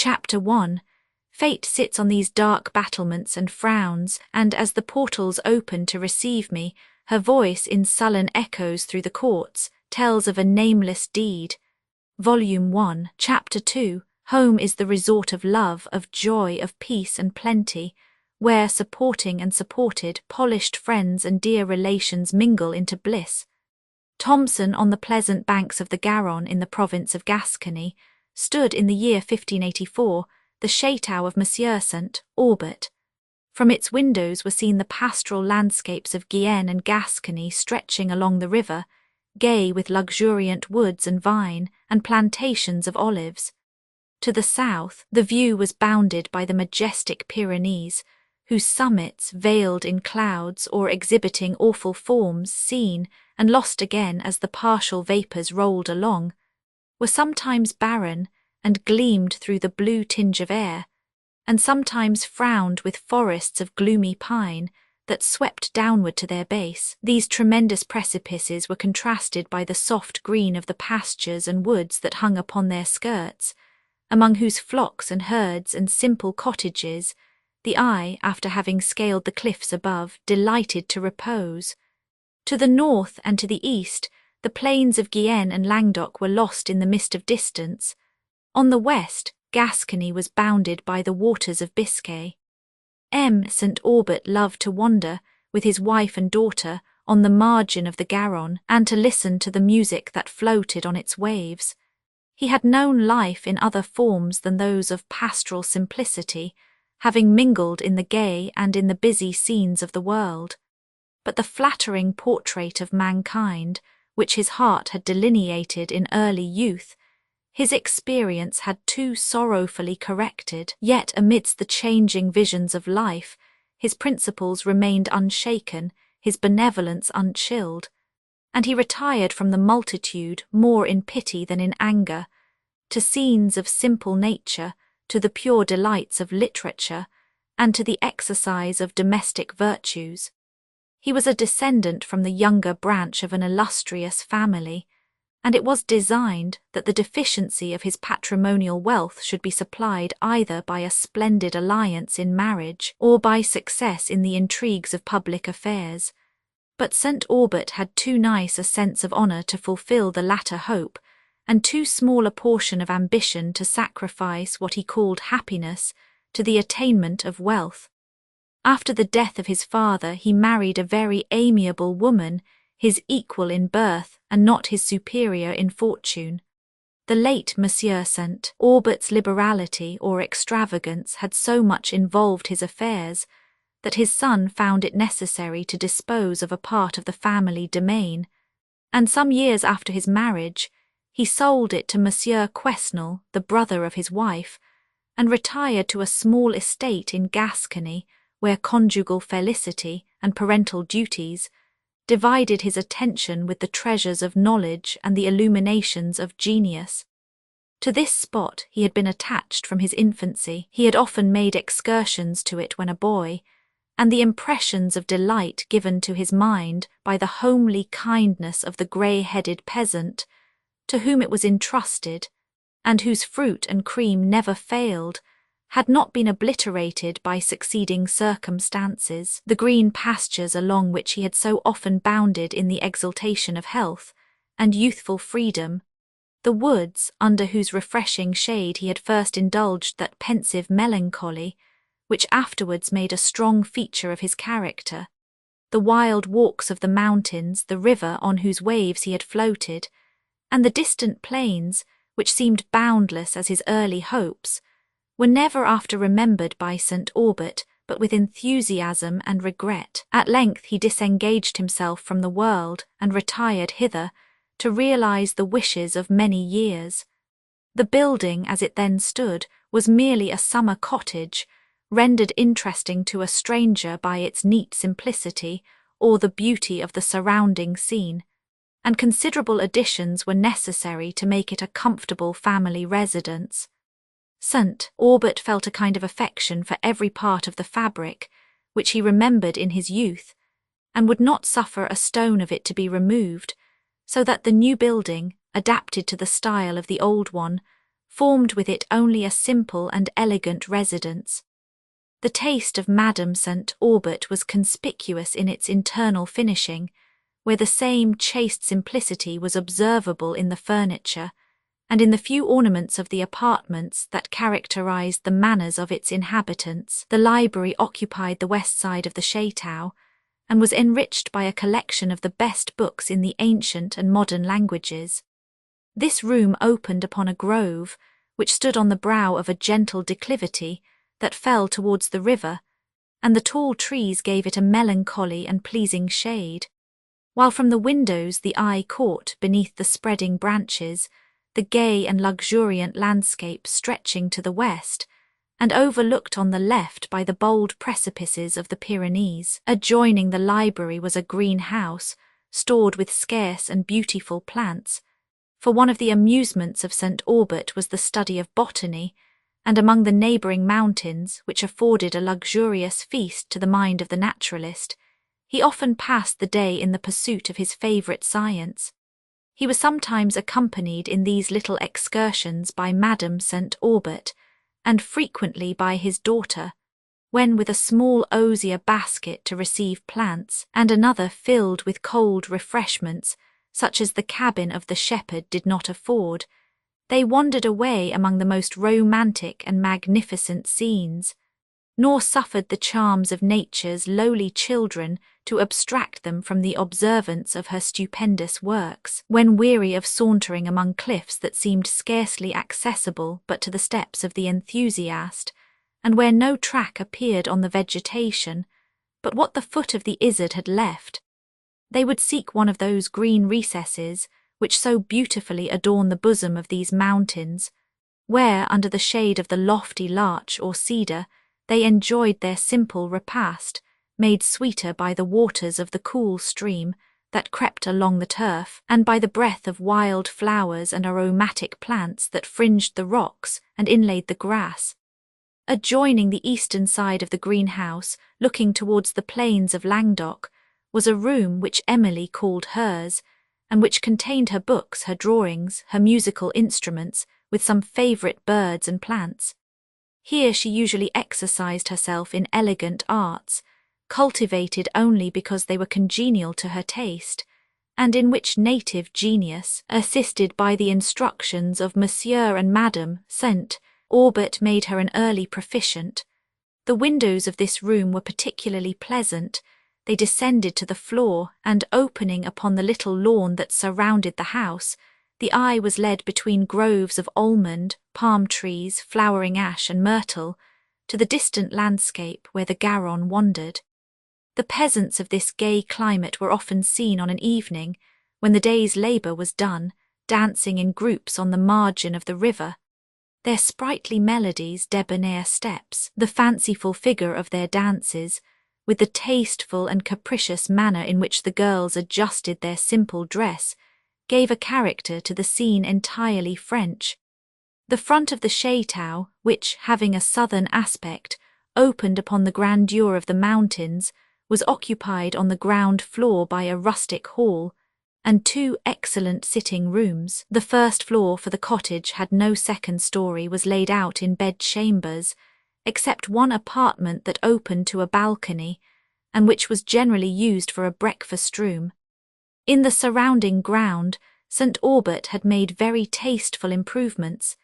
Chapter 1. Fate sits on these dark battlements and frowns, and as the portals open to receive me, her voice in sullen echoes through the courts tells of a nameless deed. Volume 1, Chapter 2. Home is the resort of love, of joy, of peace and plenty, where, supporting and supported, polished friends and dear relations mingle into bliss. Thomson, on the pleasant banks of the Garonne in the province of Gascony, stood in the year 1584, the château of Monsieur St. Aubert. From its windows were seen the pastoral landscapes of Guienne and Gascony stretching along the river, gay with luxuriant woods and vine, and plantations of olives. To the south, the view was bounded by the majestic Pyrenees, whose summits, veiled in clouds or exhibiting awful forms seen and lost again as the partial vapours rolled along, were sometimes barren and gleamed through the blue tinge of air, and sometimes frowned with forests of gloomy pine that swept downward to their base. These tremendous precipices were contrasted by the soft green of the pastures and woods that hung upon their skirts, among whose flocks and herds and simple cottages the eye, after having scaled the cliffs above, delighted to repose. To the north and to the east, the plains of Guienne and Languedoc were lost in the mist of distance. On the west, Gascony was bounded by the waters of Biscay. St. Aubert loved to wander, with his wife and daughter, on the margin of the Garonne, and to listen to the music that floated on its waves. He had known life in other forms than those of pastoral simplicity, having mingled in the gay and in the busy scenes of the world. But the flattering portrait of mankind, which his heart had delineated in early youth, his experience had too sorrowfully corrected. Yet amidst the changing visions of life, his principles remained unshaken, his benevolence unchilled, and he retired from the multitude more in pity than in anger, to scenes of simple nature, to the pure delights of literature, and to the exercise of domestic virtues. He was a descendant from the younger branch of an illustrious family, and it was designed that the deficiency of his patrimonial wealth should be supplied either by a splendid alliance in marriage or by success in the intrigues of public affairs. But St. Aubert had too nice a sense of honour to fulfil the latter hope, and too small a portion of ambition to sacrifice what he called happiness to the attainment of wealth. After the death of his father, he married a very amiable woman, his equal in birth and not his superior in fortune. The late Monsieur St. Aubert's liberality or extravagance had so much involved his affairs that his son found it necessary to dispose of a part of the family domain, and some years after his marriage he sold it to Monsieur Quesnel, the brother of his wife, and retired to a small estate in Gascony, where conjugal felicity and parental duties divided his attention with the treasures of knowledge and the illuminations of genius. To this spot he had been attached from his infancy. He had often made excursions to it when a boy, and the impressions of delight given to his mind by the homely kindness of the grey-headed peasant, to whom it was entrusted, and whose fruit and cream never failed, had not been obliterated by succeeding circumstances. The green pastures along which he had so often bounded in the exultation of health and youthful freedom, the woods under whose refreshing shade he had first indulged that pensive melancholy which afterwards made a strong feature of his character, the wild walks of the mountains, the river on whose waves he had floated, and the distant plains, which seemed boundless as his early hopes, were never after remembered by St. Aubert, but with enthusiasm and regret. At length he disengaged himself from the world and retired hither to realize the wishes of many years. The building, as it then stood, was merely a summer cottage, rendered interesting to a stranger by its neat simplicity or the beauty of the surrounding scene, and considerable additions were necessary to make it a comfortable family residence. St. Aubert felt a kind of affection for every part of the fabric, which he remembered in his youth, and would not suffer a stone of it to be removed, so that the new building, adapted to the style of the old one, formed with it only a simple and elegant residence. The taste of Madame St. Aubert was conspicuous in its internal finishing, where the same chaste simplicity was observable in the furniture, and in the few ornaments of the apartments that characterized the manners of its inhabitants. The library occupied the west side of the chateau, and was enriched by a collection of the best books in the ancient and modern languages. This room opened upon a grove, which stood on the brow of a gentle declivity that fell towards the river, and the tall trees gave it a melancholy and pleasing shade, while from the windows the eye caught, beneath the spreading branches, the gay and luxuriant landscape stretching to the west, and overlooked on the left by the bold precipices of the Pyrenees. Adjoining the library was a greenhouse, stored with scarce and beautiful plants, for one of the amusements of St. Aubert was the study of botany, and among the neighbouring mountains, which afforded a luxurious feast to the mind of the naturalist, he often passed the day in the pursuit of his favourite science. He was sometimes accompanied in these little excursions by Madame St. Aubert, and frequently by his daughter, when with a small osier basket to receive plants, and another filled with cold refreshments, such as the cabin of the shepherd did not afford, they wandered away among the most romantic and magnificent scenes, nor suffered the charms of nature's lowly children to abstract them from the observance of her stupendous works. When weary of sauntering among cliffs that seemed scarcely accessible but to the steps of the enthusiast, and where no track appeared on the vegetation but what the foot of the izzard had left, they would seek one of those green recesses which so beautifully adorn the bosom of these mountains, where, under the shade of the lofty larch or cedar, they enjoyed their simple repast, made sweeter by the waters of the cool stream that crept along the turf, and by the breath of wild flowers and aromatic plants that fringed the rocks and inlaid the grass. Adjoining the eastern side of the greenhouse, looking towards the plains of Languedoc, was a room which Emily called hers, and which contained her books, her drawings, her musical instruments, with some favourite birds and plants. Here she usually exercised herself in elegant arts, cultivated only because they were congenial to her taste, and in which native genius, assisted by the instructions of Monsieur and Madame St. Aubert, made her an early proficient. The windows of this room were particularly pleasant. They descended to the floor, and opening upon the little lawn that surrounded the house, the eye was led between groves of almond, palm trees, flowering ash and myrtle, to the distant landscape where the Garonne wandered. The peasants of this gay climate were often seen on an evening, when the day's labour was done, dancing in groups on the margin of the river. Their sprightly melodies, debonair steps, the fanciful figure of their dances, with the tasteful and capricious manner in which the girls adjusted their simple dress, gave a character to the scene entirely French. The front of the chateau, which, having a southern aspect, opened upon the grandeur of the mountains, was occupied on the ground floor by a rustic hall, and two excellent sitting rooms. The first floor for the cottage had no second story, was laid out in bed-chambers, except one apartment that opened to a balcony, and which was generally used for a breakfast room. In the surrounding ground, St. Aubert had made very tasteful improvements,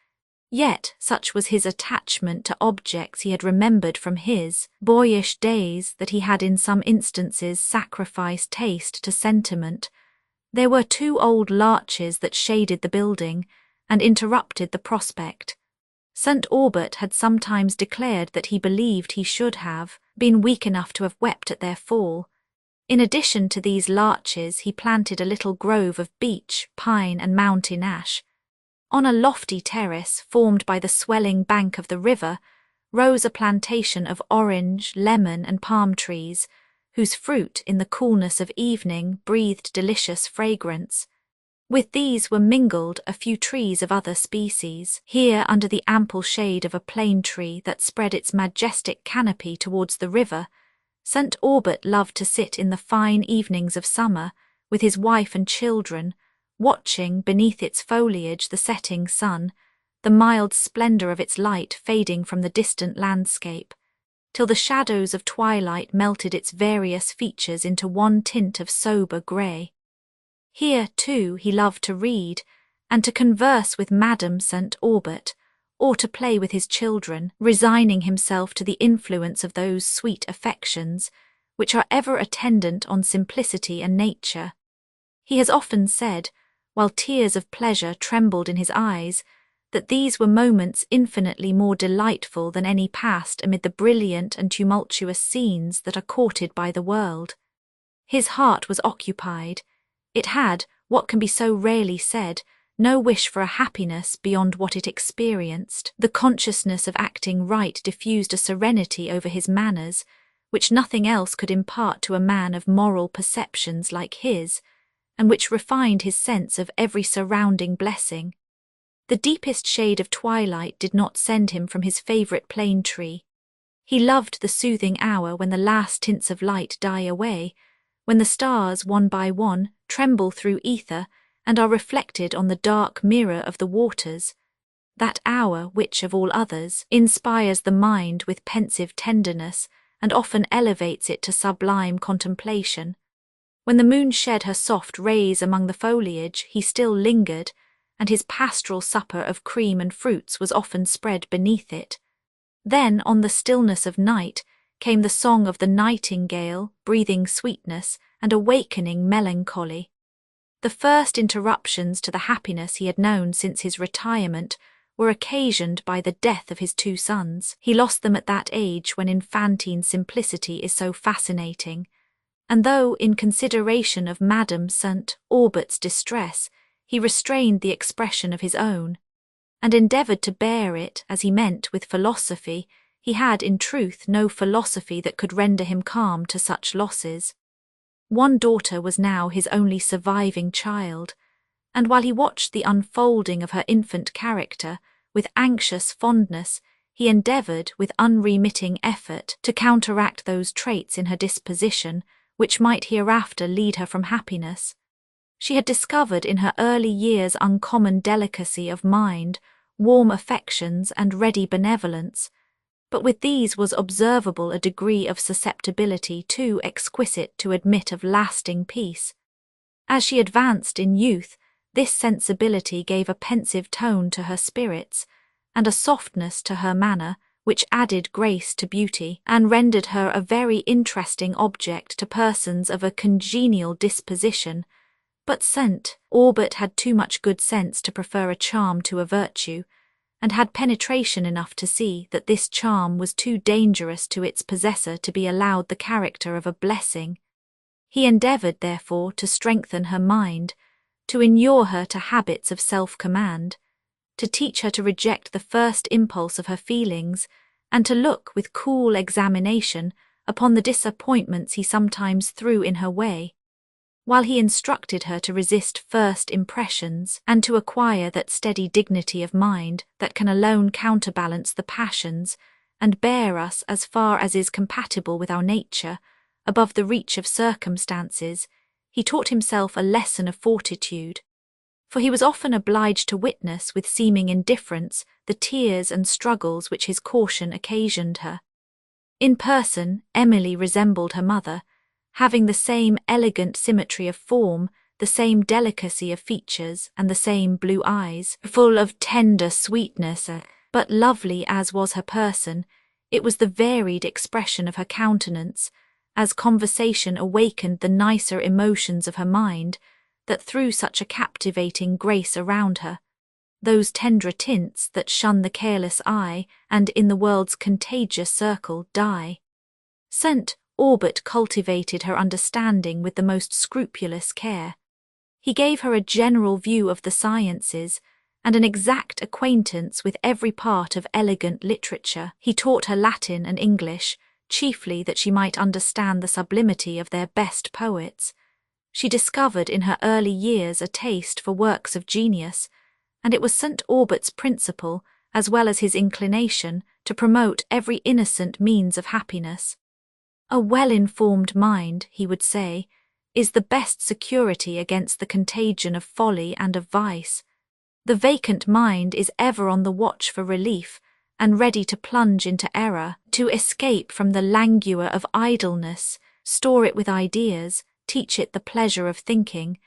yet such was his attachment to objects he had remembered from his boyish days that he had in some instances sacrificed taste to sentiment. There were two old larches that shaded the building and interrupted the prospect. St. Aubert had sometimes declared that he believed he should have been weak enough to have wept at their fall. In addition to these larches, he planted a little grove of beech, pine, and mountain ash. On a lofty terrace, formed by the swelling bank of the river, rose a plantation of orange, lemon, and palm trees, whose fruit, in the coolness of evening, breathed delicious fragrance. With these were mingled a few trees of other species. Here, under the ample shade of a plane tree that spread its majestic canopy towards the river, St. Aubert loved to sit in the fine evenings of summer, with his wife and children, watching beneath its foliage the setting sun, the mild splendour of its light fading from the distant landscape, till the shadows of twilight melted its various features into one tint of sober grey. Here, too, he loved to read, and to converse with Madame St. Aubert, or to play with his children, resigning himself to the influence of those sweet affections which are ever attendant on simplicity and nature. He has often said, while tears of pleasure trembled in his eyes, that these were moments infinitely more delightful than any passed amid the brilliant and tumultuous scenes that are courted by the world. His heart was occupied. It had, what can be so rarely said, no wish for a happiness beyond what it experienced. The consciousness of acting right diffused a serenity over his manners, which nothing else could impart to a man of moral perceptions like his, and which refined his sense of every surrounding blessing. The deepest shade of twilight did not send him from his favourite plane tree. He loved the soothing hour when the last tints of light die away, when the stars, one by one, tremble through ether and are reflected on the dark mirror of the waters, that hour which, of all others, inspires the mind with pensive tenderness and often elevates it to sublime contemplation. When the moon shed her soft rays among the foliage, he still lingered, and his pastoral supper of cream and fruits was often spread beneath it. Then, on the stillness of night, came the song of the nightingale, breathing sweetness and awakening melancholy. The first interruptions to the happiness he had known since his retirement were occasioned by the death of his two sons. He lost them at that age when infantine simplicity is so fascinating, and though, in consideration of Madame St. Aubert's distress, he restrained the expression of his own, and endeavoured to bear it, as he meant, with philosophy, he had, in truth, no philosophy that could render him calm to such losses. One daughter was now his only surviving child, and while he watched the unfolding of her infant character with anxious fondness, he endeavoured, with unremitting effort, to counteract those traits in her disposition which might hereafter lead her from happiness. She had discovered in her early years uncommon delicacy of mind, warm affections, and ready benevolence, but with these was observable a degree of susceptibility too exquisite to admit of lasting peace. As she advanced in youth, this sensibility gave a pensive tone to her spirits, and a softness to her manner, which added grace to beauty, and rendered her a very interesting object to persons of a congenial disposition. But St. Aubert had too much good sense to prefer a charm to a virtue, and had penetration enough to see that this charm was too dangerous to its possessor to be allowed the character of a blessing. He endeavoured, therefore, to strengthen her mind, to inure her to habits of self-command, to teach her to reject the first impulse of her feelings, and to look with cool examination upon the disappointments he sometimes threw in her way, while he instructed her to resist first impressions and to acquire that steady dignity of mind that can alone counterbalance the passions and bear us, as far as is compatible with our nature, above the reach of circumstances. He taught himself a lesson of fortitude, for he was often obliged to witness with seeming indifference the tears and struggles which his caution occasioned her. In person, Emily resembled her mother, having the same elegant symmetry of form, the same delicacy of features, and the same blue eyes, full of tender sweetness, but lovely as was her person, it was the varied expression of her countenance, as conversation awakened the nicer emotions of her mind, that threw such a captivating grace around her, those tenderer tints that shun the careless eye, and in the world's contagious circle die. St. Aubert cultivated her understanding with the most scrupulous care. He gave her a general view of the sciences, and an exact acquaintance with every part of elegant literature. He taught her Latin and English, chiefly that she might understand the sublimity of their best poets. She discovered in her early years a taste for works of genius, and it was St. Aubert's principle, as well as his inclination, to promote every innocent means of happiness. A well-informed mind, he would say, is the best security against the contagion of folly and of vice. The vacant mind is ever on the watch for relief, and ready to plunge into error, to escape from the languor of idleness, store it with ideas, teach it the pleasure of thinking,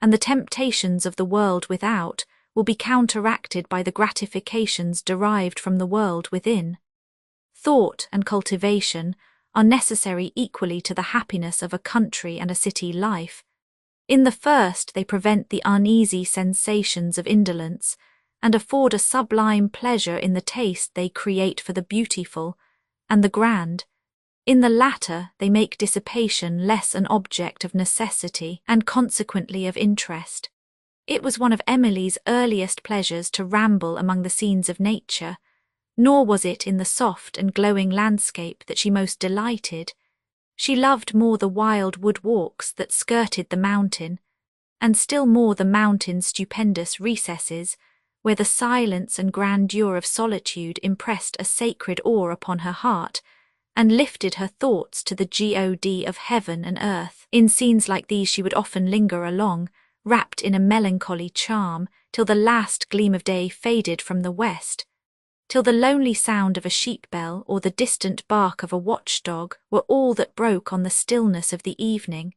and the temptations of the world without will be counteracted by the gratifications derived from the world within. Thought and cultivation are necessary equally to the happiness of a country and a city life. In the first, they prevent the uneasy sensations of indolence, and afford a sublime pleasure in the taste they create for the beautiful and the grand. In the latter, they make dissipation less an object of necessity and consequently of interest. It was one of Emily's earliest pleasures to ramble among the scenes of nature, nor was it in the soft and glowing landscape that she most delighted. She loved more the wild wood walks that skirted the mountain, and still more the mountain's stupendous recesses, where the silence and grandeur of solitude impressed a sacred awe upon her heart, and lifted her thoughts to the God of heaven and earth. In scenes like these she would often linger along, wrapped in a melancholy charm, till the last gleam of day faded from the west, till the lonely sound of a sheep bell or the distant bark of a watchdog were all that broke on the stillness of the evening.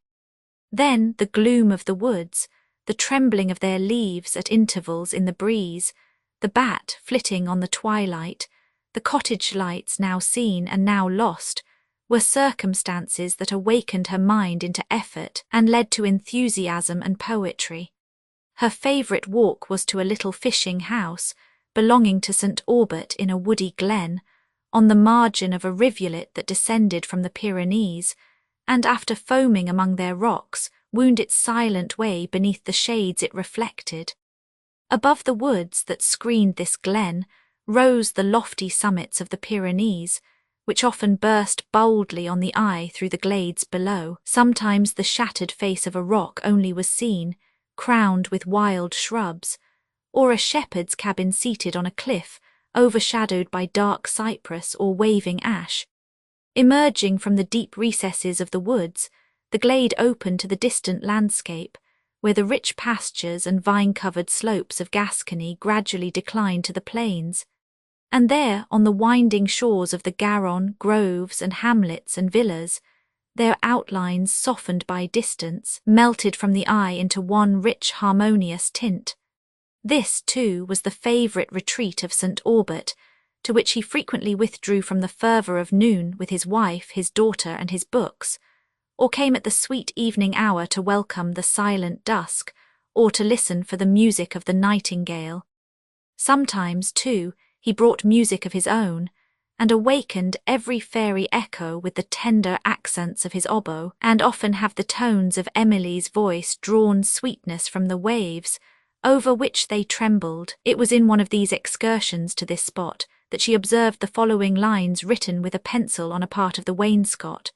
Then the gloom of the woods, the trembling of their leaves at intervals in the breeze, the bat flitting on the twilight, the cottage lights now seen and now lost, were circumstances that awakened her mind into effort and led to enthusiasm and poetry. Her favourite walk was to a little fishing house, belonging to St. Aubert in a woody glen, on the margin of a rivulet that descended from the Pyrenees, and after foaming among their rocks, wound its silent way beneath the shades it reflected. Above the woods that screened this glen rose the lofty summits of the Pyrenees, which often burst boldly on the eye through the glades below. Sometimes the shattered face of a rock only was seen, crowned with wild shrubs, or a shepherd's cabin seated on a cliff, overshadowed by dark cypress or waving ash. Emerging from the deep recesses of the woods, the glade opened to the distant landscape, where the rich pastures and vine-covered slopes of Gascony gradually declined to the plains. And there, on the winding shores of the Garonne, groves and hamlets and villas, their outlines softened by distance, melted from the eye into one rich harmonious tint. This, too, was the favourite retreat of St. Aubert, to which he frequently withdrew from the fervour of noon with his wife, his daughter, and his books, or came at the sweet evening hour to welcome the silent dusk, or to listen for the music of the nightingale. Sometimes, too, he brought music of his own, and awakened every fairy echo with the tender accents of his oboe, and often have the tones of Emily's voice drawn sweetness from the waves, over which they trembled. It was in one of these excursions to this spot that she observed the following lines written with a pencil on a part of the wainscot.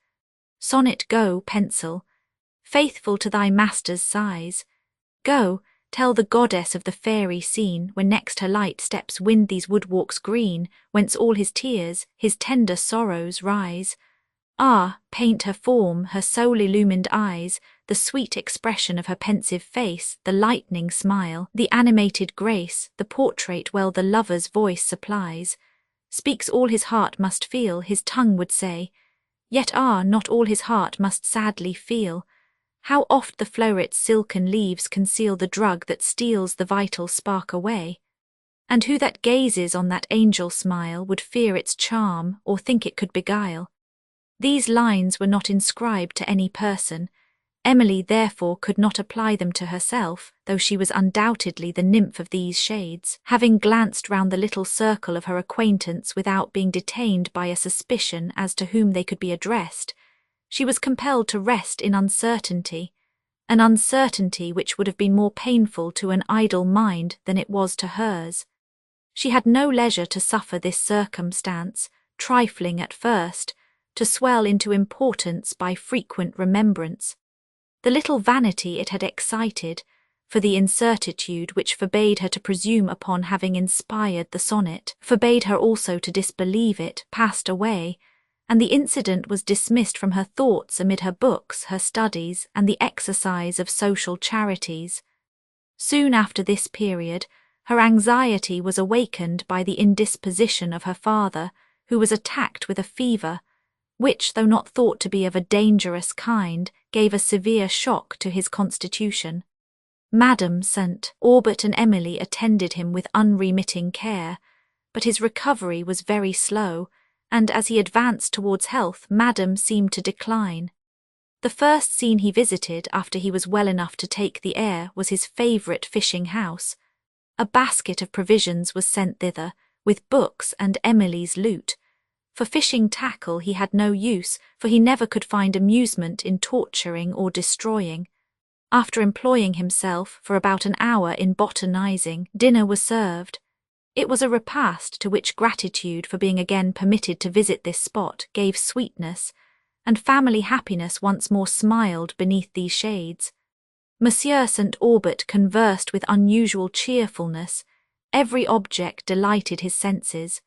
Sonnet, go, pencil, faithful to thy master's sighs. Go, tell the goddess of the fairy scene, when next her light steps wind these woodwalks green, whence all his tears, his tender sorrows rise. Ah, paint her form, her soul-illumined eyes, the sweet expression of her pensive face, the lightning smile, the animated grace, the portrait well the lover's voice supplies. Speaks all his heart must feel, his tongue would say, yet not all his heart must sadly feel. How oft the floret's silken leaves conceal the drug that steals the vital spark away. And who that gazes on that angel smile would fear its charm or think it could beguile? These lines were not inscribed to any person. Emily therefore could not apply them to herself, though she was undoubtedly the nymph of these shades. Having glanced round the little circle of her acquaintance without being detained by a suspicion as to whom they could be addressed, she was compelled to rest in uncertainty, an uncertainty which would have been more painful to an idle mind than it was to hers. She had no leisure to suffer this circumstance, trifling at first, to swell into importance by frequent remembrance. The little vanity it had excited, for the incertitude which forbade her to presume upon having inspired the sonnet, forbade her also to disbelieve it, passed away, and the incident was dismissed from her thoughts amid her books, her studies, and the exercise of social charities. Soon after this period, Her anxiety was awakened by the indisposition of her father, who was attacked with a fever, which, though not thought to be of a dangerous kind, gave a severe shock to his constitution. Madame St. Aubert and Emily attended him with unremitting care, but his recovery was very slow, and as he advanced towards health, Madame seemed to decline. The first scene he visited after he was well enough to take the air was his favourite fishing house. A basket of provisions was sent thither, with books and Emily's lute. For fishing tackle he had no use, for he never could find amusement in torturing or destroying. After employing himself for about an hour in botanizing, dinner was served. It was a repast to which gratitude for being again permitted to visit this spot gave sweetness, and family happiness once more smiled beneath these shades. Monsieur St. Aubert conversed with unusual cheerfulness. Every object delighted his senses.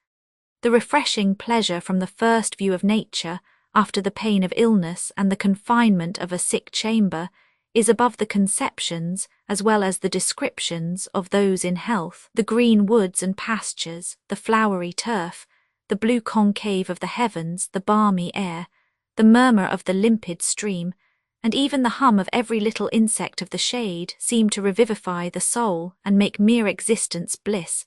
The refreshing pleasure from the first view of nature, after the pain of illness and the confinement of a sick chamber, is above the conceptions, as well as the descriptions, of those in health. The green woods and pastures, the flowery turf, the blue concave of the heavens, the balmy air, the murmur of the limpid stream, and even the hum of every little insect of the shade seem to revivify the soul and make mere existence bliss.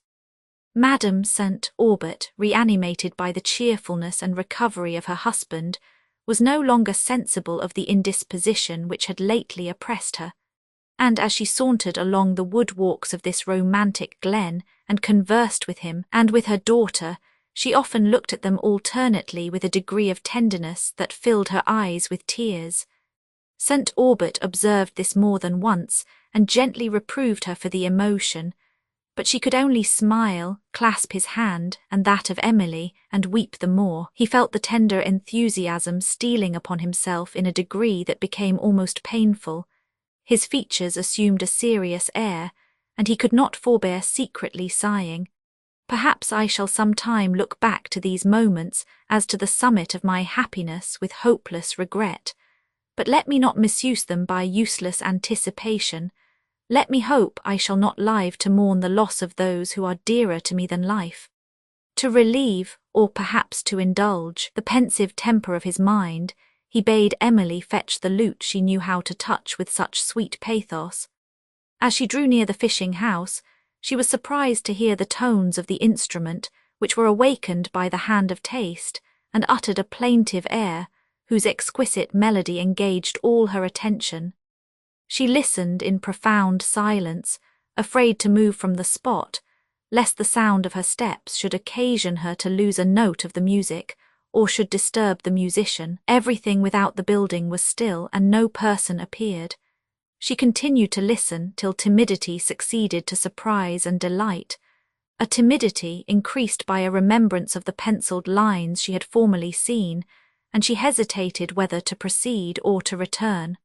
Madame St. Aubert, reanimated by the cheerfulness and recovery of her husband, was no longer sensible of the indisposition which had lately oppressed her, and as she sauntered along the wood walks of this romantic glen and conversed with him and with her daughter, she often looked at them alternately with a degree of tenderness that filled her eyes with tears. St. Aubert observed this more than once, and gently reproved her for the emotion, but she could only smile, clasp his hand and that of Emily, and weep the more. He felt the tender enthusiasm stealing upon himself in a degree that became almost painful. His features assumed a serious air, and he could not forbear secretly sighing. Perhaps I shall some time look back to these moments as to the summit of my happiness with hopeless regret, but let me not misuse them by useless anticipation. Let me hope I shall not live to mourn the loss of those who are dearer to me than life. To relieve, or perhaps to indulge, the pensive temper of his mind, he bade Emily fetch the lute she knew how to touch with such sweet pathos. As she drew near the fishing house, she was surprised to hear the tones of the instrument, which were awakened by the hand of taste, and uttered a plaintive air, whose exquisite melody engaged all her attention. She listened in profound silence, afraid to move from the spot, lest the sound of her steps should occasion her to lose a note of the music, or should disturb the musician. Everything without the building was still, and no person appeared. She continued to listen till timidity succeeded to surprise and delight, a timidity increased by a remembrance of the penciled lines she had formerly seen, and she hesitated whether to proceed or to return.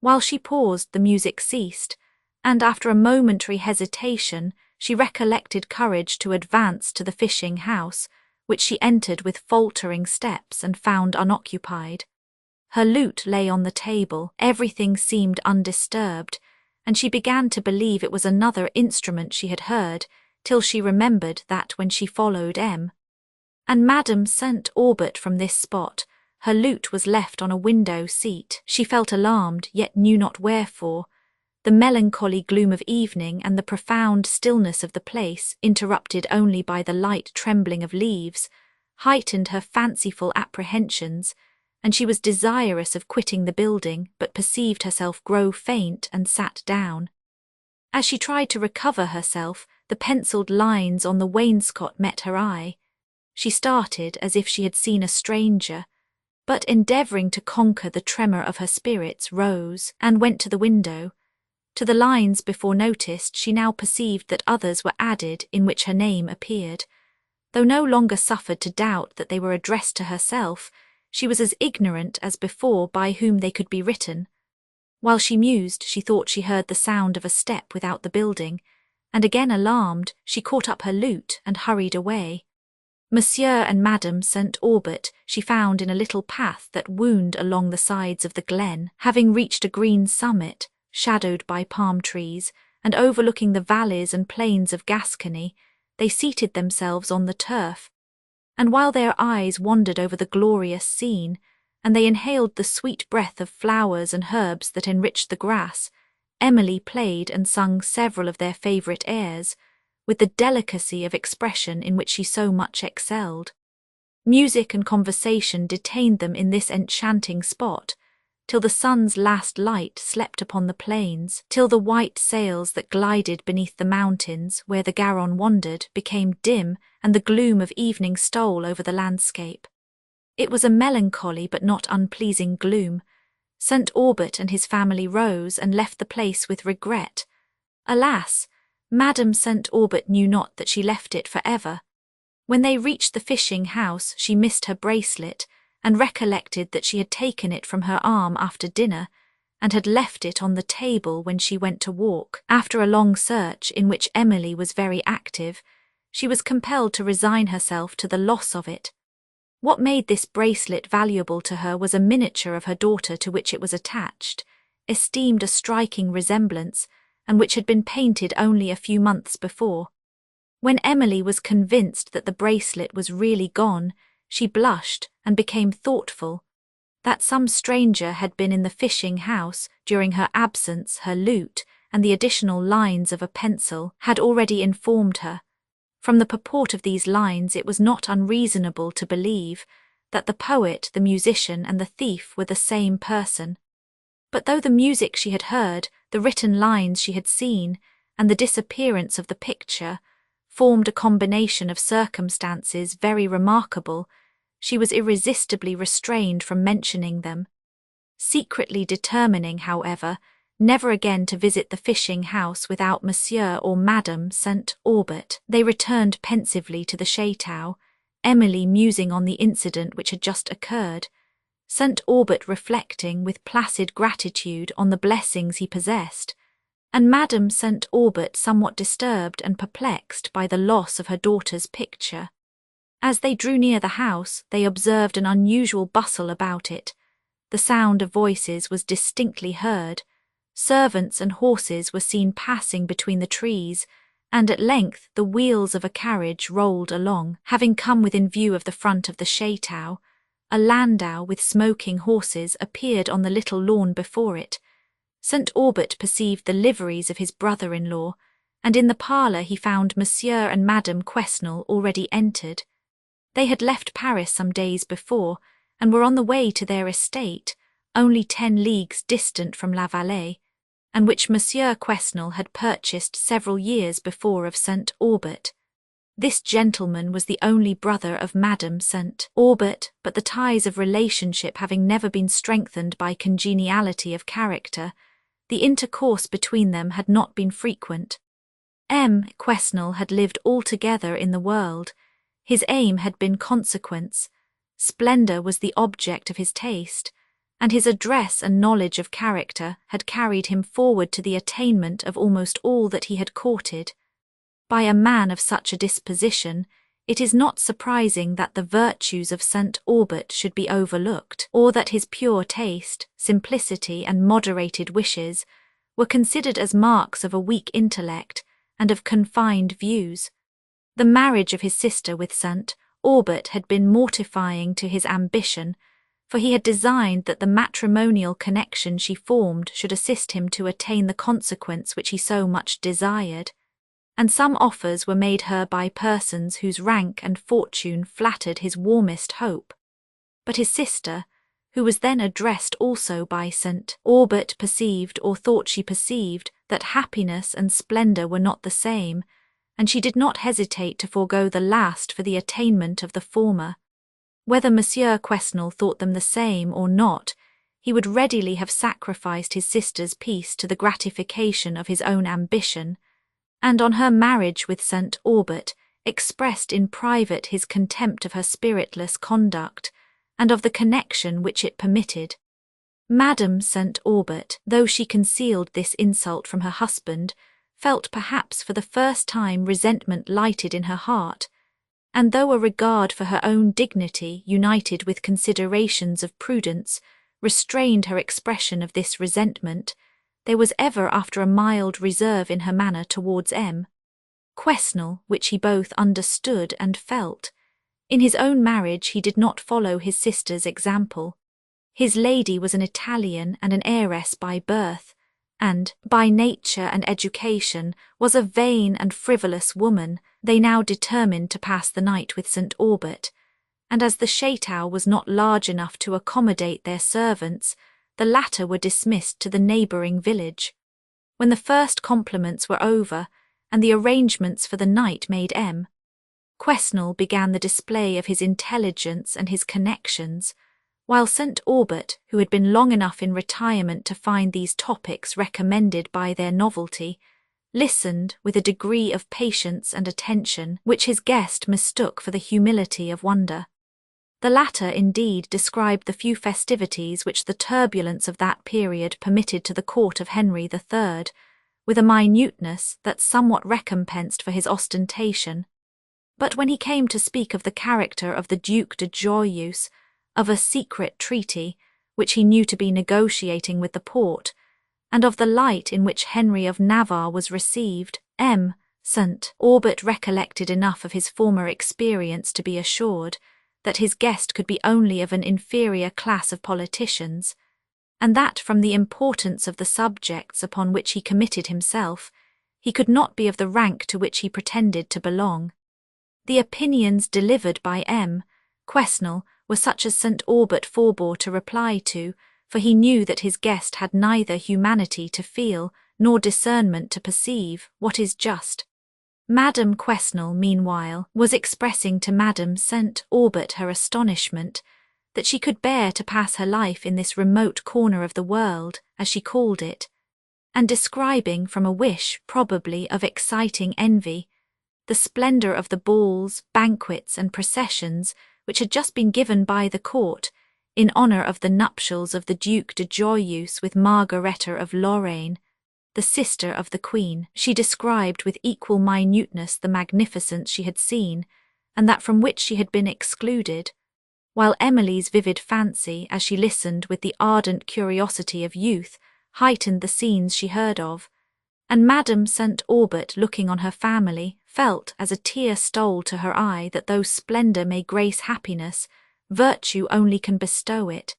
While she paused, the music ceased, and after a momentary hesitation, she recollected courage to advance to the fishing house, which she entered with faltering steps and found unoccupied. Her lute lay on the table, everything seemed undisturbed, and she began to believe it was another instrument she had heard, till she remembered that when she followed and Madame St. Aubert from this spot, her lute was left on a window seat. She felt alarmed, yet knew not wherefore. The melancholy gloom of evening and the profound stillness of the place, interrupted only by the light trembling of leaves, heightened her fanciful apprehensions, and she was desirous of quitting the building, but perceived herself grow faint and sat down. As she tried to recover herself, the penciled lines on the wainscot met her eye. She started as if she had seen a stranger, but endeavouring to conquer the tremor of her spirits, rose and went to the window. To the lines before noticed she now perceived that others were added in which her name appeared. Though no longer suffered to doubt that they were addressed to herself, she was as ignorant as before by whom they could be written. While she mused, she thought she heard the sound of a step without the building, and again alarmed, she caught up her lute and hurried away. Monsieur and Madame St. Aubert she found in a little path that wound along the sides of the glen. Having reached a green summit, shadowed by palm trees, and overlooking the valleys and plains of Gascony, they seated themselves on the turf, and while their eyes wandered over the glorious scene, and they inhaled the sweet breath of flowers and herbs that enriched the grass, Emily played and sung several of their favourite airs, with the delicacy of expression in which she so much excelled. Music and conversation detained them in this enchanting spot, till the sun's last light slept upon the plains, till the white sails that glided beneath the mountains where the Garonne wandered became dim, and the gloom of evening stole over the landscape. It was a melancholy but not unpleasing gloom. St. Aubert and his family rose and left the place with regret. Alas, Madame St. Aubert knew not that she left it for ever. When they reached the fishing house, she missed her bracelet, and recollected that she had taken it from her arm after dinner, and had left it on the table when she went to walk. After a long search, in which Emily was very active, she was compelled to resign herself to the loss of it. What made this bracelet valuable to her was a miniature of her daughter to which it was attached, esteemed a striking resemblance, and which had been painted only a few months before. When Emily was convinced that the bracelet was really gone, she blushed and became thoughtful. That some stranger had been in the fishing house during her absence, her lute, and the additional lines of a pencil, had already informed her. From the purport of these lines it was not unreasonable to believe that the poet, the musician, and the thief were the same person. But though the music she had heard, the written lines she had seen, and the disappearance of the picture formed a combination of circumstances very remarkable, she was irresistibly restrained from mentioning them. Secretly determining, however, never again to visit the fishing house without Monsieur or Madame St. Aubert, they returned pensively to the chateau, Emily musing on the incident which had just occurred, St. Aubert reflecting with placid gratitude on the blessings he possessed, and Madame St. Aubert somewhat disturbed and perplexed by the loss of her daughter's picture. As they drew near the house, they observed an unusual bustle about it. The sound of voices was distinctly heard. Servants and horses were seen passing between the trees, and at length the wheels of a carriage rolled along. Having come within view of the front of the chateau, a landau with smoking horses appeared on the little lawn before it. St. Aubert perceived the liveries of his brother-in-law, and in the parlour he found Monsieur and Madame Quesnel already entered. They had left Paris some days before, and were on the way to their estate, only 10 leagues distant from La Vallée, and which Monsieur Quesnel had purchased several years before of St. Aubert. This gentleman was the only brother of Madame St. Aubert, but the ties of relationship having never been strengthened by congeniality of character, the intercourse between them had not been frequent. M. Quesnel had lived altogether in the world. His aim had been consequence. Splendour was the object of his taste, and his address and knowledge of character had carried him forward to the attainment of almost all that he had courted. By a man of such a disposition, it is not surprising that the virtues of St. Aubert should be overlooked, or that his pure taste, simplicity, and moderated wishes were considered as marks of a weak intellect and of confined views. The marriage of his sister with St. Aubert had been mortifying to his ambition, for he had designed that the matrimonial connection she formed should assist him to attain the consequence which he so much desired, and some offers were made her by persons whose rank and fortune flattered his warmest hope. But his sister, who was then addressed also by St. Aubert, perceived, or thought she perceived, that happiness and splendour were not the same, and she did not hesitate to forego the last for the attainment of the former. Whether Monsieur Quesnel thought them the same or not, he would readily have sacrificed his sister's peace to the gratification of his own ambition, and on her marriage with St. Aubert expressed in private his contempt of her spiritless conduct, and of the connection which it permitted. Madame St. Aubert, though she concealed this insult from her husband, felt perhaps for the first time resentment lighted in her heart, and though a regard for her own dignity, united with considerations of prudence, restrained her expression of this resentment, there was ever after a mild reserve in her manner towards M. Quesnel, which he both understood and felt. In his own marriage he did not follow his sister's example. His lady was an Italian and an heiress by birth, and, by nature and education, was a vain and frivolous woman. They now determined to pass the night with St. Aubert, and as the chateau was not large enough to accommodate their servants, the latter were dismissed to the neighbouring village. When the first compliments were over, and the arrangements for the night made, Quesnel began the display of his intelligence and his connections, while St. Aubert, who had been long enough in retirement to find these topics recommended by their novelty, listened with a degree of patience and attention which his guest mistook for the humility of wonder. The latter, indeed, described the few festivities which the turbulence of that period permitted to the court of Henry III, with a minuteness that somewhat recompensed for his ostentation. But when he came to speak of the character of the Duc de Joyeuse, of a secret treaty, which he knew to be negotiating with the Porte, and of the light in which Henry of Navarre was received, St. Aubert recollected enough of his former experience to be assured that his guest could be only of an inferior class of politicians, and that from the importance of the subjects upon which he committed himself, he could not be of the rank to which he pretended to belong. The opinions delivered by Quesnel were such as St. Aubert forbore to reply to, for he knew that his guest had neither humanity to feel nor discernment to perceive what is just. Madame Quesnel, meanwhile, was expressing to Madame St. Aubert her astonishment that she could bear to pass her life in this remote corner of the world, as she called it, and describing from a wish, probably, of exciting envy, the splendour of the balls, banquets, and processions which had just been given by the court in honour of the nuptials of the Duc de Joyeuse with Margaretta of Lorraine, the sister of the Queen. She described with equal minuteness the magnificence she had seen, and that from which she had been excluded, while Emily's vivid fancy, as she listened with the ardent curiosity of youth, heightened the scenes she heard of, and Madame St. Aubert, looking on her family, felt, as a tear stole to her eye, that though splendour may grace happiness, virtue only can bestow it.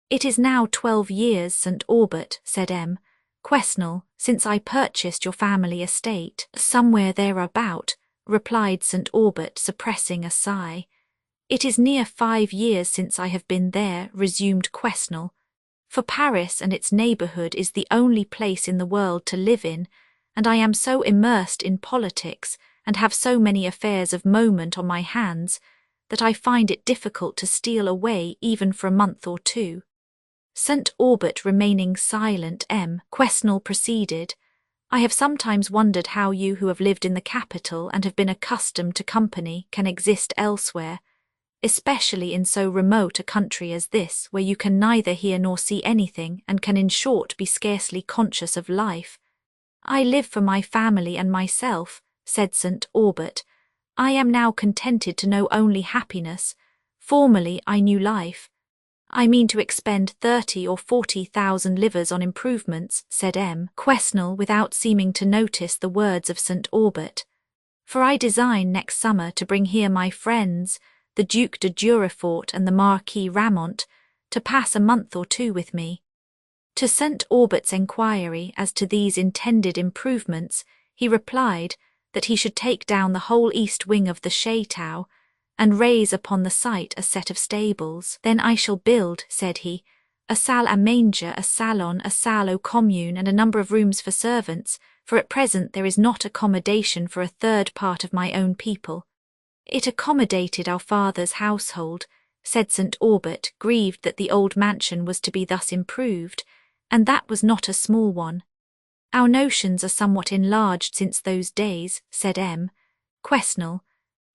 "It is now 12 years, St. Aubert," said Quesnel, "since I purchased your family estate." "Somewhere thereabout," replied St. Aubert, suppressing a sigh. "It is near 5 years since I have been there," resumed Quesnel, "for Paris and its neighbourhood is the only place in the world to live in, and I am so immersed in politics, and have so many affairs of moment on my hands, that I find it difficult to steal away even for a month or two." St. Aubert remaining silent, Quesnel proceeded, "I have sometimes wondered how you who have lived in the capital and have been accustomed to company can exist elsewhere, especially in so remote a country as this, where you can neither hear nor see anything, and can in short be scarcely conscious of life." "I live for my family and myself," said St. Aubert. "I am now contented to know only happiness. Formerly I knew life." "I mean to expend 30 or 40,000 livres on improvements," said Quesnel, without seeming to notice the words of St. Aubert, "for I design next summer to bring here my friends, the Duc de Durefort and the Marquis Ramont, to pass a month or two with me." To St. Aubert's enquiry as to these intended improvements, he replied that he should take down the whole east wing of the chateau, and raise upon the site a set of stables. "Then I shall build," said he, "a salle à manger, a salon, a salle au commune, and a number of rooms for servants, for at present there is not accommodation for a third part of my own people." "It accommodated our father's household," said St. Aubert, grieved that the old mansion was to be thus improved, and that was not a small one. "Our notions are somewhat enlarged since those days," said Quesnel.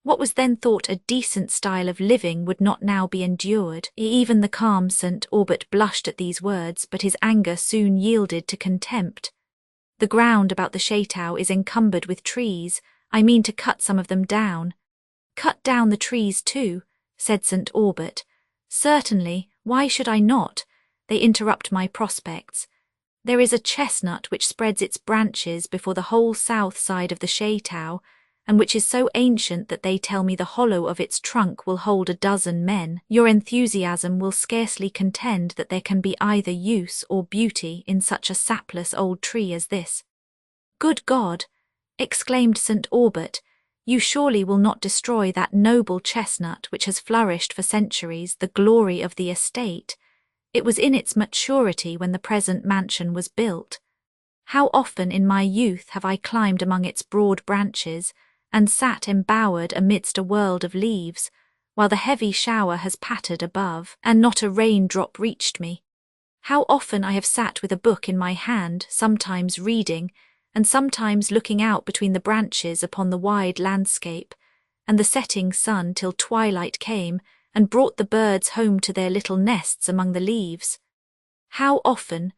"What was then thought a decent style of living would not now be endured." Even the calm St. Aubert blushed at these words, but his anger soon yielded to contempt. "The ground about the chateau is encumbered with trees. I mean to cut some of them down." "Cut down the trees too," said St. Aubert. "Certainly, why should I not? They interrupt my prospects. There is a chestnut which spreads its branches before the whole south side of the Shatau, and which is so ancient that they tell me the hollow of its trunk will hold 12 men. Your enthusiasm will scarcely contend that there can be either use or beauty in such a sapless old tree as this. Good God! Exclaimed St. Aubert, you surely will not destroy that noble chestnut which has flourished for centuries, the glory of the estate. It was in its maturity when the present mansion was built. How often in my youth have I climbed among its broad branches, and sat embowered amidst a world of leaves, while the heavy shower has pattered above, and not a raindrop reached me. How often I have sat with a book in my hand, sometimes reading, and sometimes looking out between the branches upon the wide landscape, and the setting sun till twilight came, and brought the birds home to their little nests among the leaves. How often,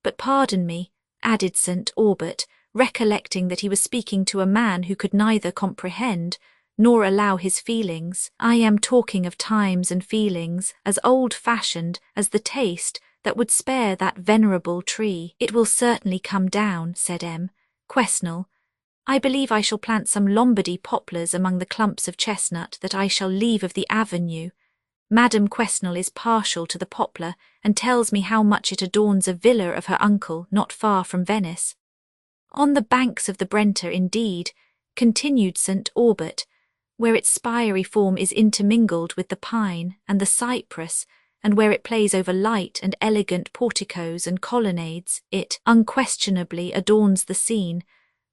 but pardon me, added St. Aubert, recollecting that he was speaking to a man who could neither comprehend nor allow his feelings. I am talking of times and feelings as old-fashioned as the taste that would spare that venerable tree. It will certainly come down, said M. Quesnel. I believe I shall plant some Lombardy poplars among the clumps of chestnut that I shall leave of the avenue. Madame Quesnel is partial to the poplar, and tells me how much it adorns a villa of her uncle not far from Venice. On the banks of the Brenta indeed, continued St. Aubert, where its spiry form is intermingled with the pine and the cypress, and where it plays over light and elegant porticos and colonnades, it unquestionably adorns the scene,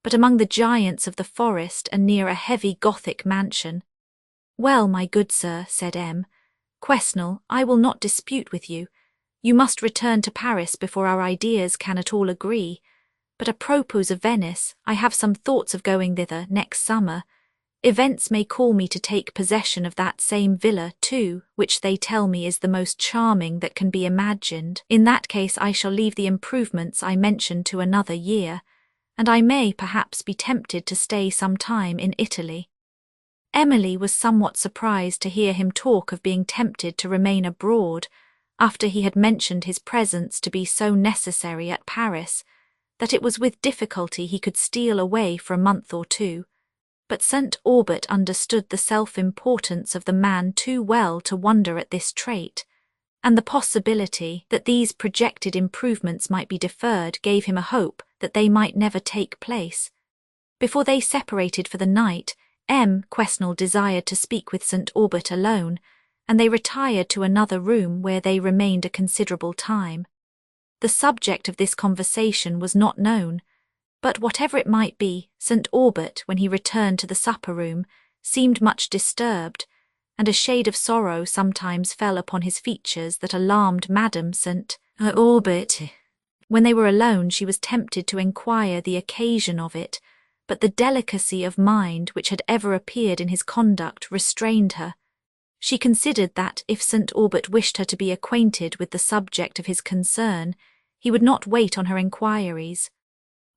but among the giants of the forest and near a heavy Gothic mansion. Well, my good sir, said M. Quesnel, I will not dispute with you. You must return to Paris before our ideas can at all agree. But apropos of Venice, I have some thoughts of going thither next summer. Events may call me to take possession of that same villa, too, which they tell me is the most charming that can be imagined. In that case I shall leave the improvements I mentioned to another year, and I may perhaps be tempted to stay some time in Italy. Emily was somewhat surprised to hear him talk of being tempted to remain abroad, after he had mentioned his presence to be so necessary at Paris, that it was with difficulty he could steal away for a month or two. But St. Aubert understood the self-importance of the man too well to wonder at this trait, and the possibility that these projected improvements might be deferred gave him a hope that they might never take place. Before they separated for the night, M. Quesnel desired to speak with St. Aubert alone, and they retired to another room where they remained a considerable time. The subject of this conversation was not known, but whatever it might be, St. Aubert, when he returned to the supper-room, seemed much disturbed, and a shade of sorrow sometimes fell upon his features that alarmed Madame St. Aubert. When they were alone she was tempted to inquire the occasion of it, but the delicacy of mind which had ever appeared in his conduct restrained her. She considered that if St. Aubert wished her to be acquainted with the subject of his concern, he would not wait on her inquiries.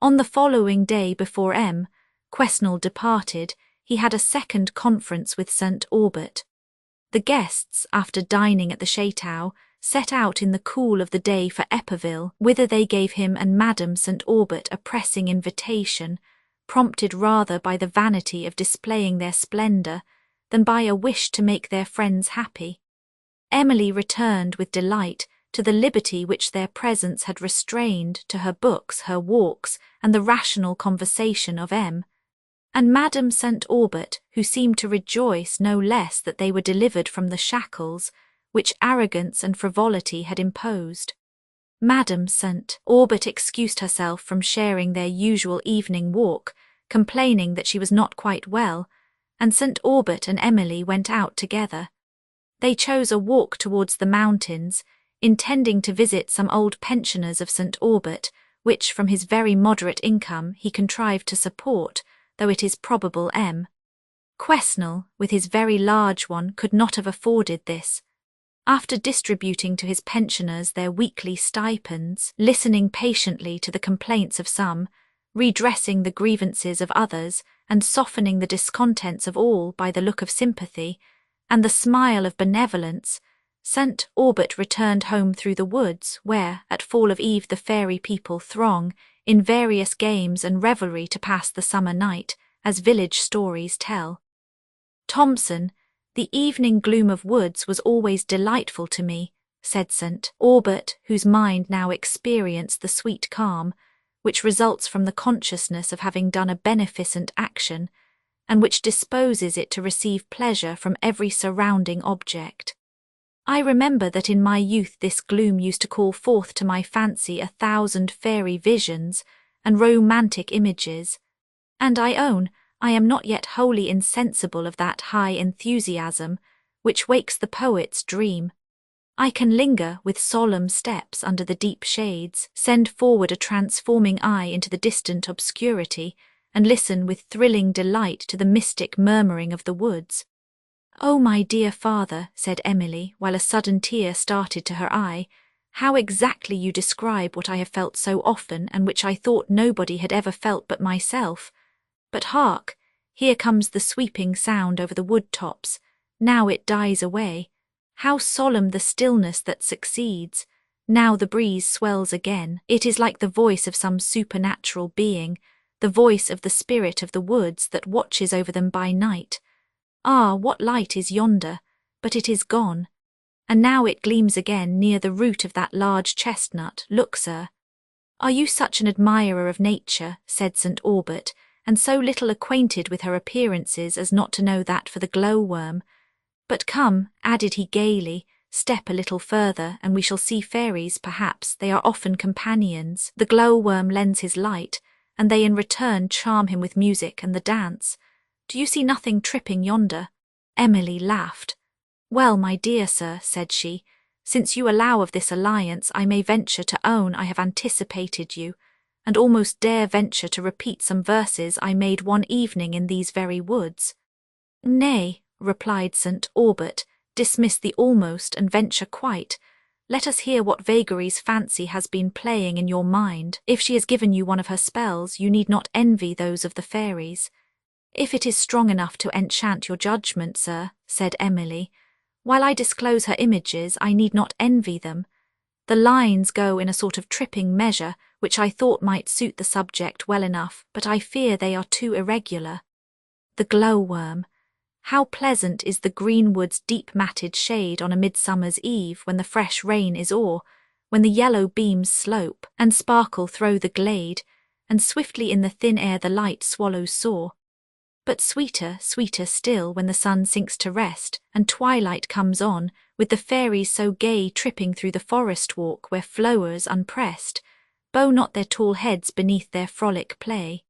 On the following day before M. Quesnel departed, he had a second conference with St. Aubert. The guests, after dining at the Shatau, set out in the cool of the day for Eperville, whither they gave him and Madame St. Aubert a pressing invitation, prompted rather by the vanity of displaying their splendour than by a wish to make their friends happy. Emily returned with delight to the liberty which their presence had restrained to her books, her walks, and the rational conversation of M. and Madame St. Aubert, who seemed to rejoice no less that they were delivered from the shackles which arrogance and frivolity had imposed. Madame St. Aubert excused herself from sharing their usual evening walk, complaining that she was not quite well, and St. Aubert and Emily went out together. They chose a walk towards the mountains, intending to visit some old pensioners of St. Aubert, which from his very moderate income he contrived to support, though it is probable M. Quesnel, with his very large one, could not have afforded this. After distributing to his pensioners their weekly stipends, listening patiently to the complaints of some, redressing the grievances of others, and softening the discontents of all by the look of sympathy, and the smile of benevolence, St. Aubert returned home through the woods, where, at fall of eve, the fairy people throng, in various games and revelry to pass the summer night, as village stories tell. Thomson, the evening gloom of woods was always delightful to me, said St. Aubert, whose mind now experienced the sweet calm, which results from the consciousness of having done a beneficent action, and which disposes it to receive pleasure from every surrounding object. I remember that in my youth this gloom used to call forth to my fancy 1,000 fairy visions and romantic images, and I own I am not yet wholly insensible of that high enthusiasm which wakes the poet's dream. I can linger with solemn steps under the deep shades, send forward a transforming eye into the distant obscurity, and listen with thrilling delight to the mystic murmuring of the woods. "Oh, my dear father," said Emily, while a sudden tear started to her eye, "how exactly you describe what I have felt so often and which I thought nobody had ever felt but myself. But hark, here comes the sweeping sound over the wood-tops. Now it dies away. How solemn the stillness that succeeds! Now the breeze swells again. It is like the voice of some supernatural being, the voice of the spirit of the woods that watches over them by night. Ah, what light is yonder! But it is gone. And now it gleams again near the root of that large chestnut. Look, sir." "Are you such an admirer of nature," said St. Aubert, "and so little acquainted with her appearances as not to know that for the glowworm? But come," added he gaily, "step a little further, and we shall see fairies, perhaps. They are often companions. The glowworm lends his light, and they in return charm him with music and the dance. Do you see nothing tripping yonder?" Emily laughed. "Well, my dear sir," said she, "since you allow of this alliance, I may venture to own I have anticipated you, and almost dare venture to repeat some verses I made one evening in these very woods." "Nay," replied St. Aubert, "dismiss the almost and venture quite. Let us hear what vagaries fancy has been playing in your mind. If she has given you one of her spells, you need not envy those of the fairies." "If it is strong enough to enchant your judgment, sir," said Emily, "while I disclose her images, I need not envy them. The lines go in a sort of tripping measure, which I thought might suit the subject well enough, but I fear they are too irregular. The glowworm. How pleasant is the greenwood's deep-matted shade on a midsummer's eve when the fresh rain is o'er, when the yellow beams slope and sparkle through the glade, and swiftly in the thin air the light swallows soar. But sweeter, sweeter still when the sun sinks to rest, and twilight comes on, with the fairies so gay tripping through the forest walk where flowers unpressed bow not their tall heads beneath their frolic play.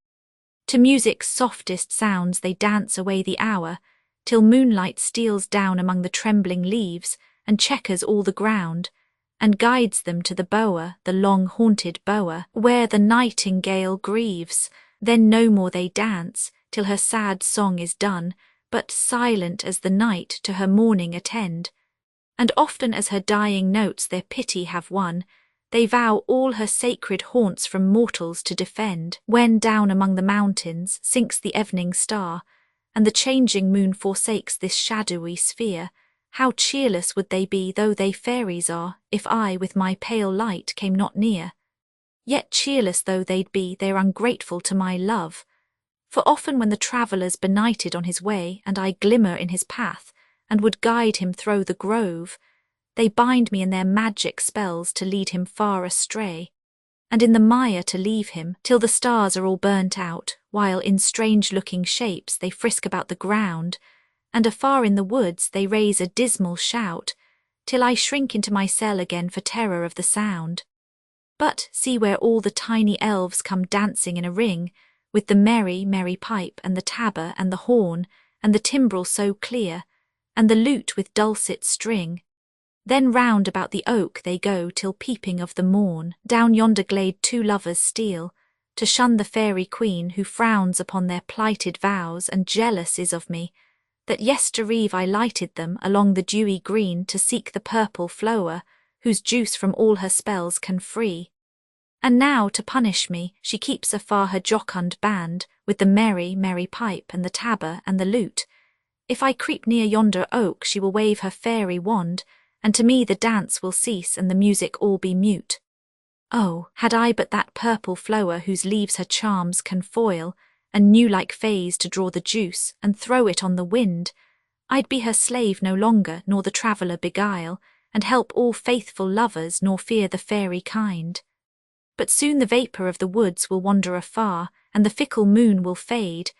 To music's softest sounds they dance away the hour, till moonlight steals down among the trembling leaves, and checkers all the ground, and guides them to the bower, the long haunted bower, where the nightingale grieves. Then no more they dance, till her sad song is done, but silent as the night to her mourning attend. And often as her dying notes their pity have won, they vow all her sacred haunts from mortals to defend. When down among the mountains sinks the evening star, and the changing moon forsakes this shadowy sphere, how cheerless would they be, though they fairies are, if I with my pale light came not near. Yet cheerless though they'd be, they're ungrateful to my love. For often when the traveller's benighted on his way, and I glimmer in his path, and would guide him through the grove, they bind me in their magic spells to lead him far astray, and in the mire to leave him, till the stars are all burnt out, while in strange-looking shapes they frisk about the ground, and afar in the woods they raise a dismal shout, till I shrink into my cell again for terror of the sound. But see where all the tiny elves come dancing in a ring, with the merry, merry pipe, and the tabor, and the horn, and the timbrel so clear, and the lute with dulcet string. Then round about the oak they go till peeping of the morn, down yonder glade 2 lovers steal, to shun the fairy queen who frowns upon their plighted vows and jealous is of me, that yestereve I lighted them along the dewy green to seek the purple flower, whose juice from all her spells can free. And now, to punish me, she keeps afar her jocund band, with the merry, merry pipe, and the tabor, and the lute. If I creep near yonder oak, she will wave her fairy wand, and to me the dance will cease and the music all be mute. Oh, had I but that purple flower whose leaves her charms can foil, and new-like phase to draw the juice and throw it on the wind, I'd be her slave no longer, nor the traveller beguile, and help all faithful lovers, nor fear the fairy kind. But soon the vapour of the woods will wander afar, and the fickle moon will fade,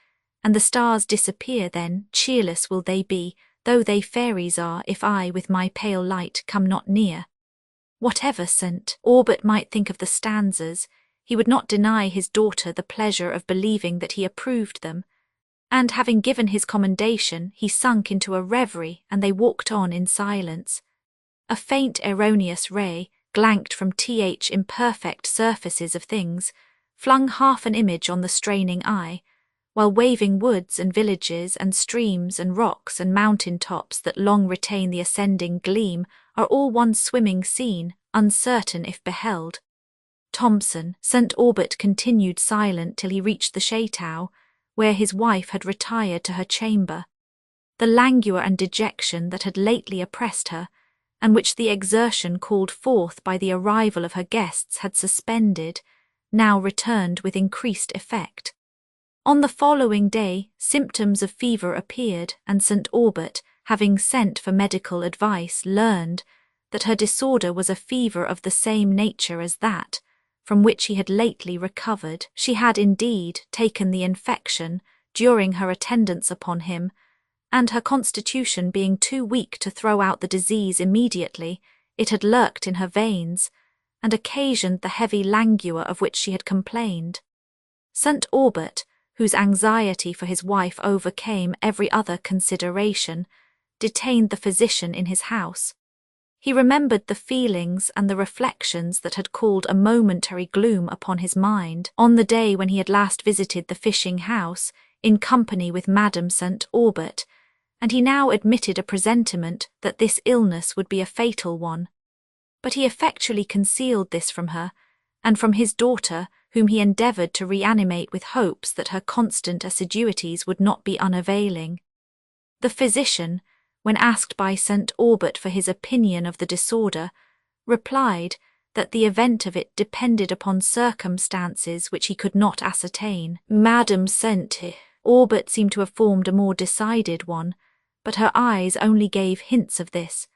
and the stars disappear then, cheerless will they be, though they fairies are, if I with my pale light come not near. Whatever St. Aubert might think of the stanzas, he would not deny his daughter the pleasure of believing that he approved them, and having given his commendation, he sunk into a reverie, and they walked on in silence. A faint erroneous ray, glanked from imperfect surfaces of things, flung half an image on the straining eye, while waving woods and villages and streams and rocks and mountain tops that long retain the ascending gleam are all one swimming scene, uncertain if beheld. Thomson, St. Aubert continued silent till he reached the chateau, where his wife had retired to her chamber. The languor and dejection that had lately oppressed her, and which the exertion called forth by the arrival of her guests had suspended, now returned with increased effect. On the following day, symptoms of fever appeared, and St. Aubert, having sent for medical advice, learned that her disorder was a fever of the same nature as that from which he had lately recovered. She had indeed taken the infection during her attendance upon him, and her constitution being too weak to throw out the disease immediately, it had lurked in her veins, and occasioned the heavy languor of which she had complained. St. Aubert, whose anxiety for his wife overcame every other consideration, detained the physician in his house. He remembered the feelings and the reflections that had called a momentary gloom upon his mind on the day when he had last visited the fishing house in company with Madame St. Aubert, and he now admitted a presentiment that this illness would be a fatal one. But he effectually concealed this from her, and from his daughter, whom he endeavoured to reanimate with hopes that her constant assiduities would not be unavailing. The physician, when asked by St. Aubert for his opinion of the disorder, replied that the event of it depended upon circumstances which he could not ascertain. Madame St. Aubert seemed to have formed a more decided one, but her eyes only gave hints of this.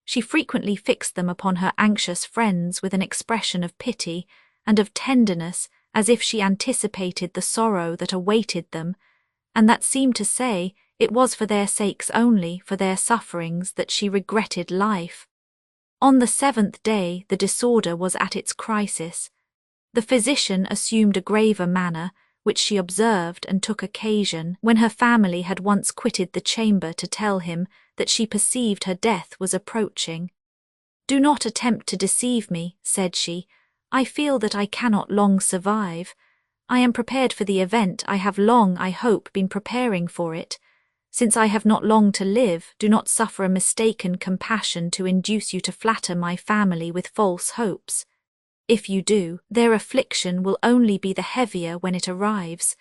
She frequently fixed them upon her anxious friends with an expression of pity and of tenderness, as if she anticipated the sorrow that awaited them, and that seemed to say it was for their sakes only, for their sufferings, that she regretted life. On the 7th day the disorder was at its crisis. The physician assumed a graver manner, which she observed and took occasion, when her family had once quitted the chamber, to tell him that she perceived her death was approaching. "Do not attempt to deceive me," said she. "I feel that I cannot long survive. I am prepared for the event. I have long, I hope, been preparing for it. Since I have not long to live, do not suffer a mistaken compassion to induce you to flatter my family with false hopes. If you do, their affliction will only be the heavier when it arrives.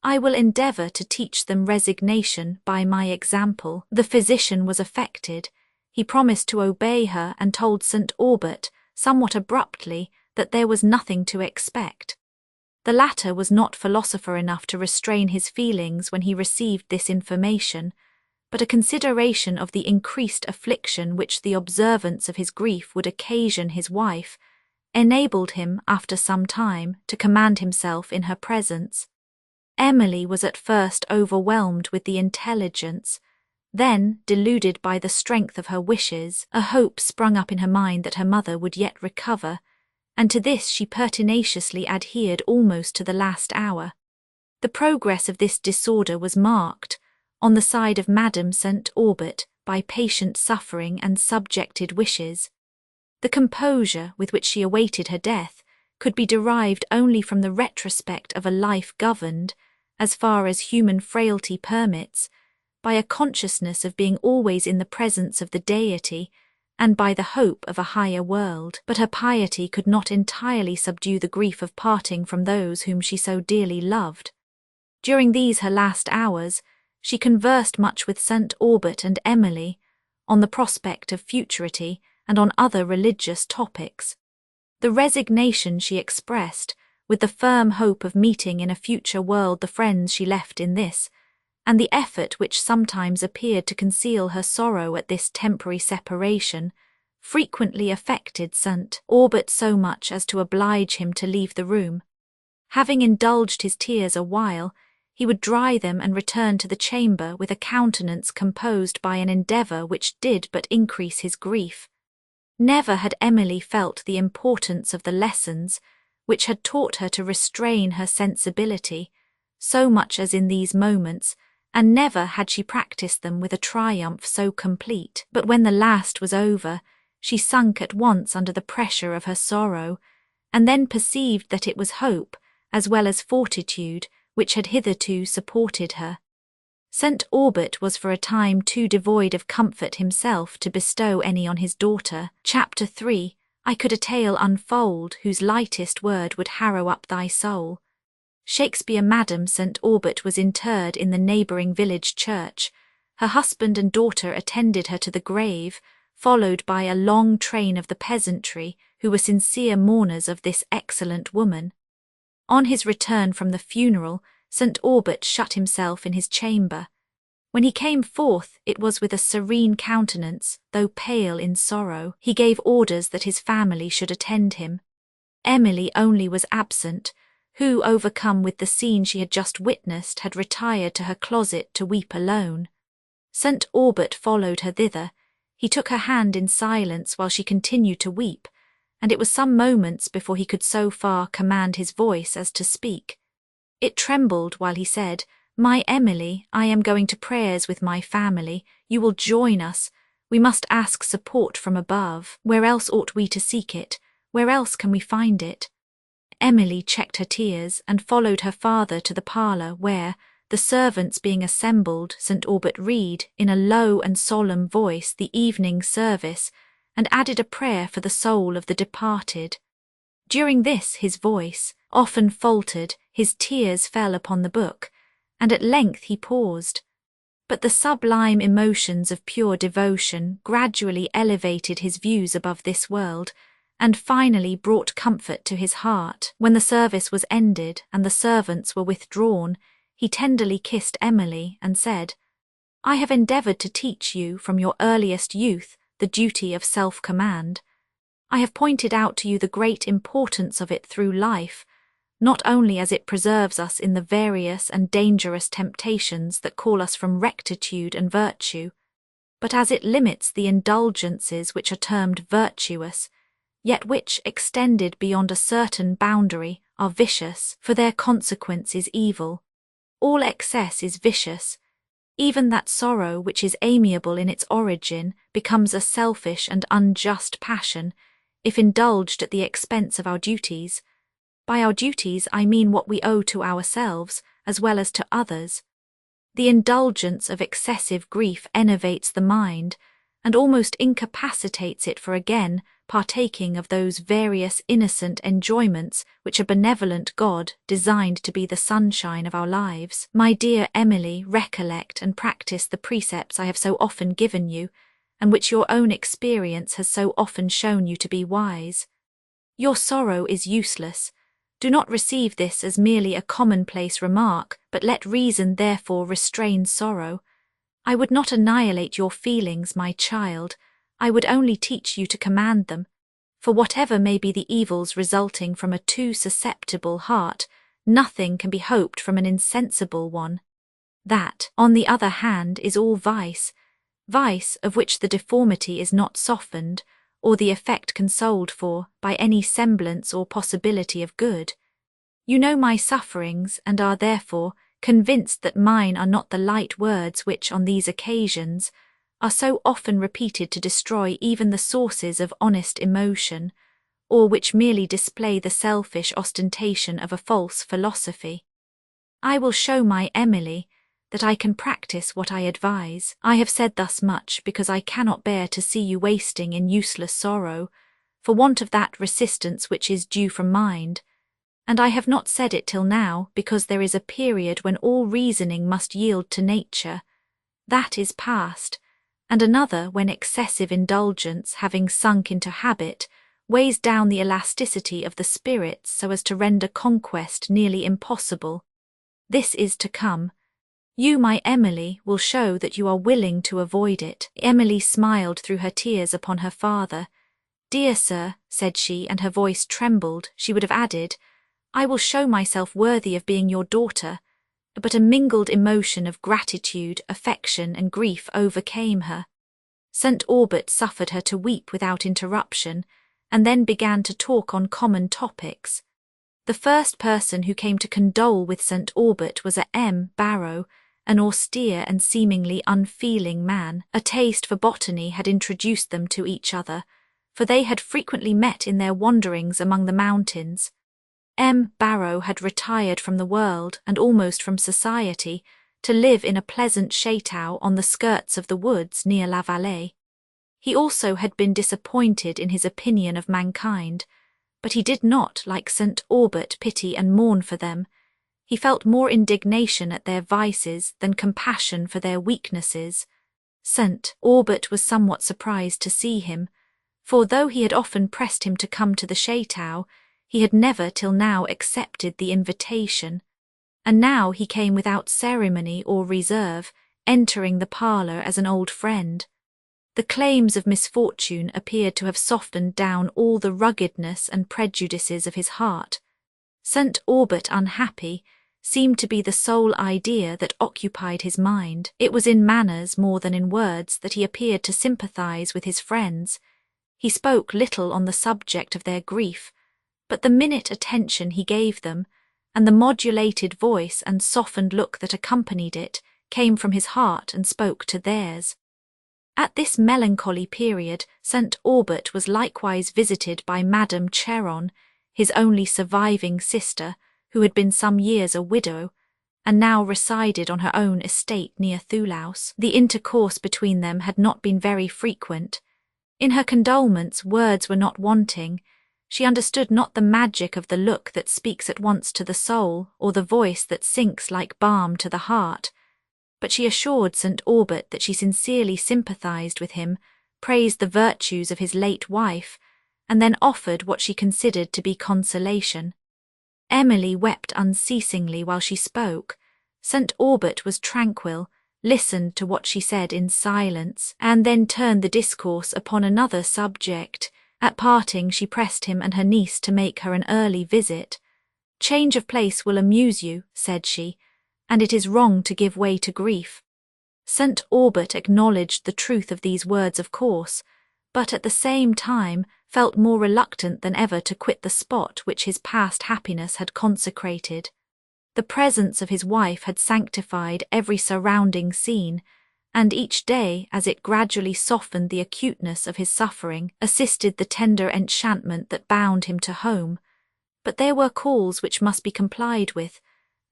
I will endeavour to teach them resignation by my example." The physician was affected. He promised to obey her and told St. Aubert, somewhat abruptly, that there was nothing to expect. The latter was not philosopher enough to restrain his feelings when he received this information, but a consideration of the increased affliction which the observance of his grief would occasion his wife enabled him, after some time, to command himself in her presence. Emily was at first overwhelmed with the intelligence. Then, deluded by the strength of her wishes, a hope sprung up in her mind that her mother would yet recover, and to this she pertinaciously adhered almost to the last hour. The progress of this disorder was marked, on the side of Madame St. Aubert, by patient suffering and subjected wishes. The composure with which she awaited her death could be derived only from the retrospect of a life governed, as far as human frailty permits, by a consciousness of being always in the presence of the Deity, and by the hope of a higher world. But her piety could not entirely subdue the grief of parting from those whom she so dearly loved. During these her last hours, she conversed much with St. Aubert and Emily, on the prospect of futurity, and on other religious topics. The resignation she expressed, with the firm hope of meeting in a future world the friends she left in this, and the effort which sometimes appeared to conceal her sorrow at this temporary separation, frequently affected St. Aubert so much as to oblige him to leave the room. Having indulged his tears a while, he would dry them and return to the chamber with a countenance composed by an endeavour which did but increase his grief. Never had Emily felt the importance of the lessons which had taught her to restrain her sensibility, so much as in these moments, and never had she practised them with a triumph so complete. But when the last was over, she sunk at once under the pressure of her sorrow, and then perceived that it was hope, as well as fortitude, which had hitherto supported her. St. Aubert was for a time too devoid of comfort himself to bestow any on his daughter. Chapter 3. I could a tale unfold, whose lightest word would harrow up thy soul. Shakespeare. Madam St. Aubert was interred in the neighbouring village church. Her husband and daughter attended her to the grave, followed by a long train of the peasantry, who were sincere mourners of this excellent woman. On his return from the funeral, St. Aubert shut himself in his chamber. When he came forth, it was with a serene countenance, though pale in sorrow. He gave orders that his family should attend him. Emily only was absent, who, overcome with the scene she had just witnessed, had retired to her closet to weep alone. St. Aubert followed her thither. He took her hand in silence while she continued to weep, and it was some moments before he could so far command his voice as to speak. It trembled while he said, "My Emily, I am going to prayers with my family. You will join us. We must ask support from above. Where else ought we to seek it? Where else can we find it?" Emily checked her tears and followed her father to the parlour where, the servants being assembled, St. Aubert read, in a low and solemn voice, the evening service, and added a prayer for the soul of the departed. During this his voice often faltered, his tears fell upon the book, and at length he paused. But the sublime emotions of pure devotion gradually elevated his views above this world, and finally brought comfort to his heart. When the service was ended and the servants were withdrawn, he tenderly kissed Emily and said, "I have endeavoured to teach you from your earliest youth the duty of self-command. I have pointed out to you the great importance of it through life, not only as it preserves us in the various and dangerous temptations that call us from rectitude and virtue, but as it limits the indulgences which are termed virtuous, yet which, extended beyond a certain boundary, are vicious, for their consequence is evil. All excess is vicious. Even that sorrow which is amiable in its origin becomes a selfish and unjust passion, if indulged at the expense of our duties. By our duties I mean what we owe to ourselves, as well as to others. The indulgence of excessive grief enervates the mind, and almost incapacitates it for again partaking of those various innocent enjoyments which a benevolent God designed to be the sunshine of our lives. My dear Emily, recollect and practice the precepts I have so often given you, and which your own experience has so often shown you to be wise. Your sorrow is useless. Do not receive this as merely a commonplace remark, but let reason therefore restrain sorrow. I would not annihilate your feelings, my child. I would only teach you to command them, for whatever may be the evils resulting from a too susceptible heart, nothing can be hoped from an insensible one. That, on the other hand, is all vice, vice of which the deformity is not softened, or the effect consoled for, by any semblance or possibility of good. You know my sufferings, and are therefore convinced that mine are not the light words which, on these occasions, are so often repeated to destroy even the sources of honest emotion, or which merely display the selfish ostentation of a false philosophy. I will show my Emily that I can practice what I advise. I have said thus much because I cannot bear to see you wasting in useless sorrow, for want of that resistance which is due from mind, and I have not said it till now because there is a period when all reasoning must yield to nature. That is past, and another when excessive indulgence, having sunk into habit, weighs down the elasticity of the spirits so as to render conquest nearly impossible. This is to come. You, my Emily, will show that you are willing to avoid it. Emily smiled through her tears upon her father. Dear sir, said she, and her voice trembled, she would have added, I will show myself worthy of being your daughter, but a mingled emotion of gratitude, affection, and grief overcame her. St. Aubert suffered her to weep without interruption, and then began to talk on common topics. The first person who came to condole with St. Aubert was a M. Barrow, an austere and seemingly unfeeling man. A taste for botany had introduced them to each other, for they had frequently met in their wanderings among the mountains. M. Barrow had retired from the world and almost from society to live in a pleasant chateau on the skirts of the woods near La Vallée. He also had been disappointed in his opinion of mankind, but he did not, like St. Aubert, pity and mourn for them. He felt more indignation at their vices than compassion for their weaknesses. St. Aubert was somewhat surprised to see him, for though he had often pressed him to come to the chateau, he had never till now accepted the invitation, and now he came without ceremony or reserve, entering the parlour as an old friend. The claims of misfortune appeared to have softened down all the ruggedness and prejudices of his heart. St. Aubert unhappy seemed to be the sole idea that occupied his mind. It was in manners more than in words that he appeared to sympathize with his friends. He spoke little on the subject of their grief, but the minute attention he gave them, and the modulated voice and softened look that accompanied it, came from his heart and spoke to theirs. At this melancholy period, St. Aubert was likewise visited by Madame Cheron, his only surviving sister, who had been some years a widow, and now resided on her own estate near Thulaus. The intercourse between them had not been very frequent. In her condolements words were not wanting. She understood not the magic of the look that speaks at once to the soul, or the voice that sinks like balm to the heart, but she assured St. Aubert that she sincerely sympathized with him, praised the virtues of his late wife, and then offered what she considered to be consolation. Emily wept unceasingly while she spoke. St. Aubert was tranquil, listened to what she said in silence, and then turned the discourse upon another subject. At parting she pressed him and her niece to make her an early visit. Change of place will amuse you, said she, and it is wrong to give way to grief. St. Aubert acknowledged the truth of these words of course, but at the same time felt more reluctant than ever to quit the spot which his past happiness had consecrated. The presence of his wife had sanctified every surrounding scene, and each day, as it gradually softened the acuteness of his suffering, assisted the tender enchantment that bound him to home. But there were calls which must be complied with,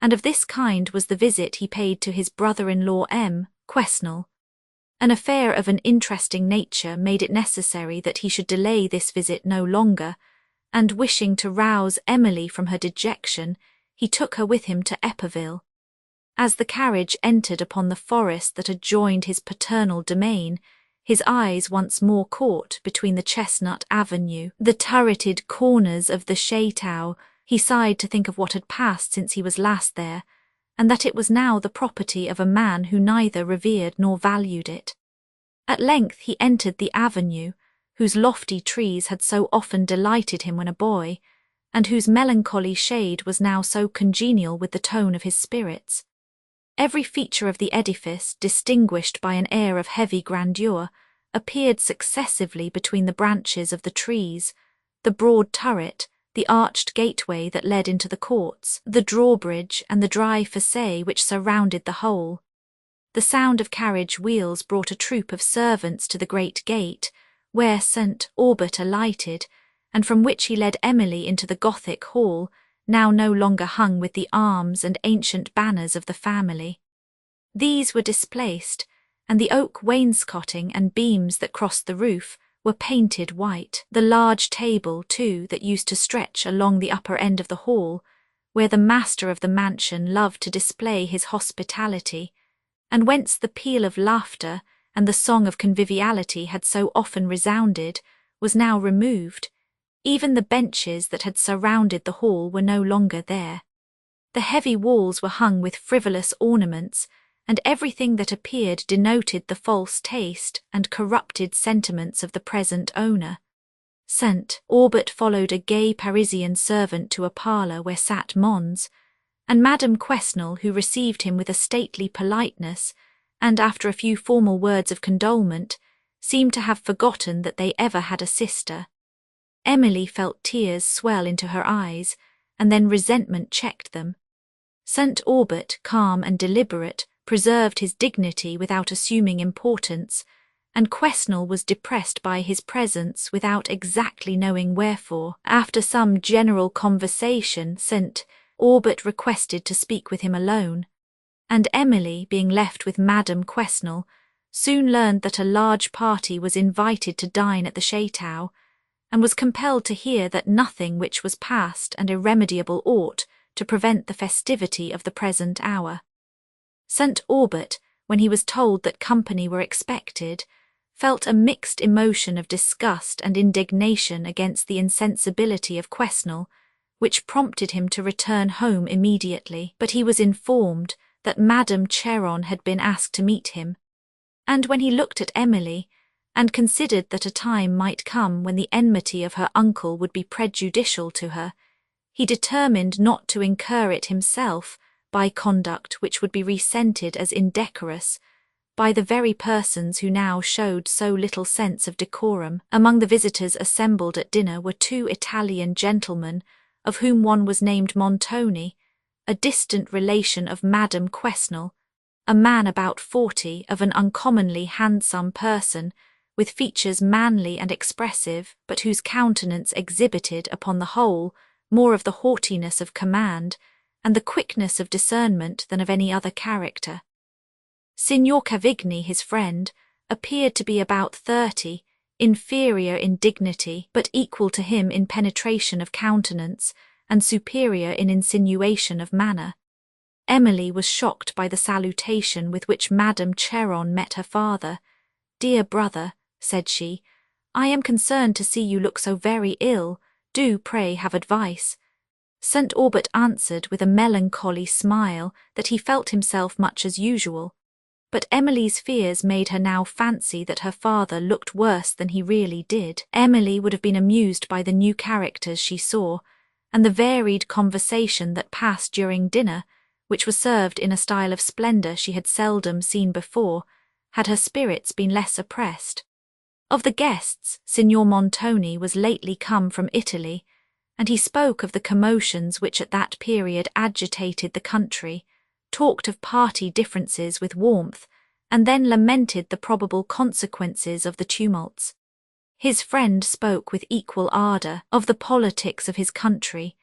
and of this kind was the visit he paid to his brother-in-law M. Quesnel. An affair of an interesting nature made it necessary that he should delay this visit no longer, and wishing to rouse Emily from her dejection, he took her with him to Eperville. As the carriage entered upon the forest that adjoined his paternal domain, his eyes once more caught between the chestnut avenue, the turreted corners of the chateau. He sighed to think of what had passed since he was last there, and that it was now the property of a man who neither revered nor valued it. At length he entered the avenue, whose lofty trees had so often delighted him when a boy, and whose melancholy shade was now so congenial with the tone of his spirits. Every feature of the edifice, distinguished by an air of heavy grandeur, appeared successively between the branches of the trees: the broad turret, the arched gateway that led into the courts, the drawbridge and the dry façade which surrounded the whole. The sound of carriage wheels brought a troop of servants to the great gate, where St. Aubert alighted, and from which he led Emily into the Gothic hall, now no longer hung with the arms and ancient banners of the family. These were displaced, and the oak wainscoting and beams that crossed the roof were painted white. The large table, too, that used to stretch along the upper end of the hall, where the master of the mansion loved to display his hospitality, and whence the peal of laughter and the song of conviviality had so often resounded, was now removed. Even the benches that had surrounded the hall were no longer there. The heavy walls were hung with frivolous ornaments, and everything that appeared denoted the false taste and corrupted sentiments of the present owner. St. Aubert followed a gay Parisian servant to a parlour where sat Mons, and Madame Quesnel, who received him with a stately politeness, and after a few formal words of condolement, seemed to have forgotten that they ever had a sister. Emily felt tears swell into her eyes, and then resentment checked them. St. Aubert, calm and deliberate, preserved his dignity without assuming importance, and Quesnel was depressed by his presence without exactly knowing wherefore. After some general conversation, St. Aubert requested to speak with him alone, and Emily, being left with Madame Quesnel, soon learned that a large party was invited to dine at the Château, and was compelled to hear that nothing which was past and irremediable ought to prevent the festivity of the present hour. St. Aubert, when he was told that company were expected, felt a mixed emotion of disgust and indignation against the insensibility of Quesnel, which prompted him to return home immediately. But he was informed that Madame Cheron had been asked to meet him, and when he looked at Emily, and considered that a time might come when the enmity of her uncle would be prejudicial to her, he determined not to incur it himself by conduct which would be resented as indecorous by the very persons who now showed so little sense of decorum. Among the visitors assembled at dinner were 2 Italian gentlemen, of whom one was named Montoni, a distant relation of Madame Quesnel, a man about 40, of an uncommonly handsome person, with features manly and expressive, but whose countenance exhibited, upon the whole, more of the haughtiness of command, and the quickness of discernment than of any other character. Signor Cavigni, his friend, appeared to be about 30, inferior in dignity, but equal to him in penetration of countenance, and superior in insinuation of manner. Emily was shocked by the salutation with which Madame Cheron met her father. "Dear brother," said she, "I am concerned to see you look so very ill. Do pray have advice." St. Aubert answered with a melancholy smile that he felt himself much as usual, but Emily's fears made her now fancy that her father looked worse than he really did. Emily would have been amused by the new characters she saw, and the varied conversation that passed during dinner, which was served in a style of splendour she had seldom seen before, had her spirits been less oppressed. Of the guests, Signor Montoni was lately come from Italy, and he spoke of the commotions which at that period agitated the country, talked of party differences with warmth, and then lamented the probable consequences of the tumults. His friend spoke with equal ardour of the politics of his country,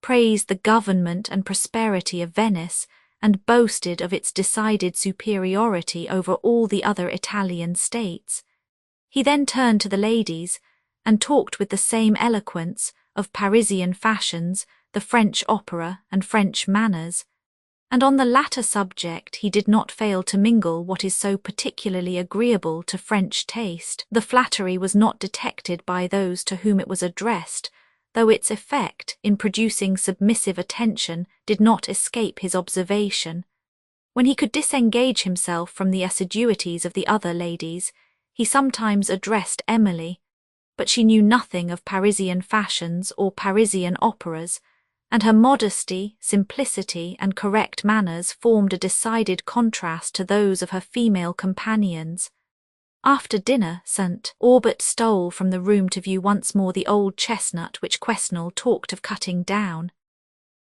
praised the government and prosperity of Venice, and boasted of its decided superiority over all the other Italian states. He then turned to the ladies, and talked with the same eloquence of Parisian fashions, the French opera, and French manners, and on the latter subject he did not fail to mingle what is so particularly agreeable to French taste. The flattery was not detected by those to whom it was addressed, though its effect in producing submissive attention did not escape his observation. When he could disengage himself from the assiduities of the other ladies, he sometimes addressed Emily, but she knew nothing of Parisian fashions or Parisian operas, and her modesty, simplicity, and correct manners formed a decided contrast to those of her female companions. After dinner, St. Aubert stole from the room to view once more the old chestnut which Quesnel talked of cutting down.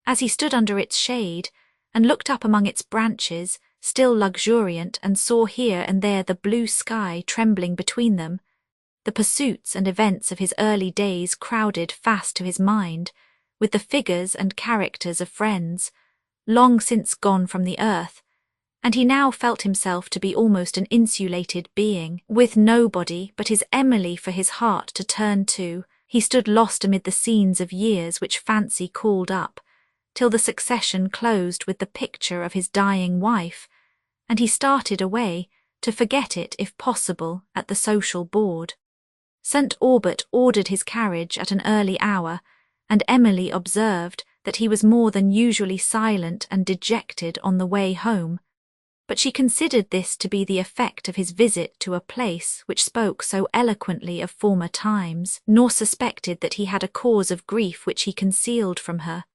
As he stood under its shade, and looked up among its branches, still luxuriant, and saw here and there the blue sky trembling between them, the pursuits and events of his early days crowded fast to his mind, with the figures and characters of friends, long since gone from the earth, and he now felt himself to be almost an insulated being, with nobody but his Emily for his heart to turn to. He stood lost amid the scenes of years which fancy called up, till the succession closed with the picture of his dying wife, and he started away, to forget it if possible at the social board. St. Aubert ordered his carriage at an early hour, and Emily observed that he was more than usually silent and dejected on the way home, but she considered this to be the effect of his visit to a place which spoke so eloquently of former times, nor suspected that he had a cause of grief which he concealed from her.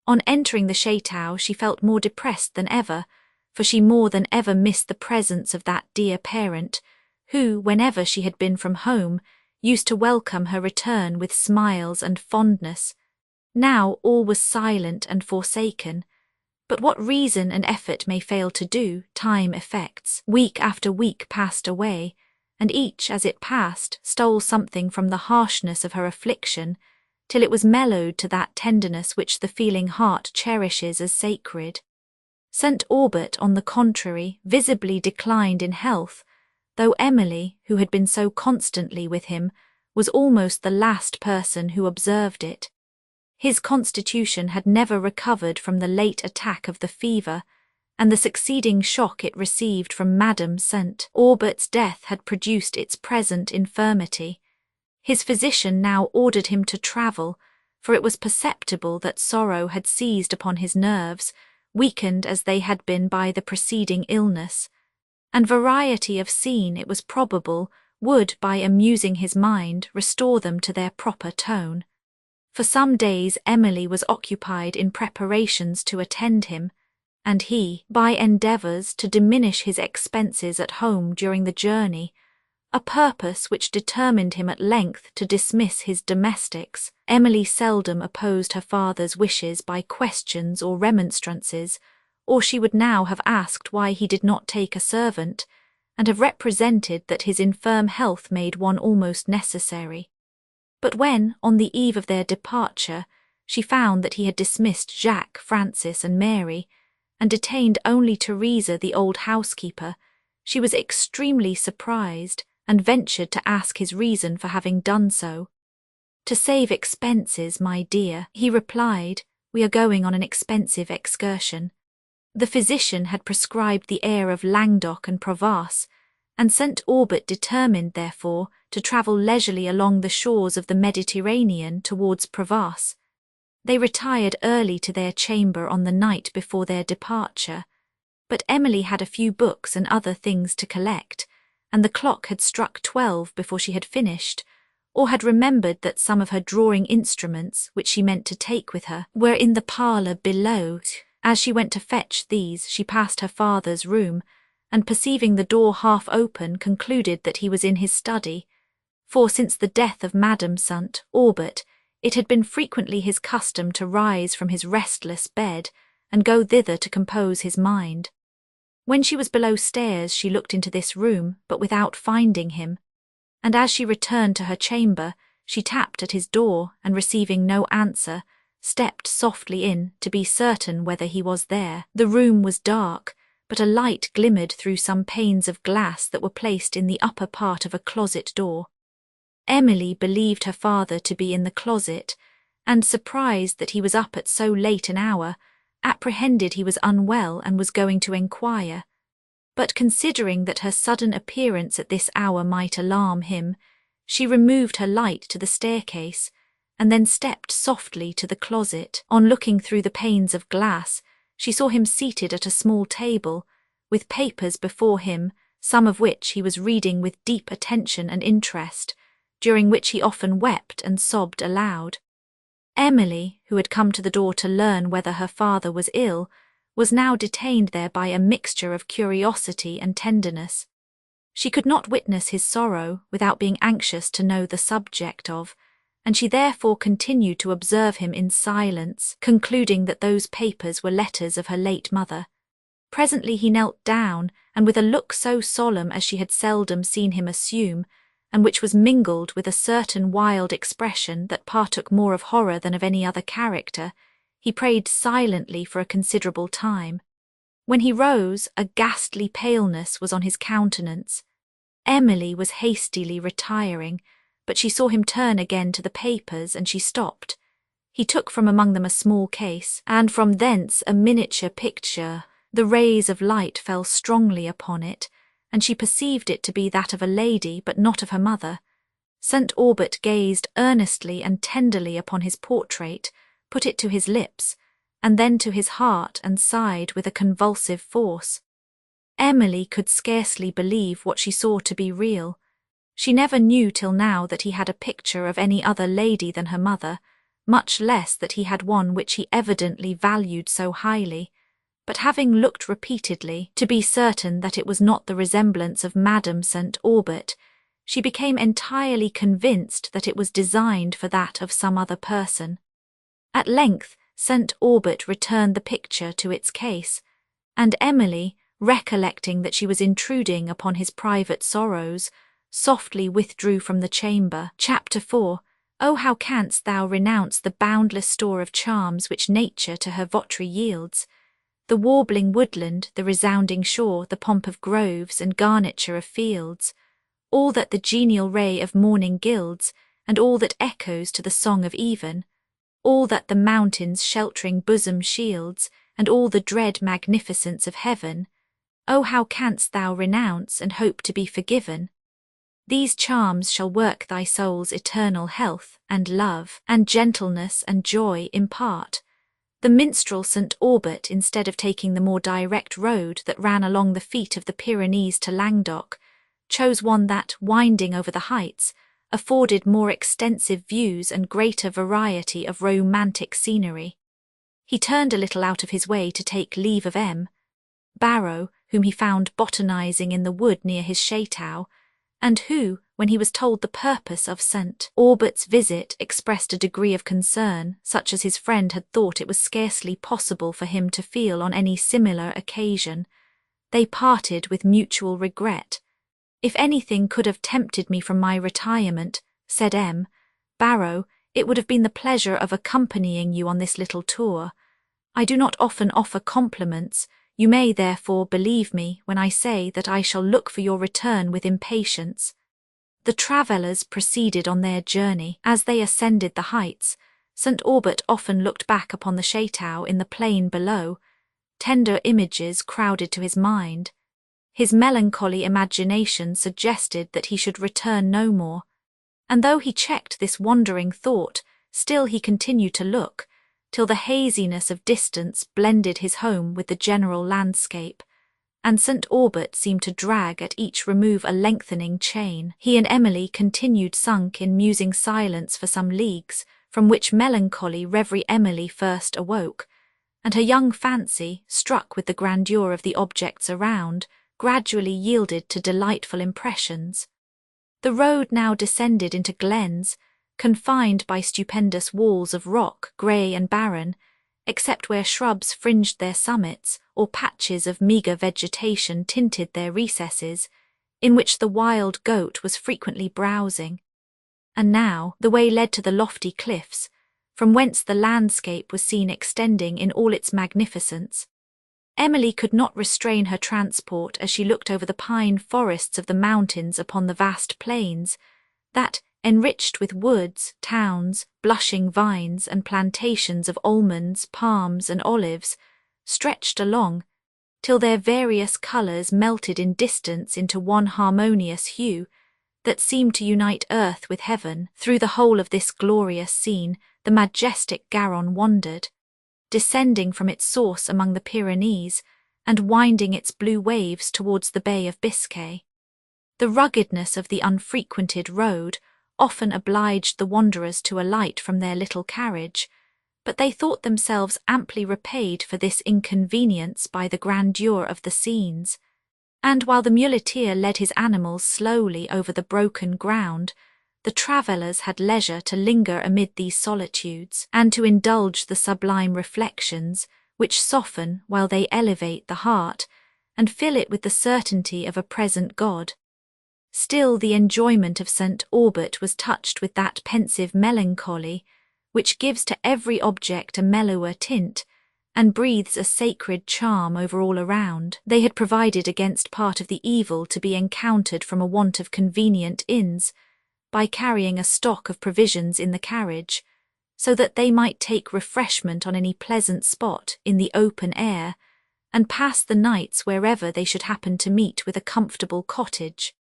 On entering the chateau she felt more depressed than ever, for she more than ever missed the presence of that dear parent, who, whenever she had been from home, used to welcome her return with smiles and fondness. Now all was silent and forsaken. But what reason and effort may fail to do, time effects. Week after week passed away, and each, as it passed, stole something from the harshness of her affliction, till it was mellowed to that tenderness which the feeling heart cherishes as sacred. St. Aubert, on the contrary, visibly declined in health, though Emily, who had been so constantly with him, was almost the last person who observed it. His constitution had never recovered from the late attack of the fever, and the succeeding shock it received from Madame St. Aubert's death had produced its present infirmity. His physician now ordered him to travel, for it was perceptible that sorrow had seized upon his nerves, weakened as they had been by the preceding illness, and variety of scene, it was probable, would, by amusing his mind, restore them to their proper tone. For some days Emily was occupied in preparations to attend him, and he, by endeavours to diminish his expenses at home during the journey, a purpose which determined him at length to dismiss his domestics. Emily seldom opposed her father's wishes by questions or remonstrances, or she would now have asked why he did not take a servant, and have represented that his infirm health made one almost necessary. But when, on the eve of their departure, she found that he had dismissed Jacques, Francis, and Mary, and detained only Teresa, the old housekeeper, she was extremely surprised, and ventured to ask his reason for having done so. "To save expenses, my dear," he replied. "We are going on an expensive excursion." The physician had prescribed the air of Languedoc and Provence, and St. Aubert determined, therefore, to travel leisurely along the shores of the Mediterranean towards Provence. They retired early to their chamber on the night before their departure, but Emily had a few books and other things to collect, and the clock had struck 12 before she had finished, or had remembered that some of her drawing instruments, which she meant to take with her, were in the parlour below. As she went to fetch these, she passed her father's room, and perceiving the door half open, concluded that he was in his study, for since the death of Madame St. Aubert, it had been frequently his custom to rise from his restless bed and go thither to compose his mind. When she was below stairs, she looked into this room, but without finding him, and as she returned to her chamber, she tapped at his door, and receiving no answer, stepped softly in to be certain whether he was there. The room was dark, but a light glimmered through some panes of glass that were placed in the upper part of a closet door. Emily believed her father to be in the closet, and, surprised that he was up at so late an hour, apprehended he was unwell and was going to enquire. But considering that her sudden appearance at this hour might alarm him, she removed her light to the staircase, and then stepped softly to the closet. On looking through the panes of glass, she saw him seated at a small table, with papers before him, some of which he was reading with deep attention and interest, during which he often wept and sobbed aloud. Emily, who had come to the door to learn whether her father was ill, was now detained there by a mixture of curiosity and tenderness. She could not witness his sorrow without being anxious to know the subject of, and she therefore continued to observe him in silence, concluding that those papers were letters of her late mother. Presently he knelt down, and with a look so solemn as she had seldom seen him assume, and which was mingled with a certain wild expression that partook more of horror than of any other character, he prayed silently for a considerable time. When he rose, a ghastly paleness was on his countenance. Emily was hastily retiring, but she saw him turn again to the papers, and she stopped. He took from among them a small case, and from thence a miniature picture. The rays of light fell strongly upon it, and she perceived it to be that of a lady, but not of her mother. St. Aubert gazed earnestly and tenderly upon his portrait, put it to his lips, and then to his heart, and sighed with a convulsive force. Emily could scarcely believe what she saw to be real. She never knew till now that he had a picture of any other lady than her mother, much less that he had one which he evidently valued so highly. But having looked repeatedly, to be certain that it was not the resemblance of Madame St. Aubert, she became entirely convinced that it was designed for that of some other person. At length St. Aubert returned the picture to its case, and Emily, recollecting that she was intruding upon his private sorrows, softly withdrew from the chamber. Chapter 4. Oh, how canst thou renounce the boundless store of charms which nature to her votary yields? The warbling woodland, the resounding shore, the pomp of groves and garniture of fields, all that the genial ray of morning gilds, and all that echoes to the song of even, all that the mountains' sheltering bosom shields, and all the dread magnificence of heaven. Oh, how canst thou renounce and hope to be forgiven? These charms shall work thy soul's eternal health, and love, and gentleness, and joy impart. The minstrel St. Aubert, instead of taking the more direct road that ran along the feet of the Pyrenees to Languedoc, chose one that, winding over the heights, afforded more extensive views and greater variety of romantic scenery. He turned a little out of his way to take leave of M. Barrow, whom he found botanizing in the wood near his chateau, and who, when he was told the purpose of St. Aubert's visit, expressed a degree of concern such as his friend had thought it was scarcely possible for him to feel on any similar occasion. They parted with mutual regret. If anything could have tempted me from my retirement, said M. Barrow, it would have been the pleasure of accompanying you on this little tour. I do not often offer compliments. You may therefore believe me when I say that I shall look for your return with impatience. The travellers proceeded on their journey. As they ascended the heights, St. Aubert often looked back upon the chateau in the plain below. Tender images crowded to his mind. His melancholy imagination suggested that he should return no more, and though he checked this wandering thought, still he continued to look, till the haziness of distance blended his home with the general landscape, and St. Aubert seemed to drag at each remove a lengthening chain. He and Emily continued sunk in musing silence for some leagues, from which melancholy reverie Emily first awoke, and her young fancy, struck with the grandeur of the objects around, gradually yielded to delightful impressions. The road now descended into glens, confined by stupendous walls of rock, grey and barren, except where shrubs fringed their summits, or patches of meagre vegetation tinted their recesses, in which the wild goat was frequently browsing. And now the way led to the lofty cliffs, from whence the landscape was seen extending in all its magnificence. Emily could not restrain her transport as she looked over the pine forests of the mountains upon the vast plains, that, enriched with woods, towns, blushing vines, and plantations of almonds, palms, and olives, stretched along, till their various colours melted in distance into one harmonious hue, that seemed to unite earth with heaven. Through the whole of this glorious scene, the majestic Garonne wandered, descending from its source among the Pyrenees, and winding its blue waves towards the Bay of Biscay. The ruggedness of the unfrequented road often obliged the wanderers to alight from their little carriage, but they thought themselves amply repaid for this inconvenience by the grandeur of the scenes, and while the muleteer led his animals slowly over the broken ground, the travellers had leisure to linger amid these solitudes, and to indulge the sublime reflections which soften while they elevate the heart, and fill it with the certainty of a present God. Still the enjoyment of St. Aubert was touched with that pensive melancholy which gives to every object a mellower tint, and breathes a sacred charm over all around. They had provided against part of the evil to be encountered from a want of convenient inns, by carrying a stock of provisions in the carriage, so that they might take refreshment on any pleasant spot in the open air, and pass the nights wherever they should happen to meet with a comfortable cottage.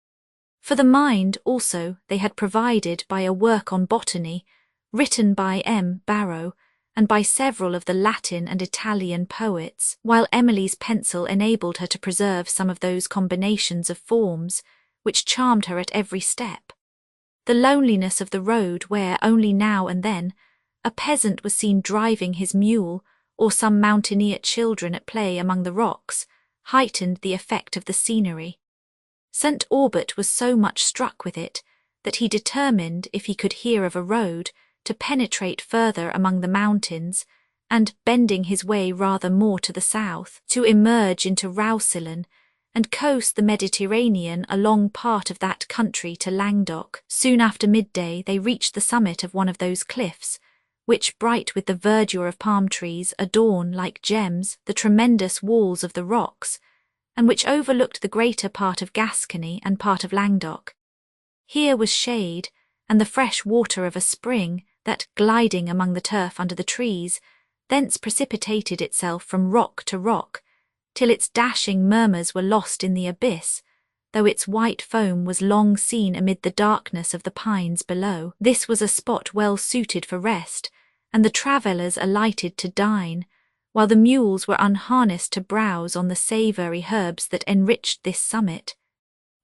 For the mind, also, they had provided by a work on botany, written by M. Barrow, and by several of the Latin and Italian poets, while Emily's pencil enabled her to preserve some of those combinations of forms which charmed her at every step. The loneliness of the road where, only now and then, a peasant was seen driving his mule, or some mountaineer children at play among the rocks, heightened the effect of the scenery. St. Aubert was so much struck with it that he determined, if he could hear of a road, to penetrate further among the mountains, and, bending his way rather more to the south, to emerge into Roussillon, and coast the Mediterranean along part of that country to Languedoc. Soon after midday they reached the summit of one of those cliffs, which, bright with the verdure of palm trees, adorn, like gems, the tremendous walls of the rocks, and which overlooked the greater part of Gascony and part of Languedoc. Here was shade, and the fresh water of a spring that, gliding among the turf under the trees, thence precipitated itself from rock to rock, till its dashing murmurs were lost in the abyss, though its white foam was long seen amid the darkness of the pines below. This was a spot well suited for rest, and the travellers alighted to dine, while the mules were unharnessed to browse on the savoury herbs that enriched this summit.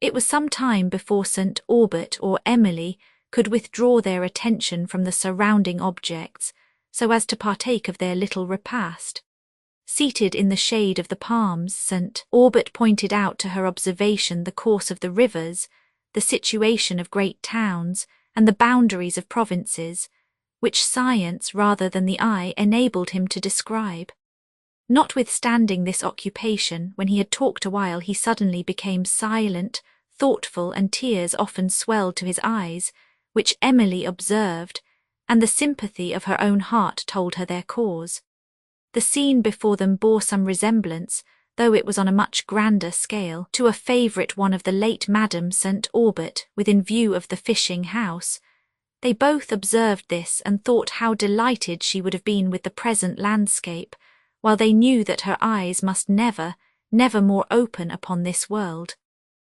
It was some time before St. Aubert or Emily could withdraw their attention from the surrounding objects, so as to partake of their little repast. Seated in the shade of the palms, St. Aubert pointed out to her observation the course of the rivers, the situation of great towns, and the boundaries of provinces, which science rather than the eye enabled him to describe. Notwithstanding this occupation, when he had talked a while he suddenly became silent, thoughtful, and tears often swelled to his eyes, which Emily observed, and the sympathy of her own heart told her their cause. The scene before them bore some resemblance, though it was on a much grander scale, to a favourite one of the late Madame St. Aubert within view of the fishing house. They both observed this and thought how delighted she would have been with the present landscape, while they knew that her eyes must never, never more open upon this world.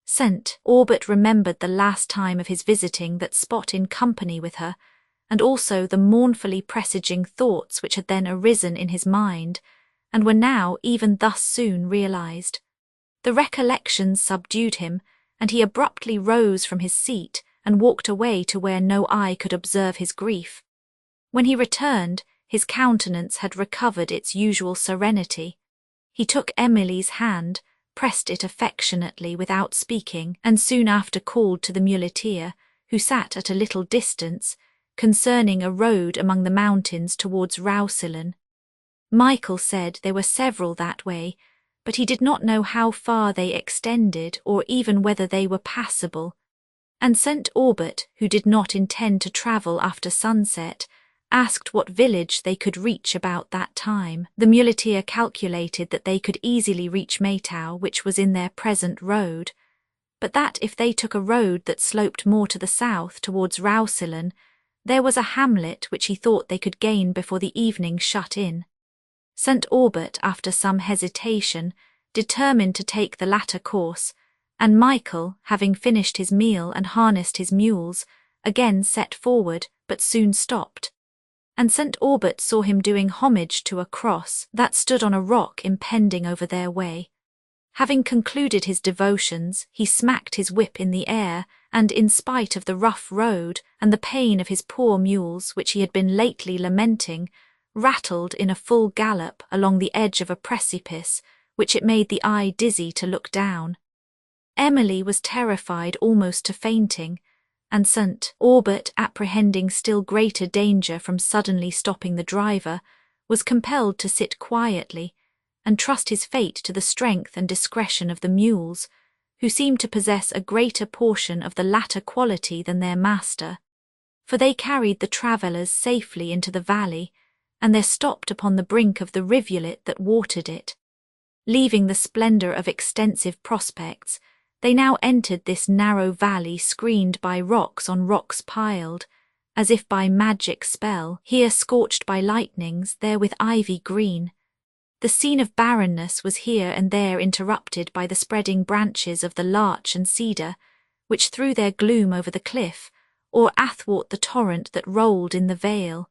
St. Aubert remembered the last time of his visiting that spot in company with her, and also the mournfully presaging thoughts which had then arisen in his mind, and were now even thus soon realized. The recollections subdued him, and he abruptly rose from his seat and walked away to where no eye could observe his grief. When he returned, his countenance had recovered its usual serenity. He took Emily's hand, pressed it affectionately without speaking, and soon after called to the muleteer, who sat at a little distance, concerning a road among the mountains towards Roussillon. Michael said there were several that way, but he did not know how far they extended or even whether they were passable. And St. Aubert, who did not intend to travel after sunset, asked what village they could reach about that time. The muleteer calculated that they could easily reach Maytow, which was in their present road, but that if they took a road that sloped more to the south towards Roussillon, there was a hamlet which he thought they could gain before the evening shut in. St. Aubert, after some hesitation, determined to take the latter course, and Michael, having finished his meal and harnessed his mules, again set forward, but soon stopped. And St. Aubert saw him doing homage to a cross that stood on a rock impending over their way. Having concluded his devotions, he smacked his whip in the air, and in spite of the rough road and the pain of his poor mules, which he had been lately lamenting, rattled in a full gallop along the edge of a precipice, which it made the eye dizzy to look down. Emily was terrified almost to fainting, and St. Aubert, apprehending still greater danger from suddenly stopping the driver, was compelled to sit quietly and trust his fate to the strength and discretion of the mules, who seemed to possess a greater portion of the latter quality than their master, for they carried the travellers safely into the valley, and they stopped upon the brink of the rivulet that watered it. Leaving the splendour of extensive prospects, they now entered this narrow valley screened by rocks on rocks piled, as if by magic spell, here scorched by lightnings, there with ivy green. The scene of barrenness was here and there interrupted by the spreading branches of the larch and cedar, which threw their gloom over the cliff, or athwart the torrent that rolled in the vale.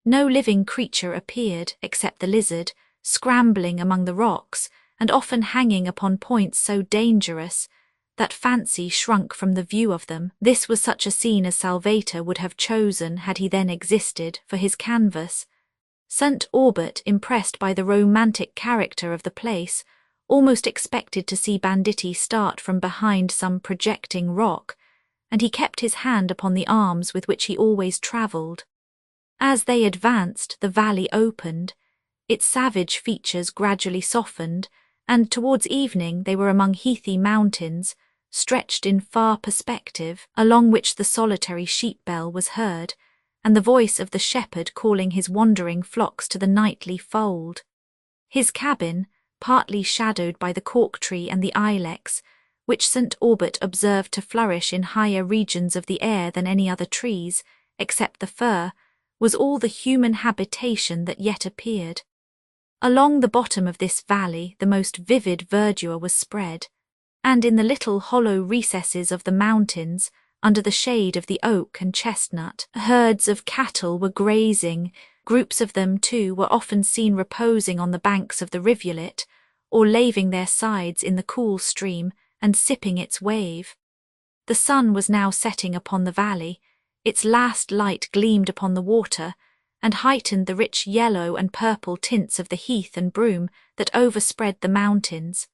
No living creature appeared, except the lizard, scrambling among the rocks, and often hanging upon points so dangerous that fancy shrunk from the view of them. This was such a scene as Salvator would have chosen, had he then existed, for his canvas. St. Aubert, impressed by the romantic character of the place, almost expected to see banditti start from behind some projecting rock, and he kept his hand upon the arms with which he always travelled. As they advanced, the valley opened, its savage features gradually softened, and towards evening they were among heathy mountains, stretched in far perspective, along which the solitary sheep-bell was heard, and the voice of the shepherd calling his wandering flocks to the nightly fold. His cabin, partly shadowed by the cork-tree and the ilex, which St. Aubert observed to flourish in higher regions of the air than any other trees, except the fir, was all the human habitation that yet appeared. Along the bottom of this valley the most vivid verdure was spread, and in the little hollow recesses of the mountains, under the shade of the oak and chestnut, herds of cattle were grazing. Groups of them, too, were often seen reposing on the banks of the rivulet, or laving their sides in the cool stream and sipping its wave. The sun was now setting upon the valley, its last light gleamed upon the water, and heightened the rich yellow and purple tints of the heath and broom that overspread the mountains.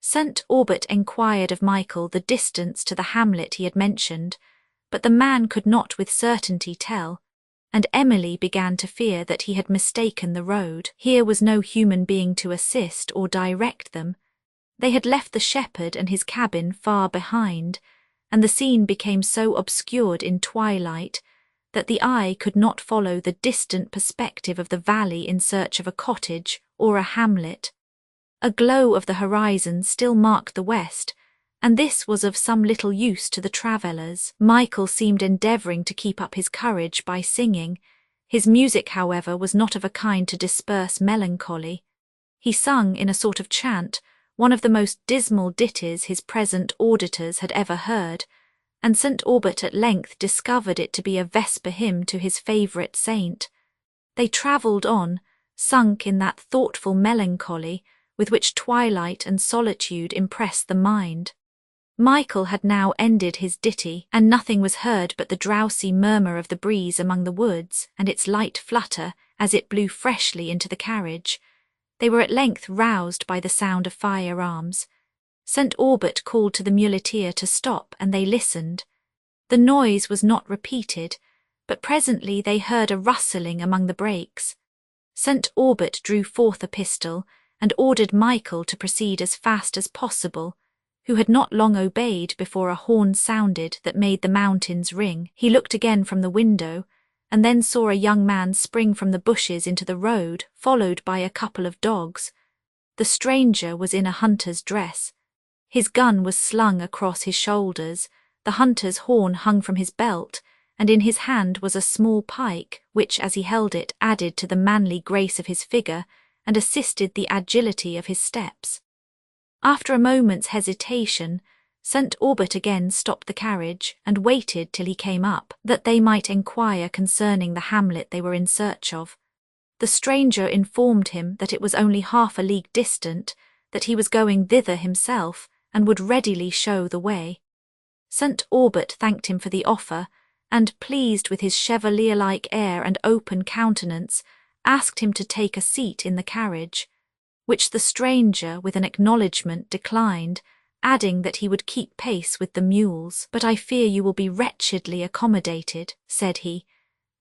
St. Aubert enquired of Michael the distance to the hamlet he had mentioned, but the man could not with certainty tell, and Emily began to fear that he had mistaken the road. Here was no human being to assist or direct them. They had left the shepherd and his cabin far behind, and the scene became so obscured in twilight that the eye could not follow the distant perspective of the valley in search of a cottage or a hamlet. A glow of the horizon still marked the west, and this was of some little use to the travellers. Michael seemed endeavouring to keep up his courage by singing. His music, however, was not of a kind to disperse melancholy. He sung in a sort of chant, one of the most dismal ditties his present auditors had ever heard, and St. Aubert at length discovered it to be a vesper hymn to his favourite saint. They travelled on, sunk in that thoughtful melancholy with which twilight and solitude impress the mind. Michael had now ended his ditty, and nothing was heard but the drowsy murmur of the breeze among the woods and its light flutter as it blew freshly into the carriage. They were at length roused by the sound of firearms. St. Aubert called to the muleteer to stop, and they listened. The noise was not repeated, but presently they heard a rustling among the brakes. St. Aubert drew forth a pistol, and ordered Michael to proceed as fast as possible, who had not long obeyed before a horn sounded that made the mountains ring. He looked again from the window, and then saw a young man spring from the bushes into the road, followed by a couple of dogs. The stranger was in a hunter's dress. His gun was slung across his shoulders, the hunter's horn hung from his belt, and in his hand was a small pike, which, as he held it, added to the manly grace of his figure and assisted the agility of his steps. After a moment's hesitation, St. Aubert again stopped the carriage and waited till he came up, that they might enquire concerning the hamlet they were in search of. The stranger informed him that it was only half a league distant, that he was going thither himself, and would readily show the way. St. Aubert thanked him for the offer, and, pleased with his chevalier-like air and open countenance, asked him to take a seat in the carriage, which the stranger with an acknowledgment declined, adding that he would keep pace with the mules. "But I fear you will be wretchedly accommodated," said he.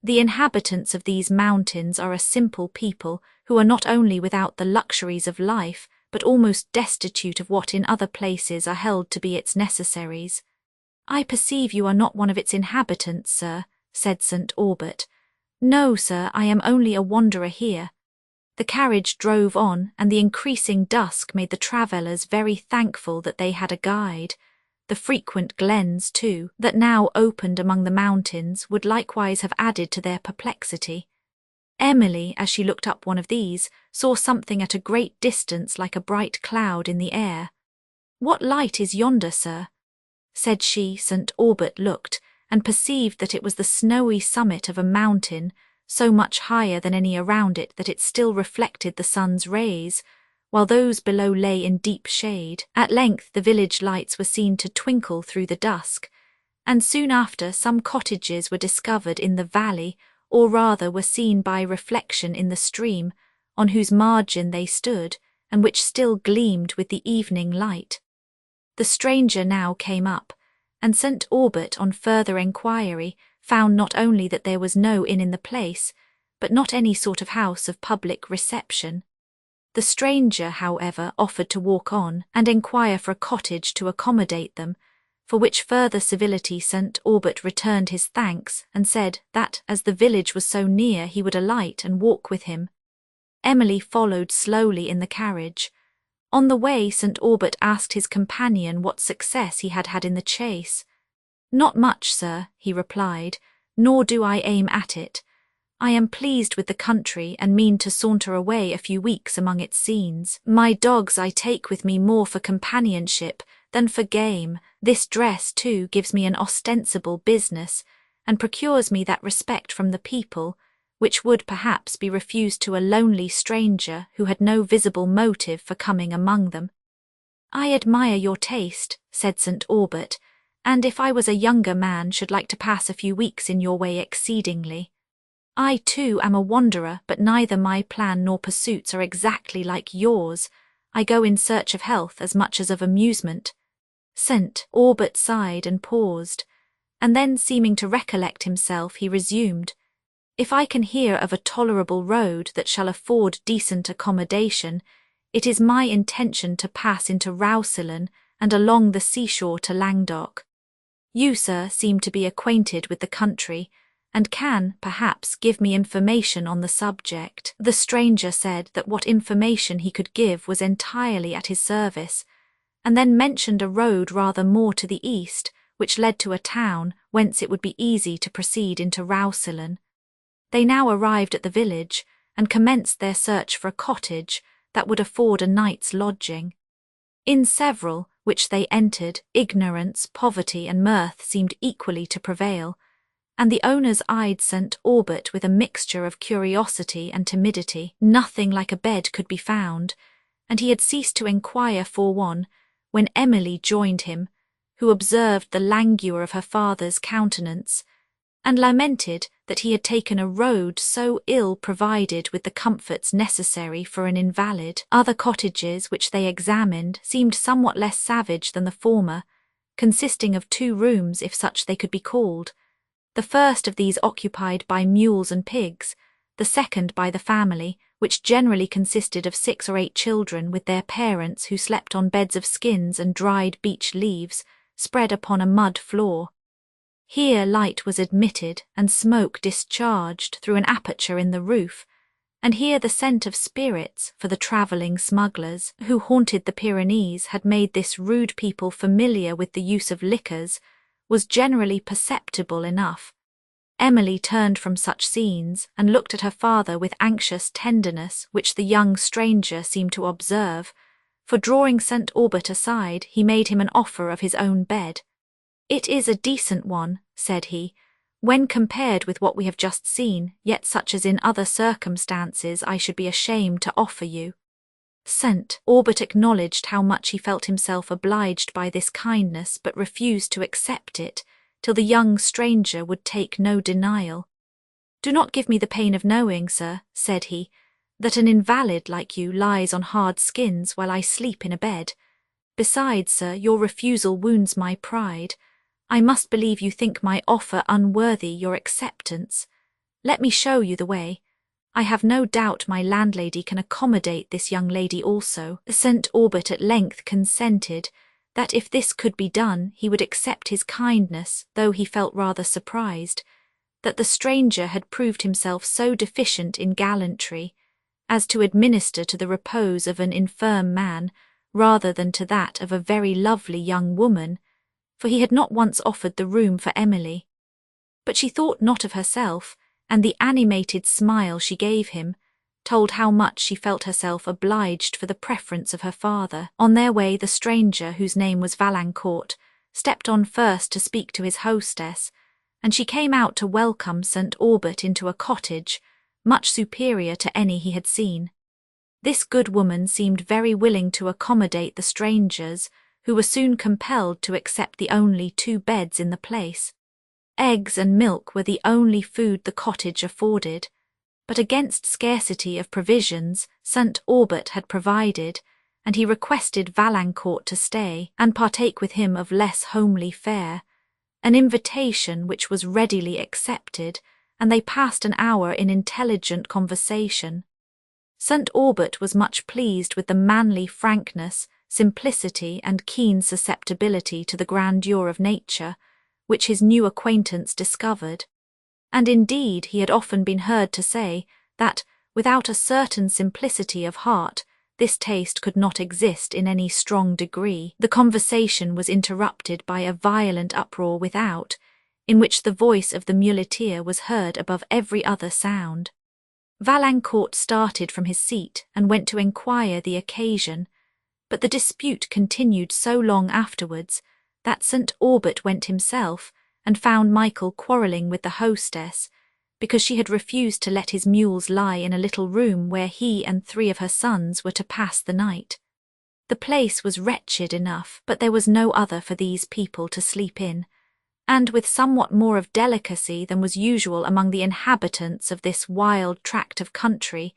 "The inhabitants of these mountains are a simple people who are not only without the luxuries of life, but almost destitute of what in other places are held to be its necessaries." "I perceive you are not one of its inhabitants, sir," said St. Aubert. "No, sir, I am only a wanderer here." The carriage drove on, and the increasing dusk made the travellers very thankful that they had a guide. The frequent glens, too, that now opened among the mountains would likewise have added to their perplexity. Emily, as she looked up one of these, saw something at a great distance like a bright cloud in the air. "What light is yonder, sir?" said she. St. Aubert looked, and perceived that it was the snowy summit of a mountain, so much higher than any around it that it still reflected the sun's rays, while those below lay in deep shade. At length the village lights were seen to twinkle through the dusk, and soon after some cottages were discovered in the valley, or rather were seen by reflection in the stream, on whose margin they stood, and which still gleamed with the evening light. The stranger now came up, and St. Aubert, on further enquiry, found not only that there was no inn in the place, but not any sort of house of public reception. The stranger, however, offered to walk on, and enquire for a cottage to accommodate them, for which further civility St. Aubert returned his thanks, and said that, as the village was so near, he would alight and walk with him. Emily followed slowly in the carriage. On the way, St. Aubert asked his companion what success he had had in the chase. "Not much, sir," he replied, "nor do I aim at it. I am pleased with the country, and mean to saunter away a few weeks among its scenes. My dogs I take with me more for companionship than for game. This dress, too, gives me an ostensible business, and procures me that respect from the people, which would perhaps be refused to a lonely stranger who had no visible motive for coming among them." "I admire your taste," said St. Aubert, "and if I was a younger man should like to pass a few weeks in your way exceedingly. I too am a wanderer, but neither my plan nor pursuits are exactly like yours. I go in search of health as much as of amusement." St. Aubert sighed and paused, and then, seeming to recollect himself, he resumed, "If I can hear of a tolerable road that shall afford decent accommodation, it is my intention to pass into Roussillon and along the seashore to Languedoc. You, sir, seem to be acquainted with the country, and can, perhaps, give me information on the subject." The stranger said that what information he could give was entirely at his service, and then mentioned a road rather more to the east, which led to a town, whence it would be easy to proceed into Roussillon. They now arrived at the village, and commenced their search for a cottage that would afford a night's lodging. In several, which they entered, ignorance, poverty, and mirth seemed equally to prevail, and the owners eyed St. Aubert with a mixture of curiosity and timidity. Nothing like a bed could be found, and he had ceased to enquire for one, when Emily joined him, who observed the languor of her father's countenance, and lamented that he had taken a road so ill provided with the comforts necessary for an invalid. Other cottages which they examined seemed somewhat less savage than the former, consisting of 2 rooms, if such they could be called, the first of these occupied by mules and pigs, the second by the family, which generally consisted of 6 or 8 children with their parents, who slept on beds of skins and dried beech leaves, spread upon a mud floor. Here light was admitted and smoke discharged through an aperture in the roof, and here the scent of spirits, for the travelling smugglers who haunted the Pyrenees had made this rude people familiar with the use of liquors, was generally perceptible enough. Emily turned from such scenes and looked at her father with anxious tenderness, which the young stranger seemed to observe, for drawing St. Aubert aside, he made him an offer of his own bed. "It is a decent one," said he, "when compared with what we have just seen, yet such as in other circumstances I should be ashamed to offer you." St. Aubert acknowledged how much he felt himself obliged by this kindness, but refused to accept it, till the young stranger would take no denial. "Do not give me the pain of knowing, sir," said he, "that an invalid like you lies on hard skins while I sleep in a bed. Besides, sir, your refusal wounds my pride. I must believe you think my offer unworthy your acceptance. Let me show you the way. I have no doubt my landlady can accommodate this young lady also." St. Aubert at length consented that if this could be done he would accept his kindness, though he felt rather surprised that the stranger had proved himself so deficient in gallantry as to administer to the repose of an infirm man rather than to that of a very lovely young woman, for he had not once offered the room for Emily. But she thought not of herself, and the animated smile she gave him told how much she felt herself obliged for the preference of her father. On their way, the stranger, whose name was Valancourt, stepped on first to speak to his hostess, and she came out to welcome St. Aubert into a cottage, much superior to any he had seen. This good woman seemed very willing to accommodate the strangers, who were soon compelled to accept the only 2 beds in the place. Eggs and milk were the only food the cottage afforded, but against scarcity of provisions St. Aubert had provided, and he requested Valancourt to stay and partake with him of less homely fare, an invitation which was readily accepted, and they passed an hour in intelligent conversation. St. Aubert was much pleased with the manly frankness, simplicity, and keen susceptibility to the grandeur of nature, which his new acquaintance discovered. And indeed he had often been heard to say that, without a certain simplicity of heart, this taste could not exist in any strong degree. The conversation was interrupted by a violent uproar without, in which the voice of the muleteer was heard above every other sound. Valancourt started from his seat and went to enquire the occasion, but the dispute continued so long afterwards that St. Aubert went himself and found Michael quarrelling with the hostess, because she had refused to let his mules lie in a little room where he and 3 of her sons were to pass the night. The place was wretched enough, but there was no other for these people to sleep in, and with somewhat more of delicacy than was usual among the inhabitants of this wild tract of country,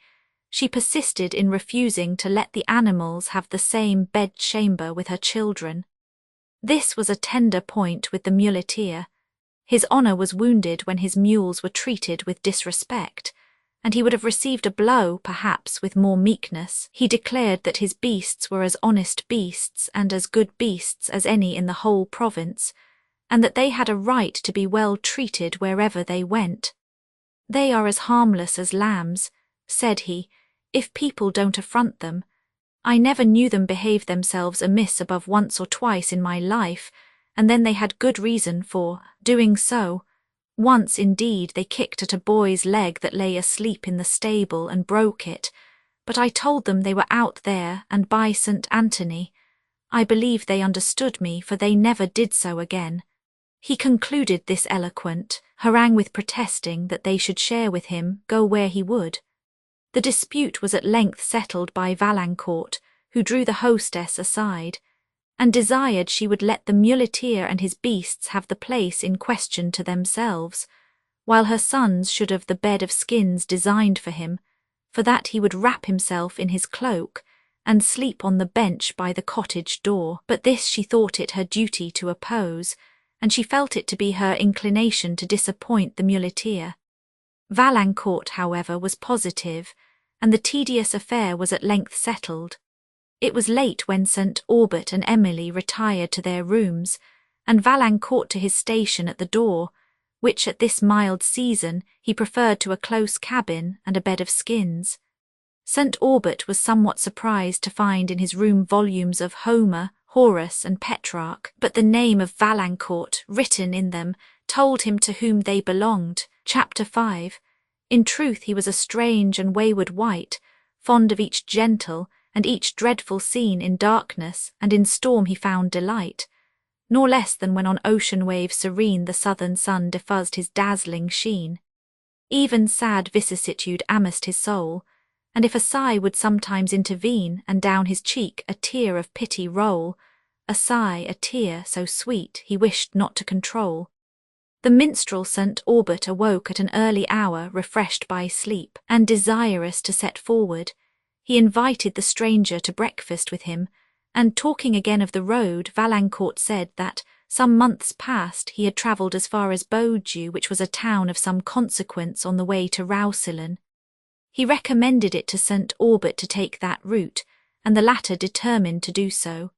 she persisted in refusing to let the animals have the same bed-chamber with her children. This was a tender point with the muleteer. His honour was wounded when his mules were treated with disrespect, and he would have received a blow, perhaps, with more meekness. He declared that his beasts were as honest beasts and as good beasts as any in the whole province, and that they had a right to be well treated wherever they went. "They are as harmless as lambs," said he, "if people don't affront them. I never knew them behave themselves amiss above once or twice in my life, and then they had good reason for doing so. Once, indeed, they kicked at a boy's leg that lay asleep in the stable and broke it, but I told them they were out there, and by St. Anthony, I believe they understood me, for they never did so again." He concluded this eloquent harangue with protesting that they should share with him, go where he would. The dispute was at length settled by Valancourt, who drew the hostess aside, and desired she would let the muleteer and his beasts have the place in question to themselves, while her sons should have the bed of skins designed for him, for that he would wrap himself in his cloak, and sleep on the bench by the cottage door. But this she thought it her duty to oppose, and she felt it to be her inclination to disappoint the muleteer. Valancourt, however, was positive, and the tedious affair was at length settled. It was late when St. Aubert and Emily retired to their rooms, and Valancourt to his station at the door, which at this mild season he preferred to a close cabin and a bed of skins. St. Aubert was somewhat surprised to find in his room volumes of Homer, Horace, and Petrarch, but the name of Valancourt, written in them, told him to whom they belonged. Chapter 5. In truth he was a strange and wayward wight, fond of each gentle and each dreadful scene in darkness, and in storm he found delight, nor less than when on ocean waves serene the southern sun diffused his dazzling sheen. Even sad vicissitude amazed his soul, and if a sigh would sometimes intervene, and down his cheek a tear of pity roll, a sigh, a tear, so sweet, he wished not to control. The minstrel St. Aubert awoke at an early hour, refreshed by sleep, and desirous to set forward. He invited the stranger to breakfast with him, and talking again of the road, Valancourt said that, some months past, he had travelled as far as Beaujeu, which was a town of some consequence on the way to Roussillon. He recommended it to St. Aubert to take that route, and the latter determined to do so.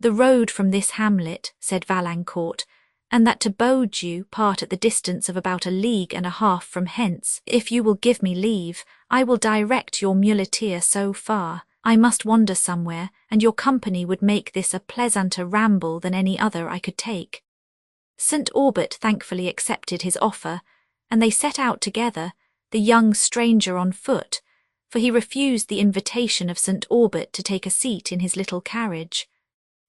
"The road from this hamlet," said Valancourt, "and that to Beaujeu part at the distance of about 1.5 leagues from hence. If you will give me leave, I will direct your muleteer so far. I must wander somewhere, and your company would make this a pleasanter ramble than any other I could take." St. Aubert thankfully accepted his offer, and they set out together, the young stranger on foot, for he refused the invitation of St. Aubert to take a seat in his little carriage.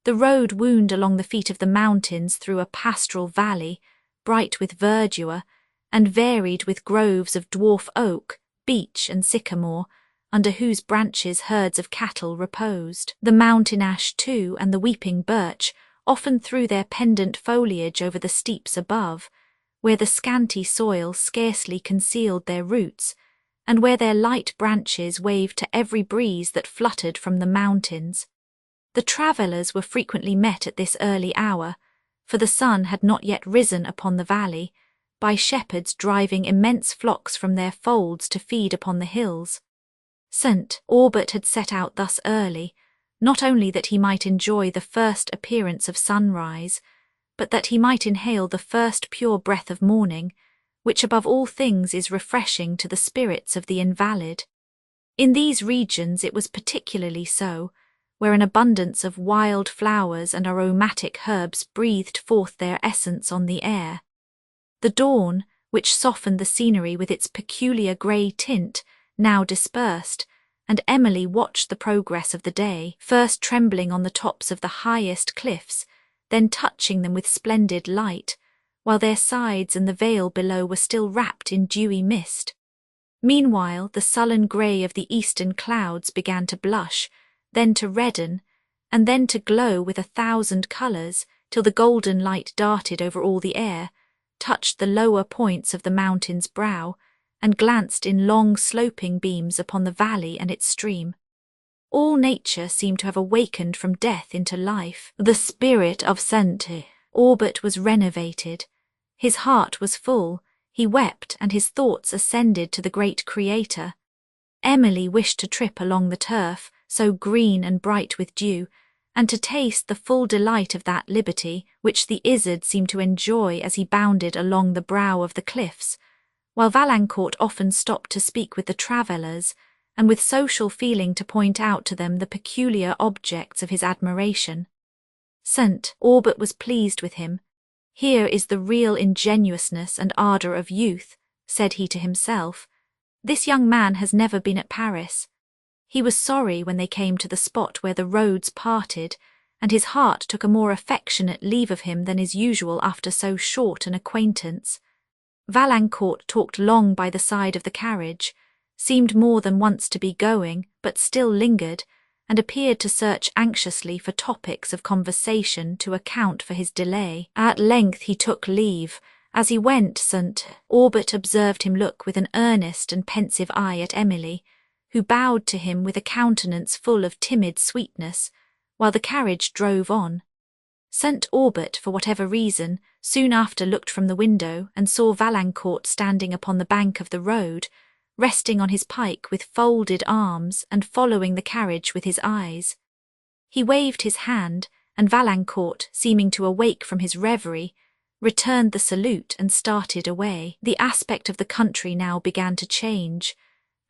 The road wound along the feet of the mountains through a pastoral valley, bright with verdure, and varied with groves of dwarf oak, beech and sycamore, under whose branches herds of cattle reposed. The mountain ash, too, and the weeping birch often threw their pendant foliage over the steeps above, where the scanty soil scarcely concealed their roots, and where their light branches waved to every breeze that fluttered from the mountains. The travellers were frequently met at this early hour, for the sun had not yet risen upon the valley, by shepherds driving immense flocks from their folds to feed upon the hills. St. Aubert had set out thus early, not only that he might enjoy the first appearance of sunrise, but that he might inhale the first pure breath of morning, which above all things is refreshing to the spirits of the invalid. In these regions it was particularly so, where an abundance of wild flowers and aromatic herbs breathed forth their essence on the air. The dawn, which softened the scenery with its peculiar grey tint, now dispersed, and Emily watched the progress of the day, first trembling on the tops of the highest cliffs, then touching them with splendid light, while their sides and the vale below were still wrapped in dewy mist. Meanwhile the sullen grey of the eastern clouds began to blush, then to redden, and then to glow with 1,000 colours, till the golden light darted over all the air, touched the lower points of the mountain's brow, and glanced in long sloping beams upon the valley and its stream. All nature seemed to have awakened from death into life. The spirit of St. Aubert was renovated. His heart was full, he wept, and his thoughts ascended to the great Creator. Emily wished to trip along the turf, so green and bright with dew, and to taste the full delight of that liberty which the Izzard seemed to enjoy as he bounded along the brow of the cliffs, while Valancourt often stopped to speak with the travellers, and with social feeling to point out to them the peculiar objects of his admiration. St. Aubert was pleased with him. Here is the real ingenuousness and ardour of youth, said he to himself. This young man has never been at Paris. He was sorry when they came to the spot where the roads parted, and his heart took a more affectionate leave of him than is usual after so short an acquaintance. Valancourt talked long by the side of the carriage, seemed more than once to be going, but still lingered, and appeared to search anxiously for topics of conversation to account for his delay. At length he took leave. As he went, St. Aubert observed him look with an earnest and pensive eye at Emily, who bowed to him with a countenance full of timid sweetness, while the carriage drove on. St. Aubert, for whatever reason, soon after looked from the window and saw Valancourt standing upon the bank of the road, resting on his pike with folded arms and following the carriage with his eyes. He waved his hand, and Valancourt, seeming to awake from his reverie, returned the salute and started away. The aspect of the country now began to change,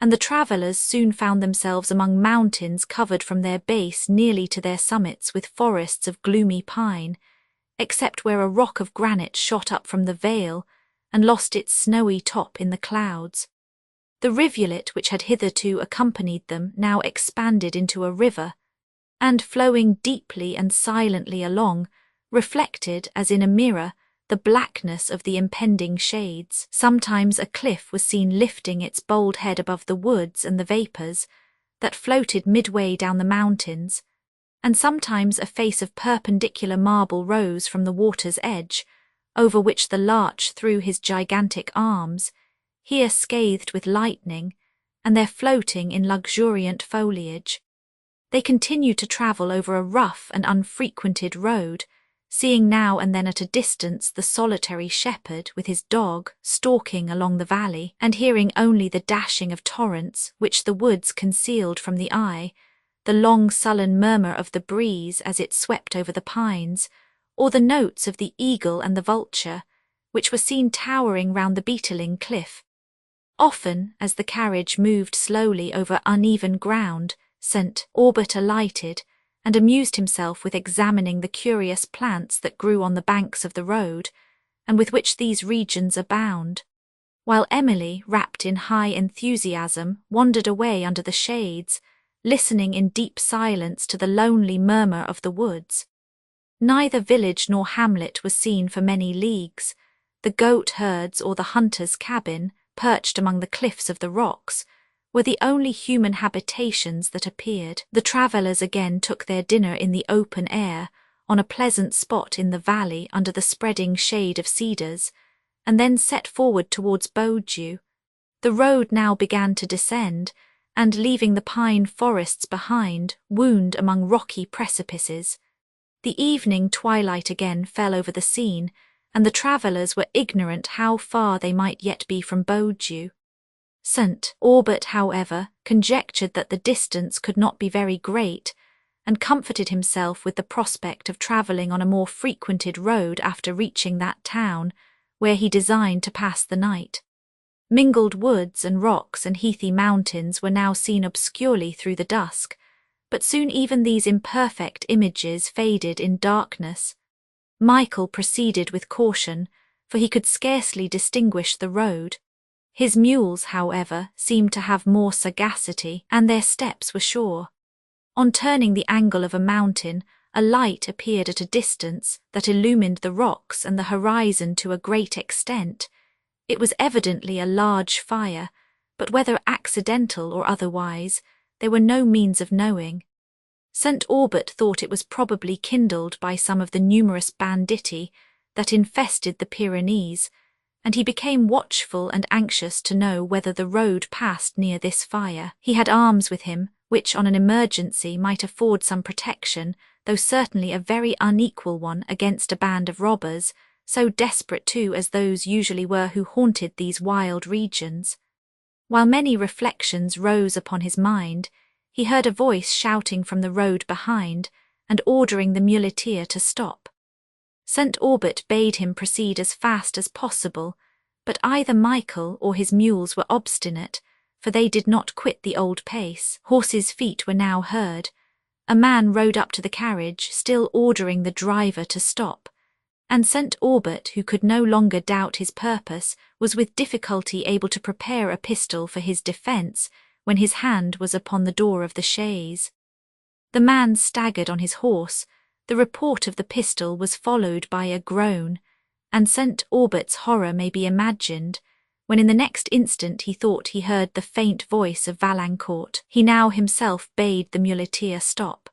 and the travellers soon found themselves among mountains covered from their base nearly to their summits with forests of gloomy pine, except where a rock of granite shot up from the vale and lost its snowy top in the clouds. The rivulet which had hitherto accompanied them now expanded into a river, and flowing deeply and silently along, reflected, as in a mirror, the blackness of the impending shades. Sometimes a cliff was seen lifting its bold head above the woods and the vapours that floated midway down the mountains, and sometimes a face of perpendicular marble rose from the water's edge, over which the larch threw his gigantic arms, here scathed with lightning, and there floating in luxuriant foliage. They continued to travel over a rough and unfrequented road, seeing now and then at a distance the solitary shepherd with his dog stalking along the valley, and hearing only the dashing of torrents which the woods concealed from the eye, the long sullen murmur of the breeze as it swept over the pines, or the notes of the eagle and the vulture, which were seen towering round the beetling cliff. Often, as the carriage moved slowly over uneven ground, St. Aubert alighted, and amused himself with examining the curious plants that grew on the banks of the road, and with which these regions abound. while Emily, wrapped in high enthusiasm, wandered away under the shades, listening in deep silence to the lonely murmur of the woods. Neither village nor hamlet was seen for many leagues. The goat herds or the hunter's cabin, perched among the cliffs of the rocks, were the only human habitations that appeared. The travellers again took their dinner in the open air, on a pleasant spot in the valley under the spreading shade of cedars, and then set forward towards Beaujeu. The road now began to descend, and leaving the pine forests behind, wound among rocky precipices. The evening twilight again fell over the scene, and the travellers were ignorant how far they might yet be from Beaujeu. St. Aubert, however, conjectured that the distance could not be very great, and comforted himself with the prospect of travelling on a more frequented road after reaching that town, where he designed to pass the night. Mingled woods and rocks and heathy mountains were now seen obscurely through the dusk, but soon even these imperfect images faded in darkness. Michael proceeded with caution, for he could scarcely distinguish the road. His mules, however, seemed to have more sagacity, and their steps were sure. On turning the angle of a mountain, a light appeared at a distance that illumined the rocks and the horizon to a great extent. It was evidently a large fire, but whether accidental or otherwise, there were no means of knowing. St. Aubert thought it was probably kindled by some of the numerous banditti that infested the Pyrenees, and he became watchful and anxious to know whether the road passed near this fire. He had arms with him, which on an emergency might afford some protection, though certainly a very unequal one against a band of robbers, so desperate too as those usually were who haunted these wild regions. While many reflections rose upon his mind, he heard a voice shouting from the road behind, and ordering the muleteer to stop. St. Aubert bade him proceed as fast as possible, but either Michael or his mules were obstinate, for they did not quit the old pace. Horses' feet were now heard. A man rode up to the carriage, still ordering the driver to stop, and St. Aubert, who could no longer doubt his purpose, was with difficulty able to prepare a pistol for his defence, when his hand was upon the door of the chaise. The man staggered on his horse. The report of the pistol was followed by a groan, and St. Aubert's horror may be imagined, when in the next instant he thought he heard the faint voice of Valancourt. He now himself bade the muleteer stop,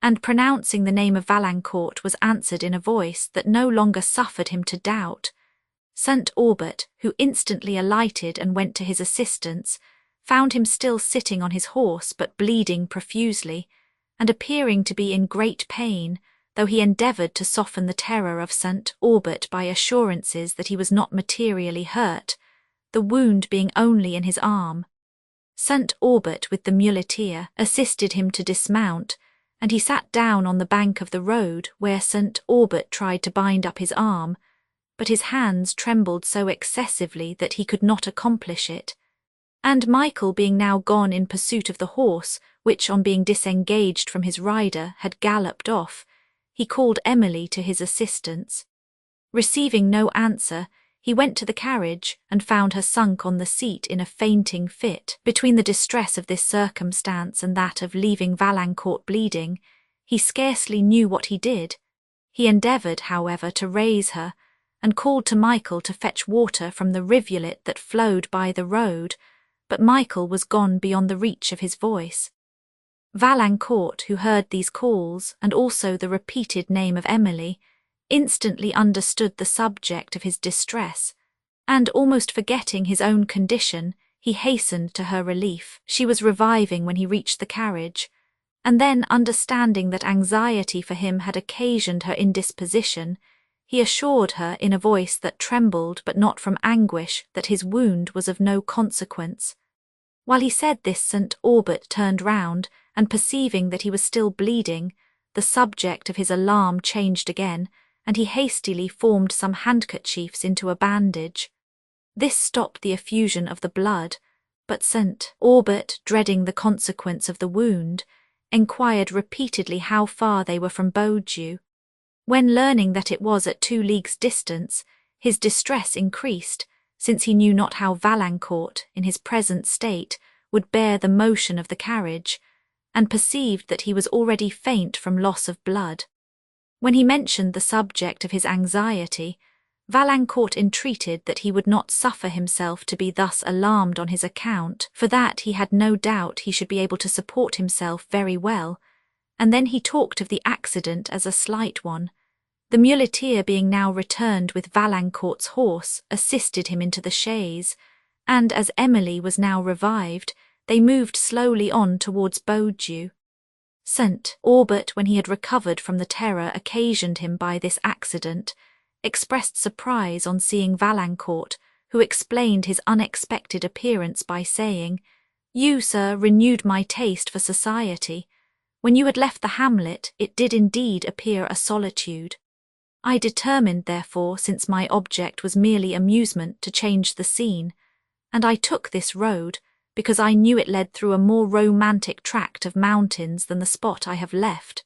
and pronouncing the name of Valancourt was answered in a voice that no longer suffered him to doubt. St. Aubert, who instantly alighted and went to his assistance, found him still sitting on his horse but bleeding profusely, and appearing to be in great pain, though he endeavoured to soften the terror of St. Aubert by assurances that he was not materially hurt, the wound being only in his arm. St. Aubert, with the muleteer, assisted him to dismount, and he sat down on the bank of the road, where St. Aubert tried to bind up his arm, but his hands trembled so excessively that he could not accomplish it. And Michael being now gone in pursuit of the horse, which on being disengaged from his rider had galloped off, he called Emily to his assistance. Receiving no answer, he went to the carriage and found her sunk on the seat in a fainting fit. Between the distress of this circumstance and that of leaving Valancourt bleeding, he scarcely knew what he did. He endeavoured, however, to raise her, and called to Michael to fetch water from the rivulet that flowed by the road, but Michael was gone beyond the reach of his voice. Valancourt, who heard these calls, and also the repeated name of Emily, instantly understood the subject of his distress, and, almost forgetting his own condition, he hastened to her relief. She was reviving when he reached the carriage, and then, understanding that anxiety for him had occasioned her indisposition, he assured her in a voice that trembled but not from anguish that his wound was of no consequence. While he said this, St. Aubert turned round, and perceiving that he was still bleeding, the subject of his alarm changed again, and he hastily formed some handkerchiefs into a bandage. This stopped the effusion of the blood, but St. Aubert, dreading the consequence of the wound, enquired repeatedly how far they were from Beaujeu. When learning that it was at 2 leagues' distance, his distress increased, since he knew not how Valancourt, in his present state, would bear the motion of the carriage, and perceived that he was already faint from loss of blood. When he mentioned the subject of his anxiety, Valancourt entreated that he would not suffer himself to be thus alarmed on his account, for that he had no doubt he should be able to support himself very well, and then he talked of the accident as a slight one. The muleteer being now returned with Valancourt's horse, assisted him into the chaise, and as Emily was now revived, they moved slowly on towards Beaudieu. St. Aubert, when he had recovered from the terror occasioned him by this accident, expressed surprise on seeing Valancourt, who explained his unexpected appearance by saying, "You, sir, renewed my taste for society. When you had left the hamlet, it did indeed appear a solitude. I determined, therefore, since my object was merely amusement, to change the scene, and I took this road, because I knew it led through a more romantic tract of mountains than the spot I have left.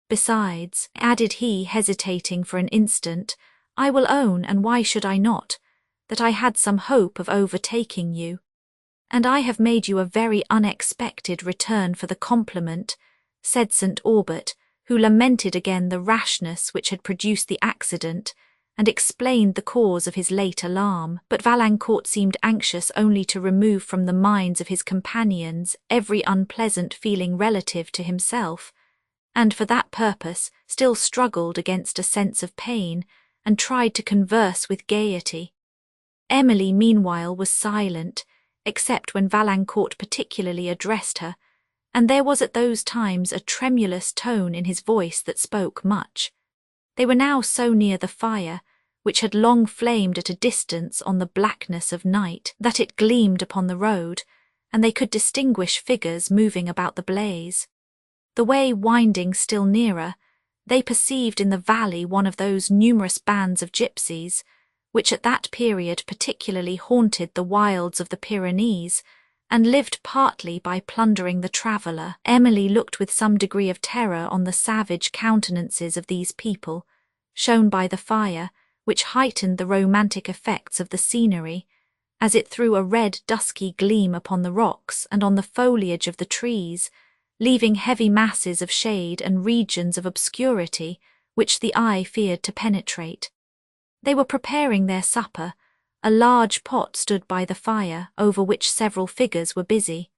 Besides," added he, hesitating for an instant, "I will own, and why should I not, that I had some hope of overtaking you. And I have made you a very unexpected return for the compliment," said St. Aubert, who lamented again the rashness which had produced the accident, and explained the cause of his late alarm. But Valancourt seemed anxious only to remove from the minds of his companions every unpleasant feeling relative to himself, and for that purpose still struggled against a sense of pain, and tried to converse with gaiety. Emily meanwhile was silent, except when Valancourt particularly addressed her, and there was at those times a tremulous tone in his voice that spoke much. They were now so near the fire, which had long flamed at a distance on the blackness of night, that it gleamed upon the road, and they could distinguish figures moving about the blaze. The way winding still nearer, they perceived in the valley one of those numerous bands of gypsies, which at that period particularly haunted the wilds of the Pyrenees, and lived partly by plundering the traveller. Emily looked with some degree of terror on the savage countenances of these people, shown by the fire, which heightened the romantic effects of the scenery, as it threw a red dusky gleam upon the rocks and on the foliage of the trees, leaving heavy masses of shade and regions of obscurity which the eye feared to penetrate. They were preparing their supper. A large pot stood by the fire, over which several figures were busy.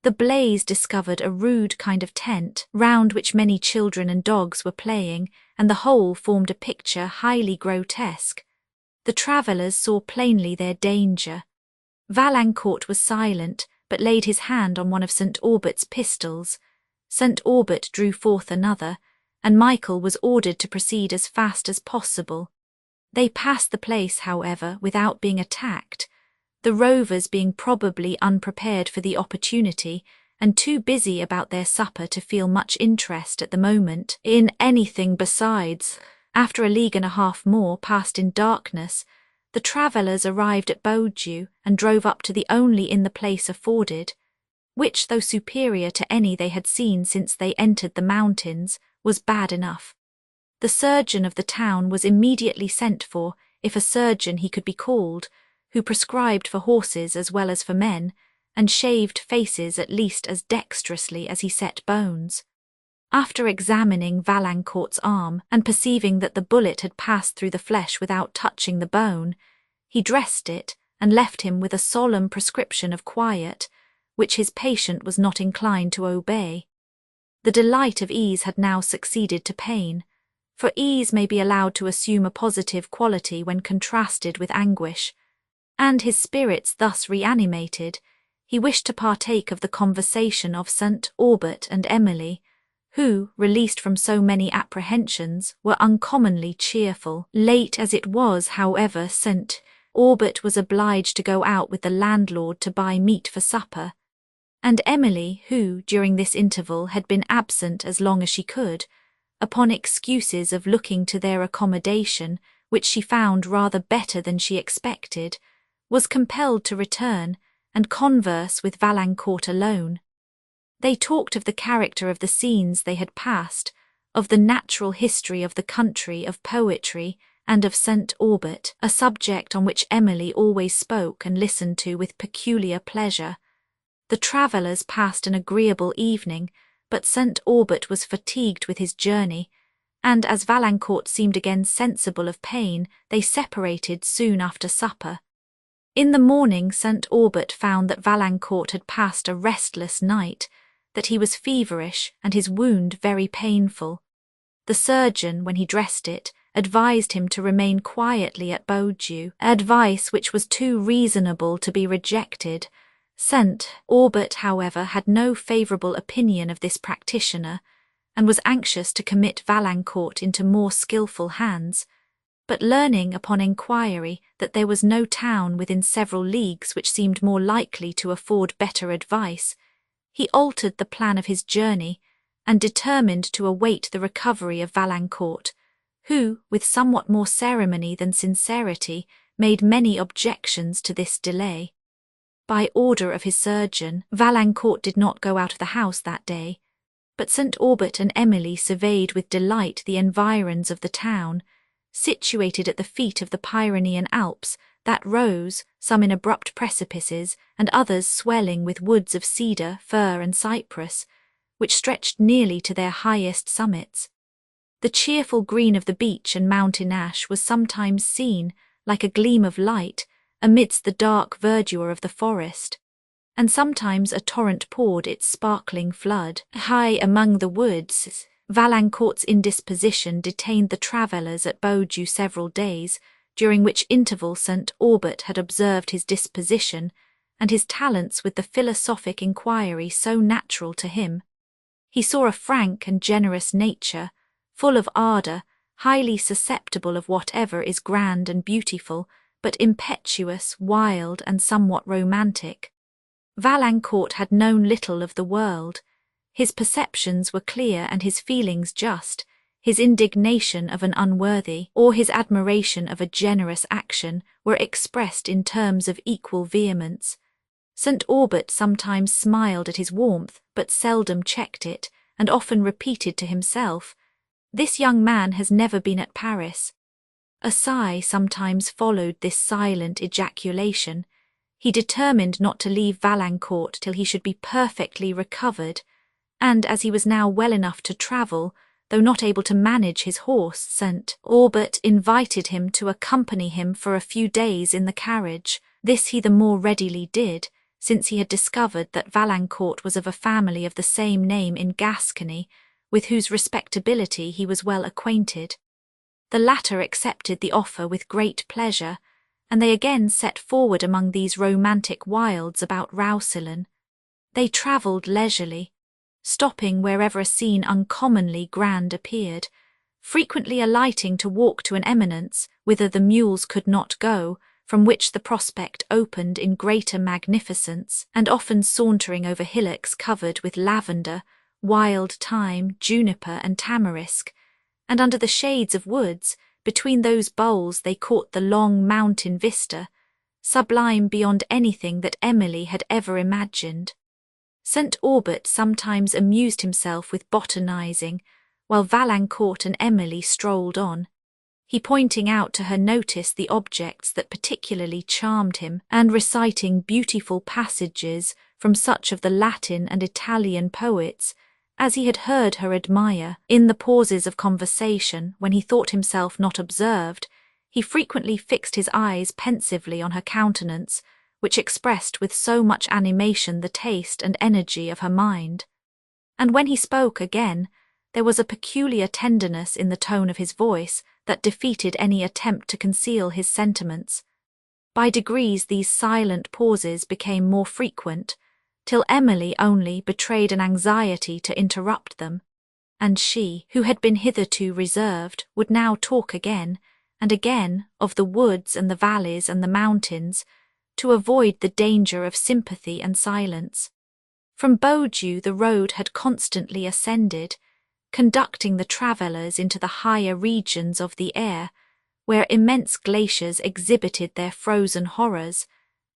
The blaze discovered a rude kind of tent, round which many children and dogs were playing, and the whole formed a picture highly grotesque. The travellers saw plainly their danger. Valancourt was silent, but laid his hand on one of St. Aubert's pistols. St. Aubert drew forth another, and Michael was ordered to proceed as fast as possible. They passed the place, however, without being attacked, the rovers being probably unprepared for the opportunity and too busy about their supper to feel much interest at the moment in anything besides. After a league and a half more passed in darkness, the travellers arrived at Beaudieu and drove up to the only inn the place afforded, which, though superior to any they had seen since they entered the mountains, was bad enough. The surgeon of the town was immediately sent for, if a surgeon he could be called, who prescribed for horses as well as for men, and shaved faces at least as dexterously as he set bones. After examining Valancourt's arm, and perceiving that the bullet had passed through the flesh without touching the bone, he dressed it, and left him with a solemn prescription of quiet, which his patient was not inclined to obey. The delight of ease had now succeeded to pain, for ease may be allowed to assume a positive quality when contrasted with anguish, and his spirits thus reanimated, he wished to partake of the conversation of St. Aubert and Emily, who, released from so many apprehensions, were uncommonly cheerful. Late as it was, however, St. Aubert was obliged to go out with the landlord to buy meat for supper, and Emily, who, during this interval, had been absent as long as she could, upon excuses of looking to their accommodation, which she found rather better than she expected, was compelled to return and converse with Valancourt alone. They talked of the character of the scenes they had passed, of the natural history of the country, of poetry, and of St. Aubert, a subject on which Emily always spoke and listened to with peculiar pleasure. The travellers passed an agreeable evening, but St. Aubert was fatigued with his journey, and as Valancourt seemed again sensible of pain, they separated soon after supper. In the morning St. Aubert found that Valancourt had passed a restless night, that he was feverish and his wound very painful. The surgeon, when he dressed it, advised him to remain quietly at Beaulieu, advice which was too reasonable to be rejected. St. Aubert, however, had no favourable opinion of this practitioner, and was anxious to commit Valancourt into more skilful hands, but learning upon inquiry that there was no town within several leagues which seemed more likely to afford better advice, he altered the plan of his journey, and determined to await the recovery of Valancourt, who, with somewhat more ceremony than sincerity, made many objections to this delay. By order of his surgeon, Valancourt did not go out of the house that day, but St. Aubert and Emily surveyed with delight the environs of the town, situated at the feet of the Pyrenean Alps, that rose, some in abrupt precipices, and others swelling with woods of cedar, fir, and cypress, which stretched nearly to their highest summits. The cheerful green of the beech and mountain ash was sometimes seen, like a gleam of light, amidst the dark verdure of the forest, and sometimes a torrent poured its sparkling flood. High among the woods, Valancourt's indisposition detained the travellers at Beaulieu several days, during which interval St. Aubert had observed his disposition, and his talents with the philosophic inquiry so natural to him. He saw a frank and generous nature, full of ardour, highly susceptible of whatever is grand and beautiful, but impetuous, wild, and somewhat romantic. Valancourt had known little of the world. His perceptions were clear and his feelings just, his indignation of an unworthy, or his admiration of a generous action, were expressed in terms of equal vehemence. St. Aubert sometimes smiled at his warmth, but seldom checked it, and often repeated to himself, "This young man has never been at Paris." A sigh sometimes followed this silent ejaculation. He determined not to leave Valancourt till he should be perfectly recovered, and as he was now well enough to travel, though not able to manage his horse, St. Aubert invited him to accompany him for a few days in the carriage. This he the more readily did, since he had discovered that Valancourt was of a family of the same name in Gascony, with whose respectability he was well acquainted. The latter accepted the offer with great pleasure, and they again set forward among these romantic wilds about Roussillon. They travelled leisurely, stopping wherever a scene uncommonly grand appeared, frequently alighting to walk to an eminence whither the mules could not go, from which the prospect opened in greater magnificence, and often sauntering over hillocks covered with lavender, wild thyme, juniper, and tamarisk, and under the shades of woods, between those boles they caught the long mountain vista, sublime beyond anything that Emily had ever imagined. St. Aubert sometimes amused himself with botanizing, while Valancourt and Emily strolled on, he pointing out to her notice the objects that particularly charmed him, and reciting beautiful passages from such of the Latin and Italian poets as he had heard her admire. In the pauses of conversation, when he thought himself not observed, he frequently fixed his eyes pensively on her countenance, which expressed with so much animation the taste and energy of her mind. And when he spoke again, there was a peculiar tenderness in the tone of his voice that defeated any attempt to conceal his sentiments. By degrees these silent pauses became more frequent, till Emily only betrayed an anxiety to interrupt them, and she, who had been hitherto reserved, would now talk again, and again, of the woods and the valleys and the mountains, to avoid the danger of sympathy and silence. From Beaulieu the road had constantly ascended, conducting the travellers into the higher regions of the air, where immense glaciers exhibited their frozen horrors,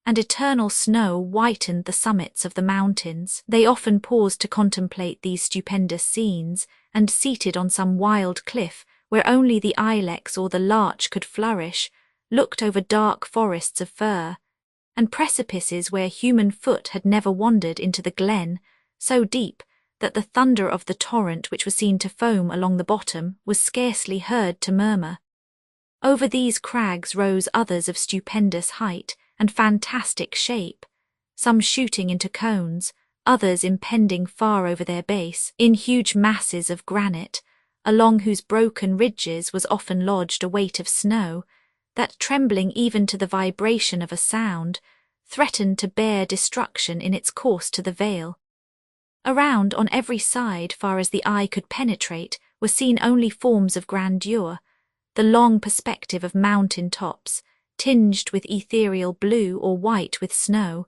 and eternal snow whitened the summits of the mountains. They often paused to contemplate these stupendous scenes, and seated on some wild cliff, where only the ilex or the larch could flourish, looked over dark forests of fir, and precipices where human foot had never wandered into the glen, so deep that the thunder of the torrent which was seen to foam along the bottom was scarcely heard to murmur. Over these crags rose others of stupendous height and fantastic shape, some shooting into cones, others impending far over their base, in huge masses of granite, along whose broken ridges was often lodged a weight of snow, that, trembling even to the vibration of a sound, threatened to bear destruction in its course to the vale. Around, on every side, far as the eye could penetrate, were seen only forms of grandeur, the long perspective of mountain tops, tinged with ethereal blue or white with snow,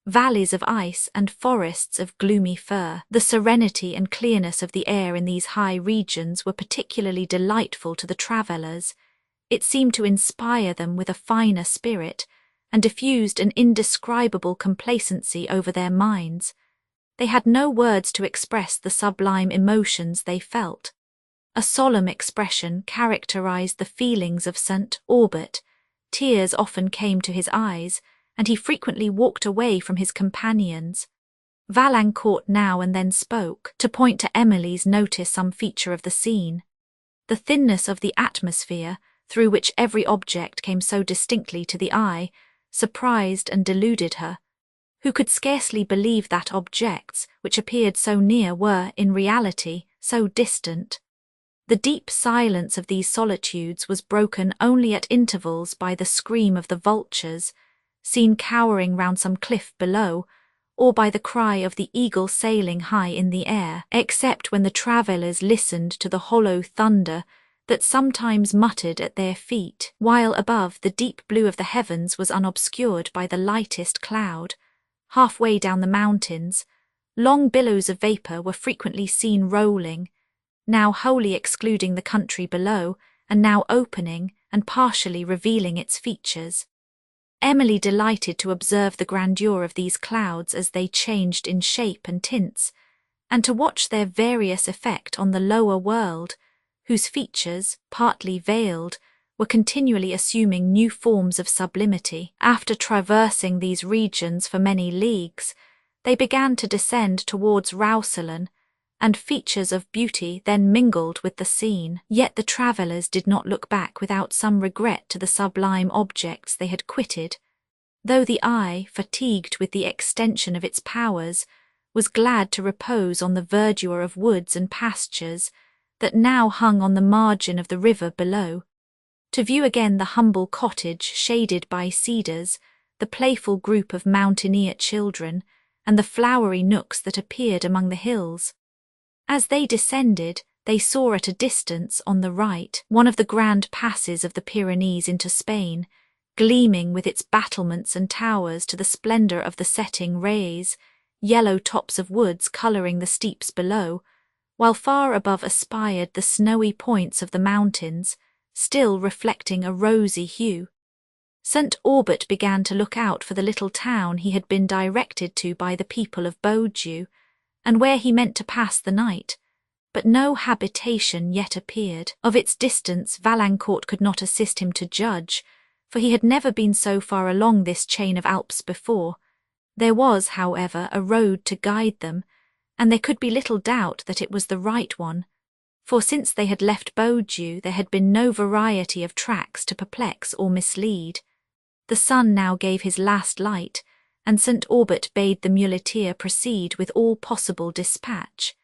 valleys of ice and forests of gloomy fir. The serenity and clearness of the air in these high regions were particularly delightful to the travellers. It seemed to inspire them with a finer spirit, and diffused an indescribable complacency over their minds. They had no words to express the sublime emotions they felt. A solemn expression characterized the feelings of St. Aubert. Tears often came to his eyes, and he frequently walked away from his companions. Valancourt now and then spoke, to point to Emily's notice some feature of the scene. The thinness of the atmosphere, through which every object came so distinctly to the eye, surprised and deluded her, who could scarcely believe that objects which appeared so near were, in reality, so distant. The deep silence of these solitudes was broken only at intervals by the scream of the vultures, seen cowering round some cliff below, or by the cry of the eagle sailing high in the air, except when the travellers listened to the hollow thunder that sometimes muttered at their feet, while above the deep blue of the heavens was unobscured by the lightest cloud. Halfway down the mountains, long billows of vapour were frequently seen rolling, now wholly excluding the country below, and now opening and partially revealing its features. Emily delighted to observe the grandeur of these clouds as they changed in shape and tints, and to watch their various effect on the lower world, whose features, partly veiled, were continually assuming new forms of sublimity. After traversing these regions for many leagues, they began to descend towards Roussillon, and features of beauty then mingled with the scene. Yet the travellers did not look back without some regret to the sublime objects they had quitted, though the eye, fatigued with the extension of its powers, was glad to repose on the verdure of woods and pastures that now hung on the margin of the river below, to view again the humble cottage shaded by cedars, the playful group of mountaineer children, and the flowery nooks that appeared among the hills. As they descended, they saw at a distance on the right one of the grand passes of the Pyrenees into Spain, gleaming with its battlements and towers to the splendour of the setting rays, yellow tops of woods colouring the steeps below, while far above aspired the snowy points of the mountains, still reflecting a rosy hue. St. Aubert began to look out for the little town he had been directed to by the people of Beaujeu, and where he meant to pass the night, but no habitation yet appeared. Of its distance Valancourt could not assist him to judge, for he had never been so far along this chain of Alps before. There was, however, a road to guide them, and there could be little doubt that it was the right one, for since they had left Beaujeu there had been no variety of tracks to perplex or mislead. The sun now gave his last light, and St. Aubert bade the muleteer proceed with all possible dispatch.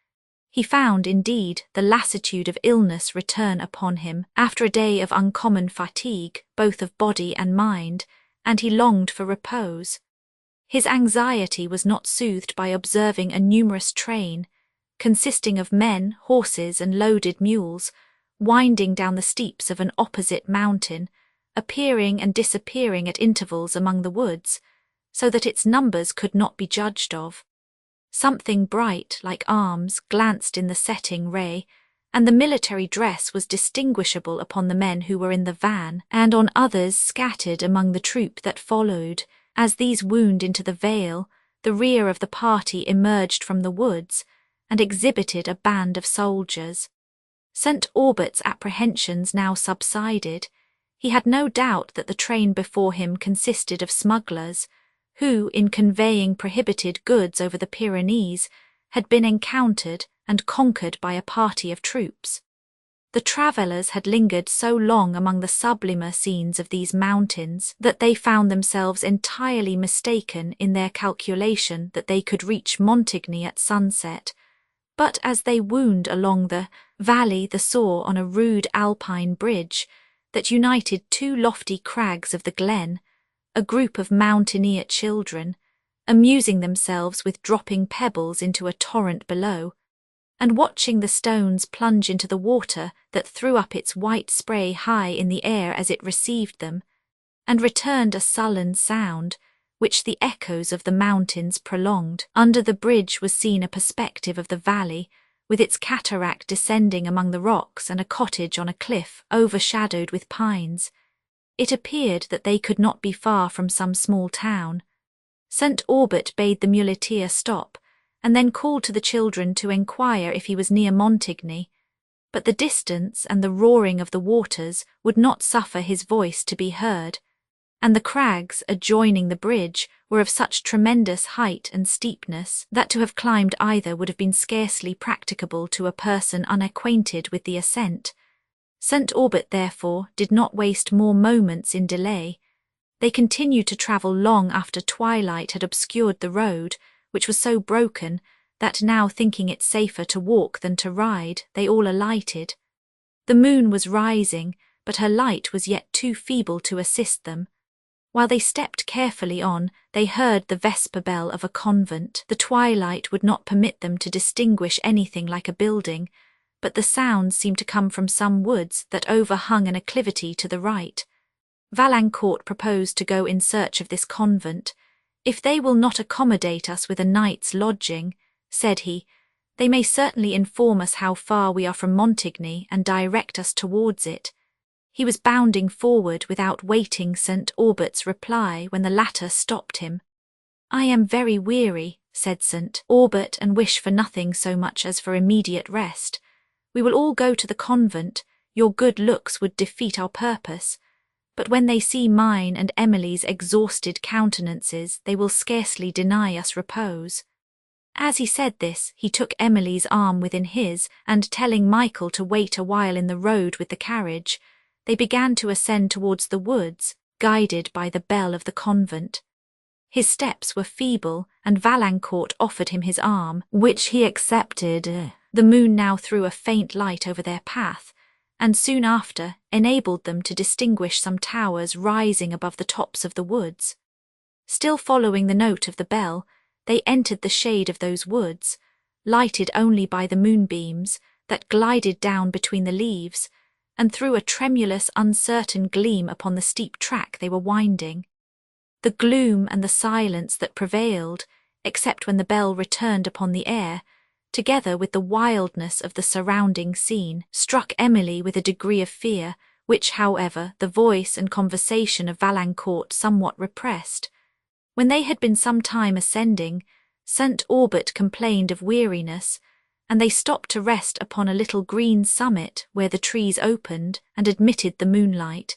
He found, indeed, the lassitude of illness return upon him, after a day of uncommon fatigue, both of body and mind, and he longed for repose. His anxiety was not soothed by observing a numerous train, consisting of men, horses, and loaded mules, winding down the steeps of an opposite mountain, appearing and disappearing at intervals among the woods, so that its numbers could not be judged of. Something bright, like arms, glanced in the setting ray, and the military dress was distinguishable upon the men who were in the van, and on others scattered among the troop that followed. As these wound into the vale, the rear of the party emerged from the woods, and exhibited a band of soldiers. St. Aubert's apprehensions now subsided. He had no doubt that the train before him consisted of smugglers, who, in conveying prohibited goods over the Pyrenees, had been encountered and conquered by a party of troops. The travellers had lingered so long among the sublimer scenes of these mountains that they found themselves entirely mistaken in their calculation that they could reach Montigny at sunset. But as they wound along the valley, they saw on a rude alpine bridge that united two lofty crags of the glen a group of mountaineer children, amusing themselves with dropping pebbles into a torrent below, and watching the stones plunge into the water that threw up its white spray high in the air as it received them, and returned a sullen sound, which the echoes of the mountains prolonged. Under the bridge was seen a perspective of the valley, with its cataract descending among the rocks and a cottage on a cliff overshadowed with pines. It appeared that they could not be far from some small town. St. Aubert bade the muleteer stop, and then called to the children to enquire if he was near Montigny, but the distance and the roaring of the waters would not suffer his voice to be heard, and the crags adjoining the bridge were of such tremendous height and steepness that to have climbed either would have been scarcely practicable to a person unacquainted with the ascent. St. Aubert, therefore, did not waste more moments in delay. They continued to travel long after twilight had obscured the road, which was so broken that now, thinking it safer to walk than to ride, they all alighted. The moon was rising, but her light was yet too feeble to assist them. While they stepped carefully on, they heard the vesper bell of a convent. The twilight would not permit them to distinguish anything like a building, but the sounds seemed to come from some woods that overhung an acclivity to the right. Valancourt proposed to go in search of this convent. "If they will not accommodate us with a night's lodging," said he, "they may certainly inform us how far we are from Montigny and direct us towards it." He was bounding forward without waiting St. Aubert's reply when the latter stopped him. "I am very weary," said St. Aubert, "and wish for nothing so much as for immediate rest. We will all go to the convent. Your good looks would defeat our purpose, but when they see mine and Emily's exhausted countenances, they will scarcely deny us repose." As he said this, he took Emily's arm within his, and telling Michael to wait a while in the road with the carriage, they began to ascend towards the woods, guided by the bell of the convent. His steps were feeble, and Valancourt offered him his arm, which he accepted. The moon now threw a faint light over their path, and soon after enabled them to distinguish some towers rising above the tops of the woods. Still following the note of the bell, they entered the shade of those woods, lighted only by the moonbeams that glided down between the leaves, and threw a tremulous, uncertain gleam upon the steep track they were winding. The gloom and the silence that prevailed, except when the bell returned upon the air, together with the wildness of the surrounding scene, struck Emily with a degree of fear, which, however, the voice and conversation of Valancourt somewhat repressed. When they had been some time ascending, St. Aubert complained of weariness, and they stopped to rest upon a little green summit where the trees opened and admitted the moonlight.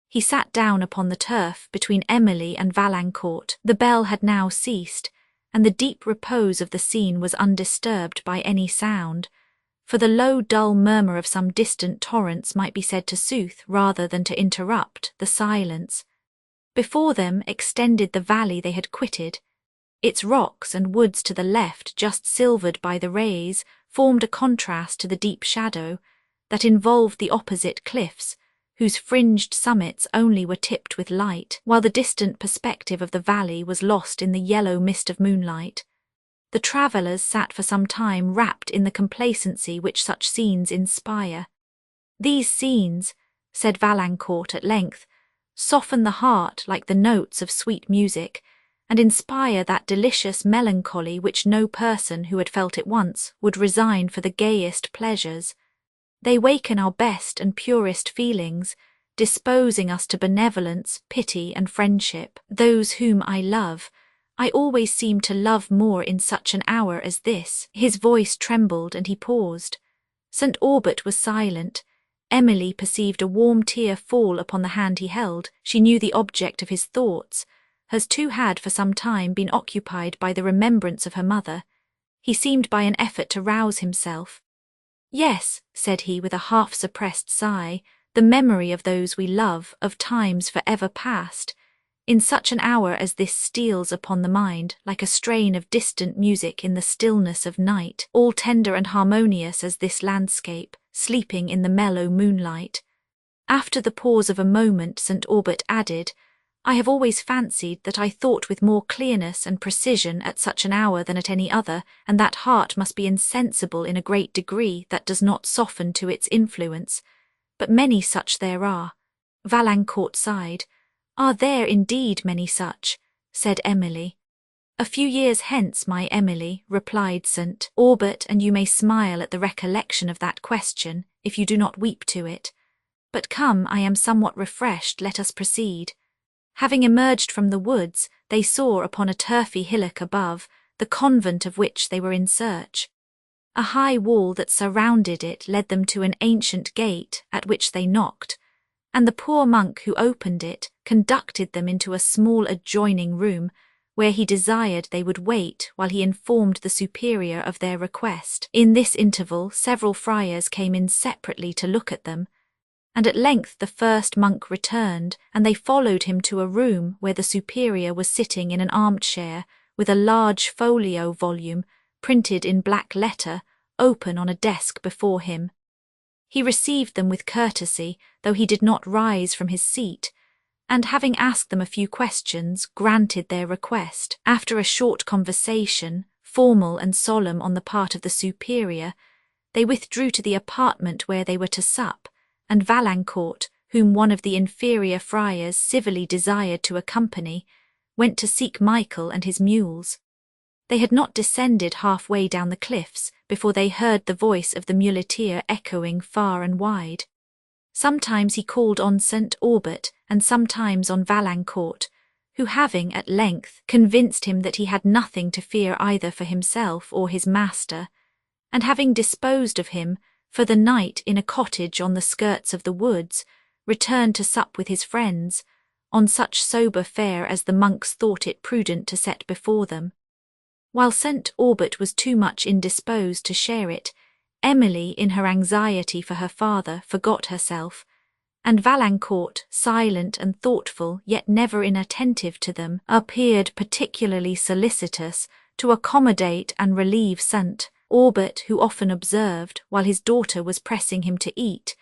He sat down upon the turf between Emily and Valancourt. The bell had now ceased, and the deep repose of the scene was undisturbed by any sound, for the low dull murmur of some distant torrents might be said to soothe rather than to interrupt the silence. Before them extended the valley they had quitted. Its rocks and woods to the left, just silvered by the rays, formed a contrast to the deep shadow that involved the opposite cliffs, whose fringed summits only were tipped with light, while the distant perspective of the valley was lost in the yellow mist of moonlight. The travellers sat for some time wrapped in the complacency which such scenes inspire. "These scenes," said Valancourt at length, "soften the heart like the notes of sweet music, and inspire that delicious melancholy which no person who had felt it once would resign for the gayest pleasures. They waken our best and purest feelings, disposing us to benevolence, pity, and friendship. Those whom I love, I always seem to love more in such an hour as this." His voice trembled and he paused. St. Aubert was silent. Emily perceived a warm tear fall upon the hand he held. She knew the object of his thoughts. Hers too had for some time been occupied by the remembrance of her mother. He seemed by an effort to rouse himself. "Yes," said he with a half-suppressed sigh, "the memory of those we love, of times for ever past. In such an hour as this steals upon the mind, like a strain of distant music in the stillness of night, all tender and harmonious as this landscape, sleeping in the mellow moonlight." After the pause of a moment, St. Aubert added, "I have always fancied that I thought with more clearness and precision at such an hour than at any other, and that heart must be insensible in a great degree that does not soften to its influence. But many such there are." Valancourt sighed. "Are there indeed many such?" said Emily. "A few years hence, my Emily," replied St. Aubert, "and you may smile at the recollection of that question, if you do not weep to it. But come, I am somewhat refreshed, let us proceed." Having emerged from the woods, they saw upon a turfy hillock above, the convent of which they were in search. A high wall that surrounded it led them to an ancient gate, at which they knocked, and the poor monk who opened it conducted them into a small adjoining room, where he desired they would wait while he informed the superior of their request. In this interval several friars came in separately to look at them, and at length the first monk returned, and they followed him to a room where the superior was sitting in an armchair, with a large folio volume, printed in black letter, open on a desk before him. He received them with courtesy, though he did not rise from his seat, and having asked them a few questions, granted their request. After a short conversation, formal and solemn on the part of the superior, they withdrew to the apartment where they were to sup, and Valancourt, whom one of the inferior friars civilly desired to accompany, went to seek Michael and his mules. They had not descended half-way down the cliffs before they heard the voice of the muleteer echoing far and wide. Sometimes he called on St. Aubert, and sometimes on Valancourt, who, having at length convinced him that he had nothing to fear either for himself or his master, and having disposed of him for the night in a cottage on the skirts of the woods, returned to sup with his friends, on such sober fare as the monks thought it prudent to set before them. While St. Aubert was too much indisposed to share it, Emily, in her anxiety for her father, forgot herself, and Valancourt, silent and thoughtful, yet never inattentive to them, appeared particularly solicitous to accommodate and relieve St. Aubert, who often observed, while his daughter was pressing him to eat,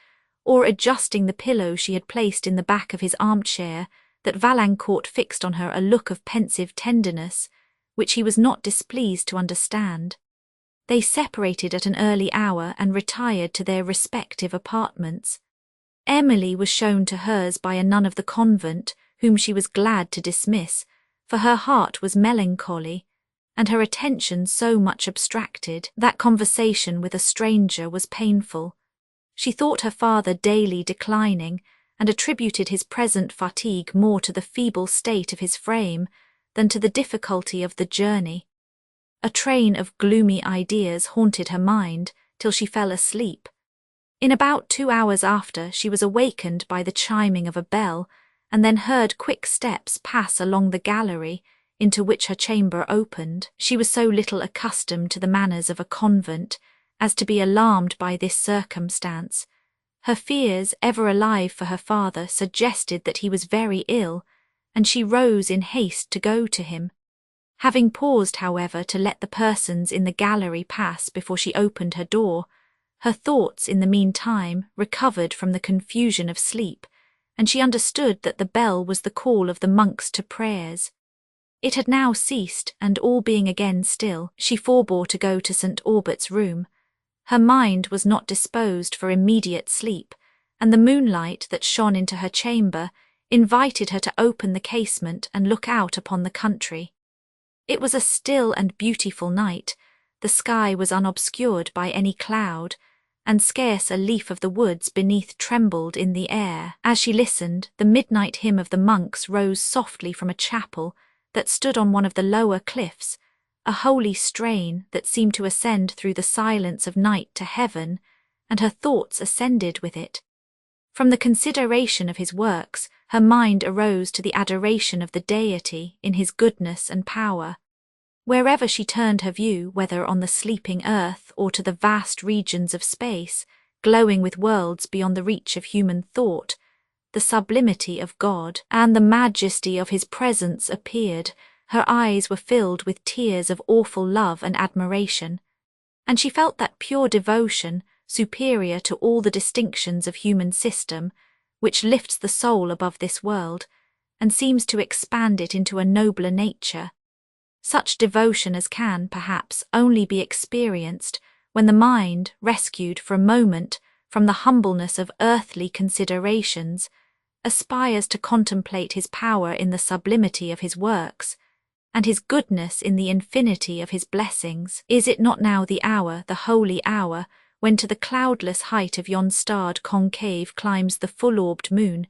or adjusting the pillow she had placed in the back of his armchair, that Valancourt fixed on her a look of pensive tenderness, which he was not displeased to understand. They separated at an early hour and retired to their respective apartments. Emily was shown to hers by a nun of the convent, whom she was glad to dismiss, for her heart was melancholy, and her attention so much abstracted that conversation with a stranger was painful. She thought her father daily declining, and attributed his present fatigue more to the feeble state of his frame than to the difficulty of the journey. A train of gloomy ideas haunted her mind till she fell asleep. In about 2 hours after, she was awakened by the chiming of a bell, and then heard quick steps pass along the gallery into which her chamber opened. She was so little accustomed to the manners of a convent as to be alarmed by this circumstance. Her fears, ever alive for her father, suggested that he was very ill, and she rose in haste to go to him. Having paused, however, to let the persons in the gallery pass before she opened her door, her thoughts in the meantime recovered from the confusion of sleep, and she understood that the bell was the call of the monks to prayers. It had now ceased, and all being again still, she forbore to go to St. Aubert's room. Her mind was not disposed for immediate sleep, and the moonlight that shone into her chamber invited her to open the casement and look out upon the country. It was a still and beautiful night. The sky was unobscured by any cloud, and scarce a leaf of the woods beneath trembled in the air. As she listened, the midnight hymn of the monks rose softly from a chapel that stood on one of the lower cliffs, a holy strain that seemed to ascend through the silence of night to heaven, and her thoughts ascended with it. From the consideration of his works, her mind arose to the adoration of the deity in his goodness and power. Wherever she turned her view, whether on the sleeping earth or to the vast regions of space, glowing with worlds beyond the reach of human thought, the sublimity of God and the majesty of his presence appeared. Her eyes were filled with tears of awful love and admiration, and she felt that pure devotion, superior to all the distinctions of human system, which lifts the soul above this world, and seems to expand it into a nobler nature. Such devotion as can, perhaps, only be experienced when the mind, rescued for a moment from the humbleness of earthly considerations, aspires to contemplate his power in the sublimity of his works, and his goodness in the infinity of his blessings. Is it not now the hour, the holy hour, when to the cloudless height of yon starred concave climbs the full-orbed moon,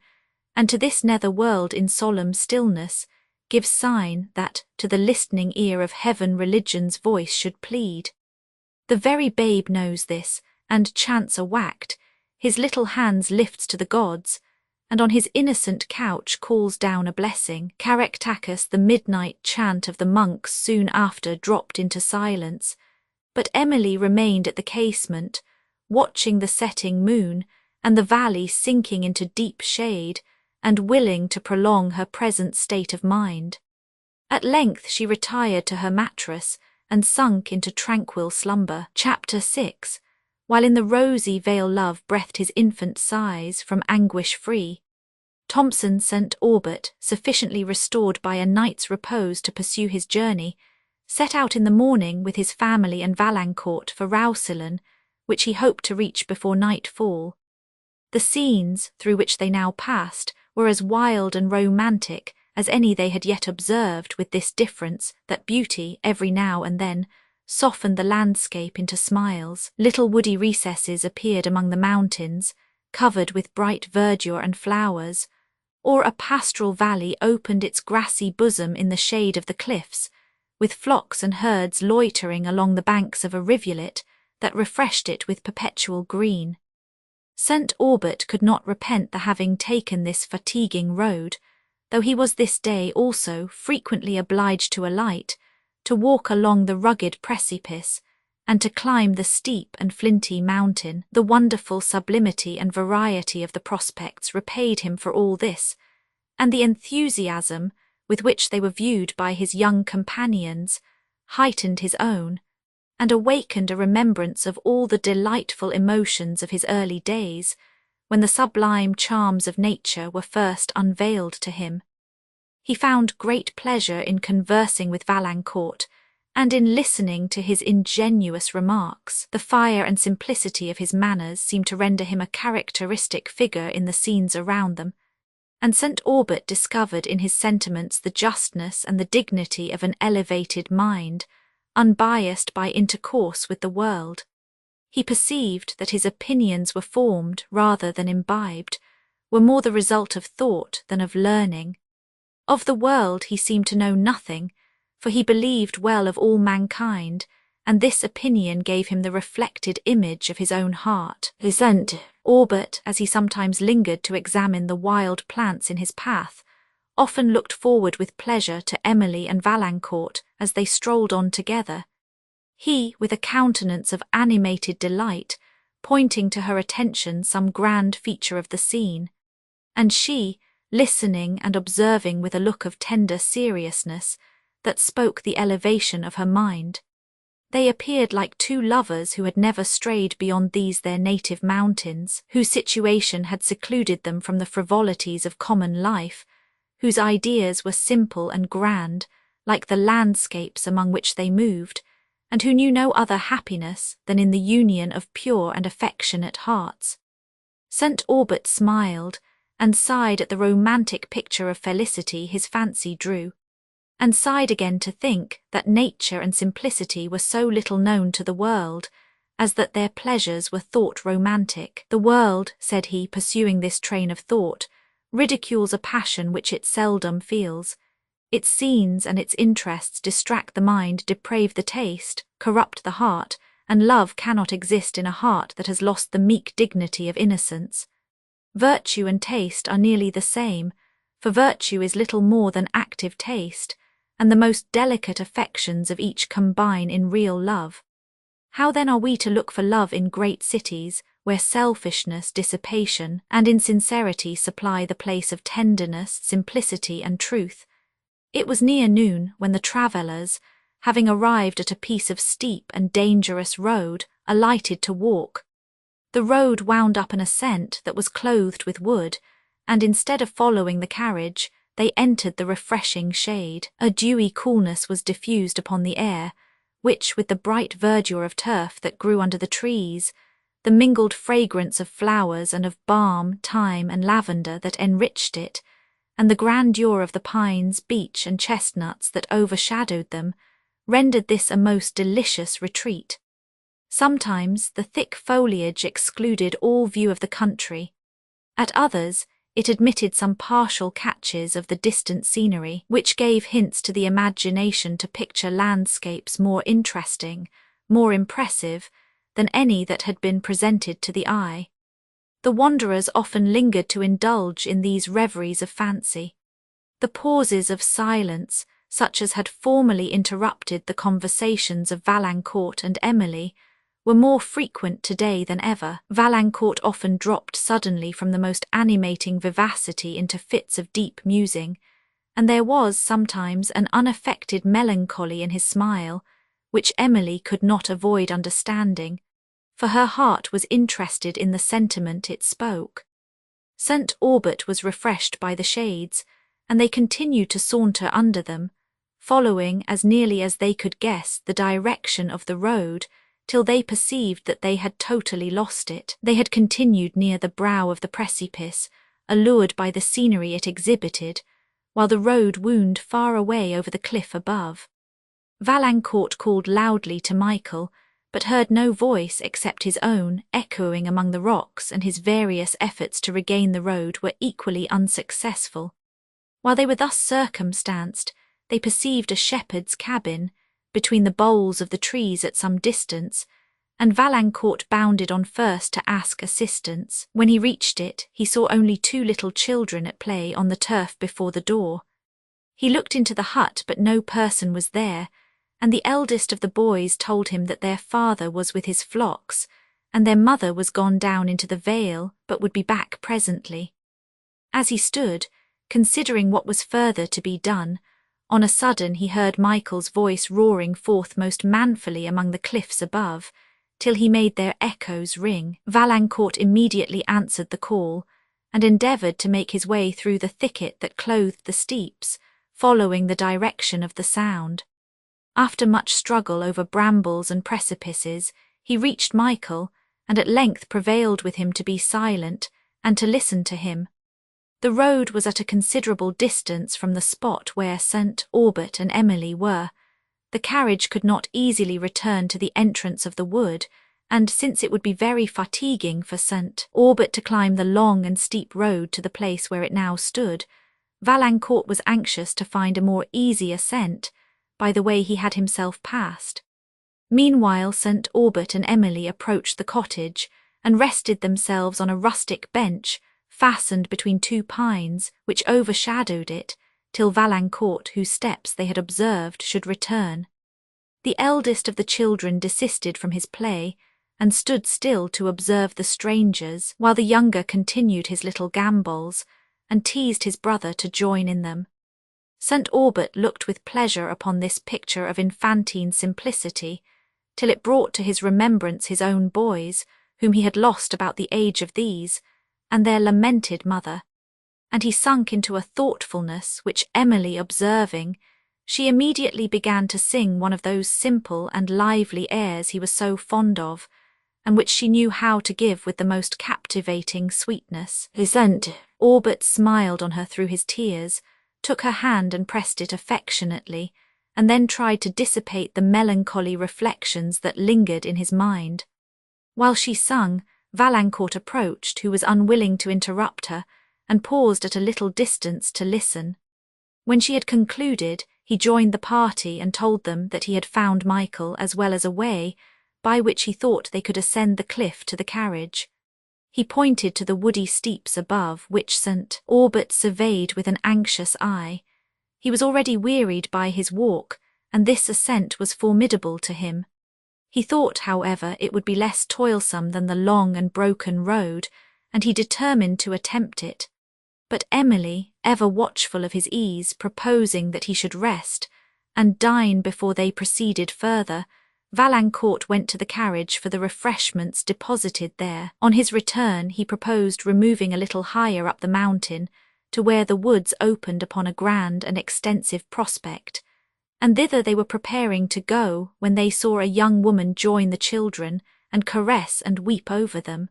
and to this nether world in solemn stillness gives sign that to the listening ear of heaven religion's voice should plead? The very babe knows this, and chants are whacked, his little hands lifts to the gods, and on his innocent couch calls down a blessing. Caractacus, the midnight chant of the monks soon after dropped into silence, but Emily remained at the casement, watching the setting moon and the valley sinking into deep shade, and willing to prolong her present state of mind. At length she retired to her mattress and sunk into tranquil slumber. Chapter 6. While in the rosy veil love breathed his infant sighs from anguish free, Thompson sent Aubert, sufficiently restored by a night's repose to pursue his journey, set out in the morning with his family and Valancourt for Roussillon, which he hoped to reach before nightfall. The scenes through which they now passed were as wild and romantic as any they had yet observed, with this difference that beauty, every now and then, softened the landscape into smiles. Little woody recesses appeared among the mountains, covered with bright verdure and flowers, or a pastoral valley opened its grassy bosom in the shade of the cliffs, with flocks and herds loitering along the banks of a rivulet that refreshed it with perpetual green. St. Aubert could not repent the having taken this fatiguing road, though he was this day also frequently obliged to alight, to walk along the rugged precipice, and to climb the steep and flinty mountain. The wonderful sublimity and variety of the prospects repaid him for all this, and the enthusiasm with which they were viewed by his young companions heightened his own, and awakened a remembrance of all the delightful emotions of his early days, when the sublime charms of nature were first unveiled to him. He found great pleasure in conversing with Valancourt, and in listening to his ingenuous remarks. The fire and simplicity of his manners seemed to render him a characteristic figure in the scenes around them, and St. Aubert discovered in his sentiments the justness and the dignity of an elevated mind, unbiased by intercourse with the world. He perceived that his opinions were formed rather than imbibed, were more the result of thought than of learning. Of the world he seemed to know nothing, for he believed well of all mankind, and this opinion gave him the reflected image of his own heart. St. Aubert, as he sometimes lingered to examine the wild plants in his path, often looked forward with pleasure to Emily and Valancourt as they strolled on together, he, with a countenance of animated delight, pointing to her attention some grand feature of the scene, and she, listening and observing with a look of tender seriousness that spoke the elevation of her mind. They appeared like two lovers who had never strayed beyond these their native mountains, whose situation had secluded them from the frivolities of common life, whose ideas were simple and grand, like the landscapes among which they moved, and who knew no other happiness than in the union of pure and affectionate hearts. St. Aubert smiled, and sighed at the romantic picture of felicity his fancy drew, and sighed again to think that nature and simplicity were so little known to the world, as that their pleasures were thought romantic. The world, said he, pursuing this train of thought, ridicules a passion which it seldom feels. Its scenes and its interests distract the mind, deprave the taste, corrupt the heart, and love cannot exist in a heart that has lost the meek dignity of innocence. Virtue and taste are nearly the same, for virtue is little more than active taste, and the most delicate affections of each combine in real love. How then are we to look for love in great cities, where selfishness, dissipation, and insincerity supply the place of tenderness, simplicity, and truth? It was near noon when the travellers, having arrived at a piece of steep and dangerous road, alighted to walk. The road wound up an ascent that was clothed with wood, and instead of following the carriage, they entered the refreshing shade. A dewy coolness was diffused upon the air, which, with the bright verdure of turf that grew under the trees, the mingled fragrance of flowers and of balm, thyme, and lavender that enriched it, and the grandeur of the pines, beech, and chestnuts that overshadowed them, rendered this a most delicious retreat. Sometimes the thick foliage excluded all view of the country. At others, it admitted some partial catches of the distant scenery, which gave hints to the imagination to picture landscapes more interesting, more impressive, than any that had been presented to the eye. The wanderers often lingered to indulge in these reveries of fancy. The pauses of silence, such as had formerly interrupted the conversations of Valancourt and Emily, were more frequent today than ever. Valancourt often dropped suddenly from the most animating vivacity into fits of deep musing, and there was sometimes an unaffected melancholy in his smile, which Emily could not avoid understanding, for her heart was interested in the sentiment it spoke. St. Aubert was refreshed by the shades, and they continued to saunter under them, following, as nearly as they could guess, the direction of the road, till they perceived that they had totally lost it. They had continued near the brow of the precipice, allured by the scenery it exhibited, while the road wound far away over the cliff above. Valancourt called loudly to Michael, but heard no voice except his own, echoing among the rocks, and his various efforts to regain the road were equally unsuccessful. While they were thus circumstanced, they perceived a shepherd's cabin, between the boles of the trees at some distance, and Valancourt bounded on first to ask assistance. When he reached it, he saw only 2 little children at play on the turf before the door. He looked into the hut, but no person was there, and the eldest of the boys told him that their father was with his flocks, and their mother was gone down into the vale, but would be back presently. As he stood, considering what was further to be done, on a sudden he heard Michael's voice roaring forth most manfully among the cliffs above, till he made their echoes ring. Valancourt immediately answered the call, and endeavoured to make his way through the thicket that clothed the steeps, following the direction of the sound. After much struggle over brambles and precipices, he reached Michael, and at length prevailed with him to be silent, and to listen to him. The road was at a considerable distance from the spot where St. Aubert and Emily were. The carriage could not easily return to the entrance of the wood, and since it would be very fatiguing for St. Aubert to climb the long and steep road to the place where it now stood, Valancourt was anxious to find a more easy ascent by the way he had himself passed. Meanwhile St. Aubert and Emily approached the cottage, and rested themselves on a rustic bench, fastened between 2 pines, which overshadowed it, till Valancourt, whose steps they had observed, should return. The eldest of the children desisted from his play, and stood still to observe the strangers, while the younger continued his little gambols, and teased his brother to join in them. St. Aubert looked with pleasure upon this picture of infantine simplicity, till it brought to his remembrance his own boys, whom he had lost about the age of these, and their lamented mother, and he sunk into a thoughtfulness which Emily observing, she immediately began to sing one of those simple and lively airs he was so fond of, and which she knew how to give with the most captivating sweetness. St. Aubert smiled on her through his tears, took her hand and pressed it affectionately, and then tried to dissipate the melancholy reflections that lingered in his mind. While she sung, Valancourt approached, who was unwilling to interrupt her, and paused at a little distance to listen. When she had concluded, he joined the party and told them that he had found Michael as well as a way, by which he thought they could ascend the cliff to the carriage. He pointed to the woody steeps above, which St. Aubert surveyed with an anxious eye. He was already wearied by his walk, and this ascent was formidable to him. He thought, however, it would be less toilsome than the long and broken road, and he determined to attempt it. But Emily, ever watchful of his ease, proposing that he should rest and dine before they proceeded further, Valancourt went to the carriage for the refreshments deposited there. On his return he proposed removing a little higher up the mountain, to where the woods opened upon a grand and extensive prospect, and thither they were preparing to go when they saw a young woman join the children and caress and weep over them.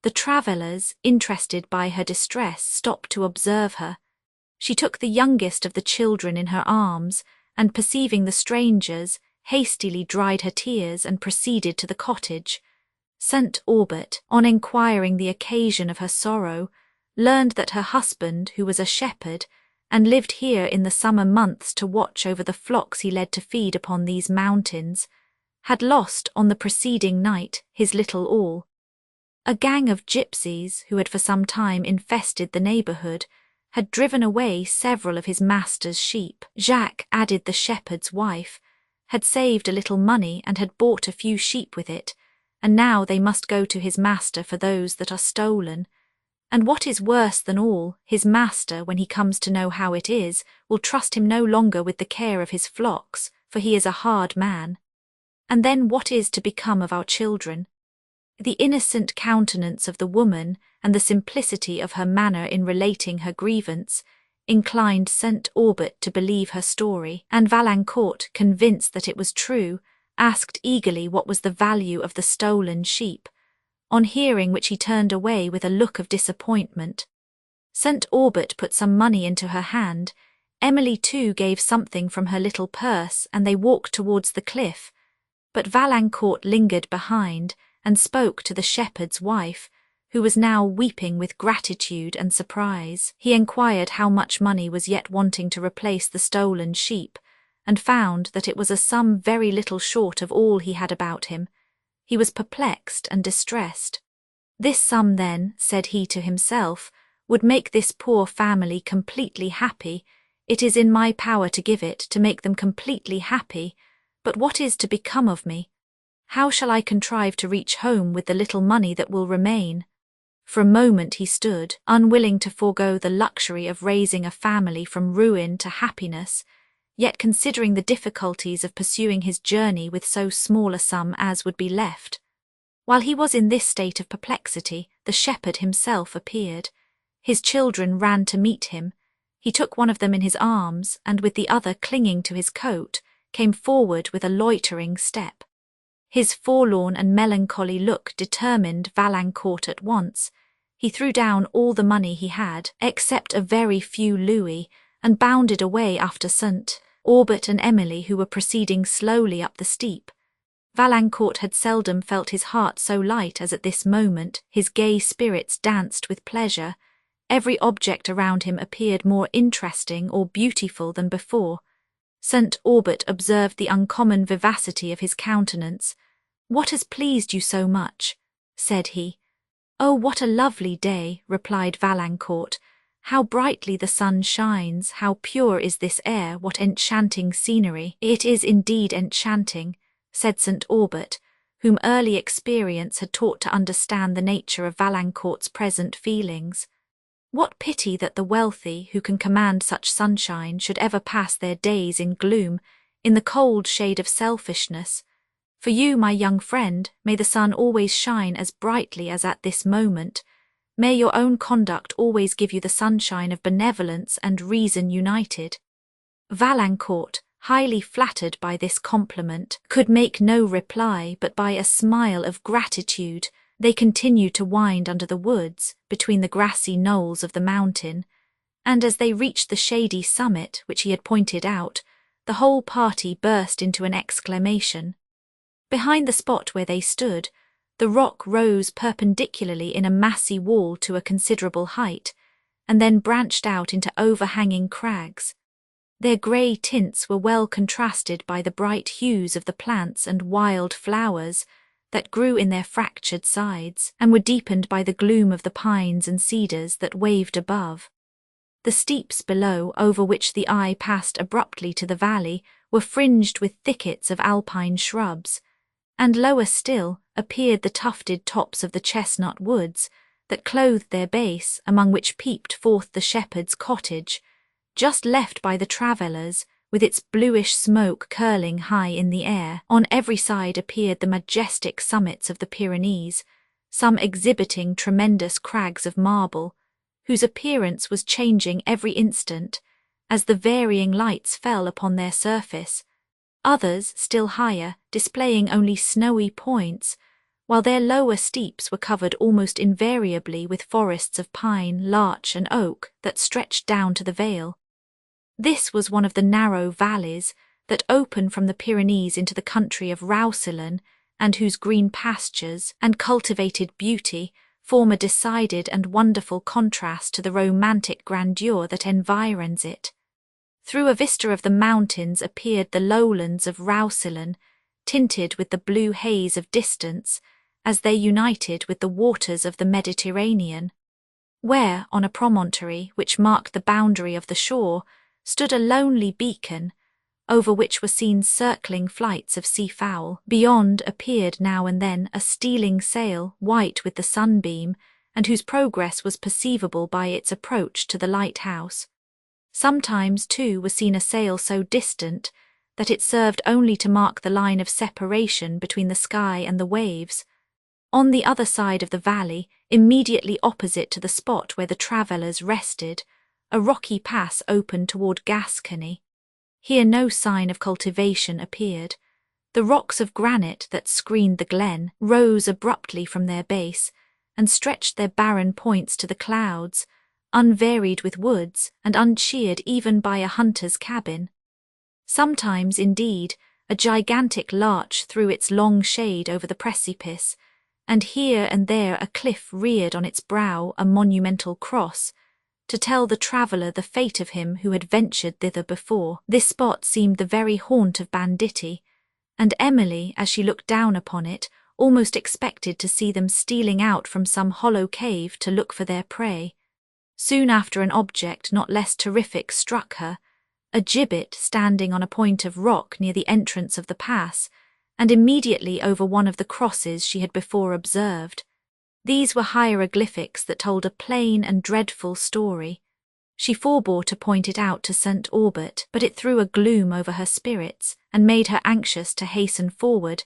The travellers, interested by her distress, stopped to observe her. She took the youngest of the children in her arms, and perceiving the strangers, hastily dried her tears and proceeded to the cottage. St. Aubert, on inquiring the occasion of her sorrow, learned that her husband, who was a shepherd, and lived here in the summer months to watch over the flocks he led to feed upon these mountains, had lost on the preceding night his little all. A gang of gypsies, who had for some time infested the neighbourhood, had driven away several of his master's sheep. Jacques, added the shepherd's wife, had saved a little money and had bought a few sheep with it, and now they must go to his master for those that are stolen. And what is worse than all, his master, when he comes to know how it is, will trust him no longer with the care of his flocks, for he is a hard man. And then what is to become of our children? The innocent countenance of the woman, and the simplicity of her manner in relating her grievance, inclined St. Aubert to believe her story, and Valancourt, convinced that it was true, asked eagerly what was the value of the stolen sheep, on hearing which he turned away with a look of disappointment. St. Aubert put some money into her hand. Emily too gave something from her little purse, and they walked towards the cliff, but Valancourt lingered behind, and spoke to the shepherd's wife, who was now weeping with gratitude and surprise. He enquired how much money was yet wanting to replace the stolen sheep, and found that it was a sum very little short of all he had about him. He was perplexed and distressed. This sum then, said he to himself, would make this poor family completely happy. It is in my power to give it, to make them completely happy, but what is to become of me? How shall I contrive to reach home with the little money that will remain? For a moment he stood, unwilling to forego the luxury of raising a family from ruin to happiness, yet considering the difficulties of pursuing his journey with so small a sum as would be left. While he was in this state of perplexity, the shepherd himself appeared. His children ran to meet him. He took one of them in his arms, and with the other clinging to his coat, came forward with a loitering step. His forlorn and melancholy look determined Valancourt at once. He threw down all the money he had, except a very few louis, and bounded away after St. Aubert and Emily, who were proceeding slowly up the steep. Valancourt had seldom felt his heart so light as at this moment. His gay spirits danced with pleasure. Every object around him appeared more interesting or beautiful than before. St. Aubert observed the uncommon vivacity of his countenance. "What has pleased you so much?" said he. "Oh, what a lovely day," replied Valancourt. "How brightly the sun shines, how pure is this air, what enchanting scenery." "It is indeed enchanting," said St. Aubert, whom early experience had taught to understand the nature of Valancourt's present feelings. "What pity that the wealthy, who can command such sunshine, should ever pass their days in gloom, in the cold shade of selfishness. For you, my young friend, may the sun always shine as brightly as at this moment. May your own conduct always give you the sunshine of benevolence and reason united." Valancourt, highly flattered by this compliment, could make no reply but by a smile of gratitude. They continued to wind under the woods, between the grassy knolls of the mountain, and as they reached the shady summit which he had pointed out, the whole party burst into an exclamation. Behind the spot where they stood, the rock rose perpendicularly in a massy wall to a considerable height, and then branched out into overhanging crags. Their grey tints were well contrasted by the bright hues of the plants and wild flowers that grew in their fractured sides, and were deepened by the gloom of the pines and cedars that waved above. The steeps below, over which the eye passed abruptly to the valley, were fringed with thickets of alpine shrubs, and lower still appeared the tufted tops of the chestnut woods that clothed their base, among which peeped forth the shepherd's cottage, just left by the travellers, with its bluish smoke curling high in the air. On every side appeared the majestic summits of the Pyrenees, some exhibiting tremendous crags of marble, whose appearance was changing every instant as the varying lights fell upon their surface, others, still higher, displaying only snowy points, while their lower steeps were covered almost invariably with forests of pine, larch, and oak that stretched down to the vale. This was one of the narrow valleys that open from the Pyrenees into the country of Roussillon, and whose green pastures and cultivated beauty form a decided and wonderful contrast to the romantic grandeur that environs it. Through a vista of the mountains appeared the lowlands of Roussillon, tinted with the blue haze of distance, as they united with the waters of the Mediterranean, where, on a promontory which marked the boundary of the shore, stood a lonely beacon, over which were seen circling flights of seafowl. Beyond appeared now and then a stealing sail, white with the sunbeam, and whose progress was perceivable by its approach to the lighthouse. Sometimes, too, was seen a sail so distant that it served only to mark the line of separation between the sky and the waves. On the other side of the valley, immediately opposite to the spot where the travellers rested, a rocky pass opened toward Gascony. Here no sign of cultivation appeared. The rocks of granite that screened the glen rose abruptly from their base and stretched their barren points to the clouds, unvaried with woods and uncheered even by a hunter's cabin. Sometimes, indeed, a gigantic larch threw its long shade over the precipice, and here and there a cliff reared on its brow a monumental cross, to tell the traveller the fate of him who had ventured thither before. This spot seemed the very haunt of banditti, and Emily, as she looked down upon it, almost expected to see them stealing out from some hollow cave to look for their prey. Soon after an object not less terrific struck her, a gibbet standing on a point of rock near the entrance of the pass, and immediately over one of the crosses she had before observed. These were hieroglyphics that told a plain and dreadful story. She forbore to point it out to St. Aubert, but it threw a gloom over her spirits and made her anxious to hasten forward,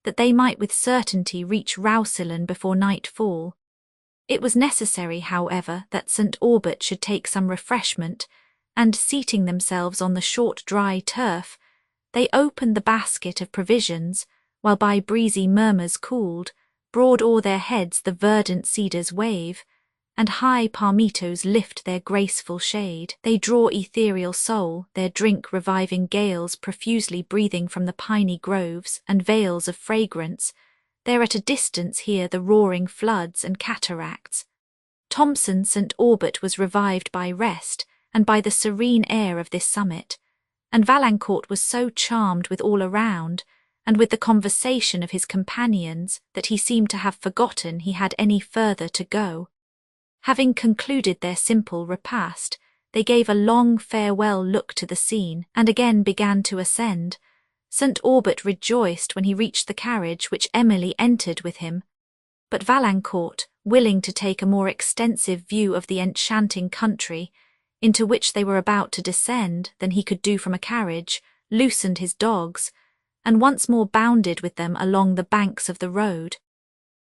that they might with certainty reach Roussillon before nightfall. It was necessary, however, that St. Aubert should take some refreshment, and seating themselves on the short dry turf, they opened the basket of provisions, while by breezy murmurs cooled, broad o'er their heads the verdant cedars wave, and high palmitos lift their graceful shade. They draw ethereal soul, their drink reviving gales profusely breathing from the piney groves and vales of fragrance. There at a distance hear the roaring floods and cataracts. Thomson St. Aubert was revived by rest and by the serene air of this summit, and Valancourt was so charmed with all around, and with the conversation of his companions, that he seemed to have forgotten he had any further to go. Having concluded their simple repast, they gave a long farewell look to the scene, and again began to ascend. St. Aubert rejoiced when he reached the carriage which Emily entered with him, but Valancourt, willing to take a more extensive view of the enchanting country into which they were about to descend than he could do from a carriage, loosened his dogs, and once more bounded with them along the banks of the road.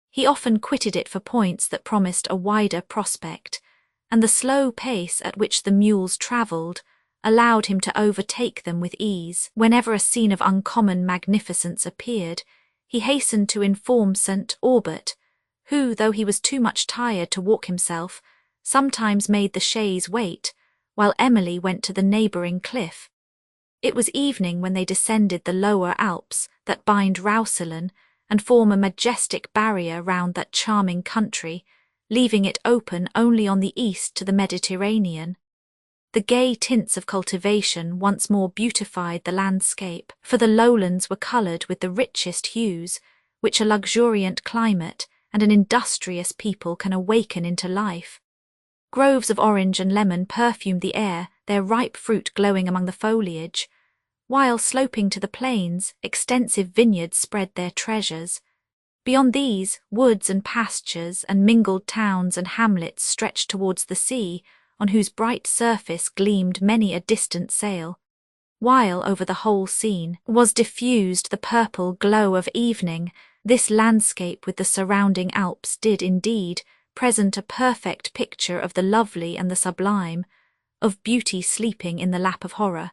He often quitted it for points that promised a wider prospect, and the slow pace at which the mules travelled allowed him to overtake them with ease. Whenever a scene of uncommon magnificence appeared, he hastened to inform St. Aubert, who, though he was too much tired to walk himself, sometimes made the chaise wait, while Emily went to the neighbouring cliff. It was evening when they descended the lower Alps that bind Roussillon and form a majestic barrier round that charming country, leaving it open only on the east to the Mediterranean. The gay tints of cultivation once more beautified the landscape, for the lowlands were coloured with the richest hues, which a luxuriant climate and an industrious people can awaken into life. Groves of orange and lemon perfumed the air, their ripe fruit glowing among the foliage, while sloping to the plains, extensive vineyards spread their treasures. Beyond these, woods and pastures and mingled towns and hamlets stretched towards the sea, on whose bright surface gleamed many a distant sail, while over the whole scene was diffused the purple glow of evening. This landscape with the surrounding Alps did indeed present a perfect picture of the lovely and the sublime, of beauty sleeping in the lap of horror.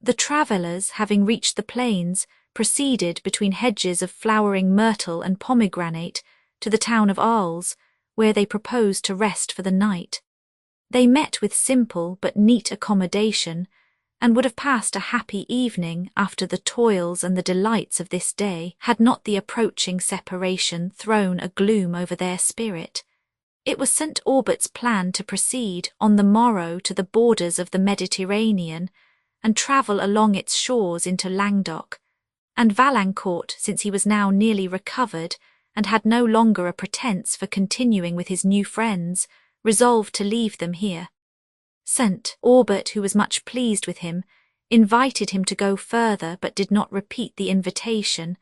The travellers, having reached the plains, proceeded between hedges of flowering myrtle and pomegranate to the town of Arles, where they proposed to rest for the night. They met with simple but neat accommodation, and would have passed a happy evening after the toils and the delights of this day, had not the approaching separation thrown a gloom over their spirit. It was St. Aubert's plan to proceed on the morrow to the borders of the Mediterranean, and travel along its shores into Languedoc, and Valancourt, since he was now nearly recovered, and had no longer a pretence for continuing with his new friends, resolved to leave them here. St. Aubert, who was much pleased with him, invited him to go further, but did not repeat the invitation,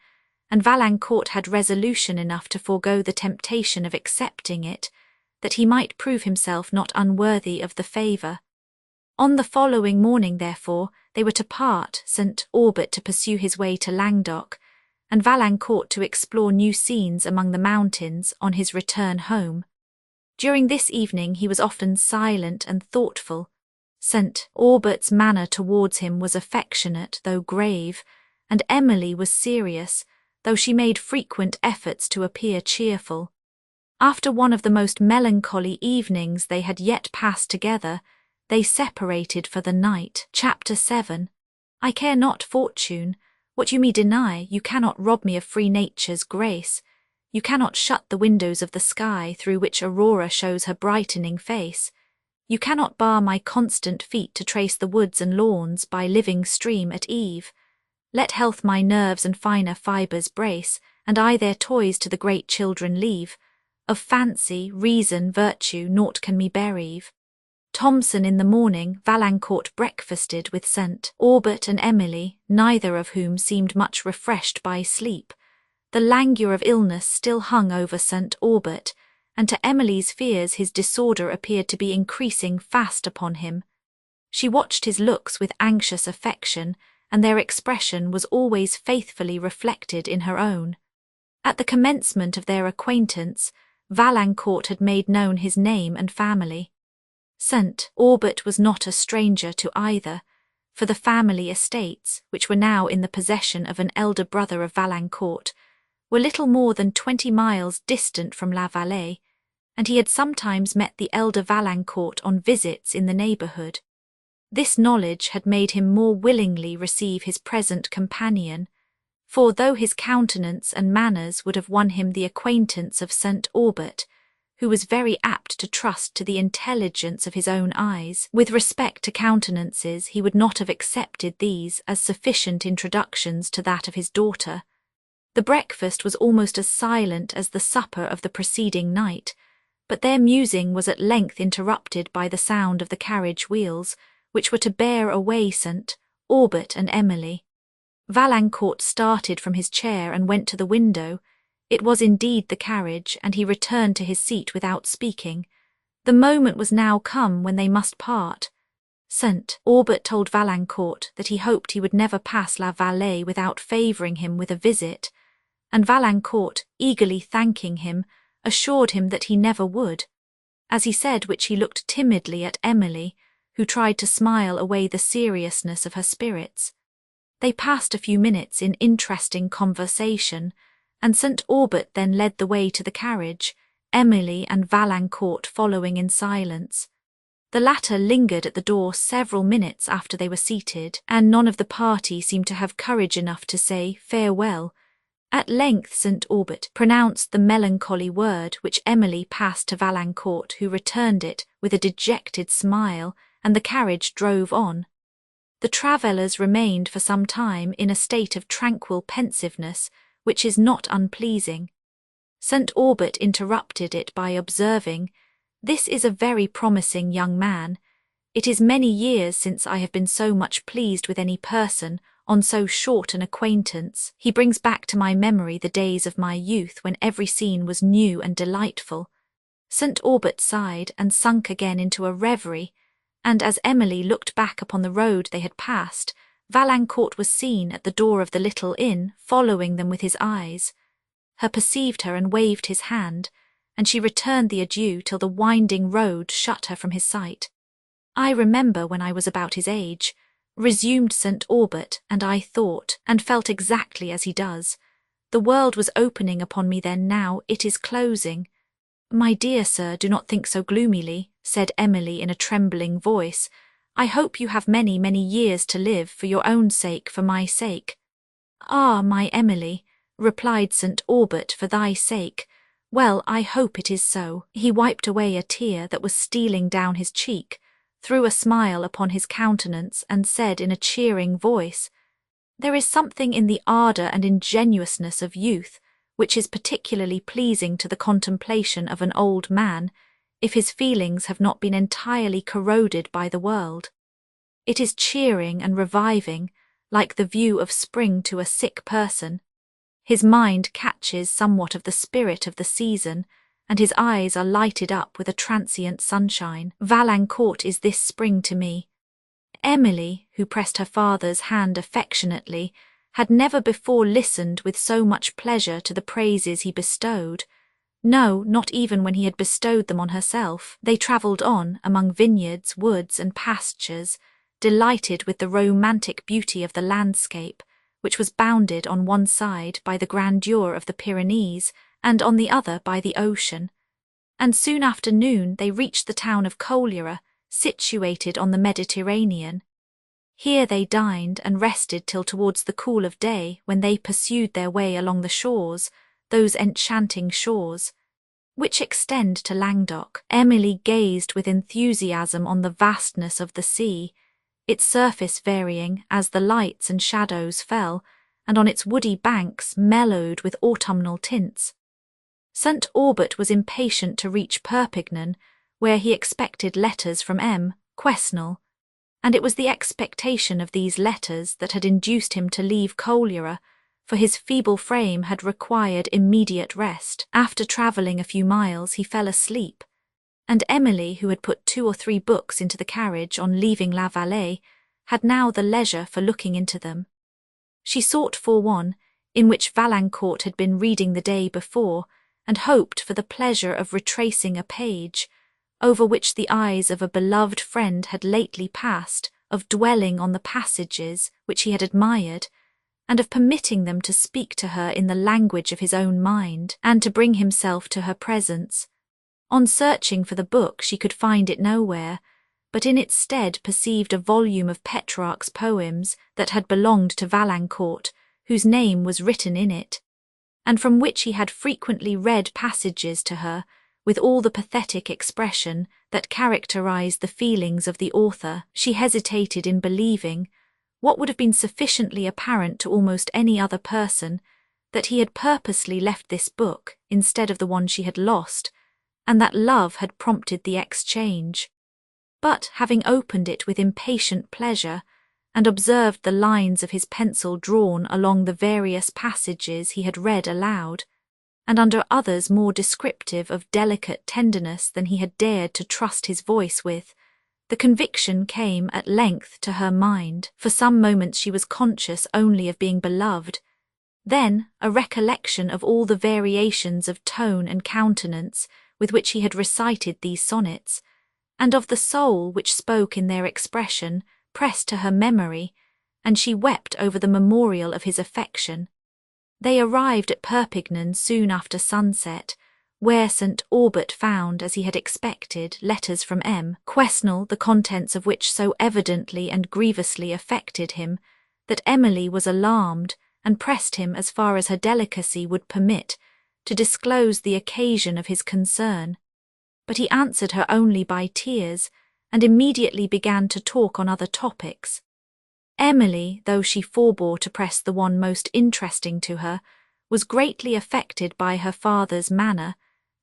and Valancourt had resolution enough to forego the temptation of accepting it, that he might prove himself not unworthy of the favour. On the following morning, therefore, they were to part, St. Aubert to pursue his way to Languedoc, and Valancourt to explore new scenes among the mountains on his return home. During this evening he was often silent and thoughtful. St. Aubert's manner towards him was affectionate, though grave, and Emily was serious, though she made frequent efforts to appear cheerful. After one of the most melancholy evenings they had yet passed together, they separated for the night. Chapter 7. I care not fortune, what you me deny, you cannot rob me of free nature's grace. You cannot shut the windows of the sky through which Aurora shows her brightening face. You cannot bar my constant feet to trace the woods and lawns by living stream at eve. Let health my nerves and finer fibres brace, and I their toys to the great children leave. Of fancy, reason, virtue, naught can me bereave. Thomson in the morning, Valancourt breakfasted with St. Aubert and Emily, neither of whom seemed much refreshed by sleep. The languor of illness still hung over St. Aubert, and to Emily's fears his disorder appeared to be increasing fast upon him. She watched his looks with anxious affection, and their expression was always faithfully reflected in her own. At the commencement of their acquaintance, Valancourt had made known his name and family. St. Aubert was not a stranger to either, for the family estates, which were now in the possession of an elder brother of Valancourt, were little more than 20 miles distant from La Vallée, and he had sometimes met the elder Valancourt on visits in the neighbourhood. This knowledge had made him more willingly receive his present companion, for though his countenance and manners would have won him the acquaintance of St. Aubert, who was very apt to trust to the intelligence of his own eyes, with respect to countenances he would not have accepted these as sufficient introductions to that of his daughter. The breakfast was almost as silent as the supper of the preceding night, but their musing was at length interrupted by the sound of the carriage wheels, which were to bear away St. Aubert and Emily. Valancourt started from his chair and went to the window. It was indeed the carriage, and he returned to his seat without speaking. The moment was now come when they must part. St. Aubert told Valancourt that he hoped he would never pass La Vallée without favouring him with a visit, and Valancourt, eagerly thanking him, assured him that he never would. As he said which he looked timidly at Emily, who tried to smile away the seriousness of her spirits. They passed a few minutes in interesting conversation, and St. Aubert then led the way to the carriage, Emily and Valancourt following in silence. The latter lingered at the door several minutes after they were seated, and none of the party seemed to have courage enough to say farewell. At length St. Aubert pronounced the melancholy word which Emily passed to Valancourt, who returned it with a dejected smile, and the carriage drove on. The travellers remained for some time in a state of tranquil pensiveness, which is not unpleasing. St. Aubert interrupted it by observing, "This is a very promising young man. It is many years since I have been so much pleased with any person on so short an acquaintance. He brings back to my memory the days of my youth when every scene was new and delightful." St. Aubert sighed and sunk again into a reverie, and as Emily looked back upon the road they had passed, Valancourt was seen at the door of the little inn, following them with his eyes. He perceived her and waved his hand, and she returned the adieu till the winding road shut her from his sight. "I remember when I was about his age," resumed St. Aubert, "and I thought and felt exactly as he does. The world was opening upon me then, now it is closing." "My dear sir, do not think so gloomily," said Emily in a trembling voice. "I hope you have many, many years to live, for your own sake, for my sake." "Ah, my Emily," replied St. Aubert, "for thy sake. Well, I hope it is so." He wiped away a tear that was stealing down his cheek, threw a smile upon his countenance, and said in a cheering voice, "There is something in the ardour and ingenuousness of youth which is particularly pleasing to the contemplation of an old man, if his feelings have not been entirely corroded by the world. It is cheering and reviving, like the view of spring to a sick person. His mind catches somewhat of the spirit of the season, and his eyes are lighted up with a transient sunshine. Valancourt is this spring to me." Emily, who pressed her father's hand affectionately, had never before listened with so much pleasure to the praises he bestowed. No, not even when he had bestowed them on herself. They travelled on among vineyards, woods, and pastures, delighted with the romantic beauty of the landscape, which was bounded on one side by the grandeur of the Pyrenees, and on the other by the ocean. And soon after noon they reached the town of Collioure, situated on the Mediterranean. Here they dined and rested till towards the cool of day, when they pursued their way along the shores, those enchanting shores, which extend to Languedoc. Emily gazed with enthusiasm on the vastness of the sea, its surface varying as the lights and shadows fell, and on its woody banks mellowed with autumnal tints. St. Aubert was impatient to reach Perpignan, where he expected letters from M. Quesnel, and it was the expectation of these letters that had induced him to leave Collioure, for his feeble frame had required immediate rest. After travelling a few miles he fell asleep, and Emily, who had put 2 or 3 books into the carriage on leaving La Vallée, had now the leisure for looking into them. She sought for one, in which Valancourt had been reading the day before, and hoped for the pleasure of retracing a page, over which the eyes of a beloved friend had lately passed, of dwelling on the passages which he had admired, and of permitting them to speak to her in the language of his own mind, and to bring himself to her presence. On searching for the book she could find it nowhere, but in its stead perceived a volume of Petrarch's poems that had belonged to Valancourt, whose name was written in it, and from which he had frequently read passages to her, with all the pathetic expression that characterized the feelings of the author. She hesitated in believing, what would have been sufficiently apparent to almost any other person, that he had purposely left this book instead of the one she had lost, and that love had prompted the exchange. But, having opened it with impatient pleasure, and observed the lines of his pencil drawn along the various passages he had read aloud, and under others more descriptive of delicate tenderness than he had dared to trust his voice with, the conviction came at length to her mind. For some moments she was conscious only of being beloved, then a recollection of all the variations of tone and countenance with which he had recited these sonnets, and of the soul which spoke in their expression, pressed to her memory, and she wept over the memorial of his affection. They arrived at Perpignan soon after sunset, where St. Aubert found, as he had expected, letters from M. Quesnel, the contents of which so evidently and grievously affected him, that Emily was alarmed, and pressed him as far as her delicacy would permit, to disclose the occasion of his concern. But he answered her only by tears, and immediately began to talk on other topics. Emily, though she forbore to press the one most interesting to her, was greatly affected by her father's manner,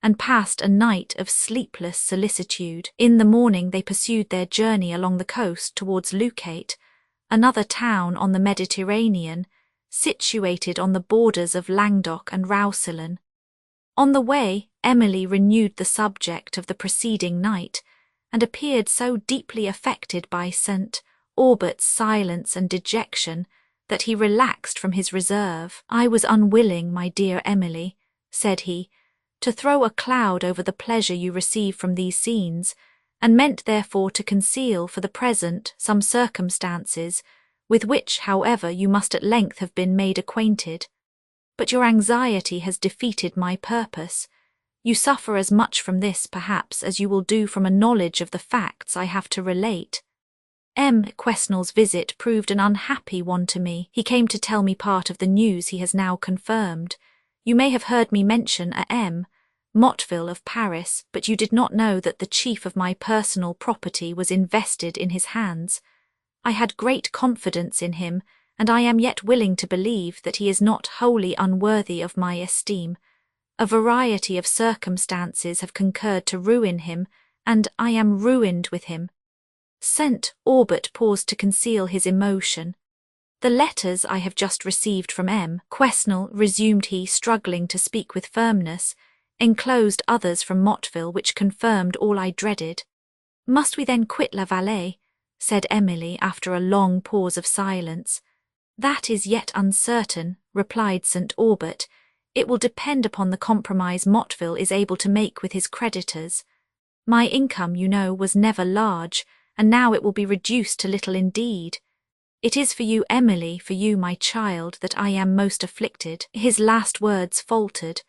and passed a night of sleepless solicitude. In the morning they pursued their journey along the coast towards Lucate, another town on the Mediterranean, situated on the borders of Languedoc and Roussillon. On the way, Emily renewed the subject of the preceding night, and appeared so deeply affected by St. Aubert's silence and dejection that he relaxed from his reserve. "I was unwilling, my dear Emily," said he, "to throw a cloud over the pleasure you receive from these scenes, and meant therefore to conceal for the present some circumstances with which, however, you must at length have been made acquainted. But your anxiety has defeated my purpose. You suffer as much from this, perhaps, as you will do from a knowledge of the facts I have to relate. M. Quesnel's visit proved an unhappy one to me. He came to tell me part of the news he has now confirmed. You may have heard me mention a M. Motteville of Paris, but you did not know that the chief of my personal property was invested in his hands. I had great confidence in him, and I am yet willing to believe that he is not wholly unworthy of my esteem. A variety of circumstances have concurred to ruin him, and I am ruined with him." St. Aubert paused to conceal his emotion. "The letters I have just received from M. Quesnel," resumed he, struggling to speak with firmness, "enclosed others from Motteville which confirmed all I dreaded." "Must we then quit La Vallée?" said Emily after a long pause of silence. "That is yet uncertain," replied St. Aubert. "It will depend upon the compromise Motteville is able to make with his creditors. My income, you know, was never large, and now it will be reduced to little indeed. It is for you, Emily, for you, my child, that I am most afflicted." His last words faltered.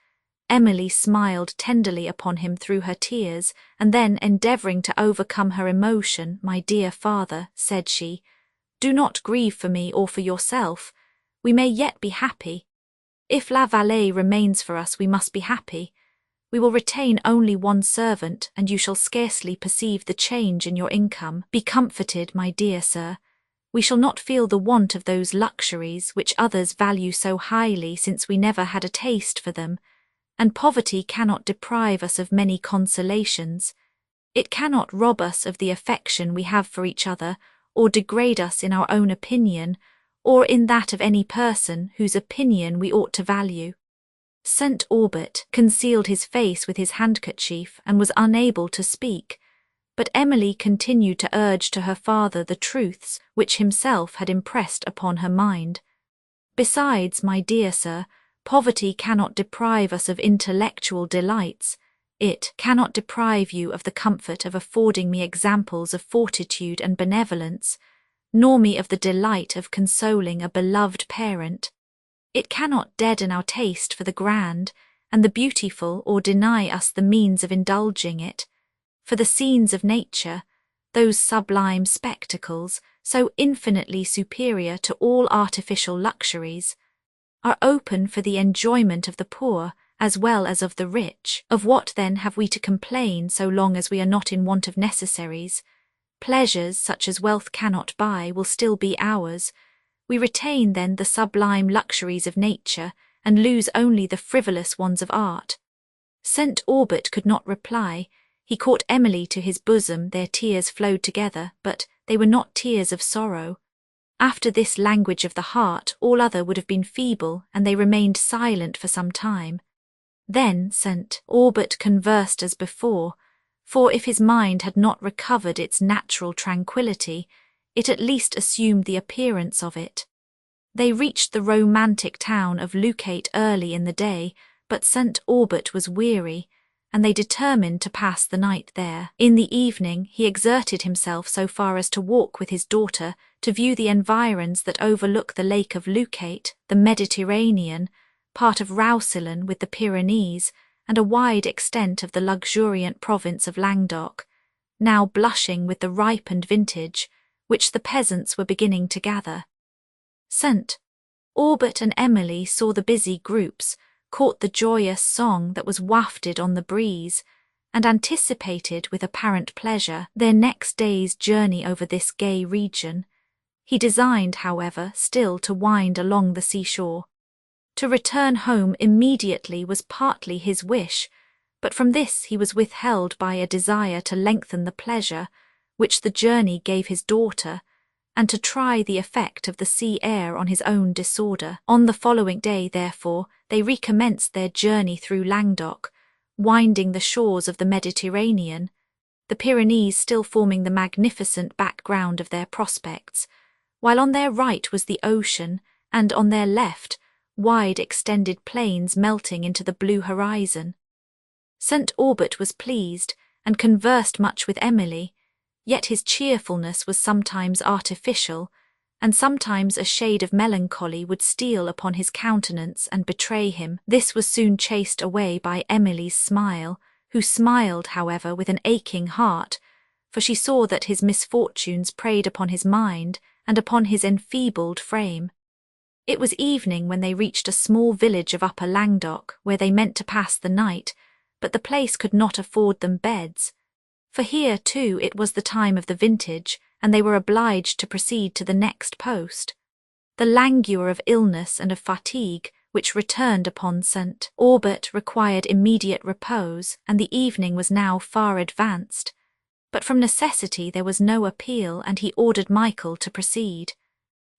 Emily smiled tenderly upon him through her tears, and then, endeavouring to overcome her emotion, "My dear father," said she, "do not grieve for me or for yourself. We may yet be happy. If La Vallée remains for us, we must be happy. We will retain only one servant, and you shall scarcely perceive the change in your income. Be comforted, my dear sir. We shall not feel the want of those luxuries which others value so highly, since we never had a taste for them, and poverty cannot deprive us of many consolations. It cannot rob us of the affection we have for each other, or degrade us in our own opinion, or in that of any person whose opinion we ought to value." St. Aubert concealed his face with his handkerchief and was unable to speak, but Emily continued to urge to her father the truths which himself had impressed upon her mind. "Besides, my dear sir, poverty cannot deprive us of intellectual delights. It cannot deprive you of the comfort of affording me examples of fortitude and benevolence, nor me of the delight of consoling a beloved parent. It cannot deaden our taste for the grand and the beautiful, or deny us the means of indulging it. For the scenes of nature, those sublime spectacles, so infinitely superior to all artificial luxuries, are open for the enjoyment of the poor as well as of the rich. Of what then have we to complain so long as we are not in want of necessaries? Pleasures such as wealth cannot buy will still be ours. We retain then the sublime luxuries of nature, and lose only the frivolous ones of art." St. Aubert could not reply. He caught Emily to his bosom, their tears flowed together, but they were not tears of sorrow. After this language of the heart, all other would have been feeble, and they remained silent for some time. Then St. Aubert conversed as before, for if his mind had not recovered its natural tranquillity, it at least assumed the appearance of it. They reached the romantic town of Lucate early in the day, but St. Aubert was weary, and they determined to pass the night there. In the evening he exerted himself so far as to walk with his daughter to view the environs that overlook the lake of Lucate, the Mediterranean, part of Roussillon with the Pyrenees, and a wide extent of the luxuriant province of Languedoc, now blushing with the ripened vintage, which the peasants were beginning to gather. St. Aubert and Emily saw the busy groups, caught the joyous song that was wafted on the breeze, and anticipated with apparent pleasure their next day's journey over this gay region. He designed, however, still to wind along the seashore. To return home immediately was partly his wish, but from this he was withheld by a desire to lengthen the pleasure which the journey gave his daughter, and to try the effect of the sea air on his own disorder. On the following day, therefore, they recommenced their journey through Languedoc, winding the shores of the Mediterranean, the Pyrenees still forming the magnificent background of their prospects, while on their right was the ocean, and on their left, wide extended plains melting into the blue horizon. St. Aubert was pleased, and conversed much with Emily, yet his cheerfulness was sometimes artificial, and sometimes a shade of melancholy would steal upon his countenance and betray him. This was soon chased away by Emily's smile, who smiled, however, with an aching heart, for she saw that his misfortunes preyed upon his mind and upon his enfeebled frame. It was evening when they reached a small village of Upper Languedoc, where they meant to pass the night, but the place could not afford them beds. For here, too, it was the time of the vintage, and they were obliged to proceed to the next post. The languor of illness and of fatigue, which returned upon St. Aubert, required immediate repose, and the evening was now far advanced. But from necessity there was no appeal, and he ordered Michael to proceed.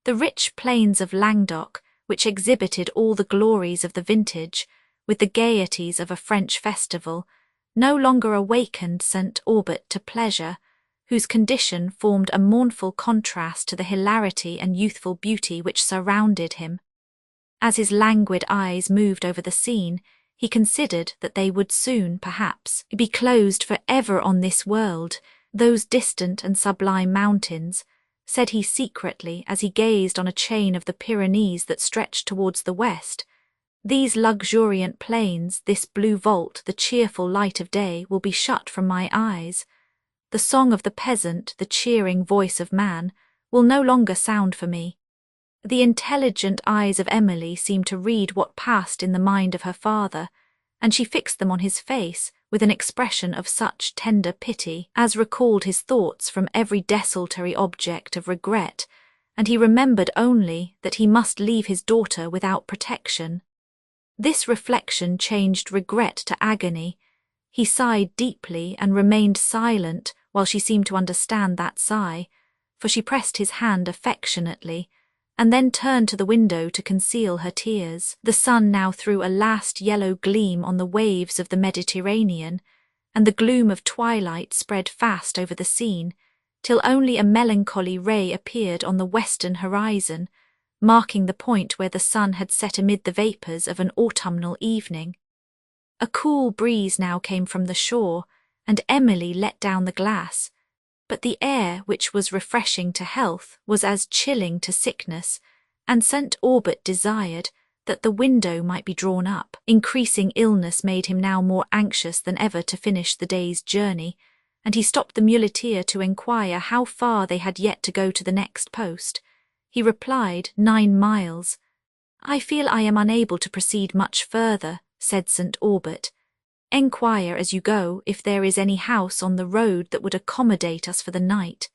The rich plains of Languedoc, which exhibited all the glories of the vintage, with the gaieties of a French festival, no longer awakened St. Aubert to pleasure, whose condition formed a mournful contrast to the hilarity and youthful beauty which surrounded him. As his languid eyes moved over the scene, he considered that they would soon, perhaps, be closed for ever on this world. Those distant and sublime mountains, said he secretly as he gazed on a chain of the Pyrenees that stretched towards the west, these luxuriant plains, this blue vault, the cheerful light of day, will be shut from my eyes. The song of the peasant, the cheering voice of man, will no longer sound for me. The intelligent eyes of Emily seemed to read what passed in the mind of her father, and she fixed them on his face with an expression of such tender pity as recalled his thoughts from every desultory object of regret, and he remembered only that he must leave his daughter without protection. This reflection changed regret to agony. He sighed deeply and remained silent while she seemed to understand that sigh, for she pressed his hand affectionately, and then turned to the window to conceal her tears. The sun now threw a last yellow gleam on the waves of the Mediterranean, and the gloom of twilight spread fast over the scene, till only a melancholy ray appeared on the western horizon, marking the point where the sun had set amid the vapours of an autumnal evening. A cool breeze now came from the shore, and Emily let down the glass, but the air, which was refreshing to health, was as chilling to sickness, and St. Aubert desired that the window might be drawn up. Increasing illness made him now more anxious than ever to finish the day's journey, and he stopped the muleteer to inquire how far they had yet to go to the next post. He replied, 9 miles. I feel I am unable to proceed much further, said St. Aubert. Enquire as you go if there is any house on the road that would accommodate us for the night.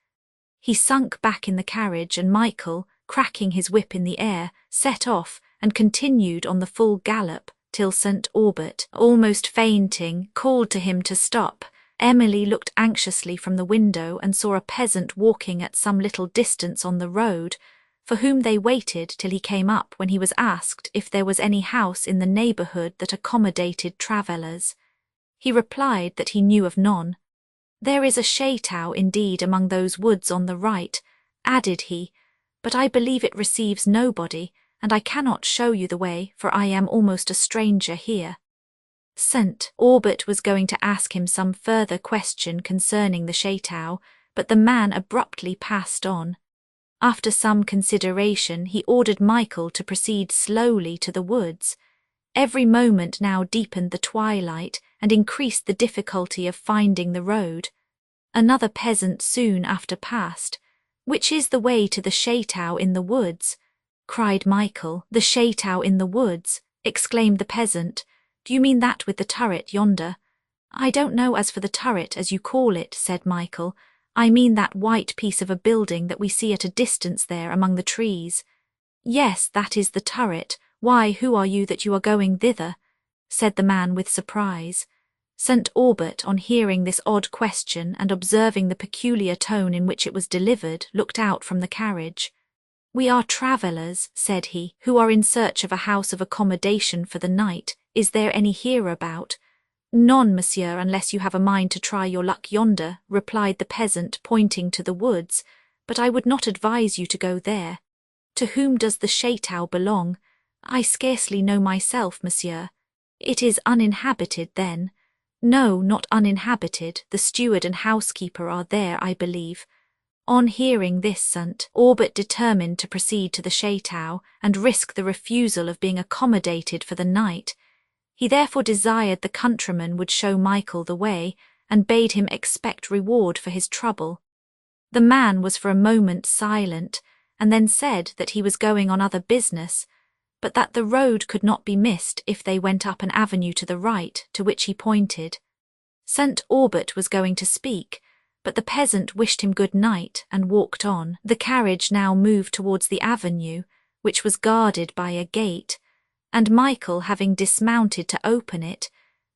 He sunk back in the carriage, and Michael, cracking his whip in the air, set off and continued on the full gallop till St. Aubert, almost fainting, called to him to stop. Emily looked anxiously from the window and saw a peasant walking at some little distance on the road, for whom they waited till he came up, when he was asked if there was any house in the neighbourhood that accommodated travellers. He replied that he knew of none. There is a chateau indeed among those woods on the right, added he, but I believe it receives nobody, and I cannot show you the way, for I am almost a stranger here. St. Aubert was going to ask him some further question concerning the chateau, but the man abruptly passed on. After some consideration, he ordered Michael to proceed slowly to the woods. Every moment now deepened the twilight and increased the difficulty of finding the road. Another peasant soon after passed. Which is the way to the chateau in the woods? Cried Michael. The chateau in the woods, exclaimed the peasant. Do you mean that with the turret yonder? I don't know as for the turret, as you call it, said Michael. I mean that white piece of a building that we see at a distance there among the trees. Yes, that is the turret. Why, who are you that you are going thither? Said the man with surprise. St. Aubert, on hearing this odd question and observing the peculiar tone in which it was delivered, looked out from the carriage. We are travellers, said he, who are in search of a house of accommodation for the night. Is there any hereabout? None, monsieur, unless you have a mind to try your luck yonder, replied the peasant, pointing to the woods, but I would not advise you to go there. To whom does the chateau belong? I scarcely know myself, monsieur. It is uninhabited, then? No, not uninhabited. The steward and housekeeper are there, I believe. On hearing this, St. Aubert determined to proceed to the chateau and risk the refusal of being accommodated for the night. He therefore desired the countryman would show Michael the way, and bade him expect reward for his trouble. The man was for a moment silent, and then said that he was going on other business, but that the road could not be missed if they went up an avenue to the right, to which he pointed. St. Aubert was going to speak, but the peasant wished him good night and walked on. The carriage now moved towards the avenue, which was guarded by a gate, and Michael having dismounted to open it,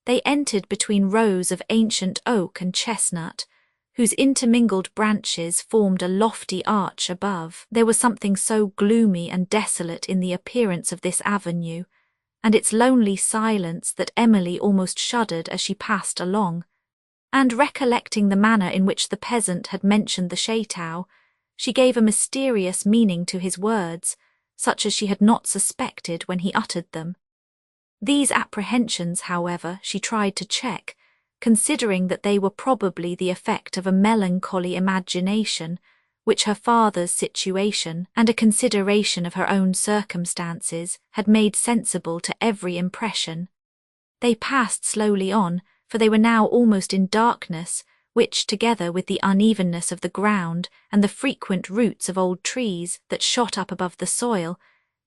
they entered between rows of ancient oak and chestnut, whose intermingled branches formed a lofty arch above. There was something so gloomy and desolate in the appearance of this avenue, and its lonely silence, that Emily almost shuddered as she passed along, and recollecting the manner in which the peasant had mentioned the chateau, she gave a mysterious meaning to his words, such as she had not suspected when he uttered them. These apprehensions, however, she tried to check, considering that they were probably the effect of a melancholy imagination, which her father's situation and a consideration of her own circumstances had made sensible to every impression. They passed slowly on, for they were now almost in darkness, which, together with the unevenness of the ground and the frequent roots of old trees that shot up above the soil,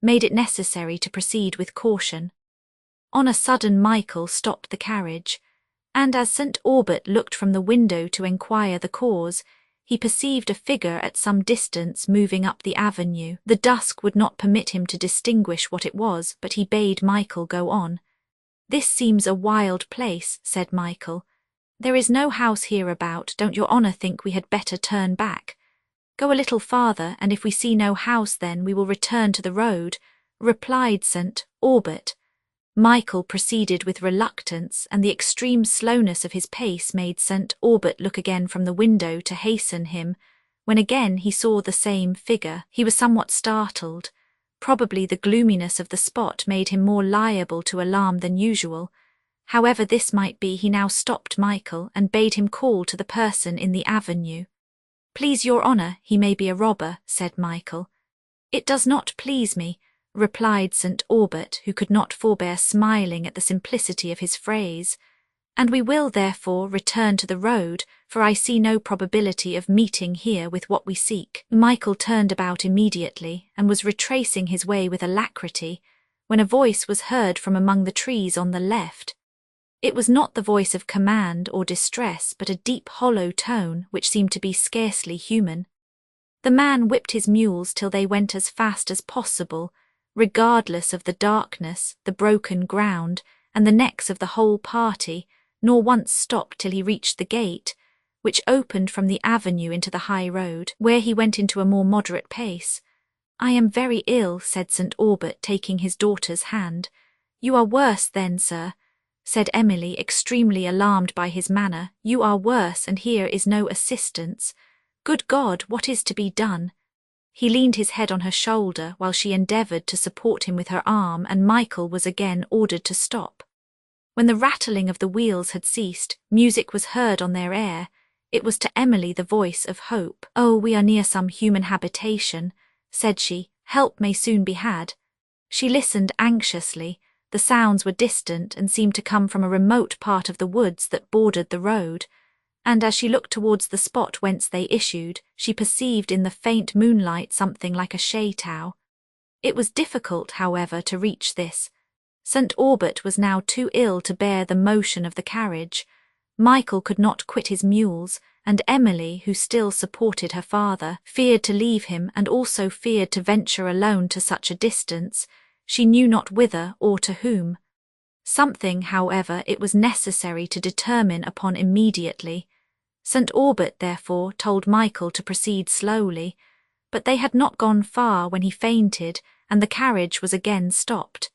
made it necessary to proceed with caution. On a sudden Michael stopped the carriage, and as St. Aubert looked from the window to enquire the cause, he perceived a figure at some distance moving up the avenue. The dusk would not permit him to distinguish what it was, but he bade Michael go on. This seems a wild place, said Michael. There is no house hereabout. Don't your honour think we had better turn back? Go a little farther, and if we see no house, then we will return to the road, replied St. Aubert. Michael proceeded with reluctance, and the extreme slowness of his pace made St. Aubert look again from the window to hasten him. When again he saw the same figure, he was somewhat startled. Probably the gloominess of the spot made him more liable to alarm than usual. However this might be, he now stopped Michael and bade him call to the person in the avenue. Please your honour, he may be a robber, said Michael. It does not please me, replied St. Aubert, who could not forbear smiling at the simplicity of his phrase, and we will therefore return to the road, for I see no probability of meeting here with what we seek. Michael turned about immediately, and was retracing his way with alacrity, when a voice was heard from among the trees on the left. It was not the voice of command or distress, but a deep hollow tone, which seemed to be scarcely human. The man whipped his mules till they went as fast as possible, regardless of the darkness, the broken ground, and the necks of the whole party, nor once stopped till he reached the gate, which opened from the avenue into the high road, where he went into a more moderate pace. I am very ill, said St. Aubert, taking his daughter's hand. You are worse then, sir, said Emily, extremely alarmed by his manner. You are worse, and here is no assistance. Good God, what is to be done? He leaned his head on her shoulder while she endeavoured to support him with her arm, and Michael was again ordered to stop. When the rattling of the wheels had ceased, music was heard on their air. It was to Emily the voice of hope. Oh, we are near some human habitation, said she. Help may soon be had. She listened anxiously. The sounds were distant and seemed to come from a remote part of the woods that bordered the road, and as she looked towards the spot whence they issued, she perceived in the faint moonlight something like a chateau. It was difficult, however, to reach this. St. Aubert was now too ill to bear the motion of the carriage. Michael could not quit his mules, and Emily, who still supported her father, feared to leave him and also feared to venture alone to such a distance, she knew not whither or to whom. Something, however, it was necessary to determine upon immediately. St. Aubert, therefore, told Michael to proceed slowly, but they had not gone far when he fainted, and the carriage was again stopped.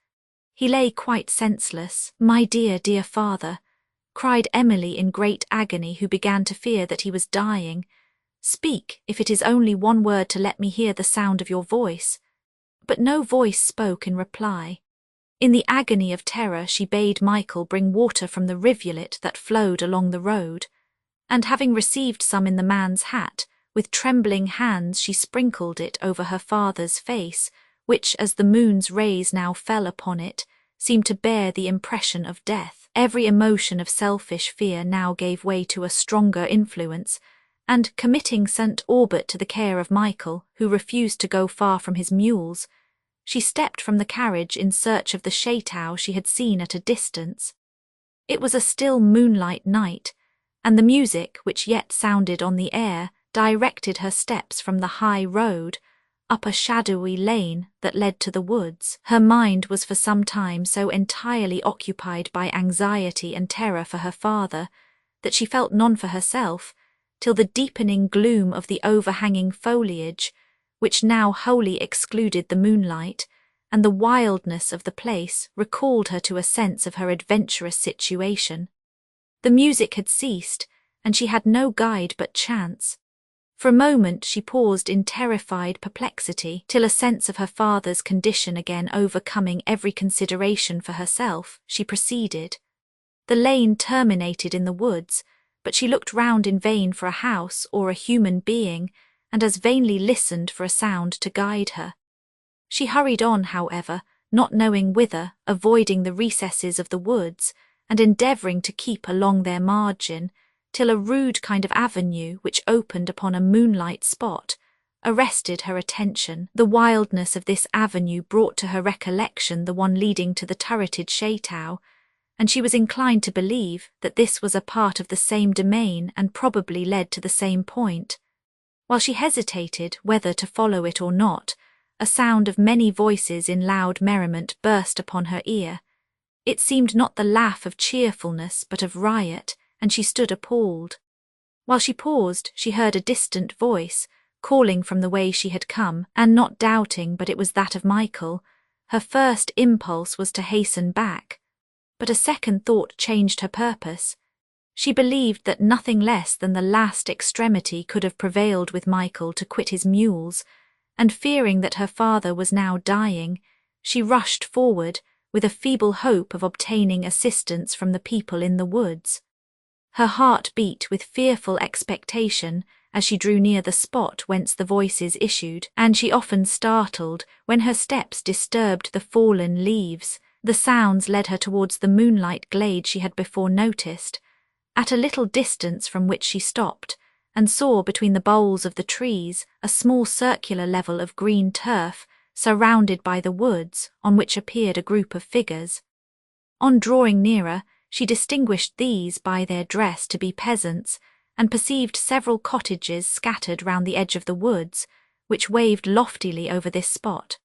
He lay quite senseless. "My dear, dear father," cried Emily in great agony, who began to fear that he was dying. "Speak, if it is only one word to let me hear the sound of your voice." But no voice spoke in reply. In the agony of terror she bade Michael bring water from the rivulet that flowed along the road, and having received some in the man's hat, with trembling hands she sprinkled it over her father's face, which, as the moon's rays now fell upon it, seemed to bear the impression of death. Every emotion of selfish fear now gave way to a stronger influence, and, committing St. Aubert to the care of Michael, who refused to go far from his mules, she stepped from the carriage in search of the chateau she had seen at a distance. It was a still moonlight night, and the music, which yet sounded on the air, directed her steps from the high road, up a shadowy lane that led to the woods. Her mind was for some time so entirely occupied by anxiety and terror for her father, that she felt none for herself, till the deepening gloom of the overhanging foliage, which now wholly excluded the moonlight, and the wildness of the place recalled her to a sense of her adventurous situation. The music had ceased, and she had no guide but chance. For a moment she paused in terrified perplexity, till a sense of her father's condition again overcoming every consideration for herself, she proceeded. The lane terminated in the woods, but she looked round in vain for a house or a human being, and as vainly listened for a sound to guide her. She hurried on, however, not knowing whither, avoiding the recesses of the woods, and endeavouring to keep along their margin, till a rude kind of avenue, which opened upon a moonlight spot, arrested her attention. The wildness of this avenue brought to her recollection the one leading to the turreted chateau, and she was inclined to believe that this was a part of the same domain and probably led to the same point. While she hesitated whether to follow it or not, a sound of many voices in loud merriment burst upon her ear. It seemed not the laugh of cheerfulness but of riot, and she stood appalled. While she paused, she heard a distant voice, calling from the way she had come, and not doubting but it was that of Michael, her first impulse was to hasten back. But a second thought changed her purpose. She believed that nothing less than the last extremity could have prevailed with Michael to quit his mules, and fearing that her father was now dying, she rushed forward, with a feeble hope of obtaining assistance from the people in the woods. Her heart beat with fearful expectation as she drew near the spot whence the voices issued, and she often startled when her steps disturbed the fallen leaves. The sounds led her towards the moonlight glade she had before noticed, at a little distance from which she stopped, and saw between the boles of the trees a small circular level of green turf, surrounded by the woods, on which appeared a group of figures. On drawing nearer, she distinguished these by their dress to be peasants, and perceived several cottages scattered round the edge of the woods, which waved loftily over this spot.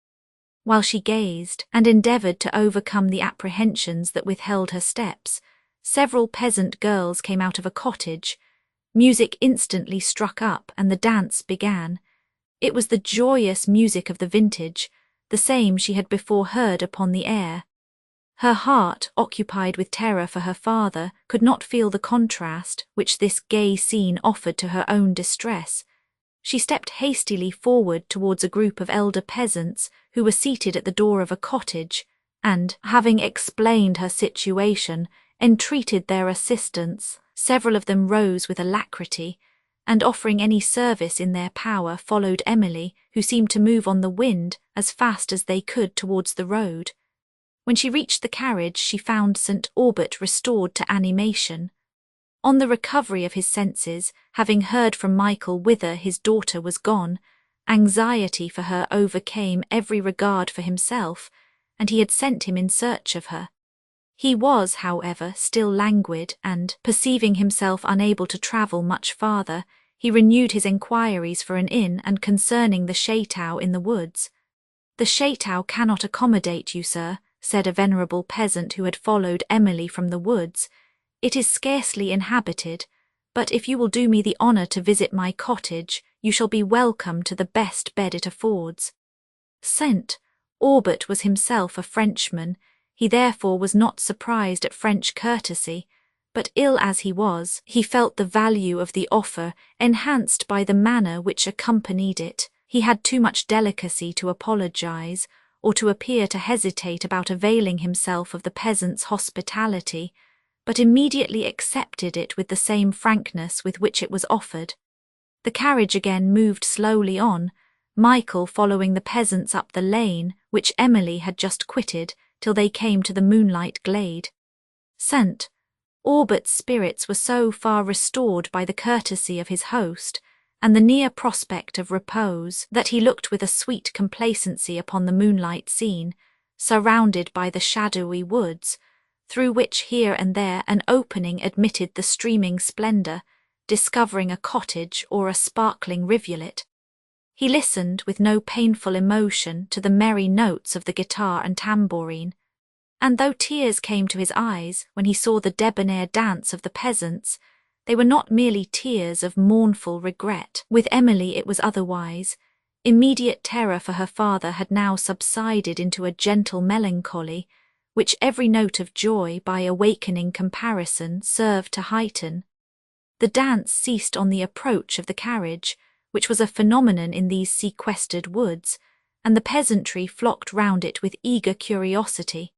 While she gazed, and endeavoured to overcome the apprehensions that withheld her steps, several peasant girls came out of a cottage. Music instantly struck up, and the dance began. It was the joyous music of the vintage, the same she had before heard upon the air. Her heart, occupied with terror for her father, could not feel the contrast which this gay scene offered to her own distress. She stepped hastily forward towards a group of elder peasants who were seated at the door of a cottage, and, having explained her situation, entreated their assistance. Several of them rose with alacrity, and offering any service in their power followed Emily, who seemed to move on the wind as fast as they could towards the road. When she reached the carriage, she found St. Aubert restored to animation. On the recovery of his senses, having heard from Michael whither his daughter was gone, anxiety for her overcame every regard for himself, and he had sent him in search of her. He was, however, still languid, and, perceiving himself unable to travel much farther, he renewed his enquiries for an inn and concerning the chateau in the woods. "The chateau cannot accommodate you, sir," said a venerable peasant who had followed Emily from the woods. "It is scarcely inhabited, but if you will do me the honour to visit my cottage, you shall be welcome to the best bed it affords." St. Aubert was himself a Frenchman. He therefore was not surprised at French courtesy, but ill as he was, he felt the value of the offer enhanced by the manner which accompanied it. He had too much delicacy to apologize, or to appear to hesitate about availing himself of the peasant's hospitality, but immediately accepted it with the same frankness with which it was offered. The carriage again moved slowly on, Michael following the peasants up the lane which Emily had just quitted till they came to the moonlight glade. St. Aubert's spirits were so far restored by the courtesy of his host, and the near prospect of repose, that he looked with a sweet complacency upon the moonlight scene, surrounded by the shadowy woods, through which here and there an opening admitted the streaming splendour, discovering a cottage or a sparkling rivulet. He listened with no painful emotion to the merry notes of the guitar and tambourine, and though tears came to his eyes when he saw the debonair dance of the peasants, they were not merely tears of mournful regret. With Emily it was otherwise. Immediate terror for her father had now subsided into a gentle melancholy, which every note of joy by awakening comparison served to heighten. The dance ceased on the approach of the carriage, which was a phenomenon in these sequestered woods, and the peasantry flocked round it with eager curiosity.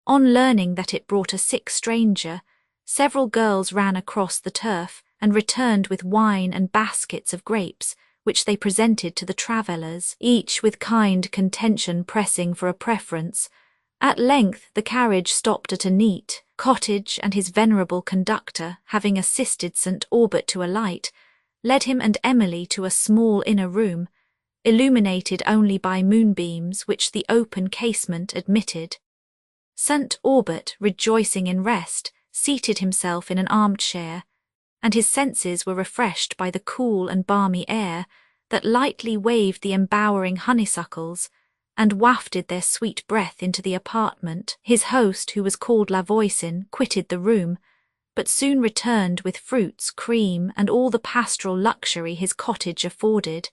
On learning that it brought a sick stranger, several girls ran across the turf and returned with wine and baskets of grapes, which they presented to the travellers, each with kind contention pressing for a preference. At length the carriage stopped at a neat cottage, and his venerable conductor, having assisted St. Aubert to alight, led him and Emily to a small inner room, illuminated only by moonbeams which the open casement admitted. St. Aubert, rejoicing in rest, seated himself in an armchair, and his senses were refreshed by the cool and balmy air that lightly waved the embowering honeysuckles and wafted their sweet breath into the apartment. His host, who was called La Voisin, quitted the room, but soon returned with fruits, cream, and all the pastoral luxury his cottage afforded.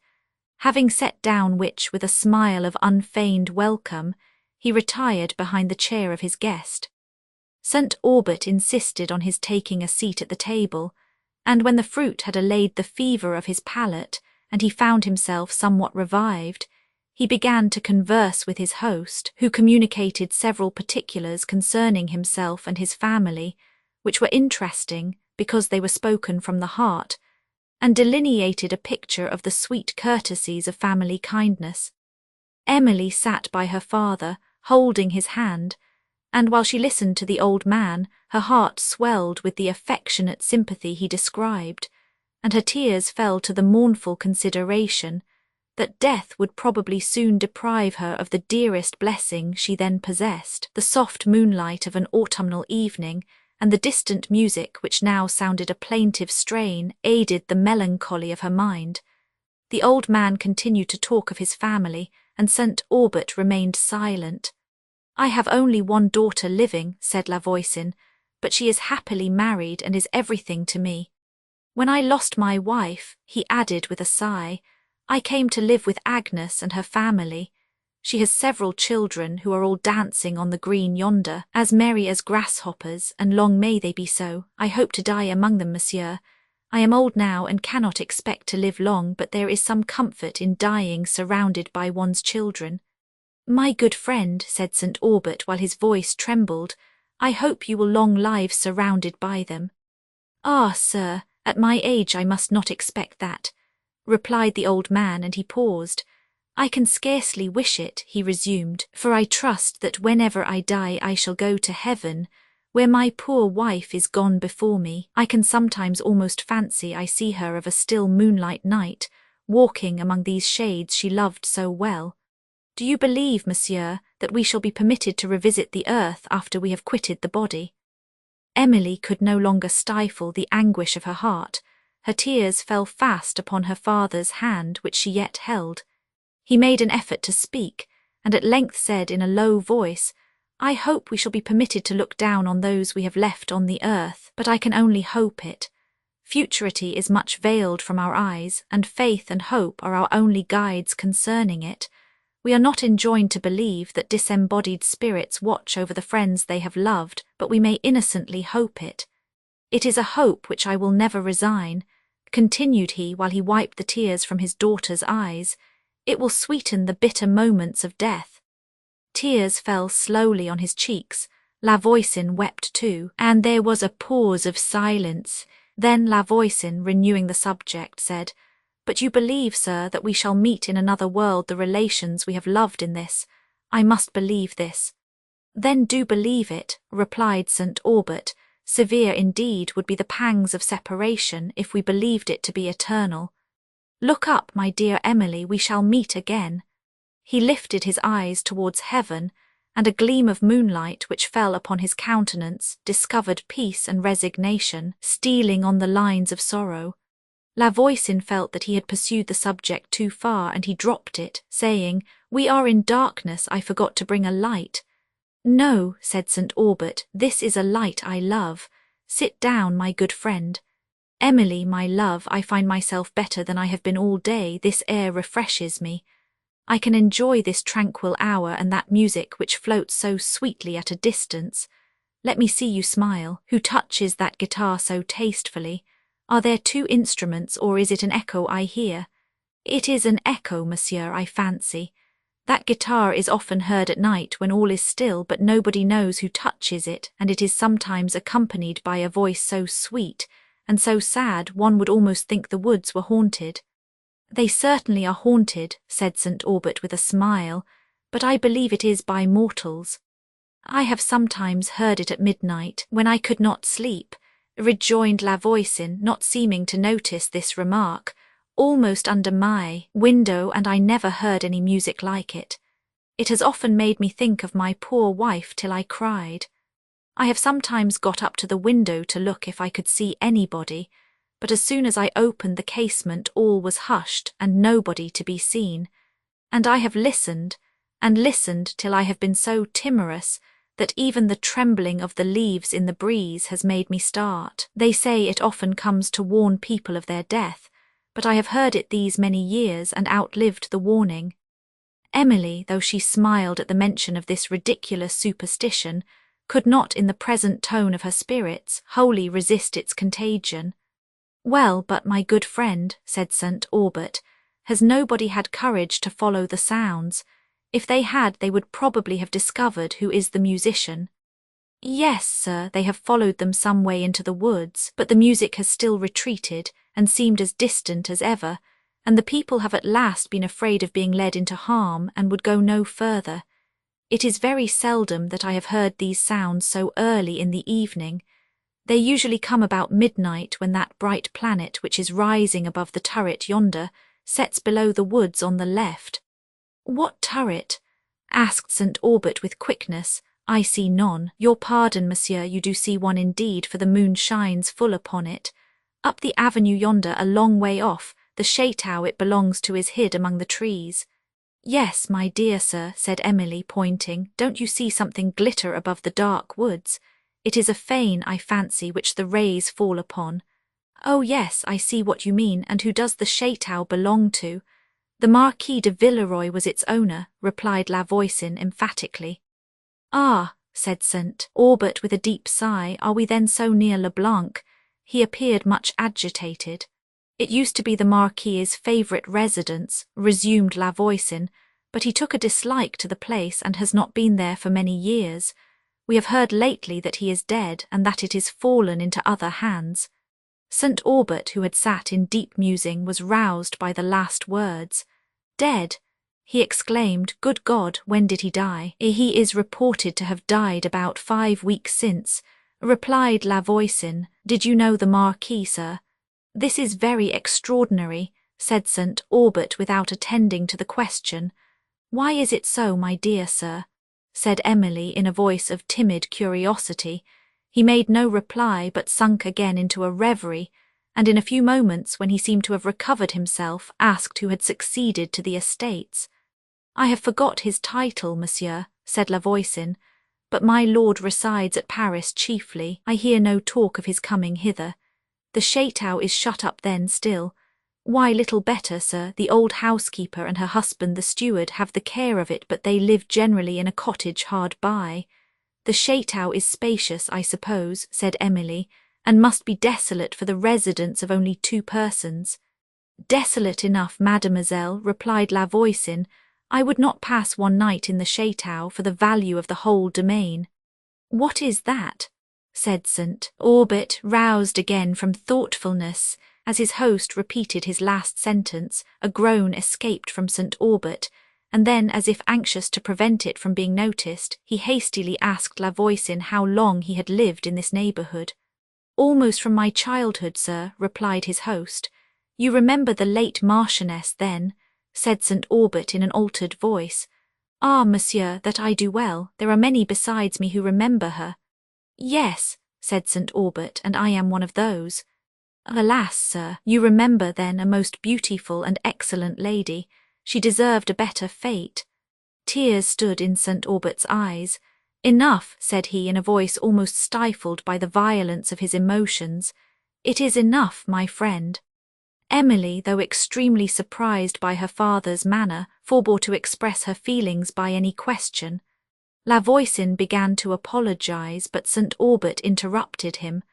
Having set down which with a smile of unfeigned welcome, he retired behind the chair of his guest. St. Aubert insisted on his taking a seat at the table, and when the fruit had allayed the fever of his palate, and he found himself somewhat revived, he began to converse with his host, who communicated several particulars concerning himself and his family, which were interesting because they were spoken from the heart, and delineated a picture of the sweet courtesies of family kindness. Emily sat by her father, holding his hand, and while she listened to the old man, her heart swelled with the affectionate sympathy he described, and her tears fell to the mournful consideration that death would probably soon deprive her of the dearest blessing she then possessed. The soft moonlight of an autumnal evening and the distant music which now sounded a plaintive strain aided the melancholy of her mind. The old man continued to talk of his family, and St. Aubert remained silent. "I have only one daughter living," said La Voisin, "but she is happily married and is everything to me. When I lost my wife," he added with a sigh, "I came to live with Agnes and her family. She has several children who are all dancing on the green yonder, as merry as grasshoppers, and long may they be so. I hope to die among them, monsieur. I am old now and cannot expect to live long, but there is some comfort in dying surrounded by one's children." "My good friend," said St. Aubert while his voice trembled, "I hope you will long lives surrounded by them." "Ah, sir, at my age I must not expect that," replied the old man, and he paused. "I can scarcely wish it," he resumed, "for I trust that whenever I die I shall go to heaven, where my poor wife is gone before me. I can sometimes almost fancy I see her of a still moonlight night, walking among these shades she loved so well. Do you believe, monsieur, that we shall be permitted to revisit the earth after we have quitted the body. Emily could no longer stifle the anguish of her heart. Her tears fell fast upon her father's hand, which she yet held. He made an effort to speak, and at length said in a low voice, "I hope we shall be permitted to look down on those we have left on the earth, but I can only hope it. Futurity is much veiled from our eyes, and faith and hope are our only guides concerning it. We are not enjoined to believe that disembodied spirits watch over the friends they have loved, but we may innocently hope it. It is a hope which I will never resign," continued he while he wiped the tears from his daughter's eyes. "It will sweeten the bitter moments of death." Tears fell slowly on his cheeks. La Voisin wept too, and there was a pause of silence. Then La Voisin, renewing the subject, said, "But you believe, sir, that we shall meet in another world the relations we have loved in this? I must believe this." "Then do believe it," replied St. Aubert. "Severe indeed would be the pangs of separation if we believed it to be eternal. Look up, my dear Emily, we shall meet again." He lifted his eyes towards heaven, and a gleam of moonlight which fell upon his countenance discovered peace and resignation stealing on the lines of sorrow. La Voisin felt that he had pursued the subject too far, and he dropped it, saying, "We are in darkness, I forgot to bring a light." "No," said St. Aubert, "this is a light I love. Sit down, my good friend. Emily, my love, I find myself better than I have been all day. This air refreshes me. I can enjoy this tranquil hour and that music which floats so sweetly at a distance. Let me see you smile. Who touches that guitar so tastefully? Are there two instruments, or is it an echo I hear?" "It is an echo, monsieur, I fancy. That guitar is often heard at night when all is still, but nobody knows who touches it, and it is sometimes accompanied by a voice so sweet and so sad one would almost think the woods were haunted." "They certainly are haunted," said St. Aubert with a smile, "but I believe it is by mortals." "I have sometimes heard it at midnight, when I could not sleep," rejoined La Voisin, not seeming to notice this remark, "almost under my window, and I never heard any music like it. It has often made me think of my poor wife till I cried. I have sometimes got up to the window to look if I could see anybody, but as soon as I opened the casement all was hushed and nobody to be seen. And I have listened, and listened till I have been so timorous that even the trembling of the leaves in the breeze has made me start. They say it often comes to warn people of their death, but I have heard it these many years and outlived the warning." Emily, though she smiled at the mention of this ridiculous superstition, could not in the present tone of her spirits wholly resist its contagion. "Well, but my good friend," said St. Aubert, "has nobody had courage to follow the sounds? If they had, they would probably have discovered who is the musician." "Yes, sir, they have followed them some way into the woods, but the music has still retreated, and seemed as distant as ever, and the people have at last been afraid of being led into harm, and would go no further. It is very seldom that I have heard these sounds so early in the evening. They usually come about midnight, when that bright planet which is rising above the turret yonder sets below the woods on the left." "What turret?" asked St. Aubert with quickness. "I see none. Your pardon, monsieur, you do see one indeed, for the moon shines full upon it. Up the avenue yonder, a long way off, the chateau it belongs to is hid among the trees." "Yes, my dear sir," said Emily, pointing. "Don't you see something glitter above the dark woods? It is a fane, I fancy, which the rays fall upon." "Oh yes, I see what you mean, and who does the chateau belong to?" "The Marquis de Villeroy was its owner," replied La Voisin emphatically. "Ah," said St. Aubert with a deep sigh, "are we then so near Leblanc?" He appeared much agitated. "It used to be the Marquis's favourite residence," resumed La Voisin, "but he took a dislike to the place and has not been there for many years. We have heard lately that he is dead, and that it is fallen into other hands." St. Aubert, who had sat in deep musing, was roused by the last words. "Dead!" he exclaimed. "Good God, when did he die?" "He is reported to have died about 5 weeks since," replied La Voisin. "Did you know the Marquis, sir?" "This is very extraordinary," said St. Aubert without attending to the question. "Why is it so, my dear sir?" said Emily in a voice of timid curiosity. He made no reply but sunk again into a reverie, and in a few moments, when he seemed to have recovered himself, asked who had succeeded to the estates. "I have forgot his title, monsieur," said La Voisin, "but my lord resides at Paris chiefly. I hear no talk of his coming hither. The chateau is shut up then still. Why, little better, sir, the old housekeeper and her husband the steward have the care of it, but they live generally in a cottage hard by." "The chateau is spacious, I suppose," said Emily, "and must be desolate for the residence of only 2 persons." "Desolate enough, mademoiselle," replied La Voisin. "I would not pass one night in the chateau for the value of the whole domain." "What is that?" said St. Aubert, roused again from thoughtfulness. As his host repeated his last sentence, a groan escaped from St. Aubert, and then, as if anxious to prevent it from being noticed, he hastily asked La Voisin how long he had lived in this neighbourhood. "Almost from my childhood, sir," replied his host. "You remember the late Marchioness, then?" said St. Aubert in an altered voice. "Ah, monsieur, that I do well. There are many besides me who remember her." "Yes," said St. Aubert, "and I am one of those." "Alas, sir, you remember then a most beautiful and excellent lady. She deserved a better fate." Tears stood in St. Aubert's eyes. "Enough," said he in a voice almost stifled by the violence of his emotions. "It is enough, my friend." Emily, though extremely surprised by her father's manner, forbore to express her feelings by any question. La Voisin began to apologize, but St. Aubert interrupted him.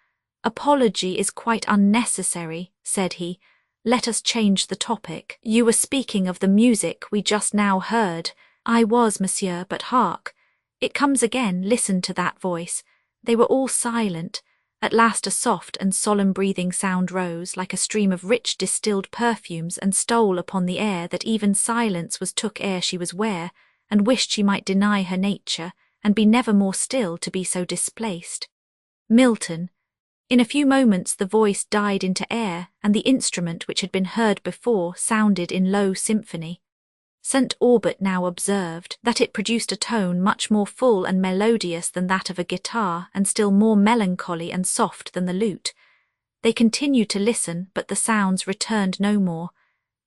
"Apology is quite unnecessary," said he. "Let us change the topic. You were speaking of the music we just now heard." "I was, monsieur, but hark! It comes again. Listen to that voice." They were all silent. At last a soft and solemn breathing sound rose, like a stream of rich distilled perfumes, and stole upon the air, that even silence was took ere she was ware, and wished she might deny her nature, and be never more still to be so displaced. Milton. In a few moments the voice died into air, and the instrument which had been heard before sounded in low symphony. St. Aubert now observed that it produced a tone much more full and melodious than that of a guitar, and still more melancholy and soft than the lute. They continued to listen, but the sounds returned no more.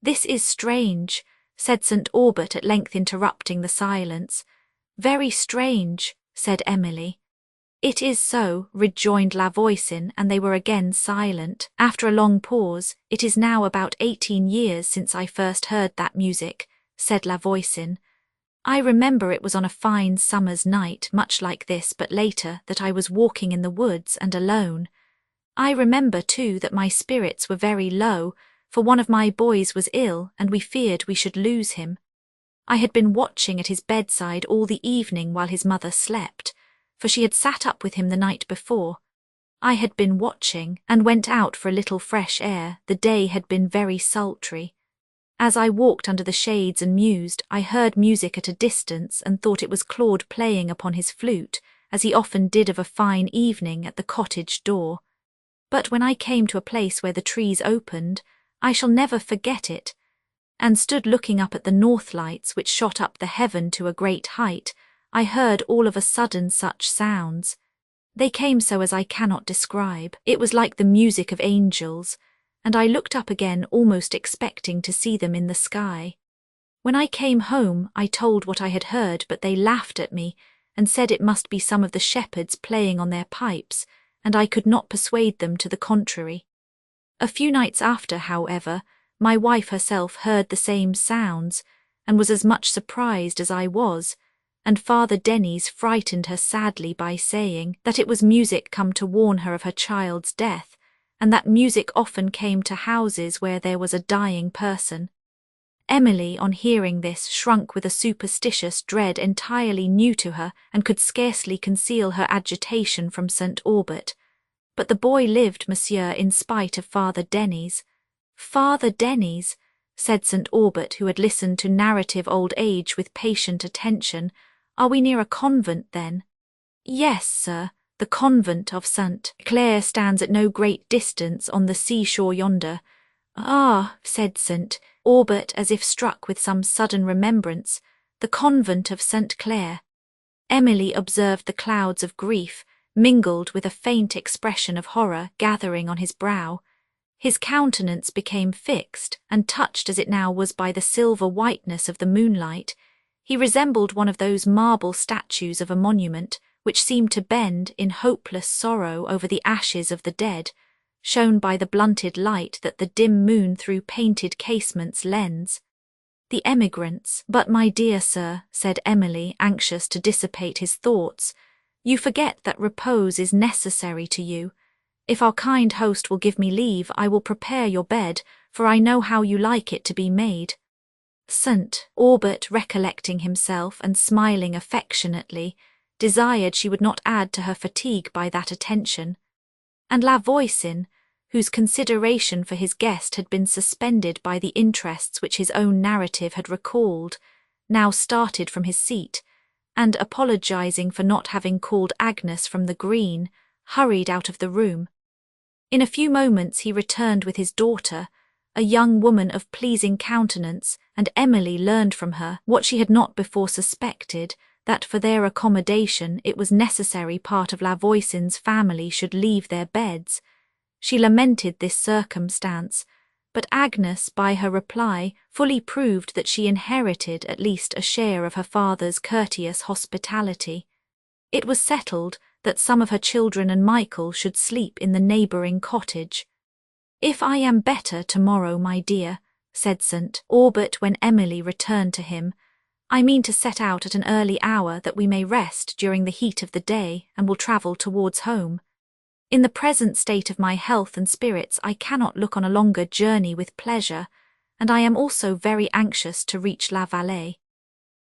"This is strange," said St. Aubert at length, interrupting the silence. "Very strange," said Emily. "It is so," rejoined La Voisin, and they were again silent. After a long pause, "It is now about 18 years since I first heard that music," said La Voisin. "I remember it was on a fine summer's night, much like this, but later, that I was walking in the woods and alone. I remember, too, that my spirits were very low, for one of my boys was ill, and we feared we should lose him. I had been watching at his bedside all the evening while his mother slept, for she had sat up with him the night before. I had been watching, and went out for a little fresh air. The day had been very sultry. As I walked under the shades and mused, I heard music at a distance, and thought it was Claude playing upon his flute, as he often did of a fine evening at the cottage door. But when I came to a place where the trees opened, I shall never forget it, and stood looking up at the north lights which shot up the heaven to a great height, I heard all of a sudden such sounds. They came so as I cannot describe. It was like the music of angels, and I looked up again almost expecting to see them in the sky. When I came home, I told what I had heard, but they laughed at me, and said it must be some of the shepherds playing on their pipes, and I could not persuade them to the contrary. A few nights after, however, my wife herself heard the same sounds, and was as much surprised as I was, and Father Denis frightened her sadly by saying that it was music come to warn her of her child's death, and that music often came to houses where there was a dying person. Emily, on hearing this, shrunk with a superstitious dread entirely new to her, and could scarcely conceal her agitation from St. Aubert. But the boy lived, monsieur, in spite of Father Denis. "Father Denis," said St. Aubert, who had listened to narrative old age with patient attention. "Are we near a convent, then?" "Yes, sir. The convent of St. Clare stands at no great distance on the seashore yonder." "Ah," said St. Aubert, as if struck with some sudden remembrance, "the convent of St. Clare." Emily observed the clouds of grief, mingled with a faint expression of horror gathering on his brow. His countenance became fixed, and touched as it now was by the silver whiteness of the moonlight, he resembled one of those marble statues of a monument which seemed to bend in hopeless sorrow over the ashes of the dead, shown by the blunted light that the dim moon through painted casements lends. The emigrants. But my dear sir, said Emily, anxious to dissipate his thoughts, you forget that repose is necessary to you. If our kind host will give me leave, I will prepare your bed, for I know how you like it to be made. St. Aubert, recollecting himself and smiling affectionately, desired she would not add to her fatigue by that attention. And La Voisin, whose consideration for his guest had been suspended by the interests which his own narrative had recalled, now started from his seat, and, apologizing for not having called Agnes from the green, hurried out of the room. In a few moments he returned with his daughter, a young woman of pleasing countenance, and Emily learned from her, what she had not before suspected, that for their accommodation it was necessary part of La Voisin's family should leave their beds. She lamented this circumstance, but Agnes, by her reply, fully proved that she inherited at least a share of her father's courteous hospitality. It was settled that some of her children and Michael should sleep in the neighbouring cottage. If I am better tomorrow, my dear, said St. Aubert when Emily returned to him, I mean to set out at an early hour that we may rest during the heat of the day and will travel towards home. In the present state of my health and spirits I cannot look on a longer journey with pleasure, and I am also very anxious to reach La Vallée.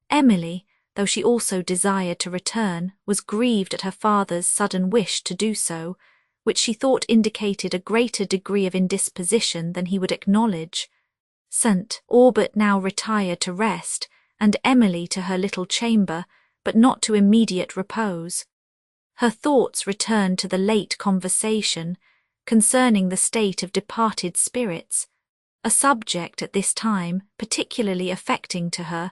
Emily, though she also desired to return, was grieved at her father's sudden wish to do so, which she thought indicated a greater degree of indisposition than he would acknowledge. St. Aubert now retired to rest, and Emily to her little chamber, but not to immediate repose. Her thoughts returned to the late conversation concerning the state of departed spirits, a subject at this time particularly affecting to her,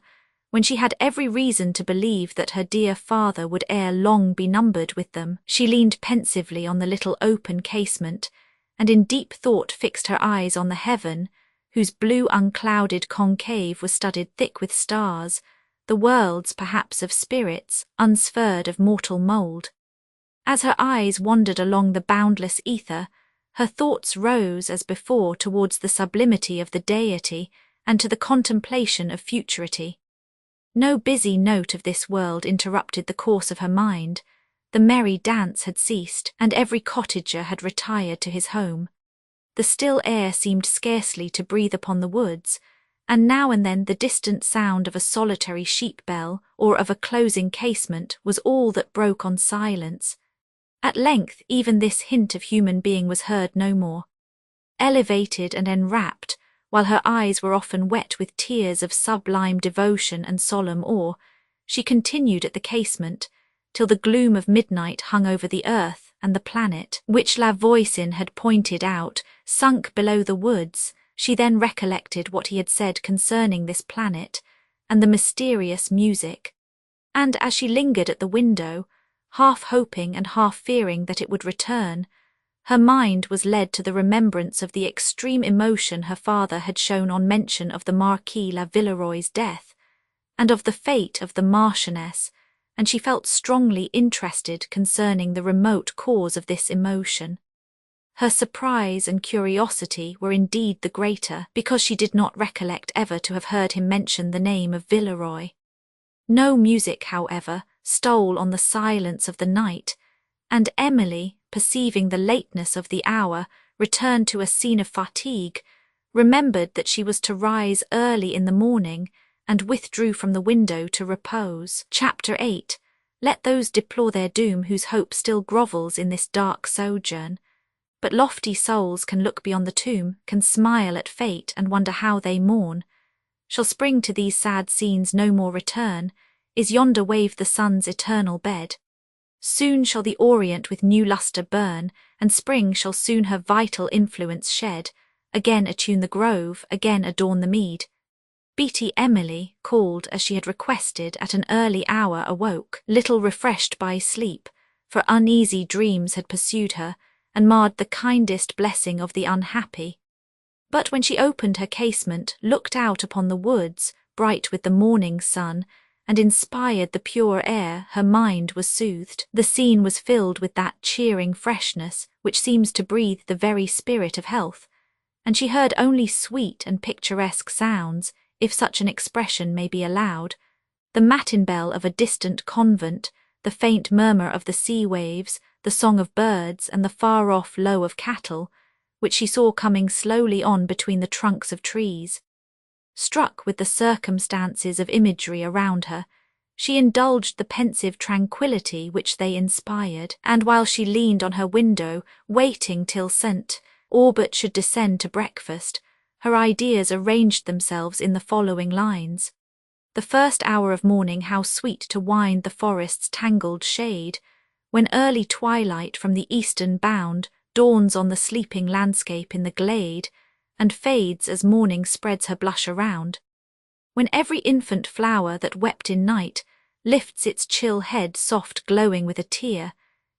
when she had every reason to believe that her dear father would ere long be numbered with them. She leaned pensively on the little open casement, and in deep thought fixed her eyes on the heaven, whose blue unclouded concave was studded thick with stars, the worlds perhaps of spirits, unsphered of mortal mould. As her eyes wandered along the boundless ether, her thoughts rose as before towards the sublimity of the deity and to the contemplation of futurity. No busy note of this world interrupted the course of her mind. The merry dance had ceased, and every cottager had retired to his home. The still air seemed scarcely to breathe upon the woods, and now and then the distant sound of a solitary sheep bell or of a closing casement was all that broke on silence. At length even this hint of human being was heard no more. Elevated and enwrapped, while her eyes were often wet with tears of sublime devotion and solemn awe, she continued at the casement, till the gloom of midnight hung over the earth, and the planet, which La Voisin had pointed out, sunk below the woods. She then recollected what he had said concerning this planet, and the mysterious music, and as she lingered at the window, half hoping and half fearing that it would return, her mind was led to the remembrance of the extreme emotion her father had shown on mention of the Marquis La Villeroy's death, and of the fate of the Marchioness, and she felt strongly interested concerning the remote cause of this emotion. Her surprise and curiosity were indeed the greater, because she did not recollect ever to have heard him mention the name of Villeroy. No music, however, stole on the silence of the night, and Emily, perceiving the lateness of the hour, returned to a scene of fatigue, remembered that she was to rise early in the morning, and withdrew from the window to repose. Chapter 8. Let those deplore their doom whose hope still grovels in this dark sojourn. But lofty souls can look beyond the tomb, can smile at fate and wonder how they mourn. Shall spring to these sad scenes no more return? Is yonder wave the sun's eternal bed? Soon shall the orient with new lustre burn, and spring shall soon her vital influence shed, again attune the grove, again adorn the mead. Beatty Emily, called as she had requested at an early hour, awoke, little refreshed by sleep, for uneasy dreams had pursued her and marred the kindest blessing of the unhappy. But when she opened her casement, looked out upon the woods, bright with the morning sun, and inspired the pure air, her mind was soothed. The scene was filled with that cheering freshness which seems to breathe the very spirit of health, and she heard only sweet and picturesque sounds, if such an expression may be allowed, the matin bell of a distant convent, the faint murmur of the sea waves, the song of birds, and the far-off low of cattle, which she saw coming slowly on between the trunks of trees. Struck with the circumstances of imagery around her, she indulged the pensive tranquillity which they inspired, and while she leaned on her window, waiting till St. Aubert should descend to breakfast, her ideas arranged themselves in the following lines. The first hour of morning, how sweet to wind the forest's tangled shade, when early twilight from the eastern bound dawns on the sleeping landscape in the glade, and fades as morning spreads her blush around. When every infant flower that wept in night lifts its chill head soft glowing with a tear,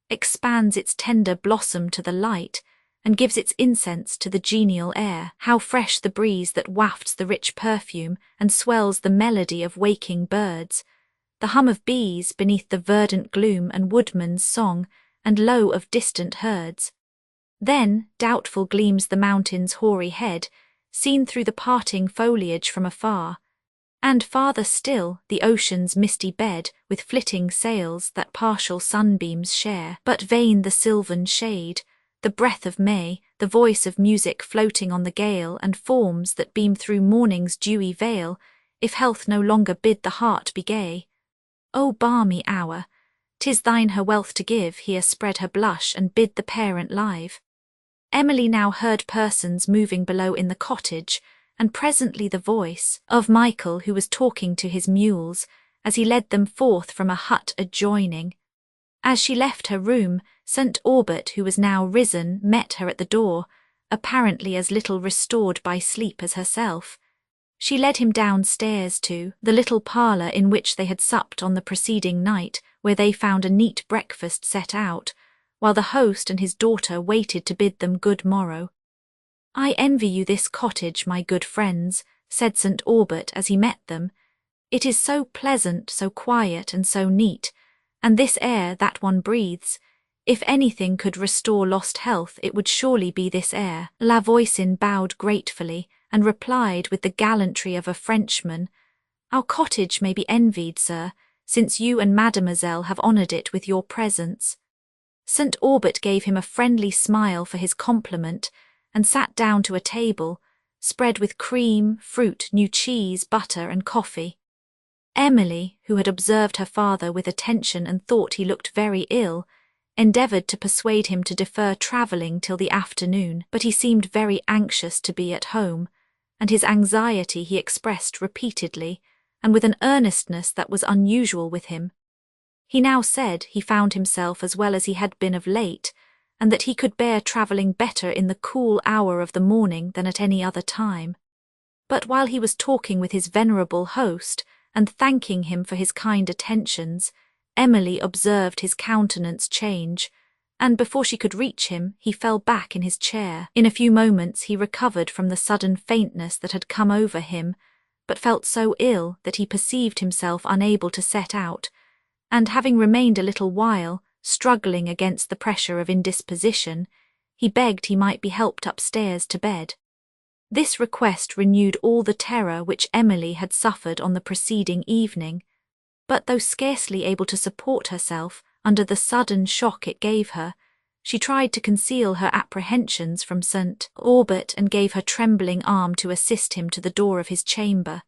expands its tender blossom to the light, and gives its incense to the genial air. How fresh the breeze that wafts the rich perfume and swells the melody of waking birds, the hum of bees beneath the verdant gloom, and woodman's song and low of distant herds. Then doubtful gleams the mountain's hoary head, seen through the parting foliage from afar, and farther still the ocean's misty bed with flitting sails that partial sunbeams share. But vain the sylvan shade, the breath of May, the voice of music floating on the gale, and forms that beam through morning's dewy veil, if health no longer bid the heart be gay. O balmy hour! 'Tis thine her wealth to give, here spread her blush and bid the parent live. Emily now heard persons moving below in the cottage, and presently the voice of Michael, who was talking to his mules, as he led them forth from a hut adjoining. As she left her room, St. Aubert, who was now risen, met her at the door, apparently as little restored by sleep as herself. She led him downstairs to the little parlour in which they had supped on the preceding night, where they found a neat breakfast set out, while the host and his daughter waited to bid them good morrow. "I envy you this cottage, my good friends," said St. Aubert as he met them. "It is so pleasant, so quiet, and so neat, and this air that one breathes, if anything could restore lost health, it would surely be this air." La Voisin bowed gratefully, and replied with the gallantry of a Frenchman, "Our cottage may be envied, sir, since you and mademoiselle have honoured it with your presence." St. Aubert gave him a friendly smile for his compliment, and sat down to a table, spread with cream, fruit, new cheese, butter, and coffee. Emily, who had observed her father with attention and thought he looked very ill, endeavoured to persuade him to defer travelling till the afternoon, but he seemed very anxious to be at home, and his anxiety he expressed repeatedly, and with an earnestness that was unusual with him. He now said he found himself as well as he had been of late, and that he could bear travelling better in the cool hour of the morning than at any other time. But while he was talking with his venerable host, and thanking him for his kind attentions, Emily observed his countenance change, and before she could reach him, he fell back in his chair. In a few moments he recovered from the sudden faintness that had come over him, but felt so ill that he perceived himself unable to set out, and having remained a little while, struggling against the pressure of indisposition, he begged he might be helped upstairs to bed. This request renewed all the terror which Emily had suffered on the preceding evening, but though scarcely able to support herself under the sudden shock it gave her, she tried to conceal her apprehensions from St. Aubert, and gave her trembling arm to assist him to the door of his chamber.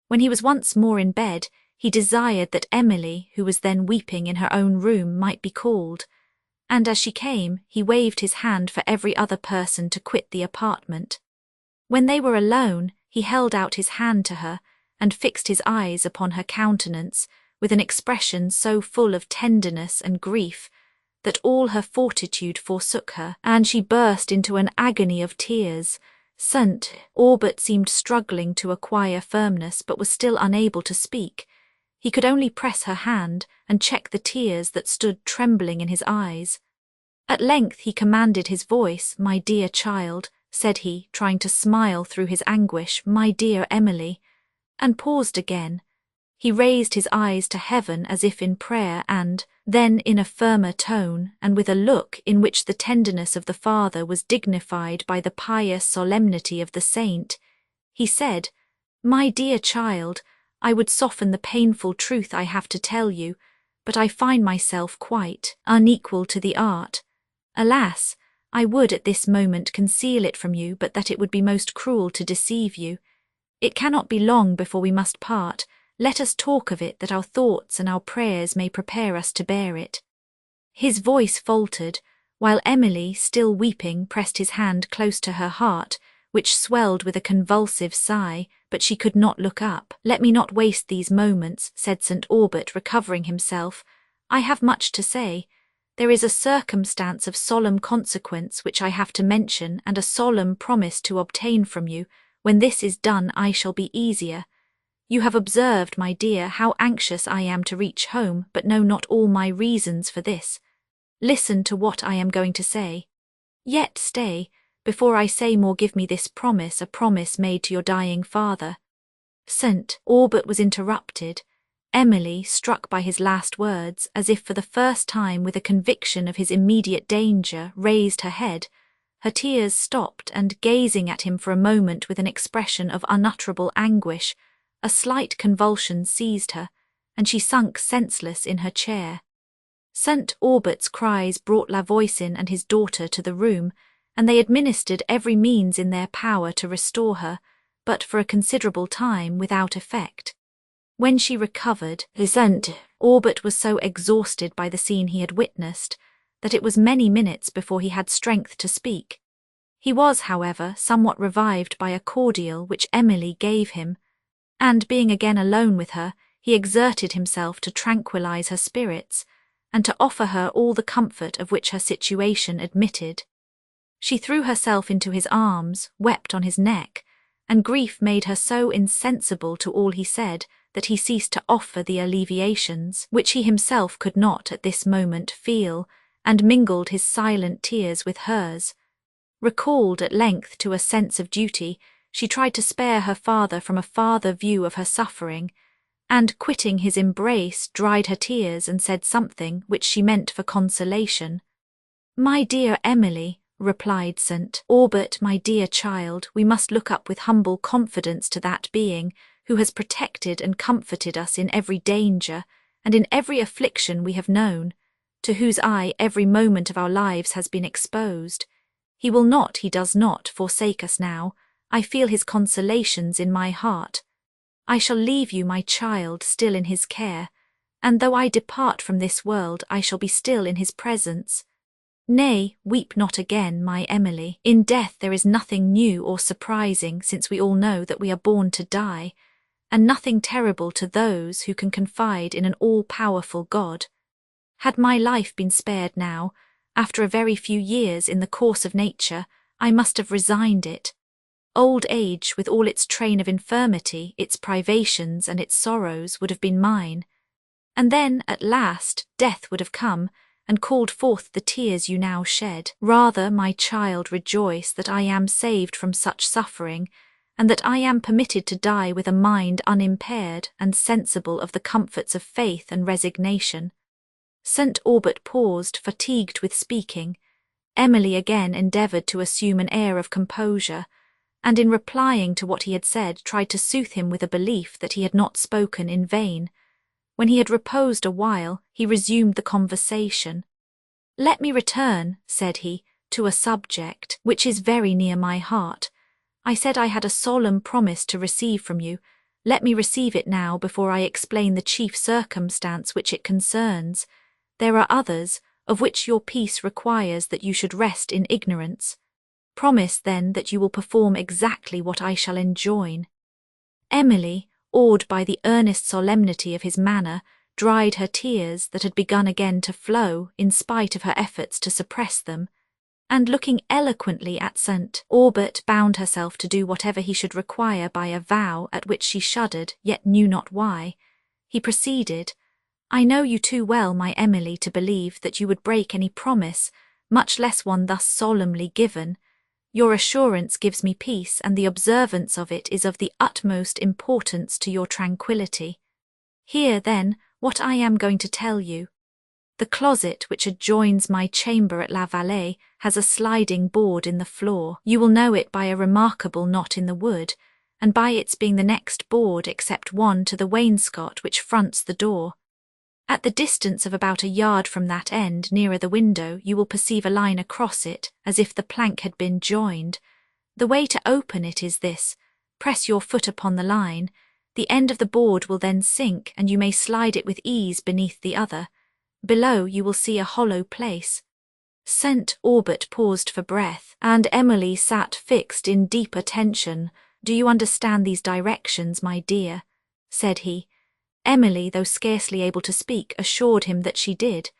When he was once more in bed, he desired that Emily, who was then weeping in her own room, might be called, and as she came, he waved his hand for every other person to quit the apartment. When they were alone, he held out his hand to her, and fixed his eyes upon her countenance with an expression so full of tenderness and grief that all her fortitude forsook her, and she burst into an agony of tears, St. Aubert seemed struggling to acquire firmness but was still unable to speak. He could only press her hand and check the tears that stood trembling in his eyes. At length he commanded his voice. "My dear child," said he, trying to smile through his anguish, "my dear Emily," and paused again. He raised his eyes to heaven as if in prayer, and then in a firmer tone, and with a look in which the tenderness of the Father was dignified by the pious solemnity of the saint, he said, "My dear child, I would soften the painful truth I have to tell you, but I find myself quite unequal to the art. Alas, I would at this moment conceal it from you, but that it would be most cruel to deceive you. It cannot be long before we must part. Let us talk of it, that our thoughts and our prayers may prepare us to bear it." His voice faltered, while Emily, still weeping, pressed his hand close to her heart, which swelled with a convulsive sigh, but she could not look up. "Let me not waste these moments," said St. Aubert, recovering himself. "I have much to say. There is a circumstance of solemn consequence which I have to mention, and a solemn promise to obtain from you. When this is done, I shall be easier. You have observed, my dear, how anxious I am to reach home, but know not all my reasons for this. Listen to what I am going to say. Yet stay, before I say more, give me this promise, a promise made to your dying father." St. Aubert was interrupted. Emily, struck by his last words, as if for the first time with a conviction of his immediate danger, raised her head. Her tears stopped, and gazing at him for a moment with an expression of unutterable anguish, a slight convulsion seized her, and she sunk senseless in her chair. St. Aubert's cries brought La Voisin and his daughter to the room, and they administered every means in their power to restore her, but for a considerable time without effect. When she recovered, St. Aubert was so exhausted by the scene he had witnessed that it was many minutes before he had strength to speak. He was, however, somewhat revived by a cordial which Emily gave him, and being again alone with her, he exerted himself to tranquillize her spirits, and to offer her all the comfort of which her situation admitted. She threw herself into his arms, wept on his neck, and grief made her so insensible to all he said that he ceased to offer the alleviations which he himself could not at this moment feel, and mingled his silent tears with hers. Recalled at length to a sense of duty, she tried to spare her father from a farther view of her suffering, and, quitting his embrace, dried her tears and said something which she meant for consolation. "My dear Emily," replied St. Aubert, "my dear child, we must look up with humble confidence to that being who has protected and comforted us in every danger, and in every affliction we have known, to whose eye every moment of our lives has been exposed. He will not, he does not, forsake us now. I feel his consolations in my heart. I shall leave you, my child, still in his care, and though I depart from this world, I shall be still in his presence. Nay, weep not again, my Emily. In death there is nothing new or surprising, since we all know that we are born to die, and nothing terrible to those who can confide in an all-powerful God. Had my life been spared now, after a very few years in the course of nature, I must have resigned it. Old age, with all its train of infirmity, its privations and its sorrows, would have been mine. And then, at last, death would have come, and called forth the tears you now shed. Rather, my child, rejoice that I am saved from such suffering, and that I am permitted to die with a mind unimpaired and sensible of the comforts of faith and resignation. St. Aubert paused, fatigued with speaking. Emily again endeavoured to assume an air of composure, and in replying to what he had said tried to soothe him with a belief that he had not spoken in vain. When he had reposed a while, he resumed the conversation. "Let me return," said he, "to a subject which is very near my heart. I said I had a solemn promise to receive from you. Let me receive it now before I explain the chief circumstance which it concerns. There are others, of which your peace requires that you should rest in ignorance. Promise, then, that you will perform exactly what I shall enjoin." Emily, awed by the earnest solemnity of his manner, dried her tears that had begun again to flow in spite of her efforts to suppress them. And looking eloquently at St. Aubert bound herself to do whatever he should require by a vow at which she shuddered, yet knew not why. He proceeded, I know you too well, my Emily, to believe that you would break any promise, much less one thus solemnly given. Your assurance gives me peace, and the observance of it is of the utmost importance to your tranquillity. Hear, then, what I am going to tell you. The closet which adjoins my chamber at La Vallée has a sliding board in the floor. You will know it by a remarkable knot in the wood, and by its being the next board except one to the wainscot which fronts the door. At the distance of about a yard from that end, nearer the window, you will perceive a line across it, as if the plank had been joined. The way to open it is this: press your foot upon the line, the end of the board will then sink, and you may slide it with ease beneath the other. Below you will see a hollow place. St. Aubert paused for breath, and Emily sat fixed in deep attention. Do you understand these directions, my dear? Said he. Emily, though scarcely able to speak, assured him that she did.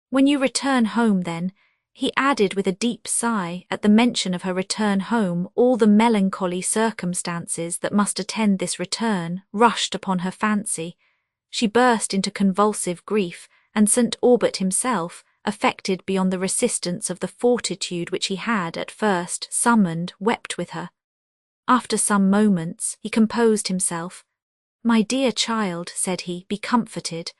When you return home, then, he added with a deep sigh, at the mention of her return home, all the melancholy circumstances that must attend this return rushed upon her fancy. She burst into convulsive grief, and St. Aubert himself, affected beyond the resistance of the fortitude which he had at first summoned, wept with her. After some moments, he composed himself. My dear child, said he, be comforted.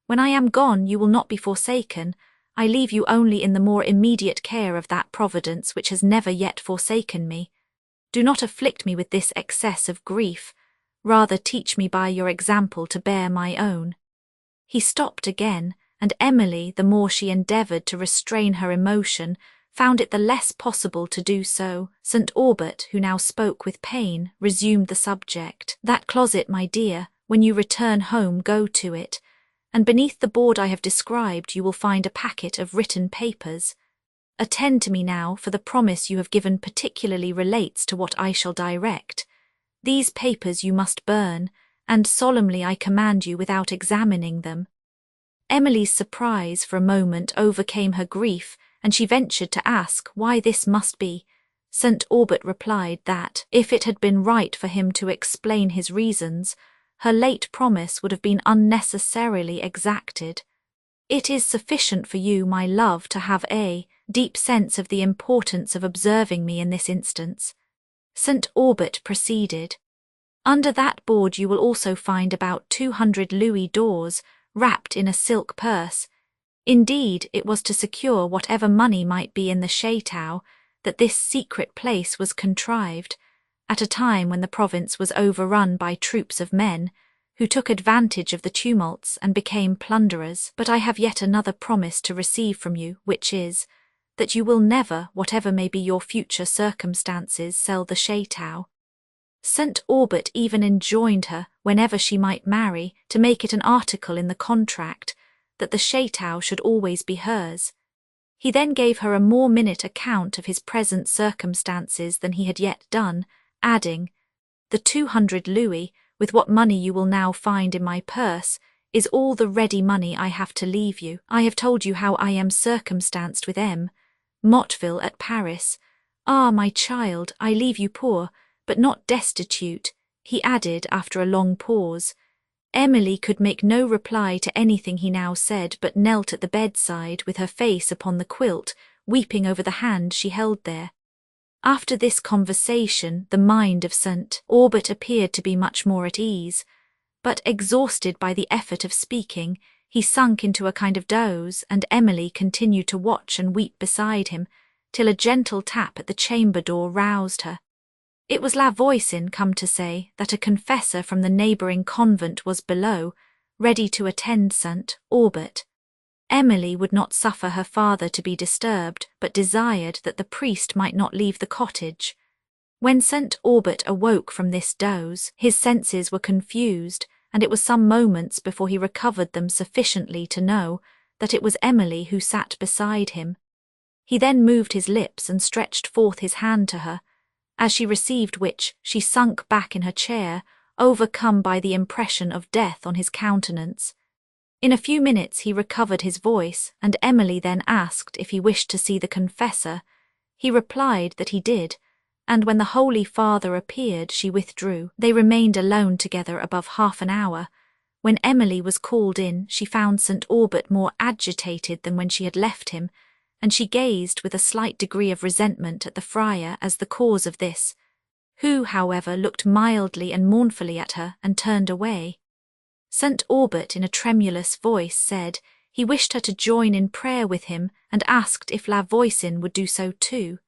When I am gone, you will not be forsaken. I leave you only in the more immediate care of that Providence which has never yet forsaken me. Do not afflict me with this excess of grief. Rather teach me by your example to bear my own. He stopped again, and Emily, the more she endeavoured to restrain her emotion, found it the less possible to do so. St. Aubert, who now spoke with pain, resumed the subject. That closet, my dear, when you return home go to it, and beneath the board I have described you will find a packet of written papers. Attend to me now, for the promise you have given particularly relates to what I shall direct. These papers you must burn, and solemnly I command you without examining them. Emily's surprise for a moment overcame her grief, and she ventured to ask why this must be. St. Aubert replied that, if it had been right for him to explain his reasons, her late promise would have been unnecessarily exacted. It is sufficient for you, my love, to have a deep sense of the importance of observing me in this instance. St. Aubert proceeded. Under that board you will also find about 200 louis d'ors, wrapped in a silk purse. Indeed, it was to secure whatever money might be in the chateau that this secret place was contrived, at a time when the province was overrun by troops of men, who took advantage of the tumults and became plunderers. But I have yet another promise to receive from you, which is, that you will never, whatever may be your future circumstances, sell the chateau. St. Aubert even enjoined her, whenever she might marry, to make it an article in the contract, that the chateau should always be hers. He then gave her a more minute account of his present circumstances than he had yet done, adding, the 200 louis, with what money you will now find in my purse, is all the ready money I have to leave you. I have told you how I am circumstanced with M. Motteville at Paris. Ah, my child, I leave you poor, but not destitute, he added after a long pause. Emily could make no reply to anything he now said, but knelt at the bedside with her face upon the quilt, weeping over the hand she held there. After this conversation, the mind of St. Aubert appeared to be much more at ease, but exhausted by the effort of speaking, he sunk into a kind of doze, and Emily continued to watch and weep beside him, till a gentle tap at the chamber door roused her. It was La Voisin come to say that a confessor from the neighbouring convent was below, ready to attend St. Aubert. Emily would not suffer her father to be disturbed, but desired that the priest might not leave the cottage. When St. Aubert awoke from this doze, his senses were confused, and it was some moments before he recovered them sufficiently to know that it was Emily who sat beside him. He then moved his lips and stretched forth his hand to her, as she received which she sunk back in her chair, overcome by the impression of death on his countenance. In a few minutes he recovered his voice, and Emily then asked if he wished to see the confessor. He replied that he did, and when the Holy Father appeared, she withdrew. They remained alone together above half an hour. When Emily was called in, she found St. Aubert more agitated than when she had left him, and she gazed with a slight degree of resentment at the friar as the cause of this, who, however, looked mildly and mournfully at her and turned away. St. Aubert, in a tremulous voice, said he wished her to join in prayer with him and asked if La Voisin would do so too.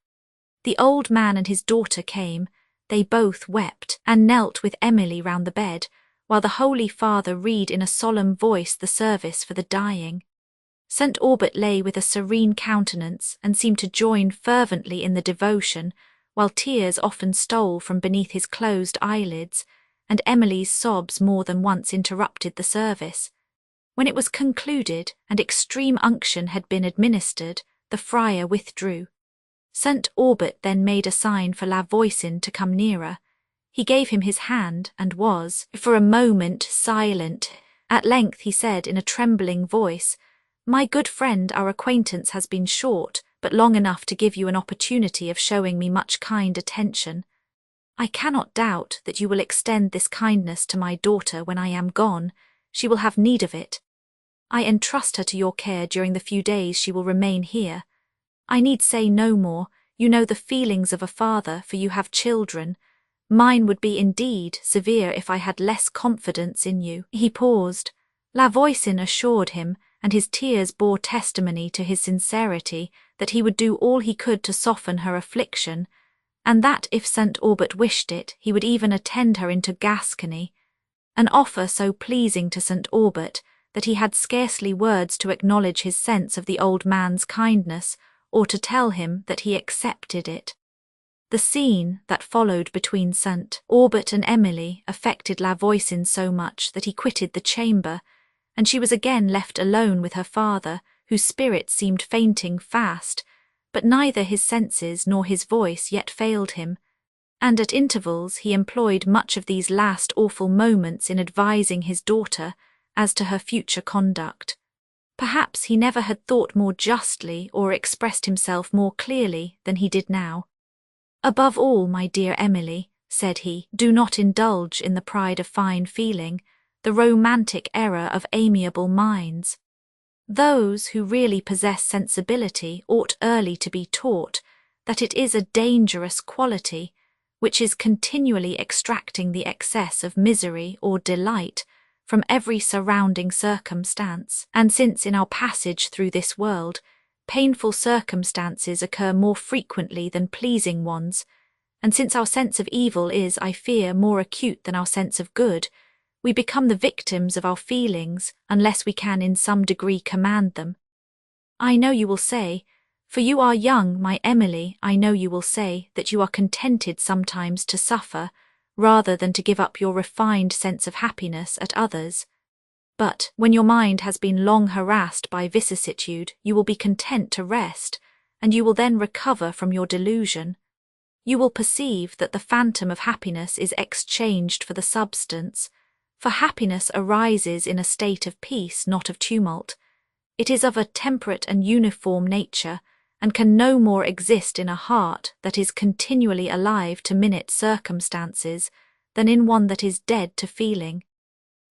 The old man and his daughter came. They both wept and knelt with Emily round the bed, while the Holy Father read in a solemn voice the service for the dying. St. Aubert lay with a serene countenance and seemed to join fervently in the devotion, while tears often stole from beneath his closed eyelids, and Emily's sobs more than once interrupted the service. When it was concluded and extreme unction had been administered, the friar withdrew. St. Aubert then made a sign for La Voisin to come nearer. He gave him his hand and was, for a moment, silent. At length he said in a trembling voice, "My good friend, our acquaintance has been short, but long enough to give you an opportunity of showing me much kind attention. I cannot doubt that you will extend this kindness to my daughter when I am gone. She will have need of it. I entrust her to your care during the few days she will remain here. I need say no more. You know the feelings of a father, for you have children. Mine would be indeed severe if I had less confidence in you." He paused. La Voisin assured him, and his tears bore testimony to his sincerity, that he would do all he could to soften her affliction, and that if St. Aubert wished it, he would even attend her into Gascony. An offer so pleasing to St. Aubert that he had scarcely words to acknowledge his sense of the old man's kindness, or to tell him that he accepted it. The scene that followed between St. Aubert and Emily affected La Voisin so much that he quitted the chamber, and she was again left alone with her father, whose spirits seemed fainting fast, but neither his senses nor his voice yet failed him, and at intervals he employed much of these last awful moments in advising his daughter as to her future conduct. Perhaps he never had thought more justly or expressed himself more clearly than he did now. "Above all, my dear Emily," said he, "do not indulge in the pride of fine feeling, the romantic error of amiable minds. Those who really possess sensibility ought early to be taught that it is a dangerous quality, which is continually extracting the excess of misery or delight from every surrounding circumstance, and since in our passage through this world, painful circumstances occur more frequently than pleasing ones, and since our sense of evil is, I fear, more acute than our sense of good, we become the victims of our feelings unless we can in some degree command them. I know you will say, for you are young, my Emily, I know you will say that you are contented sometimes to suffer, rather than to give up your refined sense of happiness at others. But when your mind has been long harassed by vicissitude, you will be content to rest, and you will then recover from your delusion. You will perceive that the phantom of happiness is exchanged for the substance, for happiness arises in a state of peace, not of tumult. It is of a temperate and uniform nature, and can no more exist in a heart that is continually alive to minute circumstances than in one that is dead to feeling.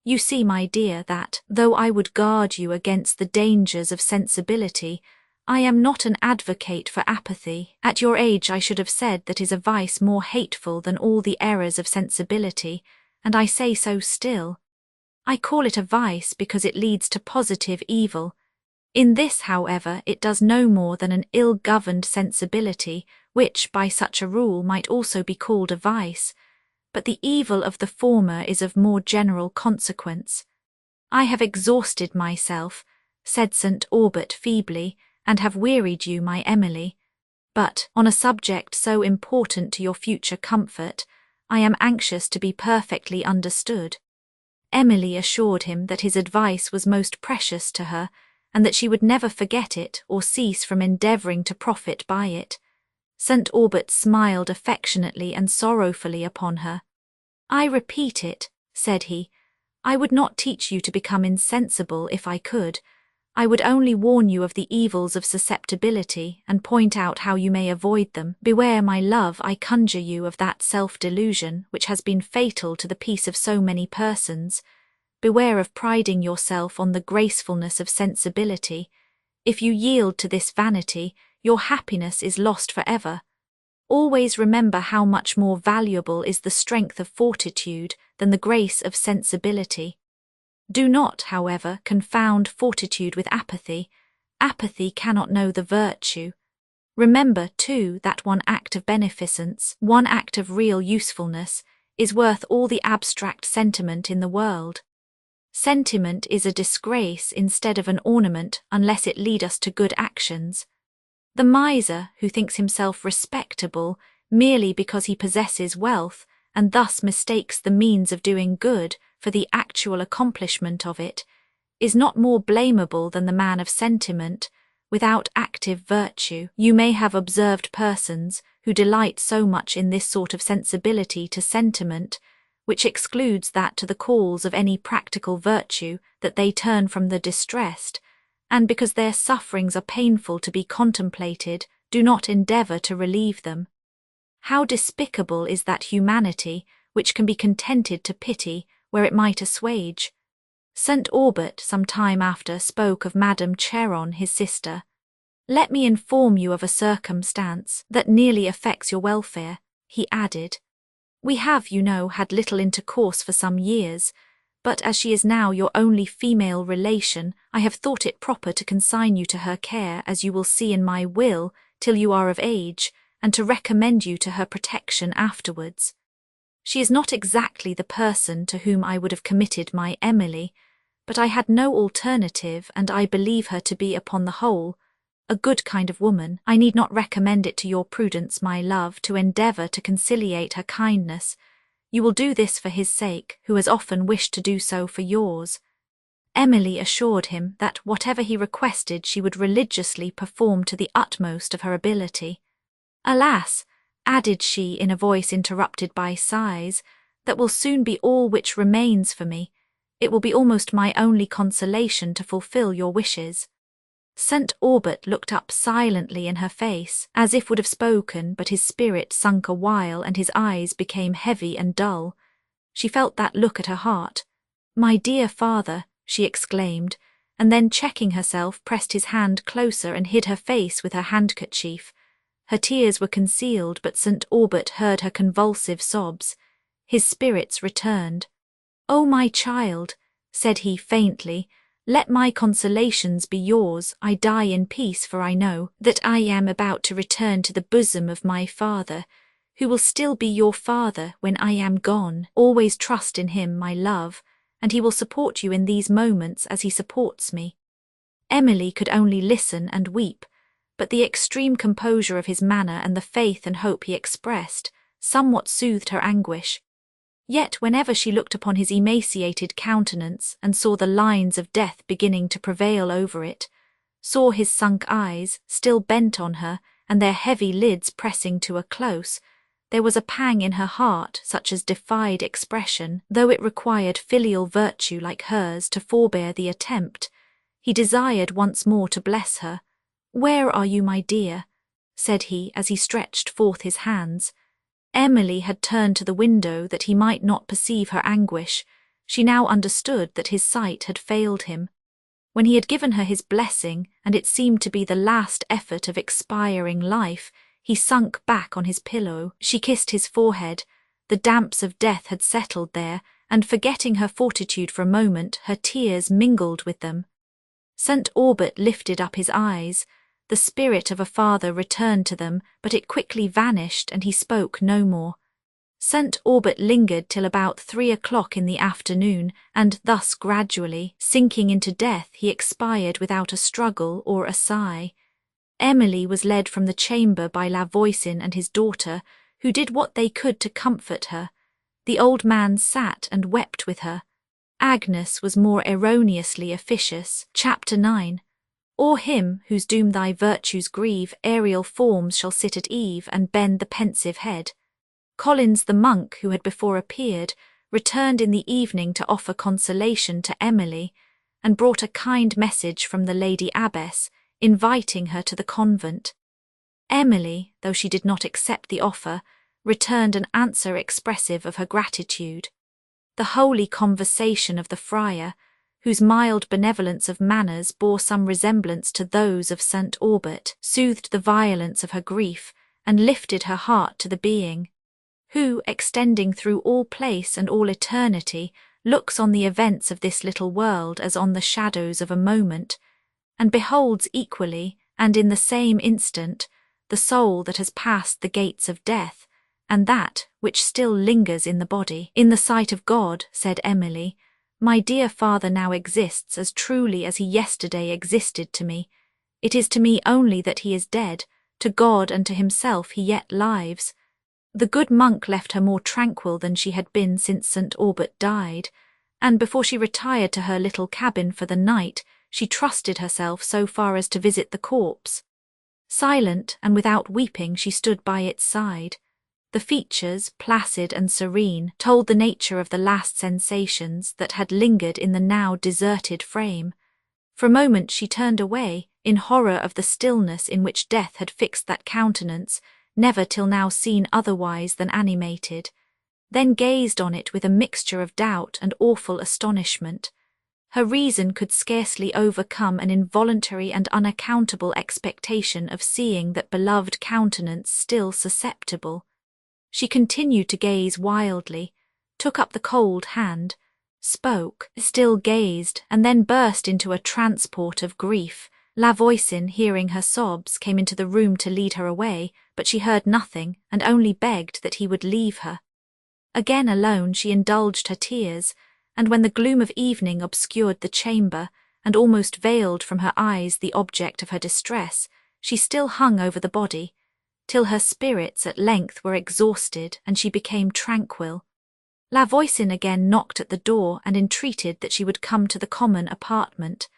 You see, my dear, that, though I would guard you against the dangers of sensibility, I am not an advocate for apathy. At your age I should have said that is a vice more hateful than all the errors of sensibility, and I say so still. I call it a vice because it leads to positive evil. In this, however, it does no more than an ill-governed sensibility, which, by such a rule, might also be called a vice, but the evil of the former is of more general consequence. I have exhausted myself, said St. Aubert feebly, and have wearied you, my Emily, but, on a subject so important to your future comfort, I am anxious to be perfectly understood. Emily assured him that his advice was most precious to her, and that she would never forget it or cease from endeavouring to profit by it. St. Aubert smiled affectionately and sorrowfully upon her. "I repeat it," said he, "I would not teach you to become insensible if I could. I would only warn you of the evils of susceptibility and point out how you may avoid them. Beware, my love, I conjure you, of that self-delusion which has been fatal to the peace of so many persons. Beware of priding yourself on the gracefulness of sensibility. If you yield to this vanity, your happiness is lost forever. Always remember how much more valuable is the strength of fortitude than the grace of sensibility. Do not, however, confound fortitude with apathy. Apathy cannot know the virtue. Remember, too, that one act of beneficence, one act of real usefulness, is worth all the abstract sentiment in the world. Sentiment is a disgrace instead of an ornament unless it lead us to good actions. The miser who thinks himself respectable merely because he possesses wealth and thus mistakes the means of doing good for the actual accomplishment of it, is not more blamable than the man of sentiment, without active virtue. You may have observed persons who delight so much in this sort of sensibility to sentiment, which excludes that to the calls of any practical virtue, that they turn from the distressed, and because their sufferings are painful to be contemplated, do not endeavour to relieve them. How despicable is that humanity which can be contented to pity where it might assuage. St. Aubert some time after spoke of Madame Cheron, his sister. Let me inform you of a circumstance that nearly affects your welfare, he added. We have, you know, had little intercourse for some years, but as she is now your only female relation, I have thought it proper to consign you to her care, as you will see in my will, till you are of age, and to recommend you to her protection afterwards. She is not exactly the person to whom I would have committed my Emily, but I had no alternative, and I believe her to be, upon the whole, a good kind of woman. I need not recommend it to your prudence, my love, to endeavour to conciliate her kindness. You will do this for his sake, who has often wished to do so for yours. Emily assured him that whatever he requested she would religiously perform to the utmost of her ability. Alas, added she in a voice interrupted by sighs, that will soon be all which remains for me. It will be almost my only consolation to fulfil your wishes. St. Aubert looked up silently in her face, as if would have spoken, but his spirit sunk a while and his eyes became heavy and dull. She felt that look at her heart. My dear father, she exclaimed, and then checking herself pressed his hand closer and hid her face with her handkerchief. Her tears were concealed, but St. Aubert heard her convulsive sobs. His spirits returned. "Oh, my child," said he faintly, "let my consolations be yours. I die in peace, for I know that I am about to return to the bosom of my father, who will still be your father when I am gone. Always trust in him, my love, and he will support you in these moments as he supports me." Emily could only listen and weep, but the extreme composure of his manner and the faith and hope he expressed somewhat soothed her anguish. Yet whenever she looked upon his emaciated countenance and saw the lines of death beginning to prevail over it, saw his sunk eyes, still bent on her, and their heavy lids pressing to a close, there was a pang in her heart such as defied expression, though it required filial virtue like hers to forbear the attempt. He desired once more to bless her. "Where are you, my dear?" said he as he stretched forth his hands. Emily had turned to the window that he might not perceive her anguish. She now understood that his sight had failed him. When he had given her his blessing, and it seemed to be the last effort of expiring life, he sunk back on his pillow. She kissed his forehead. The damps of death had settled there, and forgetting her fortitude for a moment, her tears mingled with them. St. Aubert lifted up his eyes. The spirit of a father returned to them, but it quickly vanished, and he spoke no more. St. Aubert lingered till about 3 o'clock in the afternoon, and thus gradually, sinking into death, he expired without a struggle or a sigh. Emily was led from the chamber by La Voisin and his daughter, who did what they could to comfort her. The old man sat and wept with her. Agnes was more erroneously officious. Chapter 9. O'er him, whose doom thy virtues grieve, aerial forms shall sit at eve, and bend the pensive head. Collins the monk, who had before appeared, returned in the evening to offer consolation to Emily, and brought a kind message from the Lady Abbess, inviting her to the convent. Emily, though she did not accept the offer, returned an answer expressive of her gratitude. The holy conversation of the friar, whose mild benevolence of manners bore some resemblance to those of St. Aubert, soothed the violence of her grief and lifted her heart to the Being, who, extending through all place and all eternity, looks on the events of this little world as on the shadows of a moment, and beholds equally, and in the same instant, the soul that has passed the gates of death, and that which still lingers in the body. In the sight of God, said Emily, my dear father now exists as truly as he yesterday existed to me. It is to me only that he is dead, to God and to himself he yet lives. The good monk left her more tranquil than she had been since St. Aubert died, and before she retired to her little cabin for the night, she trusted herself so far as to visit the corpse. Silent and without weeping, she stood by its side. The features, placid and serene, told the nature of the last sensations that had lingered in the now deserted frame. For a moment she turned away, in horror of the stillness in which death had fixed that countenance, never till now seen otherwise than animated, then gazed on it with a mixture of doubt and awful astonishment. Her reason could scarcely overcome an involuntary and unaccountable expectation of seeing that beloved countenance still susceptible. She continued to gaze wildly, took up the cold hand, spoke, still gazed, and then burst into a transport of grief. La Voisin, hearing her sobs, came into the room to lead her away, but she heard nothing, and only begged that he would leave her. Again alone she indulged her tears, and when the gloom of evening obscured the chamber, and almost veiled from her eyes the object of her distress, she still hung over the body, till her spirits at length were exhausted and she became tranquil. La Voisin again knocked at the door and entreated that she would come to the common apartment.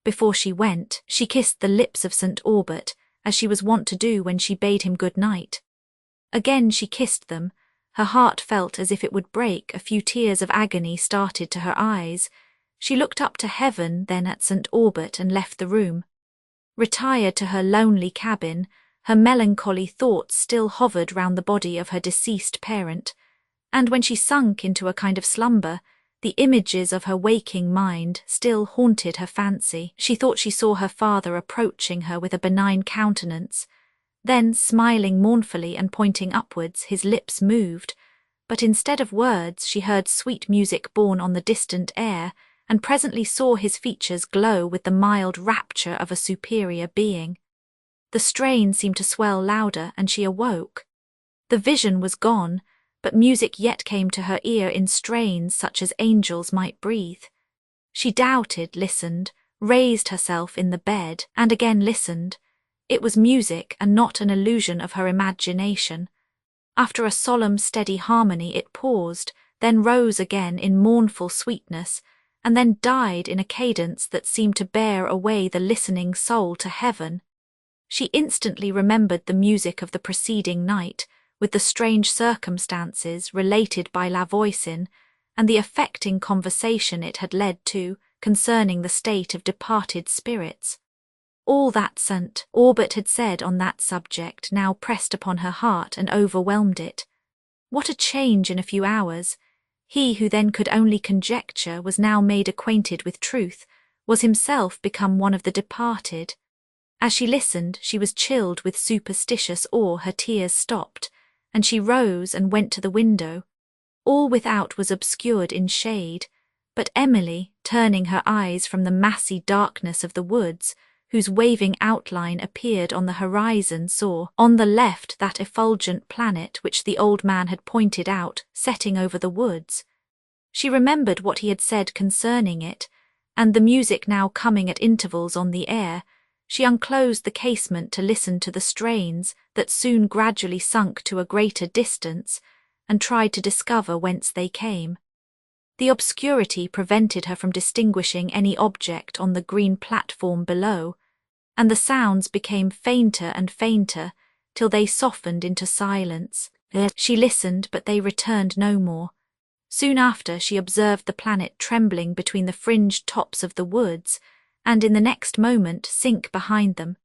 Before she went, she kissed the lips of St. Aubert, as she was wont to do when she bade him good night. Again she kissed them. Her heart felt as if it would break. A few tears of agony started to her eyes. She looked up to heaven, then at St. Aubert, and left the room. Retired to her lonely cabin, her melancholy thoughts still hovered round the body of her deceased parent, and when she sunk into a kind of slumber, the images of her waking mind still haunted her fancy. She thought she saw her father approaching her with a benign countenance. Then, smiling mournfully and pointing upwards, his lips moved, but instead of words she heard sweet music borne on the distant air, and presently saw his features glow with the mild rapture of a superior being. The strain seemed to swell louder, and she awoke. The vision was gone, but music yet came to her ear in strains such as angels might breathe. She doubted, listened, raised herself in the bed, and again listened. It was music and not an illusion of her imagination. After a solemn, steady harmony it paused, then rose again in mournful sweetness, and then died in a cadence that seemed to bear away the listening soul to heaven. She instantly remembered the music of the preceding night, with the strange circumstances related by La Voisin, and the affecting conversation it had led to concerning the state of departed spirits. All that St. Aubert had said on that subject now pressed upon her heart and overwhelmed it. What a change in a few hours! He who then could only conjecture was now made acquainted with truth, was himself become one of the departed. As she listened, she was chilled with superstitious awe. Her tears stopped, and she rose and went to the window. All without was obscured in shade, but Emily, turning her eyes from the massy darkness of the woods, whose waving outline appeared on the horizon, saw, on the left, that effulgent planet which the old man had pointed out, setting over the woods. She remembered what he had said concerning it, and the music now coming at intervals on the air. She unclosed the casement to listen to the strains that soon gradually sunk to a greater distance, and tried to discover whence they came. The obscurity prevented her from distinguishing any object on the green platform below, and the sounds became fainter and fainter till they softened into silence. She listened, but they returned no more. Soon after, she observed the planet trembling between the fringed tops of the woods, and in the next moment sink behind them.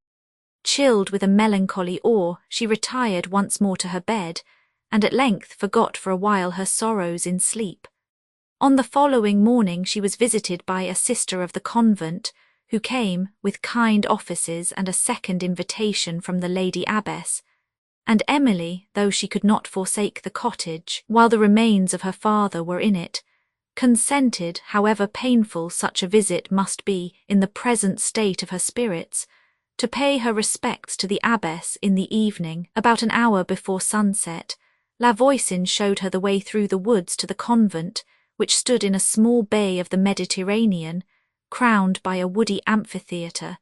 Chilled with a melancholy awe, she retired once more to her bed, and at length forgot for a while her sorrows in sleep. On the following morning she was visited by a sister of the convent, who came with kind offices and a second invitation from the Lady Abbess, and Emily, though she could not forsake the cottage while the remains of her father were in it, consented, however painful such a visit must be in the present state of her spirits, to pay her respects to the abbess in the evening. About an hour before sunset, La Voisin showed her the way through the woods to the convent, which stood in a small bay of the Mediterranean, crowned by a woody amphitheatre,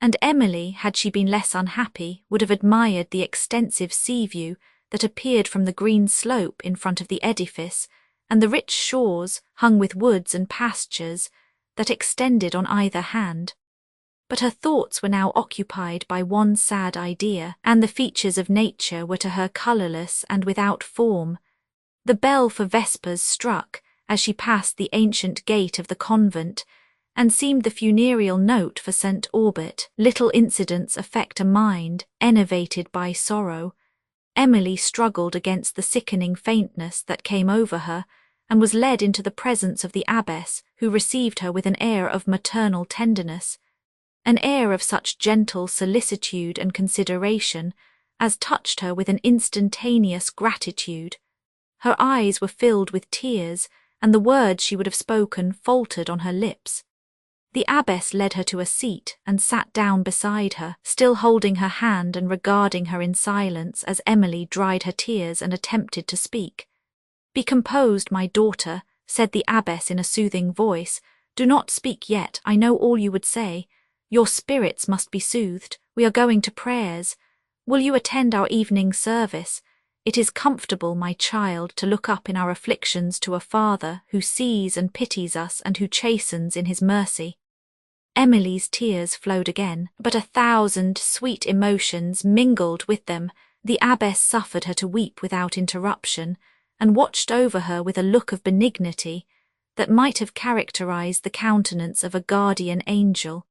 and Emily, had she been less unhappy, would have admired the extensive sea view that appeared from the green slope in front of the edifice, and the rich shores, hung with woods and pastures, that extended on either hand. But her thoughts were now occupied by one sad idea, and the features of nature were to her colourless and without form. The bell for vespers struck as she passed the ancient gate of the convent, and seemed the funereal note for St. Aubert. Little incidents affect a mind enervated by sorrow. Emily struggled against the sickening faintness that came over her, and was led into the presence of the abbess, who received her with an air of maternal tenderness, an air of such gentle solicitude and consideration as touched her with an instantaneous gratitude. Her eyes were filled with tears, and the words she would have spoken faltered on her lips. The abbess led her to a seat and sat down beside her, still holding her hand and regarding her in silence as Emily dried her tears and attempted to speak. "Be composed, my daughter," said the abbess in a soothing voice. "Do not speak yet, I know all you would say. Your spirits must be soothed. We are going to prayers. Will you attend our evening service? It is comfortable, my child, to look up in our afflictions to a Father who sees and pities us and who chastens in his mercy." Emily's tears flowed again, but 1,000 sweet emotions mingled with them. The abbess suffered her to weep without interruption, and watched over her with a look of benignity that might have characterized the countenance of a guardian angel.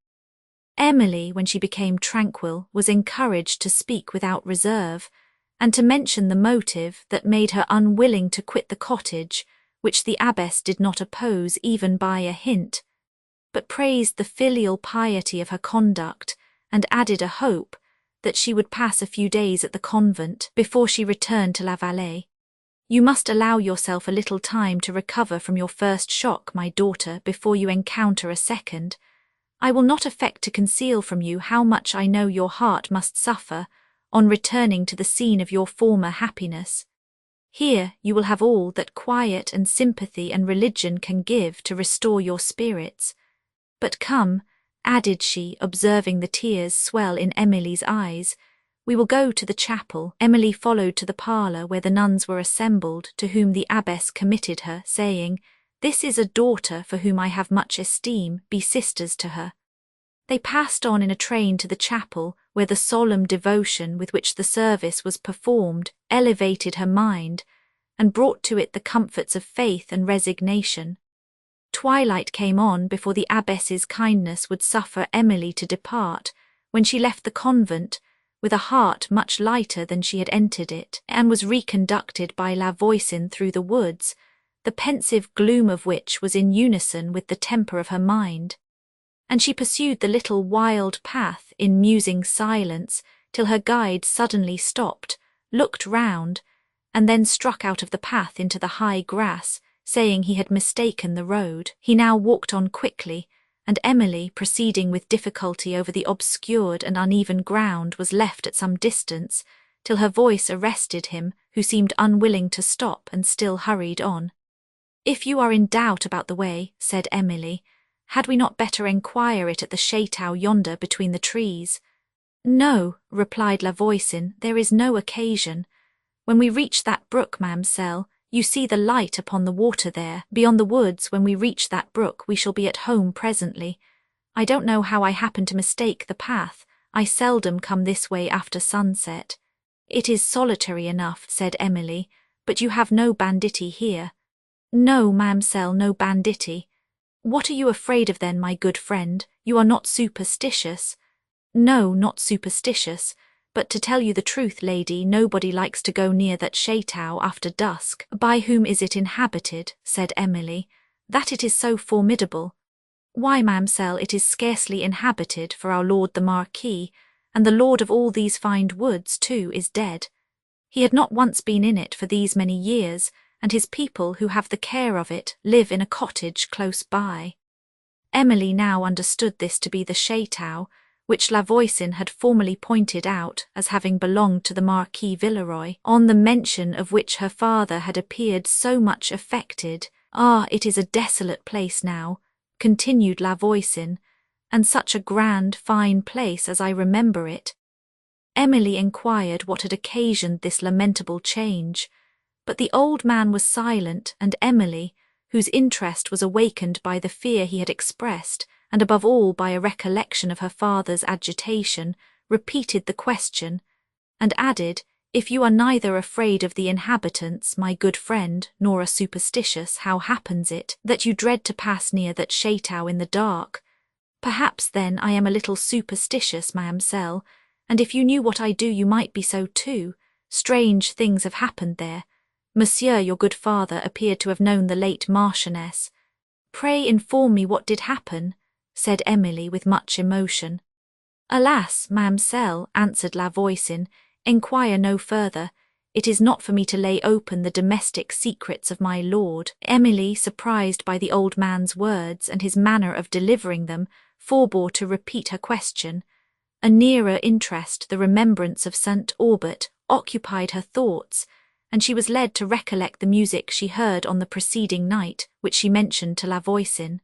Emily, when she became tranquil, was encouraged to speak without reserve, and to mention the motive that made her unwilling to quit the cottage, which the abbess did not oppose even by a hint, but praised the filial piety of her conduct, and added a hope that she would pass a few days at the convent before she returned to La Vallée. "You must allow yourself a little time to recover from your first shock, my daughter, before you encounter a second. I will not affect to conceal from you how much I know your heart must suffer on returning to the scene of your former happiness. Here you will have all that quiet and sympathy and religion can give to restore your spirits. But come," added she, observing the tears swell in Emily's eyes, "we will go to the chapel." Emily followed to the parlour where the nuns were assembled, to whom the abbess committed her, saying, "This is a daughter for whom I have much esteem, be sisters to her." They passed on in a train to the chapel, where the solemn devotion with which the service was performed elevated her mind, and brought to it the comforts of faith and resignation. Twilight came on before the abbess's kindness would suffer Emily to depart, when she left the convent, with a heart much lighter than she had entered it, and was reconducted by La Voisin through the woods, the pensive gloom of which was in unison with the temper of her mind. And she pursued the little wild path in musing silence till her guide suddenly stopped, looked round, and then struck out of the path into the high grass, saying he had mistaken the road. He now walked on quickly, and Emily, proceeding with difficulty over the obscured and uneven ground, was left at some distance, till her voice arrested him, who seemed unwilling to stop and still hurried on. "If you are in doubt about the way," said Emily, "had we not better enquire it at the chateau yonder between the trees?" "No," replied La Voisin, "there is no occasion. When we reach that brook, ma'amselle, you see the light upon the water there. Beyond the woods, when we reach that brook, we shall be at home presently. I don't know how I happened to mistake the path. I seldom come this way after sunset." "It is solitary enough," said Emily, "but you have no banditti here." No, ma'amselle, no banditti. What are you afraid of then, my good friend? You are not superstitious? No, not superstitious, but to tell you the truth, lady, nobody likes to go near that chateau after dusk. By whom is it inhabited? Said Emily, that it is so formidable. Why, ma'amselle, it is scarcely inhabited, for our lord the Marquis, and the lord of all these fine woods, too, is dead. He had not once been in it for these many years, and his people, who have the care of it, live in a cottage close by. Emily now understood this to be the chateau, which La Voisin had formerly pointed out as having belonged to the Marquis Villeroy, on the mention of which her father had appeared so much affected. Ah, it is a desolate place now, continued La Voisin, and such a grand, fine place as I remember it. Emily inquired what had occasioned this lamentable change, but the old man was silent, and Emily, whose interest was awakened by the fear he had expressed, and above all by a recollection of her father's agitation, repeated the question, and added, if you are neither afraid of the inhabitants, my good friend, nor are superstitious, how happens it that you dread to pass near that chateau in the dark? Perhaps then I am a little superstitious, ma'amselle, and if you knew what I do you might be so too. Strange things have happened there. Monsieur, your good father, appeared to have known the late Marchioness. Pray inform me what did happen, said Emily with much emotion. Alas, ma'amselle, answered La Voisin, enquire no further. It is not for me to lay open the domestic secrets of my lord. Emily, surprised by the old man's words and his manner of delivering them, forbore to repeat her question. A nearer interest, the remembrance of St. Aubert, occupied her thoughts, and she was led to recollect the music she heard on the preceding night, which she mentioned to La Voisin.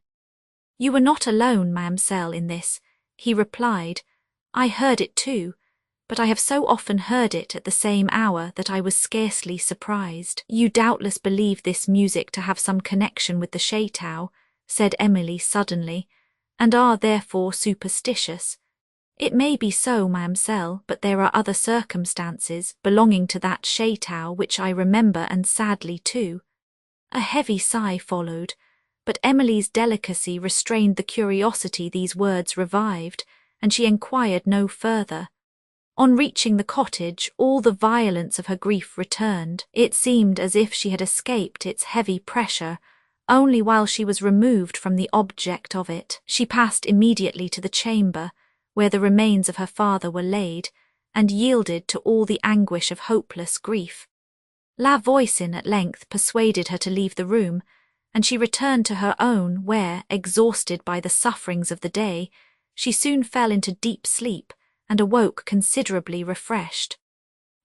You were not alone, ma'amselle, in this, he replied. I heard it too, but I have so often heard it at the same hour that I was scarcely surprised. You doubtless believe this music to have some connection with the chateau, said Emily suddenly, and are therefore superstitious. It may be so, ma'amselle, but there are other circumstances belonging to that chateau which I remember, and sadly too. A heavy sigh followed, but Emily's delicacy restrained the curiosity these words revived, and she enquired no further. On reaching the cottage, all the violence of her grief returned. It seemed as if she had escaped its heavy pressure, only while she was removed from the object of it. She passed immediately to the chamber, where the remains of her father were laid, and yielded to all the anguish of hopeless grief. La Voisin at length persuaded her to leave the room, and she returned to her own, where, exhausted by the sufferings of the day, she soon fell into deep sleep, and awoke considerably refreshed.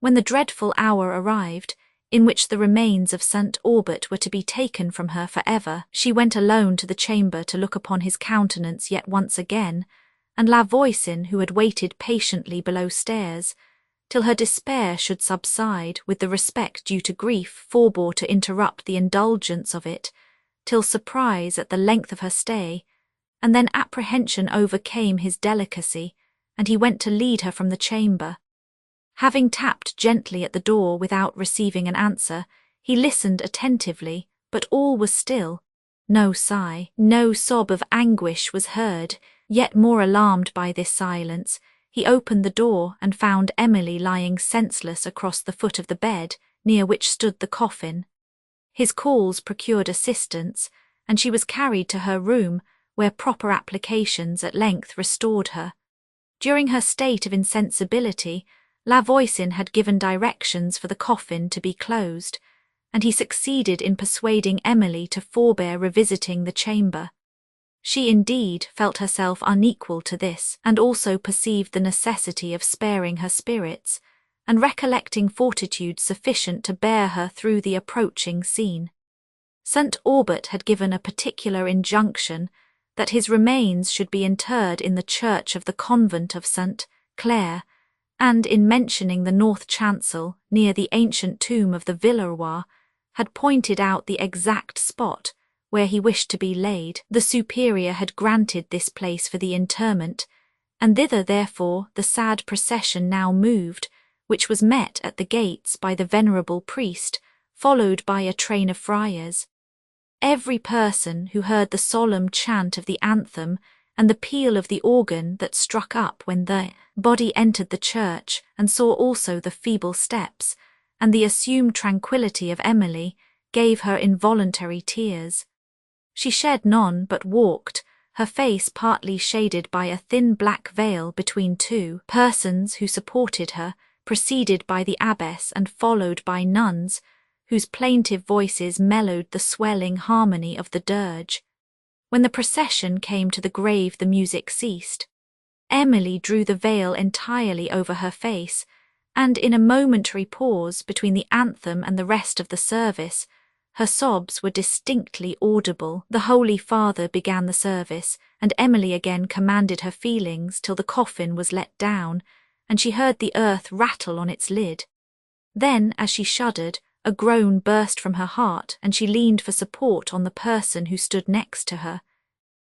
When the dreadful hour arrived, in which the remains of St. Aubert were to be taken from her for ever, she went alone to the chamber to look upon his countenance yet once again, and La Voisin, who had waited patiently below stairs, till her despair should subside with the respect due to grief, forbore to interrupt the indulgence of it, till surprise at the length of her stay, and then apprehension overcame his delicacy, and he went to lead her from the chamber. Having tapped gently at the door without receiving an answer, he listened attentively, but all was still. No sigh, no sob of anguish was heard. Yet more alarmed by this silence, he opened the door and found Emily lying senseless across the foot of the bed, near which stood the coffin. His calls procured assistance, and she was carried to her room, where proper applications at length restored her. During her state of insensibility, La Voisin had given directions for the coffin to be closed, and he succeeded in persuading Emily to forbear revisiting the chamber. She indeed felt herself unequal to this, and also perceived the necessity of sparing her spirits, and recollecting fortitude sufficient to bear her through the approaching scene. St. Aubert had given a particular injunction that his remains should be interred in the church of the convent of St. Clare, and in mentioning the north chancel near the ancient tomb of the Villeroy, had pointed out the exact spot where he wished to be laid. The superior had granted this place for the interment, and thither therefore the sad procession now moved, which was met at the gates by the venerable priest, followed by a train of friars. every person who heard the solemn chant of the anthem and the peal of the organ that struck up when the body entered the church, and saw also the feeble steps, and the assumed tranquillity of Emily, gave her involuntary tears. She shed none, but walked, her face partly shaded by a thin black veil between two persons who supported her, preceded by the abbess and followed by nuns, whose plaintive voices mellowed the swelling harmony of the dirge. When the procession came to the grave, the music ceased. Emily drew the veil entirely over her face, and in a momentary pause between the anthem and the rest of the service, her sobs were distinctly audible. The Holy Father began the service, and Emily again commanded her feelings till the coffin was let down, and she heard the earth rattle on its lid. Then, as she shuddered, a groan burst from her heart, and she leaned for support on the person who stood next to her.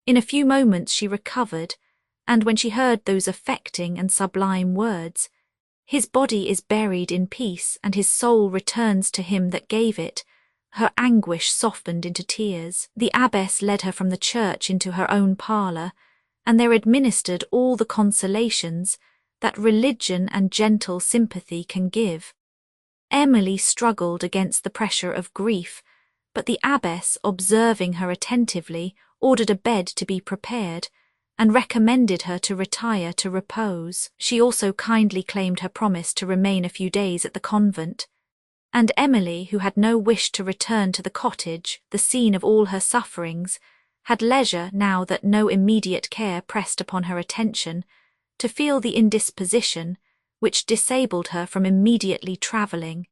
In a few moments she recovered, and when she heard those affecting and sublime words, "His body is buried in peace, and his soul returns to him that gave it," her anguish softened into tears. The abbess led her from the church into her own parlour, and there administered all the consolations that religion and gentle sympathy can give. Emily struggled against the pressure of grief, but the abbess, observing her attentively, ordered a bed to be prepared, and recommended her to retire to repose. She also kindly claimed her promise to remain a few days at the convent, and Emily, who had no wish to return to the cottage, the scene of all her sufferings, had leisure, now that no immediate care pressed upon her attention, to feel the indisposition which disabled her from immediately travelling.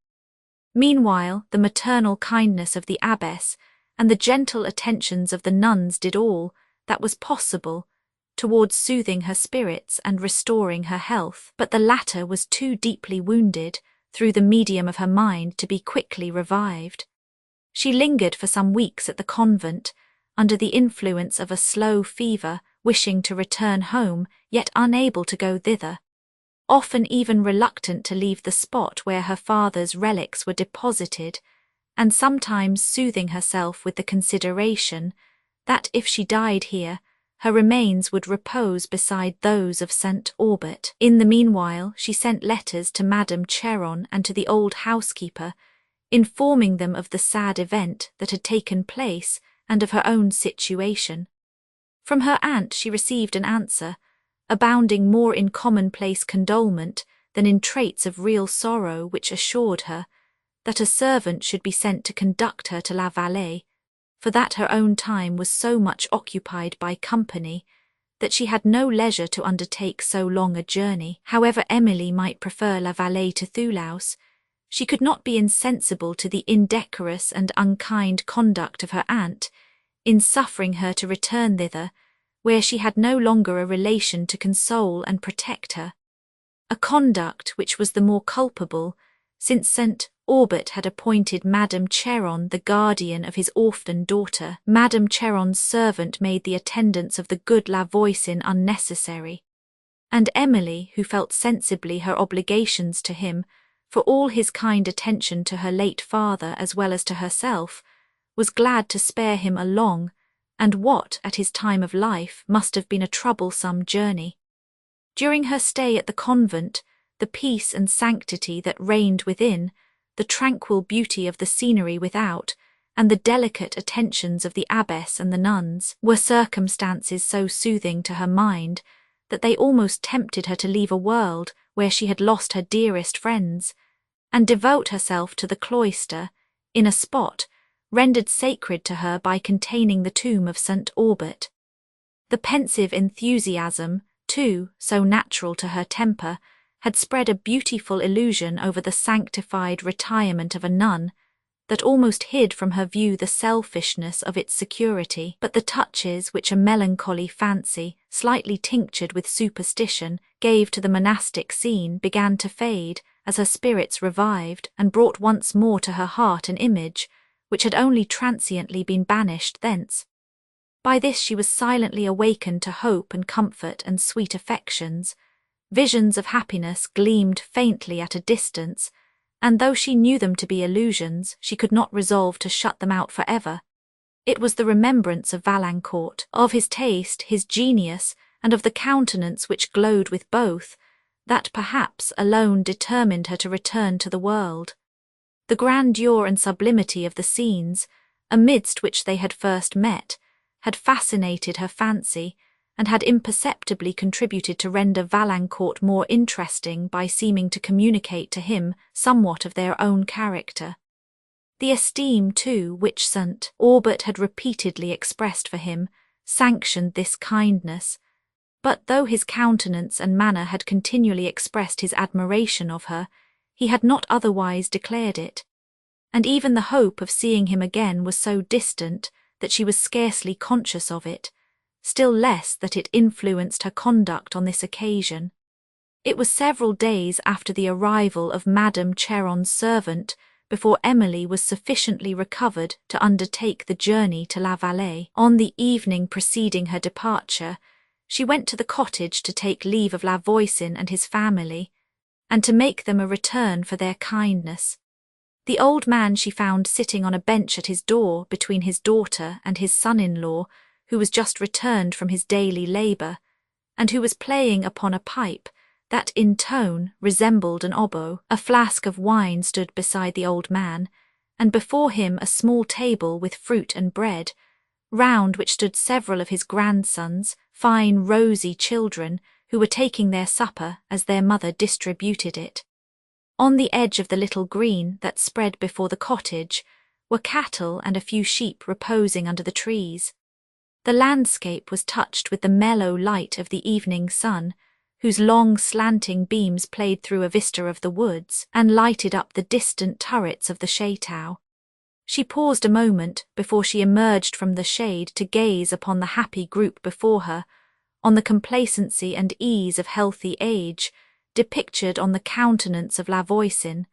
Meanwhile, the maternal kindness of the abbess and the gentle attentions of the nuns did all that was possible towards soothing her spirits and restoring her health, but the latter was too deeply wounded through the medium of her mind to be quickly revived. She lingered for some weeks at the convent, under the influence of a slow fever, wishing to return home, yet unable to go thither, often even reluctant to leave the spot where her father's relics were deposited, and sometimes soothing herself with the consideration that if she died here, her remains would repose beside those of St. Aubert. In the meanwhile, she sent letters to Madame Cheron and to the old housekeeper, informing them of the sad event that had taken place and of her own situation. From her aunt she received an answer, abounding more in commonplace condolement than in traits of real sorrow, which assured her that a servant should be sent to conduct her to La Vallée, for that her own time was so much occupied by company that she had no leisure to undertake so long a journey. However Emily might prefer La Vallée to Thoulouse, she could not be insensible to the indecorous and unkind conduct of her aunt in suffering her to return thither, where she had no longer a relation to console and protect her, a conduct which was the more culpable since St. Aubert had appointed Madame Cheron the guardian of his orphan daughter. Madame Cheron's servant made the attendance of the good La Voisin unnecessary, and Emily, who felt sensibly her obligations to him for all his kind attention to her late father as well as to herself, was glad to spare him a long, and what, at his time of life, must have been a troublesome journey. During her stay at the convent, the peace and sanctity that reigned within, the tranquil beauty of the scenery without, and the delicate attentions of the abbess and the nuns, were circumstances so soothing to her mind that they almost tempted her to leave a world where she had lost her dearest friends, and devote herself to the cloister, in a spot rendered sacred to her by containing the tomb of St. Aubert. The pensive enthusiasm, too, so natural to her temper, had spread a beautiful illusion over the sanctified retirement of a nun that almost hid from her view the selfishness of its security. But the touches which a melancholy fancy, slightly tinctured with superstition, gave to the monastic scene began to fade as her spirits revived, and brought once more to her heart an image which had only transiently been banished thence. By this she was silently awakened to hope and comfort and sweet affections. Visions of happiness gleamed faintly at a distance, and though she knew them to be illusions, she could not resolve to shut them out for ever. It was the remembrance of Valancourt, of his taste, his genius, and of the countenance which glowed with both, that perhaps alone determined her to return to the world. The grandeur and sublimity of the scenes, amidst which they had first met, had fascinated her fancy, and had imperceptibly contributed to render Valancourt more interesting by seeming to communicate to him somewhat of their own character. The esteem, too, which St. Aubert had repeatedly expressed for him, sanctioned this kindness, but though his countenance and manner had continually expressed his admiration of her, he had not otherwise declared it, and even the hope of seeing him again was so distant that she was scarcely conscious of it, still less that it influenced her conduct on this occasion. It was several days after the arrival of Madame Cheron's servant before Emily was sufficiently recovered to undertake the journey to La Vallée. On the evening preceding her departure, she went to the cottage to take leave of La Voisin and his family, and to make them a return for their kindness. The old man she found sitting on a bench at his door between his daughter and his son-in-law, who was just returned from his daily labour, and who was playing upon a pipe that in tone resembled an oboe. A flask of wine stood beside the old man, and before him a small table with fruit and bread, round which stood several of his grandsons, fine rosy children, who were taking their supper as their mother distributed it. On the edge of the little green that spread before the cottage were cattle and a few sheep reposing under the trees. The landscape was touched with the mellow light of the evening sun, whose long slanting beams played through a vista of the woods and lighted up the distant turrets of the château. She paused a moment before she emerged from the shade to gaze upon the happy group before her, on the complacency and ease of healthy age depictured on the countenance of La Voisin,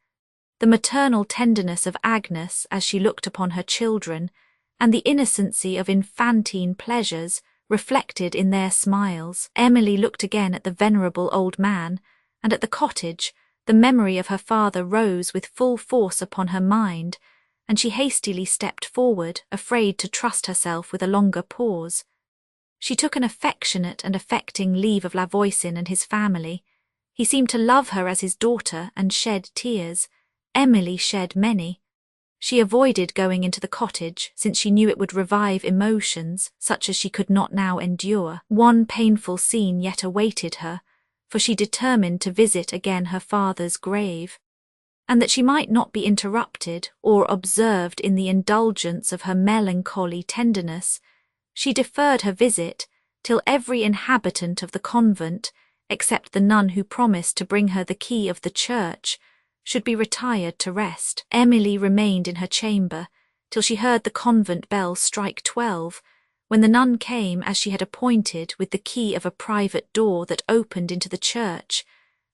the maternal tenderness of Agnes as she looked upon her children, and the innocency of infantine pleasures reflected in their smiles. Emily looked again at the venerable old man, and at the cottage. The memory of her father rose with full force upon her mind, and she hastily stepped forward, afraid to trust herself with a longer pause. She took an affectionate and affecting leave of La Voisin and his family. He seemed to love her as his daughter and shed tears. Emily shed many. She avoided going into the cottage, since she knew it would revive emotions such as she could not now endure. One painful scene yet awaited her, for she determined to visit again her father's grave, and that she might not be interrupted or observed in the indulgence of her melancholy tenderness, she deferred her visit till every inhabitant of the convent, except the nun who promised to bring her the key of the church, should be retired to rest. Emily remained in her chamber till she heard the convent bell strike 12, when the nun came as she had appointed with the key of a private door that opened into the church,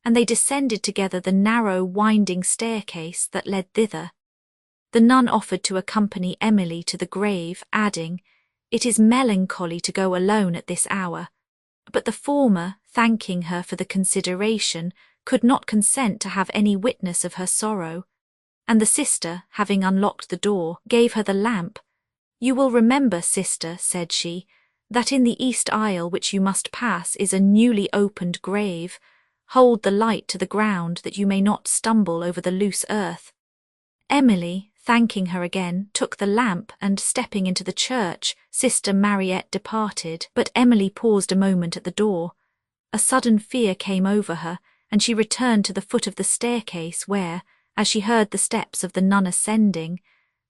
and they descended together the narrow winding staircase that led thither. The nun offered to accompany Emily to the grave, adding, "It is melancholy to go alone at this hour," but the former, thanking her for the consideration, could not consent to have any witness of her sorrow, and the sister, having unlocked the door, gave her the lamp. "You will remember, sister," said she, "that in the east aisle which you must pass is a newly opened grave. Hold the light to the ground that you may not stumble over the loose earth." Emily, thanking her again, took the lamp and, stepping into the church, Sister Mariette departed, but Emily paused a moment at the door. A sudden fear came over her, and she returned to the foot of the staircase where, as she heard the steps of the nun ascending,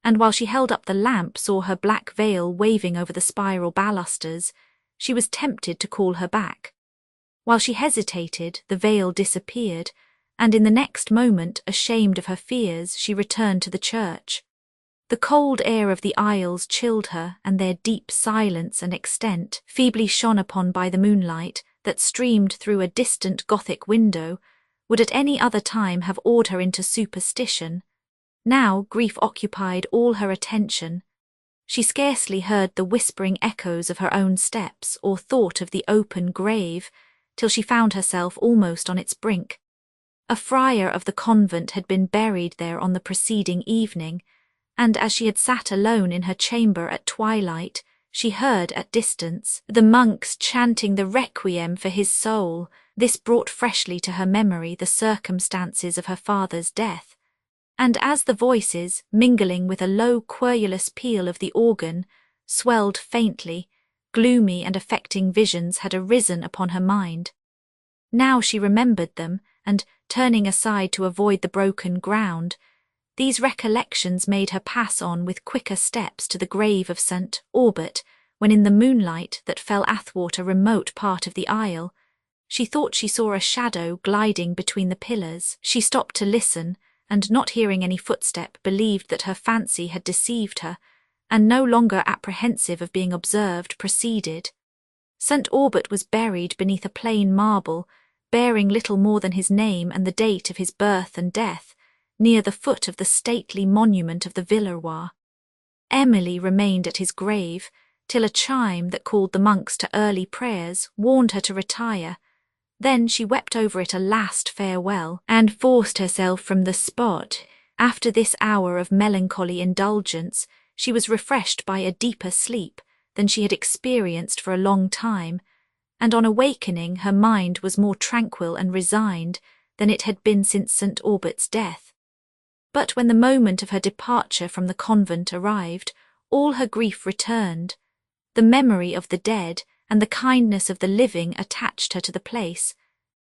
and while she held up the lamp saw her black veil waving over the spiral balusters, she was tempted to call her back. While she hesitated, the veil disappeared, and in the next moment, ashamed of her fears, she returned to the church. The cold air of the aisles chilled her, and their deep silence and extent, feebly shone upon by the moonlight that streamed through a distant Gothic window, would at any other time have awed her into superstition. Now grief occupied all her attention. She scarcely heard the whispering echoes of her own steps or thought of the open grave, till she found herself almost on its brink. A friar of the convent had been buried there on the preceding evening, and as she had sat alone in her chamber at twilight, she heard at distance the monks chanting the requiem for his soul. This brought freshly to her memory the circumstances of her father's death, and as the voices, mingling with a low querulous peal of the organ, swelled faintly, gloomy and affecting visions had arisen upon her mind. Now she remembered them, and, turning aside to avoid the broken ground, these recollections made her pass on with quicker steps to the grave of St. Aubert, when in the moonlight that fell athwart a remote part of the aisle, she thought she saw a shadow gliding between the pillars. She stopped to listen, and not hearing any footstep, believed that her fancy had deceived her, and no longer apprehensive of being observed, proceeded. St. Aubert was buried beneath a plain marble, bearing little more than his name and the date of his birth and death, near the foot of the stately monument of the Villeroy. Emily remained at his grave, till a chime that called the monks to early prayers warned her to retire. Then she wept over it a last farewell, and forced herself from the spot. After this hour of melancholy indulgence, she was refreshed by a deeper sleep than she had experienced for a long time, and on awakening her mind was more tranquil and resigned than it had been since St. Aubert's death. But when the moment of her departure from the convent arrived, all her grief returned. The memory of the dead and the kindness of the living attached her to the place,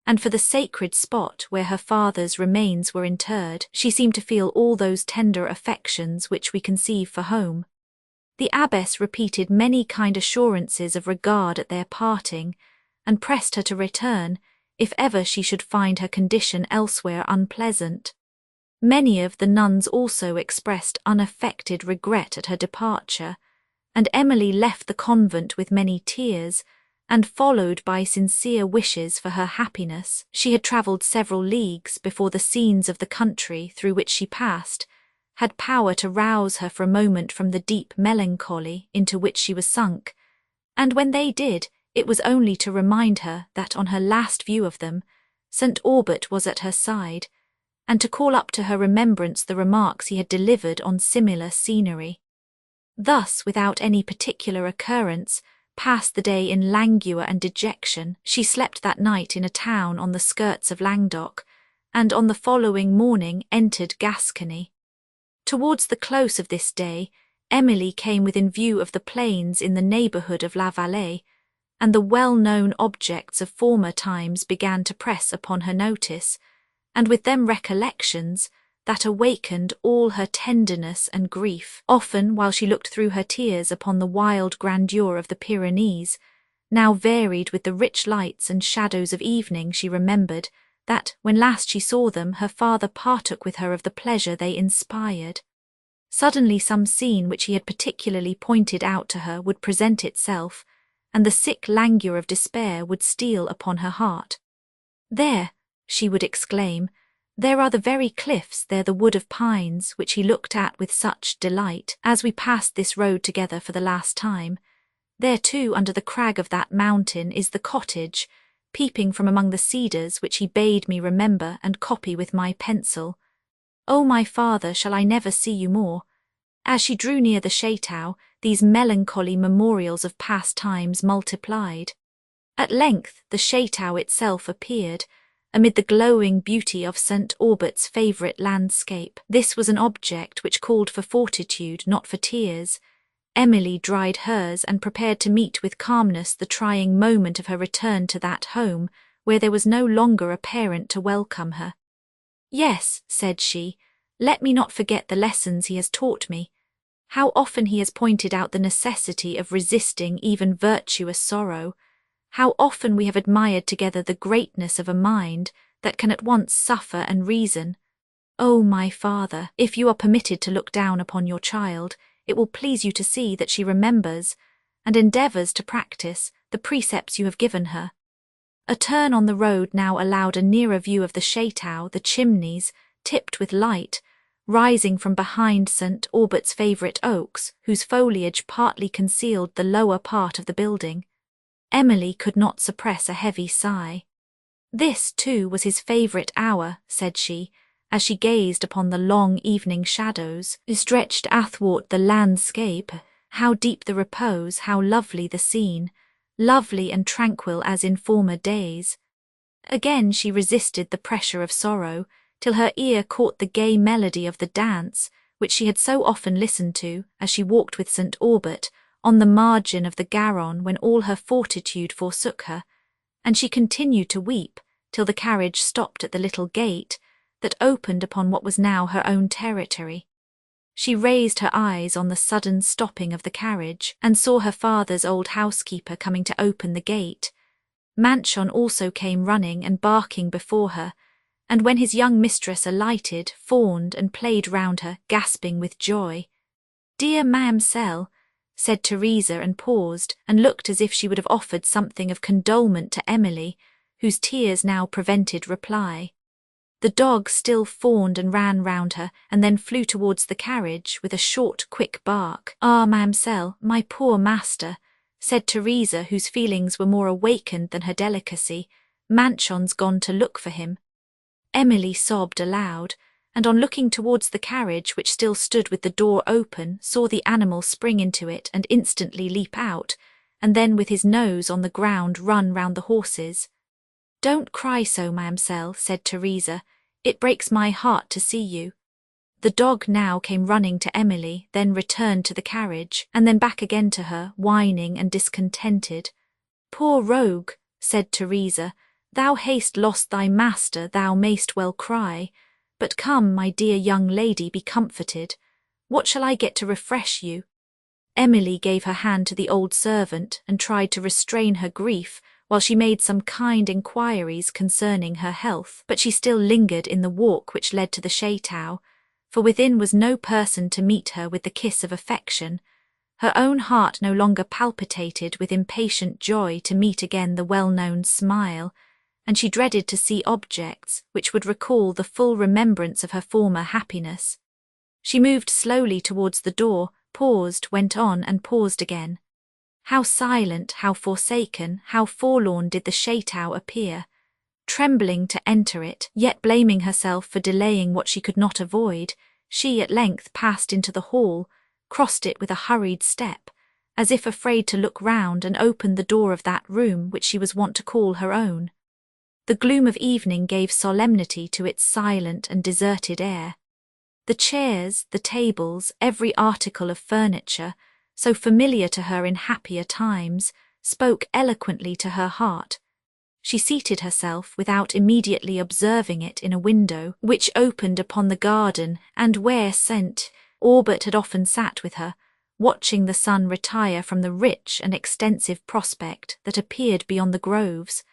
and for the sacred spot where her father's remains were interred, she seemed to feel all those tender affections which we conceive for home. The abbess repeated many kind assurances of regard at their parting, and pressed her to return, if ever she should find her condition elsewhere unpleasant. Many of the nuns also expressed unaffected regret at her departure, and Emily left the convent with many tears, and followed by sincere wishes for her happiness. She had travelled several leagues before the scenes of the country through which she passed had power to rouse her for a moment from the deep melancholy into which she was sunk, and when they did, it was only to remind her that on her last view of them, St. Aubert was at her side, and to call up to her remembrance the remarks he had delivered on similar scenery. Thus, without any particular occurrence, passed the day in languor and dejection. She slept that night in a town on the skirts of Languedoc, and on the following morning entered Gascony. Towards the close of this day, Emily came within view of the plains in the neighbourhood of La Vallée, and the well-known objects of former times began to press upon her notice, and with them recollections that awakened all her tenderness and grief. Often, while she looked through her tears upon the wild grandeur of the Pyrenees, now varied with the rich lights and shadows of evening, she remembered that, when last she saw them, her father partook with her of the pleasure they inspired. Suddenly some scene which he had particularly pointed out to her would present itself, and the sick languor of despair would steal upon her heart. "There," she would exclaim, "there are the very cliffs, there the wood of pines, which he looked at with such delight, as we passed this road together for the last time. There too, under the crag of that mountain, is the cottage, peeping from among the cedars, which he bade me remember and copy with my pencil. Oh, my father, shall I never see you more?" As she drew near the Château, these melancholy memorials of past times multiplied. At length the Château itself appeared, amid the glowing beauty of St. Aubert's favourite landscape. This was an object which called for fortitude, not for tears. Emily dried hers and prepared to meet with calmness the trying moment of her return to that home where there was no longer a parent to welcome her. "Yes," said she, "let me not forget the lessons he has taught me. How often he has pointed out the necessity of resisting even virtuous sorrow. How often we have admired together the greatness of a mind that can at once suffer and reason. Oh, my father, if you are permitted to look down upon your child, it will please you to see that she remembers, and endeavours to practice, the precepts you have given her." A turn on the road now allowed a nearer view of the Château, the chimneys, tipped with light, rising from behind St. Aubert's favourite oaks, whose foliage partly concealed the lower part of the building. Emily could not suppress a heavy sigh. This, too, was his favourite hour, said she, as she gazed upon the long evening shadows stretched athwart the landscape. How deep the repose, how lovely the scene, lovely and tranquil as in former days. Again she resisted the pressure of sorrow, till her ear caught the gay melody of the dance, which she had so often listened to as she walked with St. Aubert on the margin of the Garonne when all her fortitude forsook her, and she continued to weep till the carriage stopped at the little gate that opened upon what was now her own territory. She raised her eyes on the sudden stopping of the carriage and saw her father's old housekeeper coming to open the gate. Manchon also came running and barking before her, and when his young mistress alighted, fawned and played round her, gasping with joy. "Dear ma'amselle," said Teresa, and paused, and looked as if she would have offered something of condolement to Emily, whose tears now prevented reply. The dog still fawned and ran round her, and then flew towards the carriage with a short, quick bark. "Ah, ma'amselle, my poor master," said Teresa, whose feelings were more awakened than her delicacy. "Manchon's gone to look for him." Emily sobbed aloud, and on looking towards the carriage, which still stood with the door open, saw the animal spring into it and instantly leap out, and then with his nose on the ground run round the horses. "Don't cry so, ma'amselle," said Teresa. "It breaks my heart to see you." The dog now came running to Emily, then returned to the carriage, and then back again to her, whining and discontented. "Poor rogue," said Teresa, "thou hast lost thy master, thou mayst well cry. But come, my dear young lady, be comforted. What shall I get to refresh you?" Emily gave her hand to the old servant and tried to restrain her grief while she made some kind inquiries concerning her health, but she still lingered in the walk which led to the chateau, for within was no person to meet her with the kiss of affection. Her own heart no longer palpitated with impatient joy to meet again the well-known smile, and she dreaded to see objects which would recall the full remembrance of her former happiness. She moved slowly towards the door, paused, went on, and paused again. How silent, how forsaken, how forlorn did the chateau appear! Trembling to enter it, yet blaming herself for delaying what she could not avoid, she at length passed into the hall, crossed it with a hurried step, as if afraid to look round, and opened the door of that room which she was wont to call her own. The gloom of evening gave solemnity to its silent and deserted air. The chairs, the tables, every article of furniture, so familiar to her in happier times, spoke eloquently to her heart. She seated herself without immediately observing it in a window which opened upon the garden, and where St. Aubert had often sat with her, watching the sun retire from the rich and extensive prospect that appeared beyond the groves.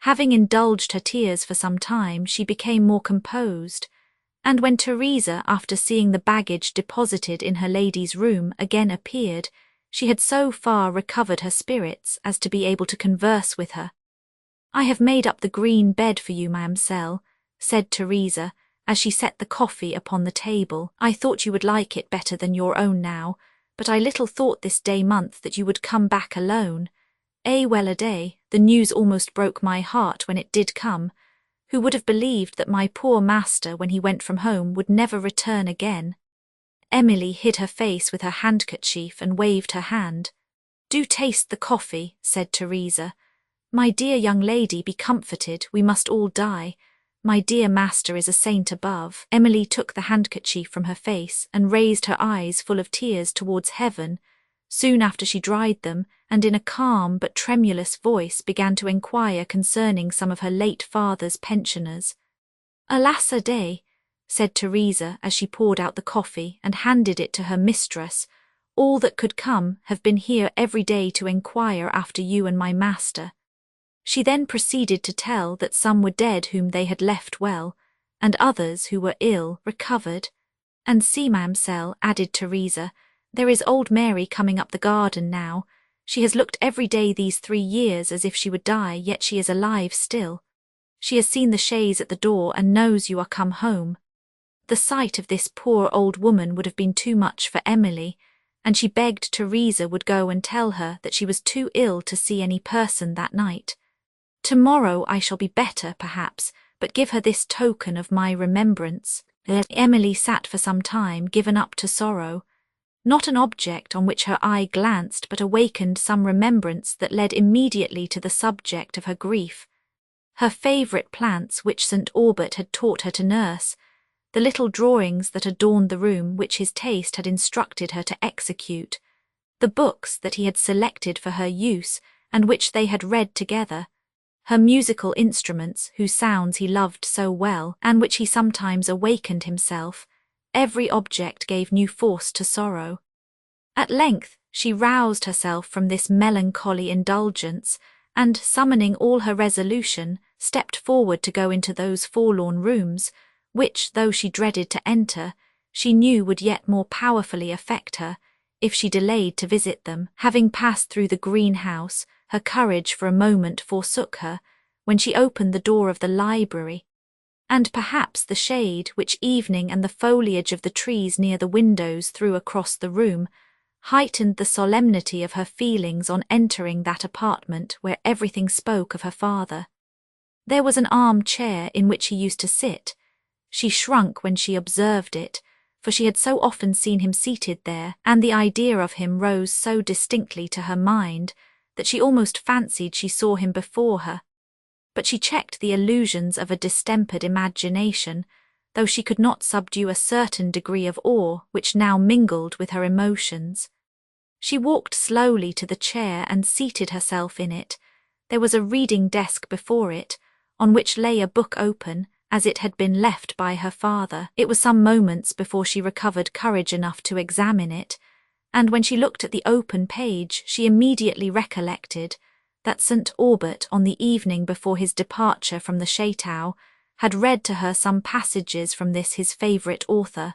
Having indulged her tears for some time, she became more composed, and when Teresa, after seeing the baggage deposited in her lady's room, again appeared, she had so far recovered her spirits as to be able to converse with her. "I have made up the green bed for you, ma'amselle," said Teresa, as she set the coffee upon the table. "I thought you would like it better than your own now, but I little thought this day month that you would come back alone. Well a day, the news almost broke my heart when it did come. Who would have believed that my poor master, when he went from home, would never return again?" Emily hid her face with her handkerchief and waved her hand. "Do taste the coffee," said Teresa. "My dear young lady, be comforted, we must all die. My dear master is a saint above." Emily took the handkerchief from her face and raised her eyes full of tears towards heaven. Soon after she dried them, and in a calm but tremulous voice began to inquire concerning some of her late father's pensioners. "Alas a day," said Teresa as she poured out the coffee and handed it to her mistress, "all that could come have been here every day to inquire after you and my master." She then proceeded to tell that some were dead whom they had left well, and others who were ill recovered. "And see, ma'amselle," added Teresa, "there is old Mary coming up the garden now. She has looked every day these 3 years as if she would die, yet she is alive still. She has seen the chaise at the door and knows you are come home." The sight of this poor old woman would have been too much for Emily, and she begged Teresa would go and tell her that she was too ill to see any person that night. "Tomorrow I shall be better, perhaps, but give her this token of my remembrance. Emily sat for some time given up to sorrow. Not an object on which her eye glanced, but awakened some remembrance that led immediately to the subject of her grief. Her favourite plants which St. Aubert had taught her to nurse, the little drawings that adorned the room which his taste had instructed her to execute, the books that he had selected for her use and which they had read together, her musical instruments whose sounds he loved so well and which he sometimes awakened himself, every object gave new force to sorrow. At length she roused herself from this melancholy indulgence, and, summoning all her resolution, stepped forward to go into those forlorn rooms, which, though she dreaded to enter, she knew would yet more powerfully affect her, if she delayed to visit them. Having passed through the greenhouse, her courage for a moment forsook her, when she opened the door of the library, and perhaps the shade which evening and the foliage of the trees near the windows threw across the room heightened the solemnity of her feelings on entering that apartment where everything spoke of her father. There was an arm-chair in which he used to sit. She shrunk when she observed it, for she had so often seen him seated there, and the idea of him rose so distinctly to her mind that she almost fancied she saw him before her. But she checked the illusions of a distempered imagination, though she could not subdue a certain degree of awe which now mingled with her emotions. She walked slowly to the chair and seated herself in it. There was a reading desk before it, on which lay a book open, as it had been left by her father. It was some moments before she recovered courage enough to examine it, and when she looked at the open page she immediately recollected that St. Aubert, on the evening before his departure from the Château, had read to her some passages from this his favourite author.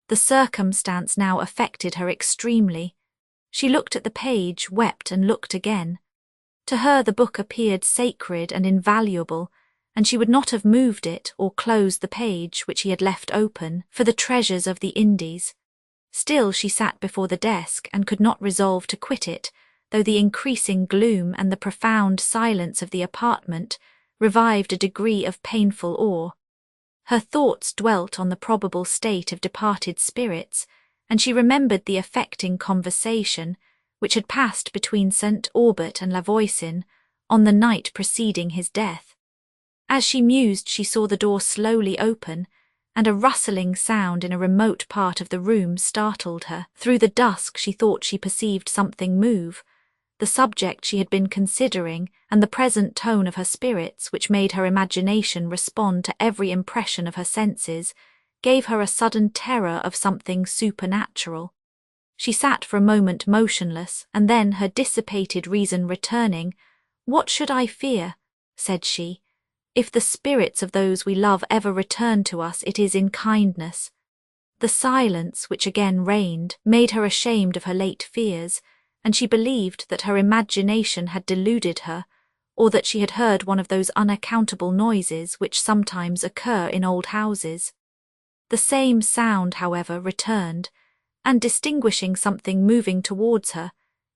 The circumstance now affected her extremely. She looked at the page, wept, and looked again. To her the book appeared sacred and invaluable, and she would not have moved it or closed the page which he had left open for the treasures of the Indies. Still she sat before the desk and could not resolve to quit it, though the increasing gloom and the profound silence of the apartment revived a degree of painful awe. Her thoughts dwelt on the probable state of departed spirits, and she remembered the affecting conversation which had passed between St. Aubert and La Voisin on the night preceding his death. As she mused she saw the door slowly open, and a rustling sound in a remote part of the room startled her. Through the dusk she thought she perceived something move. The subject she had been considering and the present tone of her spirits, which made her imagination respond to every impression of her senses, gave her a sudden terror of something supernatural. She sat for a moment motionless, and then, her dissipated reason returning, "What should I fear?" said she. "If the spirits of those we love ever return to us, it is in kindness." The silence which again reigned made her ashamed of her late fears, and she believed that her imagination had deluded her, or that she had heard one of those unaccountable noises which sometimes occur in old houses. The same sound, however, returned, and distinguishing something moving towards her,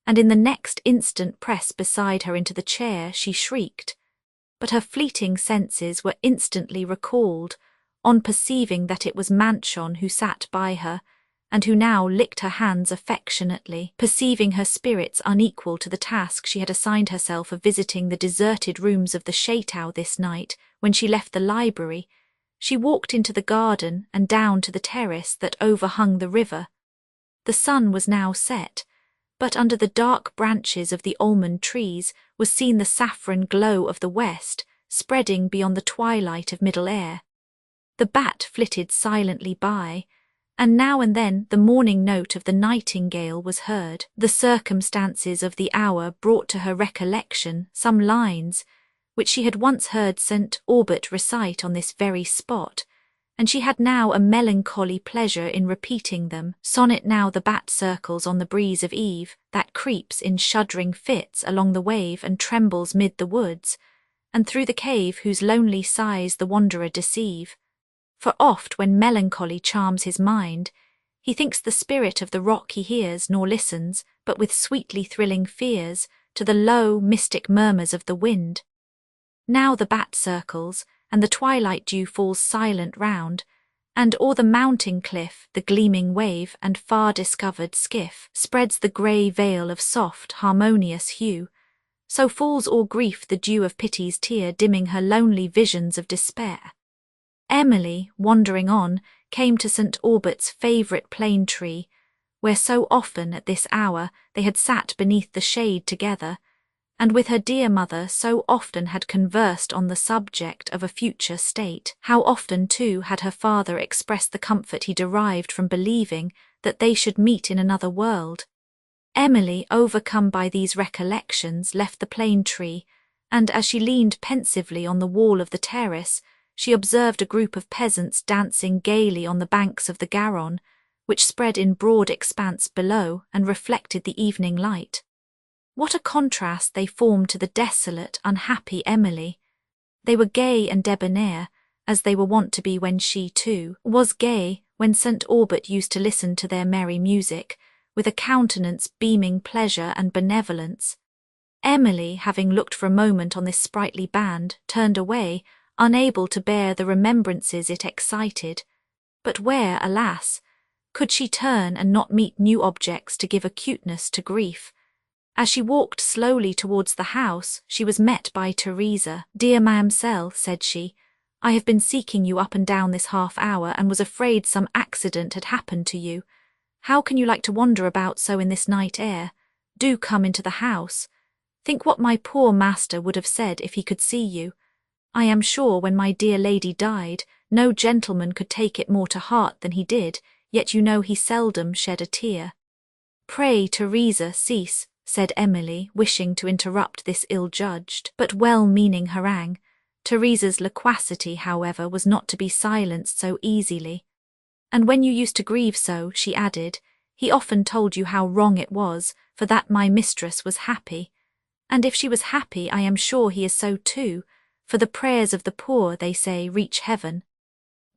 and in the next instant pressed beside her into the chair, she shrieked. But her fleeting senses were instantly recalled, on perceiving that it was Manchon who sat by her, and who now licked her hands affectionately. Perceiving her spirits unequal to the task she had assigned herself of visiting the deserted rooms of the Château this night, when she left the library, she walked into the garden and down to the terrace that overhung the river. The sun was now set, but under the dark branches of the almond trees was seen the saffron glow of the west, spreading beyond the twilight of middle air. The bat flitted silently by, and now and then the morning note of the nightingale was heard. The circumstances of the hour brought to her recollection some lines which she had once heard St. Aubert recite on this very spot, and she had now a melancholy pleasure in repeating them. Sonnet now the bat circles on the breeze of eve, that creeps in shuddering fits along the wave and trembles mid the woods, and through the cave whose lonely sighs the wanderer deceive. For oft when melancholy charms his mind, he thinks the spirit of the rock he hears, nor listens, but with sweetly thrilling fears, to the low, mystic murmurs of the wind. Now the bat circles, and the twilight dew falls silent round, and o'er the mounting cliff the gleaming wave and far-discovered skiff spreads the grey veil of soft, harmonious hue, so falls o'er grief the dew of pity's tear, dimming her lonely visions of despair. Emily, wandering on, came to St. Aubert's favourite plane tree, where so often at this hour they had sat beneath the shade together, and with her dear mother so often had conversed on the subject of a future state. How often, too, had her father expressed the comfort he derived from believing that they should meet in another world. Emily, overcome by these recollections, left the plane tree, and as she leaned pensively on the wall of the terrace, she observed a group of peasants dancing gaily on the banks of the Garonne, which spread in broad expanse below and reflected the evening light. What a contrast they formed to the desolate, unhappy Emily! They were gay and debonair, as they were wont to be when she, too, was gay, when St. Aubert used to listen to their merry music, with a countenance beaming pleasure and benevolence. Emily, having looked for a moment on this sprightly band, turned away, unable to bear the remembrances it excited. But where, alas, could she turn and not meet new objects to give acuteness to grief? As she walked slowly towards the house, she was met by Teresa. "Dear Mamselle," said she, "I have been seeking you up and down this half-hour, and was afraid some accident had happened to you. How can you like to wander about so in this night air? Do come into the house. Think what my poor master would have said if he could see you. I am sure when my dear lady died, no gentleman could take it more to heart than he did, yet you know he seldom shed a tear." "Pray, Teresa, cease," said Emily, wishing to interrupt this ill-judged but well-meaning harangue. Teresa's loquacity, however, was not to be silenced so easily. "And when you used to grieve so," she added, "he often told you how wrong it was, for that my mistress was happy. And if she was happy, I am sure he is so too, for the prayers of the poor, they say, reach heaven."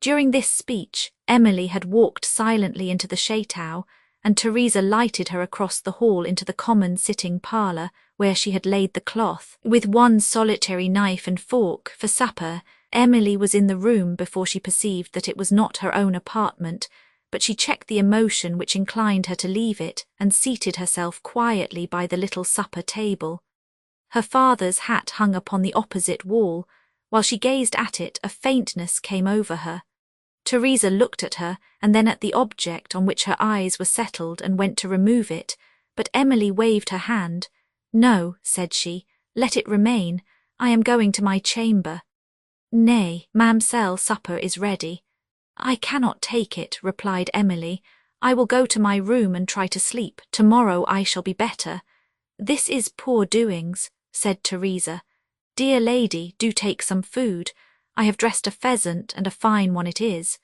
During this speech, Emily had walked silently into the chateau, and Teresa lighted her across the hall into the common sitting parlour, where she had laid the cloth. With one solitary knife and fork for supper, Emily was in the room before she perceived that it was not her own apartment, but she checked the emotion which inclined her to leave it, and seated herself quietly by the little supper table. Her father's hat hung upon the opposite wall. While she gazed at it, a faintness came over her. Teresa looked at her, and then at the object on which her eyes were settled, and went to remove it, but Emily waved her hand. "No," said she, "let it remain. I am going to my chamber." "Nay, Mamselle, supper is ready." "I cannot take it," replied Emily. "I will go to my room and try to sleep. Tomorrow I shall be better." "This is poor doings," said Teresa. "Dear lady, do take some food. I have dressed a pheasant, and a fine one it is.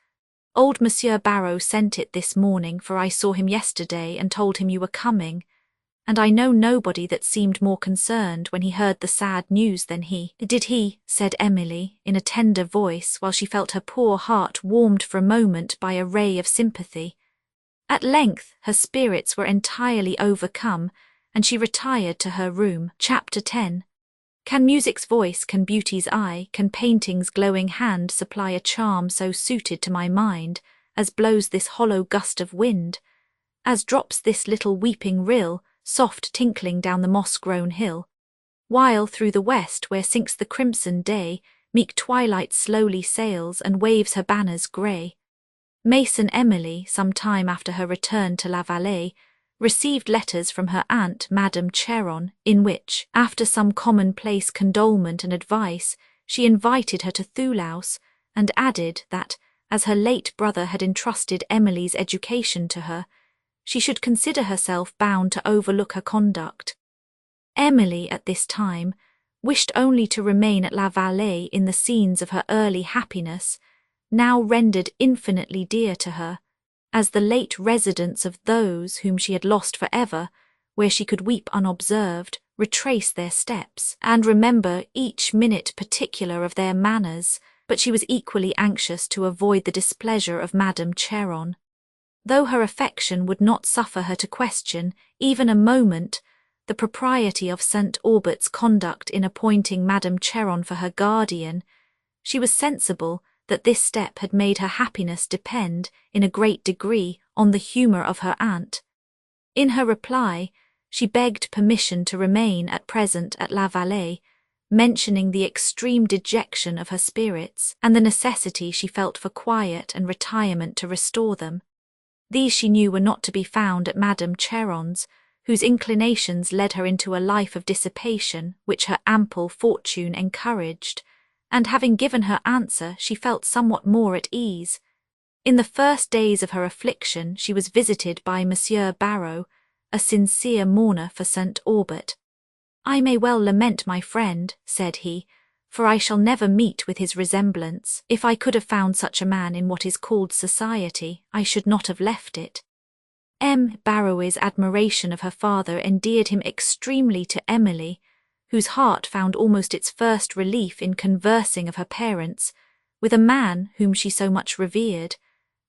Old Monsieur Barrow sent it this morning, for I saw him yesterday and told him you were coming, and I know nobody that seemed more concerned when he heard the sad news than he." "Did he?" said Emily, in a tender voice, while she felt her poor heart warmed for a moment by a ray of sympathy. At length her spirits were entirely overcome, and she retired to her room. Chapter 10. Can music's voice, can beauty's eye, can painting's glowing hand supply a charm so suited to my mind, as blows this hollow gust of wind, as drops this little weeping rill, soft tinkling down the moss-grown hill, while through the west, where sinks the crimson day, meek twilight slowly sails and waves her banners grey? Mason Emily, some time after her return to La Vallée, received letters from her aunt, Madame Cheron, in which, after some commonplace condolement and advice, she invited her to Thoulouse, and added that, as her late brother had entrusted Emily's education to her, she should consider herself bound to overlook her conduct. Emily, at this time, wished only to remain at La Vallée in the scenes of her early happiness, now rendered infinitely dear to her, as the late residence of those whom she had lost for ever, where she could weep unobserved, retrace their steps, and remember each minute particular of their manners, but she was equally anxious to avoid the displeasure of Madame Cheron. Though her affection would not suffer her to question, even a moment, the propriety of St. Aubert's conduct in appointing Madame Cheron for her guardian, She was sensible that this step had made her happiness depend, in a great degree, on the humour of her aunt. In her reply, she begged permission to remain at present at La Vallée, mentioning the extreme dejection of her spirits and the necessity she felt for quiet and retirement to restore them. These she knew were not to be found at Madame Cheron's, whose inclinations led her into a life of dissipation which her ample fortune encouraged, and having given her answer she felt somewhat more at ease. In the first days of her affliction she was visited by Monsieur Barrow, a sincere mourner for St. Aubert. "I may well lament my friend," said he, "for I shall never meet with his resemblance. If I could have found such a man in what is called society, I should not have left it." M. Barrow's admiration of her father endeared him extremely to Emily, whose heart found almost its first relief in conversing of her parents with a man whom she so much revered,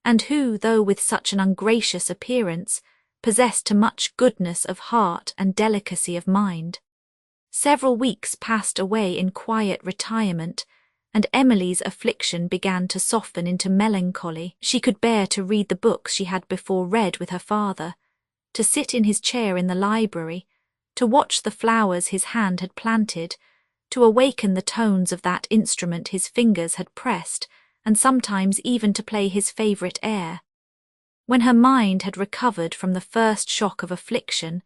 and who, though with such an ungracious appearance, possessed to much goodness of heart and delicacy of mind. Several weeks passed away in quiet retirement, and Emily's affliction began to soften into melancholy. She could bear to read the books she had before read with her father, to sit in his chair in the library, to watch the flowers his hand had planted, to awaken the tones of that instrument his fingers had pressed, and sometimes even to play his favourite air. When her mind had recovered from the first shock of affliction,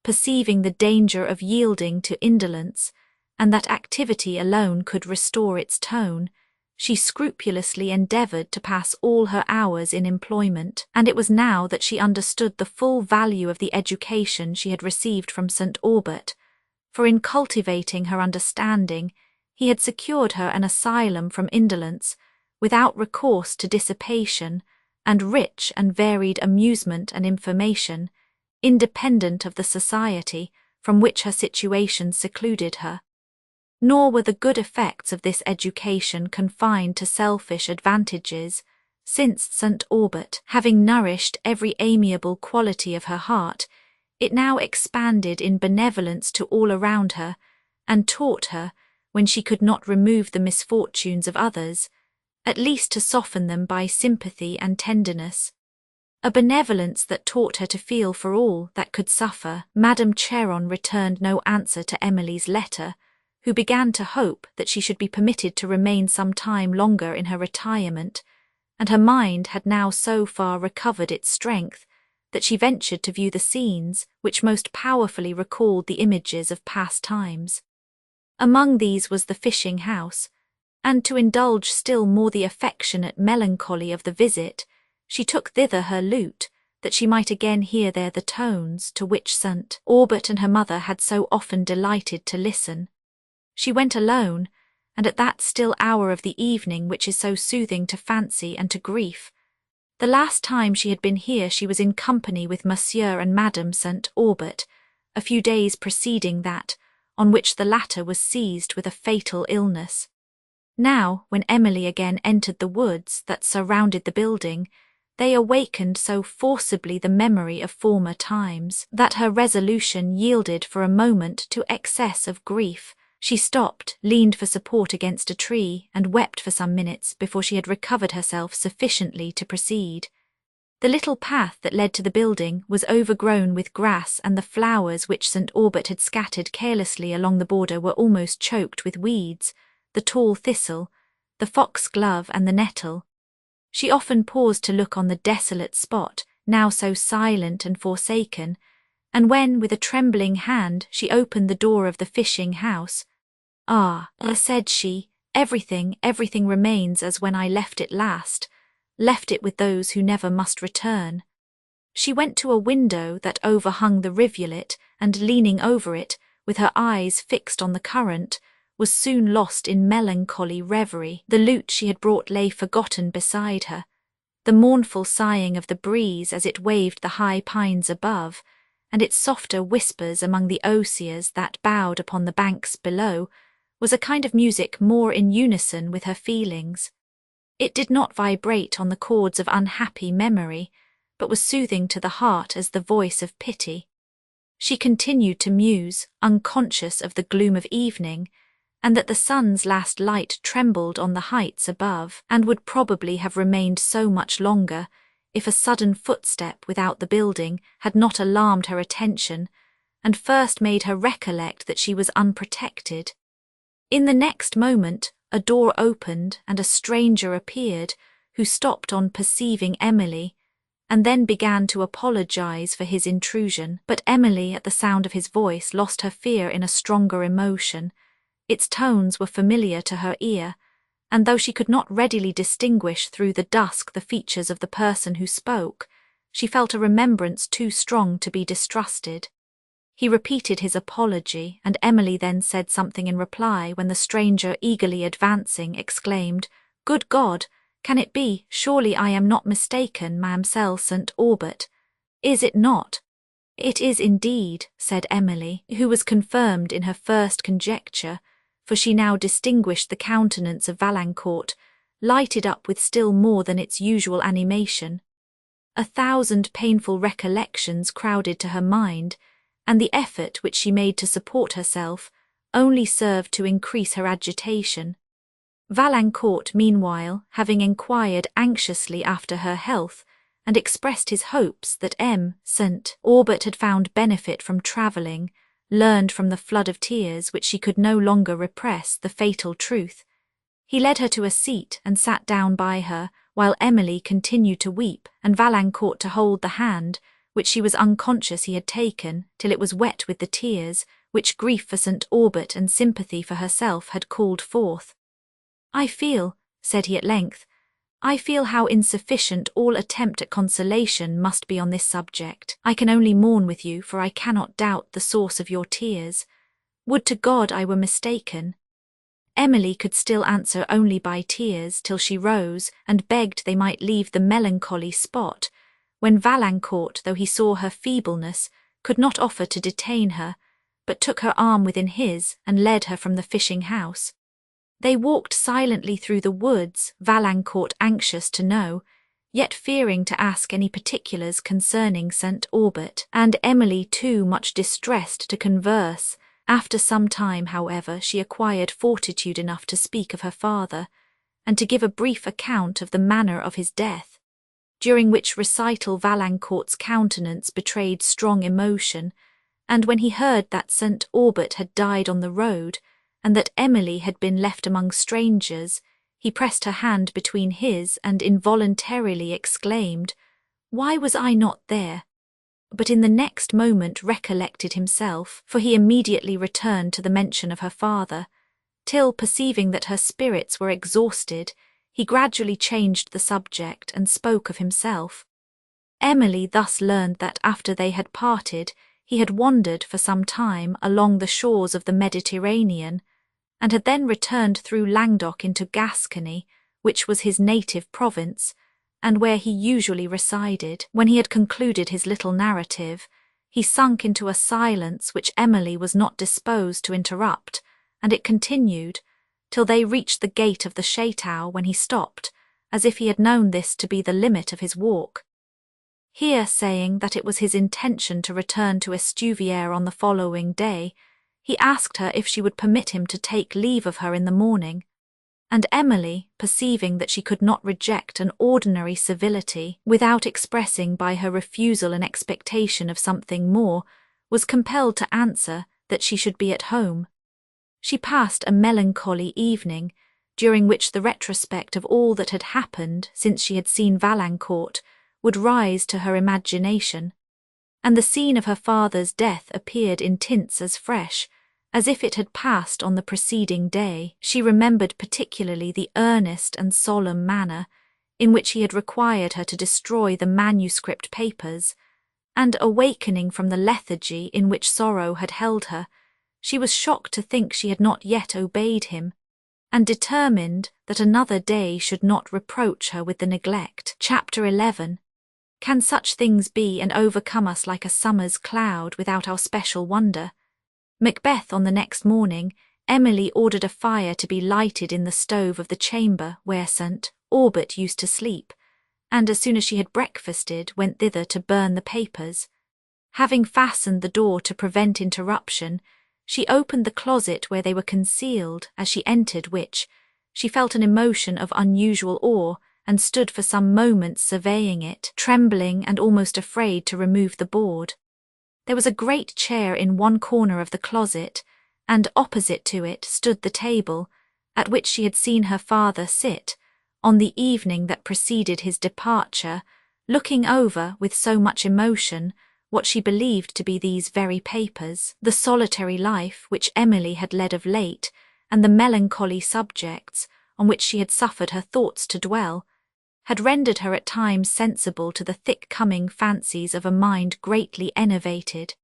perceiving the danger of yielding to indolence, and that activity alone could restore its tone, she scrupulously endeavoured to pass all her hours in employment, and it was now that she understood the full value of the education she had received from St. Aubert, for in cultivating her understanding he had secured her an asylum from indolence, without recourse to dissipation, and rich and varied amusement and information, independent of the society from which her situation secluded her. Nor were the good effects of this education confined to selfish advantages, since St. Aubert, having nourished every amiable quality of her heart, it now expanded in benevolence to all around her, and taught her, when she could not remove the misfortunes of others, at least to soften them by sympathy and tenderness. A benevolence that taught her to feel for all that could suffer. Madame Cheron returned no answer to Emily's letter, who began to hope that she should be permitted to remain some time longer in her retirement, and her mind had now so far recovered its strength that she ventured to view the scenes which most powerfully recalled the images of past times. Among these was the fishing house, and to indulge still more the affectionate melancholy of the visit, she took thither her lute, that she might again hear there the tones to which St. Aubert and her mother had so often delighted to listen. She went alone, and at that still hour of the evening which is so soothing to fancy and to grief. The last time she had been here she was in company with Monsieur and Madame St. Aubert, a few days preceding that, on which the latter was seized with a fatal illness. Now, when Emily again entered the woods that surrounded the building, they awakened so forcibly the memory of former times that her resolution yielded for a moment to excess of grief. She stopped, leaned for support against a tree, and wept for some minutes before she had recovered herself sufficiently to proceed. The little path that led to the building was overgrown with grass, and the flowers which St. Aubert had scattered carelessly along the border were almost choked with weeds, the tall thistle, the foxglove and the nettle. She often paused to look on the desolate spot, now so silent and forsaken, and when, with a trembling hand, she opened the door of the fishing house, "Ah," said she, everything remains as when I left it last, left it with those who never must return." She went to a window that overhung the rivulet, and leaning over it, with her eyes fixed on the current, was soon lost in melancholy reverie. The lute she had brought lay forgotten beside her. The mournful sighing of the breeze as it waved the high pines above, and its softer whispers among the osiers that bowed upon the banks below, was a kind of music more in unison with her feelings. It did not vibrate on the chords of unhappy memory, but was soothing to the heart as the voice of pity. She continued to muse, unconscious of the gloom of evening, and that the sun's last light trembled on the heights above, and would probably have remained so much longer if a sudden footstep without the building had not alarmed her attention and first made her recollect that she was unprotected. In the next moment, a door opened and a stranger appeared, who stopped on perceiving Emily, and then began to apologize for his intrusion. But Emily, at the sound of his voice, lost her fear in a stronger emotion. Its tones were familiar to her ear, and though she could not readily distinguish through the dusk the features of the person who spoke, she felt a remembrance too strong to be distrusted. He repeated his apology, and Emily then said something in reply, when the stranger, eagerly advancing, exclaimed, "Good God! Can it be? Surely I am not mistaken, Mademoiselle St. Aubert. Is it not?" "It is indeed," said Emily, who was confirmed in her first conjecture, for she now distinguished the countenance of Valancourt, lighted up with still more than its usual animation. 1,000 painful recollections crowded to her mind, and the effort which she made to support herself only served to increase her agitation. Valancourt, meanwhile, having enquired anxiously after her health, and expressed his hopes that St. Aubert had found benefit from travelling, learned from the flood of tears which she could no longer repress the fatal truth. He led her to a seat and sat down by her, while Emily continued to weep, and Valancourt to hold the hand, which she was unconscious he had taken, till it was wet with the tears, which grief for St. Aubert and sympathy for herself had called forth. "I feel," said he at length, "I feel how insufficient all attempt at consolation must be on this subject. I can only mourn with you, for I cannot doubt the source of your tears. Would to God I were mistaken." Emily could still answer only by tears, till she rose, and begged they might leave the melancholy spot, when Valancourt, though he saw her feebleness, could not offer to detain her, but took her arm within his, and led her from the fishing-house. They walked silently through the woods, Valancourt anxious to know, yet fearing to ask any particulars concerning St. Aubert, and Emily too much distressed to converse. After some time, however, she acquired fortitude enough to speak of her father, and to give a brief account of the manner of his death, during which recital Valancourt's countenance betrayed strong emotion, and when he heard that St. Aubert had died on the road, and that Emily had been left among strangers, he pressed her hand between his and involuntarily exclaimed, "Why was I not there?" But in the next moment recollected himself, for he immediately returned to the mention of her father, till, perceiving that her spirits were exhausted, he gradually changed the subject and spoke of himself. Emily thus learned that after they had parted, he had wandered for some time along the shores of the Mediterranean, and had then returned through Languedoc into Gascony, which was his native province, and where he usually resided. When he had concluded his little narrative, he sunk into a silence which Emily was not disposed to interrupt, and it continued till they reached the gate of the chateau, when he stopped, as if he had known this to be the limit of his walk. Here, saying that it was his intention to return to Estuvière on the following day, he asked her if she would permit him to take leave of her in the morning, and Emily, perceiving that she could not reject an ordinary civility without expressing by her refusal an expectation of something more, was compelled to answer that she should be at home. She passed a melancholy evening, during which the retrospect of all that had happened since she had seen Valancourt would rise to her imagination, and the scene of her father's death appeared in tints as fresh as if it had passed on the preceding day. She remembered particularly the earnest and solemn manner in which he had required her to destroy the manuscript papers, and awakening from the lethargy in which sorrow had held her, she was shocked to think she had not yet obeyed him, and determined that another day should not reproach her with the neglect. Chapter 11. Can such things be and overcome us like a summer's cloud without our special wonder? Macbeth. On the next morning, Emily ordered a fire to be lighted in the stove of the chamber where St. Aubert used to sleep, and as soon as she had breakfasted, went thither to burn the papers. Having fastened the door to prevent interruption, She opened the closet where they were concealed as she entered which, she felt an emotion of unusual awe and stood for some moments surveying it, trembling and almost afraid to remove the board. There was a great chair in one corner of the closet, and opposite to it stood the table, at which she had seen her father sit, on the evening that preceded his departure, looking over with so much emotion what she believed to be these very papers. The solitary life which Emily had led of late, and the melancholy subjects on which she had suffered her thoughts to dwell, had rendered her at times sensible to the thick-coming fancies of a mind greatly enervated.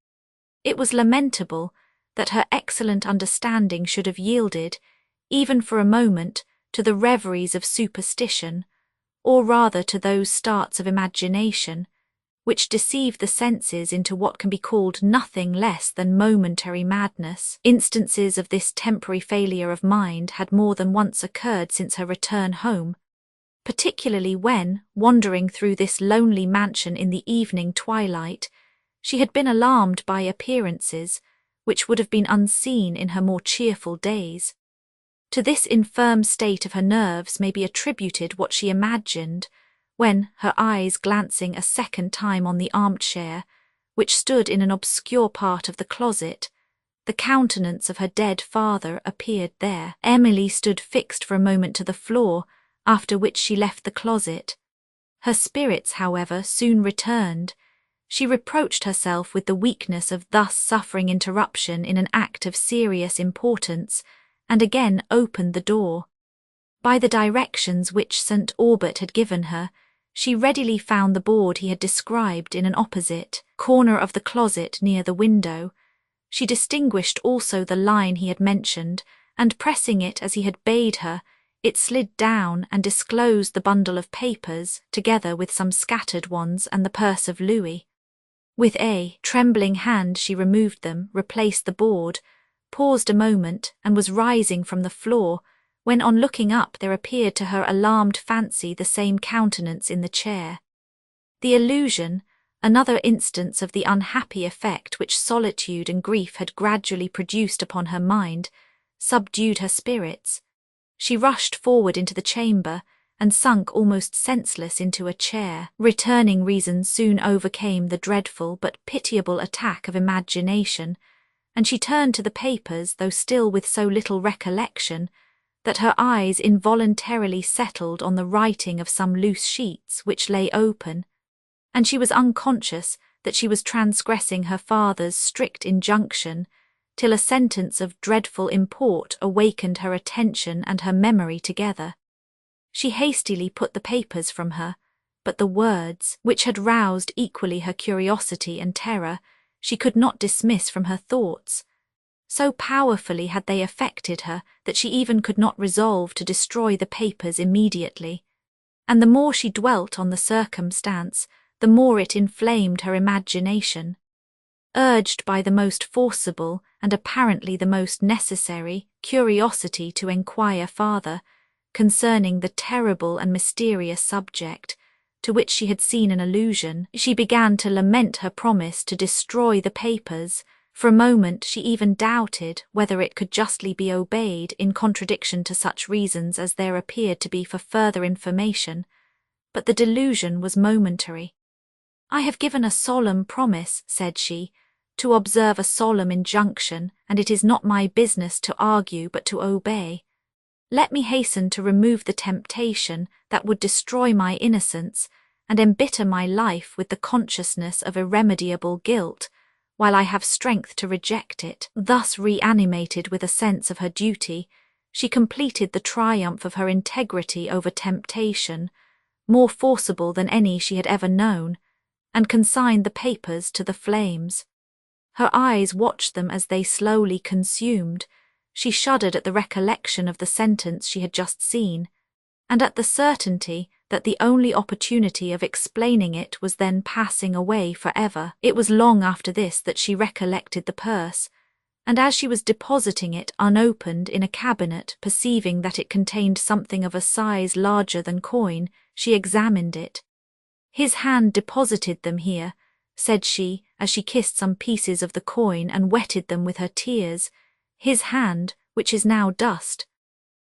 It was lamentable that her excellent understanding should have yielded, even for a moment, to the reveries of superstition, or rather to those starts of imagination, which deceive the senses into what can be called nothing less than momentary madness. Instances of this temporary failure of mind had more than once occurred since her return home, particularly when, wandering through this lonely mansion in the evening twilight, she had been alarmed by appearances which would have been unseen in her more cheerful days. To this infirm state of her nerves may be attributed what she imagined, when, her eyes glancing a second time on the armchair, which stood in an obscure part of the closet, the countenance of her dead father appeared there. Emily stood fixed for a moment to the floor, after which she left the closet. Her spirits, however, soon returned. She reproached herself with the weakness of thus suffering interruption in an act of serious importance, and again opened the door. By the directions which St. Aubert had given her, she readily found the board he had described in an opposite corner of the closet near the window. She distinguished also the line he had mentioned, and pressing it as he had bade her, it slid down and disclosed the bundle of papers, together with some scattered ones and the purse of louis. With a trembling hand she removed them, replaced the board, paused a moment, and was rising from the floor, when on looking up there appeared to her alarmed fancy the same countenance in the chair. The illusion, another instance of the unhappy effect which solitude and grief had gradually produced upon her mind, subdued her spirits. She rushed forward into the chamber, and sunk almost senseless into a chair. Returning reason soon overcame the dreadful but pitiable attack of imagination, and she turned to the papers, though still with so little recollection, that her eyes involuntarily settled on the writing of some loose sheets which lay open, and she was unconscious that she was transgressing her father's strict injunction, till a sentence of dreadful import awakened her attention and her memory together. She hastily put the papers from her, but the words, which had roused equally her curiosity and terror, she could not dismiss from her thoughts. So powerfully had they affected her that she even could not resolve to destroy the papers immediately, and the more she dwelt on the circumstance, the more it inflamed her imagination. Urged by the most forcible, and apparently the most necessary, curiosity to enquire farther, concerning the terrible and mysterious subject, to which she had seen an allusion, she began to lament her promise to destroy the papers. For a moment she even doubted whether it could justly be obeyed in contradiction to such reasons as there appeared to be for further information, but the delusion was momentary. "I have given a solemn promise," said she, "to observe a solemn injunction, and it is not my business to argue but to obey. Let me hasten to remove the temptation that would destroy my innocence and embitter my life with the consciousness of irremediable guilt, while I have strength to reject it." Thus reanimated with a sense of her duty, she completed the triumph of her integrity over temptation, more forcible than any she had ever known, and consigned the papers to the flames. Her eyes watched them as they slowly consumed. She shuddered at the recollection of the sentence she had just seen, and at the certainty that the only opportunity of explaining it was then passing away for ever. It was long after this that she recollected the purse, and as she was depositing it unopened in a cabinet, perceiving that it contained something of a size larger than coin, she examined it. His hand deposited them here, said she, as she kissed some pieces of the coin and wetted them with her tears, his hand, which is now dust.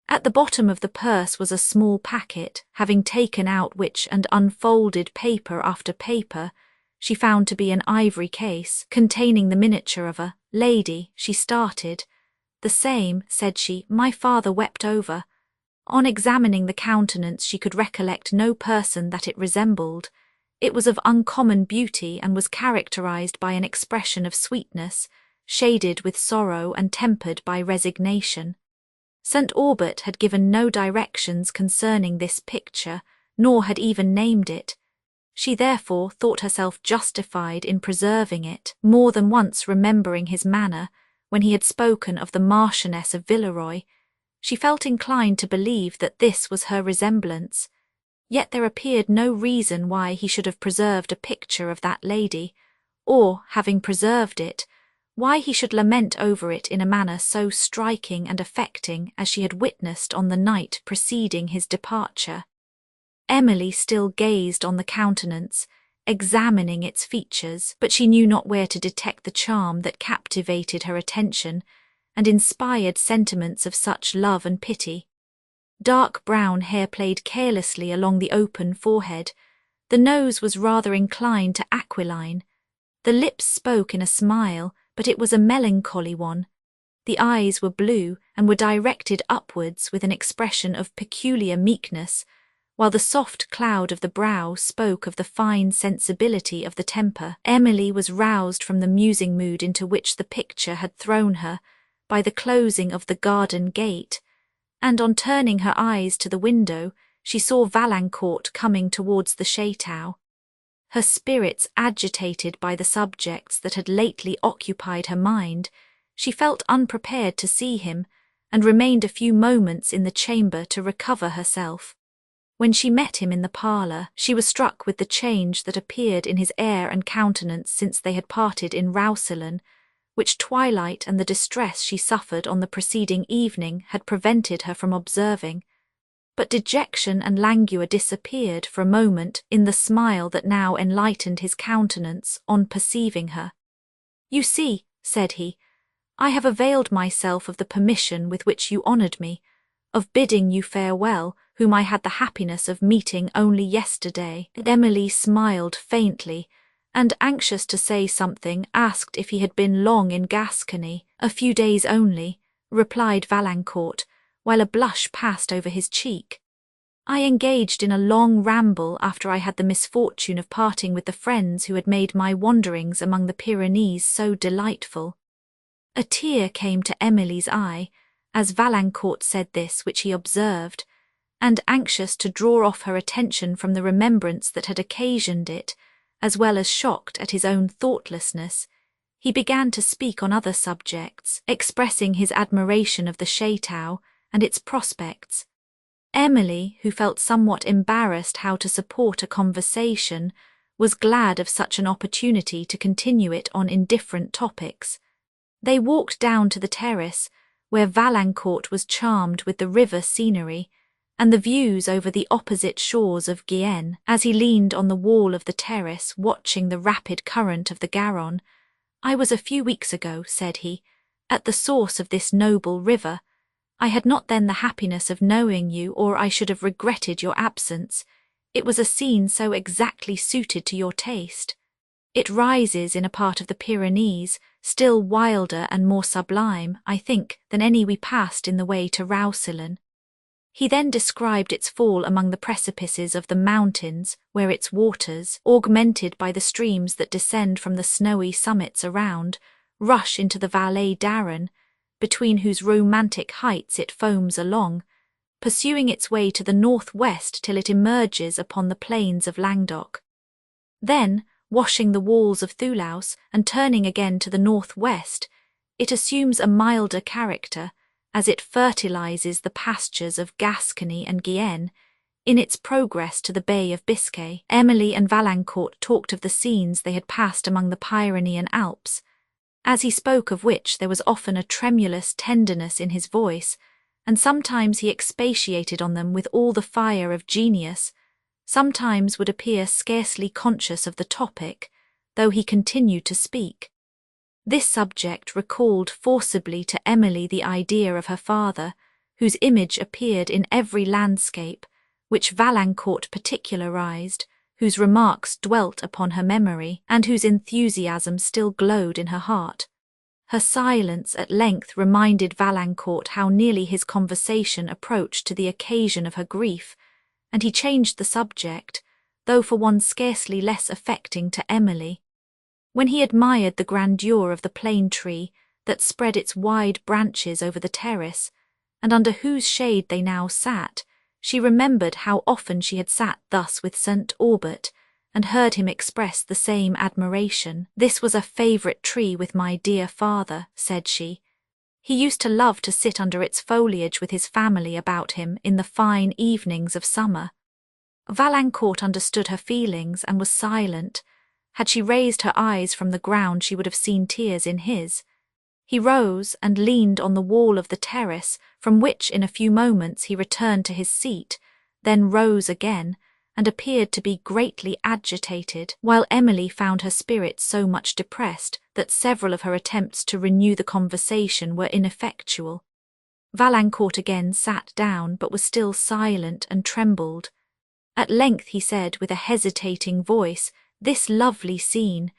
At the bottom of the purse was a small packet, having taken out which and unfolded paper after paper, she found to be an ivory case, containing the miniature of a lady. She started. The same, said she, my father wept over. On examining the countenance she could recollect no person that it resembled. It was of uncommon beauty and was characterized by an expression of sweetness, shaded with sorrow and tempered by resignation. St. Aubert had given no directions concerning this picture, nor had even named it. She therefore thought herself justified in preserving it, more than once remembering his manner, when he had spoken of the Marchioness of Villeroy. She felt inclined to believe that this was her resemblance, yet there appeared no reason why he should have preserved a picture of that lady, or, having preserved it, why he should lament over it in a manner so striking and affecting as she had witnessed on the night preceding his departure. Emily still gazed on the countenance, examining its features, but she knew not where to detect the charm that captivated her attention and inspired sentiments of such love and pity. Dark brown hair played carelessly along the open forehead. The nose was rather inclined to aquiline. The lips spoke in a smile, but it was a melancholy one. The eyes were blue and were directed upwards with an expression of peculiar meekness, while the soft cloud of the brow spoke of the fine sensibility of the temper. Emily was roused from the musing mood into which the picture had thrown her by the closing of the garden gate, and on turning her eyes to the window, she saw Valancourt coming towards the chateau. Her spirits agitated by the subjects that had lately occupied her mind, she felt unprepared to see him, and remained a few moments in the chamber to recover herself. When she met him in the parlour, she was struck with the change that appeared in his air and countenance since they had parted in Roussillon, which twilight and the distress she suffered on the preceding evening had prevented her from observing. But dejection and languor disappeared for a moment in the smile that now enlightened his countenance on perceiving her. "You see," said he, "I have availed myself of the permission with which you honoured me, of bidding you farewell, whom I had the happiness of meeting only yesterday." Emily smiled faintly, and, anxious to say something, asked if he had been long in Gascony. "A few days only," replied Valancourt, while a blush passed over his cheek. "I engaged in a long ramble after I had the misfortune of parting with the friends who had made my wanderings among the Pyrenees so delightful." A tear came to Emily's eye, as Valancourt said this, which he observed, and, anxious to draw off her attention from the remembrance that had occasioned it, as well as shocked at his own thoughtlessness, he began to speak on other subjects, expressing his admiration of the chateau and its prospects. Emily, who felt somewhat embarrassed how to support a conversation, was glad of such an opportunity to continue it on indifferent topics. They walked down to the terrace, where Valancourt was charmed with the river scenery, and the views over the opposite shores of Guyenne. As he leaned on the wall of the terrace watching the rapid current of the Garonne, "I was a few weeks ago," said he, "at the source of this noble river. I had not then the happiness of knowing you, or I should have regretted your absence. It was a scene so exactly suited to your taste. It rises in a part of the Pyrenees, still wilder and more sublime, I think, than any we passed in the way to Roussillon." He then described its fall among the precipices of the mountains, where its waters, augmented by the streams that descend from the snowy summits around, rush into the Vallée d'Aran, between whose romantic heights it foams along, pursuing its way to the northwest till it emerges upon the plains of Languedoc. Then, washing the walls of Thulaus and turning again to the northwest, it assumes a milder character, as it fertilizes the pastures of Gascony and Guyenne, in its progress to the Bay of Biscay. Emily and Valancourt talked of the scenes they had passed among the Pyrenean Alps, as he spoke of which there was often a tremulous tenderness in his voice, and sometimes he expatiated on them with all the fire of genius, sometimes would appear scarcely conscious of the topic, though he continued to speak. This subject recalled forcibly to Emily the idea of her father, whose image appeared in every landscape, which Valancourt particularized, whose remarks dwelt upon her memory, and whose enthusiasm still glowed in her heart. Her silence at length reminded Valancourt how nearly his conversation approached to the occasion of her grief, and he changed the subject, though for one scarcely less affecting to Emily. When he admired the grandeur of the plane tree that spread its wide branches over the terrace, and under whose shade they now sat, she remembered how often she had sat thus with St. Aubert, and heard him express the same admiration. "This was a favourite tree with my dear father," said she. "He used to love to sit under its foliage with his family about him in the fine evenings of summer." Valancourt understood her feelings and was silent. Had she raised her eyes from the ground, she would have seen tears in his. He rose and leaned on the wall of the terrace, from which in a few moments he returned to his seat, then rose again, and appeared to be greatly agitated, while Emily found her spirits so much depressed that several of her attempts to renew the conversation were ineffectual. Valancourt again sat down, but was still silent and trembled. At length he said with a hesitating voice, "This lovely scene!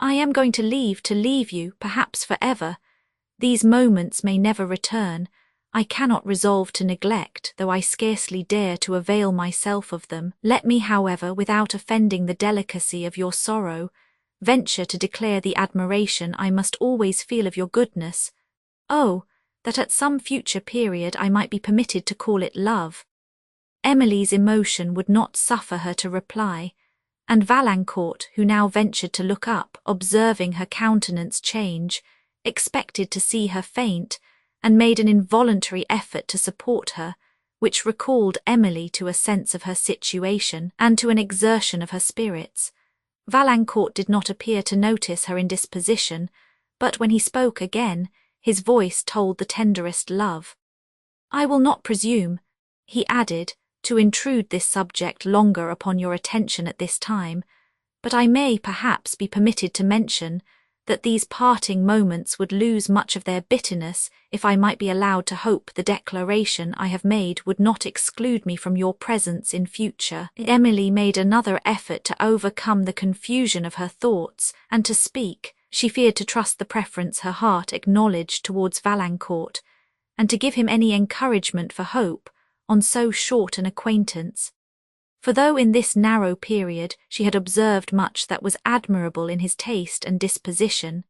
I am going to leave you, perhaps for ever. These moments may never return. I cannot resolve to neglect, though I scarcely dare to avail myself of them. Let me, however, without offending the delicacy of your sorrow, venture to declare the admiration I must always feel of your goodness. Oh, that at some future period I might be permitted to call it love." Emily's emotion would not suffer her to reply, and Valancourt, who now ventured to look up, observing her countenance change, expected to see her faint, and made an involuntary effort to support her, which recalled Emily to a sense of her situation and to an exertion of her spirits. Valancourt did not appear to notice her indisposition, but when he spoke again, his voice told the tenderest love. "I will not presume," he added, "to intrude this subject longer upon your attention at this time, but I may perhaps be permitted to mention that these parting moments would lose much of their bitterness if I might be allowed to hope the declaration I have made would not exclude me from your presence in future." Emily made another effort to overcome the confusion of her thoughts and to speak. She feared to trust the preference her heart acknowledged towards Valancourt, and to give him any encouragement for hope on so short an acquaintance. For though in this narrow period she had observed much that was admirable in his taste and disposition,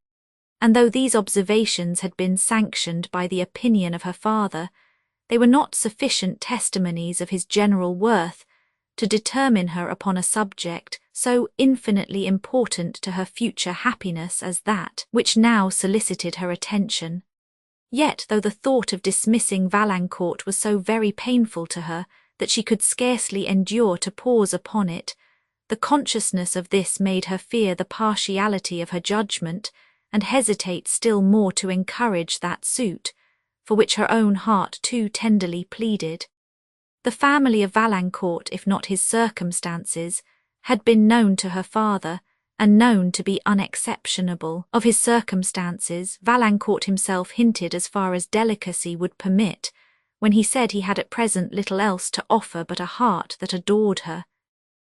and though these observations had been sanctioned by the opinion of her father, they were not sufficient testimonies of his general worth to determine her upon a subject so infinitely important to her future happiness as that which now solicited her attention. Yet, though the thought of dismissing Valancourt was so very painful to her that she could scarcely endure to pause upon it, the consciousness of this made her fear the partiality of her judgment, and hesitate still more to encourage that suit, for which her own heart too tenderly pleaded. The family of Valancourt, if not his circumstances, had been known to her father, and known to be unexceptionable. Of his circumstances, Valancourt himself hinted as far as delicacy would permit, when he said he had at present little else to offer but a heart that adored her.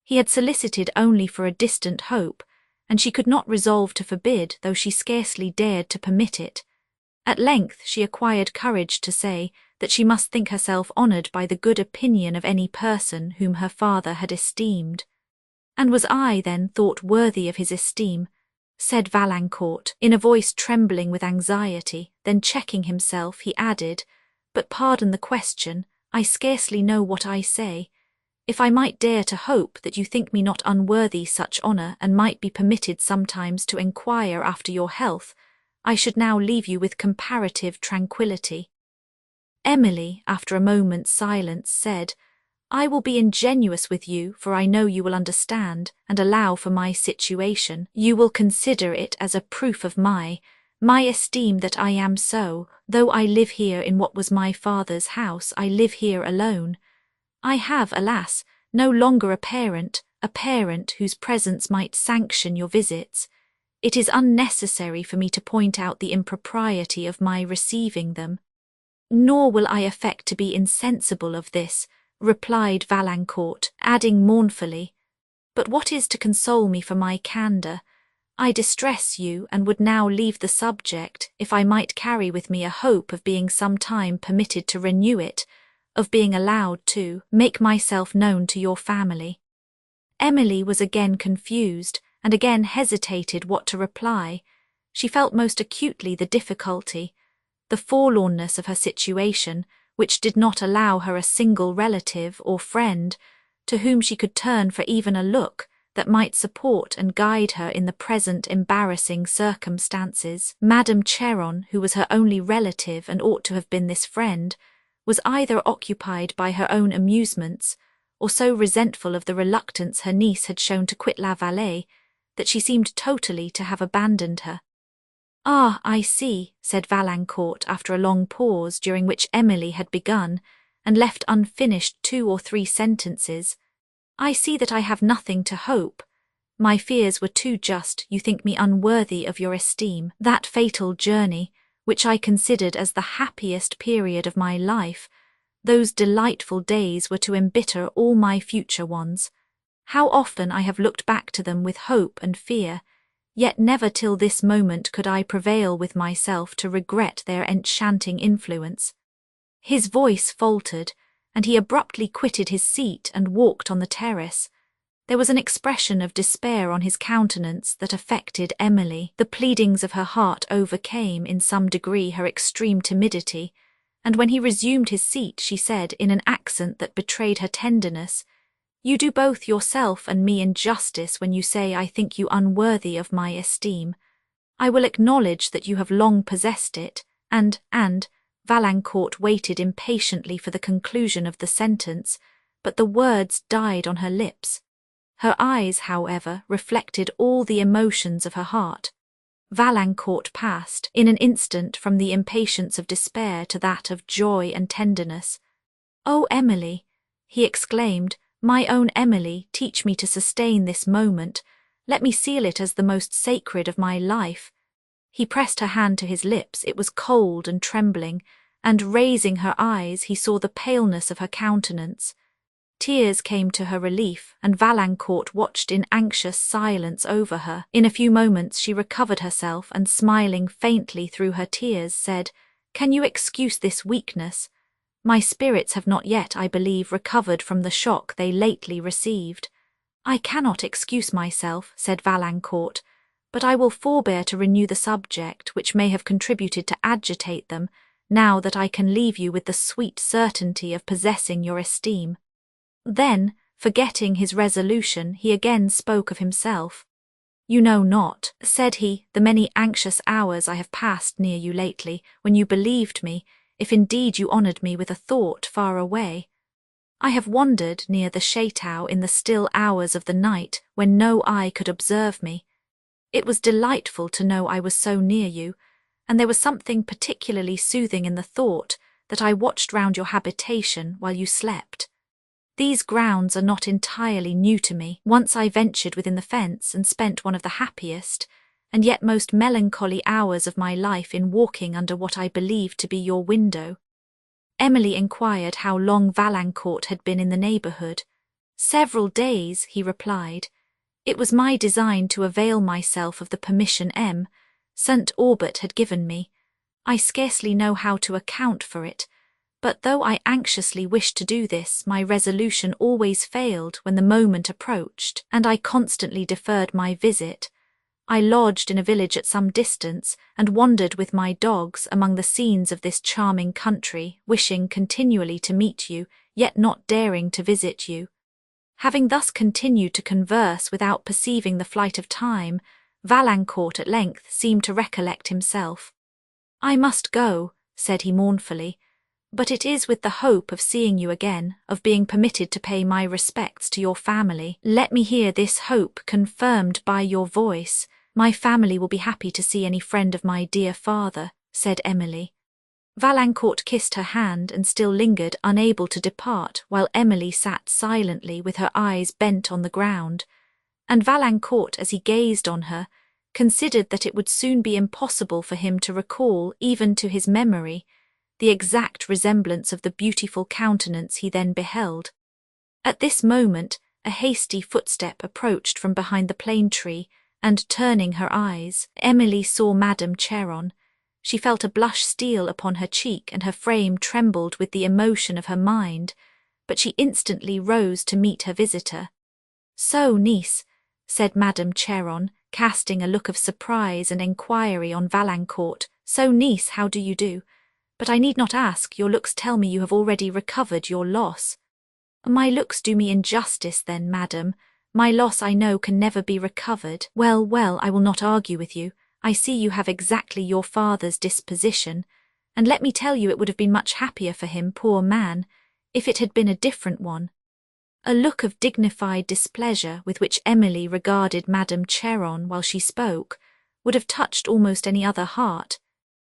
He had solicited only for a distant hope, and she could not resolve to forbid, though she scarcely dared to permit it. At length she acquired courage to say that she must think herself honoured by the good opinion of any person whom her father had esteemed. "And was I, then, thought worthy of his esteem?" said Valancourt, in a voice trembling with anxiety. Then checking himself, he added, "But pardon the question, I scarcely know what I say. If I might dare to hope that you think me not unworthy such honour, and might be permitted sometimes to enquire after your health, I should now leave you with comparative tranquillity." Emily, after a moment's silence, said, "I will be ingenuous with you, for I know you will understand, and allow for my situation. You will consider it as a proof of my esteem that I am so. Though I live here in what was my father's house, I live here alone. I have, alas, no longer a parent whose presence might sanction your visits. It is unnecessary for me to point out the impropriety of my receiving them. Nor will I affect to be insensible of this, replied Valancourt, adding mournfully, but what is to console me for my candour? I distress you, and would now leave the subject, if I might carry with me a hope of being some time permitted to renew it, of being allowed to make myself known to your family. Emily was again confused, and again hesitated what to reply. She felt most acutely the difficulty, the forlornness of her situation, which did not allow her a single relative or friend to whom she could turn for even a look that might support and guide her in the present embarrassing circumstances. Madame Cheron, who was her only relative and ought to have been this friend, was either occupied by her own amusements, or so resentful of the reluctance her niece had shown to quit La Vallée, that she seemed totally to have abandoned her. "Ah, I see," said Valancourt after a long pause during which Emily had begun, and left unfinished 2 or 3 sentences. "I see that I have nothing to hope. My fears were too just. You think me unworthy of your esteem. That fatal journey, which I considered as the happiest period of my life, those delightful days were to embitter all my future ones. How often I have looked back to them with hope and fear, yet never till this moment could I prevail with myself to regret their enchanting influence." His voice faltered, and he abruptly quitted his seat and walked on the terrace. There was an expression of despair on his countenance that affected Emily. The pleadings of her heart overcame in some degree her extreme timidity, and when he resumed his seat she said in an accent that betrayed her tenderness, "You do both yourself and me injustice when you say I think you unworthy of my esteem. I will acknowledge that you have long possessed it, and Valancourt waited impatiently for the conclusion of the sentence, but the words died on her lips. Her eyes, however, reflected all the emotions of her heart. Valancourt passed, in an instant, from the impatience of despair to that of joy and tenderness. "Oh, Emily!" he exclaimed, "my own Emily, teach me to sustain this moment. Let me seal it as the most sacred of my life." He pressed her hand to his lips. It was cold and trembling, and raising her eyes he saw the paleness of her countenance. Tears came to her relief, and Valancourt watched in anxious silence over her. In a few moments she recovered herself, and smiling faintly through her tears, said, "Can you excuse this weakness? My spirits have not yet, I believe, recovered from the shock they lately received." "I cannot excuse myself," said Valancourt, "but I will forbear to renew the subject which may have contributed to agitate them, now that I can leave you with the sweet certainty of possessing your esteem." Then, forgetting his resolution, he again spoke of himself. "You know not," said he, "the many anxious hours I have passed near you lately, when you believed me, if indeed you honoured me with a thought far away. I have wandered near the Château in the still hours of the night, when no eye could observe me. It was delightful to know I was so near you, and there was something particularly soothing in the thought that I watched round your habitation while you slept. These grounds are not entirely new to me. Once I ventured within the fence and spent one of the happiest, and yet most melancholy hours of my life in walking under what I believed to be your window." Emily inquired how long Valancourt had been in the neighbourhood. "Several days," he replied. "It was my design to avail myself of the permission St. Aubert had given me. I scarcely know how to account for it, but though I anxiously wished to do this, my resolution always failed when the moment approached, and I constantly deferred my visit. I lodged in a village at some distance, and wandered with my dogs among the scenes of this charming country, wishing continually to meet you, yet not daring to visit you. Having thus continued to converse without perceiving the flight of time, Valancourt at length seemed to recollect himself. "I must go," said he mournfully, "but it is with the hope of seeing you again, of being permitted to pay my respects to your family. Let me hear this hope confirmed by your voice. My family will be happy to see any friend of my dear father," said Emily. Valancourt kissed her hand and still lingered, unable to depart, while Emily sat silently with her eyes bent on the ground, and Valancourt, as he gazed on her, considered that it would soon be impossible for him to recall, even to his memory, the exact resemblance of the beautiful countenance he then beheld. At this moment, a hasty footstep approached from behind the plane tree, and turning her eyes, Emily saw Madame Cheron. She felt a blush steal upon her cheek, and her frame trembled with the emotion of her mind, but she instantly rose to meet her visitor. "So, niece," said Madame Cheron, casting a look of surprise and enquiry on Valancourt. "So, niece, how do you do? But I need not ask, your looks tell me you have already recovered your loss." "My looks do me injustice then, madam. My loss, I know, can never be recovered." Well, well, I will not argue with you. I see you have exactly your father's disposition, and let me tell you it would have been much happier for him, poor man, if it had been a different one." A look of dignified displeasure with which Emily regarded Madame Cheron while she spoke would have touched almost any other heart.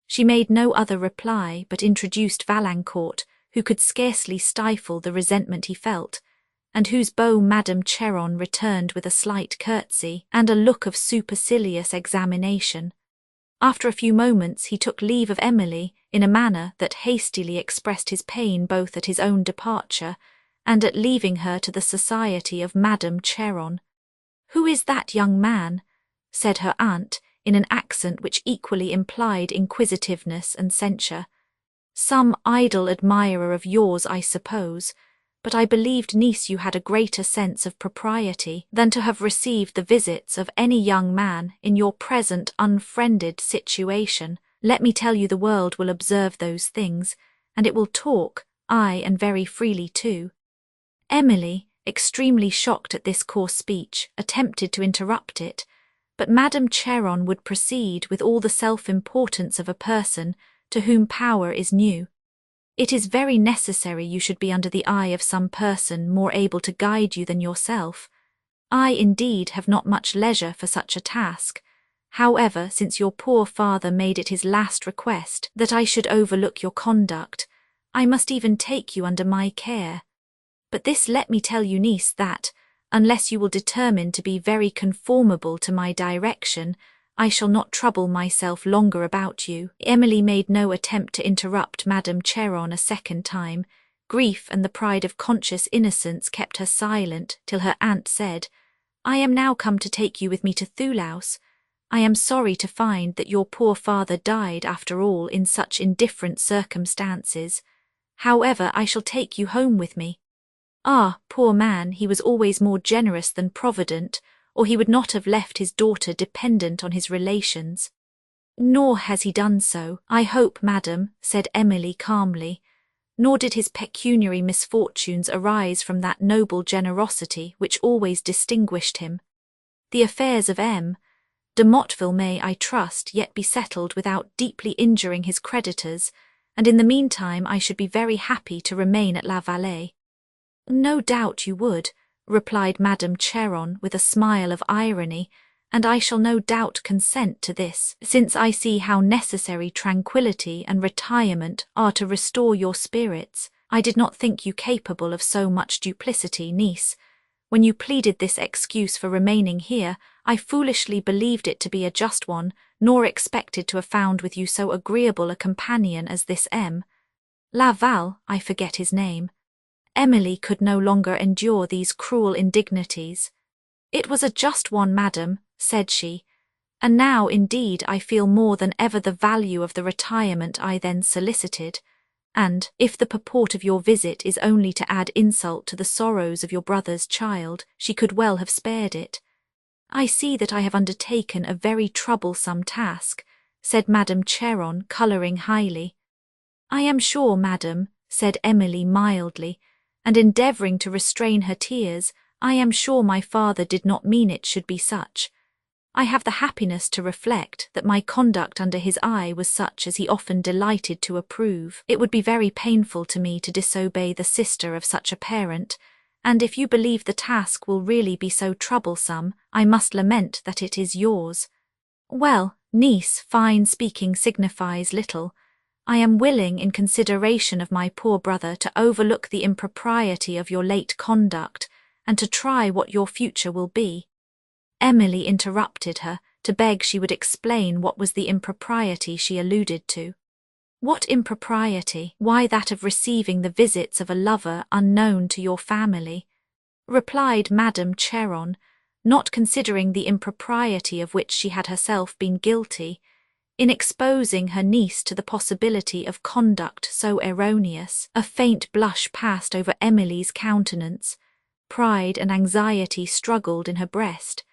She made no other reply, but introduced Valancourt, who could scarcely stifle the resentment he felt, and whose beau Madame Cheron returned with a slight curtsy and a look of supercilious examination. After a few moments he took leave of Emily in a manner that hastily expressed his pain both at his own departure and at leaving her to the society of Madame Cheron. "Who is that young man?" said her aunt, in an accent which equally implied inquisitiveness and censure. "Some idle admirer of yours, I suppose, but I believed, niece, you had a greater sense of propriety than to have received the visits of any young man in your present unfriended situation. Let me tell you the world will observe those things, and it will talk, aye, and very freely too." Emily, extremely shocked at this coarse speech, attempted to interrupt it, but Madame Cheron would proceed with all the self-importance of a person to whom power is new. "It is very necessary you should be under the eye of some person more able to guide you than yourself. I, indeed, have not much leisure for such a task. However, since your poor father made it his last request that I should overlook your conduct, I must even take you under my care. But this let me tell you, niece, that, unless you will determine to be very conformable to my direction, I shall not trouble myself longer about you." Emily made no attempt to interrupt Madame Cheron a second time. Grief and the pride of conscious innocence kept her silent till her aunt said, "I am now come to take you with me to Thulaus. I am sorry to find that your poor father died after all in such indifferent circumstances. However, I shall take you home with me." "Ah, poor man, he was always more generous than provident, or he would not have left his daughter dependent on his relations." "Nor has he done so, I hope, madam," said Emily calmly, "nor did his pecuniary misfortunes arise from that noble generosity which always distinguished him. The affairs of M. de Motteville may, I trust, yet be settled without deeply injuring his creditors, and in the meantime I should be very happy to remain at La Vallée." "No doubt you would," replied Madame Cheron with a smile of irony, "and I shall no doubt consent to this, since I see how necessary tranquillity and retirement are to restore your spirits. I did not think you capable of so much duplicity, niece. When you pleaded this excuse for remaining here, I foolishly believed it to be a just one, nor expected to have found with you so agreeable a companion as this M. Laval, I forget his name." Emily could no longer endure these cruel indignities. "It was a just one, madam," said she, "and now, indeed, I feel more than ever the value of the retirement I then solicited, and, if the purport of your visit is only to add insult to the sorrows of your brother's child, she could well have spared it." "I see that I have undertaken a very troublesome task," said Madame Cheron, colouring highly. "I am sure, madam," said Emily mildly, and endeavouring to restrain her tears, "I am sure my father did not mean it should be such. I have the happiness to reflect that my conduct under his eye was such as he often delighted to approve. It would be very painful to me to disobey the sister of such a parent, and if you believe the task will really be so troublesome, I must lament that it is yours." "Well, niece, fine speaking signifies little. I am willing, in consideration of my poor brother, to overlook the impropriety of your late conduct, and to try what your future will be." Emily interrupted her, to beg she would explain what was the impropriety she alluded to. What impropriety? Why, that of receiving the visits of a lover unknown to your family, replied Madame Cheron, not considering the impropriety of which she had herself been guilty, in exposing her niece to the possibility of conduct so erroneous. A faint blush passed over Emily's countenance, pride and anxiety struggled in her breast,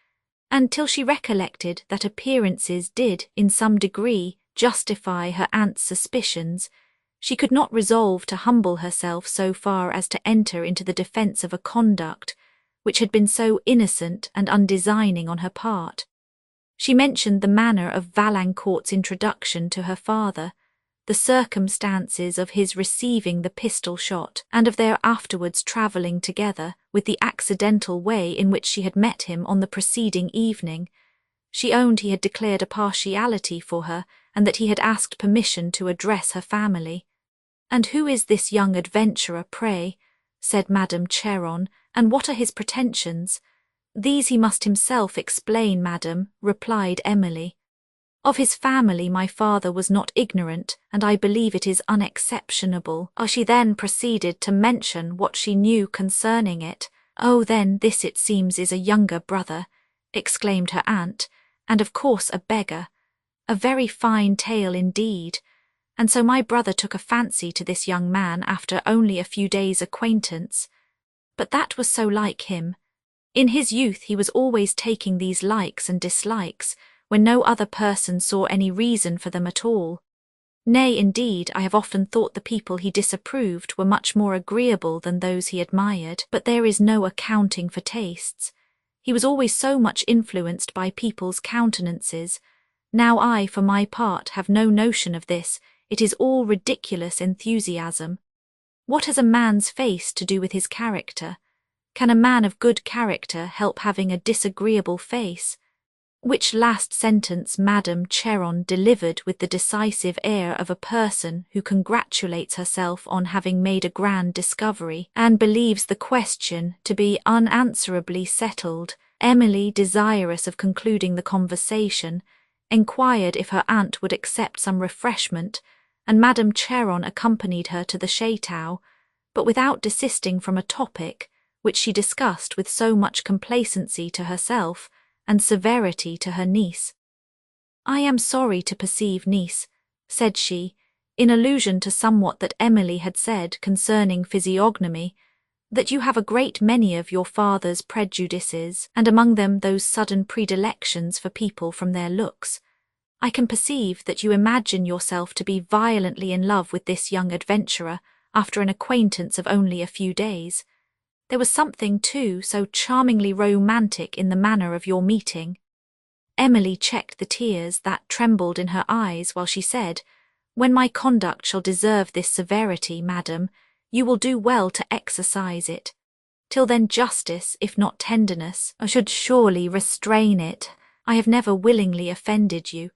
and till she recollected that appearances did, in some degree, justify her aunt's suspicions, she could not resolve to humble herself so far as to enter into the defence of a conduct which had been so innocent and undesigning on her part. She mentioned the manner of Valancourt's introduction to her father, the circumstances of his receiving the pistol shot, and of their afterwards travelling together, with the accidental way in which she had met him on the preceding evening. She owned he had declared a partiality for her, and that he had asked permission to address her family. "And who is this young adventurer, pray?" said Madame Cheron, "and what are his pretensions?" "These he must himself explain, madam," replied Emily. "Of his family my father was not ignorant, and I believe it is unexceptionable." She then proceeded to mention what she knew concerning it. "Oh, then, this it seems is a younger brother," exclaimed her aunt, "and of course a beggar. A very fine tale indeed. And so my brother took a fancy to this young man after only a few days' acquaintance. But that was so like him. In his youth he was always taking these likes and dislikes, when no other person saw any reason for them at all. Nay, indeed, I have often thought the people he disapproved were much more agreeable than those he admired, but there is no accounting for tastes. He was always so much influenced by people's countenances. Now I, for my part, have no notion of this. It is all ridiculous enthusiasm. What has a man's face to do with his character? Can a man of good character help having a disagreeable face?" Which last sentence Madame Cheron delivered with the decisive air of a person who congratulates herself on having made a grand discovery, and believes the question to be unanswerably settled. Emily, desirous of concluding the conversation, enquired if her aunt would accept some refreshment, and Madame Cheron accompanied her to the chateau, but without desisting from a topic which she discussed with so much complacency to herself and severity to her niece. "I am sorry to perceive, niece," said she, in allusion to somewhat that Emily had said concerning physiognomy, "that you have a great many of your father's prejudices, and among them those sudden predilections for people from their looks. I can perceive that you imagine yourself to be violently in love with this young adventurer after an acquaintance of only a few days. There was something, too, so charmingly romantic in the manner of your meeting." Emily checked the tears that trembled in her eyes while she said, "When my conduct shall deserve this severity, madam, you will do well to exercise it. Till then justice, if not tenderness, should surely restrain it. I have never willingly offended you.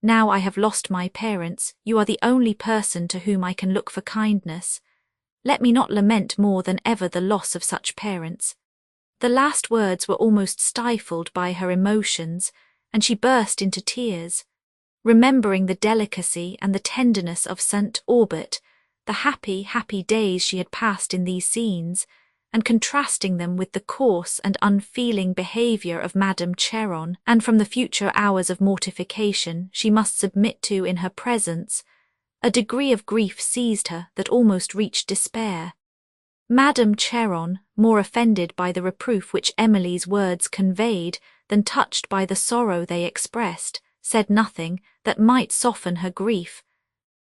Now I have lost my parents, you are the only person to whom I can look for kindness. Let me not lament more than ever the loss of such parents." The last words were almost stifled by her emotions, and she burst into tears. Remembering the delicacy and the tenderness of St. Aubert, the happy, happy days she had passed in these scenes, and contrasting them with the coarse and unfeeling behaviour of Madame Cheron, and from the future hours of mortification she must submit to in her presence, a degree of grief seized her that almost reached despair. Madame Cheron, more offended by the reproof which Emily's words conveyed than touched by the sorrow they expressed, said nothing that might soften her grief,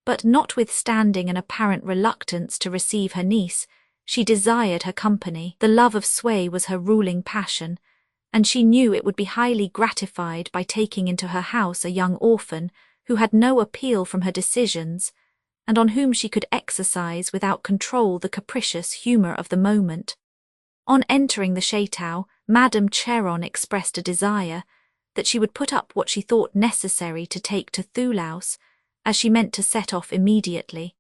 but notwithstanding an apparent reluctance to receive her niece, she desired her company. The love of sway was her ruling passion, and she knew it would be highly gratified by taking into her house a young orphan who had no appeal from her decisions, and on whom she could exercise without control the capricious humour of the moment. On entering the chateau, Madame Cheron expressed a desire that she would put up what she thought necessary to take to Thoulouse, as she meant to set off immediately.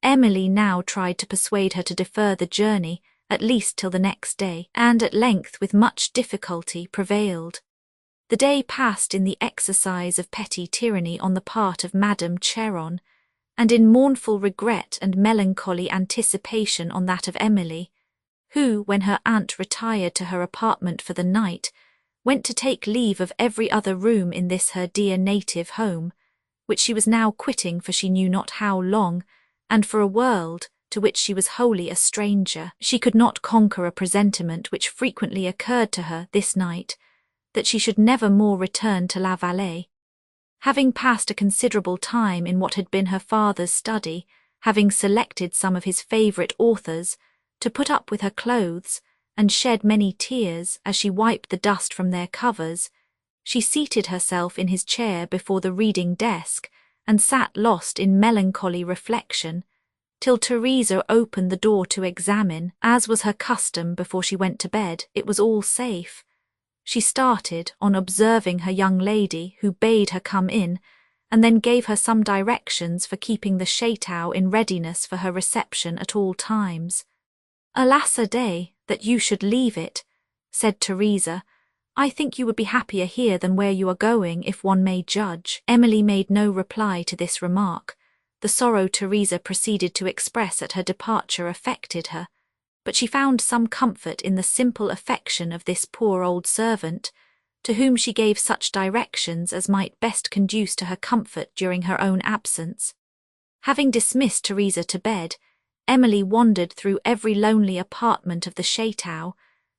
Emily now tried to persuade her to defer the journey, at least till the next day, and at length with much difficulty prevailed. The The day passed in the exercise of petty tyranny on the part of Madame Cheron, and in mournful regret and melancholy anticipation on that of Emily, who, when her aunt retired to her apartment for the night, went to take leave of every other room in this her dear native home, which she was now quitting for she knew not how long, and for a world to which she was wholly a stranger. She could not conquer a presentiment which frequently occurred to her this night, that she should never more return to La Vallée. Having passed a considerable time in what had been her father's study, having selected some of his favourite authors, to put up with her clothes, and shed many tears as she wiped the dust from their covers, she seated herself in his chair before the reading desk, and sat lost in melancholy reflection, till Teresa opened the door to examine, as was her custom before she went to bed, it was all safe. She started on observing her young lady, who bade her come in, and then gave her some directions for keeping the chateau in readiness for her reception at all times. "Alas a day, that you should leave it," said Teresa. "I think you would be happier here than where you are going, if one may judge." Emily made no reply to this remark. The sorrow Teresa proceeded to express at her departure affected her, but she found some comfort in the simple affection of this poor old servant, to whom she gave such directions as might best conduce to her comfort during her own absence. Having dismissed Teresa to bed, Emily wandered through every lonely apartment of the chateau,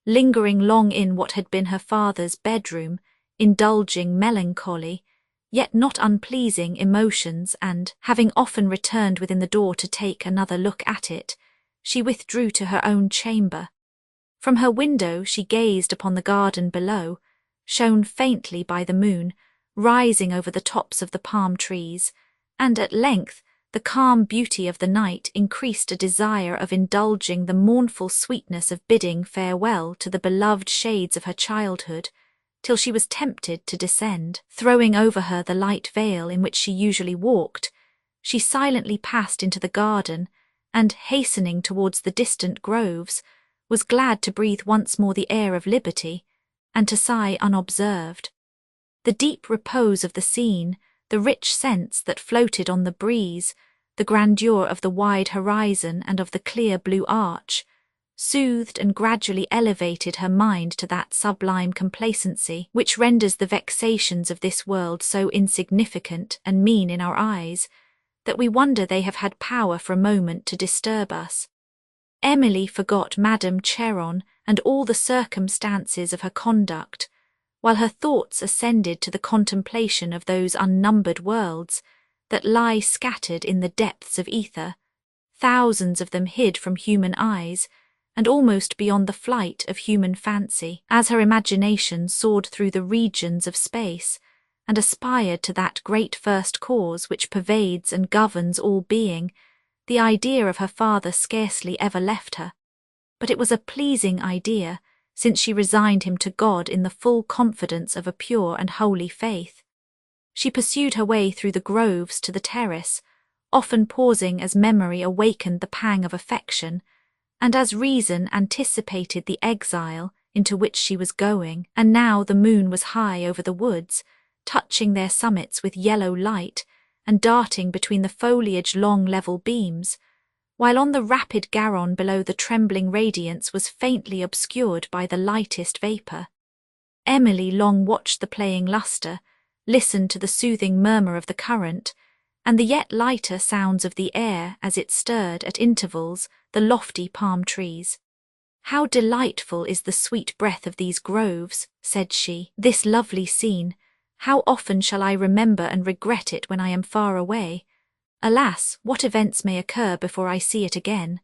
lingering long in what had been her father's bedroom, indulging melancholy, yet not unpleasing emotions, and, having often returned within the door to take another look at it, she withdrew to her own chamber. From her window she gazed upon the garden below, shown faintly by the moon, rising over the tops of the palm trees, and at length the calm beauty of the night increased a desire of indulging the mournful sweetness of bidding farewell to the beloved shades of her childhood, till she was tempted to descend. Throwing over her the light veil in which she usually walked, she silently passed into the garden, and, hastening towards the distant groves, was glad to breathe once more the air of liberty, and to sigh unobserved. The deep repose of the scene, the rich scents that floated on the breeze, the grandeur of the wide horizon and of the clear blue arch, soothed and gradually elevated her mind to that sublime complacency which renders the vexations of this world so insignificant and mean in our eyes, that we wonder they have had power for a moment to disturb us. Emily forgot Madame Cheron and all the circumstances of her conduct, while her thoughts ascended to the contemplation of those unnumbered worlds that lie scattered in the depths of ether, thousands of them hid from human eyes, and almost beyond the flight of human fancy. As her imagination soared through the regions of space, and aspired to that great first cause which pervades and governs all being, the idea of her father scarcely ever left her. But it was a pleasing idea, since she resigned him to God in the full confidence of a pure and holy faith. She pursued her way through the groves to the terrace, often pausing as memory awakened the pang of affection, and as reason anticipated the exile into which she was going. And now the moon was high over the woods, touching their summits with yellow light, and darting between the foliage long level beams, while on the rapid Garonne below the trembling radiance was faintly obscured by the lightest vapour. Emily long watched the playing lustre, listened to the soothing murmur of the current, and the yet lighter sounds of the air as it stirred at intervals the lofty palm trees. "How delightful is the sweet breath of these groves," said she, "this lovely scene! How often shall I remember and regret it when I am far away? Alas, what events may occur before I see it again!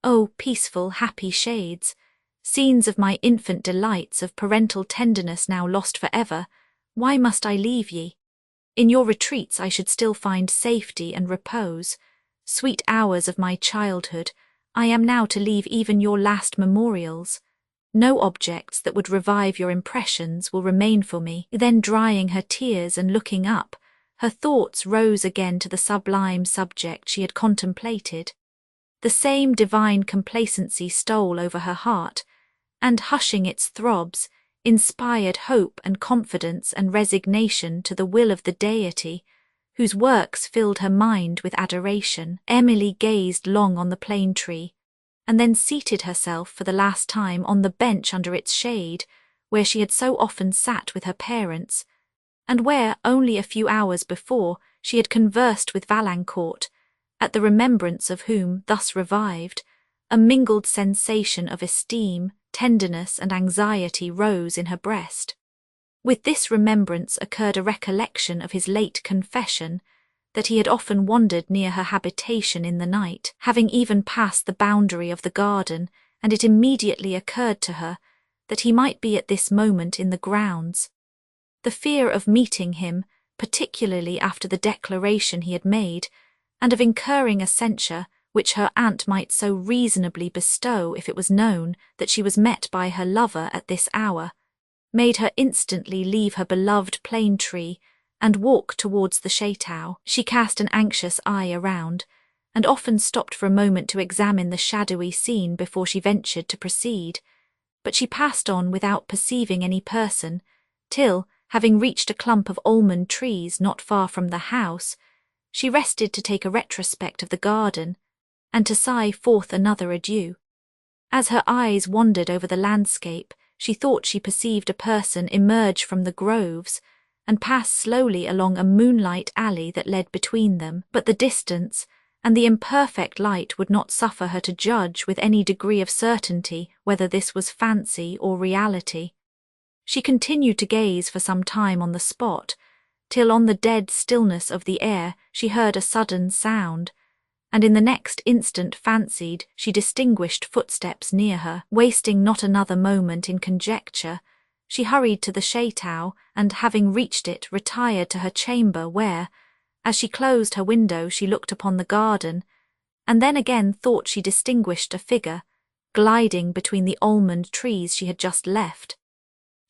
Oh, peaceful, happy shades! Scenes of my infant delights, of parental tenderness now lost for ever, why must I leave ye? In your retreats I should still find safety and repose. Sweet hours of my childhood, I am now to leave even your last memorials. No objects that would revive your impressions will remain for me." Then, drying her tears and looking up, her thoughts rose again to the sublime subject she had contemplated. The same divine complacency stole over her heart, and, hushing its throbs, inspired hope and confidence and resignation to the will of the deity, whose works filled her mind with adoration. Emily gazed long on the plane tree, and then seated herself for the last time on the bench under its shade, where she had so often sat with her parents, and where, only a few hours before, she had conversed with Valancourt, at the remembrance of whom, thus revived, a mingled sensation of esteem, tenderness, and anxiety rose in her breast. With this remembrance occurred a recollection of his late confession, that he had often wandered near her habitation in the night, having even passed the boundary of the garden, and it immediately occurred to her that he might be at this moment in the grounds. The fear of meeting him, particularly after the declaration he had made, and of incurring a censure which her aunt might so reasonably bestow if it was known that she was met by her lover at this hour, made her instantly leave her beloved plane tree and walk towards the chateau. She cast an anxious eye around, and often stopped for a moment to examine the shadowy scene before she ventured to proceed, but she passed on without perceiving any person, till, having reached a clump of almond trees not far from the house, she rested to take a retrospect of the garden, and to sigh forth another adieu. As her eyes wandered over the landscape, she thought she perceived a person emerge from the groves, and pass slowly along a moonlight alley that led between them, but the distance and the imperfect light would not suffer her to judge with any degree of certainty whether this was fancy or reality. She continued to gaze for some time on the spot, till on the dead stillness of the air she heard a sudden sound, and in the next instant fancied she distinguished footsteps near her. Wasting not another moment in conjecture, she hurried to the chateau, and having reached it, retired to her chamber where, as she closed her window, she looked upon the garden, and then again thought she distinguished a figure, gliding between the almond trees she had just left.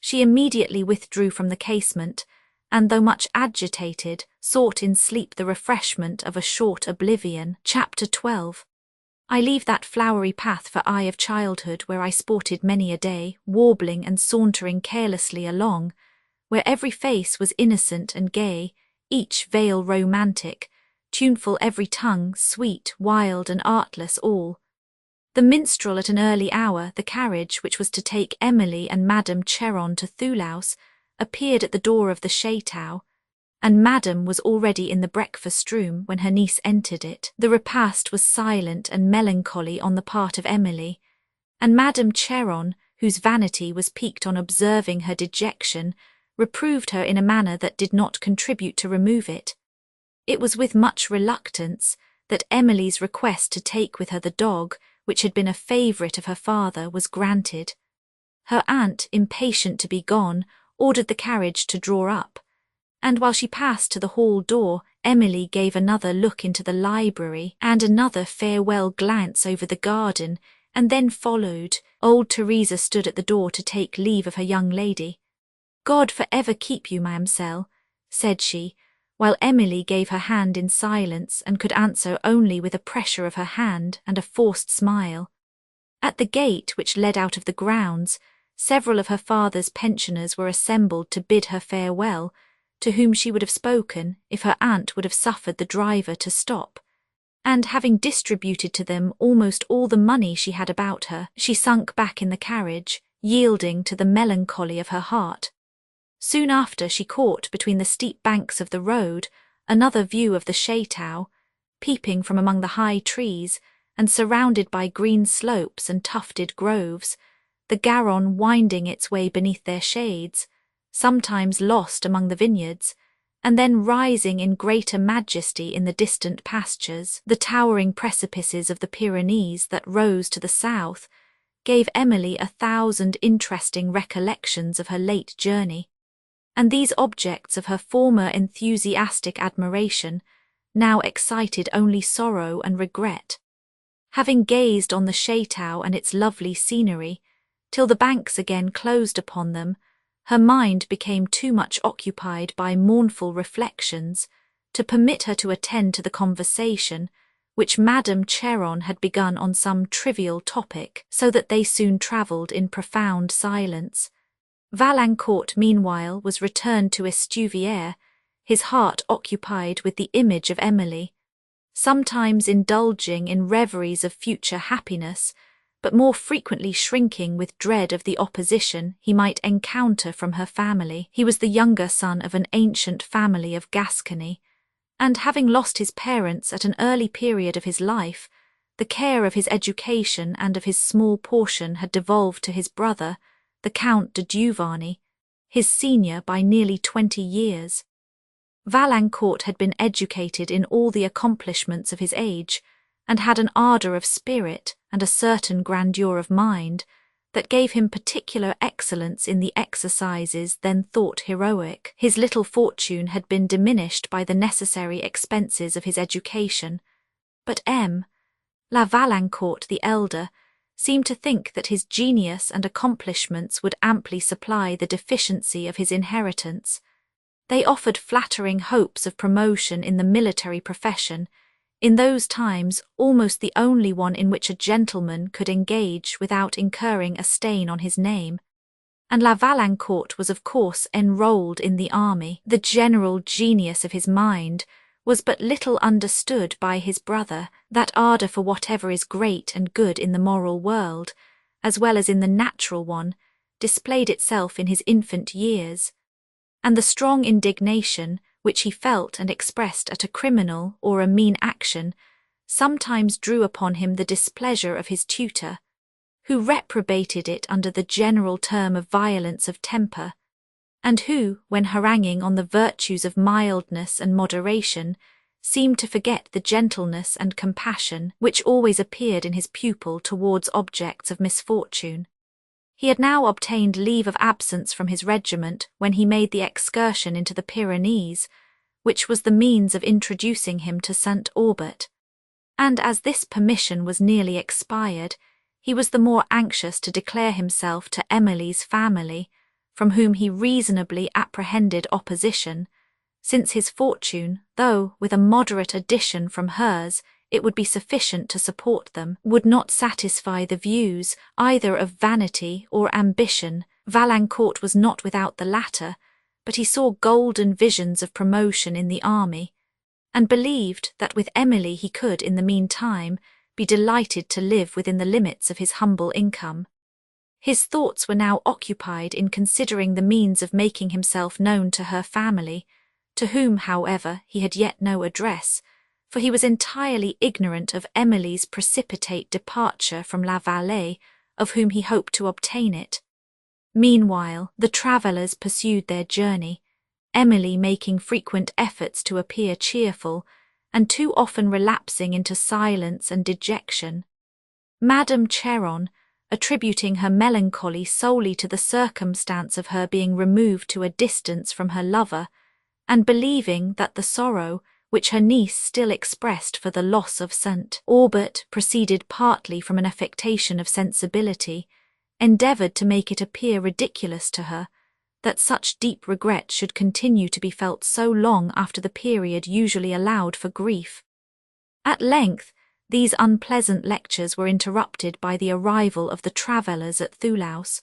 She immediately withdrew from the casement, and though much agitated, sought in sleep the refreshment of a short oblivion. Chapter 12. I leave that flowery path for eye of childhood where I sported many a day, warbling and sauntering carelessly along, where every face was innocent and gay, each veil romantic, tuneful every tongue, sweet, wild, and artless all. The minstrel at an early hour, the carriage which was to take Emily and Madame Cheron to Thoulouse, appeared at the door of the chateau, and Madame was already in the breakfast-room when her niece entered it. The repast was silent and melancholy on the part of Emily, and Madame Cheron, whose vanity was piqued on observing her dejection, reproved her in a manner that did not contribute to remove it. It was with much reluctance that Emily's request to take with her the dog, which had been a favourite of her father, was granted. Her aunt, impatient to be gone, ordered the carriage to draw up, and while she passed to the hall door, Emily gave another look into the library and another farewell glance over the garden, and then followed. Old Teresa stood at the door to take leave of her young lady. "God for ever keep you, ma'amselle," said she, while Emily gave her hand in silence and could answer only with a pressure of her hand and a forced smile. At the gate which led out of the grounds, several of her father's pensioners were assembled to bid her farewell, to whom she would have spoken if her aunt would have suffered the driver to stop, and having distributed to them almost all the money she had about her, she sunk back in the carriage, yielding to the melancholy of her heart. Soon after she caught between the steep banks of the road another view of the chateau, peeping from among the high trees, and surrounded by green slopes and tufted groves, the Garonne winding its way beneath their shades, sometimes lost among the vineyards, and then rising in greater majesty in the distant pastures. The towering precipices of the Pyrenees that rose to the south gave Emily 1,000 interesting recollections of her late journey, and these objects of her former enthusiastic admiration now excited only sorrow and regret. Having gazed on the chateau and its lovely scenery, till the banks again closed upon them, her mind became too much occupied by mournful reflections to permit her to attend to the conversation which Madame Cheron had begun on some trivial topic, so that they soon travelled in profound silence. Valancourt, meanwhile, was returned to Estuvière, his heart occupied with the image of Emily, sometimes indulging in reveries of future happiness, but more frequently shrinking with dread of the opposition he might encounter from her family. He was the younger son of an ancient family of Gascony, and having lost his parents at an early period of his life, the care of his education and of his small portion had devolved to his brother, the Count de Duvarney, his senior by nearly 20 years. Valancourt had been educated in all the accomplishments of his age, and had an ardour of spirit and a certain grandeur of mind that gave him particular excellence in the exercises then thought heroic. His little fortune had been diminished by the necessary expenses of his education, but La Valancourt the elder seemed to think that his genius and accomplishments would amply supply the deficiency of his inheritance. They offered flattering hopes of promotion in the military profession, in those times almost the only one in which a gentleman could engage without incurring a stain on his name, and La Valancourt was of course enrolled in the army. The general genius of his mind was but little understood by his brother. That ardour for whatever is great and good in the moral world, as well as in the natural one, displayed itself in his infant years, and the strong indignation which he felt and expressed at a criminal or a mean action sometimes drew upon him the displeasure of his tutor, who reprobated it under the general term of violence of temper, and who, when haranguing on the virtues of mildness and moderation, seemed to forget the gentleness and compassion which always appeared in his pupil towards objects of misfortune. He had now obtained leave of absence from his regiment when he made the excursion into the Pyrenees, which was the means of introducing him to St. Aubert, and as this permission was nearly expired, he was the more anxious to declare himself to Emily's family, from whom he reasonably apprehended opposition, since his fortune, though with a moderate addition from hers it would be sufficient to support them, would not satisfy the views either of vanity or ambition. Valancourt was not without the latter, but he saw golden visions of promotion in the army, and believed that with Emily he could, in the meantime, be delighted to live within the limits of his humble income. His thoughts were now occupied in considering the means of making himself known to her family, to whom, however, he had yet no address, for he was entirely ignorant of Emily's precipitate departure from La Vallée, of whom he hoped to obtain it. Meanwhile, the travellers pursued their journey, Emily making frequent efforts to appear cheerful, and too often relapsing into silence and dejection. Madame Cheron, attributing her melancholy solely to the circumstance of her being removed to a distance from her lover, and believing that the sorrow which her niece still expressed for the loss of St. Aubert proceeded partly from an affectation of sensibility, endeavoured to make it appear ridiculous to her that such deep regret should continue to be felt so long after the period usually allowed for grief. At length, these unpleasant lectures were interrupted by the arrival of the travellers at Thoulouse,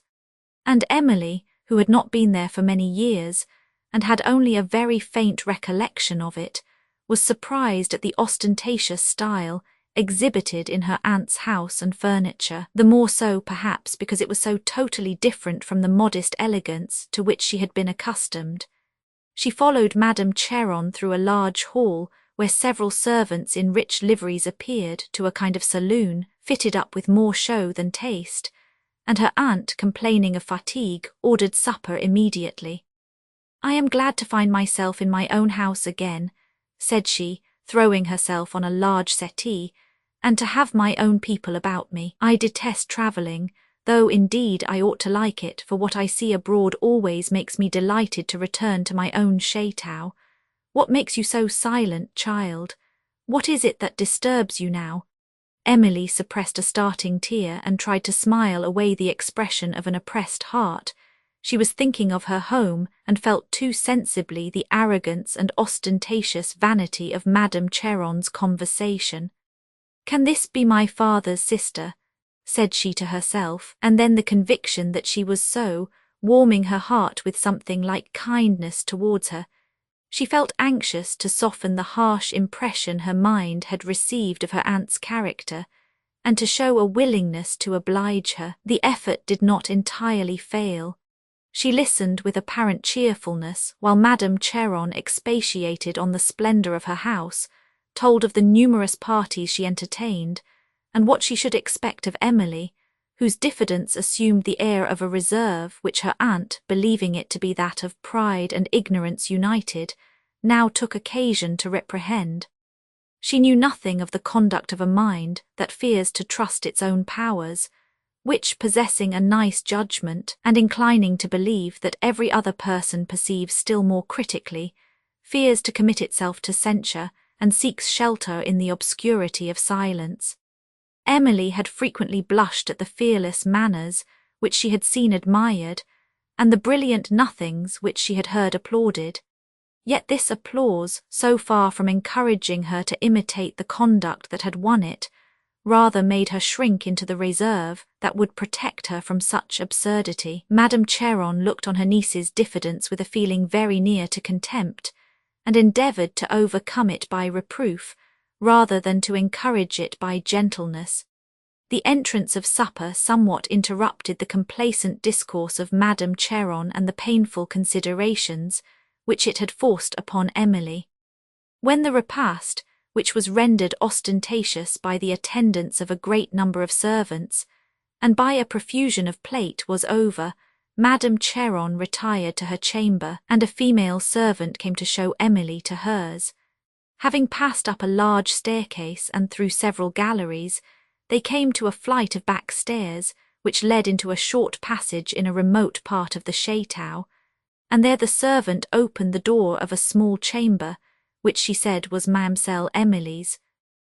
and Emily, who had not been there for many years, and had only a very faint recollection of it, was surprised at the ostentatious style exhibited in her aunt's house and furniture, the more so perhaps because it was so totally different from the modest elegance to which she had been accustomed. She followed Madame Cheron through a large hall where several servants in rich liveries appeared, to a kind of saloon fitted up with more show than taste, and her aunt, complaining of fatigue, ordered supper immediately. "I am glad to find myself in my own house again," said she, throwing herself on a large settee, "and to have my own people about me. I detest travelling, though indeed I ought to like it, for what I see abroad always makes me delighted to return to my own chateau. What makes you so silent, child? What is it that disturbs you now?" Emily suppressed a starting tear and tried to smile away the expression of an oppressed heart. She was thinking of her home and felt too sensibly the arrogance and ostentatious vanity of Madame Cheron's conversation. "Can this be my father's sister?" said she to herself, and then the conviction that she was so warming her heart with something like kindness towards her. She felt anxious to soften the harsh impression her mind had received of her aunt's character, and to show a willingness to oblige her. The effort did not entirely fail. She listened with apparent cheerfulness while Madame Cheron expatiated on the splendour of her house, told of the numerous parties she entertained, and what she should expect of Emily, whose diffidence assumed the air of a reserve which her aunt, believing it to be that of pride and ignorance united, now took occasion to reprehend. She knew nothing of the conduct of a mind that fears to trust its own powers, which, possessing a nice judgment and inclining to believe that every other person perceives still more critically, fears to commit itself to censure and seeks shelter in the obscurity of silence. Emily had frequently blushed at the fearless manners which she had seen admired, and the brilliant nothings which she had heard applauded. Yet this applause, so far from encouraging her to imitate the conduct that had won it, rather made her shrink into the reserve that would protect her from such absurdity. Madame Cheron looked on her niece's diffidence with a feeling very near to contempt, and endeavoured to overcome it by reproof, rather than to encourage it by gentleness. The entrance of supper somewhat interrupted the complacent discourse of Madame Cheron and the painful considerations which it had forced upon Emily. When the repast, which was rendered ostentatious by the attendance of a great number of servants, and by a profusion of plate, was over, Madame Cheron retired to her chamber, and a female servant came to show Emily to hers. Having passed up a large staircase and through several galleries, they came to a flight of back stairs, which led into a short passage in a remote part of the chateau, and there the servant opened the door of a small chamber, which she said was Mademoiselle Emily's,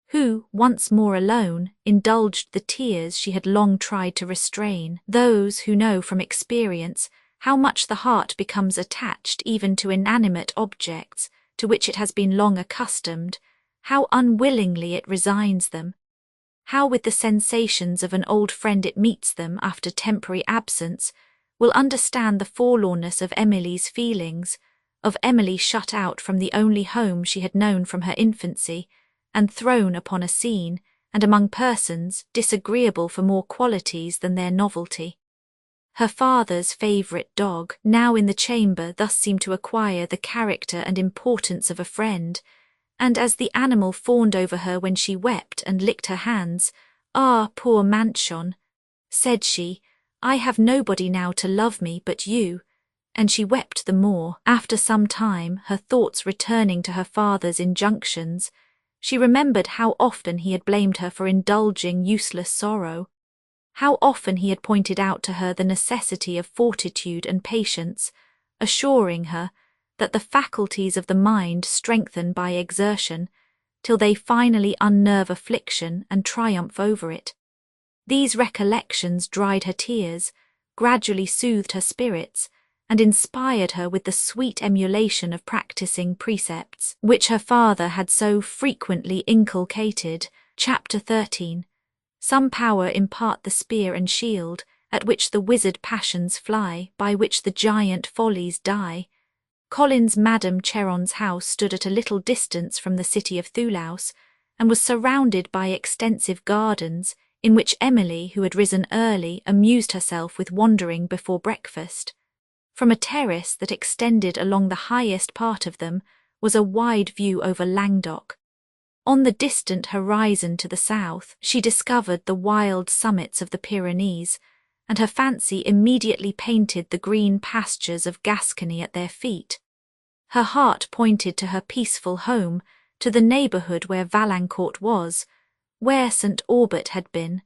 who, once more alone, indulged the tears she had long tried to restrain. Those who know from experience how much the heart becomes attached even to inanimate objects to which it has been long accustomed, how unwillingly it resigns them, how with the sensations of an old friend it meets them after temporary absence, will understand the forlornness of Emily's feelings, of Emily shut out from the only home she had known from her infancy, and thrown upon a scene and among persons disagreeable for more qualities than their novelty. Her father's favourite dog, now in the chamber, thus seemed to acquire the character and importance of a friend, and as the animal fawned over her when she wept and licked her hands, "Ah, poor Manchon," said she, "I have nobody now to love me but you," and she wept the more. After some time, her thoughts returning to her father's injunctions, she remembered how often he had blamed her for indulging useless sorrow, how often he had pointed out to her the necessity of fortitude and patience, assuring her that the faculties of the mind strengthen by exertion, till they finally unnerve affliction and triumph over it. These recollections dried her tears, gradually soothed her spirits, and inspired her with the sweet emulation of practising precepts, which her father had so frequently inculcated. Chapter 13. Some power impart the spear and shield, at which the wizard passions fly, by which the giant follies die. Colin's Madame Cheron's house stood at a little distance from the city of Thulaus, and was surrounded by extensive gardens, in which Emily, who had risen early, amused herself with wandering before breakfast. From a terrace that extended along the highest part of them was a wide view over Languedoc. On the distant horizon to the south, she discovered the wild summits of the Pyrenees, and her fancy immediately painted the green pastures of Gascony at their feet. Her heart pointed to her peaceful home, to the neighbourhood where Valancourt was, where St. Aubert had been,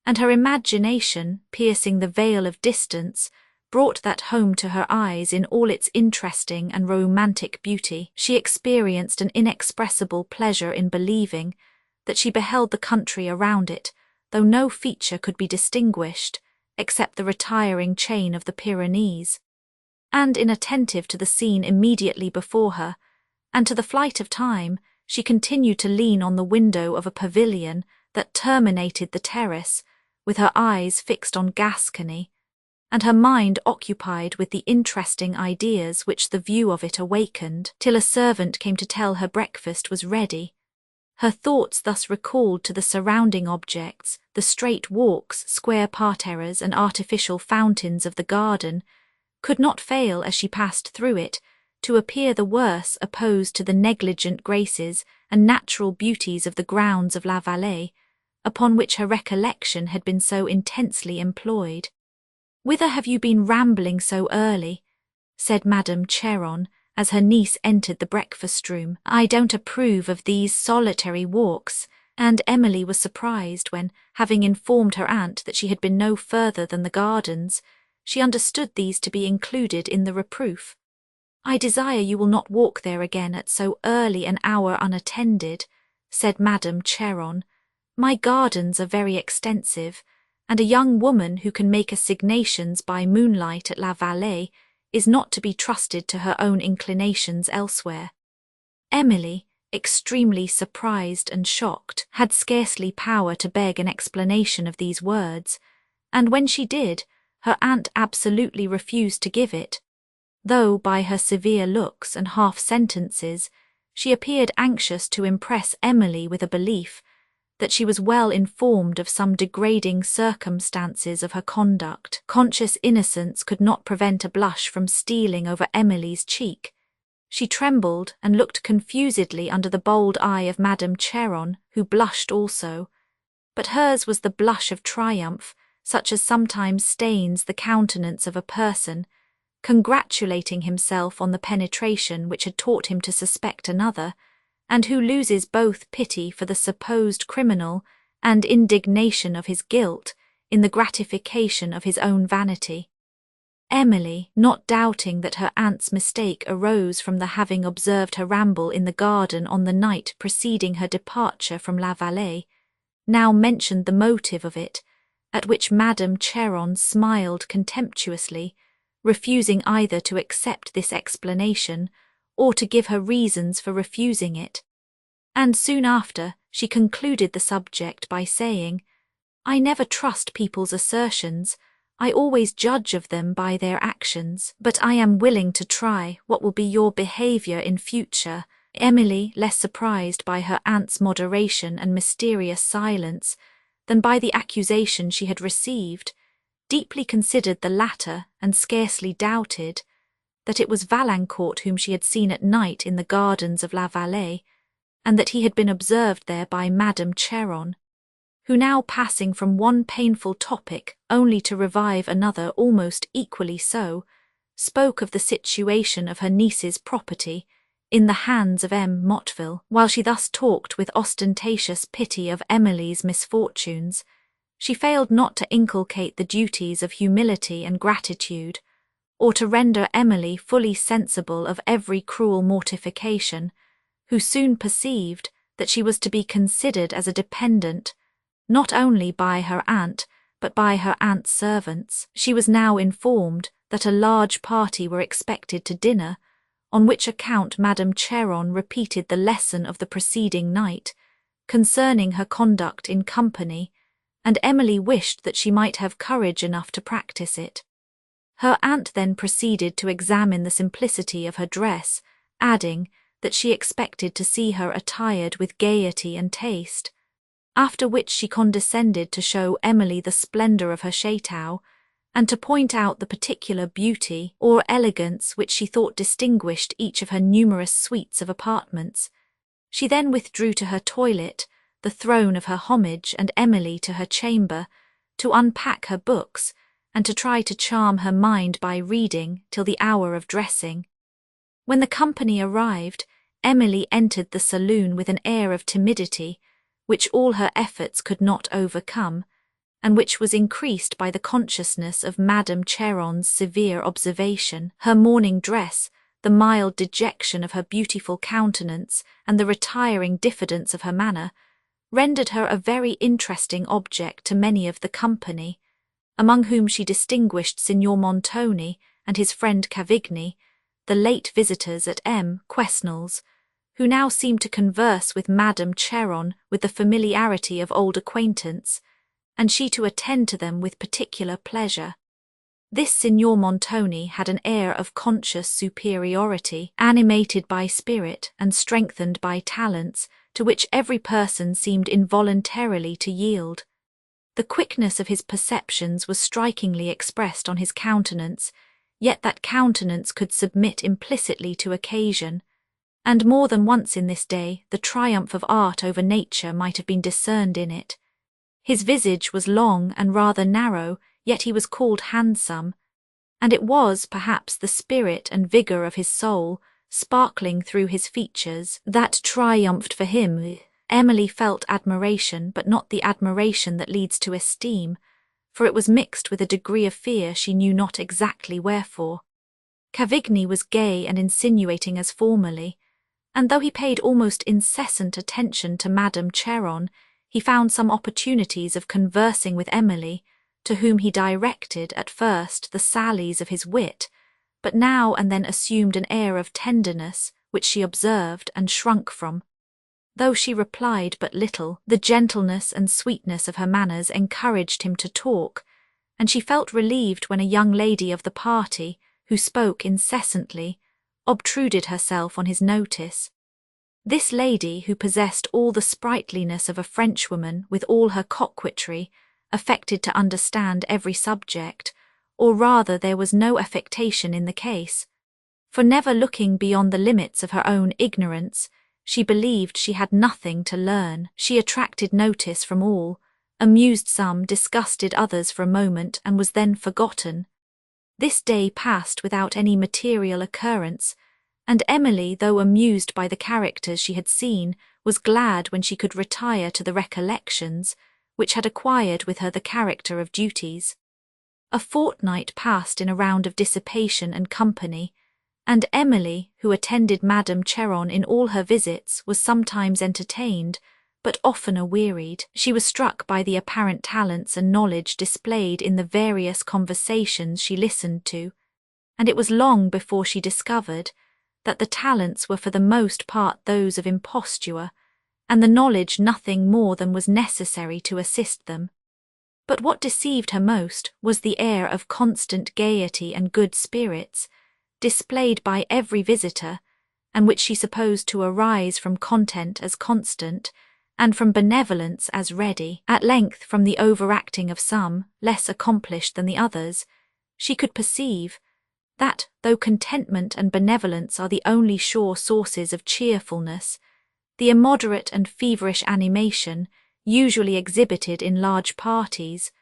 and her imagination, piercing the veil of distance, brought that home to her eyes in all its interesting and romantic beauty. She experienced an inexpressible pleasure in believing that she beheld the country around it, though no feature could be distinguished, except the retiring chain of the Pyrenees. And inattentive to the scene immediately before her, and to the flight of time, she continued to lean on the window of a pavilion that terminated the terrace, with her eyes fixed on Gascony, and her mind occupied with the interesting ideas which the view of it awakened, till a servant came to tell her breakfast was ready. Her thoughts thus recalled to the surrounding objects, the straight walks, square parterres, and artificial fountains of the garden, could not fail, as she passed through it, to appear the worse opposed to the negligent graces and natural beauties of the grounds of La Vallée, upon which her recollection had been so intensely employed. "Whither have you been rambling so early?" said Madame Cheron, as her niece entered the breakfast-room. "I don't approve of these solitary walks," and Emily was surprised when, having informed her aunt that she had been no further than the gardens, she understood these to be included in the reproof. "I desire you will not walk there again at so early an hour unattended," said Madame Cheron. "My gardens are very extensive, and a young woman who can make assignations by moonlight at La Vallée is not to be trusted to her own inclinations elsewhere." Emily, extremely surprised and shocked, had scarcely power to beg an explanation of these words, and when she did, her aunt absolutely refused to give it, though by her severe looks and half-sentences she appeared anxious to impress Emily with a belief that she was well informed of some degrading circumstances of her conduct. Conscious innocence could not prevent a blush from stealing over Emily's cheek. She trembled and looked confusedly under the bold eye of Madame Cheron, who blushed also, but hers was the blush of triumph, such as sometimes stains the countenance of a person, congratulating himself on the penetration which had taught him to suspect another, and who loses both pity for the supposed criminal and indignation of his guilt in the gratification of his own vanity. Emily, not doubting that her aunt's mistake arose from the having observed her ramble in the garden on the night preceding her departure from La Vallée, now mentioned the motive of it, at which Madame Cheron smiled contemptuously, refusing either to accept this explanation or to give her reasons for refusing it. And soon after, she concluded the subject by saying, "I never trust people's assertions. I always judge of them by their actions, but I am willing to try what will be your behaviour in future." Emily, less surprised by her aunt's moderation and mysterious silence than by the accusation she had received, deeply considered the latter and scarcely doubted that it was Valancourt whom she had seen at night in the gardens of La Vallée, and that he had been observed there by Madame Cheron, who, now passing from one painful topic only to revive another almost equally so, spoke of the situation of her niece's property in the hands of M. Motteville. While she thus talked with ostentatious pity of Emily's misfortunes, she failed not to inculcate the duties of humility and gratitude, or to render Emily fully sensible of every cruel mortification, who soon perceived that she was to be considered as a dependent, not only by her aunt, but by her aunt's servants. She was now informed that a large party were expected to dinner, on which account Madame Cheron repeated the lesson of the preceding night, concerning her conduct in company, and Emily wished that she might have courage enough to practice it. Her aunt then proceeded to examine the simplicity of her dress, adding that she expected to see her attired with gaiety and taste, after which she condescended to show Emily the splendour of her chateau, and to point out the particular beauty or elegance which she thought distinguished each of her numerous suites of apartments. She then withdrew to her toilet, the throne of her homage, and Emily to her chamber, to unpack her books, and to try to charm her mind by reading till the hour of dressing. When the company arrived, Emily entered the saloon with an air of timidity, which all her efforts could not overcome, and which was increased by the consciousness of Madame Cheron's severe observation. Her morning dress, the mild dejection of her beautiful countenance, and the retiring diffidence of her manner, rendered her a very interesting object to many of the company, among whom she distinguished Signor Montoni and his friend Cavigni, the late visitors at M. Quesnel's, who now seemed to converse with Madame Cheron with the familiarity of old acquaintance, and she to attend to them with particular pleasure. This Signor Montoni had an air of conscious superiority, animated by spirit and strengthened by talents, to which every person seemed involuntarily to yield. The quickness of his perceptions was strikingly expressed on his countenance, yet that countenance could submit implicitly to occasion, and more than once in this day the triumph of art over nature might have been discerned in it. His visage was long and rather narrow, yet he was called handsome, and it was, perhaps, the spirit and vigour of his soul, sparkling through his features, that triumphed for him. Emily felt admiration, but not the admiration that leads to esteem, for it was mixed with a degree of fear she knew not exactly wherefore. Cavigni was gay and insinuating as formerly, and though he paid almost incessant attention to Madame Cheron, he found some opportunities of conversing with Emily, to whom he directed at first the sallies of his wit, but now and then assumed an air of tenderness which she observed and shrunk from. Though she replied but little, the gentleness and sweetness of her manners encouraged him to talk, and she felt relieved when a young lady of the party, who spoke incessantly, obtruded herself on his notice. This lady, who possessed all the sprightliness of a Frenchwoman with all her coquetry, affected to understand every subject, or rather there was no affectation in the case, for never looking beyond the limits of her own ignorance, she believed she had nothing to learn. She attracted notice from all, amused some, disgusted others for a moment, and was then forgotten. This day passed without any material occurrence, and Emily, though amused by the characters she had seen, was glad when she could retire to the recollections, which had acquired with her the character of duties. A fortnight passed in a round of dissipation and company, and Emily, who attended Madame Cheron in all her visits, was sometimes entertained, but oftener wearied. She was struck by the apparent talents and knowledge displayed in the various conversations she listened to, and it was long before she discovered that the talents were for the most part those of imposture, and the knowledge nothing more than was necessary to assist them. But what deceived her most was the air of constant gaiety and good spirits, displayed by every visitor, and which she supposed to arise from content as constant, and from benevolence as ready. At length, from the overacting of some, less accomplished than the others, she could perceive that, though contentment and benevolence are the only sure sources of cheerfulness, the immoderate and feverish animation, usually exhibited in large parties,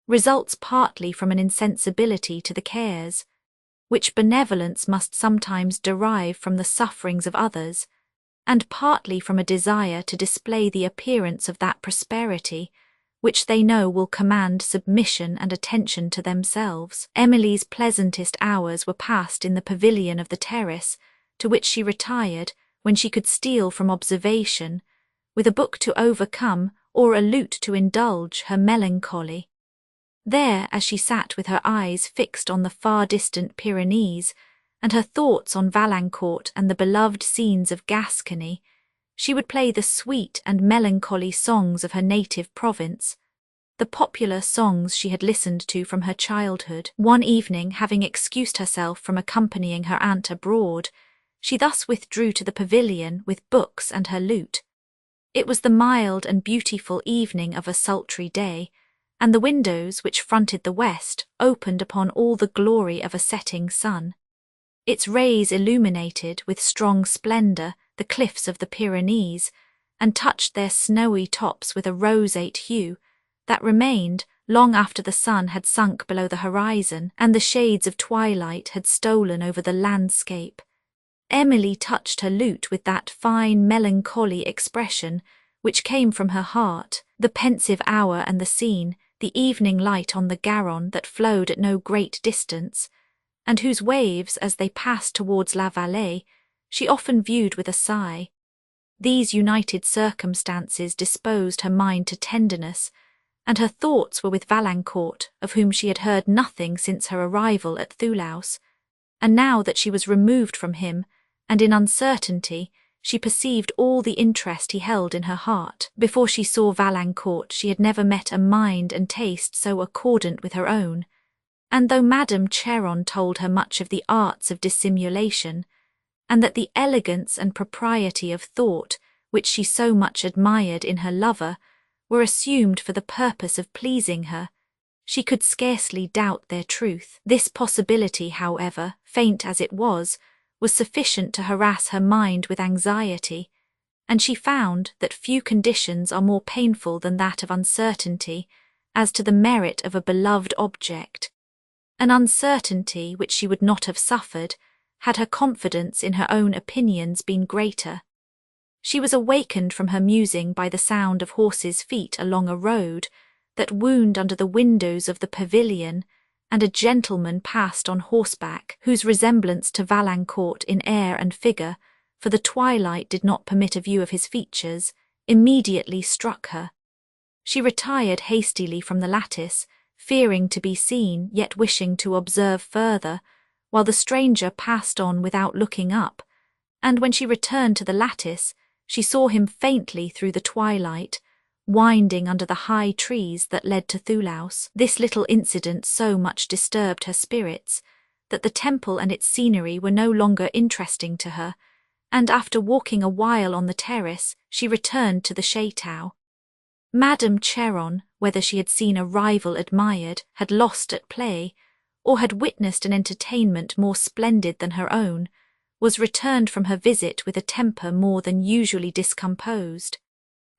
results partly from an insensibility to the cares, which benevolence must sometimes derive from the sufferings of others, and partly from a desire to display the appearance of that prosperity which they know will command submission and attention to themselves. Emily's pleasantest hours were passed in the pavilion of the terrace, to which she retired when she could steal from observation, with a book to overcome or a lute to indulge her melancholy. There, as she sat with her eyes fixed on the far-distant Pyrenees, and her thoughts on Valancourt and the beloved scenes of Gascony, she would play the sweet and melancholy songs of her native province, the popular songs she had listened to from her childhood. One evening, having excused herself from accompanying her aunt abroad, she thus withdrew to the pavilion with books and her lute. It was the mild and beautiful evening of a sultry day, and the windows, which fronted the west, opened upon all the glory of a setting sun. Its rays illuminated with strong splendour the cliffs of the Pyrenees, and touched their snowy tops with a roseate hue that remained long after the sun had sunk below the horizon and the shades of twilight had stolen over the landscape. Emily touched her lute with that fine melancholy expression which came from her heart, the pensive hour and the scene, the evening light on the Garonne that flowed at no great distance, and whose waves, as they passed towards La Vallée, she often viewed with a sigh. These united circumstances disposed her mind to tenderness, and her thoughts were with Valancourt, of whom she had heard nothing since her arrival at Thoulouse, and now that she was removed from him, and in uncertainty, she perceived all the interest he held in her heart. Before she saw Valancourt, she had never met a mind and taste so accordant with her own, And though Madame Cheron told her much of the arts of dissimulation, and that the elegance and propriety of thought which she so much admired in her lover were assumed for the purpose of pleasing her, she could scarcely doubt their truth. This possibility, however, faint as it was sufficient to harass her mind with anxiety, and she found that few conditions are more painful than that of uncertainty as to the merit of a beloved object, an uncertainty which she would not have suffered had her confidence in her own opinions been greater. She was awakened from her musing by the sound of horses' feet along a road that wound under the windows of the pavilion, and a gentleman passed on horseback, whose resemblance to Valancourt in air and figure, for the twilight did not permit a view of his features, immediately struck her. She retired hastily from the lattice, fearing to be seen, yet wishing to observe further, while the stranger passed on without looking up, and when she returned to the lattice, she saw him faintly through the twilight, winding under the high trees that led to Thulaus. This little incident so much disturbed her spirits that the temple and its scenery were no longer interesting to her, and after walking a while on the terrace, she returned to the chateau. Madame Cheron, whether she had seen a rival admired, had lost at play, or had witnessed an entertainment more splendid than her own, was returned from her visit with a temper more than usually discomposed,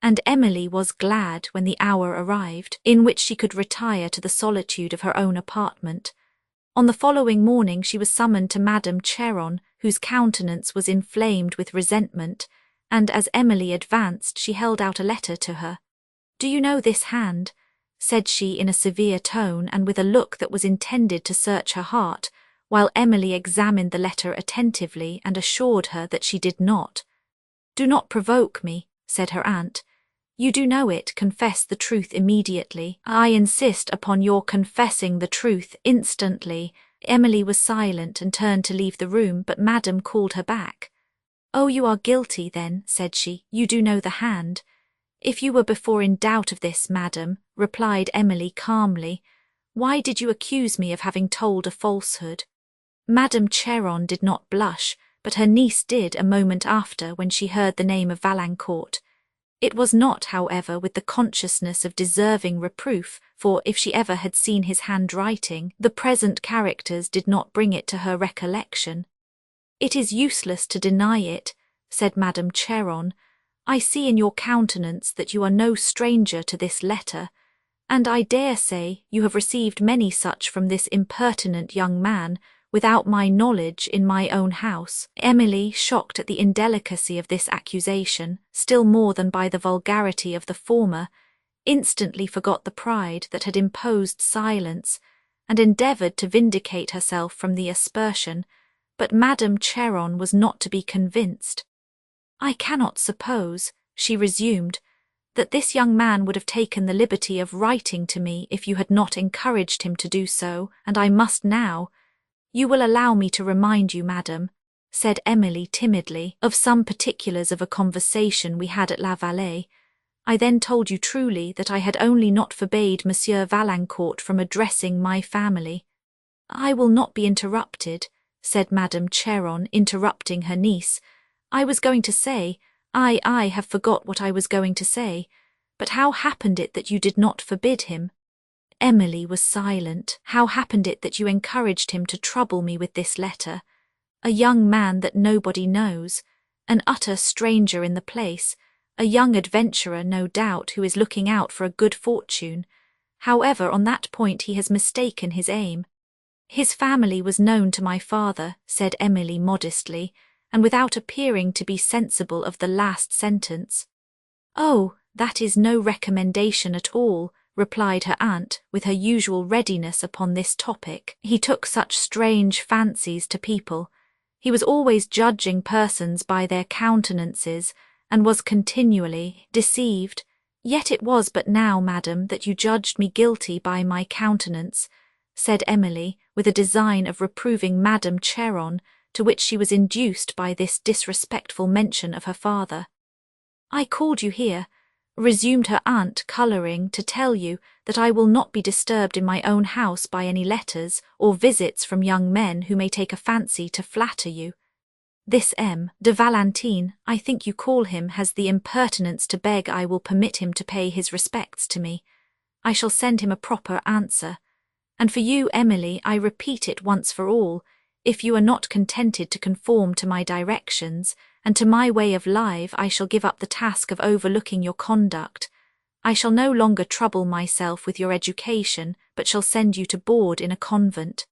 and Emily was glad when the hour arrived in which she could retire to the solitude of her own apartment. On the following morning she was summoned to Madame Cheron, whose countenance was inflamed with resentment, and as Emily advanced she held out a letter to her. "Do you know this hand?" said she in a severe tone and with a look that was intended to search her heart, while Emily examined the letter attentively and assured her that she did not. "Do not provoke me," said her aunt. "You do know it, confess the truth immediately." "I insist upon your confessing the truth instantly." Emily was silent and turned to leave the room, but Madame called her back. "Oh, you are guilty then," said she. "You do know the hand." "If you were before in doubt of this, Madame," replied Emily calmly, "why did you accuse me of having told a falsehood?" Madame Cheron did not blush, but her niece did a moment after when she heard the name of Valancourt. It was not, however, with the consciousness of deserving reproof, for if she ever had seen his handwriting, the present characters did not bring it to her recollection. "It is useless to deny it," said Madame Cheron. "I see in your countenance that you are no stranger to this letter, and I dare say you have received many such from this impertinent young man, without my knowledge, in my own house." Emily, shocked at the indelicacy of this accusation, still more than by the vulgarity of the former, instantly forgot the pride that had imposed silence, and endeavoured to vindicate herself from the aspersion, but Madame Cheron was not to be convinced. "I cannot suppose," she resumed, "that this young man would have taken the liberty of writing to me if you had not encouraged him to do so, and I must now— You will allow me to remind you, madam," said Emily timidly, "of some particulars of a conversation we had at La Vallée. I then told you truly that I had only not forbade Monsieur Valancourt from addressing my family." "I will not be interrupted," said Madame Cheron, interrupting her niece. "I was going to say— I have forgot what I was going to say. But how happened it that you did not forbid him?" Emily was silent. "How happened it that you encouraged him to trouble me with this letter? A young man that nobody knows, an utter stranger in the place, a young adventurer, no doubt, who is looking out for a good fortune. However, on that point he has mistaken his aim." "His family was known to my father," said Emily modestly, and without appearing to be sensible of the last sentence. "Oh, that is no recommendation at all," replied her aunt, with her usual readiness upon this topic. "He took such strange fancies to people. He was always judging persons by their countenances, and was continually deceived. Yet it was but now, madam, that you judged me guilty by my countenance," said Emily, with a design of reproving Madame Cheron, to which she was induced by this disrespectful mention of her father. "I called you here, resumed her aunt, colouring, to tell you that I will not be disturbed in my own house by any letters or visits from young men who may take a fancy to flatter you. This M. de Valentine, I think you call him, has the impertinence to beg I will permit him to pay his respects to me. I shall send him a proper answer. And for you, Emily, I repeat it once for all, if you are not contented to conform to my directions and to my way of life, I shall give up the task of overlooking your conduct. I shall no longer trouble myself with your education, but shall send you to board in a convent.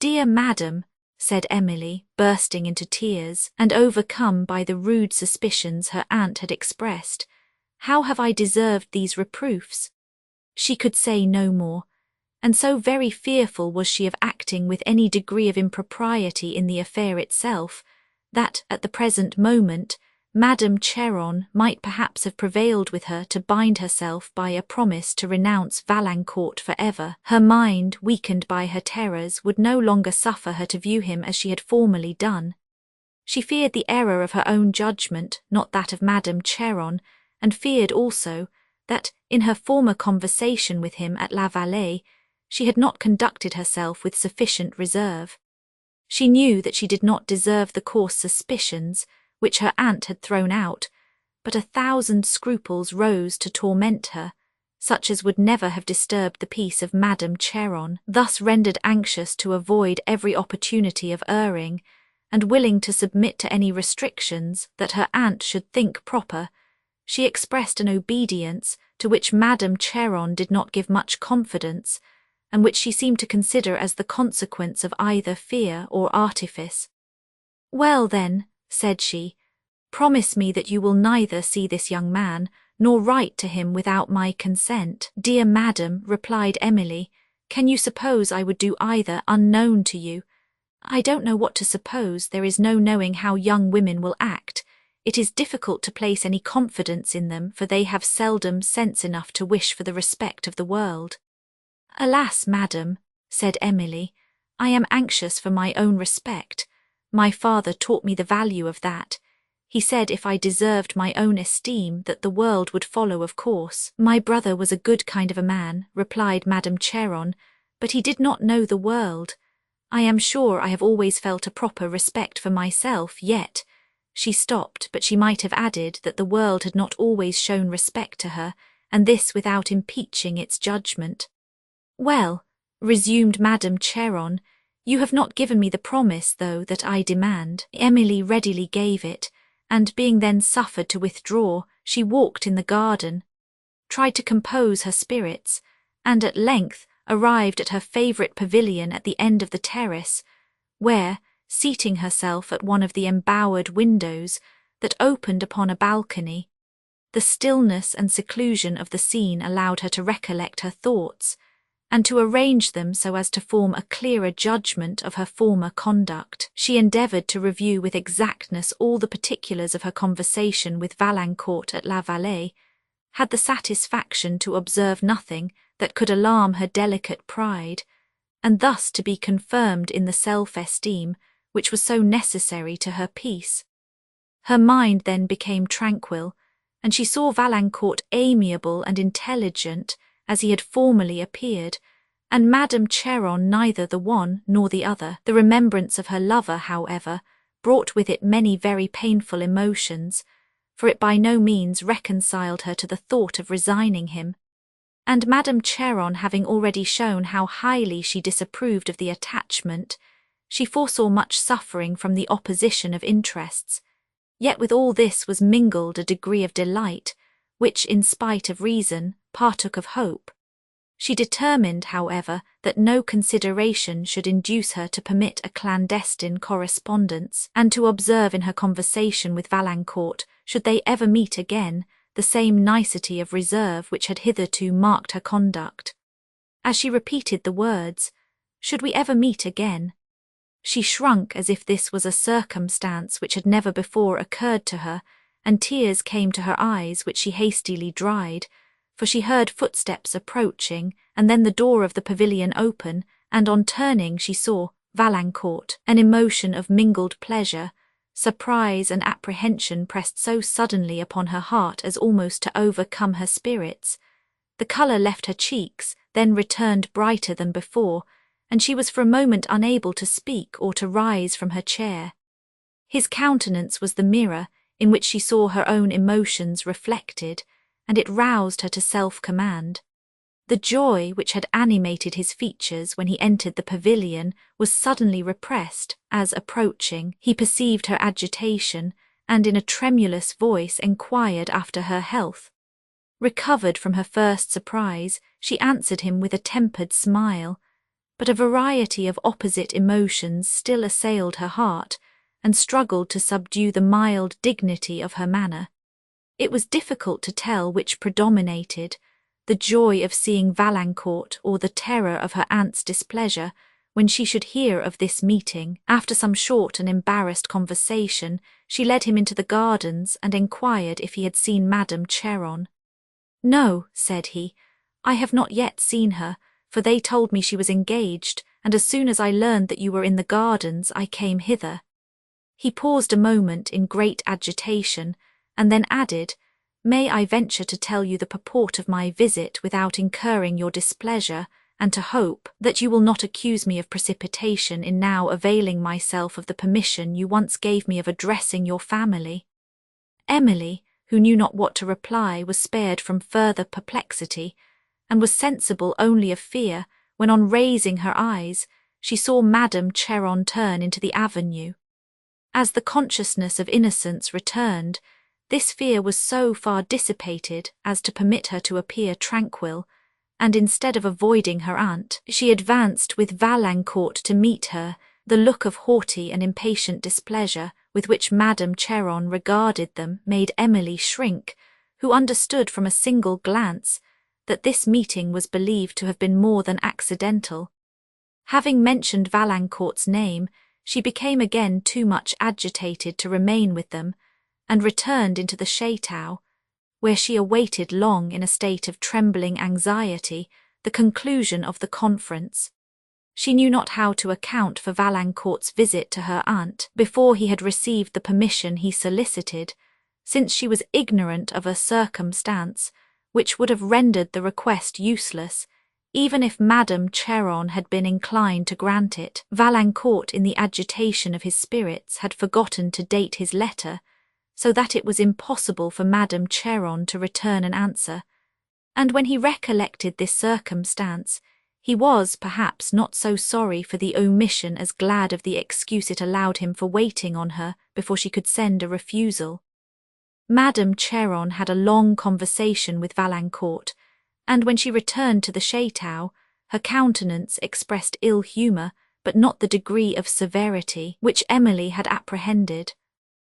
Dear madam, said Emily, bursting into tears, and overcome by the rude suspicions her aunt had expressed, how have I deserved these reproofs? She could say no more, and so very fearful was she of acting with any degree of impropriety in the affair itself, that, at the present moment, Madame Cheron might perhaps have prevailed with her to bind herself by a promise to renounce Valancourt for ever. Her mind, weakened by her terrors, would no longer suffer her to view him as she had formerly done. She feared the error of her own judgment, not that of Madame Cheron, and feared also that, in her former conversation with him at La Vallée, she had not conducted herself with sufficient reserve. She knew that she did not deserve the coarse suspicions which her aunt had thrown out, but 1,000 scruples rose to torment her, such as would never have disturbed the peace of Madame Cheron. Thus rendered anxious to avoid every opportunity of erring, and willing to submit to any restrictions that her aunt should think proper, she expressed an obedience to which Madame Cheron did not give much confidence, and which she seemed to consider as the consequence of either fear or artifice. Well then, said she, promise me that you will neither see this young man, nor write to him without my consent. Dear madam, replied Emily, can you suppose I would do either unknown to you? I don't know what to suppose, there is no knowing how young women will act. It is difficult to place any confidence in them, for they have seldom sense enough to wish for the respect of the world. Alas, madam, said Emily, I am anxious for my own respect. My father taught me the value of that. He said if I deserved my own esteem that the world would follow of course. My brother was a good kind of a man, replied Madame Cheron, but he did not know the world. I am sure I have always felt a proper respect for myself, yet— She stopped, but she might have added that the world had not always shown respect to her, and this without impeaching its judgment. Well, resumed Madame Cheron, you have not given me the promise, though, that I demand. Emily readily gave it, and being then suffered to withdraw, she walked in the garden, tried to compose her spirits, and at length arrived at her favourite pavilion at the end of the terrace, where, seating herself at one of the embowered windows that opened upon a balcony, the stillness and seclusion of the scene allowed her to recollect her thoughts, and to arrange them so as to form a clearer judgment of her former conduct. She endeavoured to review with exactness all the particulars of her conversation with Valancourt at La Vallée, had the satisfaction to observe nothing that could alarm her delicate pride, and thus to be confirmed in the self-esteem which was so necessary to her peace. Her mind then became tranquil, and she saw Valancourt amiable and intelligent as he had formerly appeared, and Madame Cheron neither the one nor the other. The remembrance of her lover, however, brought with it many very painful emotions, for it by no means reconciled her to the thought of resigning him, and Madame Cheron having already shown how highly she disapproved of the attachment, she foresaw much suffering from the opposition of interests, yet with all this was mingled a degree of delight, which, in spite of reason, partook of hope. She determined, however, that no consideration should induce her to permit a clandestine correspondence, and to observe in her conversation with Valancourt, should they ever meet again, the same nicety of reserve which had hitherto marked her conduct. As she repeated the words, "Should we ever meet again?" she shrunk as if this was a circumstance which had never before occurred to her, and tears came to her eyes which she hastily dried, for she heard footsteps approaching, and then the door of the pavilion open, and on turning she saw Valancourt. An emotion of mingled pleasure, Surprise and apprehension pressed so suddenly upon her heart as almost to overcome her spirits. The colour left her cheeks, then returned brighter than before, and she was for a moment unable to speak or to rise from her chair. His countenance was the mirror in which she saw her own emotions reflected, and it roused her to self-command. The joy which had animated his features when he entered the pavilion was suddenly repressed, as approaching, he perceived her agitation, and in a tremulous voice enquired after her health. Recovered from her first surprise, she answered him with a tempered smile, but a variety of opposite emotions still assailed her heart, and struggled to subdue the mild dignity of her manner. It was difficult to tell which predominated, the joy of seeing Valancourt or the terror of her aunt's displeasure when she should hear of this meeting. After some short and embarrassed conversation, she led him into the gardens and enquired if he had seen Madame Cheron. "No," said he, "I have not yet seen her, for they told me she was engaged, and as soon as I learned that you were in the gardens I came hither." He paused a moment in great agitation, and then added, "May I venture to tell you the purport of my visit without incurring your displeasure, and to hope that you will not accuse me of precipitation in now availing myself of the permission you once gave me of addressing your family?" Emily, who knew not what to reply, was spared from further perplexity, and was sensible only of fear when, on raising her eyes, she saw Madame Cheron turn into the avenue. As the consciousness of innocence returned, this fear was so far dissipated as to permit her to appear tranquil, and instead of avoiding her aunt, she advanced with Valancourt to meet her. The look of haughty and impatient displeasure with which Madame Cheron regarded them made Emily shrink, who understood from a single glance that this meeting was believed to have been more than accidental. Having mentioned Valancourt's name, she became again too much agitated to remain with them, and returned into the chateau, where she awaited long in a state of trembling anxiety the conclusion of the conference. She knew not how to account for Valancourt's visit to her aunt before he had received the permission he solicited, since she was ignorant of a circumstance which would have rendered the request useless, even if Madame Cheron had been inclined to grant it. Valancourt, in the agitation of his spirits, had forgotten to date his letter, so that it was impossible for Madame Cheron to return an answer, and when he recollected this circumstance, he was, perhaps, not so sorry for the omission as glad of the excuse it allowed him for waiting on her before she could send a refusal. Madame Cheron had a long conversation with Valancourt, and when she returned to the chateau, her countenance expressed ill humour, but not the degree of severity which Emily had apprehended.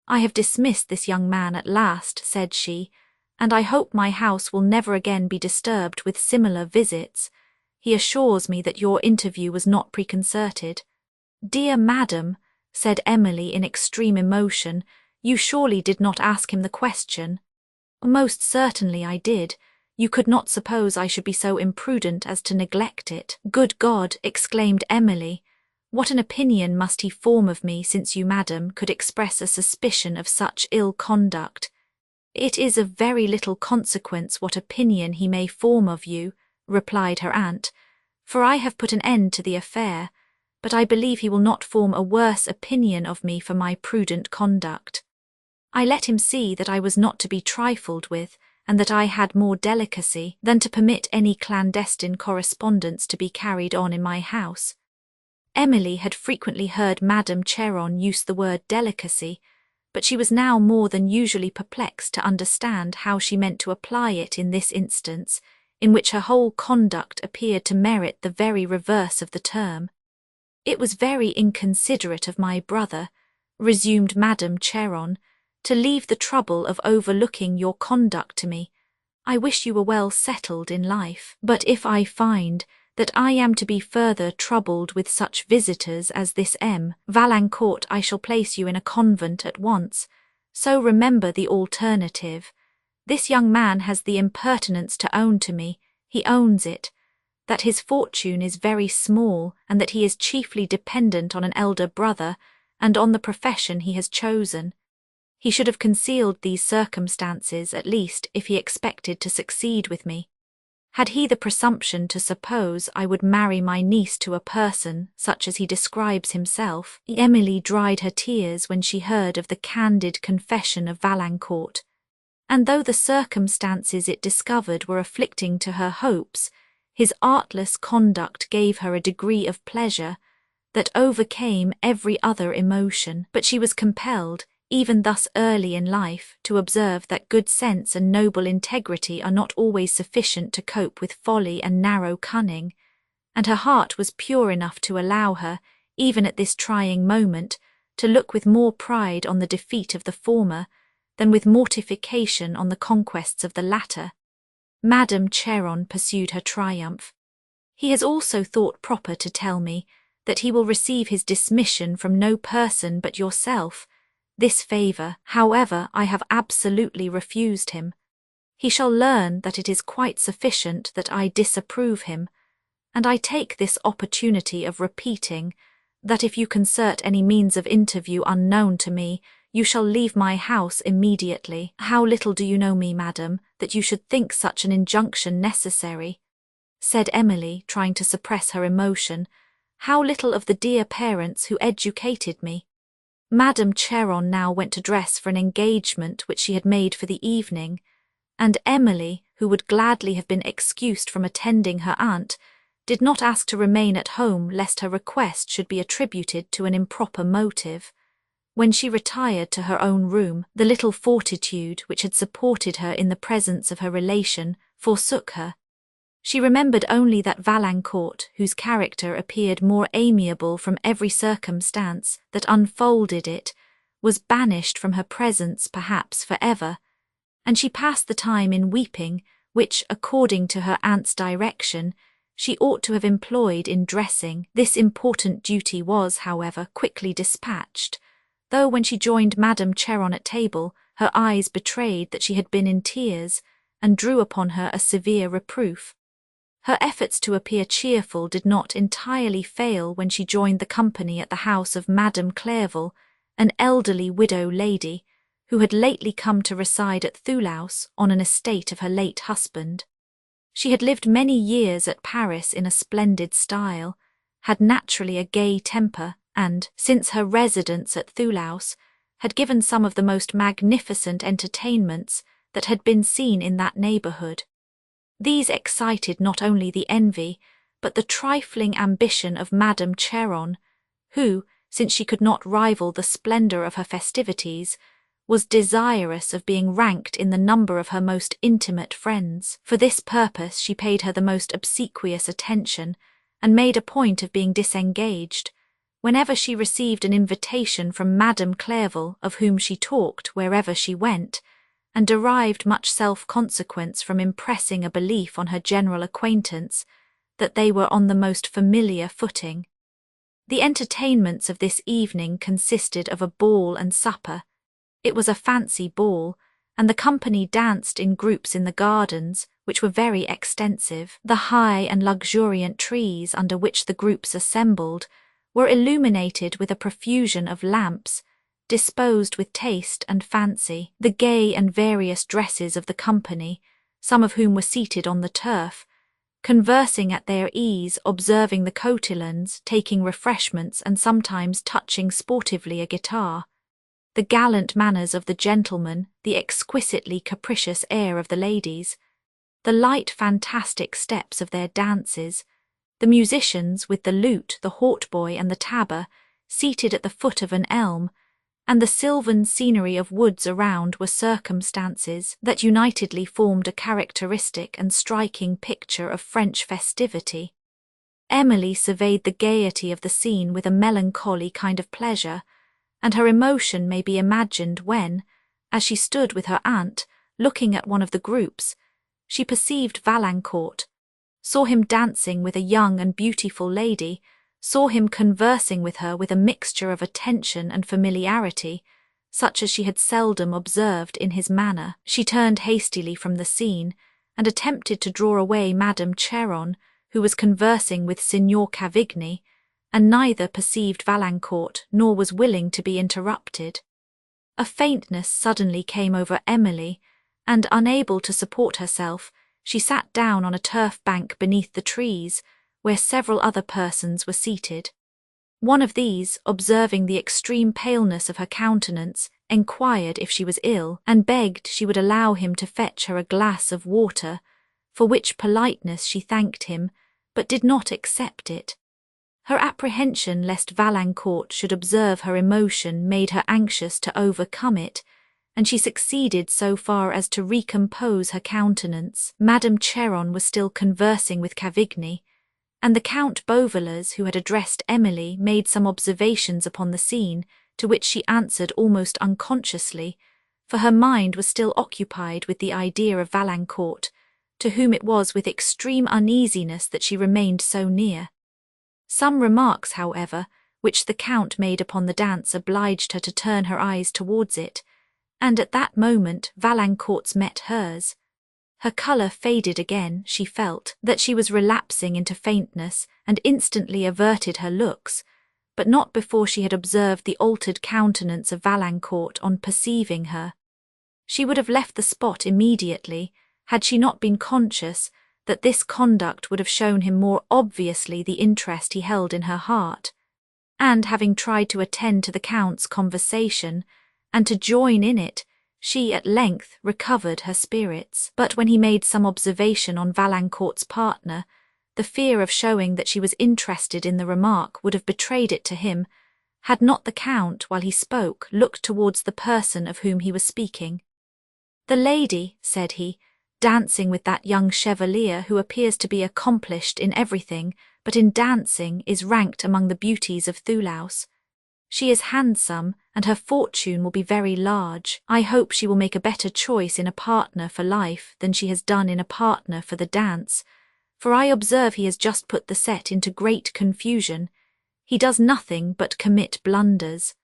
"I have dismissed this young man at last," said she, "and I hope my house will never again be disturbed with similar visits. He assures me that your interview was not preconcerted." "Dear madam," said Emily in extreme emotion, "you surely did not ask him the question." "Most certainly I did. You could not suppose I should be so imprudent as to neglect it." "Good God!" exclaimed Emily, "what an opinion must he form of me, since you, madam, could express a suspicion of such ill conduct?" "It is of very little consequence what opinion he may form of you," replied her aunt, "for I have put an end to the affair, but I believe he will not form a worse opinion of me for my prudent conduct. I let him see that I was not to be trifled with, and that I had more delicacy than to permit any clandestine correspondence to be carried on in my house." Emily had frequently heard Madame Cheron use the word delicacy, but she was now more than usually perplexed to understand how she meant to apply it in this instance, in which her whole conduct appeared to merit the very reverse of the term. "It was very inconsiderate of my brother," resumed Madame Cheron, "to leave the trouble of overlooking your conduct to me. I wish you were well settled in life, but if I find that I am to be further troubled with such visitors as this Valancourt, I shall place you in a convent at once, so remember the alternative. This young man has the impertinence to own to me, he owns it, that his fortune is very small, and that he is chiefly dependent on an elder brother, and on the profession he has chosen. He should have concealed these circumstances, at least, if he expected to succeed with me. Had he the presumption to suppose I would marry my niece to a person such as he describes himself? Emily dried her tears when she heard of the candid confession of Valancourt, and though the circumstances it discovered were afflicting to her hopes, his artless conduct gave her a degree of pleasure that overcame every other emotion. But she was compelled, even thus early in life, to observe that good sense and noble integrity are not always sufficient to cope with folly and narrow cunning, and her heart was pure enough to allow her, even at this trying moment, to look with more pride on the defeat of the former than with mortification on the conquests of the latter. Madame Cheron pursued her triumph. He has also thought proper to tell me that he will receive his dismission from no person but yourself. This favour, however, I have absolutely refused him. He shall learn that it is quite sufficient that I disapprove him, and I take this opportunity of repeating that if you concert any means of interview unknown to me, you shall leave my house immediately. How little do you know me, madam, that you should think such an injunction necessary, said Emily, trying to suppress her emotion. How little of the dear parents who educated me. Madame Cheron now went to dress for an engagement which she had made for the evening, and Emily, who would gladly have been excused from attending her aunt, did not ask to remain at home lest her request should be attributed to an improper motive. When she retired to her own room, the little fortitude which had supported her in the presence of her relation forsook her. She remembered only that Valancourt, whose character appeared more amiable from every circumstance that unfolded it, was banished from her presence perhaps for ever, and she passed the time in weeping, which, according to her aunt's direction, she ought to have employed in dressing. This important duty was, however, quickly dispatched, though when she joined Madame Cheron at table, her eyes betrayed that she had been in tears, and drew upon her a severe reproof. Her efforts to appear cheerful did not entirely fail when she joined the company at the house of Madame Clairville, an elderly widow lady, who had lately come to reside at Thoulouse on an estate of her late husband. She had lived many years at Paris in a splendid style, had naturally a gay temper, and, since her residence at Thoulouse, had given some of the most magnificent entertainments that had been seen in that neighbourhood. These excited not only the envy, but the trifling ambition of Madame Cheron, who, since she could not rival the splendour of her festivities, was desirous of being ranked in the number of her most intimate friends. For this purpose she paid her the most obsequious attention, and made a point of being disengaged whenever she received an invitation from Madame Clairville, of whom she talked wherever she went, and derived much self-consequence from impressing a belief on her general acquaintance that they were on the most familiar footing. The entertainments of this evening consisted of a ball and supper. It was a fancy ball, and the company danced in groups in the gardens, which were very extensive. The high and luxuriant trees under which the groups assembled were illuminated with a profusion of lamps, disposed with taste and fancy. The gay and various dresses of the company, some of whom were seated on the turf, conversing at their ease, observing the cotillons, taking refreshments, and sometimes touching sportively a guitar. The gallant manners of the gentlemen, the exquisitely capricious air of the ladies, the light fantastic steps of their dances, the musicians with the lute, the hautboy, and the tabor, seated at the foot of an elm, and the sylvan scenery of woods around were circumstances that unitedly formed a characteristic and striking picture of French festivity. Emily surveyed the gaiety of the scene with a melancholy kind of pleasure, and her emotion may be imagined when, as she stood with her aunt, looking at one of the groups, she perceived Valancourt, saw him dancing with a young and beautiful lady, saw him conversing with her with a mixture of attention and familiarity, such as she had seldom observed in his manner. She turned hastily from the scene, and attempted to draw away Madame Cheron, who was conversing with Signor Cavigni, and neither perceived Valancourt nor was willing to be interrupted. A faintness suddenly came over Emily, and unable to support herself, she sat down on a turf bank beneath the trees, where several other persons were seated. One of these, observing the extreme paleness of her countenance, enquired if she was ill, and begged she would allow him to fetch her a glass of water, for which politeness she thanked him, but did not accept it. Her apprehension lest Valancourt should observe her emotion made her anxious to overcome it, and she succeeded so far as to recompose her countenance. Madame Cheron was still conversing with Cavigni, and the Count Beauvilliers, who had addressed Emily, made some observations upon the scene, to which she answered almost unconsciously, for her mind was still occupied with the idea of Valancourt, to whom it was with extreme uneasiness that she remained so near. Some remarks, however, which the Count made upon the dance obliged her to turn her eyes towards it, and at that moment Valancourt's met hers. Her colour faded again, she felt that she was relapsing into faintness, and instantly averted her looks, but not before she had observed the altered countenance of Valancourt on perceiving her. She would have left the spot immediately, had she not been conscious that this conduct would have shown him more obviously the interest he held in her heart, and having tried to attend to the Count's conversation, and to join in it, she at length recovered her spirits. But when he made some observation on Valancourt's partner, the fear of showing that she was interested in the remark would have betrayed it to him, had not the Count, while he spoke, looked towards the person of whom he was speaking. "The lady," said he, "dancing with that young chevalier who appears to be accomplished in everything, but in dancing is ranked among the beauties of Thulaus. She is handsome, and her fortune will be very large. I hope she will make a better choice in a partner for life than she has done in a partner for the dance, for I observe he has just put the set into great confusion. He does nothing but commit blunders.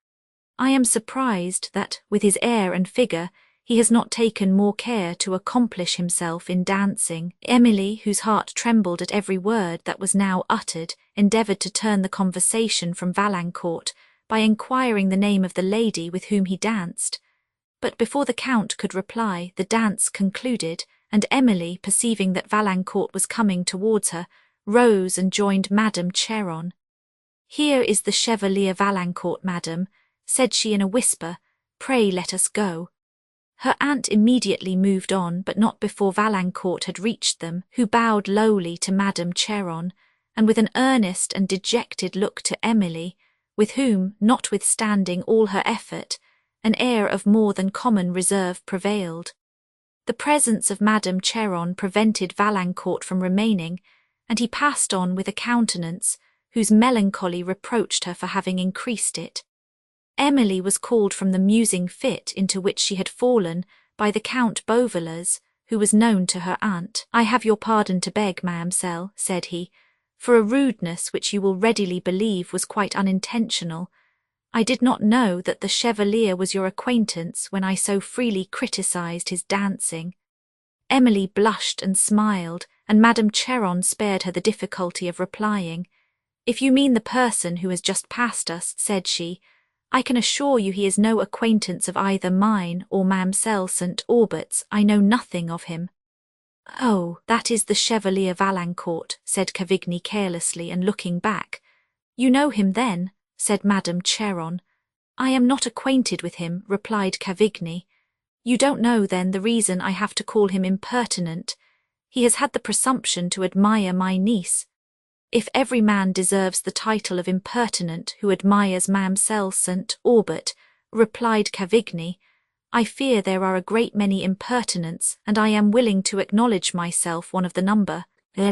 I am surprised that, with his air and figure, he has not taken more care to accomplish himself in dancing." Emily, whose heart trembled at every word that was now uttered, endeavoured to turn the conversation from Valancourt by inquiring the name of the lady with whom he danced. But before the Count could reply, the dance concluded, and Emily, perceiving that Valancourt was coming towards her, rose and joined Madame Cheron. "Here is the Chevalier Valancourt, madam," said she in a whisper. "Pray let us go." Her aunt immediately moved on, but not before Valancourt had reached them, who bowed lowly to Madame Cheron, and with an earnest and dejected look to Emily, with whom, notwithstanding all her effort, an air of more than common reserve prevailed. The presence of Madame Cheron prevented Valancourt from remaining, and he passed on with a countenance whose melancholy reproached her for having increased it. Emily was called from the musing fit into which she had fallen by the Count Beauvilliers, who was known to her aunt. "I have your pardon to beg, ma'amselle," said he, "for a rudeness which you will readily believe was quite unintentional. I did not know that the Chevalier was your acquaintance when I so freely criticised his dancing." Emily blushed and smiled, and Madame Cheron spared her the difficulty of replying. "If you mean the person who has just passed us," said she, "I can assure you he is no acquaintance of either mine or Mademoiselle St. Aubert's. I know nothing of him." "Oh, that is the Chevalier Valancourt," said Cavigni carelessly and looking back. "You know him then?" said Madame Cheron. "I am not acquainted with him," replied Cavigni. "You don't know then the reason I have to call him impertinent. He has had the presumption to admire my niece." "If every man deserves the title of impertinent who admires Mademoiselle St. Aubert," replied Cavigni, "I fear there are a great many impertinents, and I am willing to acknowledge myself one of the number."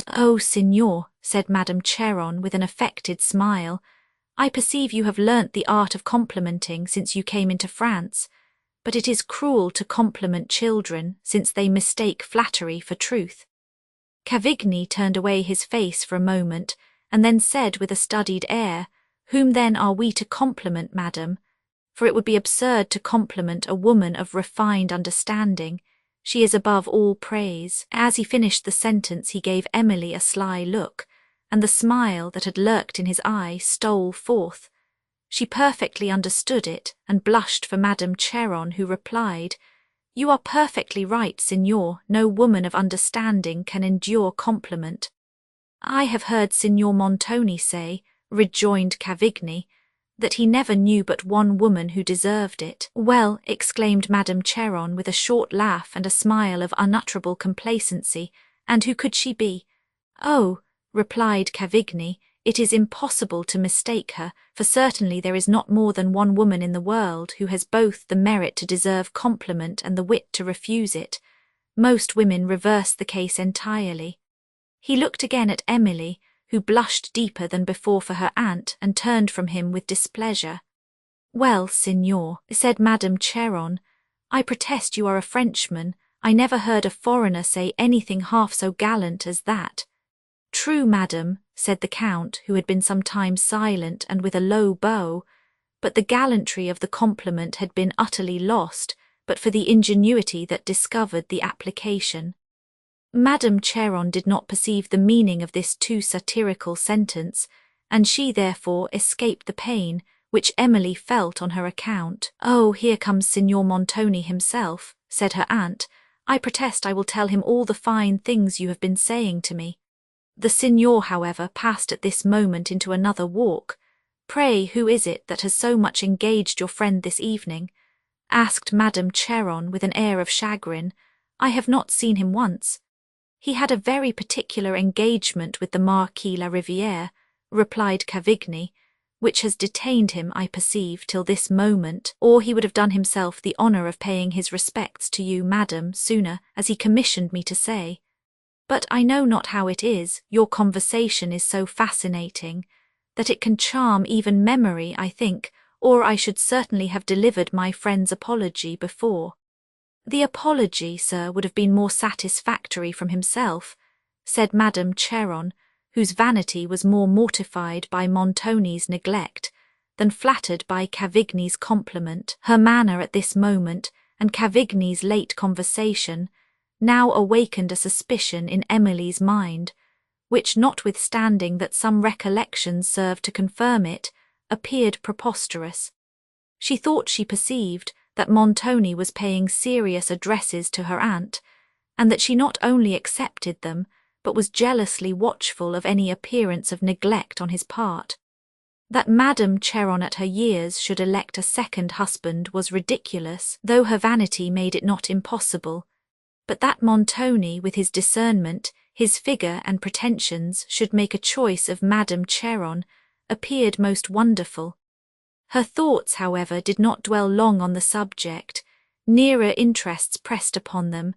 "Oh, signor," said Madame Cheron with an affected smile, "I perceive you have learnt the art of complimenting since you came into France, but it is cruel to compliment children, since they mistake flattery for truth." Cavigni turned away his face for a moment, and then said with a studied air, "Whom then are we to compliment, madam? For it would be absurd to compliment a woman of refined understanding. She is above all praise." As he finished the sentence he gave Emily a sly look, and the smile that had lurked in his eye stole forth. She perfectly understood it, and blushed for Madame Cheron, who replied, "You are perfectly right, Signor. No woman of understanding can endure compliment." "I have heard Signor Montoni say," rejoined Cavigni, "that he never knew but one woman who deserved it." "Well," exclaimed Madame Cheron with a short laugh and a smile of unutterable complacency, "and who could she be?" "Oh," replied Cavigni, "it is impossible to mistake her, for certainly there is not more than one woman in the world who has both the merit to deserve compliment and the wit to refuse it. Most women reverse the case entirely." He looked again at Emily, who blushed deeper than before for her aunt, and turned from him with displeasure. "Well, Signor," said Madame Cheron, "I protest you are a Frenchman. I never heard a foreigner say anything half so gallant as that." "True, madam," said the Count, who had been some time silent and with a low bow, but the gallantry of the compliment had been utterly lost, but for the ingenuity that discovered the application. Madame Cheron did not perceive the meaning of this too satirical sentence, and she therefore escaped the pain which Emily felt on her account. "Oh, here comes Signor Montoni himself," said her aunt. "I protest I will tell him all the fine things you have been saying to me." The Signor, however, passed at this moment into another walk. "Pray, who is it that has so much engaged your friend this evening?" asked Madame Cheron with an air of chagrin. "I have not seen him once." "He had a very particular engagement with the Marquis La Riviere," replied Cavigni, "which has detained him, I perceive, till this moment, or he would have done himself the honour of paying his respects to you, madam, sooner, as he commissioned me to say. But I know not how it is, your conversation is so fascinating, that it can charm even memory, I think, or I should certainly have delivered my friend's apology before." "The apology, sir, would have been more satisfactory from himself," said Madame Cheron, whose vanity was more mortified by Montoni's neglect than flattered by Cavigni's compliment. Her manner at this moment, and Cavigni's late conversation, now awakened a suspicion in Emily's mind, which, notwithstanding that some recollections served to confirm it, appeared preposterous. She thought she perceived that Montoni was paying serious addresses to her aunt, and that she not only accepted them, but was jealously watchful of any appearance of neglect on his part. That Madame Cheron at her years should elect a second husband was ridiculous, though her vanity made it not impossible, but that Montoni, with his discernment, his figure and pretensions, should make a choice of Madame Cheron, appeared most wonderful. Her thoughts, however, did not dwell long on the subject. Nearer interests pressed upon them.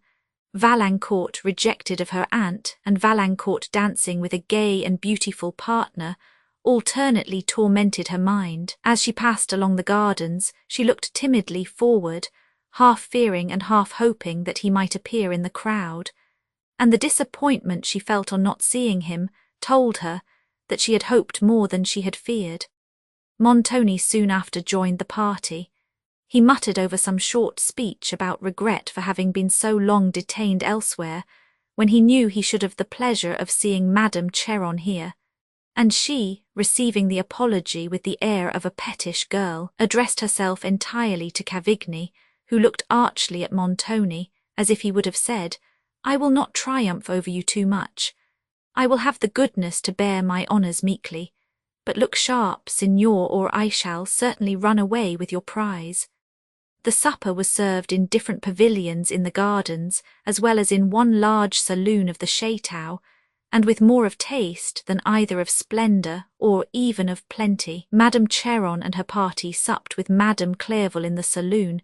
Valancourt rejected of her aunt, and Valancourt dancing with a gay and beautiful partner, alternately tormented her mind. As she passed along the gardens, she looked timidly forward, half fearing and half hoping that he might appear in the crowd, and the disappointment she felt on not seeing him told her that she had hoped more than she had feared. Montoni soon after joined the party. He muttered over some short speech about regret for having been so long detained elsewhere, when he knew he should have the pleasure of seeing Madame Cheron here, and she, receiving the apology with the air of a pettish girl, addressed herself entirely to Cavigni, who looked archly at Montoni, as if he would have said, "I will not triumph over you too much. I will have the goodness to bear my honours meekly. But look sharp, Signor, or I shall certainly run away with your prize." The supper was served in different pavilions in the gardens, as well as in one large saloon of the Château, and with more of taste than either of splendour or even of plenty. Madame Cheron and her party supped with Madame Clerval in the saloon,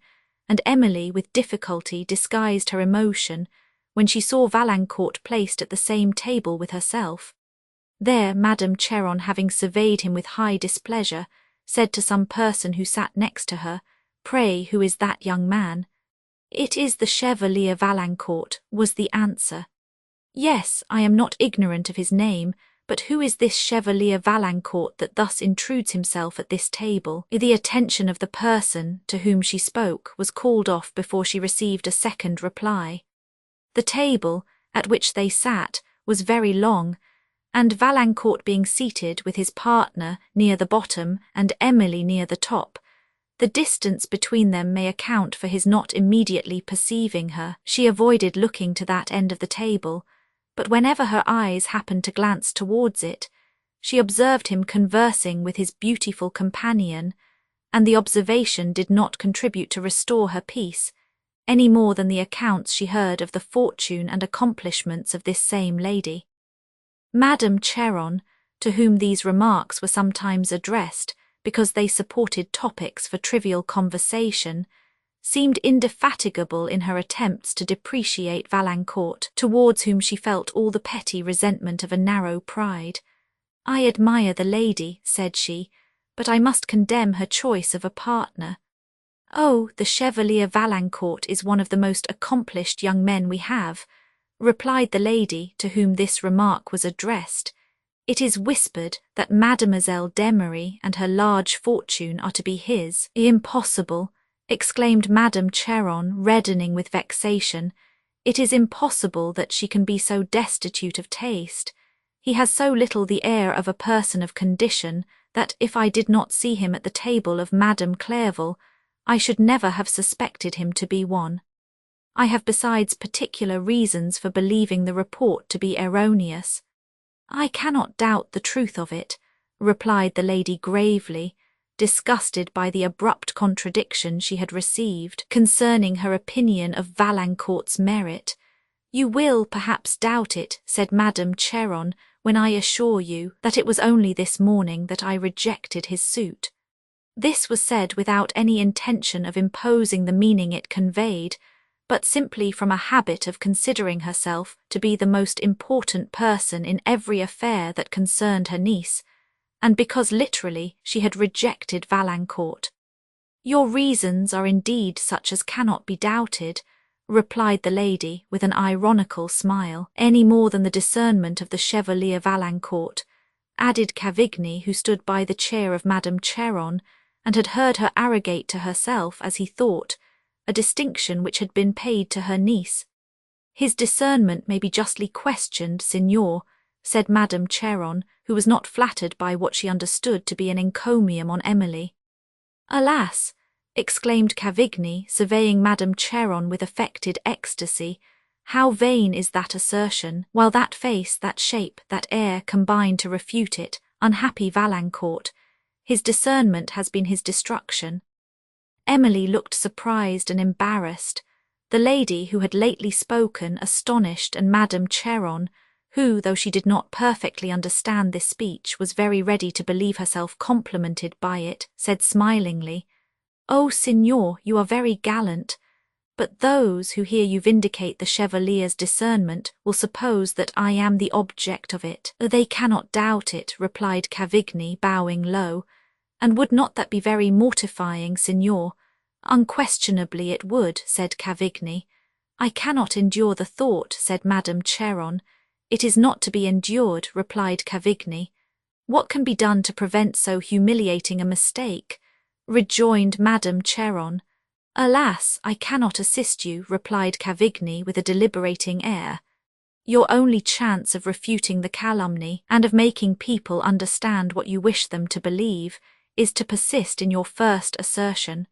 and Emily with difficulty disguised her emotion when she saw Valancourt placed at the same table with herself. There Madame Cheron, having surveyed him with high displeasure, said to some person who sat next to her, "Pray, who is that young man?" "It is the Chevalier Valancourt," was the answer. "Yes, I am not ignorant of his name, but who is this Chevalier Valancourt that thus intrudes himself at this table?" The attention of the person to whom she spoke was called off before she received a second reply. The table, at which they sat, was very long, and Valancourt being seated with his partner near the bottom and Emily near the top, the distance between them may account for his not immediately perceiving her. She avoided looking to that end of the table, but whenever her eyes happened to glance towards it, she observed him conversing with his beautiful companion, and the observation did not contribute to restore her peace, any more than the accounts she heard of the fortune and accomplishments of this same lady. Madame Cheron, to whom these remarks were sometimes addressed because they supported topics for trivial conversation, seemed indefatigable in her attempts to depreciate Valancourt, towards whom she felt all the petty resentment of a narrow pride. "I admire the lady," said she, "but I must condemn her choice of a partner." "Oh, the Chevalier Valancourt is one of the most accomplished young men we have," replied the lady to whom this remark was addressed. "It is whispered that Mademoiselle d'Emery and her large fortune are to be his." "Impossible!" exclaimed Madame Cheron, reddening with vexation. "It is impossible that she can be so destitute of taste. He has so little the air of a person of condition that if I did not see him at the table of Madame Clairville, I should never have suspected him to be one. I have besides particular reasons for believing the report to be erroneous." "I cannot doubt the truth of it," replied the lady gravely, disgusted by the abrupt contradiction she had received concerning her opinion of Valancourt's merit. "You will perhaps doubt it," said Madame Cheron, "when I assure you that it was only this morning that I rejected his suit." This was said without any intention of imposing the meaning it conveyed, but simply from a habit of considering herself to be the most important person in every affair that concerned her niece, and because literally she had rejected Valancourt. "Your reasons are indeed such as cannot be doubted," replied the lady with an ironical smile, "any more than the discernment of the Chevalier Valancourt," added Cavigni, who stood by the chair of Madame Cheron, and had heard her arrogate to herself, as he thought, a distinction which had been paid to her niece. "His discernment may be justly questioned, Signor," said Madame Cheron, who was not flattered by what she understood to be an encomium on Emily. "Alas!" exclaimed Cavigni, surveying Madame Cheron with affected ecstasy, "how vain is that assertion, while that face, that shape, that air combine to refute it. Unhappy Valancourt! His discernment has been his destruction." Emily looked surprised and embarrassed. The lady who had lately spoken astonished, and Madame Cheron, who, though she did not perfectly understand this speech, was very ready to believe herself complimented by it, said smilingly, "Oh, Signor, you are very gallant, but those who hear you vindicate the Chevalier's discernment will suppose that I am the object of it." "They cannot doubt it," replied Cavigni, bowing low. "And would not that be very mortifying, Signor?" "Unquestionably it would," said Cavigni. "I cannot endure the thought," said Madame Cheron. "It is not to be endured," replied Cavigni. "What can be done to prevent so humiliating a mistake?" rejoined Madame Cheron. "Alas, I cannot assist you," replied Cavigni with a deliberating air. "Your only chance of refuting the calumny, and of making people understand what you wish them to believe, is to persist in your first assertion.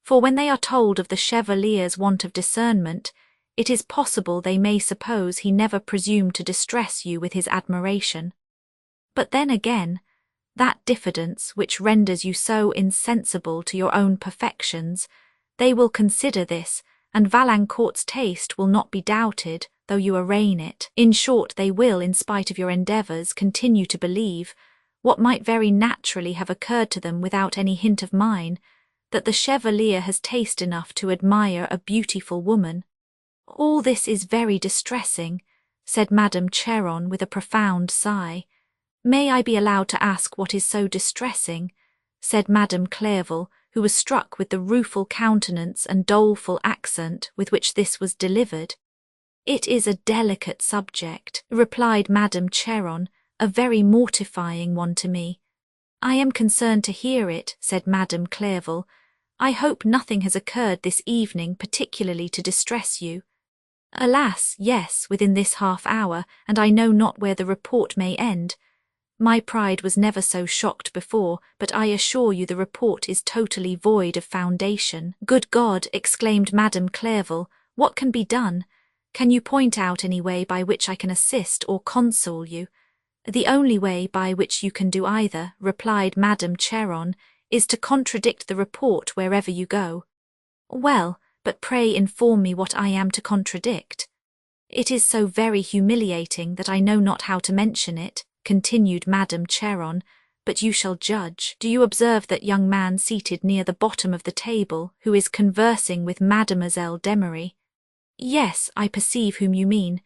For when they are told of the Chevalier's want of discernment, it is possible they may suppose he never presumed to distress you with his admiration. But then again, that diffidence which renders you so insensible to your own perfections, they will consider this, and Valancourt's taste will not be doubted, though you arraign it. In short, they will, in spite of your endeavours, continue to believe, what might very naturally have occurred to them without any hint of mine, that the Chevalier has taste enough to admire a beautiful woman." "All this is very distressing," said Madame Cheron with a profound sigh. "May I be allowed to ask what is so distressing?" said Madame Clairville, who was struck with the rueful countenance and doleful accent with which this was delivered. "It is a delicate subject," replied Madame Cheron, "a very mortifying one to me." "I am concerned to hear it," said Madame Clairville. "I hope nothing has occurred this evening particularly to distress you." Alas, yes, within this half-hour, and I know not where the report may end. My pride was never so shocked before, but I assure you the report is totally void of foundation. Good God, exclaimed Madame Clerval, what can be done? Can you point out any way by which I can assist or console you? The only way by which you can do either, replied Madame Cheron, is to contradict the report wherever you go. Well, but pray inform me what I am to contradict. It is so very humiliating that I know not how to mention it, continued Madame Cheron, but you shall judge. Do you observe that young man seated near the bottom of the table, who is conversing with Mademoiselle d'Emery? Yes, I perceive whom you mean.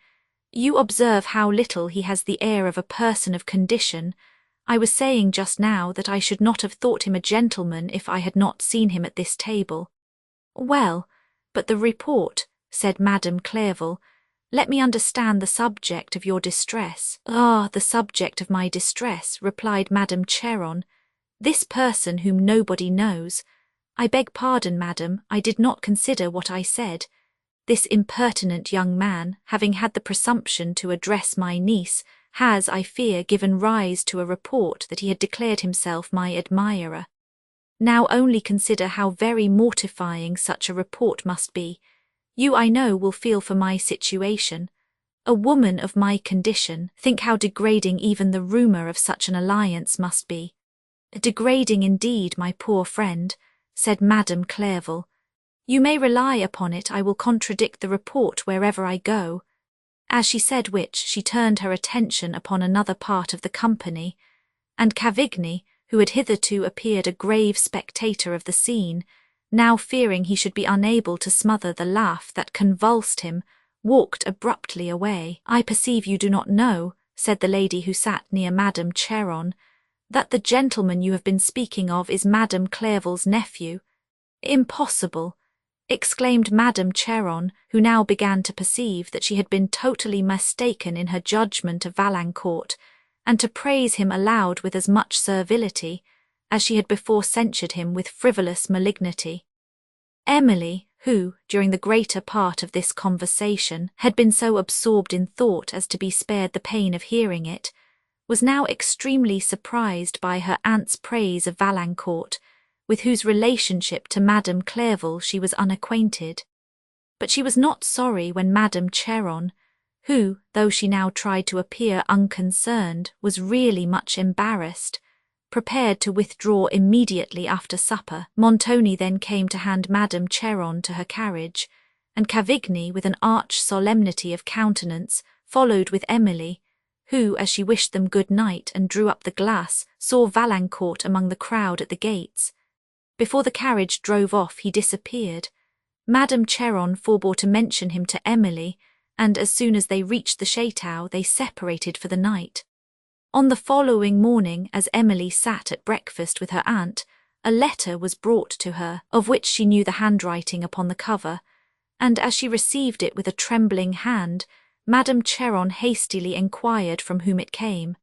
You observe how little he has the air of a person of condition. I was saying just now that I should not have thought him a gentleman if I had not seen him at this table. Well, but the report, said Madame Clerval. Let me understand the subject of your distress. Ah, the subject of my distress, replied Madame Cheron. This person whom nobody knows. I beg pardon, madam, I did not consider what I said. This impertinent young man, having had the presumption to address my niece, has, I fear, given rise to a report that he had declared himself my admirer. Now only consider how very mortifying such a report must be. You, I know, will feel for my situation. A woman of my condition, think how degrading even the rumour of such an alliance must be. Degrading indeed, my poor friend, said Madame Clerval. You may rely upon it I will contradict the report wherever I go. As she said which, she turned her attention upon another part of the company, and Cavigni, who had hitherto appeared a grave spectator of the scene, now fearing he should be unable to smother the laugh that convulsed him, walked abruptly away. I perceive you do not know, said the lady who sat near Madame Cheron, that the gentleman you have been speaking of is Madame Clerval's nephew. Impossible, exclaimed Madame Cheron, who now began to perceive that she had been totally mistaken in her judgment of Valancourt, and to praise him aloud with as much servility as she had before censured him with frivolous malignity. Emily, who, during the greater part of this conversation, had been so absorbed in thought as to be spared the pain of hearing it, was now extremely surprised by her aunt's praise of Valancourt, with whose relationship to Madame Clerval she was unacquainted. But she was not sorry when Madame Cheron, who, though she now tried to appear unconcerned, was really much embarrassed, prepared to withdraw immediately after supper. Montoni then came to hand Madame Cheron to her carriage, and Cavigni, with an arch solemnity of countenance, followed with Emily, who, as she wished them good night and drew up the glass, saw Valancourt among the crowd at the gates. Before the carriage drove off he disappeared. Madame Cheron forbore to mention him to Emily, and as soon as they reached the château they separated for the night. On the following morning, as Emily sat at breakfast with her aunt, a letter was brought to her, of which she knew the handwriting upon the cover, and as she received it with a trembling hand, Madame Cheron hastily enquired from whom it came.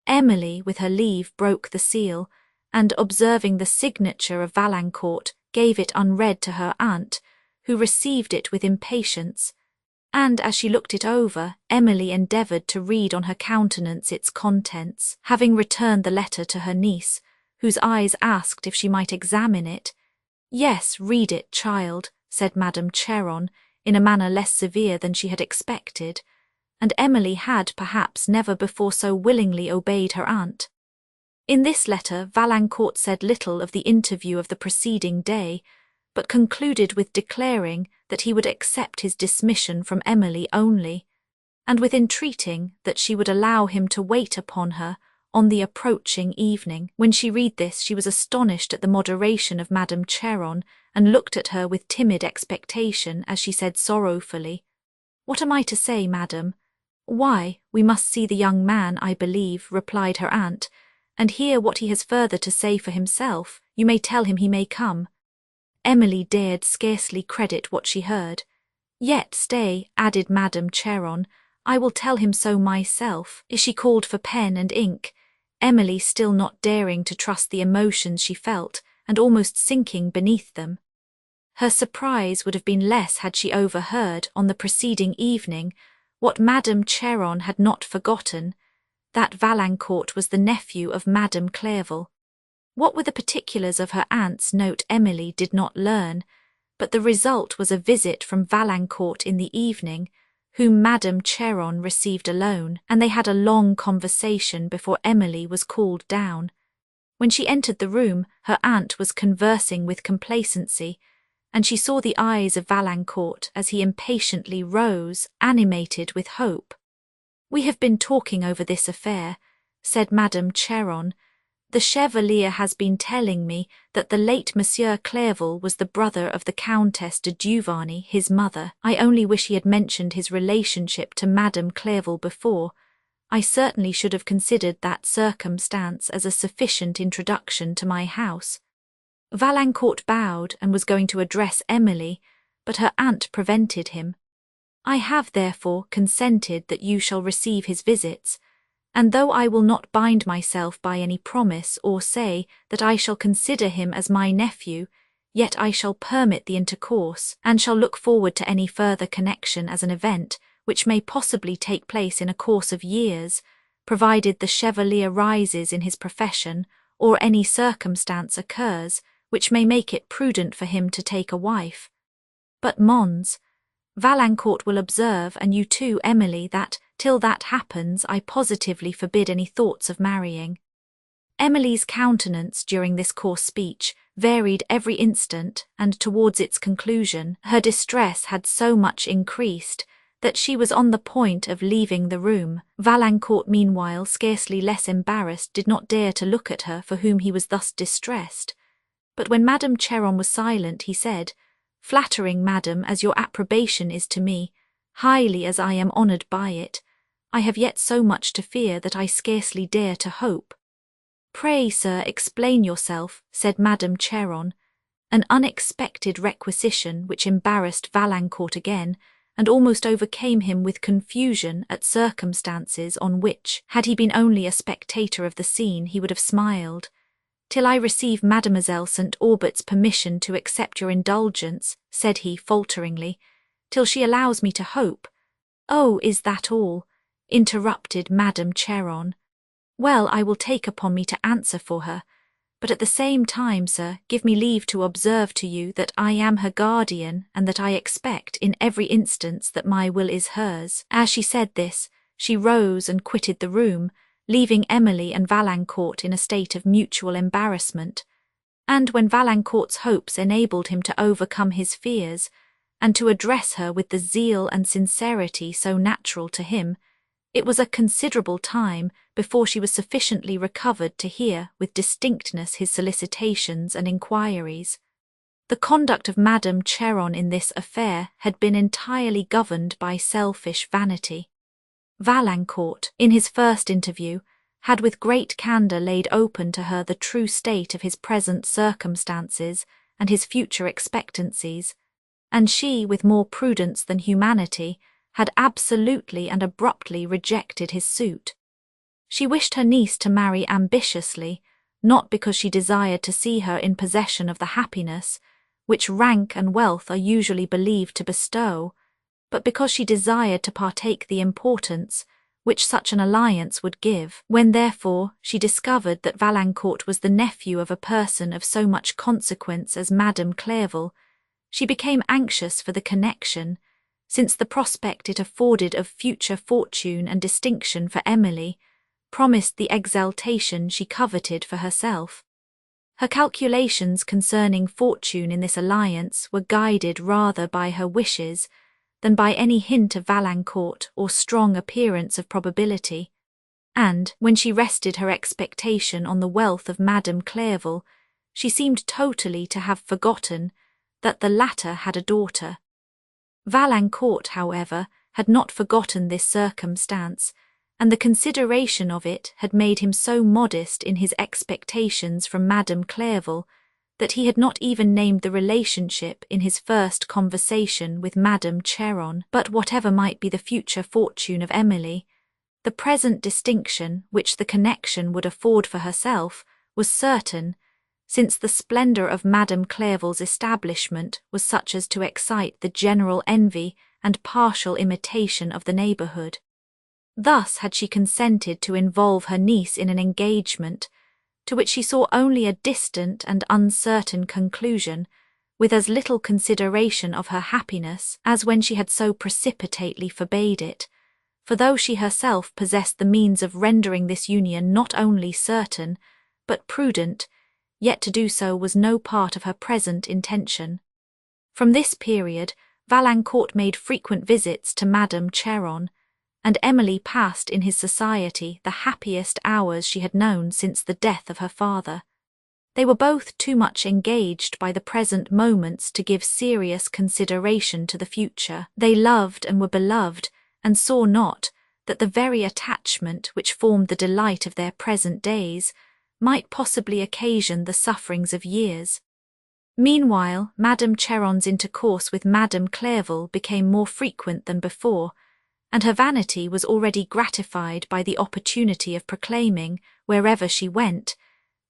Emily, with her leave, broke the seal, and, observing the signature of Valancourt, gave it unread to her aunt, who received it with impatience, and, as she looked it over, Emily endeavoured to read on her countenance its contents. Having returned the letter to her niece, whose eyes asked if she might examine it, "Yes, read it, child," said Madame Cheron, in a manner less severe than she had expected, and Emily had, perhaps, never before so willingly obeyed her aunt. In this letter Valancourt said little of the interview of the preceding day, but concluded with declaring that he would accept his dismission from Emily only, and with entreating that she would allow him to wait upon her on the approaching evening. When she read this she was astonished at the moderation of Madame Cheron, and looked at her with timid expectation as she said sorrowfully, "What am I to say, madam?" "Why, we must see the young man, I believe," replied her aunt, "and hear what he has further to say for himself. You may tell him he may come." Emily dared scarcely credit what she heard. "Yet stay," added Madame Cheron, "I will tell him so myself." She called for pen and ink, Emily still not daring to trust the emotions she felt, and almost sinking beneath them. Her surprise would have been less had she overheard, on the preceding evening, what Madame Cheron had not forgotten, that Valancourt was the nephew of Madame Clerval. What were the particulars of her aunt's note Emily did not learn, but the result was a visit from Valancourt in the evening, whom Madame Cheron received alone, and they had a long conversation before Emily was called down. When she entered the room, her aunt was conversing with complacency, and she saw the eyes of Valancourt as he impatiently rose, animated with hope. "We have been talking over this affair," said Madame Cheron. "The Chevalier has been telling me that the late Monsieur Clerval was the brother of the Countess de Duvarney, his mother. I only wish he had mentioned his relationship to Madame Clerval before. I certainly should have considered that circumstance as a sufficient introduction to my house." Valancourt bowed and was going to address Emily, but her aunt prevented him. "I have, therefore, consented that you shall receive his visits, and though I will not bind myself by any promise or say that I shall consider him as my nephew, yet I shall permit the intercourse, and shall look forward to any further connection as an event which may possibly take place in a course of years, provided the Chevalier rises in his profession, or any circumstance occurs which may make it prudent for him to take a wife. But Mons, Valancourt will observe, and you too, Emily, that, till that happens, I positively forbid any thoughts of marrying." Emily's countenance during this coarse speech varied every instant, and towards its conclusion, her distress had so much increased that she was on the point of leaving the room. Valancourt, meanwhile, scarcely less embarrassed, did not dare to look at her for whom he was thus distressed. But when Madame Cheron was silent, he said, "Flattering, madam, as your approbation is to me, highly as I am honoured by it, I have yet so much to fear that I scarcely dare to hope." "Pray, sir, explain yourself," said Madame Cheron, an unexpected requisition which embarrassed Valancourt again, and almost overcame him with confusion at circumstances on which, had he been only a spectator of the scene, he would have smiled. "Till I receive Mademoiselle St. Aubert's permission to accept your indulgence," said he falteringly, "till she allows me to hope—" "Oh, is that all?" interrupted Madame Cheron. "Well, I will take upon me to answer for her, but at the same time, sir, give me leave to observe to you that I am her guardian, and that I expect in every instance that my will is hers." As she said this, she rose and quitted the room, leaving Emily and Valancourt in a state of mutual embarrassment, and when Valancourt's hopes enabled him to overcome his fears, and to address her with the zeal and sincerity so natural to him, it was a considerable time before she was sufficiently recovered to hear with distinctness his solicitations and inquiries. The conduct of Madame Cheron in this affair had been entirely governed by selfish vanity. Valancourt, in his first interview, had with great candour laid open to her the true state of his present circumstances and his future expectancies, and she, with more prudence than humanity, had absolutely and abruptly rejected his suit. She wished her niece to marry ambitiously, not because she desired to see her in possession of the happiness which rank and wealth are usually believed to bestow, but because she desired to partake the importance which such an alliance would give. When, therefore, she discovered that Valancourt was the nephew of a person of so much consequence as Madame Clerval, she became anxious for the connection, since the prospect it afforded of future fortune and distinction for Emily promised the exaltation she coveted for herself. Her calculations concerning fortune in this alliance were guided rather by her wishes than by any hint of Valancourt or strong appearance of probability, and, when she rested her expectation on the wealth of Madame Clerval, she seemed totally to have forgotten that the latter had a daughter. Valancourt, however, had not forgotten this circumstance, and the consideration of it had made him so modest in his expectations from Madame Clerval that he had not even named the relationship in his first conversation with Madame Cheron. But whatever might be the future fortune of Emily, the present distinction which the connection would afford for herself was certain, since the splendour of Madame Clerval's establishment was such as to excite the general envy and partial imitation of the neighbourhood. Thus had she consented to involve her niece in an engagement, to which she saw only a distant and uncertain conclusion, with as little consideration of her happiness as when she had so precipitately forbade it, for though she herself possessed the means of rendering this union not only certain, but prudent, yet to do so was no part of her present intention. From this period, Valancourt made frequent visits to Madame Cheron, and Emily passed in his society the happiest hours she had known since the death of her father. They were both too much engaged by the present moments to give serious consideration to the future. They loved and were beloved, and saw not that the very attachment which formed the delight of their present days might possibly occasion the sufferings of years. Meanwhile, Madame Cheron's intercourse with Madame Clerval became more frequent than before, and her vanity was already gratified by the opportunity of proclaiming, wherever she went,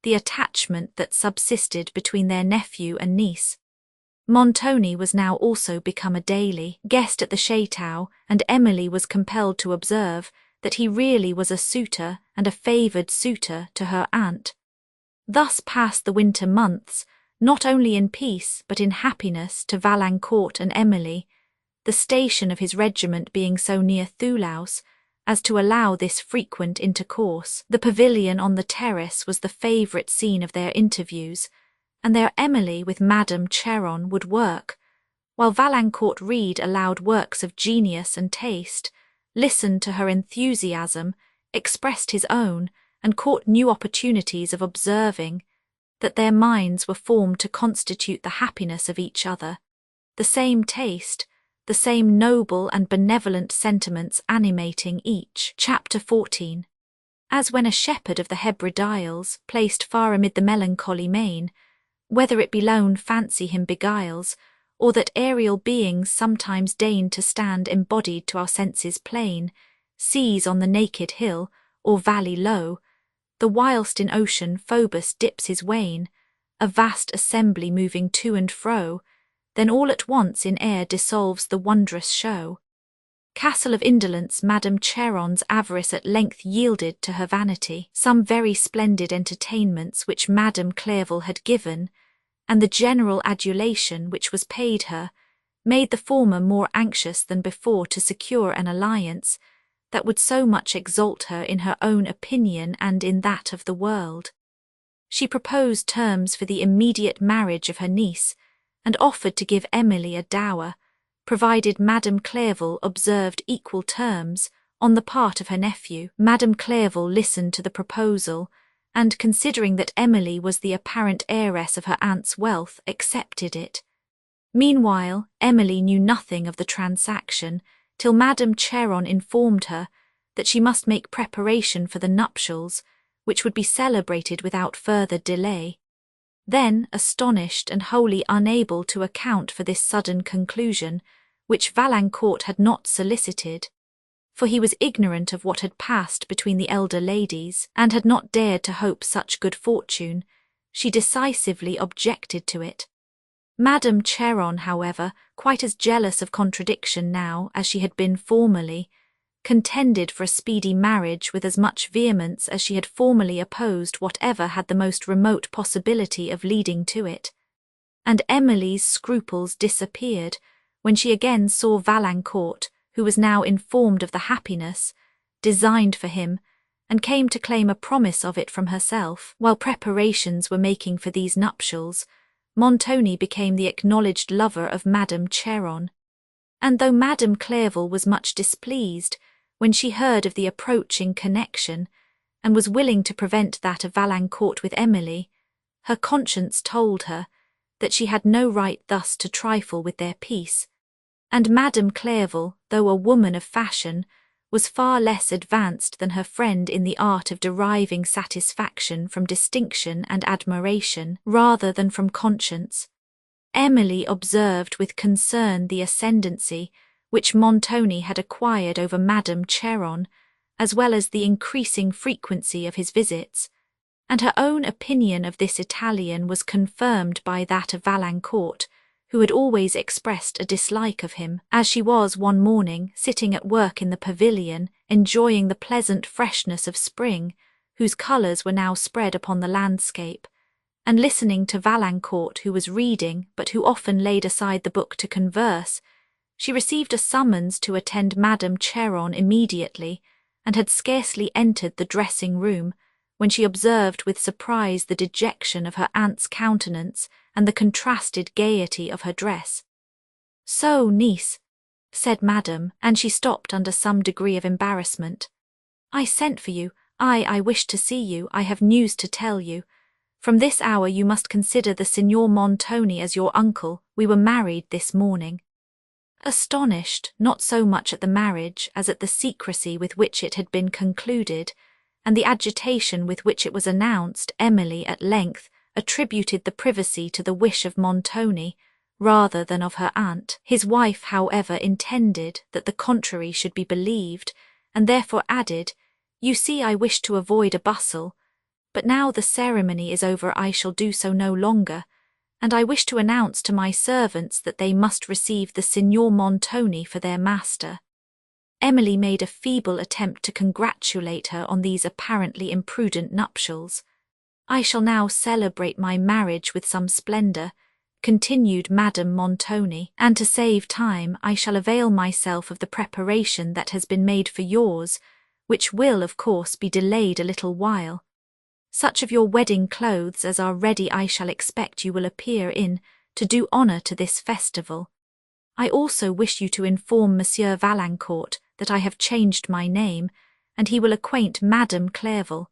the attachment that subsisted between their nephew and niece. Montoni was now also become a daily guest at the Château, and Emily was compelled to observe that he really was a suitor and a favoured suitor to her aunt. Thus passed the winter months, not only in peace but in happiness to Valancourt and Emily, the station of his regiment being so near Thoulouse as to allow this frequent intercourse. The pavilion on the terrace was the favourite scene of their interviews, and there Emily with Madame Cheron would work, while Valancourt read aloud works of genius and taste, listened to her enthusiasm, expressed his own, and caught new opportunities of observing that their minds were formed to constitute the happiness of each other, the same taste, the same noble and benevolent sentiments animating each. Chapter 14. As when a shepherd of the Hebrides, placed far amid the melancholy main, whether it be lone fancy him beguiles, or that aerial beings sometimes deign to stand embodied to our senses plain, sees on the naked hill, or valley low, the whilst in ocean Phoebus dips his wane, a vast assembly moving to and fro, then all at once in air dissolves the wondrous show. Castle of indolence, Madame Cheron's avarice at length yielded to her vanity some very splendid entertainments which Madame Clerval had given, and the general adulation which was paid her, made the former more anxious than before to secure an alliance that would so much exalt her in her own opinion and in that of the world. She proposed terms for the immediate marriage of her niece, and offered to give Emily a dower, provided Madame Clerval observed equal terms on the part of her nephew. Madame Clerval listened to the proposal, and considering that Emily was the apparent heiress of her aunt's wealth, accepted it. Meanwhile, Emily knew nothing of the transaction, till Madame Cheron informed her that she must make preparation for the nuptials, which would be celebrated without further delay. Then, astonished and wholly unable to account for this sudden conclusion, which Valancourt had not solicited, for he was ignorant of what had passed between the elder ladies, and had not dared to hope such good fortune, she decisively objected to it. Madame Cheron, however, quite as jealous of contradiction now as she had been formerly, contended for a speedy marriage with as much vehemence as she had formerly opposed whatever had the most remote possibility of leading to it. And Emily's scruples disappeared when she again saw Valancourt, who was now informed of the happiness designed for him, and came to claim a promise of it from herself. While preparations were making for these nuptials, Montoni became the acknowledged lover of Madame Cheron, and though Madame Clerval was much displeased when she heard of the approaching connection, and was willing to prevent that of Valancourt with Emily, her conscience told her that she had no right thus to trifle with their peace, and Madame Clerval, though a woman of fashion, was far less advanced than her friend in the art of deriving satisfaction from distinction and admiration rather than from conscience. Emily observed with concern the ascendancy which Montoni had acquired over Madame Cheron, as well as the increasing frequency of his visits, and her own opinion of this Italian was confirmed by that of Valancourt, who had always expressed a dislike of him, as she was one morning sitting at work in the pavilion, enjoying the pleasant freshness of spring, whose colours were now spread upon the landscape, and listening to Valancourt, who was reading, but who often laid aside the book to converse. She received a summons to attend Madame Cheron immediately, and had scarcely entered the dressing-room, when she observed with surprise the dejection of her aunt's countenance and the contrasted gaiety of her dress. "So, niece," said Madame, and she stopped under some degree of embarrassment. "I sent for you. I wish to see you. I have news to tell you. From this hour you must consider the Signor Montoni as your uncle. We were married this morning." Astonished, not so much at the marriage as at the secrecy with which it had been concluded, and the agitation with which it was announced, Emily at length attributed the privacy to the wish of Montoni, rather than of her aunt. His wife, however, intended that the contrary should be believed, and therefore added, "You see I wish to avoid a bustle, but now the ceremony is over I shall do so no longer, and I wish to announce to my servants that they must receive the Signor Montoni for their master." Emily made a feeble attempt to congratulate her on these apparently imprudent nuptials. "I shall now celebrate my marriage with some splendour," continued Madame Montoni, "and to save time I shall avail myself of the preparation that has been made for yours, which will, of course, be delayed a little while. Such of your wedding clothes as are ready I shall expect you will appear in, to do honour to this festival. I also wish you to inform Monsieur Valancourt that I have changed my name, and he will acquaint Madame Clerval.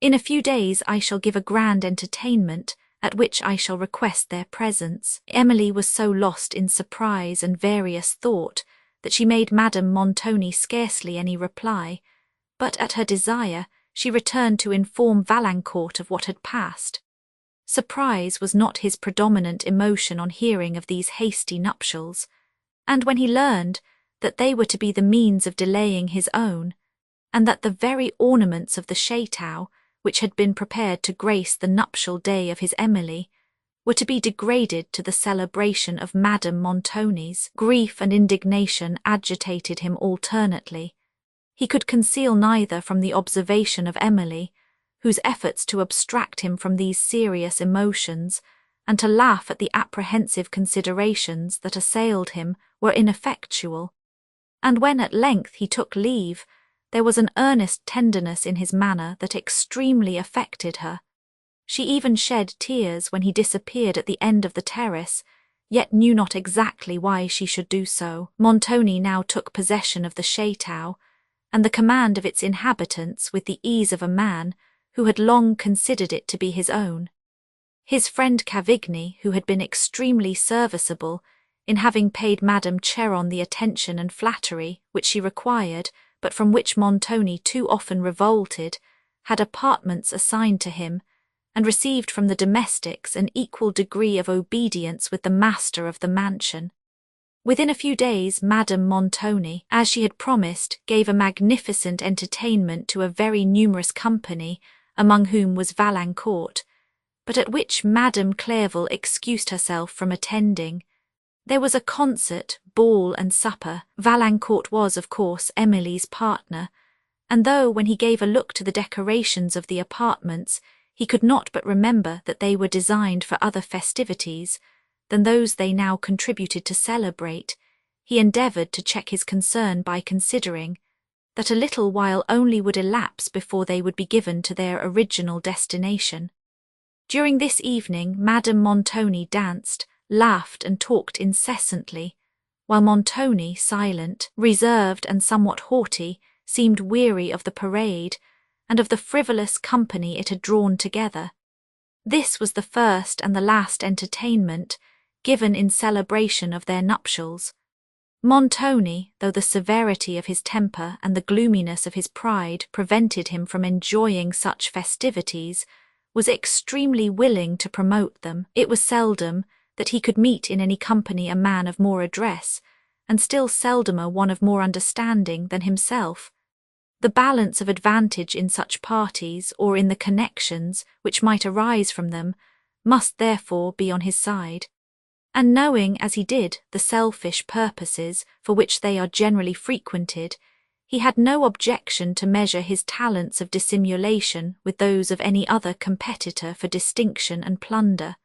In a few days I shall give a grand entertainment, at which I shall request their presence." Emily was so lost in surprise and various thought that she made Madame Montoni scarcely any reply, but at her desire she returned to inform Valancourt of what had passed. Surprise was not his predominant emotion on hearing of these hasty nuptials, and when he learned that they were to be the means of delaying his own, and that the very ornaments of the chateau, which had been prepared to grace the nuptial day of his Emily, were to be degraded to the celebration of Madame Montoni's, grief and indignation agitated him alternately. He could conceal neither from the observation of Emily, whose efforts to abstract him from these serious emotions, and to laugh at the apprehensive considerations that assailed him, were ineffectual, and when at length he took leave, there was an earnest tenderness in his manner that extremely affected her. She even shed tears when he disappeared at the end of the terrace, yet knew not exactly why she should do so. Montoni now took possession of the chateau, and the command of its inhabitants with the ease of a man who had long considered it to be his own. His friend Cavigni, who had been extremely serviceable in having paid Madame Cheron the attention and flattery which she required, but from which Montoni too often revolted, had apartments assigned to him, and received from the domestics an equal degree of obedience with the master of the mansion. Within a few days Madame Montoni, as she had promised, gave a magnificent entertainment to a very numerous company, among whom was Valancourt, but at which Madame Clerval excused herself from attending. There was a concert, ball and supper. Valancourt was, of course, Emily's partner, and though when he gave a look to the decorations of the apartments, he could not but remember that they were designed for other festivities than those they now contributed to celebrate, he endeavoured to check his concern by considering that a little while only would elapse before they would be given to their original destination. During this evening Madame Montoni danced, laughed and talked incessantly, while Montoni, silent, reserved and somewhat haughty, seemed weary of the parade and of the frivolous company it had drawn together. This was the first and the last entertainment given in celebration of their nuptials. Montoni, though the severity of his temper and the gloominess of his pride prevented him from enjoying such festivities, was extremely willing to promote them. It was seldom that he could meet in any company a man of more address, and still seldomer one of more understanding than himself. The balance of advantage in such parties, or in the connections which might arise from them, must therefore be on his side. And knowing, as he did, the selfish purposes for which they are generally frequented, he had no objection to measure his talents of dissimulation with those of any other competitor for distinction and plunder.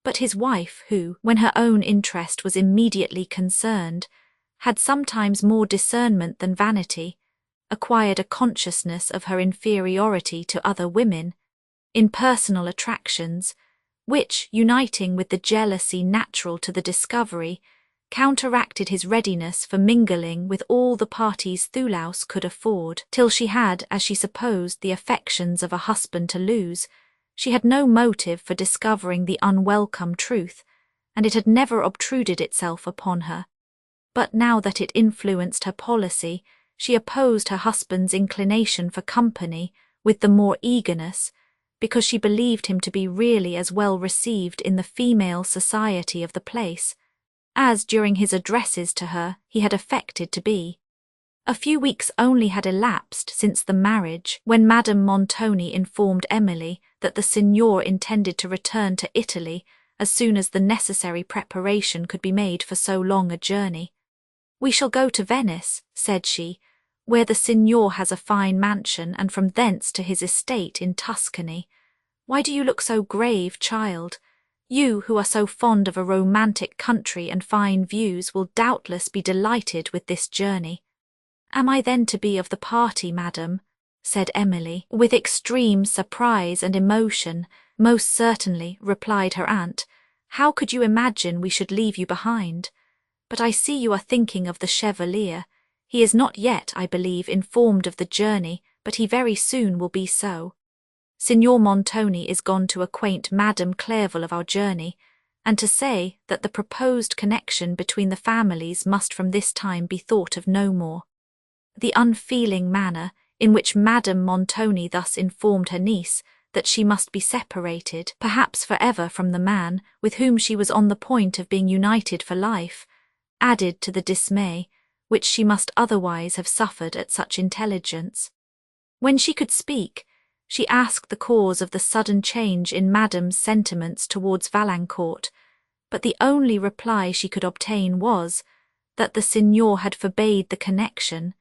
But his wife, who, when her own interest was immediately concerned, had sometimes more discernment than vanity, acquired a consciousness of her inferiority to other women, in personal attractions, which, uniting with the jealousy natural to the discovery, counteracted his readiness for mingling with all the parties Thulaus could afford. Till she had, as she supposed, the affections of a husband to lose, she had no motive for discovering the unwelcome truth, and it had never obtruded itself upon her. But now that it influenced her policy, she opposed her husband's inclination for company with the more eagerness, because she believed him to be really as well received in the female society of the place, as during his addresses to her he had affected to be. A few weeks only had elapsed since the marriage, when Madame Montoni informed Emily that the Signor intended to return to Italy as soon as the necessary preparation could be made for so long a journey. "We shall go to Venice," said she, "where the Signor has a fine mansion, and from thence to his estate in Tuscany. Why do you look so grave, child? You, who are so fond of a romantic country and fine views, will doubtless be delighted with this journey." "Am I then to be of the party, madam?" said Emily, with extreme surprise and emotion. "Most certainly," replied her aunt. "How could you imagine we should leave you behind? But I see you are thinking of the Chevalier. He is not yet, I believe, informed of the journey, but he very soon will be so. Signor Montoni is gone to acquaint Madame Clerval of our journey, and to say that the proposed connection between the families must from this time be thought of no more." The unfeeling manner in which Madame Montoni thus informed her niece that she must be separated, perhaps for ever, from the man with whom she was on the point of being united for life, added to the dismay which she must otherwise have suffered at such intelligence. When she could speak, she asked the cause of the sudden change in Madame's sentiments towards Valancourt, but the only reply she could obtain was, that the Signor had forbade the connection,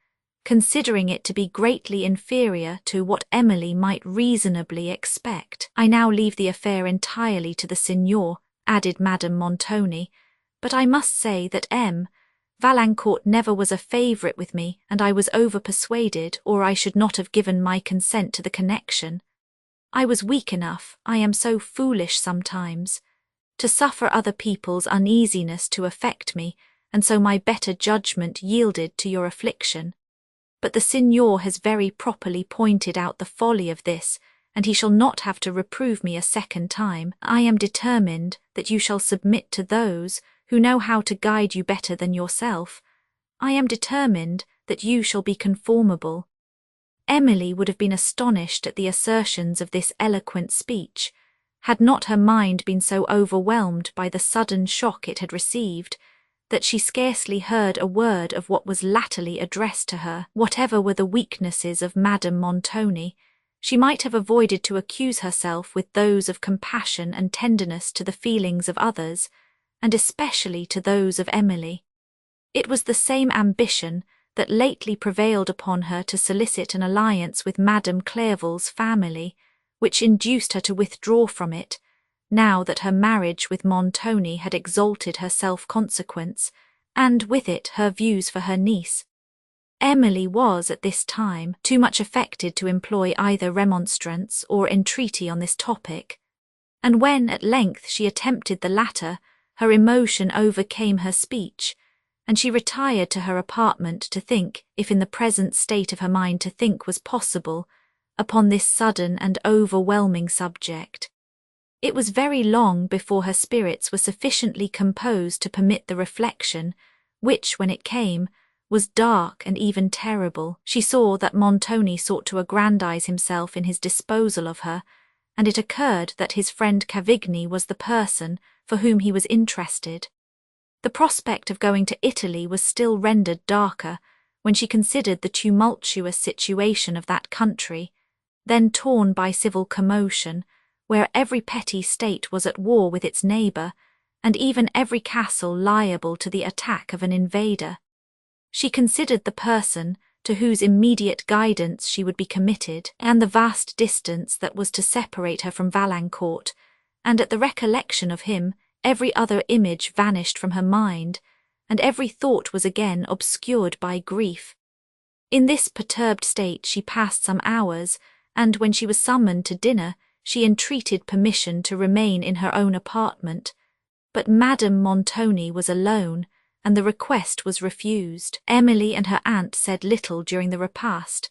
considering it to be greatly inferior to what Emily might reasonably expect. "I now leave the affair entirely to the Signor," added Madame Montoni, "but I must say that Valancourt never was a favourite with me, and I was over-persuaded, or I should not have given my consent to the connection. I was weak enough, I am so foolish sometimes, to suffer other people's uneasiness to affect me, and so my better judgment yielded to your affliction. But the Signor has very properly pointed out the folly of this, and he shall not have to reprove me a second time. I am determined that you shall submit to those who know how to guide you better than yourself. I am determined that you shall be conformable." Emily would have been astonished at the assertions of this eloquent speech, had not her mind been so overwhelmed by the sudden shock it had received, that she scarcely heard a word of what was latterly addressed to her. Whatever were the weaknesses of Madame Montoni, she might have avoided to accuse herself with those of compassion and tenderness to the feelings of others, and especially to those of Emily. It was the same ambition that lately prevailed upon her to solicit an alliance with Madame Clerval's family, which induced her to withdraw from it, now that her marriage with Montoni had exalted her self-consequence, and with it her views for her niece. Emily was at this time too much affected to employ either remonstrance or entreaty on this topic, and when at length she attempted the latter, her emotion overcame her speech, and she retired to her apartment to think, if in the present state of her mind to think was possible, upon this sudden and overwhelming subject. It was very long before her spirits were sufficiently composed to permit the reflection, which, when it came, was dark and even terrible. She saw that Montoni sought to aggrandize himself in his disposal of her, and it occurred that his friend Cavigni was the person for whom he was interested. The prospect of going to Italy was still rendered darker, when she considered the tumultuous situation of that country, then torn by civil commotion, where every petty state was at war with its neighbour, and even every castle liable to the attack of an invader. She considered the person to whose immediate guidance she would be committed, and the vast distance that was to separate her from Valancourt, and at the recollection of him every other image vanished from her mind, and every thought was again obscured by grief. In this perturbed state she passed some hours, and when she was summoned to dinner, she entreated permission to remain in her own apartment. But Madame Montoni was alone, and the request was refused. Emily and her aunt said little during the repast,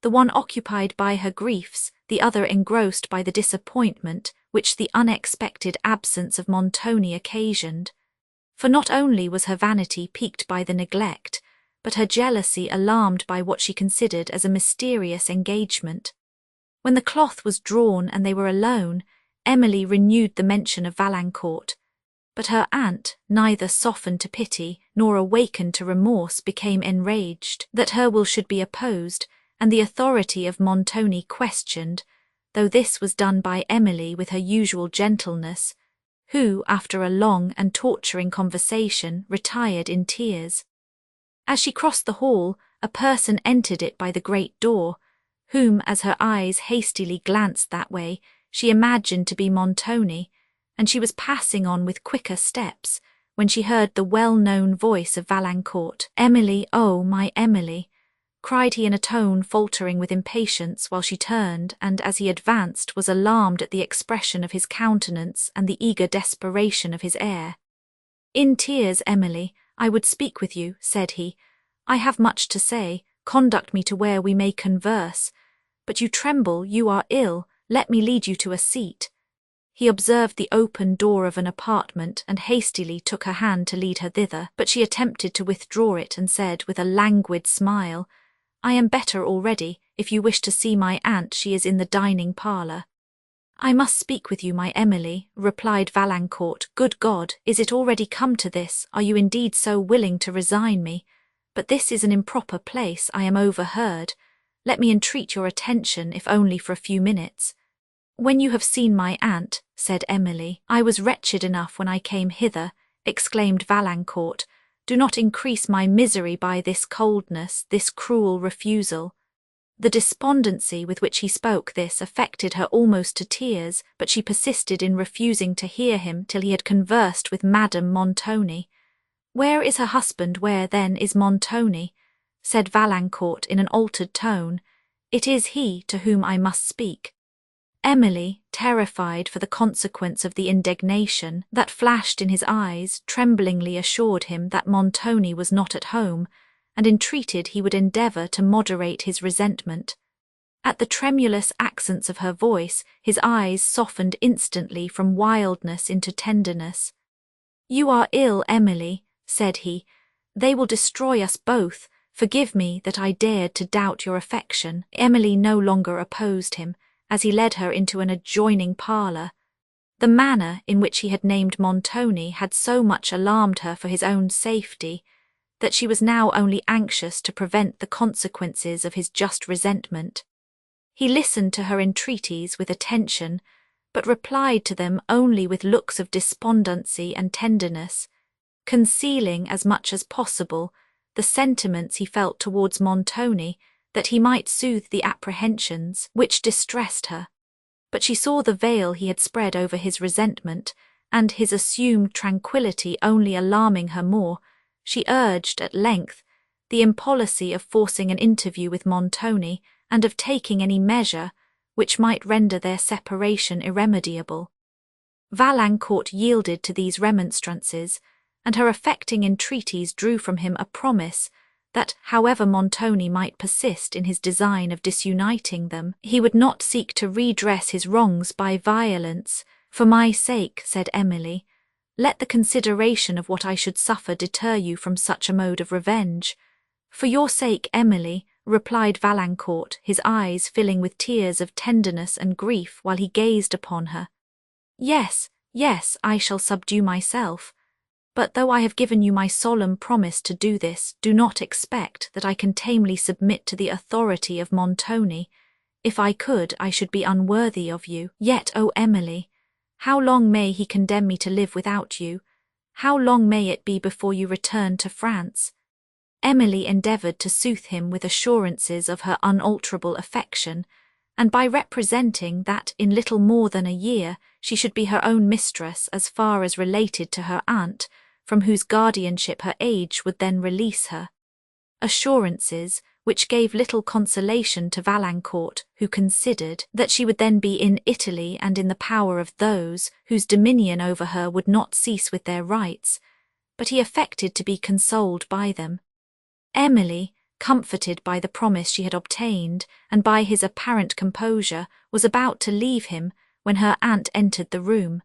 the one occupied by her griefs, the other engrossed by the disappointment which the unexpected absence of Montoni occasioned. For not only was her vanity piqued by the neglect, but her jealousy alarmed by what she considered as a mysterious engagement. When the cloth was drawn and they were alone, Emily renewed the mention of Valancourt, but her aunt, neither softened to pity nor awakened to remorse, became enraged that her will should be opposed, and the authority of Montoni questioned, though this was done by Emily with her usual gentleness, who, after a long and torturing conversation, retired in tears. As she crossed the hall, a person entered it by the great door, whom, as her eyes hastily glanced that way, she imagined to be Montoni, and she was passing on with quicker steps, when she heard the well-known voice of Valancourt. "Emily, oh, my Emily!" cried he in a tone faltering with impatience, while she turned, and as he advanced was alarmed at the expression of his countenance and the eager desperation of his air. "In tears, Emily, I would speak with you," said he. "I have much to say, conduct me to where we may converse. But you tremble, you are ill, let me lead you to a seat." He observed the open door of an apartment and hastily took her hand to lead her thither, but she attempted to withdraw it and said with a languid smile, "I am better already. If you wish to see my aunt, she is in the dining parlour." "I must speak with you, my Emily," replied Valancourt. "Good God, is it already come to this? Are you indeed so willing to resign me? But this is an improper place, I am overheard. Let me entreat your attention, if only for a few minutes." "When you have seen my aunt," said Emily. "I was wretched enough when I came hither," exclaimed Valancourt. "Do not increase my misery by this coldness, this cruel refusal." The despondency with which he spoke this affected her almost to tears, but she persisted in refusing to hear him till he had conversed with Madame Montoni. "Where is her husband? Where, then, is Montoni?" said Valancourt in an altered tone. "It is he to whom I must speak." Emily, terrified for the consequence of the indignation that flashed in his eyes, tremblingly assured him that Montoni was not at home, and entreated he would endeavour to moderate his resentment. At the tremulous accents of her voice, his eyes softened instantly from wildness into tenderness. "You are ill, Emily," said he. "They will destroy us both. Forgive me that I dared to doubt your affection." Emily no longer opposed him, as he led her into an adjoining parlour. The manner in which he had named Montoni had so much alarmed her for his own safety, that she was now only anxious to prevent the consequences of his just resentment. He listened to her entreaties with attention, but replied to them only with looks of despondency and tenderness, concealing as much as possible the sentiments he felt towards Montoni, that he might soothe the apprehensions which distressed her. But she saw the veil he had spread over his resentment, and his assumed tranquillity only alarming her more, she urged at length the impolicy of forcing an interview with Montoni, and of taking any measure which might render their separation irremediable. Valancourt yielded to these remonstrances, and her affecting entreaties drew from him a promise that, however Montoni might persist in his design of disuniting them, he would not seek to redress his wrongs by violence. "For my sake," said Emily, "let the consideration of what I should suffer deter you from such a mode of revenge." "For your sake, Emily," replied Valancourt, his eyes filling with tears of tenderness and grief while he gazed upon her. "Yes, yes, I shall subdue myself." But though I have given you my solemn promise to do this, do not expect that I can tamely submit to the authority of Montoni. If I could, I should be unworthy of you. Yet, O Emily, how long may he condemn me to live without you? How long may it be before you return to France?" Emily endeavoured to soothe him with assurances of her unalterable affection, and by representing that in little more than a year she should be her own mistress as far as related to her aunt, from whose guardianship her age would then release her. Assurances which gave little consolation to Valancourt, who considered that she would then be in Italy and in the power of those whose dominion over her would not cease with their rights, but he affected to be consoled by them. Emily, comforted by the promise she had obtained and by his apparent composure, was about to leave him when her aunt entered the room.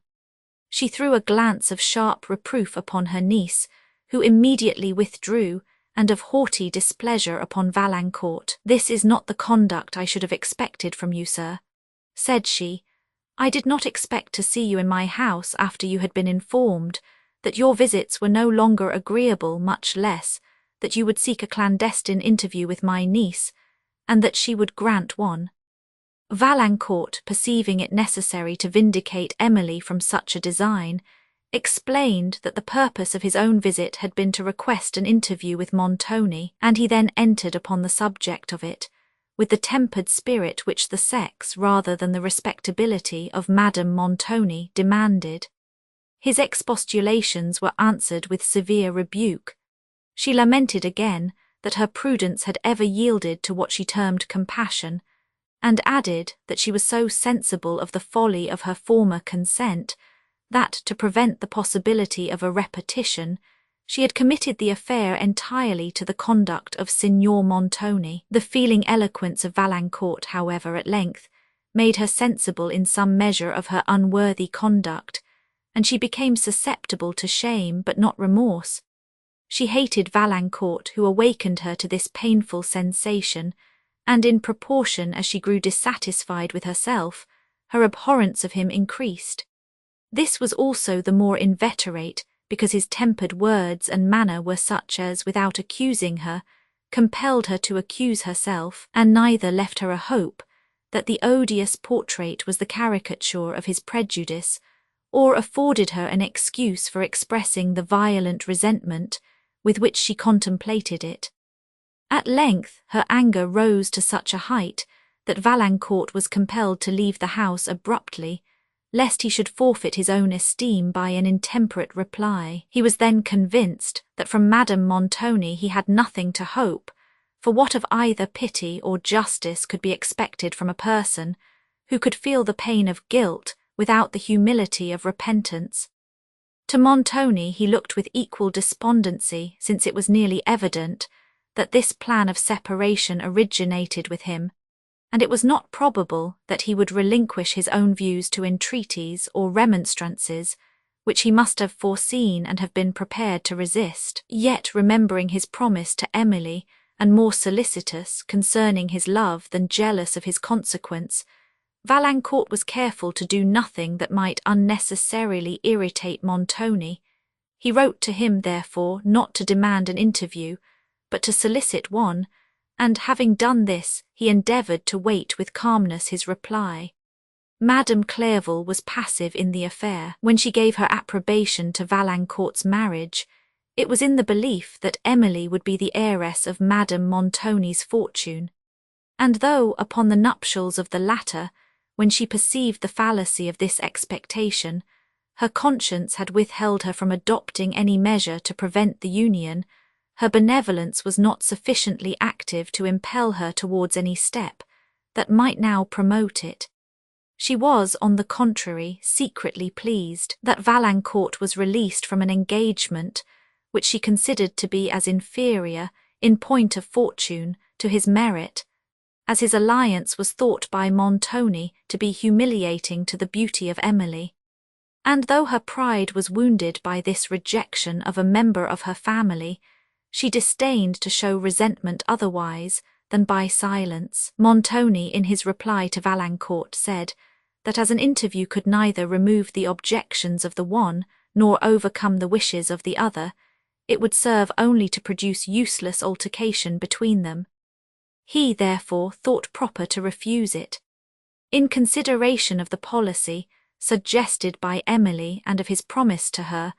She threw a glance of sharp reproof upon her niece, who immediately withdrew, and of haughty displeasure upon Valancourt. "This is not the conduct I should have expected from you, sir," said she. "I did not expect to see you in my house after you had been informed that your visits were no longer agreeable, much less that you would seek a clandestine interview with my niece, and that she would grant one." Valancourt, perceiving it necessary to vindicate Emily from such a design, explained that the purpose of his own visit had been to request an interview with Montoni, and he then entered upon the subject of it, with the tempered spirit which the sex, rather than the respectability of Madame Montoni, demanded. His expostulations were answered with severe rebuke. She lamented again that her prudence had ever yielded to what she termed compassion, and added that she was so sensible of the folly of her former consent, that, to prevent the possibility of a repetition, she had committed the affair entirely to the conduct of Signor Montoni. The feeling eloquence of Valancourt, however, at length made her sensible in some measure of her unworthy conduct, and she became susceptible to shame but not remorse. She hated Valancourt, who awakened her to this painful sensation, and in proportion as she grew dissatisfied with herself, her abhorrence of him increased. This was also the more inveterate because his tempered words and manner were such as, without accusing her, compelled her to accuse herself, and neither left her a hope that the odious portrait was the caricature of his prejudice, or afforded her an excuse for expressing the violent resentment with which she contemplated it. At length her anger rose to such a height that Valancourt was compelled to leave the house abruptly, lest he should forfeit his own esteem by an intemperate reply. He was then convinced that from Madame Montoni he had nothing to hope, for what of either pity or justice could be expected from a person who could feel the pain of guilt without the humility of repentance? To Montoni he looked with equal despondency, since it was nearly evident that this plan of separation originated with him, and it was not probable that he would relinquish his own views to entreaties or remonstrances, which he must have foreseen and have been prepared to resist. Yet, remembering his promise to Emily, and more solicitous concerning his love than jealous of his consequence, Valancourt was careful to do nothing that might unnecessarily irritate Montoni. He wrote to him, therefore, not to demand an interview, but to solicit one, and having done this, he endeavoured to wait with calmness his reply. Madame Clerval was passive in the affair. When she gave her approbation to Valancourt's marriage, it was in the belief that Emily would be the heiress of Madame Montoni's fortune, and though, upon the nuptials of the latter, when she perceived the fallacy of this expectation, her conscience had withheld her from adopting any measure to prevent the union, her benevolence was not sufficiently active to impel her towards any step that might now promote it. She was, on the contrary, secretly pleased that Valancourt was released from an engagement which she considered to be as inferior, in point of fortune, to his merit, as his alliance was thought by Montoni to be humiliating to the beauty of Emily. And though her pride was wounded by this rejection of a member of her family, she disdained to show resentment otherwise than by silence. Montoni, in his reply to Valancourt, said that as an interview could neither remove the objections of the one nor overcome the wishes of the other, it would serve only to produce useless altercation between them. He, therefore, thought proper to refuse it. In consideration of the policy suggested by Emily and of his promise to her,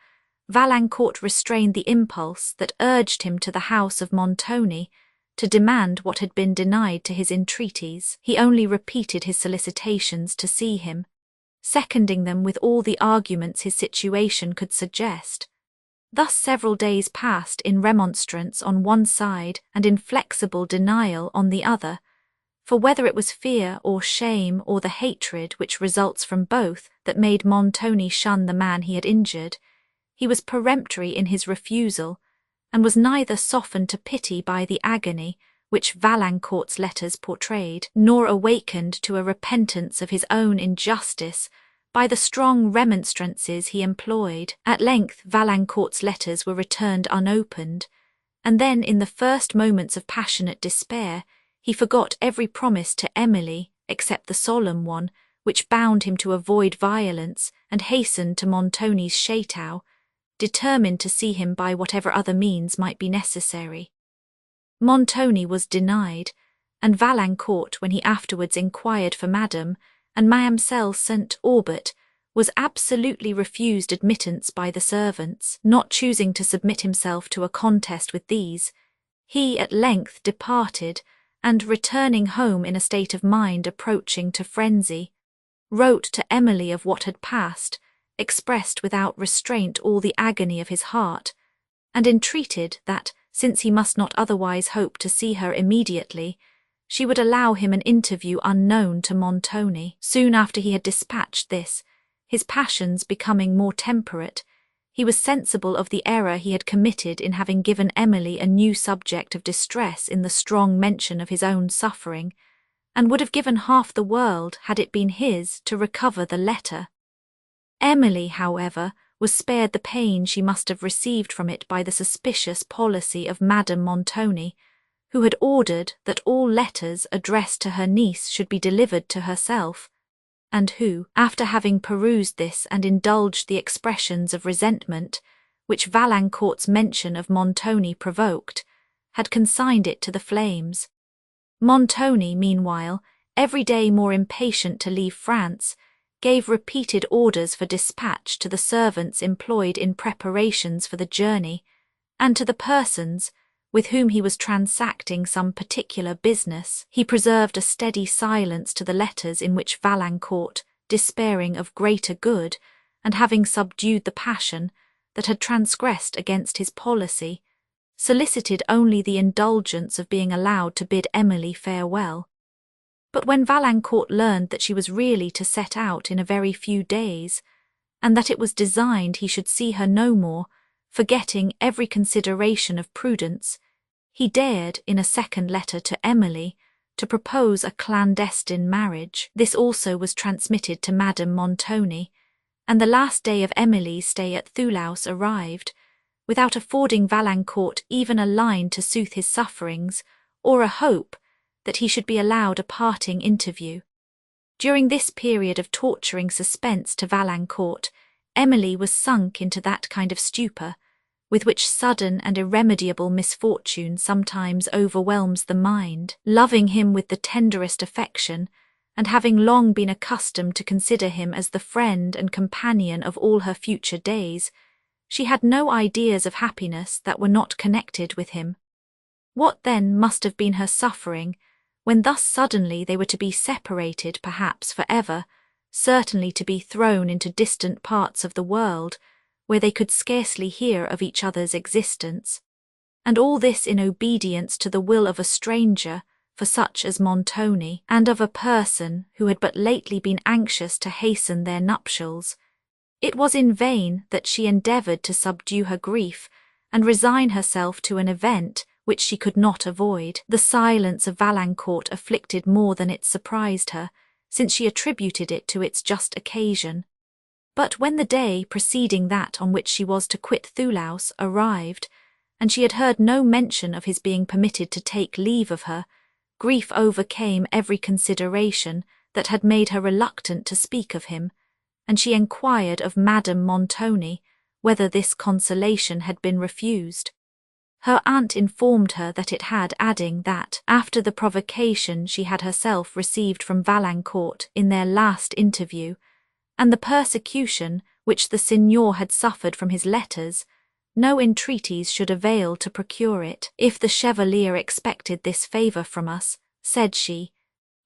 Valancourt restrained the impulse that urged him to the house of Montoni to demand what had been denied to his entreaties. He only repeated his solicitations to see him, seconding them with all the arguments his situation could suggest. Thus several days passed in remonstrance on one side and inflexible denial on the other, for whether it was fear or shame or the hatred which results from both that made Montoni shun the man he had injured, he was peremptory in his refusal, and was neither softened to pity by the agony which Valancourt's letters portrayed, nor awakened to a repentance of his own injustice by the strong remonstrances he employed. At length Valancourt's letters were returned unopened, and then in the first moments of passionate despair he forgot every promise to Emily except the solemn one which bound him to avoid violence, and hastened to Montoni's chateau, determined to see him by whatever other means might be necessary. Montoni was denied, and Valancourt, when he afterwards inquired for Madame and Mademoiselle St. Aubert, was absolutely refused admittance by the servants. Not choosing to submit himself to a contest with these, he at length departed, and returning home in a state of mind approaching to frenzy, wrote to Emily of what had passed, expressed without restraint all the agony of his heart, and entreated that, since he must not otherwise hope to see her immediately, she would allow him an interview unknown to Montoni. Soon after he had dispatched this, his passions becoming more temperate, he was sensible of the error he had committed in having given Emily a new subject of distress in the strong mention of his own suffering, and would have given half the world, had it been his, to recover the letter. Emily, however, was spared the pain she must have received from it by the suspicious policy of Madame Montoni, who had ordered that all letters addressed to her niece should be delivered to herself, and who, after having perused this and indulged the expressions of resentment which Valancourt's mention of Montoni provoked, had consigned it to the flames. Montoni, meanwhile, every day more impatient to leave France, gave repeated orders for dispatch to the servants employed in preparations for the journey, and to the persons with whom he was transacting some particular business. He preserved a steady silence to the letters in which Valancourt, despairing of greater good, and having subdued the passion that had transgressed against his policy, solicited only the indulgence of being allowed to bid Emily farewell. But when Valancourt learned that she was really to set out in a very few days, and that it was designed he should see her no more, forgetting every consideration of prudence, he dared, in a second letter to Emily, to propose a clandestine marriage. This also was transmitted to Madame Montoni, and the last day of Emily's stay at Thoulouse arrived, without affording Valancourt even a line to soothe his sufferings, or a hope that he should be allowed a parting interview. During this period of torturing suspense to Valancourt, Emily was sunk into that kind of stupor with which sudden and irremediable misfortune sometimes overwhelms the mind. Loving him with the tenderest affection, and having long been accustomed to consider him as the friend and companion of all her future days, she had no ideas of happiness that were not connected with him. What then must have been her suffering, when thus suddenly they were to be separated perhaps for ever, certainly to be thrown into distant parts of the world, where they could scarcely hear of each other's existence, and all this in obedience to the will of a stranger, for such as Montoni, and of a person who had but lately been anxious to hasten their nuptials. It was in vain that she endeavoured to subdue her grief, and resign herself to an event which she could not avoid. The silence of Valancourt afflicted more than it surprised her, since she attributed it to its just occasion. But when the day preceding that on which she was to quit Thoulouse arrived, and she had heard no mention of his being permitted to take leave of her, grief overcame every consideration that had made her reluctant to speak of him, and she enquired of Madame Montoni whether this consolation had been refused. Her aunt informed her that it had, adding that, after the provocation she had herself received from Valancourt in their last interview, and the persecution which the signor had suffered from his letters, no entreaties should avail to procure it. If the chevalier expected this favour from us, said she,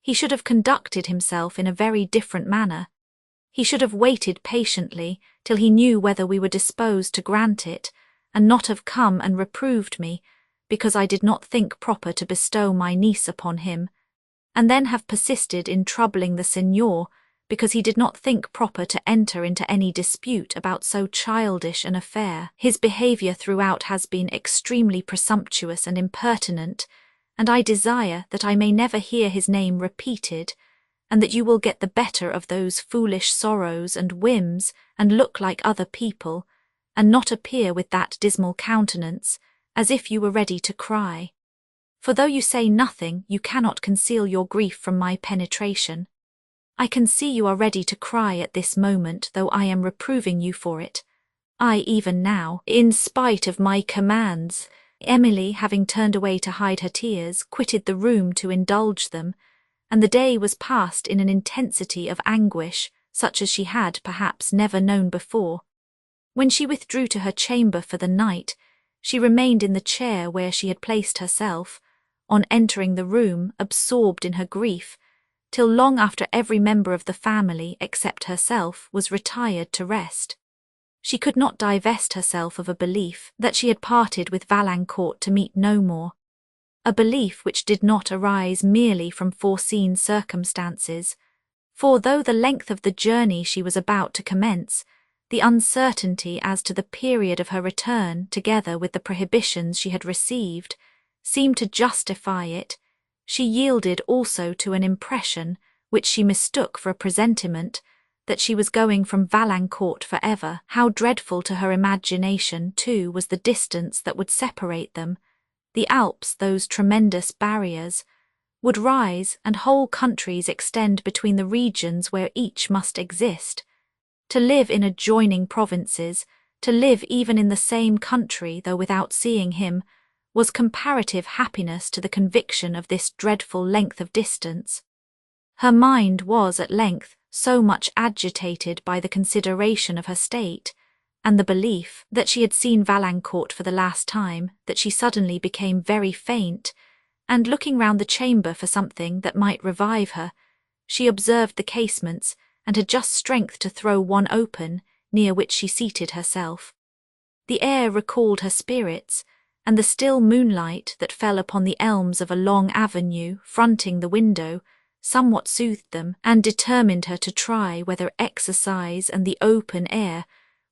he should have conducted himself in a very different manner. He should have waited patiently till he knew whether we were disposed to grant it, and not have come and reproved me, because I did not think proper to bestow my niece upon him, and then have persisted in troubling the signor, because he did not think proper to enter into any dispute about so childish an affair. His behaviour throughout has been extremely presumptuous and impertinent, and I desire that I may never hear his name repeated, and that you will get the better of those foolish sorrows and whims, and look like other people, and not appear with that dismal countenance, as if you were ready to cry. For though you say nothing, you cannot conceal your grief from my penetration. I can see you are ready to cry at this moment, though I am reproving you for it. I even now, in spite of my commands. Emily, having turned away to hide her tears, quitted the room to indulge them, and the day was passed in an intensity of anguish, such as she had, perhaps, never known before. When she withdrew to her chamber for the night, she remained in the chair where she had placed herself, on entering the room, absorbed in her grief, till long after every member of the family, except herself, was retired to rest. She could not divest herself of a belief that she had parted with Valancourt to meet no more, a belief which did not arise merely from foreseen circumstances, for though the length of the journey she was about to commence, the uncertainty as to the period of her return, together with the prohibitions she had received, seemed to justify it, she yielded also to an impression, which she mistook for a presentiment, that she was going from Valancourt for ever. How dreadful to her imagination, too, was the distance that would separate them. The Alps, those tremendous barriers, would rise, and whole countries extend between the regions where each must exist. To live in adjoining provinces, to live even in the same country, though without seeing him, was comparative happiness to the conviction of this dreadful length of distance. Her mind was at length so much agitated by the consideration of her state, and the belief that she had seen Valancourt for the last time, that she suddenly became very faint, and looking round the chamber for something that might revive her, she observed the casements, and had just strength to throw one open, near which she seated herself. The air recalled her spirits, and the still moonlight that fell upon the elms of a long avenue fronting the window somewhat soothed them, and determined her to try whether exercise and the open air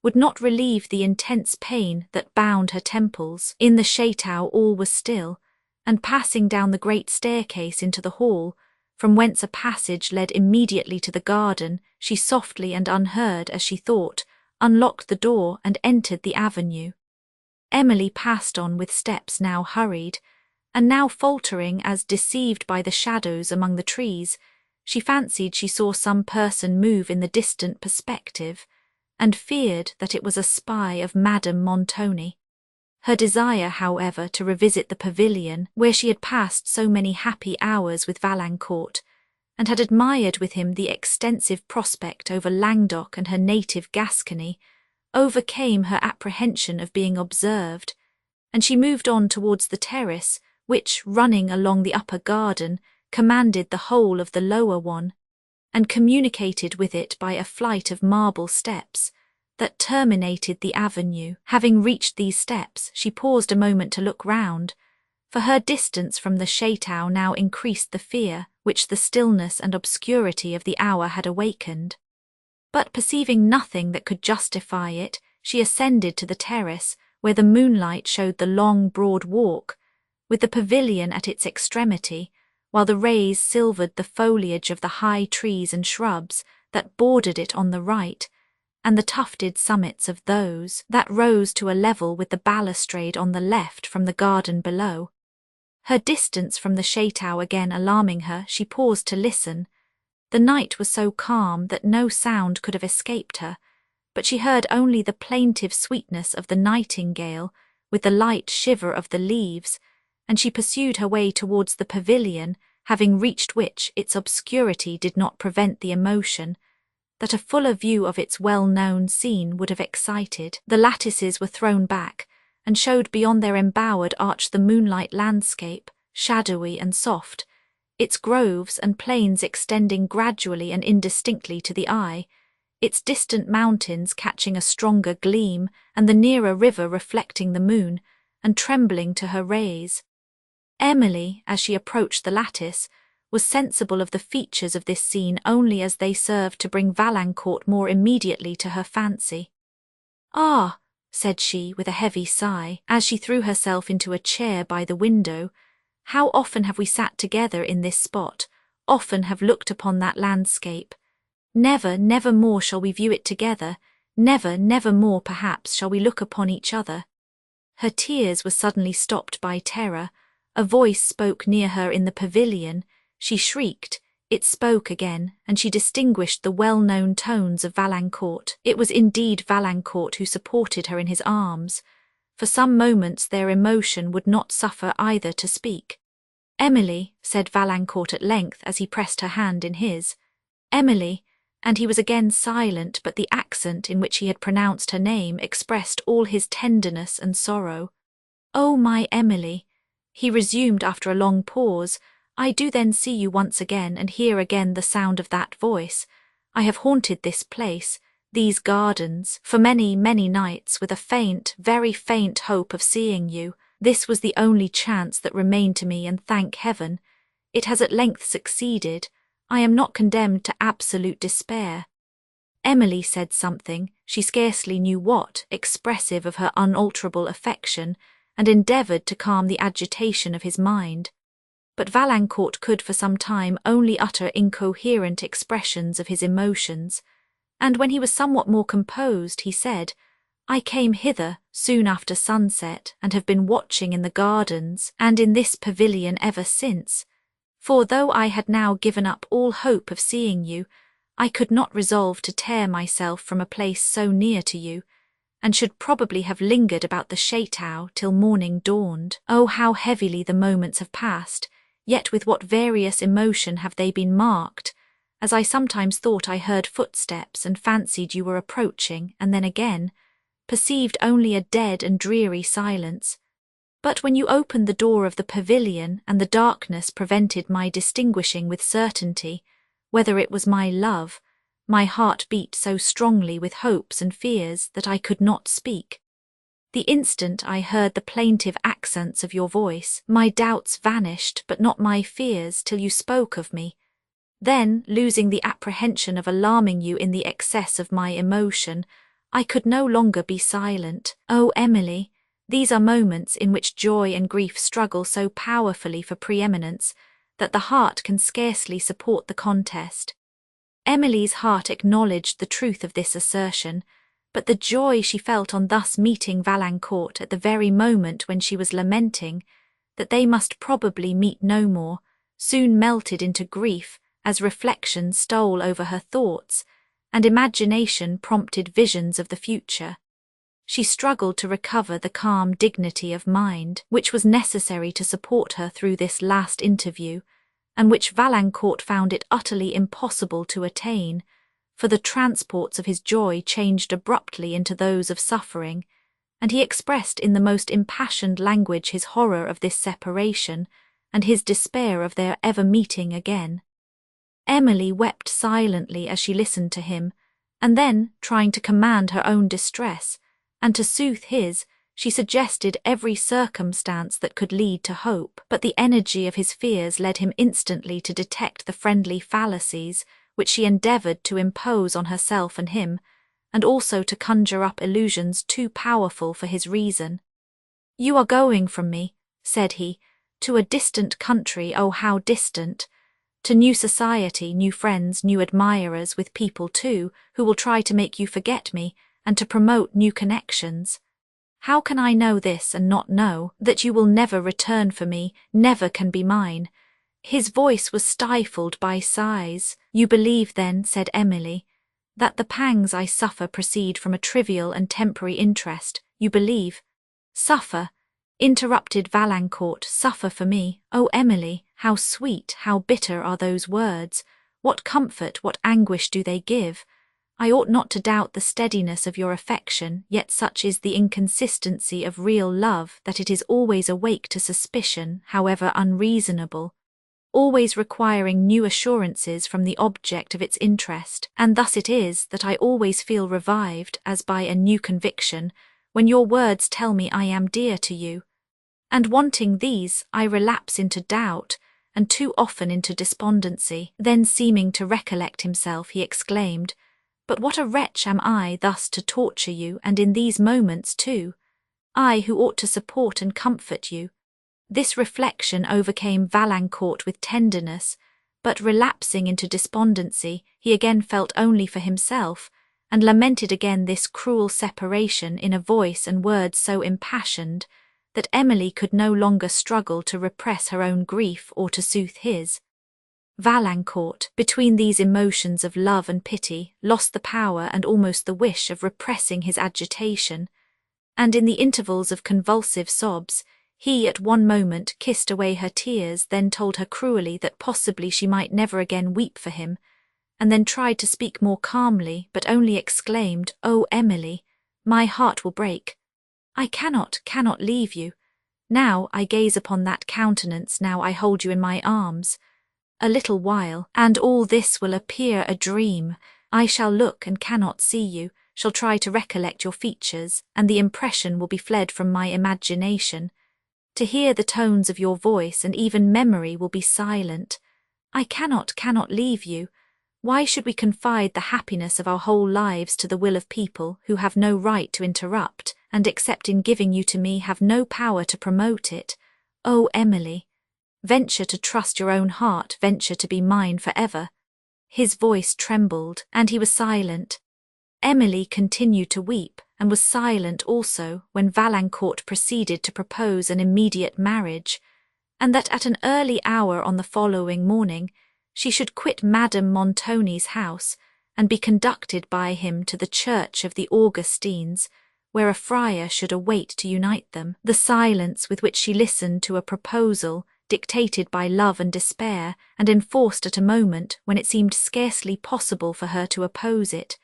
would not relieve the intense pain that bound her temples. In the chateau all was still, and passing down the great staircase into the hall, from whence a passage led immediately to the garden, she softly and unheard, as she thought, unlocked the door and entered the avenue. Emily passed on with steps now hurried, and now faltering as deceived by the shadows among the trees. She fancied she saw some person move in the distant perspective, and feared that it was a spy of Madame Montoni. Her desire, however, to revisit the pavilion, where she had passed so many happy hours with Valancourt, and had admired with him the extensive prospect over Languedoc and her native Gascony, overcame her apprehension of being observed, and she moved on towards the terrace, which, running along the upper garden, commanded the whole of the lower one, and communicated with it by a flight of marble steps that terminated the avenue. Having reached these steps, she paused a moment to look round, for her distance from the chateau now increased the fear which the stillness and obscurity of the hour had awakened. But perceiving nothing that could justify it, she ascended to the terrace, where the moonlight showed the long broad walk, with the pavilion at its extremity, while the rays silvered the foliage of the high trees and shrubs that bordered it on the right, and the tufted summits of those that rose to a level with the balustrade on the left from the garden below. Her distance from the chateau again alarming her, she paused to listen. The night was so calm that no sound could have escaped her, but she heard only the plaintive sweetness of the nightingale, with the light shiver of the leaves, and she pursued her way towards the pavilion, having reached which its obscurity did not prevent the emotion that a fuller view of its well-known scene would have excited. The lattices were thrown back, and showed beyond their embowered arch the moonlight landscape, shadowy and soft, its groves and plains extending gradually and indistinctly to the eye, its distant mountains catching a stronger gleam, and the nearer river reflecting the moon, and trembling to her rays. Emily, as she approached the lattice, was sensible of the features of this scene only as they served to bring Valancourt more immediately to her fancy. "Ah," said she with a heavy sigh, as she threw herself into a chair by the window, "how often have we sat together in this spot, often have looked upon that landscape. Never, never more shall we view it together, never, never more perhaps shall we look upon each other." Her tears were suddenly stopped by terror. A voice spoke near her in the pavilion. She shrieked, it spoke again, and she distinguished the well-known tones of Valancourt. It was indeed Valancourt who supported her in his arms. For some moments their emotion would not suffer either to speak. "Emily," said Valancourt at length as he pressed her hand in his. "Emily," and he was again silent, but the accent in which he had pronounced her name expressed all his tenderness and sorrow. "Oh, my Emily," he resumed after a long pause, "I do then see you once again and hear again the sound of that voice. I have haunted this place, these gardens, for many, many nights with a faint, very faint hope of seeing you. This was the only chance that remained to me, and thank heaven, it has at length succeeded. I am not condemned to absolute despair." Emily said something, she scarcely knew what, expressive of her unalterable affection, and endeavoured to calm the agitation of his mind. But Valancourt could for some time only utter incoherent expressions of his emotions, and when he was somewhat more composed, he said, "I came hither soon after sunset, and have been watching in the gardens and in this pavilion ever since, for though I had now given up all hope of seeing you, I could not resolve to tear myself from a place so near to you, and should probably have lingered about the château till morning dawned. Oh, how heavily the moments have passed, yet with what various emotion have they been marked, as I sometimes thought I heard footsteps and fancied you were approaching, and then again perceived only a dead and dreary silence. But when you opened the door of the pavilion, and the darkness prevented my distinguishing with certainty whether it was my love, my heart beat so strongly with hopes and fears that I could not speak. The instant I heard the plaintive accents of your voice, my doubts vanished, but not my fears, till you spoke of me. Then, losing the apprehension of alarming you in the excess of my emotion, I could no longer be silent. Oh, Emily, these are moments in which joy and grief struggle so powerfully for preeminence that the heart can scarcely support the contest. Emily's heart acknowledged the truth of this assertion, but the joy she felt on thus meeting Valancourt at the very moment when she was lamenting that they must probably meet no more, soon melted into grief as reflection stole over her thoughts, and imagination prompted visions of the future. She struggled to recover the calm dignity of mind which was necessary to support her through this last interview, and which Valancourt found it utterly impossible to attain, for the transports of his joy changed abruptly into those of suffering, and he expressed in the most impassioned language his horror of this separation, and his despair of their ever meeting again. Emily wept silently as she listened to him, and then, trying to command her own distress, and to soothe his, she suggested every circumstance that could lead to hope, but the energy of his fears led him instantly to detect the friendly fallacies which she endeavoured to impose on herself and him, and also to conjure up illusions too powerful for his reason. "You are going from me," said he, "to a distant country, oh how distant, to new society, new friends, new admirers, with people too, who will try to make you forget me, and to promote new connections. How can I know this and not know that you will never return for me, never can be mine?" His voice was stifled by sighs. "You believe then," said Emily, That the pangs I suffer proceed from a trivial and temporary interest, you believe. Suffer, interrupted Valancourt, suffer for me, oh Emily, how sweet, how bitter are those words, what comfort, what anguish do they give! I ought not to doubt the steadiness of your affection, yet such is the inconsistency of real love that it is always awake to suspicion, however unreasonable, always requiring new assurances from the object of its interest, and thus it is that I always feel revived, as by a new conviction, when your words tell me I am dear to you. And wanting these, I relapse into doubt, and too often into despondency. Then seeming to recollect himself, he exclaimed, "But what a wretch am I thus to torture you, and in these moments too? I who ought to support and comfort you." This reflection overcame Valancourt with tenderness, but relapsing into despondency, he again felt only for himself, and lamented again this cruel separation in a voice and words so impassioned, that Emily could no longer struggle to repress her own grief or to soothe his. Valancourt, between these emotions of love and pity, lost the power and almost the wish of repressing his agitation, and in the intervals of convulsive sobs, he at one moment kissed away her tears, then told her cruelly that possibly she might never again weep for him, and then tried to speak more calmly, but only exclaimed, "Oh, Emily, my heart will break. I cannot leave you. Now I gaze upon that countenance, now I hold you in my arms. A little while, and all this will appear a dream. I shall look and cannot see you, shall try to recollect your features, and the impression will be fled from my imagination. To hear the tones of your voice, and even memory will be silent. I cannot leave you. Why should we confide the happiness of our whole lives to the will of people who have no right to interrupt, and except in giving you to me have no power to promote it? Oh, Emily, venture to trust your own heart, venture to be mine for ever." His voice trembled, and he was silent. Emily continued to weep, and was silent also when Valancourt proceeded to propose an immediate marriage, and that at an early hour on the following morning she should quit Madame Montoni's house, and be conducted by him to the church of the Augustines, where a friar should await to unite them. The silence with which she listened to a proposal dictated by love and despair, and enforced at a moment when it seemed scarcely possible for her to oppose it,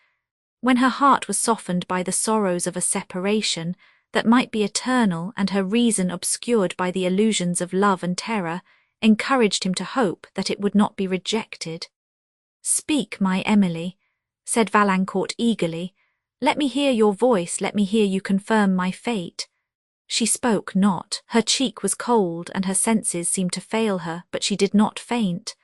when her heart was softened by the sorrows of a separation that might be eternal, and her reason obscured by the illusions of love and terror, encouraged him to hope that it would not be rejected. "Speak, my Emily," said Valancourt eagerly. "Let me hear your voice, let me hear you confirm my fate." She spoke not. Her cheek was cold, and her senses seemed to fail her, but she did not faint.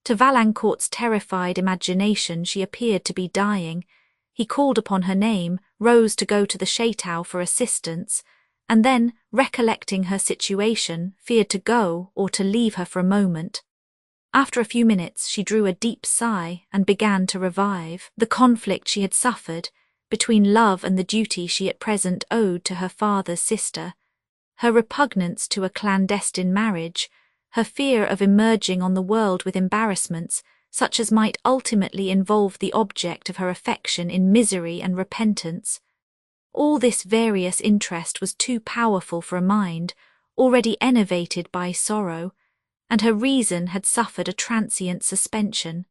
To Valancourt's terrified imagination she appeared to be dying. He called upon her name, rose to go to the chateau for assistance, and then, recollecting her situation, feared to go or to leave her for a moment. After a few minutes she drew a deep sigh and began to revive. The conflict she had suffered, between love and the duty she at present owed to her father's sister, her repugnance to a clandestine marriage, her fear of emerging on the world with embarrassments, such as might ultimately involve the object of her affection in misery and repentance. All this various interest was too powerful for a mind already enervated by sorrow, and her reason had suffered a transient suspension.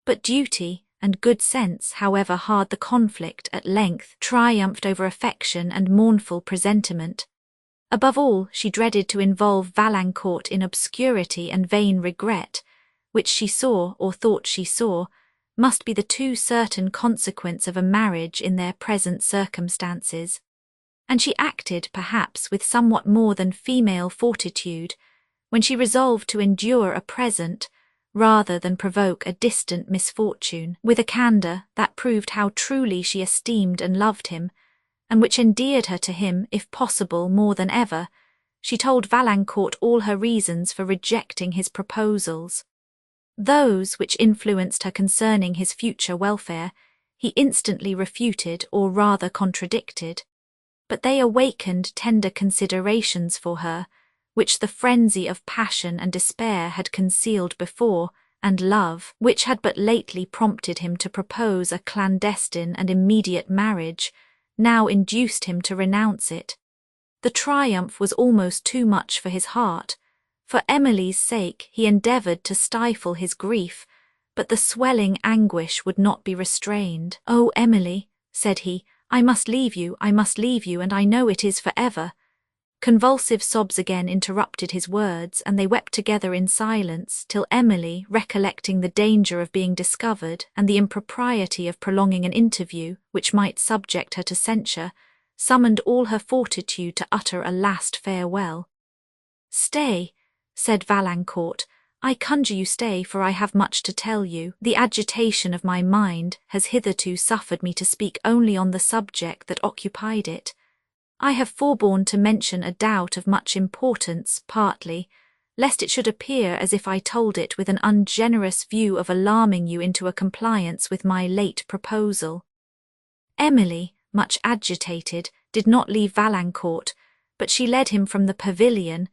But duty and good sense, however hard the conflict, at length triumphed over affection and mournful presentiment. Above all, she dreaded to involve Valancourt in obscurity and vain regret, which she saw, or thought she saw, must be the too certain consequence of a marriage in their present circumstances. And she acted, perhaps, with somewhat more than female fortitude, when she resolved to endure a present, rather than provoke a distant misfortune, with a candour that proved how truly she esteemed and loved him, and which endeared her to him, if possible, more than ever. She told Valancourt all her reasons for rejecting his proposals. Those which influenced her concerning his future welfare, he instantly refuted, or rather contradicted. But they awakened tender considerations for her, which the frenzy of passion and despair had concealed before, and love, which had but lately prompted him to propose a clandestine and immediate marriage, now induced him to renounce it. The triumph was almost too much for his heart. For Emily's sake he endeavoured to stifle his grief, but the swelling anguish would not be restrained. "Oh, Emily," said he, I must leave you, and I know it is for ever." Convulsive sobs again interrupted his words, and they wept together in silence, till Emily, recollecting the danger of being discovered and the impropriety of prolonging an interview which might subject her to censure, summoned all her fortitude to utter a last farewell. "Stay," said Valancourt, "I conjure you stay, for I have much to tell you. The agitation of my mind has hitherto suffered me to speak only on the subject that occupied it. I have forborne to mention a doubt of much importance, partly, lest it should appear as if I told it with an ungenerous view of alarming you into a compliance with my late proposal." Emily, much agitated, did not leave Valancourt, but she led him from the pavilion,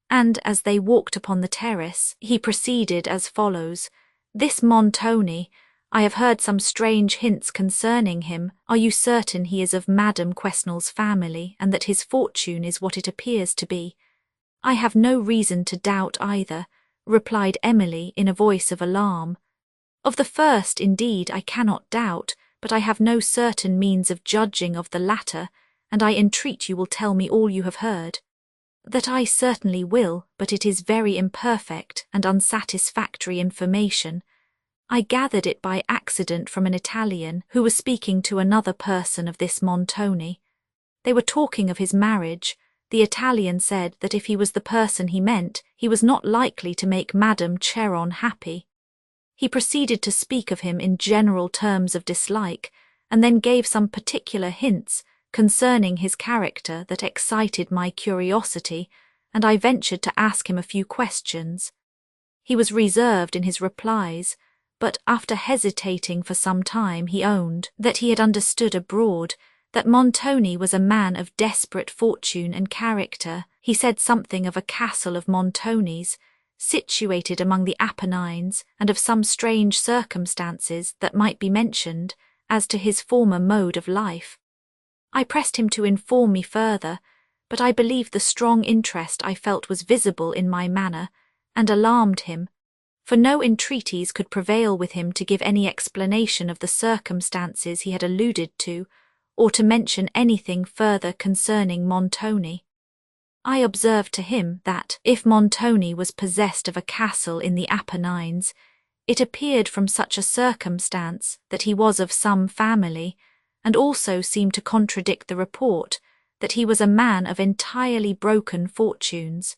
and, as they walked upon the terrace, he proceeded as follows: "This Montoni, I have heard some strange hints concerning him. Are you certain he is of Madame Quesnel's family, and that his fortune is what it appears to be?" "I have no reason to doubt either," replied Emily in a voice of alarm. "Of the first, indeed, I cannot doubt, but I have no certain means of judging of the latter, and I entreat you will tell me all you have heard." "That I certainly will, but it is very imperfect and unsatisfactory information. I gathered it by accident from an Italian who was speaking to another person of this Montoni. They were talking of his marriage. The Italian said that if he was the person he meant, he was not likely to make Madame Cheron happy. He proceeded to speak of him in general terms of dislike, and then gave some particular hints concerning his character that excited my curiosity, and I ventured to ask him a few questions. He was reserved in his replies, but after hesitating for some time he owned that he had understood abroad that Montoni was a man of desperate fortune and character. He said something of a castle of Montoni's, situated among the Apennines, and of some strange circumstances that might be mentioned as to his former mode of life. I pressed him to inform me further, but I believe the strong interest I felt was visible in my manner, and alarmed him, for no entreaties could prevail with him to give any explanation of the circumstances he had alluded to, or to mention anything further concerning Montoni. I observed to him that, if Montoni was possessed of a castle in the Apennines, it appeared from such a circumstance that he was of some family, and also seemed to contradict the report that he was a man of entirely broken fortunes.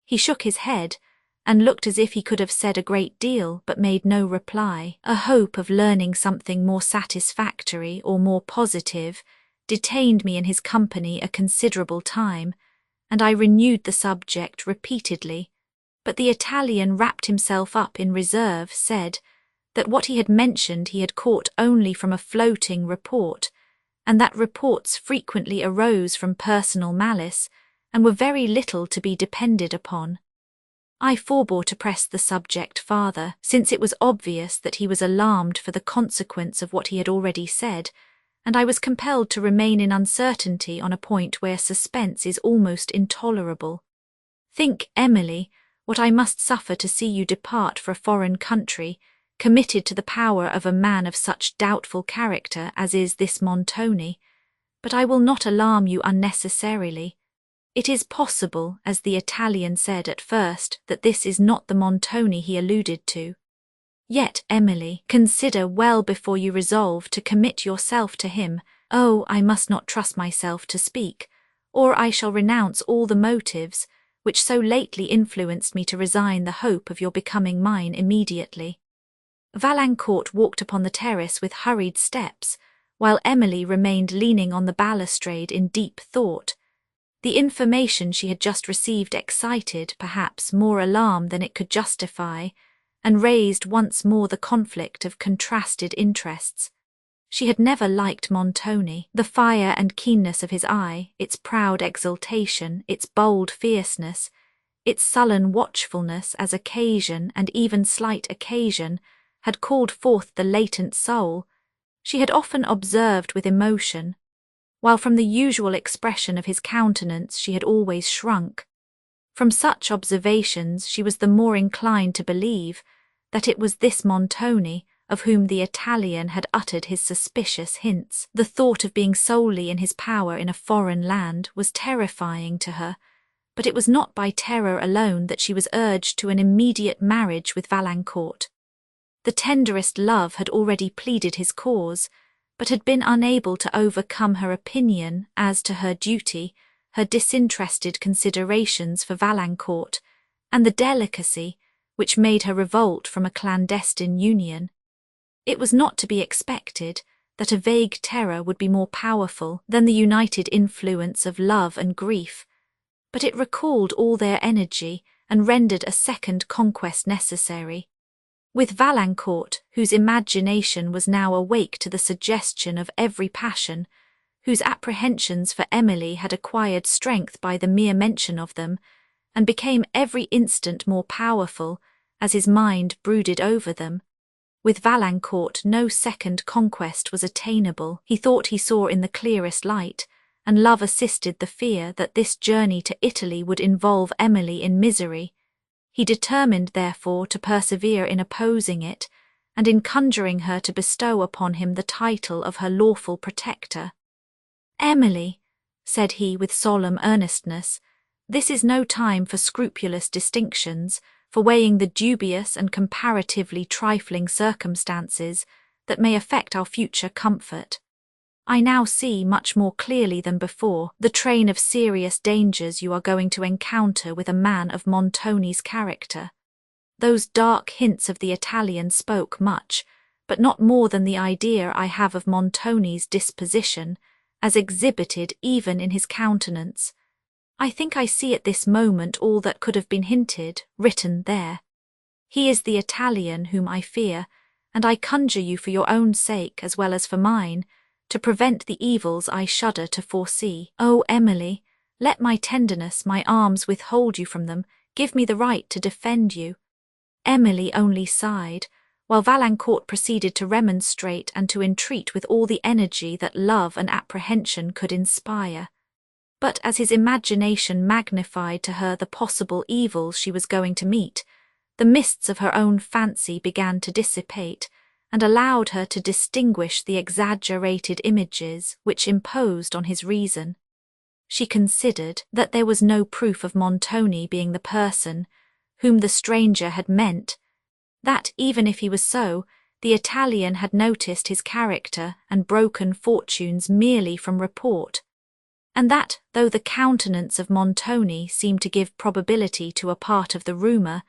He shook his head, and looked as if he could have said a great deal, but made no reply. A hope of learning something more satisfactory or more positive detained me in his company a considerable time, and I renewed the subject repeatedly, but the Italian wrapped himself up in reserve, said that what he had mentioned he had caught only from a floating report, and that reports frequently arose from personal malice, and were very little to be depended upon. I forbore to press the subject farther, since it was obvious that he was alarmed for the consequence of what he had already said, and I was compelled to remain in uncertainty on a point where suspense is almost intolerable. Think, Emily, what I must suffer to see you depart for a foreign country, committed to the power of a man of such doubtful character as is this Montoni. But I will not alarm you unnecessarily. It is possible, as the Italian said at first, that this is not the Montoni he alluded to. Yet, Emily, consider well before you resolve to commit yourself to him. Oh, I must not trust myself to speak, or I shall renounce all the motives which so lately influenced me to resign the hope of your becoming mine immediately. Valancourt walked upon the terrace with hurried steps, while Emily remained leaning on the balustrade in deep thought. The information she had just received excited, perhaps, more alarm than it could justify, and raised once more the conflict of contrasted interests. She had never liked Montoni. The fire and keenness of his eye, its proud exultation, its bold fierceness, its sullen watchfulness as occasion and even slight occasion had called forth the latent soul, she had often observed with emotion, while from the usual expression of his countenance she had always shrunk. From such observations she was the more inclined to believe that it was this Montoni of whom the Italian had uttered his suspicious hints. The thought of being solely in his power in a foreign land was terrifying to her, but it was not by terror alone that she was urged to an immediate marriage with Valancourt. The tenderest love had already pleaded his cause, but had been unable to overcome her opinion as to her duty, her disinterested considerations for Valancourt, and the delicacy which made her revolt from a clandestine union. It was not to be expected that a vague terror would be more powerful than the united influence of love and grief, but it recalled all their energy and rendered a second conquest necessary. With Valancourt, whose imagination was now awake to the suggestion of every passion, whose apprehensions for Emily had acquired strength by the mere mention of them, and became every instant more powerful as his mind brooded over them, with Valancourt no second conquest was attainable. He thought he saw in the clearest light, and love assisted the fear that this journey to Italy would involve Emily in misery. He determined, therefore, to persevere in opposing it, and in conjuring her to bestow upon him the title of her lawful protector. "Emily," said he with solemn earnestness, "this is no time for scrupulous distinctions, for weighing the dubious and comparatively trifling circumstances that may affect our future comfort. I now see, much more clearly than before, the train of serious dangers you are going to encounter with a man of Montoni's character. Those dark hints of the Italian spoke much, but not more than the idea I have of Montoni's disposition, as exhibited even in his countenance. I think I see at this moment all that could have been hinted, written there. He is the Italian whom I fear, and I conjure you for your own sake as well as for mine, to prevent the evils I shudder to foresee. Oh, Emily, let my tenderness, my arms withhold you from them, give me the right to defend you." Emily only sighed, while Valancourt proceeded to remonstrate and to entreat with all the energy that love and apprehension could inspire. But as his imagination magnified to her the possible evils she was going to meet, the mists of her own fancy began to dissipate, and allowed her to distinguish the exaggerated images which imposed on his reason. She considered that there was no proof of Montoni being the person whom the stranger had meant, that even if he was so, the Italian had noticed his character and broken fortunes merely from report, and that, though the countenance of Montoni seemed to give probability to a part of the rumour,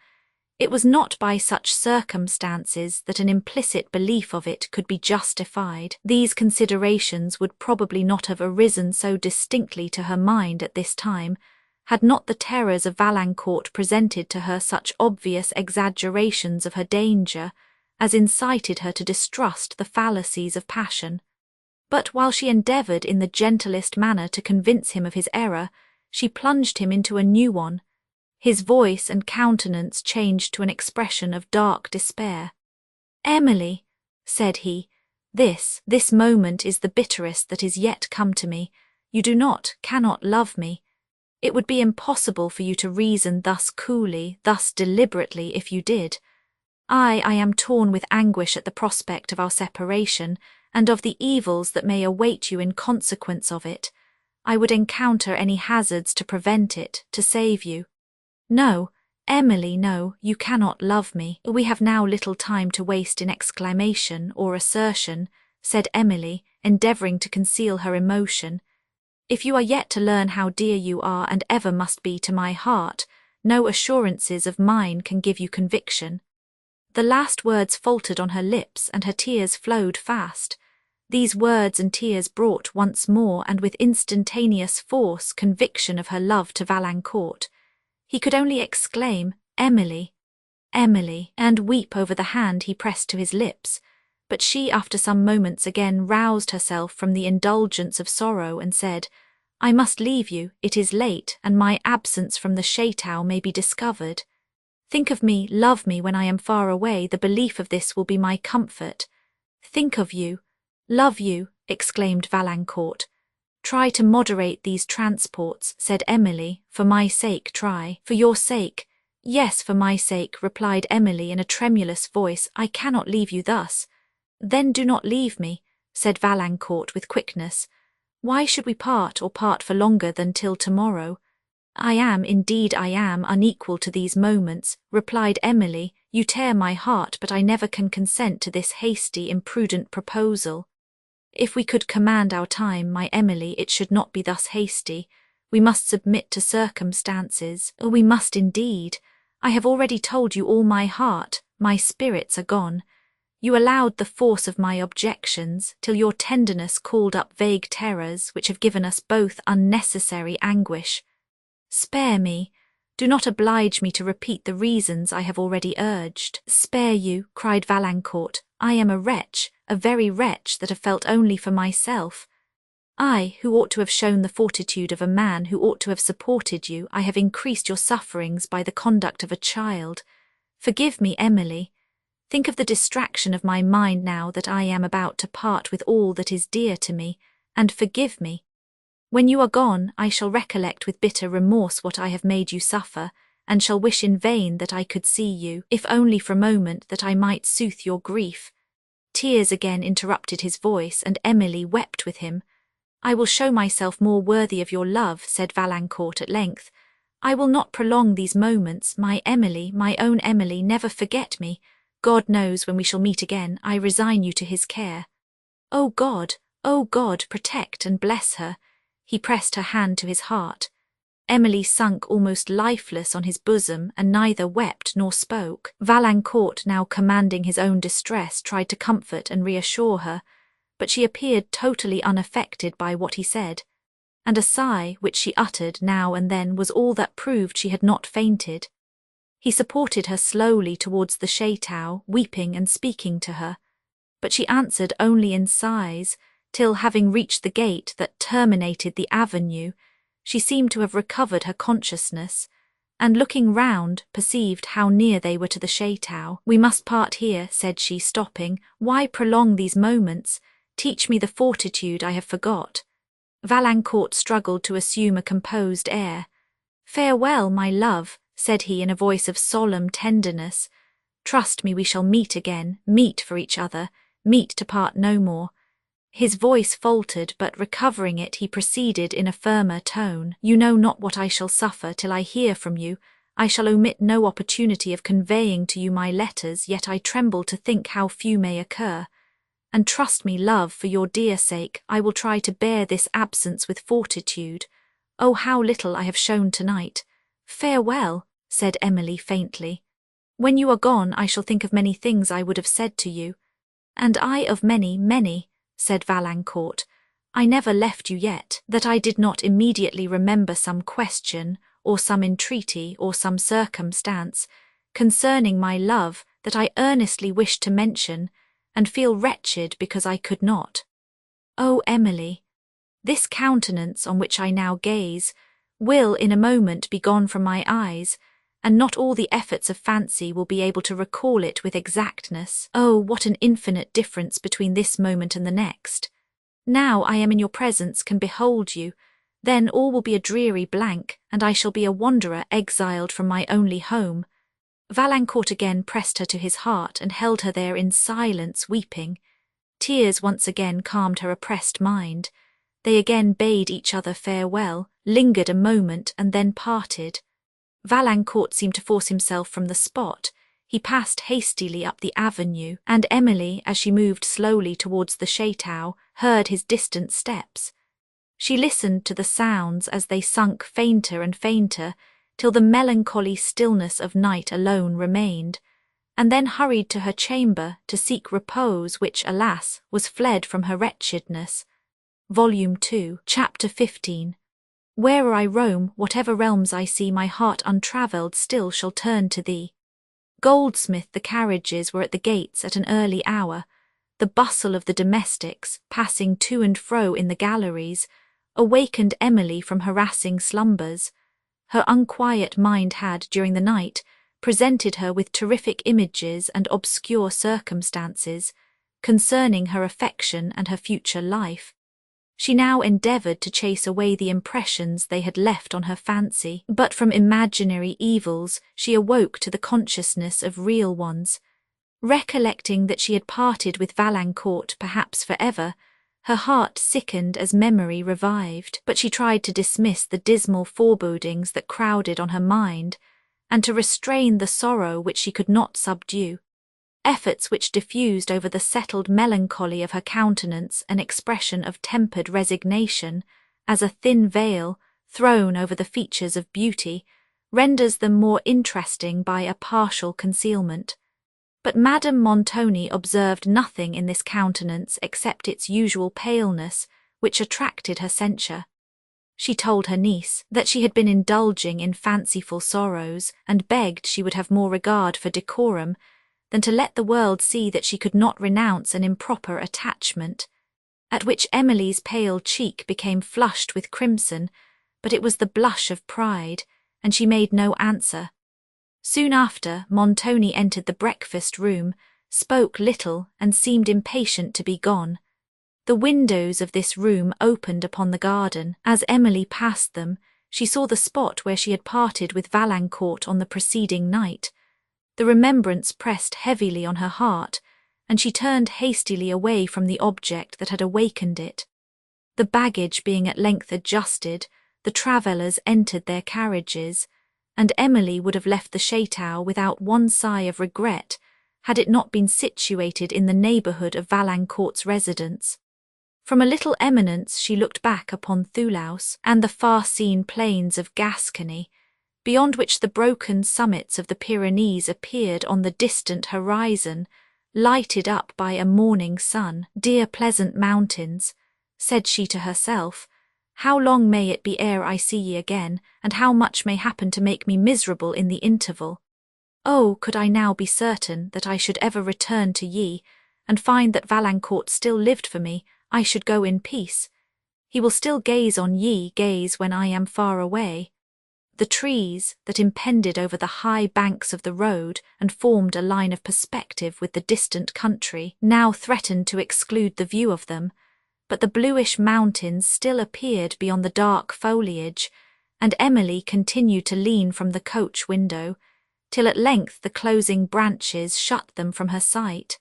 it was not by such circumstances that an implicit belief of it could be justified. These considerations would probably not have arisen so distinctly to her mind at this time, had not the terrors of Valancourt presented to her such obvious exaggerations of her danger as incited her to distrust the fallacies of passion. But while she endeavoured in the gentlest manner to convince him of his error, she plunged him into a new one. His voice and countenance changed to an expression of dark despair. "Emily," said he, this moment is the bitterest that is yet come to me. You cannot love me. It would be impossible for you to reason thus coolly, thus deliberately, if you did. I am torn with anguish at the prospect of our separation, and of the evils that may await you in consequence of it. I would encounter any hazards to prevent it, to save you. No, Emily, no, you cannot love me. We have now little time to waste in exclamation or assertion," said Emily, endeavouring to conceal her emotion. "If you are yet to learn how dear you are and ever must be to my heart, no assurances of mine can give you conviction." The last words faltered on her lips and her tears flowed fast. These words and tears brought once more and with instantaneous force conviction of her love to Valancourt. He could only exclaim, "Emily, Emily," and weep over the hand he pressed to his lips, but she after some moments again roused herself from the indulgence of sorrow and said, I must leave you, it is late, and my absence from the Chateau may be discovered. Think of me, love me when I am far away, the belief of this will be my comfort. Think of you, love you, exclaimed Valancourt. Try to moderate these transports, said Emily, for my sake try. For your sake. Yes, for my sake, replied Emily in a tremulous voice, I cannot leave you thus. Then do not leave me, said Valancourt with quickness. Why should we part or part for longer than till tomorrow? I am, indeed I am, unequal to these moments, replied Emily. You tear my heart, but I never can consent to this hasty, imprudent proposal. If we could command our time, my Emily, it should not be thus hasty. We must submit to circumstances. Oh, we must indeed. I have already told you all my heart, my spirits are gone. You allowed the force of my objections, till your tenderness called up vague terrors which have given us both unnecessary anguish. Spare me. Do not oblige me to repeat the reasons I have already urged. Spare you, cried Valancourt. I am a wretch, a very wretch that have felt only for myself. I, who ought to have shown the fortitude of a man, who ought to have supported you, I have increased your sufferings by the conduct of a child. Forgive me, Emily. Think of the distraction of my mind now that I am about to part with all that is dear to me, and forgive me. When you are gone, I shall recollect with bitter remorse what I have made you suffer, and shall wish in vain that I could see you, if only for a moment, that I might soothe your grief. Tears again interrupted his voice, and Emily wept with him. I will show myself more worthy of your love, said Valancourt at length. I will not prolong these moments, my Emily, my own Emily, never forget me. God knows when we shall meet again, I resign you to his care. O God, protect and bless her. He pressed her hand to his heart. Emily sunk almost lifeless on his bosom, and neither wept nor spoke. Valancourt, now commanding his own distress, tried to comfort and reassure her, but she appeared totally unaffected by what he said, and a sigh which she uttered now and then was all that proved she had not fainted. He supported her slowly towards the Chateau, weeping and speaking to her, but she answered only in sighs, till, having reached the gate that terminated the avenue, she seemed to have recovered her consciousness, and looking round, perceived how near they were to the Chateau. We must part here, said she, stopping. Why prolong these moments? Teach me the fortitude I have forgot. Valancourt struggled to assume a composed air. Farewell, my love, said he in a voice of solemn tenderness. Trust me, we shall meet again, meet for each other, meet to part no more. His voice faltered, but recovering it, he proceeded in a firmer tone. You know not what I shall suffer till I hear from you. I shall omit no opportunity of conveying to you my letters, yet I tremble to think how few may occur. And trust me, love, for your dear sake, I will try to bear this absence with fortitude. Oh, how little I have shown tonight. Farewell, said Emily faintly. When you are gone, I shall think of many things I would have said to you. And I of many, many, said Valancourt. I never left you yet, that I did not immediately remember some question, or some entreaty, or some circumstance, concerning my love, that I earnestly wished to mention, and feel wretched because I could not. Oh, Emily, this countenance on which I now gaze will in a moment be gone from my eyes, and not all the efforts of fancy will be able to recall it with exactness. Oh, what an infinite difference between this moment and the next! Now I am in your presence, can behold you, then all will be a dreary blank, and I shall be a wanderer exiled from my only home. Valancourt again pressed her to his heart and held her there in silence, weeping. Tears once again calmed her oppressed mind. They again bade each other farewell, lingered a moment, and then parted. Valancourt seemed to force himself from the spot. He passed hastily up the avenue, and Emily, as she moved slowly towards the Chateau, heard his distant steps. She listened to the sounds as they sunk fainter and fainter, till the melancholy stillness of night alone remained, and then hurried to her chamber to seek repose which, alas, was fled from her wretchedness. Volume 2, Chapter 15. Where'er I roam, whatever realms I see, my heart untravelled still shall turn to thee. Goldsmith, the carriages were at the gates at an early hour. The bustle of the domestics, passing to and fro in the galleries, awakened Emily from harassing slumbers. Her unquiet mind had, during the night, presented her with terrific images and obscure circumstances concerning her affection and her future life. She now endeavoured to chase away the impressions they had left on her fancy, but from imaginary evils she awoke to the consciousness of real ones. Recollecting that she had parted with Valancourt perhaps for ever, her heart sickened as memory revived, but she tried to dismiss the dismal forebodings that crowded on her mind, and to restrain the sorrow which she could not subdue. Efforts which diffused over the settled melancholy of her countenance an expression of tempered resignation, as a thin veil, thrown over the features of beauty, renders them more interesting by a partial concealment. But Madame Montoni observed nothing in this countenance except its usual paleness, which attracted her censure. She told her niece that she had been indulging in fanciful sorrows, and begged she would have more regard for decorum than to let the world see that she could not renounce an improper attachment, at which Emily's pale cheek became flushed with crimson, but it was the blush of pride, and she made no answer. Soon after, Montoni entered the breakfast-room, spoke little, and seemed impatient to be gone. The windows of this room opened upon the garden. As Emily passed them, she saw the spot where she had parted with Valancourt on the preceding night. The remembrance pressed heavily on her heart, and she turned hastily away from the object that had awakened it. The baggage being at length adjusted, the travellers entered their carriages, and Emily would have left the chateau without one sigh of regret had it not been situated in the neighbourhood of Valancourt's residence. From a little eminence she looked back upon Thoulouse and the far-seen plains of Gascony, beyond which the broken summits of the Pyrenees appeared on the distant horizon, lighted up by a morning sun. "Dear pleasant mountains," said she to herself, "how long may it be ere I see ye again, and how much may happen to make me miserable in the interval? Oh, could I now be certain that I should ever return to ye, and find that Valancourt still lived for me, I should go in peace. He will still gaze on ye, gaze when I am far away." The trees that impended over the high banks of the road and formed a line of perspective with the distant country now threatened to exclude the view of them, but the bluish mountains still appeared beyond the dark foliage, and Emily continued to lean from the coach window, till at length the closing branches shut them from her sight.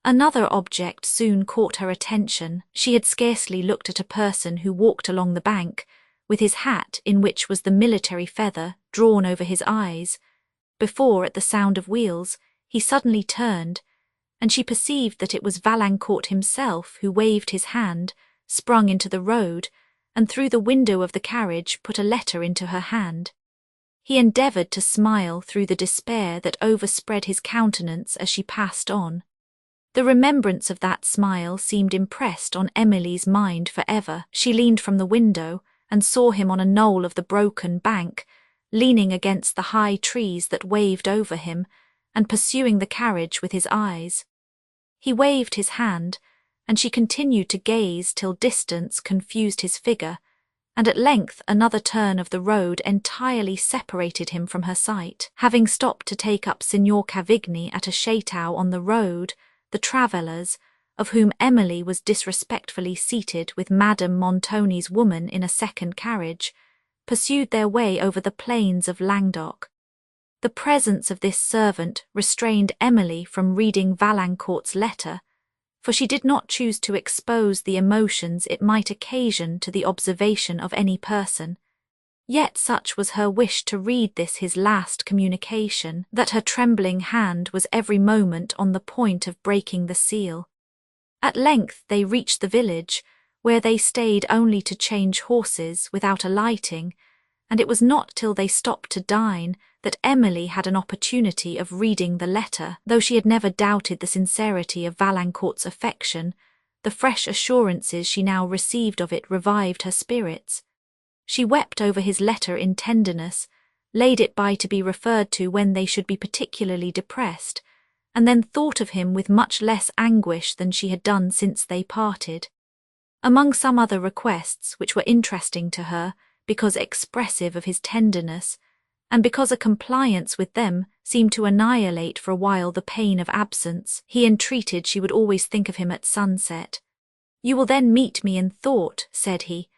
Another object soon caught her attention. She had scarcely looked at a person who walked along the bank, with his hat, in which was the military feather, drawn over his eyes, before, at the sound of wheels, he suddenly turned, and she perceived that it was Valancourt himself who waved his hand, sprung into the road, and through the window of the carriage put a letter into her hand. He endeavoured to smile through the despair that overspread his countenance as she passed on. The remembrance of that smile seemed impressed on Emily's mind for ever. She leaned from the window, and saw him on a knoll of the broken bank, leaning against the high trees that waved over him, and pursuing the carriage with his eyes. He waved his hand, and she continued to gaze till distance confused his figure, and at length another turn of the road entirely separated him from her sight. Having stopped to take up Signor Cavigni at a chateau on the road, the travellers, of whom Emily was disrespectfully seated with Madame Montoni's woman in a second carriage, pursued their way over the plains of Languedoc. The presence of this servant restrained Emily from reading Valancourt's letter, for she did not choose to expose the emotions it might occasion to the observation of any person. Yet such was her wish to read this his last communication, that her trembling hand was every moment on the point of breaking the seal. At length they reached the village, where they stayed only to change horses without alighting, and it was not till they stopped to dine that Emily had an opportunity of reading the letter. Though she had never doubted the sincerity of Valancourt's affection, the fresh assurances she now received of it revived her spirits. She wept over his letter in tenderness, laid it by to be referred to when they should be particularly depressed, and then thought of him with much less anguish than she had done since they parted. Among some other requests which were interesting to her because expressive of his tenderness, and because a compliance with them seemed to annihilate for a while the pain of absence, he entreated she would always think of him at sunset. "You will then meet me in thought," said he.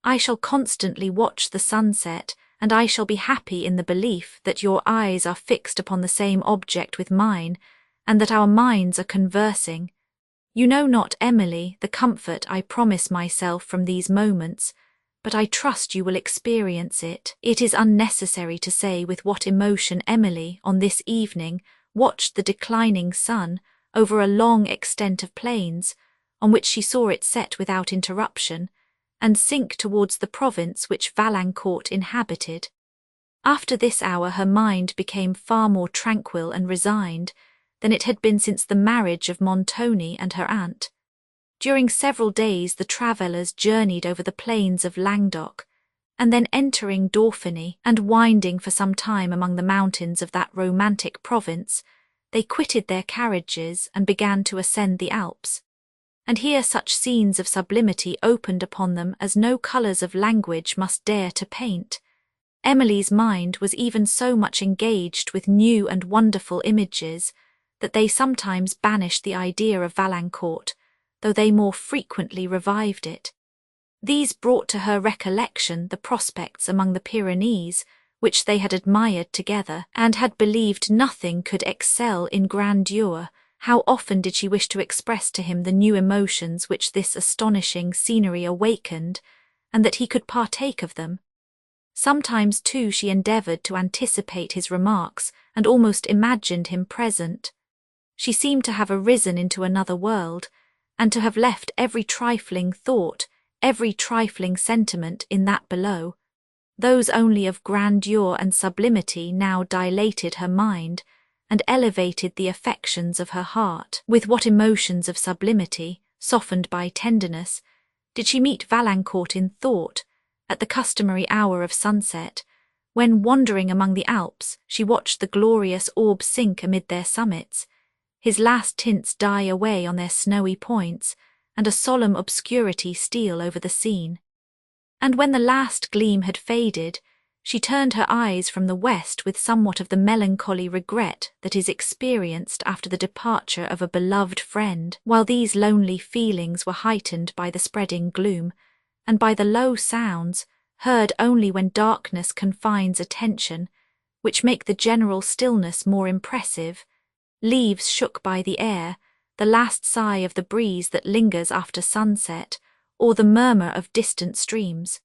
"I shall constantly watch the sunset, and I shall be happy in the belief that your eyes are fixed upon the same object with mine, and that our minds are conversing. You know not, Emily, the comfort I promise myself from these moments, but I trust you will experience it." It is unnecessary to say with what emotion Emily, on this evening, watched the declining sun over a long extent of plains, on which she saw it set without interruption, and sink towards the province which Valancourt inhabited. After this hour her mind became far more tranquil and resigned than it had been since the marriage of Montoni and her aunt. During several days the travellers journeyed over the plains of Languedoc, and then entering Dauphiny and winding for some time among the mountains of that romantic province, they quitted their carriages and began to ascend the Alps. And here such scenes of sublimity opened upon them as no colours of language must dare to paint. Emily's mind was even so much engaged with new and wonderful images that they sometimes banished the idea of Valancourt, though they more frequently revived it. These brought to her recollection the prospects among the Pyrenees, which they had admired together, and had believed nothing could excel in grandeur. How often did she wish to express to him the new emotions which this astonishing scenery awakened, and that he could partake of them. Sometimes, too, she endeavoured to anticipate his remarks, and almost imagined him present. She seemed to have arisen into another world, and to have left every trifling thought, every trifling sentiment in that below. Those only of grandeur and sublimity now dilated her mind, and elevated the affections of her heart. With what emotions of sublimity, softened by tenderness, did she meet Valancourt in thought, at the customary hour of sunset, when, wandering among the Alps, she watched the glorious orb sink amid their summits, his last tints die away on their snowy points, and a solemn obscurity steal over the scene. And when the last gleam had faded, she turned her eyes from the west with somewhat of the melancholy regret that is experienced after the departure of a beloved friend, while these lonely feelings were heightened by the spreading gloom, and by the low sounds, heard only when darkness confines attention, which make the general stillness more impressive, leaves shook by the air, the last sigh of the breeze that lingers after sunset, or the murmur of distant streams.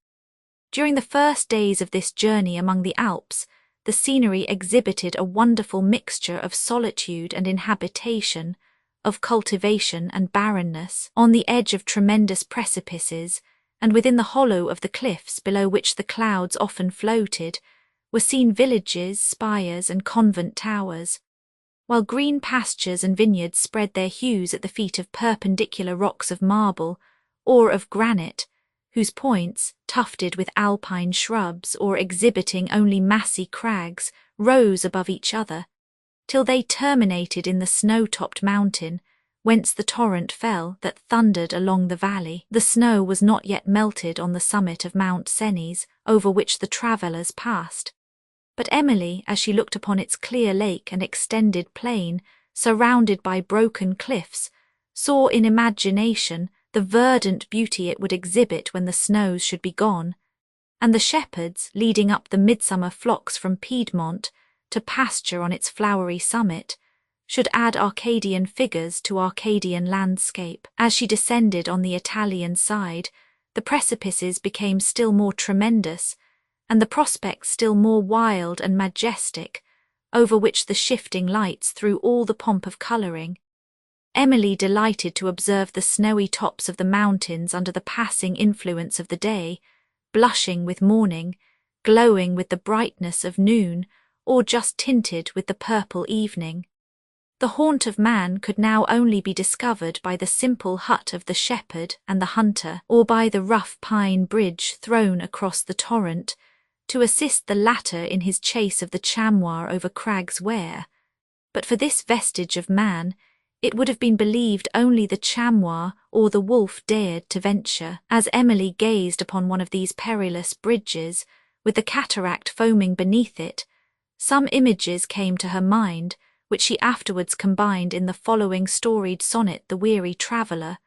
During the first days of this journey among the Alps, the scenery exhibited a wonderful mixture of solitude and inhabitation, of cultivation and barrenness. On the edge of tremendous precipices, and within the hollow of the cliffs below which the clouds often floated, were seen villages, spires, and convent towers, while green pastures and vineyards spread their hues at the feet of perpendicular rocks of marble, or of granite, whose points, tufted with alpine shrubs or exhibiting only massy crags, rose above each other, till they terminated in the snow-topped mountain, whence the torrent fell that thundered along the valley. The snow was not yet melted on the summit of Mount Cenis, over which the travellers passed. But Emily, as she looked upon its clear lake and extended plain, surrounded by broken cliffs, saw in imagination the verdant beauty it would exhibit when the snows should be gone, and the shepherds, leading up the midsummer flocks from Piedmont to pasture on its flowery summit, should add Arcadian figures to Arcadian landscape. As she descended on the Italian side, the precipices became still more tremendous, and the prospect still more wild and majestic, over which the shifting lights threw all the pomp of colouring. Emily delighted to observe the snowy tops of the mountains under the passing influence of the day, blushing with morning, glowing with the brightness of noon, or just tinted with the purple evening. The haunt of man could now only be discovered by the simple hut of the shepherd and the hunter, or by the rough pine bridge thrown across the torrent, to assist the latter in his chase of the chamois over Crag's Wear. But for this vestige of man, it would have been believed only the chamois or the wolf dared to venture. As Emily gazed upon one of these perilous bridges, with the cataract foaming beneath it, some images came to her mind, which she afterwards combined in the following storied sonnet: the weary traveller,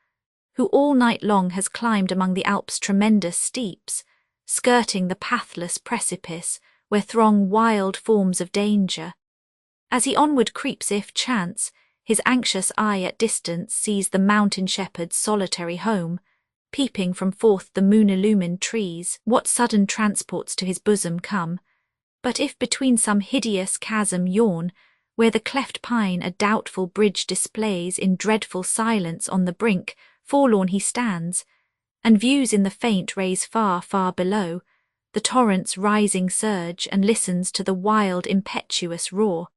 who all night long has climbed among the Alps' tremendous steeps, skirting the pathless precipice where throng wild forms of danger. As he onward creeps, if chance, his anxious eye at distance sees the mountain shepherd's solitary home, peeping from forth the moon-illumined trees, what sudden transports to his bosom come? But if between some hideous chasm yawn, where the cleft pine a doubtful bridge displays, in dreadful silence on the brink forlorn he stands, and views in the faint rays far, far below the torrent's rising surge, and listens to the wild impetuous roar,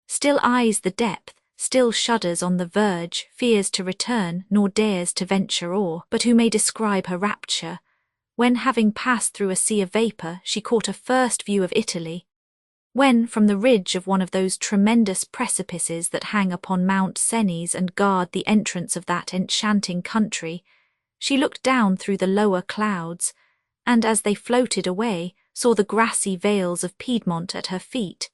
still eyes the depth, still shudders on the verge, fears to return, nor dares to venture o'er. But who may describe her rapture, when, having passed through a sea of vapour, she caught a first view of Italy, when, from the ridge of one of those tremendous precipices that hang upon Mount Cenis and guard the entrance of that enchanting country, she looked down through the lower clouds, and as they floated away, saw the grassy vales of Piedmont at her feet,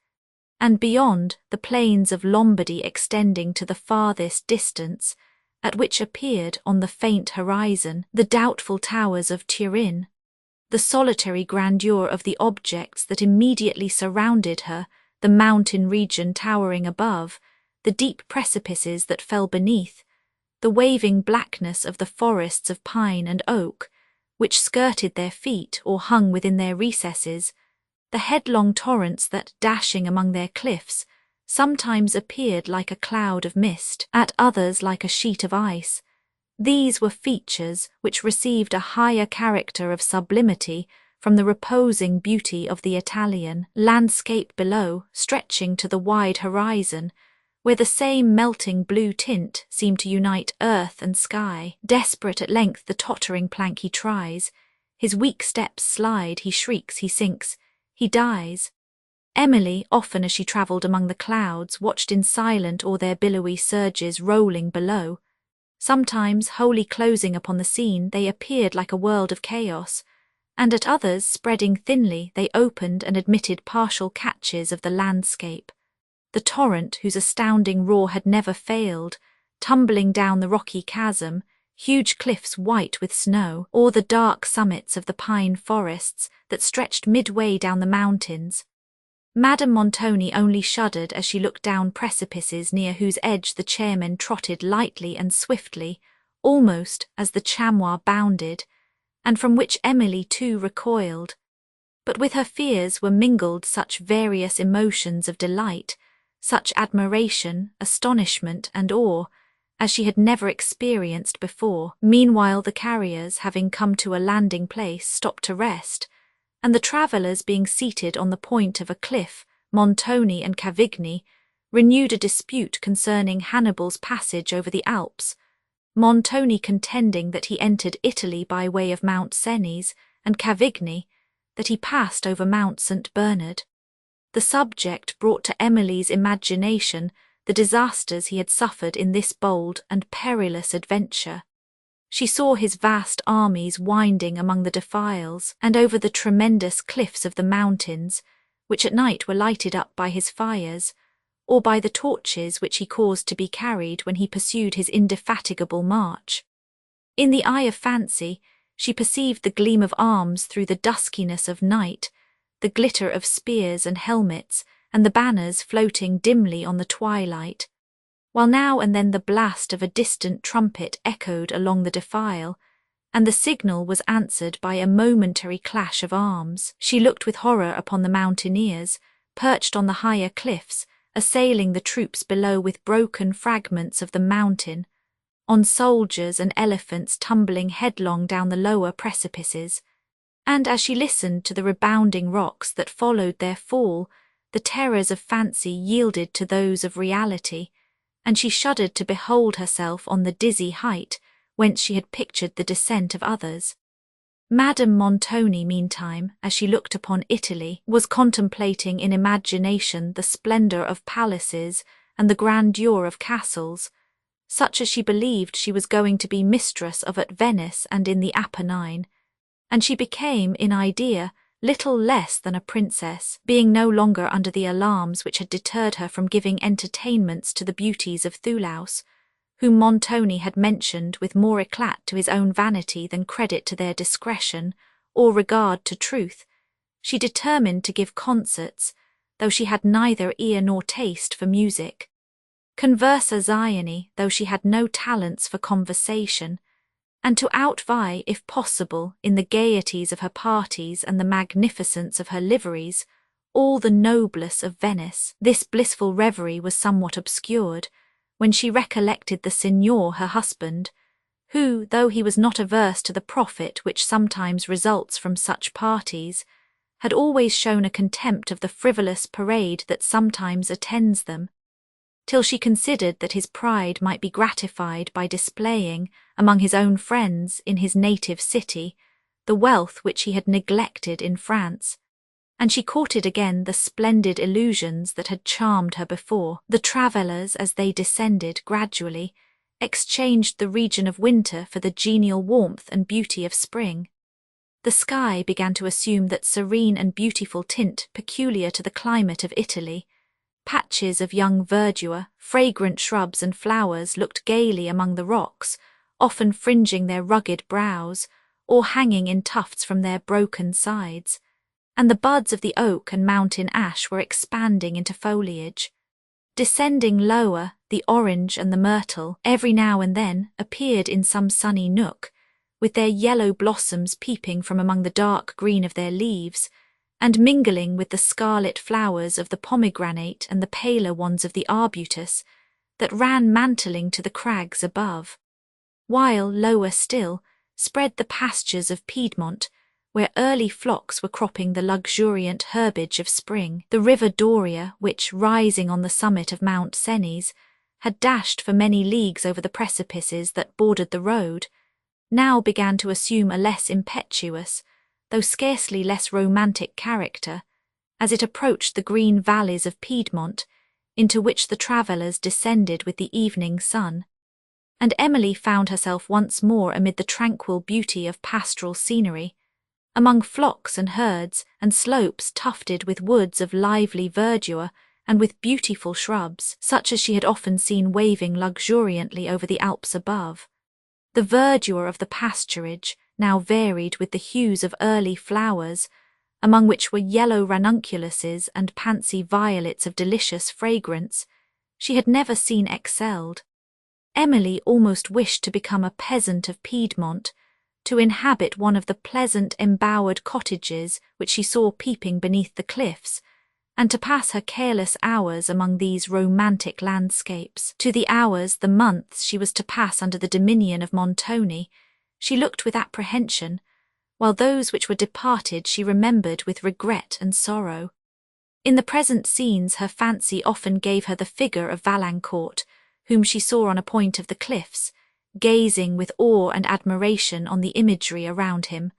and beyond, the plains of Lombardy extending to the farthest distance, at which appeared, on the faint horizon, the doubtful towers of Turin. The solitary grandeur of the objects that immediately surrounded her, the mountain region towering above, the deep precipices that fell beneath, the waving blackness of the forests of pine and oak, which skirted their feet or hung within their recesses, the headlong torrents that, dashing among their cliffs, sometimes appeared like a cloud of mist, at others like a sheet of ice. These were features which received a higher character of sublimity from the reposing beauty of the Italian landscape below, stretching to the wide horizon, where the same melting blue tint seemed to unite earth and sky. Desperate at length the tottering plank he tries, his weak steps slide, he shrieks, he sinks, he dies. Emily, often as she travelled among the clouds, watched in silence o'er their billowy surges rolling below. Sometimes, wholly closing upon the scene, they appeared like a world of chaos, and at others, spreading thinly, they opened and admitted partial catches of the landscape. The torrent, whose astounding roar had never failed, tumbling down the rocky chasm, huge cliffs white with snow, or the dark summits of the pine forests that stretched midway down the mountains. Madame Montoni only shuddered as she looked down precipices near whose edge the chairmen trotted lightly and swiftly, almost as the chamois bounded, and from which Emily too recoiled. But with her fears were mingled such various emotions of delight, such admiration, astonishment, and awe, as she had never experienced before. Meanwhile the carriers, having come to a landing place, stopped to rest, and the travellers being seated on the point of a cliff, Montoni and Cavigni renewed a dispute concerning Hannibal's passage over the Alps, Montoni contending that he entered Italy by way of Mount Cenis, and Cavigni that he passed over Mount St. Bernard. The subject brought to Emily's imagination the disasters he had suffered in this bold and perilous adventure. She saw his vast armies winding among the defiles and over the tremendous cliffs of the mountains, which at night were lighted up by his fires, or by the torches which he caused to be carried when he pursued his indefatigable march. In the eye of fancy, she perceived the gleam of arms through the duskiness of night, the glitter of spears and helmets, and the banners floating dimly on the twilight, while now and then the blast of a distant trumpet echoed along the defile, and the signal was answered by a momentary clash of arms. She looked with horror upon the mountaineers, perched on the higher cliffs, assailing the troops below with broken fragments of the mountain, on soldiers and elephants tumbling headlong down the lower precipices, and as she listened to the rebounding rocks that followed their fall, the terrors of fancy yielded to those of reality, and she shuddered to behold herself on the dizzy height whence she had pictured the descent of others. Madame Montoni, meantime, as she looked upon Italy, was contemplating in imagination the splendour of palaces and the grandeur of castles, such as she believed she was going to be mistress of at Venice and in the Apennine, and she became, in idea, little less than a princess, being no longer under the alarms which had deterred her from giving entertainments to the beauties of Thulaus, whom Montoni had mentioned with more eclat to his own vanity than credit to their discretion or regard to truth. She determined to give concerts, though she had neither ear nor taste for music, conversazione, though she had no talents for conversation, and to outvie, if possible, in the gaieties of her parties and the magnificence of her liveries, all the noblesse of Venice. This blissful reverie was somewhat obscured when she recollected the signor her husband, who, though he was not averse to the profit which sometimes results from such parties, had always shown a contempt of the frivolous parade that sometimes attends them, till she considered that his pride might be gratified by displaying, among his own friends in his native city, the wealth which he had neglected in France, and she courted again the splendid illusions that had charmed her before. The travellers, as they descended gradually, exchanged the region of winter for the genial warmth and beauty of spring. The sky began to assume that serene and beautiful tint peculiar to the climate of Italy. Patches of young verdure, fragrant shrubs and flowers looked gaily among the rocks, often fringing their rugged brows, or hanging in tufts from their broken sides, and the buds of the oak and mountain ash were expanding into foliage. Descending lower, the orange and the myrtle every now and then appeared in some sunny nook, with their yellow blossoms peeping from among the dark green of their leaves, and mingling with the scarlet flowers of the pomegranate and the paler ones of the arbutus that ran mantling to the crags above, while, lower still, spread the pastures of Piedmont, where early flocks were cropping the luxuriant herbage of spring. The river Doria, which, rising on the summit of Mount Cenis, had dashed for many leagues over the precipices that bordered the road, now began to assume a less impetuous, though scarcely less romantic character, as it approached the green valleys of Piedmont, into which the travellers descended with the evening sun, and Emily found herself once more amid the tranquil beauty of pastoral scenery, among flocks and herds and slopes tufted with woods of lively verdure and with beautiful shrubs, such as she had often seen waving luxuriantly over the Alps above. The verdure of the pasturage now varied with the hues of early flowers, among which were yellow ranunculuses and pansy violets of delicious fragrance. She had never seen excelled. Emily almost wished to become a peasant of Piedmont, to inhabit one of the pleasant embowered cottages which she saw peeping beneath the cliffs, and to pass her careless hours among these romantic landscapes. To the hours, the months she was to pass under the dominion of Montoni, she looked with apprehension, while those which were departed she remembered with regret and sorrow. In the present scenes her fancy often gave her the figure of Valancourt, whom she saw on a point of the cliffs, gazing with awe and admiration on the imagery around him,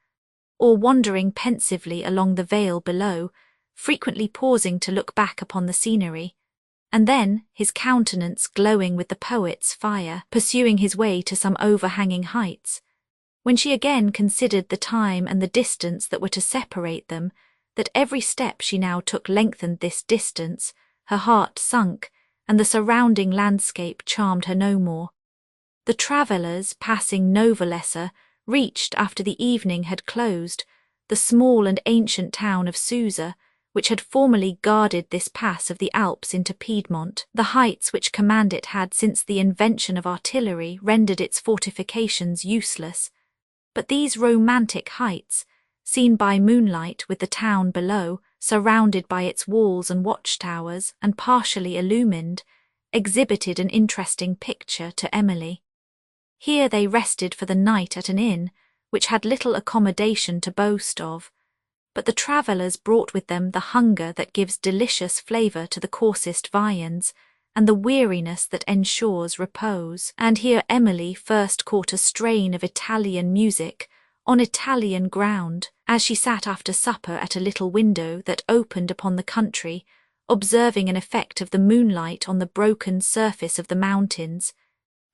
or wandering pensively along the vale below, frequently pausing to look back upon the scenery, and then, his countenance glowing with the poet's fire, pursuing his way to some overhanging heights. When she again considered the time and the distance that were to separate them, that every step she now took lengthened this distance, her heart sunk, and the surrounding landscape charmed her no more. The travellers, passing Novalesa, reached, after the evening had closed, the small and ancient town of Susa, which had formerly guarded this pass of the Alps into Piedmont. The heights which command it had, since the invention of artillery, rendered its fortifications useless, but these romantic heights, seen by moonlight with the town below, surrounded by its walls and watchtowers, and partially illumined, exhibited an interesting picture to Emily. Here they rested for the night at an inn, which had little accommodation to boast of, but the travellers brought with them the hunger that gives delicious flavour to the coarsest viands, and the weariness that ensures repose. And here Emily first caught a strain of Italian music, on Italian ground, as she sat after supper at a little window that opened upon the country, observing an effect of the moonlight on the broken surface of the mountains,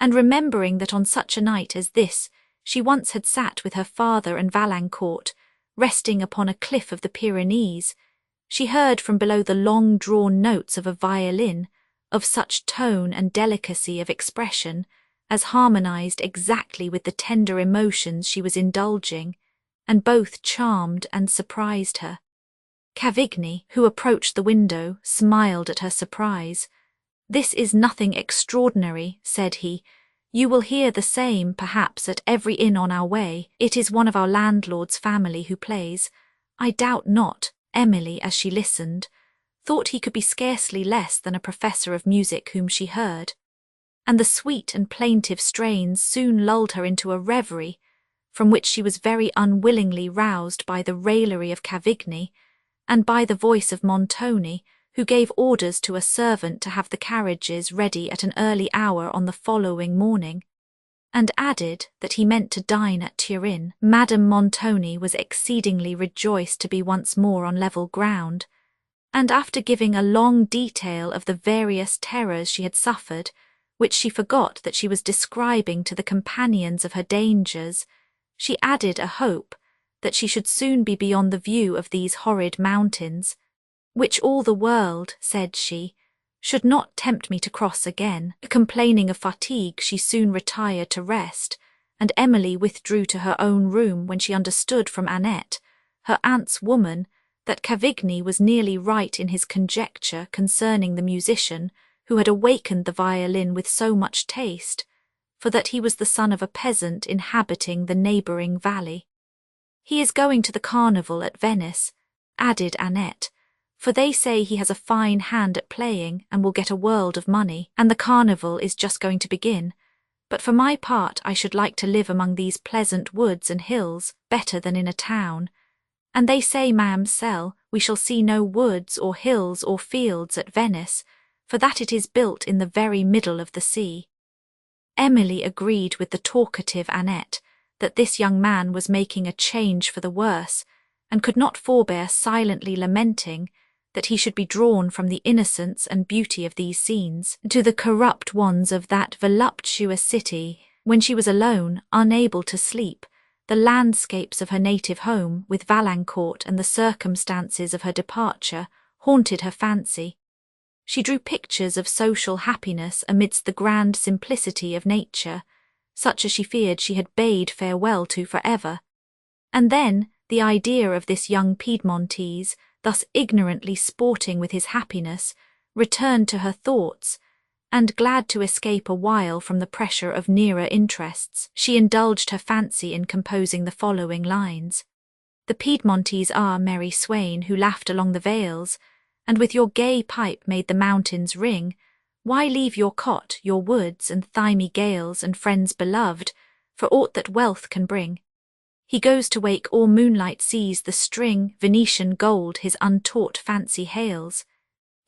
and remembering that on such a night as this she once had sat with her father and Valancourt, resting upon a cliff of the Pyrenees, she heard from below the long-drawn notes of a violin, of such tone and delicacy of expression as harmonized exactly with the tender emotions she was indulging, and both charmed and surprised her. Cavigni, who approached the window, smiled at her surprise. "This is nothing extraordinary," said he. "You will hear the same, perhaps, at every inn on our way. It is one of our landlord's family who plays. I doubt not." Emily, as she listened, thought he could be scarcely less than a professor of music whom she heard, and the sweet and plaintive strains soon lulled her into a reverie, from which she was very unwillingly roused by the raillery of Cavigni, and by the voice of Montoni, who gave orders to a servant to have the carriages ready at an early hour on the following morning, and added that he meant to dine at Turin. Madame Montoni was exceedingly rejoiced to be once more on level ground, and after giving a long detail of the various terrors she had suffered, which she forgot that she was describing to the companions of her dangers, she added a hope that she should soon be beyond the view of these horrid mountains, which all the world, said she, should not tempt me to cross again. Complaining of fatigue, she soon retired to rest, and Emily withdrew to her own room when she understood from Annette, her aunt's woman, that Cavigni was nearly right in his conjecture concerning the musician who had awakened the violin with so much taste, for that he was the son of a peasant inhabiting the neighbouring valley. "He is going to the carnival at Venice," added Annette, "for they say he has a fine hand at playing and will get a world of money, and the carnival is just going to begin. But for my part I should like to live among these pleasant woods and hills better than in a town. And they say, ma'amselle, we shall see no woods or hills or fields at Venice, for that it is built in the very middle of the sea." Emily agreed with the talkative Annette that this young man was making a change for the worse, and could not forbear silently lamenting that he should be drawn from the innocence and beauty of these scenes to the corrupt ones of that voluptuous city. When she was alone, unable to sleep, the landscapes of her native home, with Valancourt and the circumstances of her departure, haunted her fancy. She drew pictures of social happiness amidst the grand simplicity of nature, such as she feared she had bade farewell to for ever. And then the idea of this young Piedmontese, thus ignorantly sporting with his happiness, returned to her thoughts, and glad to escape a while from the pressure of nearer interests, she indulged her fancy in composing the following lines. "The Piedmontese are merry swain who laughed along the vales, and with your gay pipe made the mountains ring. Why leave your cot, your woods, and thymy gales, and friends beloved, for aught that wealth can bring? He goes to wake all moonlight sees the string, Venetian gold his untaught fancy hails.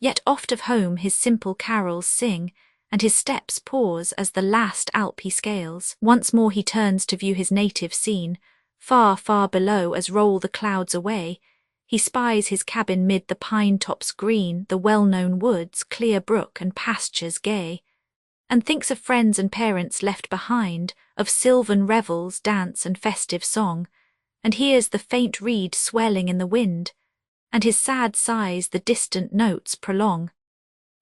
Yet oft of home his simple carols sing, and his steps pause as the last Alp he scales. Once more he turns to view his native scene, far, far below as roll the clouds away. He spies his cabin mid the pine tops green, the well-known woods, clear brook, and pastures gay, and thinks of friends and parents left behind, of sylvan revels, dance, and festive song, and hears the faint reed swelling in the wind, and his sad sighs the distant notes prolong.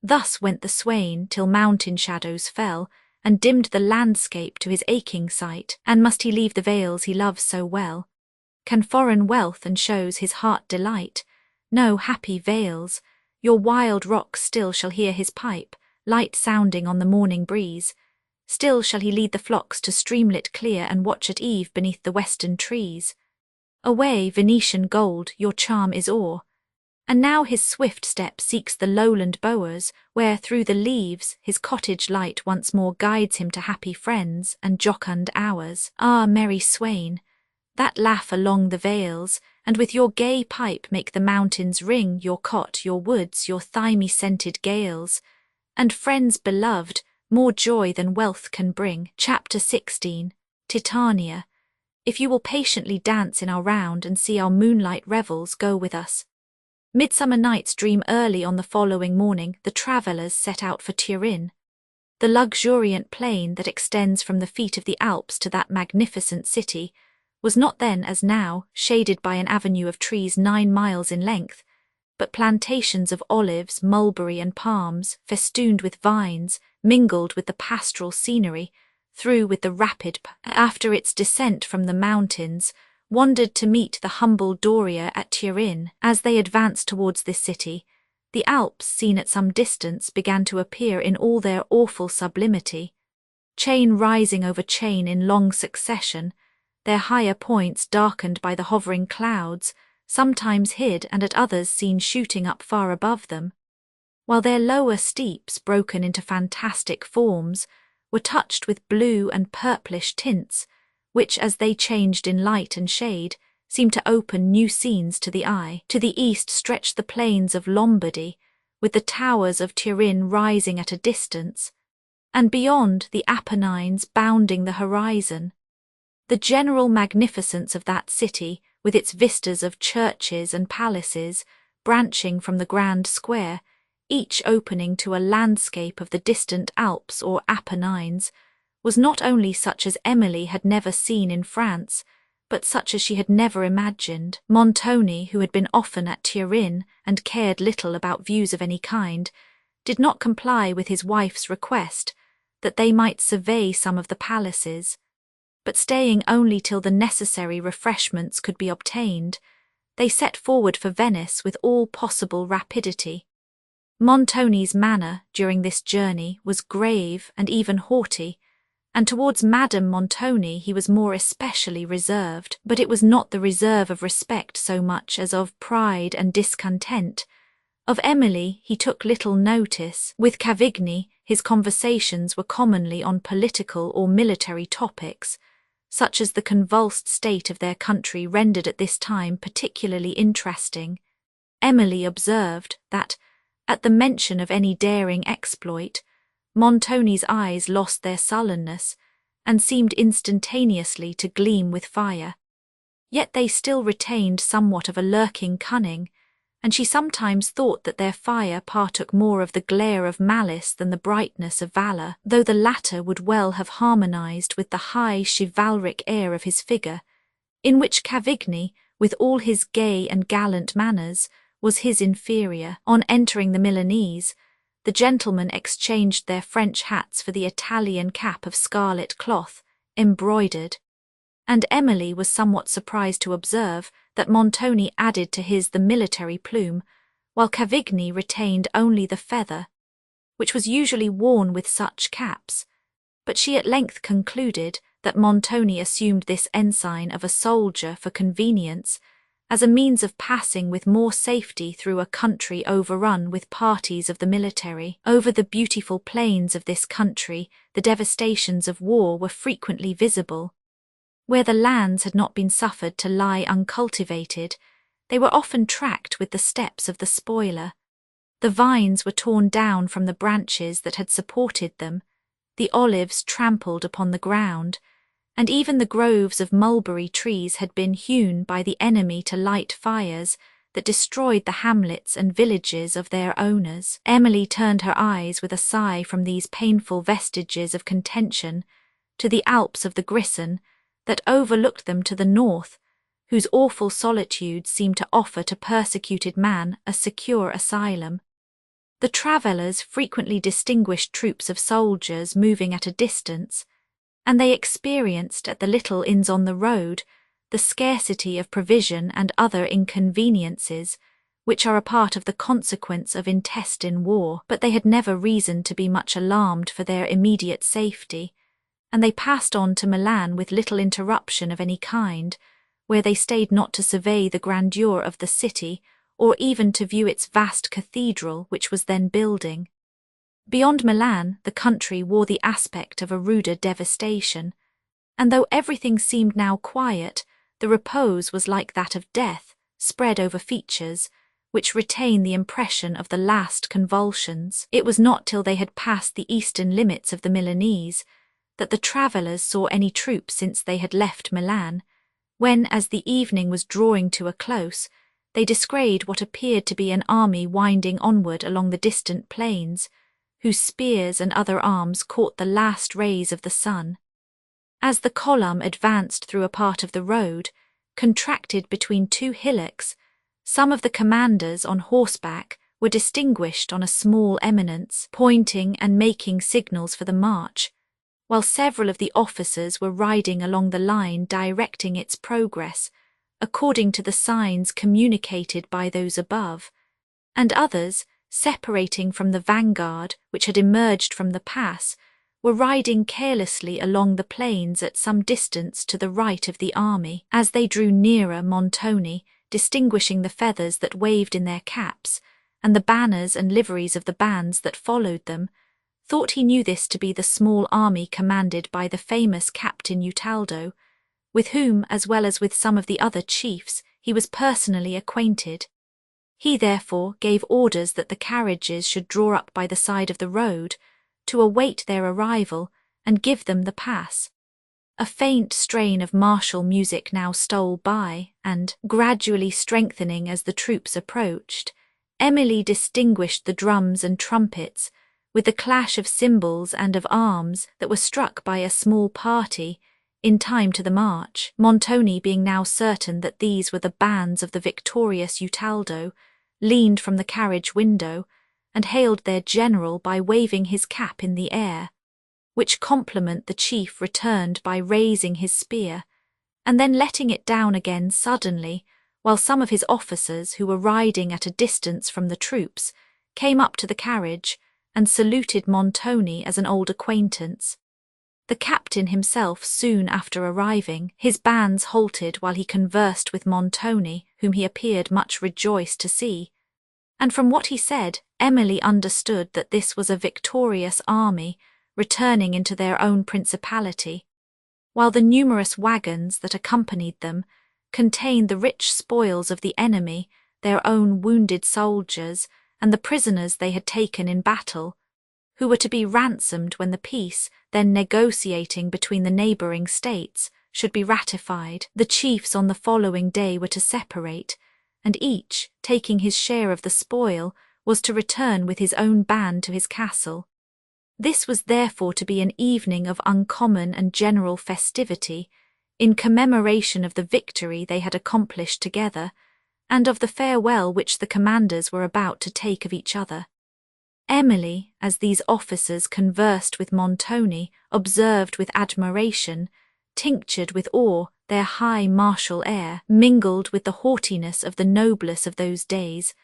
Thus went the swain till mountain shadows fell, and dimmed the landscape to his aching sight. And must he leave the vales he loves so well? Can foreign wealth and shows his heart delight? No, happy vales, your wild rocks still shall hear his pipe, light sounding on the morning breeze. Still shall he lead the flocks to streamlet clear, and watch at eve beneath the western trees. Away, Venetian gold, your charm is o'er. And now his swift step seeks the lowland bowers, where through the leaves his cottage light once more guides him to happy friends and jocund hours. Ah, merry swain, that laugh along the vales, and with your gay pipe make the mountains ring, your cot, your woods, your thymy-scented gales, and friends beloved, more joy than wealth can bring. Chapter 16. Titania. If you will patiently dance in our round and see our moonlight revels, go with us. Midsummer Night's Dream. Early on the following morning the travellers set out for Turin. The luxuriant plain that extends from the feet of the Alps to that magnificent city was not then, as now, shaded by an avenue of trees 9 miles in length, but plantations of olives, mulberry, and palms, festooned with vines, mingled with the pastoral scenery, through with the rapid after its descent from the mountains, wandered to meet the humble Doria at Turin. As they advanced towards this city, the Alps, seen at some distance, began to appear in all their awful sublimity, chain rising over chain in long succession, their higher points darkened by the hovering clouds, sometimes hid and at others seen shooting up far above them, while their lower steeps, broken into fantastic forms, were touched with blue and purplish tints, which, as they changed in light and shade, seemed to open new scenes to the eye. To the east stretched the plains of Lombardy, with the towers of Turin rising at a distance, and beyond the Apennines bounding the horizon. The general magnificence of that city, with its vistas of churches and palaces, branching from the grand square, each opening to a landscape of the distant Alps or Apennines, was not only such as Emily had never seen in France, but such as she had never imagined. Montoni, who had been often at Turin and cared little about views of any kind, did not comply with his wife's request that they might survey some of the palaces, but staying only till the necessary refreshments could be obtained, they set forward for Venice with all possible rapidity. Montoni's manner during this journey was grave and even haughty, and towards Madame Montoni he was more especially reserved, but it was not the reserve of respect so much as of pride and discontent. Of Emily he took little notice. With Cavigni his conversations were commonly on political or military topics, such as the convulsed state of their country rendered at this time particularly interesting. Emily observed that, at the mention of any daring exploit, Montoni's eyes lost their sullenness, and seemed instantaneously to gleam with fire. Yet they still retained somewhat of a lurking cunning, and she sometimes thought that their fire partook more of the glare of malice than the brightness of valour, though the latter would well have harmonized with the high chivalric air of his figure, in which Cavigni, with all his gay and gallant manners, was his inferior. On entering the Milanese, the gentlemen exchanged their French hats for the Italian cap of scarlet cloth, embroidered, and Emily was somewhat surprised to observe that Montoni added to his the military plume, while Cavigni retained only the feather, which was usually worn with such caps, but she at length concluded that Montoni assumed this ensign of a soldier for convenience, as a means of passing with more safety through a country overrun with parties of the military. Over the beautiful plains of this country the devastations of war were frequently visible. Where the lands had not been suffered to lie uncultivated, they were often tracked with the steps of the spoiler. The vines were torn down from the branches that had supported them, the olives trampled upon the ground, and even the groves of mulberry trees had been hewn by the enemy to light fires that destroyed the hamlets and villages of their owners. Emily turned her eyes with a sigh from these painful vestiges of contention to the Alps of the Grisons that overlooked them to the north, whose awful solitude seemed to offer to persecuted man a secure asylum. The travellers frequently distinguished troops of soldiers moving at a distance, and they experienced at the little inns on the road the scarcity of provision and other inconveniences which are a part of the consequence of intestine war. But they had never reason to be much alarmed for their immediate safety, and they passed on to Milan with little interruption of any kind, where they stayed not to survey the grandeur of the city, or even to view its vast cathedral which was then building. Beyond Milan, the country wore the aspect of a ruder devastation, and though everything seemed now quiet, the repose was like that of death, spread over features which retain the impression of the last convulsions. It was not till they had passed the eastern limits of the Milanese that the travellers saw any troops since they had left Milan, when, as the evening was drawing to a close, they descried what appeared to be an army winding onward along the distant plains, whose spears and other arms caught the last rays of the sun. As the column advanced through a part of the road, contracted between two hillocks, some of the commanders on horseback were distinguished on a small eminence, pointing and making signals for the march, while several of the officers were riding along the line directing its progress, according to the signs communicated by those above, and others, separating from the vanguard which had emerged from the pass, were riding carelessly along the plains at some distance to the right of the army. As they drew nearer, Montoni, distinguishing the feathers that waved in their caps, and the banners and liveries of the bands that followed them, thought he knew this to be the small army commanded by the famous Captain Utaldo, with whom, as well as with some of the other chiefs, he was personally acquainted. He therefore gave orders that the carriages should draw up by the side of the road, to await their arrival and give them the pass. A faint strain of martial music now stole by, and, gradually strengthening as the troops approached, Emily distinguished the drums and trumpets, with the clash of cymbals and of arms that were struck by a small party, in time to the march. Montoni, being now certain that these were the bands of the victorious Utaldo, leaned from the carriage window, and hailed their general by waving his cap in the air, which compliment the chief returned by raising his spear, and then letting it down again suddenly, while some of his officers, who were riding at a distance from the troops, came up to the carriage and saluted Montoni as an old acquaintance. The captain himself soon after arriving, his bands halted while he conversed with Montoni, whom he appeared much rejoiced to see, and from what he said, Emily understood that this was a victorious army returning into their own principality, while the numerous wagons that accompanied them contained the rich spoils of the enemy, their own wounded soldiers, and the prisoners they had taken in battle, who were to be ransomed when the peace, then negotiating between the neighbouring states, should be ratified. The chiefs on the following day were to separate, and each, taking his share of the spoil, was to return with his own band to his castle. This was therefore to be an evening of uncommon and general festivity, in commemoration of the victory they had accomplished together, and of the farewell which the commanders were about to take of each other. Emily, as these officers conversed with Montoni, observed with admiration, tinctured with awe, their high martial air, mingled with the haughtiness of the noblesse of those days,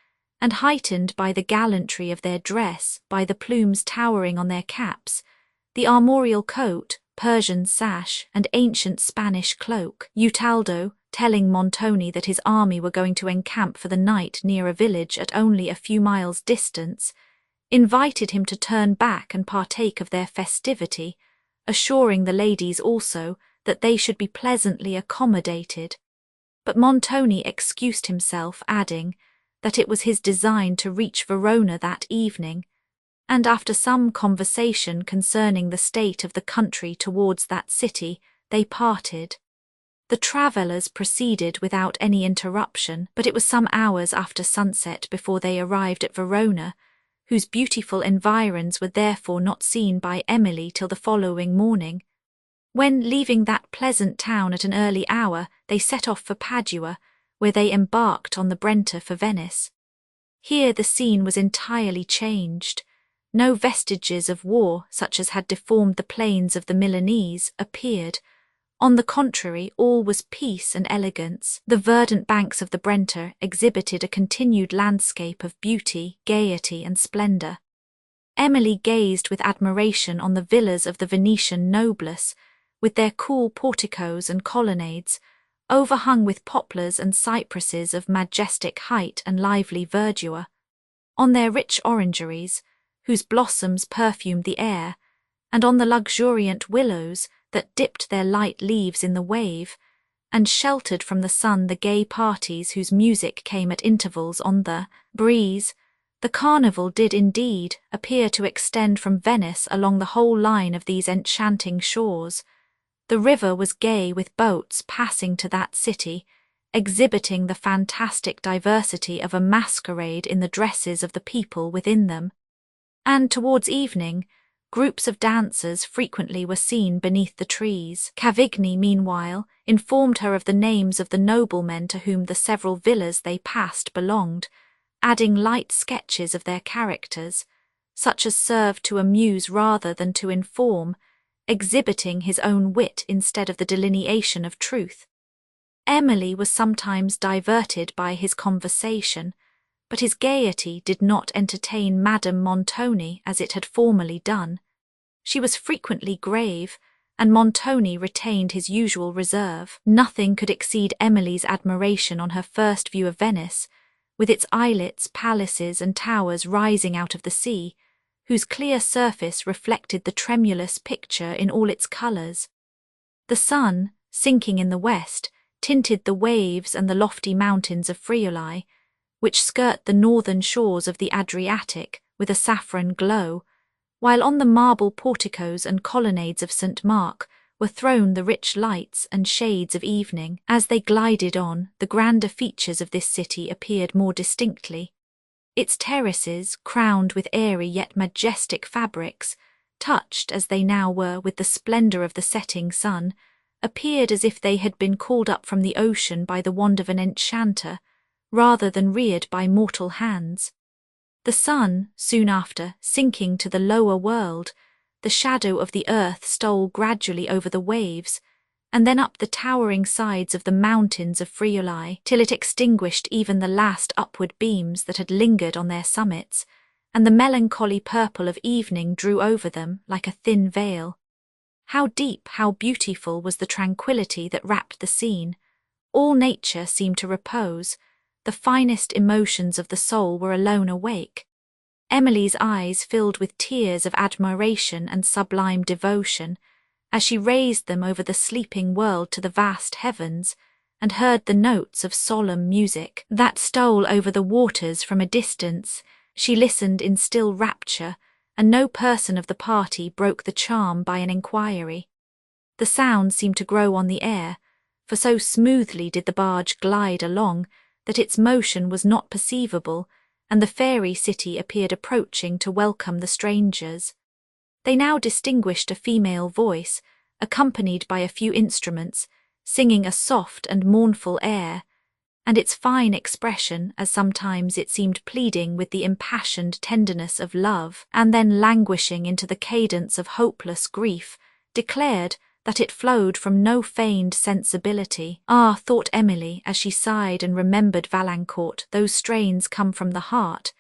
and heightened by the gallantry of their dress, by the plumes towering on their caps, the armorial coat, Persian sash, and ancient Spanish cloak. Utaldo, telling Montoni that his army were going to encamp for the night near a village at only a few miles' distance, invited him to turn back and partake of their festivity, assuring the ladies also that they should be pleasantly accommodated. But Montoni excused himself, adding that it was his design to reach Verona that evening, and after some conversation concerning the state of the country towards that city, they parted. The travellers proceeded without any interruption, but it was some hours after sunset before they arrived at Verona, whose beautiful environs were therefore not seen by Emily till the following morning, when, leaving that pleasant town at an early hour, they set off for Padua, where they embarked on the Brenta for Venice. Here the scene was entirely changed. No vestiges of war, such as had deformed the plains of the Milanese, appeared. On the contrary, all was peace and elegance. The verdant banks of the Brenta exhibited a continued landscape of beauty, gaiety, and splendour. Emily gazed with admiration on the villas of the Venetian noblesse, with their cool porticos and colonnades, overhung with poplars and cypresses of majestic height and lively verdure, on their rich orangeries, whose blossoms perfumed the air, and on the luxuriant willows that dipped their light leaves in the wave, and sheltered from the sun the gay parties whose music came at intervals on the breeze. The carnival did indeed appear to extend from Venice along the whole line of these enchanting shores. The river was gay with boats passing to that city, exhibiting the fantastic diversity of a masquerade in the dresses of the people within them. And towards evening, groups of dancers frequently were seen beneath the trees. Cavigni, meanwhile, informed her of the names of the noblemen to whom the several villas they passed belonged, adding light sketches of their characters, such as served to amuse rather than to inform, exhibiting his own wit instead of the delineation of truth. Emily was sometimes diverted by his conversation, but his gaiety did not entertain Madame Montoni as it had formerly done. She was frequently grave, and Montoni retained his usual reserve. Nothing could exceed Emily's admiration on her first view of Venice, with its islets, palaces, and towers rising out of the sea, whose clear surface reflected the tremulous picture in all its colours. The sun, sinking in the west, tinted the waves and the lofty mountains of Friuli, which skirt the northern shores of the Adriatic with a saffron glow, while on the marble porticos and colonnades of St. Mark were thrown the rich lights and shades of evening. As they glided on, the grander features of this city appeared more distinctly. Its terraces, crowned with airy yet majestic fabrics, touched as they now were with the splendour of the setting sun, appeared as if they had been called up from the ocean by the wand of an enchanter, rather than reared by mortal hands. The sun, soon after, sinking to the lower world, the shadow of the earth stole gradually over the waves, and then up the towering sides of the mountains of Friuli, till it extinguished even the last upward beams that had lingered on their summits, and the melancholy purple of evening drew over them like a thin veil. How deep, how beautiful was the tranquillity that wrapped the scene! All nature seemed to repose. The finest emotions of the soul were alone awake. Emily's eyes filled with tears of admiration and sublime devotion, as she raised them over the sleeping world to the vast heavens, and heard the notes of solemn music that stole over the waters from a distance. She listened in still rapture, and no person of the party broke the charm by an inquiry. The sound seemed to grow on the air, for so smoothly did the barge glide along that its motion was not perceivable, and the fairy city appeared approaching to welcome the strangers. They now distinguished a female voice, accompanied by a few instruments, singing a soft and mournful air, and its fine expression, as sometimes it seemed pleading with the impassioned tenderness of love, and then languishing into the cadence of hopeless grief, declared that it flowed from no feigned sensibility. Ah, thought Emily, as she sighed and remembered Valancourt, those strains come from the heart.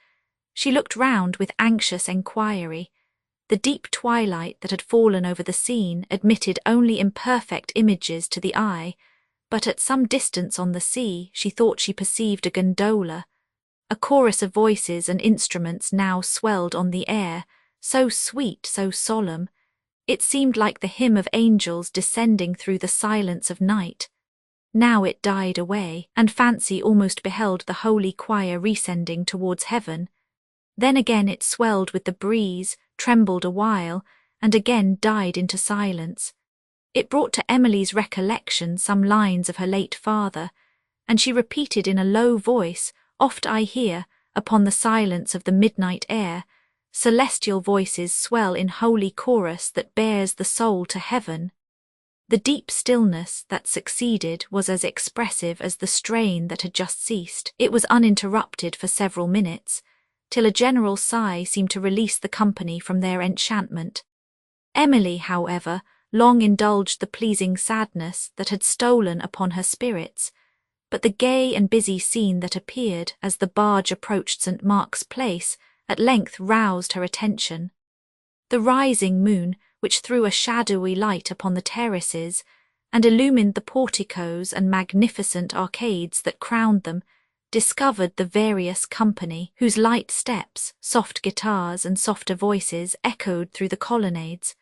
She looked round with anxious enquiry. The deep twilight that had fallen over the scene admitted only imperfect images to the eye, but at some distance on the sea she thought she perceived a gondola. A chorus of voices and instruments now swelled on the air, so sweet, so solemn. It seemed like the hymn of angels descending through the silence of night. Now it died away, and fancy almost beheld the holy choir rescending towards heaven. Then again it swelled with the breeze, trembled a while, and again died into silence. It brought to Emily's recollection some lines of her late father, and she repeated in a low voice, "Oft I hear, upon the silence of the midnight air, celestial voices swell in holy chorus that bears the soul to heaven." The deep stillness that succeeded was as expressive as the strain that had just ceased. It was uninterrupted for several minutes, till a general sigh seemed to release the company from their enchantment. Emily, however, long indulged the pleasing sadness that had stolen upon her spirits, but the gay and busy scene that appeared as the barge approached St. Mark's Place at length roused her attention. The rising moon, which threw a shadowy light upon the terraces, and illumined the porticos and magnificent arcades that crowned them, discovered the various company, whose light steps, soft guitars, and softer voices echoed through the colonnades.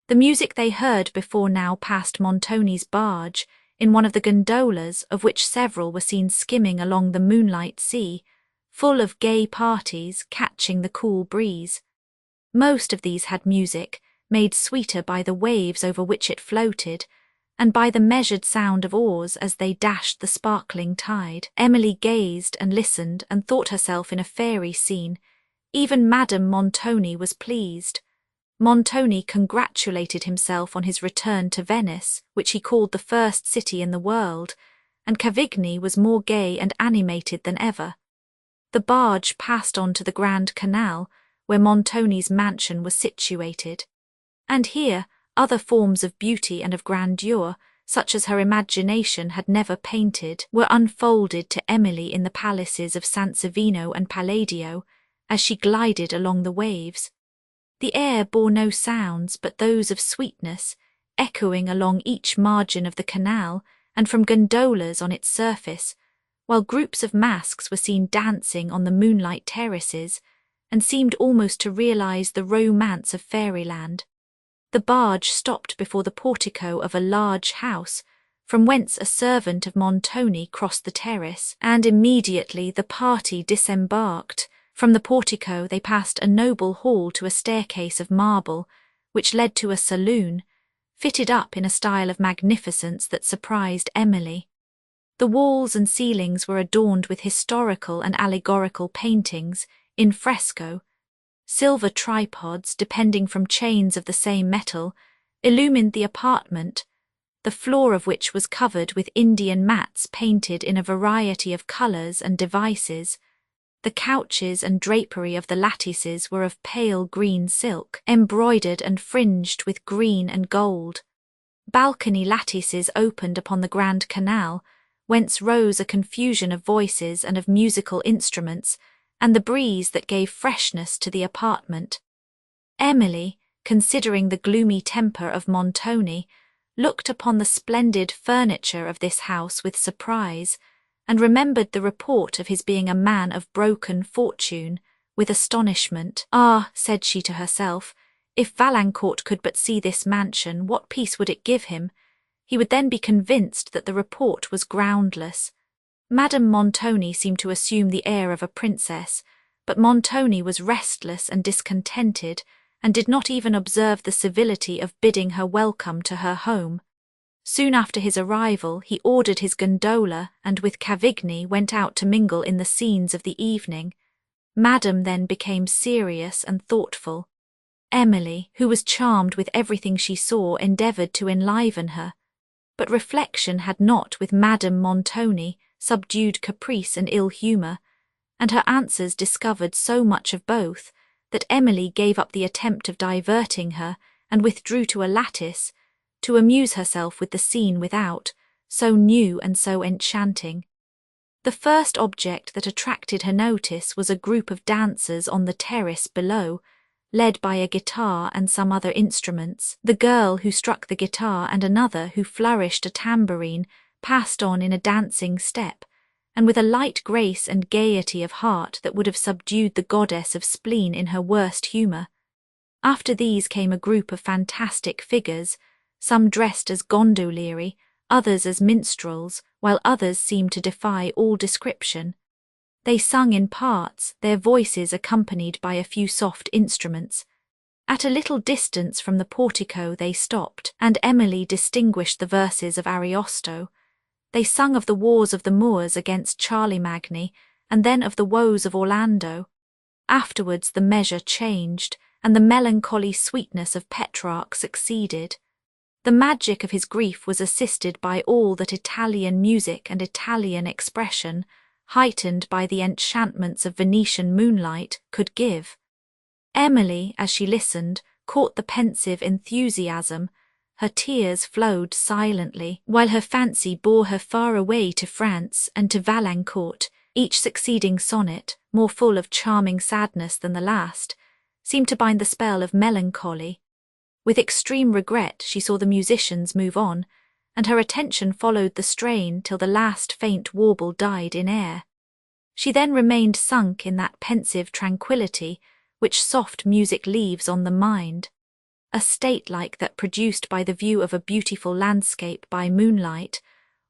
The music they heard before now passed Montoni's barge, in one of the gondolas of which several were seen skimming along the moonlight sea, full of gay parties catching the cool breeze. Most of these had music, made sweeter by the waves over which it floated, and by the measured sound of oars as they dashed the sparkling tide. Emily gazed and listened and thought herself in a fairy scene, Even Madame Montoni was pleased. Montoni congratulated himself on his return to Venice, which he called the first city in the world, and Cavigni was more gay and animated than ever. The barge passed on to the Grand Canal, where Montoni's mansion was situated. And here, other forms of beauty and of grandeur, such as her imagination had never painted, were unfolded to Emily in the palaces of Sansovino and Palladio, as she glided along the waves. The air bore no sounds but those of sweetness, echoing along each margin of the canal and from gondolas on its surface, while groups of masks were seen dancing on the moonlight terraces, and seemed almost to realize the romance of fairyland. The barge stopped before the portico of a large house, from whence a servant of Montoni crossed the terrace, and immediately the party disembarked. From the portico they passed a noble hall to a staircase of marble, which led to a saloon, fitted up in a style of magnificence that surprised Emily. The walls and ceilings were adorned with historical and allegorical paintings, in fresco. Silver tripods, depending from chains of the same metal, illumined the apartment, the floor of which was covered with Indian mats painted in a variety of colours and devices. The couches and drapery of the lattices were of pale green silk, embroidered and fringed with green and gold. Balcony lattices opened upon the Grand Canal, whence rose a confusion of voices and of musical instruments, and the breeze that gave freshness to the apartment. Emily, considering the gloomy temper of Montoni, looked upon the splendid furniture of this house with surprise, and remembered the report of his being a man of broken fortune, with astonishment. "Ah," said she to herself, "if Valancourt could but see this mansion, what peace would it give him? He would then be convinced that the report was groundless." Madame Montoni seemed to assume the air of a princess, but Montoni was restless and discontented, and did not even observe the civility of bidding her welcome to her home. Soon after his arrival, he ordered his gondola, and with Cavigni went out to mingle in the scenes of the evening. Madame then became serious and thoughtful. Emily, who was charmed with everything she saw, endeavoured to enliven her, but reflection had not, with Madame Montoni, subdued caprice and ill humour, and her answers discovered so much of both, that Emily gave up the attempt of diverting her, and withdrew to a lattice, to amuse herself with the scene without, so new and so enchanting. The first object that attracted her notice was a group of dancers on the terrace below, led by a guitar and some other instruments. The girl who struck the guitar and another who flourished a tambourine passed on in a dancing step, and with a light grace and gaiety of heart that would have subdued the goddess of spleen in her worst humour. After these came a group of fantastic figures, some dressed as gondolieri, others as minstrels, while others seemed to defy all description. They sung in parts, their voices accompanied by a few soft instruments. At a little distance from the portico they stopped, and Emily distinguished the verses of Ariosto. They sung of the wars of the Moors against Charlemagne, and then of the woes of Orlando. Afterwards the measure changed, and the melancholy sweetness of Petrarch succeeded. The magic of his grief was assisted by all that Italian music and Italian expression, heightened by the enchantments of Venetian moonlight, could give. Emily, as she listened, caught the pensive enthusiasm. Her tears flowed silently, while her fancy bore her far away to France and to Valancourt. Each succeeding sonnet, more full of charming sadness than the last, seemed to bind the spell of melancholy. With extreme regret she saw the musicians move on, and her attention followed the strain till the last faint warble died in air. She then remained sunk in that pensive tranquillity which soft music leaves on the mind, a state like that produced by the view of a beautiful landscape by moonlight,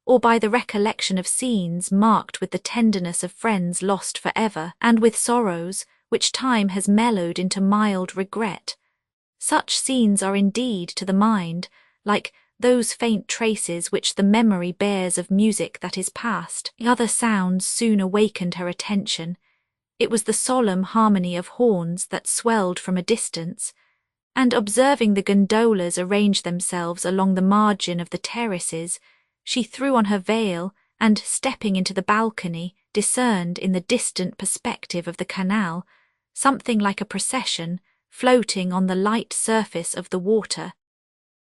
or by the recollection of scenes marked with the tenderness of friends lost for ever, and with sorrows which time has mellowed into mild regret. Such scenes are indeed to the mind like those faint traces which the memory bears of music that is past. Other sounds soon awakened her attention. It was the solemn harmony of horns that swelled from a distance, and observing the gondolas arrange themselves along the margin of the terraces, she threw on her veil and, stepping into the balcony, discerned in the distant perspective of the canal something like a procession floating on the light surface of the water.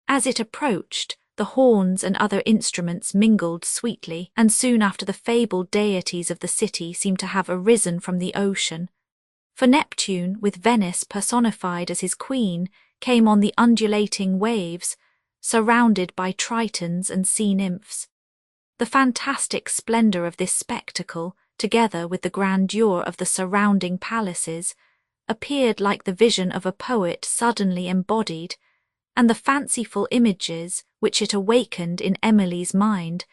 As it approached, the horns and other instruments mingled sweetly, and soon after the fabled deities of the city seemed to have arisen from the ocean. For Neptune, with Venice personified as his queen, came on the undulating waves, surrounded by tritons and sea nymphs. The fantastic splendor of this spectacle, together with the grandeur of the surrounding palaces, appeared like the vision of a poet suddenly embodied, and the fanciful images which it awakened in Emily's mind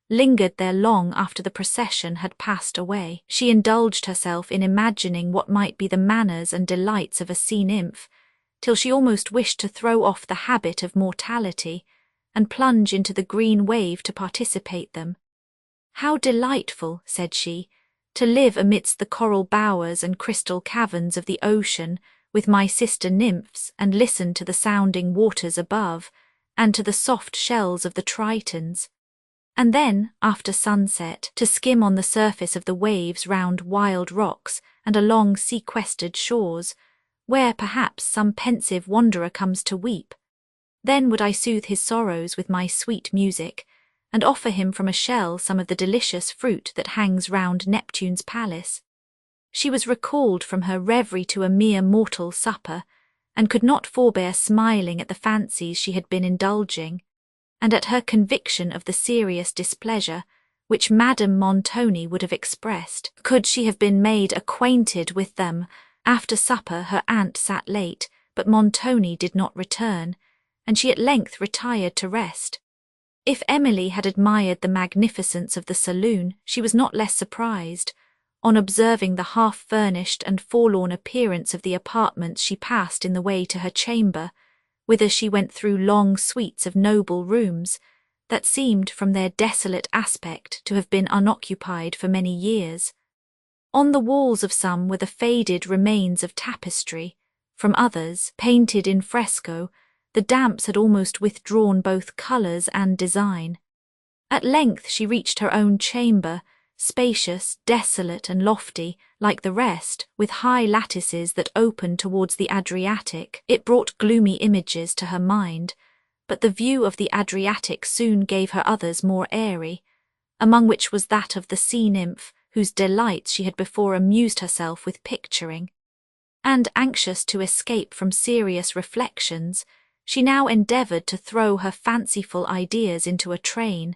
lingered there long after the procession had passed away. She indulged herself in imagining what might be the manners and delights of a sea nymph, till she almost wished to throw off the habit of mortality and plunge into the green wave to participate them. "How delightful," said she, "to live amidst the coral bowers and crystal caverns of the ocean with my sister nymphs, and listen to the sounding waters above, and to the soft shells of the tritons. And then, after sunset, to skim on the surface of the waves round wild rocks and along sequestered shores, where perhaps some pensive wanderer comes to weep. Then would I soothe his sorrows with my sweet music, and offer him from a shell some of the delicious fruit that hangs round Neptune's palace." She was recalled from her reverie to a mere mortal supper, and could not forbear smiling at the fancies she had been indulging, and at her conviction of the serious displeasure which Madame Montoni would have expressed, could she have been made acquainted with them. After supper her aunt sat late, but Montoni did not return, and she at length retired to rest. If Emily had admired the magnificence of the saloon, she was not less surprised. On observing the half-furnished and forlorn appearance of the apartments she passed in the way to her chamber, whither she went through long suites of noble rooms, that seemed from their desolate aspect to have been unoccupied for many years. On the walls of some were the faded remains of tapestry, from others, painted in fresco, the damps had almost withdrawn both colours and design. At length she reached her own chamber, spacious, desolate and lofty, like the rest, with high lattices that opened towards the Adriatic. It brought gloomy images to her mind, but the view of the Adriatic soon gave her others more airy, among which was that of the sea nymph, whose delights she had before amused herself with picturing. And, anxious to escape from serious reflections, she now endeavoured to throw her fanciful ideas into a train,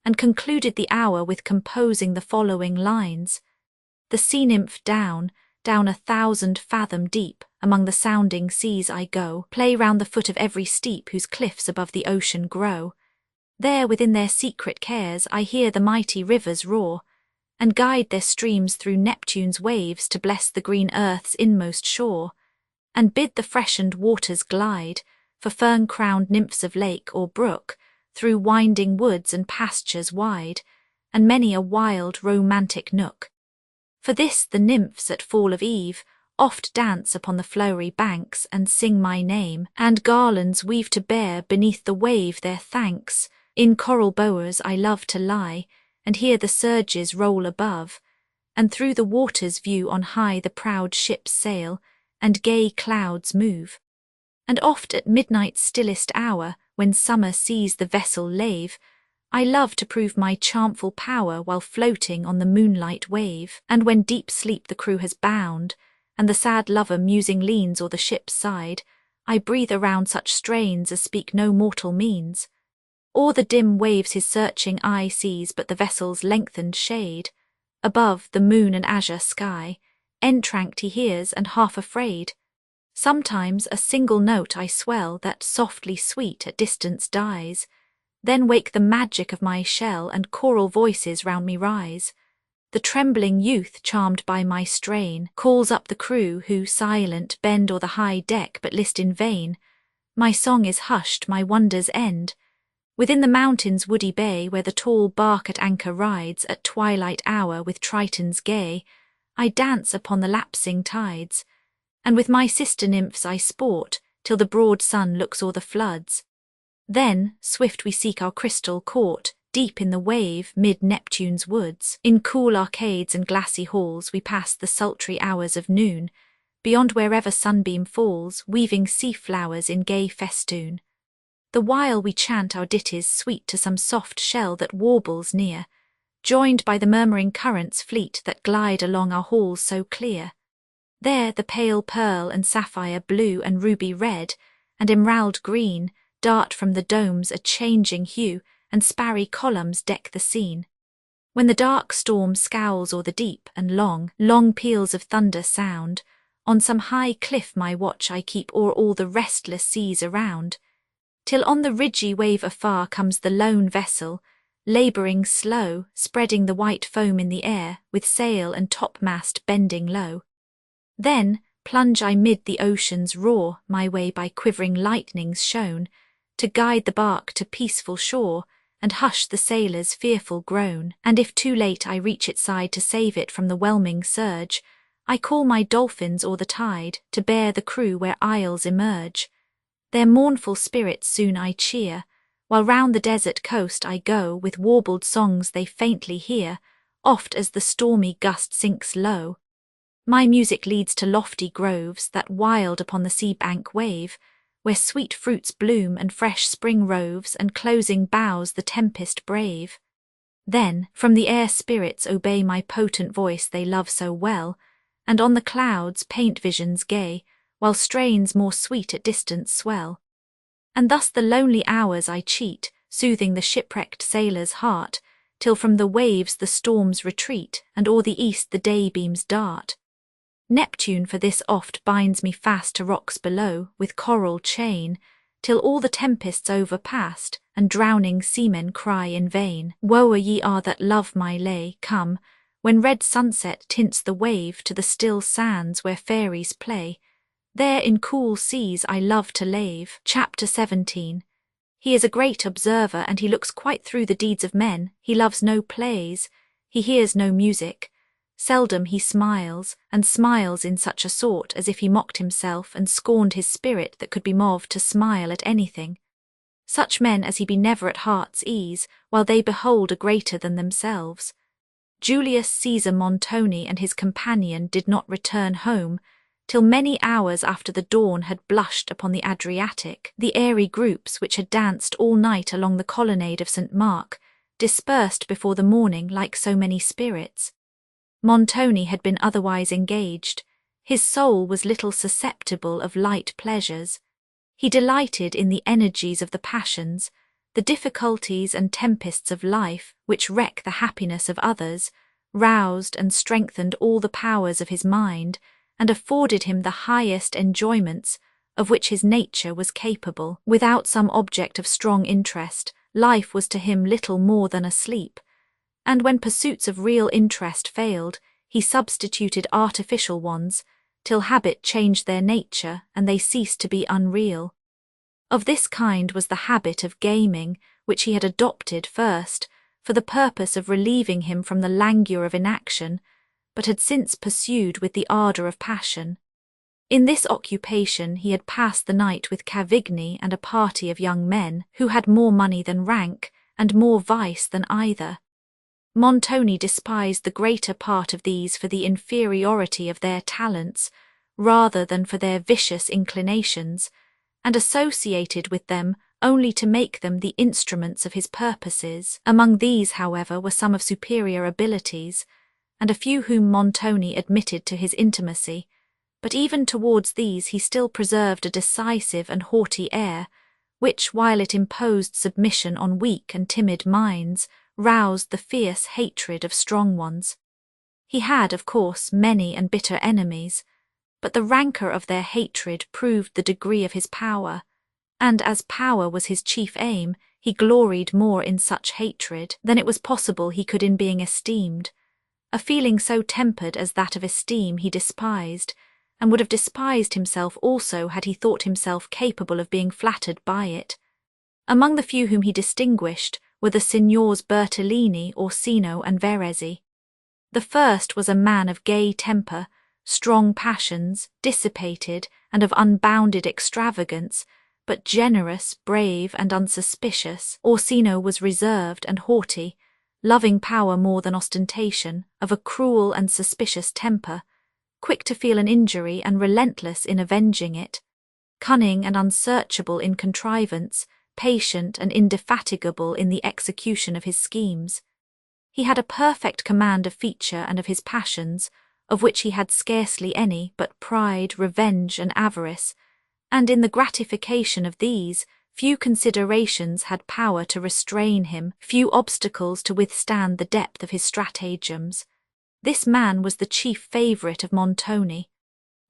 and concluded the hour with composing the following lines: "The sea nymph down, down 1,000 fathom deep, among the sounding seas I go, play round the foot of every steep whose cliffs above the ocean grow. There within their secret cares I hear the mighty rivers roar, and guide their streams through Neptune's waves to bless the green earth's inmost shore, and bid the freshened waters glide, for fern-crowned nymphs of lake or brook, through winding woods and pastures wide, and many a wild romantic nook. For this the nymphs at fall of eve oft dance upon the flowery banks and sing my name, and garlands weave to bear beneath the wave their thanks. In coral bowers I love to lie, and hear the surges roll above, and through the waters view on high the proud ships sail, and gay clouds move. And oft at midnight's stillest hour, when summer sees the vessel lave, I love to prove my charmful power while floating on the moonlight wave. And when deep sleep the crew has bound, and the sad lover musing leans o'er the ship's side, I breathe around such strains as speak no mortal means. O'er the dim waves his searching eye sees but the vessel's lengthened shade. Above, the moon and azure sky, entranced he hears and half afraid. Sometimes a single note I swell that softly sweet at distance dies, then wake the magic of my shell and choral voices round me rise. The trembling youth, charmed by my strain, calls up the crew who, silent, bend o'er the high deck but list in vain. My song is hushed, my wonders end. Within the mountain's woody bay, where the tall bark at anchor rides at twilight hour with tritons gay, I dance upon the lapsing tides, and with my sister nymphs I sport, till the broad sun looks o'er the floods. Then, swift we seek our crystal court, deep in the wave, mid Neptune's woods. In cool arcades and glassy halls we pass the sultry hours of noon, beyond wherever sunbeam falls, weaving sea-flowers in gay festoon. The while we chant our ditties sweet to some soft shell that warbles near, joined by the murmuring currents fleet that glide along our halls so clear. There the pale pearl and sapphire blue and ruby red and emerald green dart from the domes a changing hue, and sparry columns deck the scene. When the dark storm scowls o'er the deep, and long, long peals of thunder sound, on some high cliff my watch I keep o'er all the restless seas around, till on the ridgy wave afar comes the lone vessel, labouring slow, spreading the white foam in the air, with sail and topmast bending low. Then plunge I mid the ocean's roar, my way by quivering lightnings shown, to guide the bark to peaceful shore, and hush the sailor's fearful groan. And if too late I reach its side to save it from the whelming surge, I call my dolphins o'er the tide, to bear the crew where isles emerge. Their mournful spirits soon I cheer, while round the desert coast I go, with warbled songs they faintly hear, oft as the stormy gust sinks low. My music leads to lofty groves, that wild upon the sea-bank wave, where sweet fruits bloom and fresh spring roves, and closing boughs the tempest brave. Then, from the air spirits obey my potent voice they love so well, and on the clouds paint visions gay, while strains more sweet at distance swell. And thus the lonely hours I cheat, soothing the shipwrecked sailor's heart, till from the waves the storms retreat, and o'er the east the daybeams dart. Neptune for this oft binds me fast to rocks below, with coral chain, till all the tempests overpast, and drowning seamen cry in vain, "Woe ye are that love my lay, come, when red sunset tints the wave to the still sands where fairies play. There in cool seas I love to lave." Chapter 17. He is a great observer, and he looks quite through the deeds of men. He loves no plays, he hears no music. Seldom he smiles, and smiles in such a sort as if he mocked himself and scorned his spirit that could be moved to smile at anything. Such men as he be never at heart's ease, while they behold a greater than themselves. Julius Caesar Montoni and his companion did not return home, till many hours after the dawn had blushed upon the Adriatic. The airy groups which had danced all night along the colonnade of St. Mark dispersed before the morning like so many spirits. Montoni had been otherwise engaged. His soul was little susceptible of light pleasures. He delighted in the energies of the passions, the difficulties and tempests of life which wreck the happiness of others, roused and strengthened all the powers of his mind, and afforded him the highest enjoyments of which his nature was capable. Without some object of strong interest, life was to him little more than a sleep, and when pursuits of real interest failed, he substituted artificial ones, till habit changed their nature and they ceased to be unreal. Of this kind was the habit of gaming, which he had adopted first for the purpose of relieving him from the languor of inaction, but had since pursued with the ardour of passion. In this occupation he had passed the night with Cavigni and a party of young men who had more money than rank, and more vice than either. Montoni despised the greater part of these for the inferiority of their talents, rather than for their vicious inclinations, and associated with them only to make them the instruments of his purposes. Among these, however, were some of superior abilities, and a few whom Montoni admitted to his intimacy, but even towards these he still preserved a decisive and haughty air, which, while it imposed submission on weak and timid minds, roused the fierce hatred of strong ones. He had, of course, many and bitter enemies, but the rancour of their hatred proved the degree of his power, and as power was his chief aim, he gloried more in such hatred than it was possible he could in being esteemed. A feeling so tempered as that of esteem he despised, and would have despised himself also had he thought himself capable of being flattered by it. Among the few whom he distinguished were the Signors Bertolini, Orsino, and Verezzi. The first was a man of gay temper, strong passions, dissipated, and of unbounded extravagance, but generous, brave, and unsuspicious. Orsino was reserved and haughty, loving power more than ostentation, of a cruel and suspicious temper, quick to feel an injury and relentless in avenging it, cunning and unsearchable in contrivance, patient and indefatigable in the execution of his schemes. He had a perfect command of feature and of his passions, of which he had scarcely any but pride, revenge, and avarice, and in the gratification of these, few considerations had power to restrain him, few obstacles to withstand the depth of his stratagems. This man was the chief favourite of Montoni.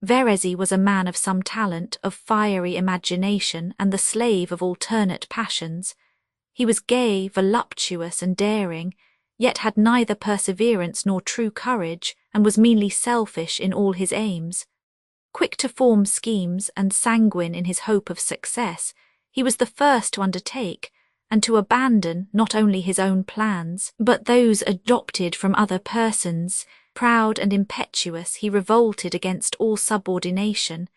Verezzi was a man of some talent, of fiery imagination, and the slave of alternate passions. He was gay, voluptuous, and daring, yet had neither perseverance nor true courage, and was meanly selfish in all his aims. Quick to form schemes and sanguine in his hope of success, he was the first to undertake and to abandon not only his own plans, but those adopted from other persons. Proud and impetuous, he revolted against all subordination,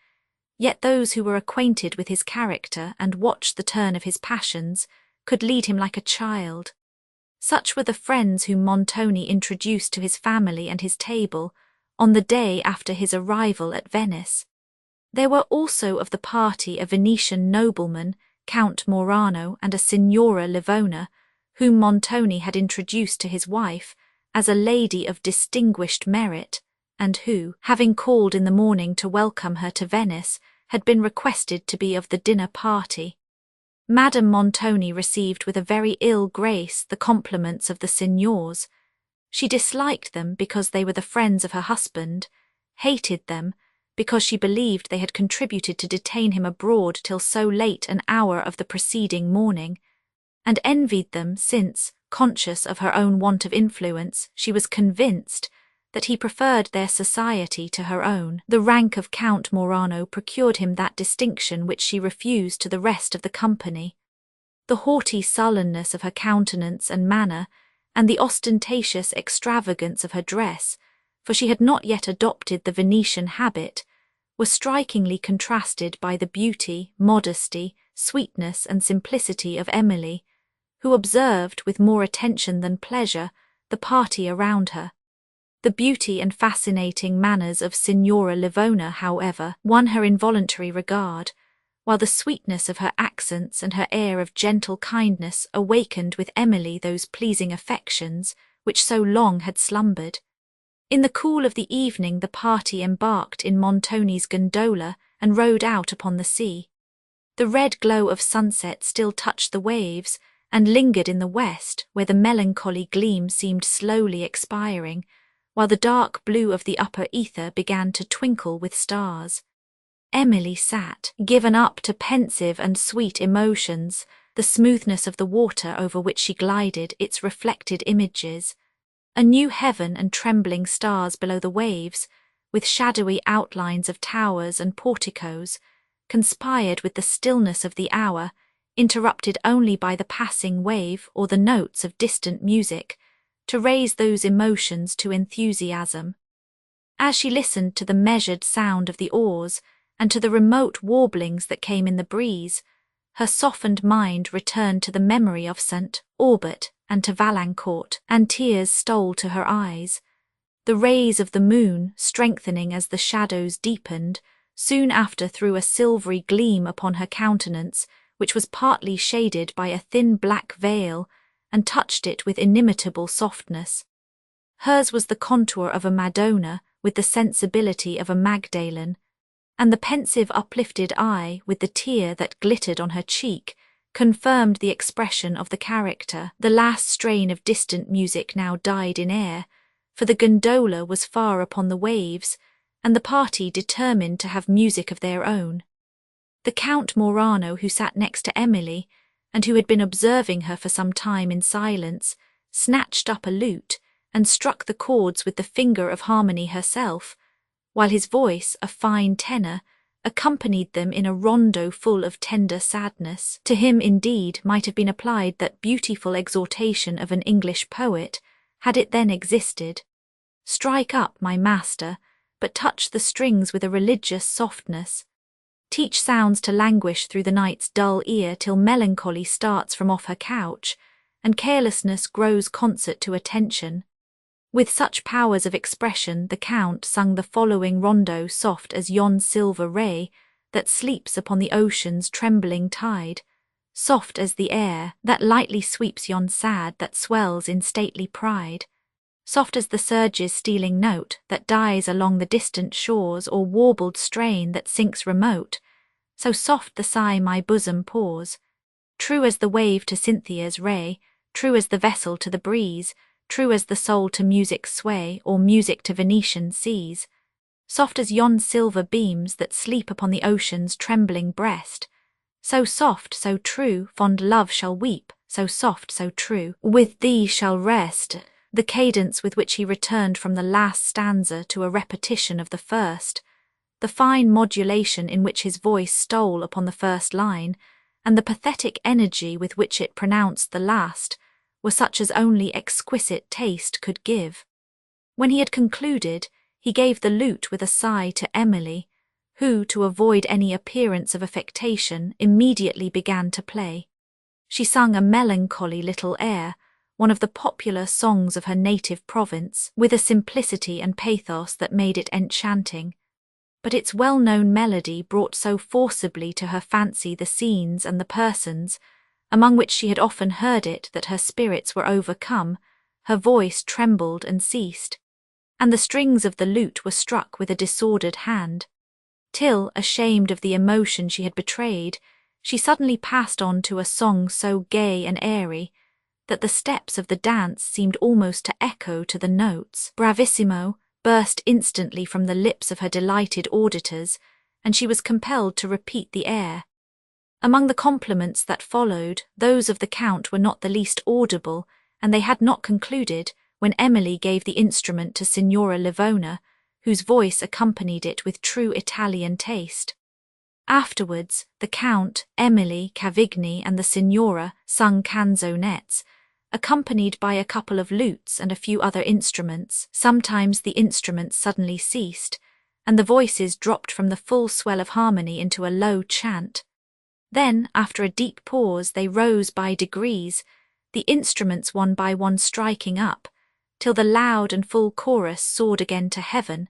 yet those who were acquainted with his character and watched the turn of his passions could lead him like a child. Such were the friends whom Montoni introduced to his family and his table on the day after his arrival at Venice. There were also of the party a Venetian nobleman, Count Morano, and a Signora Livona, whom Montoni had introduced to his wife as a lady of distinguished merit, and who, having called in the morning to welcome her to Venice, had been requested to be of the dinner party. Madame Montoni received with a very ill grace the compliments of the signors. She disliked them because they were the friends of her husband, hated them because she believed they had contributed to detain him abroad till so late an hour of the preceding morning, and envied them since, conscious of her own want of influence, she was convinced that he preferred their society to her own. The rank of Count Morano procured him that distinction which she refused to the rest of the company. The haughty sullenness of her countenance and manner, and the ostentatious extravagance of her dress, for she had not yet adopted the Venetian habit, were strikingly contrasted by the beauty, modesty, sweetness, and simplicity of Emily, who observed with more attention than pleasure the party around her. The beauty and fascinating manners of Signora Livona, however, won her involuntary regard, while the sweetness of her accents and her air of gentle kindness awakened with Emily those pleasing affections which so long had slumbered. In the cool of the evening the party embarked in Montoni's gondola and rowed out upon the sea. The red glow of sunset still touched the waves and lingered in the west, where the melancholy gleam seemed slowly expiring, while the dark blue of the upper ether began to twinkle with stars. Emily sat, given up to pensive and sweet emotions, the smoothness of the water over which she glided, its reflected images, a new heaven and trembling stars below the waves, with shadowy outlines of towers and porticos, conspired with the stillness of the hour, interrupted only by the passing wave or the notes of distant music, to raise those emotions to enthusiasm. As she listened to the measured sound of the oars, and to the remote warblings that came in the breeze, her softened mind returned to the memory of St. Aubert and to Valancourt, and tears stole to her eyes. The rays of the moon, strengthening as the shadows deepened, soon after threw a silvery gleam upon her countenance, which was partly shaded by a thin black veil, and touched it with inimitable softness. Hers was the contour of a Madonna, with the sensibility of a Magdalen, and the pensive uplifted eye, with the tear that glittered on her cheek, confirmed the expression of the character. The last strain of distant music now died in air, for the gondola was far upon the waves, and the party determined to have music of their own. The Count Morano, who sat next to Emily, and who had been observing her for some time in silence, snatched up a lute, and struck the chords with the finger of harmony herself, while his voice, a fine tenor, accompanied them in a rondo full of tender sadness. To him, indeed, might have been applied that beautiful exhortation of an English poet, had it then existed: Strike up, my master, but touch the strings with a religious softness. Teach sounds to languish through the night's dull ear till melancholy starts from off her couch, and carelessness grows concert to attention. With such powers of expression the Count sung the following rondo soft as yon silver ray that sleeps upon the ocean's trembling tide, soft as the air that lightly sweeps yon sad that swells in stately pride, soft as the surge's stealing note that dies along the distant shores or warbled strain that sinks remote, so soft the sigh my bosom pours, true as the wave to Cynthia's ray, true as the vessel to the breeze, true as the soul to music's sway or music to Venetian seas, soft as yon silver beams that sleep upon the ocean's trembling breast, so soft, so true, fond love shall weep, so soft, so true, with thee shall rest. The cadence with which he returned from the last stanza to a repetition of the first, the fine modulation in which his voice stole upon the first line, and the pathetic energy with which it pronounced the last, were such as only exquisite taste could give. When he had concluded, he gave the lute with a sigh to Emily, who, to avoid any appearance of affectation, immediately began to play. She sung a melancholy little air, one of the popular songs of her native province, with a simplicity and pathos that made it enchanting. But its well-known melody brought so forcibly to her fancy the scenes and the persons, among which she had often heard it, that her spirits were overcome, her voice trembled and ceased, and the strings of the lute were struck with a disordered hand, till, ashamed of the emotion she had betrayed, she suddenly passed on to a song so gay and airy, that the steps of the dance seemed almost to echo to the notes. Bravissimo burst instantly from the lips of her delighted auditors, and she was compelled to repeat the air. Among the compliments that followed, those of the Count were not the least audible, and they had not concluded when Emily gave the instrument to Signora Livona, whose voice accompanied it with true Italian taste. Afterwards, the Count, Emily, Cavigni, and the Signora sung canzonets, accompanied by a couple of lutes and a few other instruments. Sometimes the instruments suddenly ceased, and the voices dropped from the full swell of harmony into a low chant. Then, after a deep pause, they rose by degrees, the instruments one by one striking up, till the loud and full chorus soared again to heaven.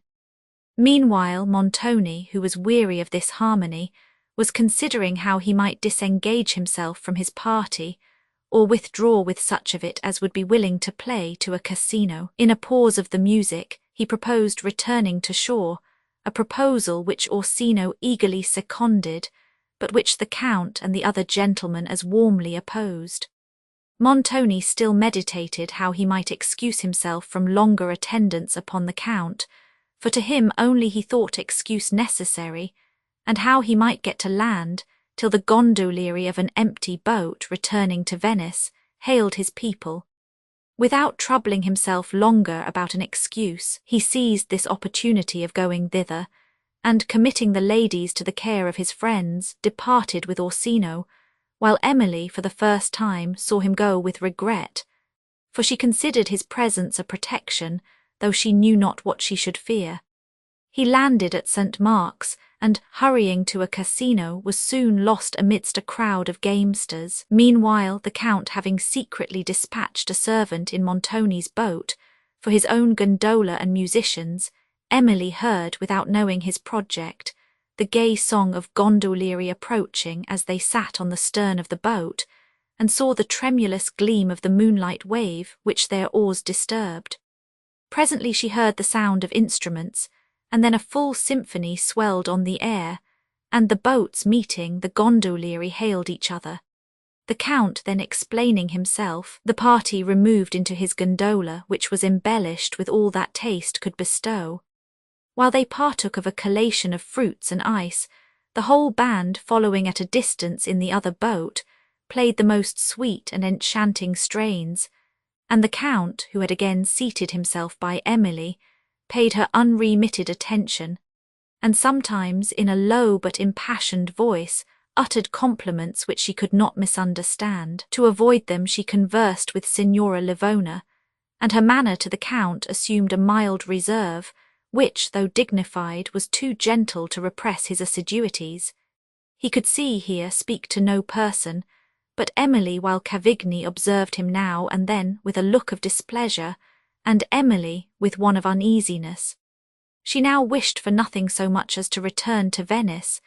Meanwhile, Montoni, who was weary of this harmony, was considering how he might disengage himself from his party, or withdraw with such of it as would be willing to play to a casino. In a pause of the music, he proposed returning to shore, a proposal which Orsino eagerly seconded, but which the Count and the other gentlemen as warmly opposed. Montoni still meditated how he might excuse himself from longer attendance upon the Count, for to him only he thought excuse necessary, and how he might get to land, till the gondolieri of an empty boat returning to Venice hailed his people. Without troubling himself longer about an excuse, he seized this opportunity of going thither, and, committing the ladies to the care of his friends, departed with Orsino, while Emily for the first time saw him go with regret, for she considered his presence a protection, though she knew not what she should fear. He landed at St. Mark's, and, hurrying to a casino, was soon lost amidst a crowd of gamesters. Meanwhile, the Count, having secretly dispatched a servant in Montoni's boat for his own gondola and musicians, Emily heard, without knowing his project, the gay song of gondolieri approaching as they sat on the stern of the boat, and saw the tremulous gleam of the moonlight wave which their oars disturbed. Presently she heard the sound of instruments, and then a full symphony swelled on the air, and the boats meeting, the gondolieri hailed each other. The Count then explaining himself, the party removed into his gondola, which was embellished with all that taste could bestow. While they partook of a collation of fruits and ice, the whole band, following at a distance in the other boat, played the most sweet and enchanting strains, and the Count, who had again seated himself by Emily, paid her unremitted attention, and sometimes, in a low but impassioned voice, uttered compliments which she could not misunderstand. To avoid them she conversed with Signora Livona, and her manner to the Count assumed a mild reserve, which, though dignified, was too gentle to repress his assiduities. He could see here speak to no person, but Emily, while Cavigni observed him now and then with a look of displeasure, and Emily with one of uneasiness. She now wished for nothing so much as to return to Venice,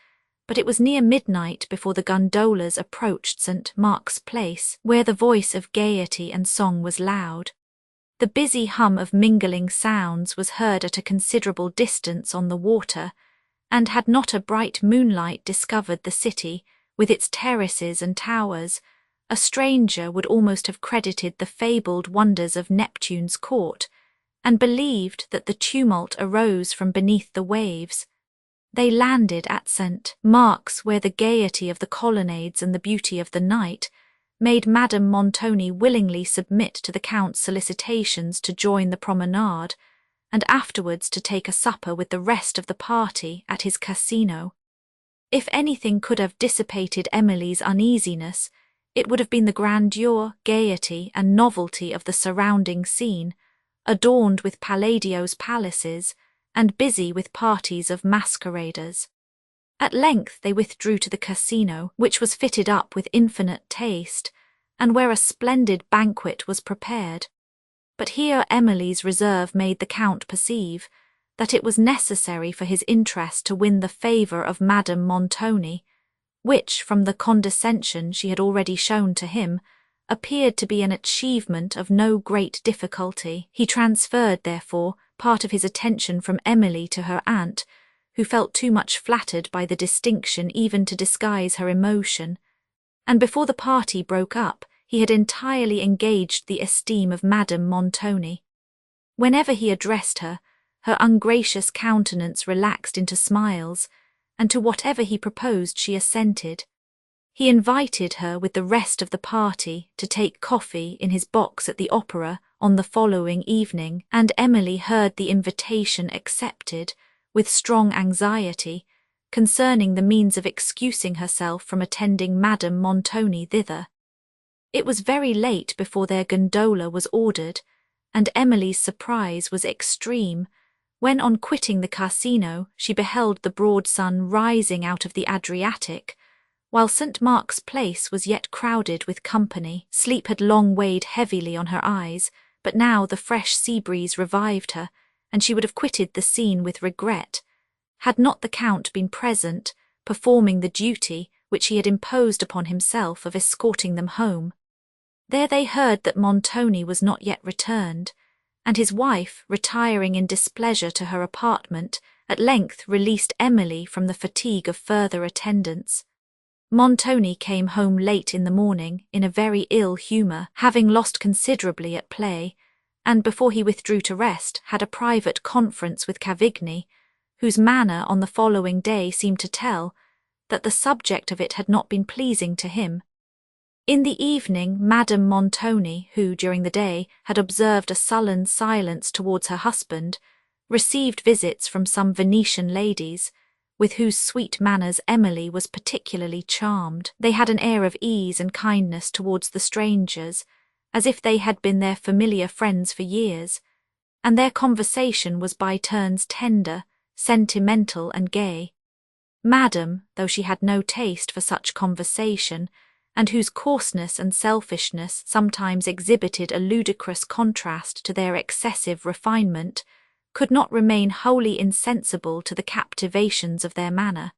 but it was near midnight before the gondolas approached St. Mark's Place, where the voice of gaiety and song was loud. The busy hum of mingling sounds was heard at a considerable distance on the water, and had not a bright moonlight discovered the city, with its terraces and towers, a stranger would almost have credited the fabled wonders of Neptune's court, and believed that the tumult arose from beneath the waves. They landed at St. Mark's, where the gaiety of the colonnades and the beauty of the night made Madame Montoni willingly submit to the Count's solicitations to join the promenade, and afterwards to take a supper with the rest of the party at his casino. If anything could have dissipated Emily's uneasiness, it would have been the grandeur, gaiety, and novelty of the surrounding scene, adorned with Palladio's palaces, and busy with parties of masqueraders. At length they withdrew to the casino, which was fitted up with infinite taste, and where a splendid banquet was prepared. But here Emily's reserve made the Count perceive that it was necessary for his interest to win the favour of Madame Montoni, which, from the condescension she had already shown to him, appeared to be an achievement of no great difficulty. He transferred, therefore, part of his attention from Emily to her aunt, who felt too much flattered by the distinction even to disguise her emotion, and before the party broke up, he had entirely engaged the esteem of Madame Montoni. Whenever he addressed her, her ungracious countenance relaxed into smiles, and to whatever he proposed she assented. He invited her with the rest of the party to take coffee in his box at the opera on the following evening, and Emily heard the invitation accepted with strong anxiety concerning the means of excusing herself from attending Madame Montoni thither. It was very late before their gondola was ordered, and Emily's surprise was extreme when, on quitting the casino, she beheld the broad sun rising out of the Adriatic, while St. Mark's Place was yet crowded with company. Sleep had long weighed heavily on her eyes, but now the fresh sea breeze revived her, and she would have quitted the scene with regret, had not the Count been present, performing the duty which he had imposed upon himself of escorting them home. There they heard that Montoni was not yet returned, and his wife, retiring in displeasure to her apartment, at length released Emily from the fatigue of further attendance. Montoni came home late in the morning, in a very ill humour, having lost considerably at play, and before he withdrew to rest had a private conference with Cavigni, whose manner on the following day seemed to tell that the subject of it had not been pleasing to him. In the evening, Madame Montoni, who during the day had observed a sullen silence towards her husband, received visits from some Venetian ladies, with whose sweet manners Emily was particularly charmed. They had an air of ease and kindness towards the strangers, as if they had been their familiar friends for years, and their conversation was by turns tender, sentimental, and gay. Madame, though she had no taste for such conversation, and whose coarseness and selfishness sometimes exhibited a ludicrous contrast to their excessive refinement, could not remain wholly insensible to the captivations of their manner.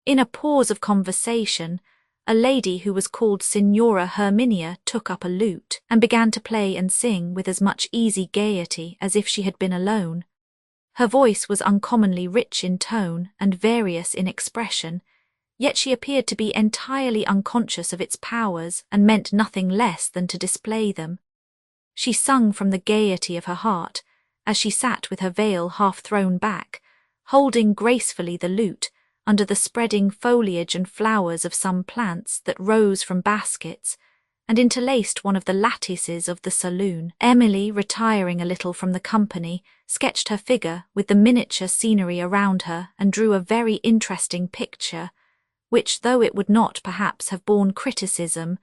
In a pause of conversation, a lady who was called Signora Herminia took up a lute, and began to play and sing with as much easy gaiety as if she had been alone. Her voice was uncommonly rich in tone and various in expression, yet she appeared to be entirely unconscious of its powers and meant nothing less than to display them. She sung from the gaiety of her heart, as she sat with her veil half thrown back, holding gracefully the lute under the spreading foliage and flowers of some plants that rose from baskets, and interlaced one of the lattices of the saloon. Emily, retiring a little from the company, sketched her figure with the miniature scenery around her and drew a very interesting picture, which, though it would not perhaps have borne criticism,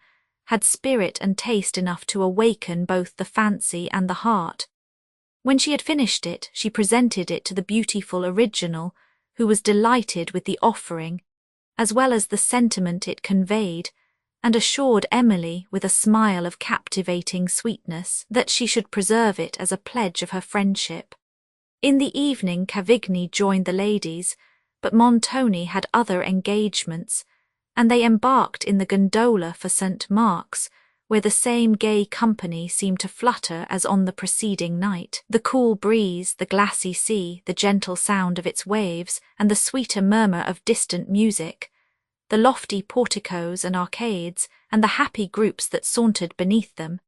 had spirit and taste enough to awaken both the fancy and the heart. When she had finished it, she presented it to the beautiful original, who was delighted with the offering, as well as the sentiment it conveyed, and assured Emily, with a smile of captivating sweetness, that she should preserve it as a pledge of her friendship. In the evening Cavigni joined the ladies, but Montoni had other engagements, and they embarked in the gondola for St. Mark's, where the same gay company seemed to flutter as on the preceding night. The cool breeze, the glassy sea, the gentle sound of its waves, and the sweeter murmur of distant music, the lofty porticos and arcades, and the happy groups that sauntered beneath them,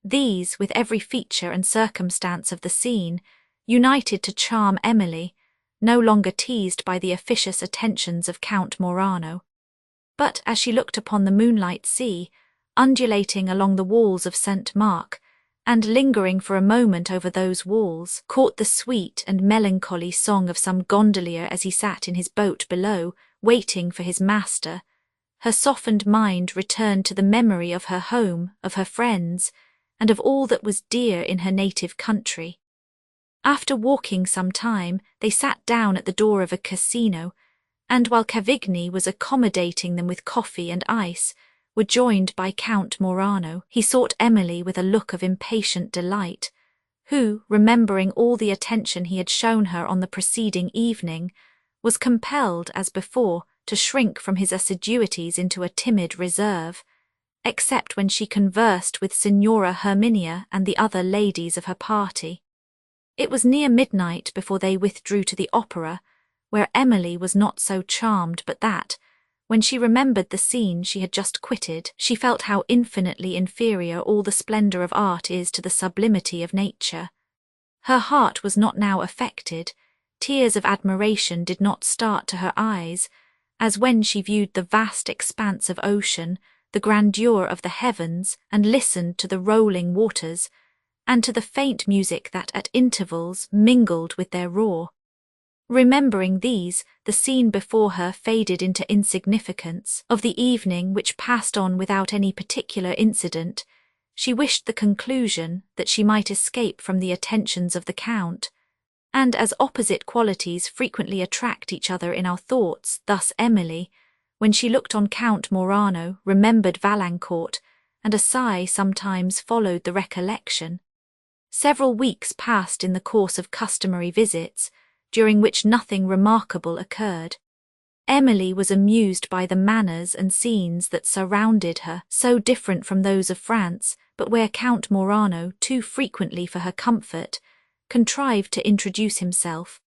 these, with every feature and circumstance of the scene, united to charm Emily, no longer teased by the officious attentions of Count Morano. But as she looked upon the moonlight sea, undulating along the walls of St. Mark, and lingering for a moment over those walls, caught the sweet and melancholy song of some gondolier as he sat in his boat below, waiting for his master, her softened mind returned to the memory of her home, of her friends, and of all that was dear in her native country. After walking some time, they sat down at the door of a casino, and while Cavigni was accommodating them with coffee and ice, were joined by Count Morano. He sought Emily with a look of impatient delight, who, remembering all the attention he had shown her on the preceding evening, was compelled, as before, to shrink from his assiduities into a timid reserve, except when she conversed with Signora Herminia and the other ladies of her party. It was near midnight before they withdrew to the opera, where Emily was not so charmed but that, when she remembered the scene she had just quitted, she felt how infinitely inferior all the splendour of art is to the sublimity of nature. Her heart was not now affected, tears of admiration did not start to her eyes, as when she viewed the vast expanse of ocean, the grandeur of the heavens, and listened to the rolling waters, and to the faint music that at intervals mingled with their roar. Remembering these, the scene before her faded into insignificance. Of the evening, which passed on without any particular incident, she wished the conclusion that she might escape from the attentions of the Count, and as opposite qualities frequently attract each other in our thoughts, thus Emily, when she looked on Count Morano, remembered Valancourt, and a sigh sometimes followed the recollection. Several weeks passed in the course of customary visits, during which nothing remarkable occurred. Emily was amused by the manners and scenes that surrounded her, so different from those of France, but where Count Morano, too frequently for her comfort, contrived to introduce himself.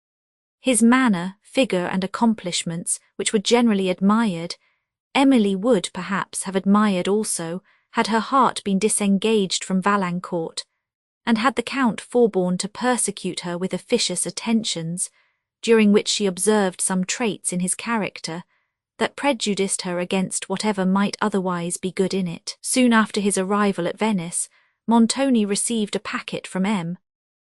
His manner, figure, and accomplishments, which were generally admired, Emily would, perhaps, have admired also, had her heart been disengaged from Valancourt, and had the Count forborne to persecute her with officious attentions, during which she observed some traits in his character that prejudiced her against whatever might otherwise be good in it. Soon after his arrival at Venice, Montoni received a packet from M.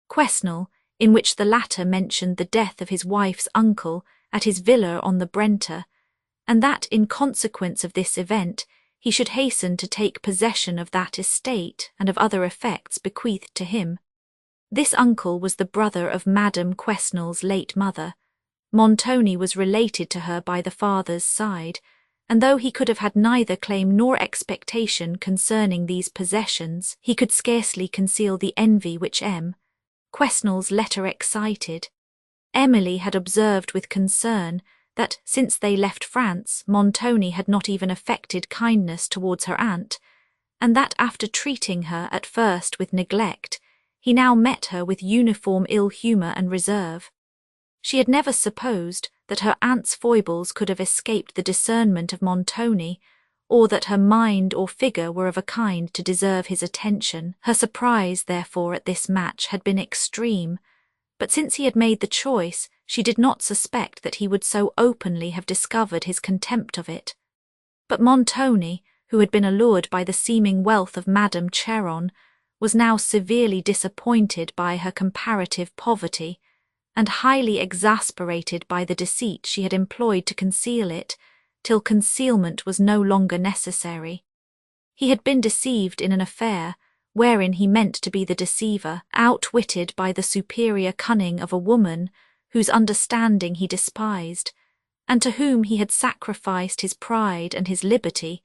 Quesnel, in which the latter mentioned the death of his wife's uncle at his villa on the Brenta, and that in consequence of this event he should hasten to take possession of that estate and of other effects bequeathed to him. This uncle was the brother of Madame Quesnel's late mother. Montoni was related to her by the father's side, and though he could have had neither claim nor expectation concerning these possessions, he could scarcely conceal the envy which M. Quesnel's letter excited. Emily had observed with concern that, since they left France, Montoni had not even affected kindness towards her aunt, and that after treating her at first with neglect, he now met her with uniform ill-humour and reserve. She had never supposed that her aunt's foibles could have escaped the discernment of Montoni, or that her mind or figure were of a kind to deserve his attention. Her surprise, therefore, at this match had been extreme, but since he had made the choice, she did not suspect that he would so openly have discovered his contempt of it. But Montoni, who had been allured by the seeming wealth of Madame Cheron, was now severely disappointed by her comparative poverty, and highly exasperated by the deceit she had employed to conceal it, till concealment was no longer necessary. He had been deceived in an affair wherein he meant to be the deceiver, outwitted by the superior cunning of a woman whose understanding he despised, and to whom he had sacrificed his pride and his liberty,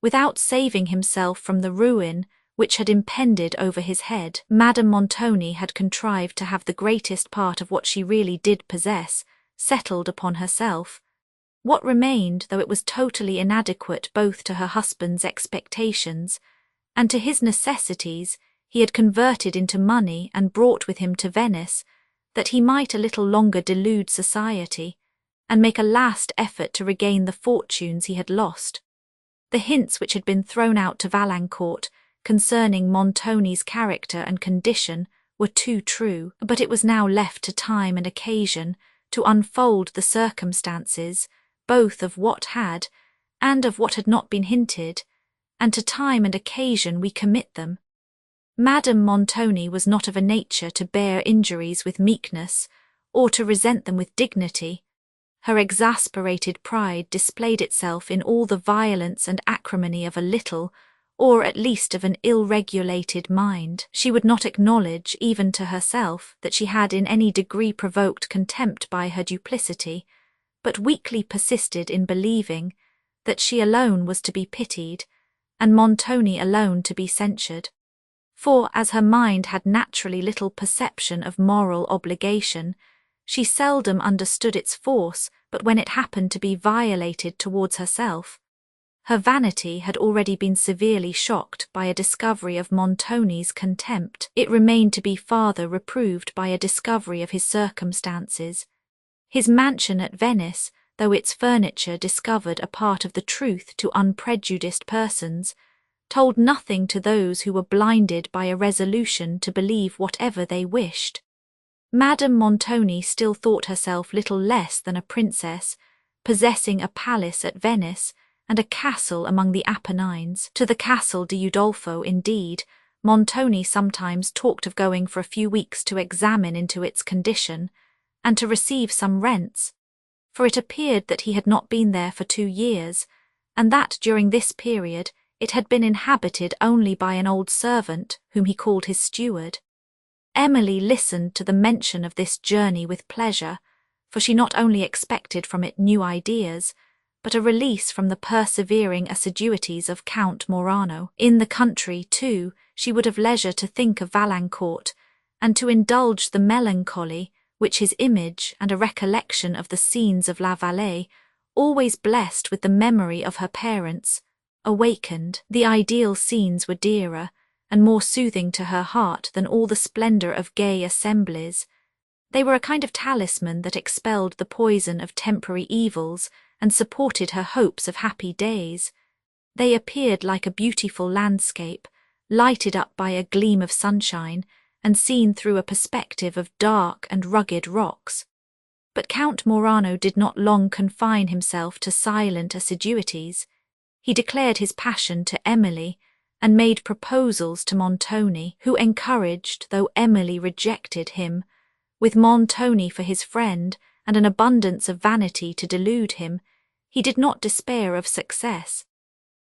without saving himself from the ruin which had impended over his head. Madame Montoni had contrived to have the greatest part of what she really did possess settled upon herself. What remained, though it was totally inadequate both to her husband's expectations and to his necessities, he had converted into money and brought with him to Venice, that he might a little longer delude society, and make a last effort to regain the fortunes he had lost. The hints which had been thrown out to Valancourt concerning Montoni's character and condition were too true, but it was now left to time and occasion to unfold the circumstances, both of what had, and of what had not been hinted, and to time and occasion we commit them. Madame Montoni was not of a nature to bear injuries with meekness, or to resent them with dignity. Her exasperated pride displayed itself in all the violence and acrimony of a little, or at least of an ill-regulated mind. She would not acknowledge, even to herself, that she had in any degree provoked contempt by her duplicity, but weakly persisted in believing that she alone was to be pitied, and Montoni alone to be censured. For, as her mind had naturally little perception of moral obligation, she seldom understood its force but when it happened to be violated towards herself. Her vanity had already been severely shocked by a discovery of Montoni's contempt. It remained to be farther reproved by a discovery of his circumstances. His mansion at Venice, though its furniture discovered a part of the truth to unprejudiced persons, told nothing to those who were blinded by a resolution to believe whatever they wished. Madame Montoni still thought herself little less than a princess, possessing a palace at Venice and a castle among the Apennines. To the Castle di Udolpho, indeed, Montoni sometimes talked of going for a few weeks to examine into its condition, and to receive some rents, for it appeared that he had not been there for 2 years, and that during this period it had been inhabited only by an old servant whom he called his steward. Emily listened to the mention of this journey with pleasure, for she not only expected from it new ideas, but a release from the persevering assiduities of Count Morano. In the country, too, she would have leisure to think of Valancourt, and to indulge the melancholy which his image and a recollection of the scenes of La Vallée, always blessed with the memory of her parents, awakened. The ideal scenes were dearer and more soothing to her heart than all the splendour of gay assemblies. They were a kind of talisman that expelled the poison of temporary evils and supported her hopes of happy days. They appeared like a beautiful landscape, lighted up by a gleam of sunshine, and seen through a perspective of dark and rugged rocks. But Count Morano did not long confine himself to silent assiduities. He declared his passion to Emily, and made proposals to Montoni, who encouraged, though Emily rejected him. With Montoni for his friend, and an abundance of vanity to delude him, he did not despair of success.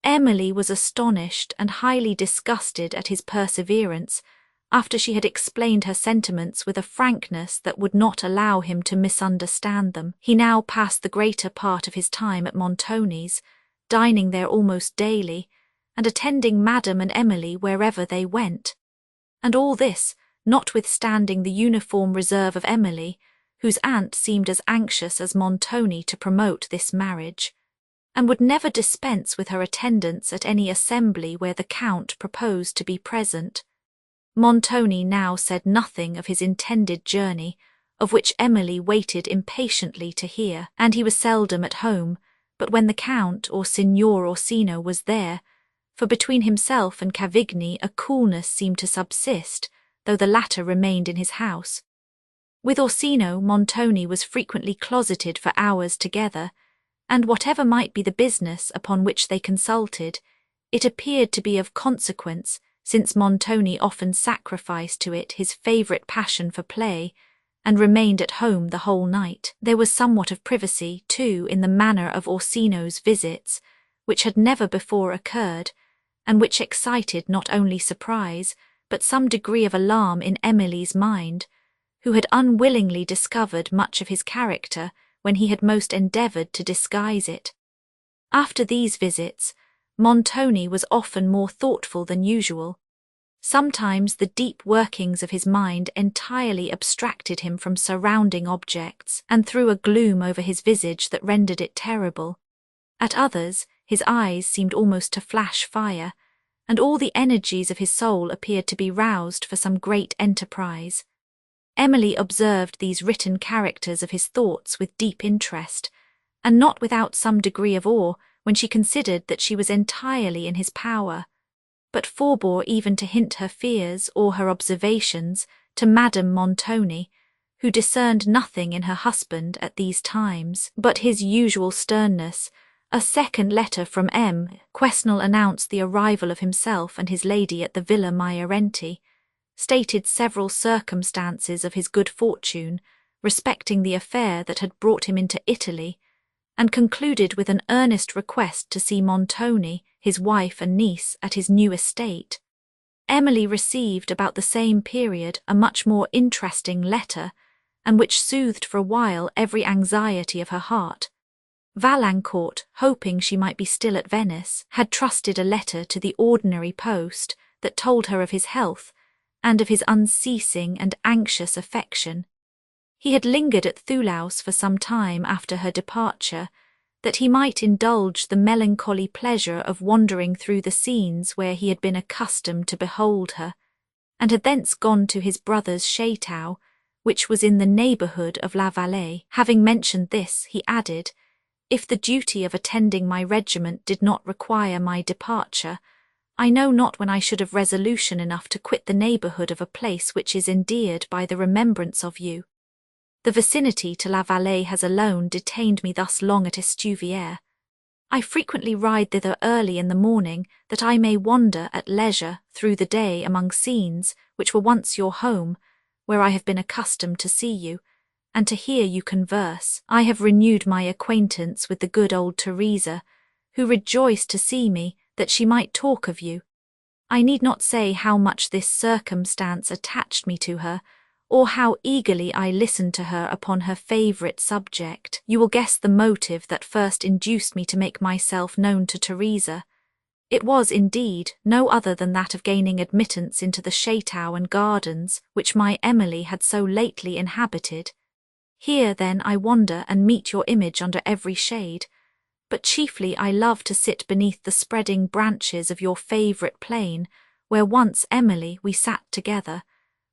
Emily was astonished and highly disgusted at his perseverance, after she had explained her sentiments with a frankness that would not allow him to misunderstand them. He now passed the greater part of his time at Montoni's, dining there almost daily, and attending Madame and Emily wherever they went. And all this, notwithstanding the uniform reserve of Emily, whose aunt seemed as anxious as Montoni to promote this marriage, and would never dispense with her attendance at any assembly where the Count proposed to be present. Montoni now said nothing of his intended journey, of which Emily waited impatiently to hear, and he was seldom at home, but when the Count or Signor Orsino was there, for between himself and Cavigni a coolness seemed to subsist, though the latter remained in his house. With Orsino, Montoni was frequently closeted for hours together, and whatever might be the business upon which they consulted, it appeared to be of consequence, since Montoni often sacrificed to it his favourite passion for play, and remained at home the whole night. There was somewhat of privacy, too, in the manner of Orsino's visits, which had never before occurred, and which excited not only surprise, but some degree of alarm in Emily's mind, who had unwillingly discovered much of his character when he had most endeavoured to disguise it. After these visits, Montoni was often more thoughtful than usual. Sometimes the deep workings of his mind entirely abstracted him from surrounding objects and threw a gloom over his visage that rendered it terrible. At others, his eyes seemed almost to flash fire, and all the energies of his soul appeared to be roused for some great enterprise. Emily observed these written characters of his thoughts with deep interest, and not without some degree of awe when she considered that she was entirely in his power, but forbore even to hint her fears or her observations to Madame Montoni, who discerned nothing in her husband at these times but his usual sternness. A second letter from M. Quesnel announced the arrival of himself and his lady at the Villa Maiorenti, stated several circumstances of his good fortune respecting the affair that had brought him into Italy, and concluded with an earnest request to see Montoni, his wife and niece, at his new estate. Emily received about the same period a much more interesting letter, and which soothed for a while every anxiety of her heart. Valancourt, hoping she might be still at Venice, had trusted a letter to the ordinary post that told her of his health, and of his unceasing and anxious affection. He had lingered at Thoulouse for some time after her departure, that he might indulge the melancholy pleasure of wandering through the scenes where he had been accustomed to behold her, and had thence gone to his brother's chateau, which was in the neighbourhood of La Vallée. Having mentioned this, he added, "If the duty of attending my regiment did not require my departure, I know not when I should have resolution enough to quit the neighbourhood of a place which is endeared by the remembrance of you. The vicinity to La Vallée has alone detained me thus long at Estuvière. I frequently ride thither early in the morning, that I may wander at leisure through the day among scenes which were once your home, where I have been accustomed to see you, and to hear you converse. I have renewed my acquaintance with the good old Teresa, who rejoiced to see me, that she might talk of you. I need not say how much this circumstance attached me to her, or how eagerly I listened to her upon her favourite subject. You will guess the motive that first induced me to make myself known to Teresa. It was, indeed, no other than that of gaining admittance into the chateau and gardens which my Emily had so lately inhabited. Here, then, I wander and meet your image under every shade, but chiefly I love to sit beneath the spreading branches of your favourite plane, where once, Emily, we sat together,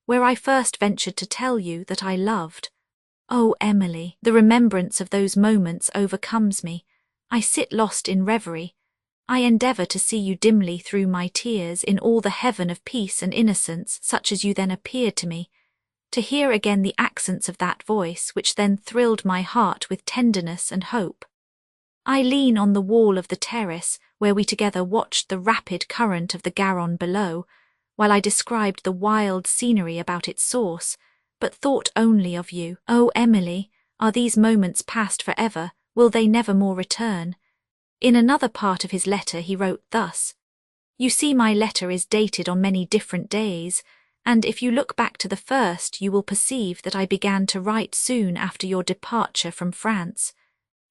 where I first ventured to tell you that I loved. Oh, Emily, the remembrance of those moments overcomes me. I sit lost in reverie. I endeavour to see you dimly through my tears in all the heaven of peace and innocence such as you then appeared to me, to hear again the accents of that voice which then thrilled my heart with tenderness and hope. I lean on the wall of the terrace where we together watched the rapid current of the Garonne below, while I described the wild scenery about its source, but thought only of you. Oh, Emily, are these moments past for ever? Will they never more return? In another part of his letter he wrote thus: You see my letter is dated on many different days, and if you look back to the first you will perceive that I began to write soon after your departure from France.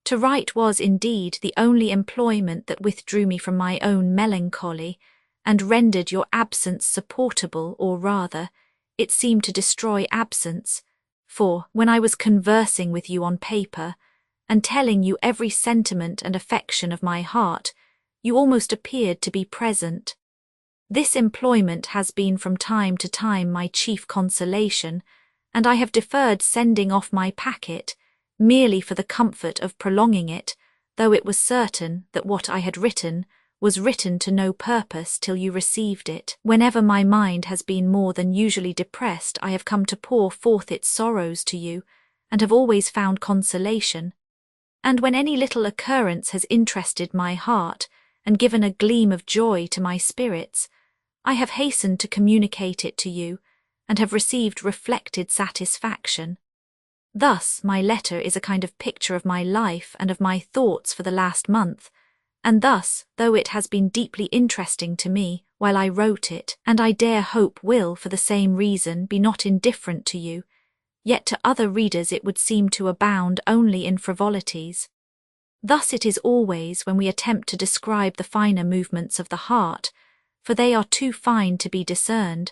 To write was, indeed, the only employment that withdrew me from my own melancholy, and rendered your absence supportable, or rather, it seemed to destroy absence, for, when I was conversing with you on paper, and telling you every sentiment and affection of my heart, you almost appeared to be present. This employment has been from time to time my chief consolation, and I have deferred sending off my packet, merely for the comfort of prolonging it, though it was certain that what I had written was written to no purpose till you received it. Whenever my mind has been more than usually depressed, I have come to pour forth its sorrows to you, and have always found consolation. And when any little occurrence has interested my heart, and given a gleam of joy to my spirits, I have hastened to communicate it to you, and have received reflected satisfaction. Thus my letter is a kind of picture of my life and of my thoughts for the last month, And thus, though it has been deeply interesting to me while I wrote it, and I dare hope will, for the same reason, be not indifferent to you, yet to other readers it would seem to abound only in frivolities. Thus it is always when we attempt to describe the finer movements of the heart, for they are too fine to be discerned,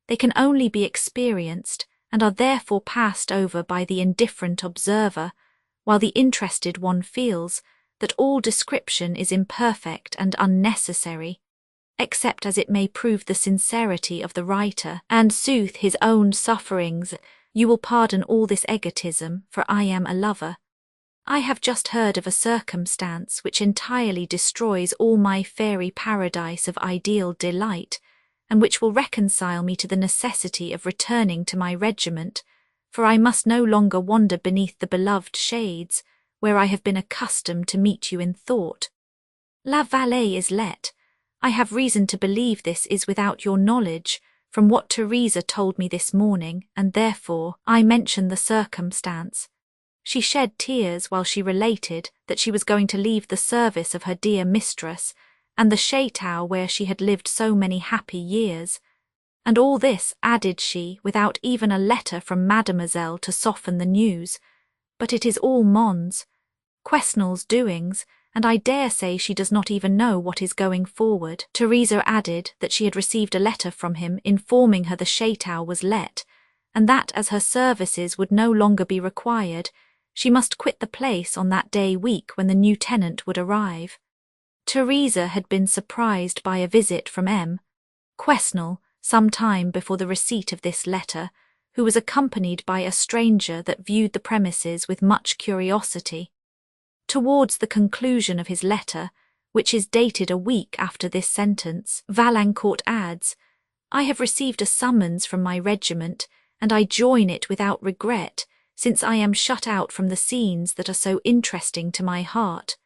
they can only be experienced, and are therefore passed over by the indifferent observer, while the interested one feels that all description is imperfect and unnecessary, except as it may prove the sincerity of the writer and soothe his own sufferings. You will pardon all this egotism, for I am a lover. I have just heard of a circumstance which entirely destroys all my fairy paradise of ideal delight, and which will reconcile me to the necessity of returning to my regiment, for I must no longer wander beneath the beloved shades, where I have been accustomed to meet you in thought. La Vallée is let. I have reason to believe this is without your knowledge, from what Teresa told me this morning, and therefore I mention the circumstance. She shed tears while she related that she was going to leave the service of her dear mistress, and the château where she had lived so many happy years. And all this, added she, without even a letter from Mademoiselle to soften the news. But it is all Mons, Quesnel's doings, and I dare say she does not even know what is going forward. Teresa added that she had received a letter from him informing her the château was let, and that as her services would no longer be required, she must quit the place on that day week when the new tenant would arrive. Teresa had been surprised by a visit from M. Quesnel some time before the receipt of this letter, who was accompanied by a stranger that viewed the premises with much curiosity. Towards the conclusion of his letter, which is dated a week after this sentence, Valancourt adds, I have received a summons from my regiment, and I join it without regret, since I am shut out from the scenes that are so interesting to my heart.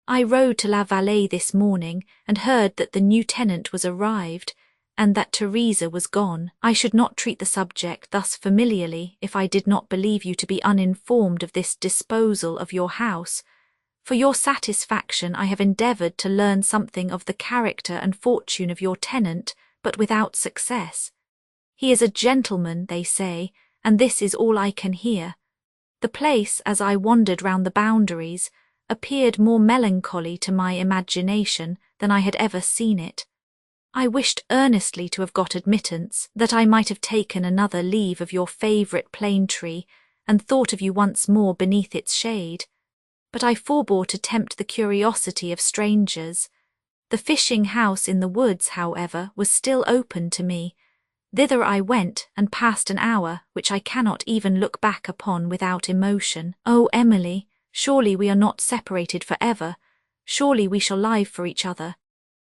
I rode to La Vallée this morning, and heard that the new tenant was arrived, and that Teresa was gone. I should not treat the subject thus familiarly if I did not believe you to be uninformed of this disposal of your house. For your satisfaction I have endeavoured to learn something of the character and fortune of your tenant, but without success. He is a gentleman, they say, and this is all I can hear. The place, as I wandered round the boundaries, appeared more melancholy to my imagination than I had ever seen it. I wished earnestly to have got admittance, that I might have taken another leave of your favourite plane tree, and thought of you once more beneath its shade. But I forbore to tempt the curiosity of strangers. The fishing house in the woods, however, was still open to me. Thither I went, and passed an hour which I cannot even look back upon without emotion. Oh, Emily, surely we are not separated for ever. Surely we shall live for each other.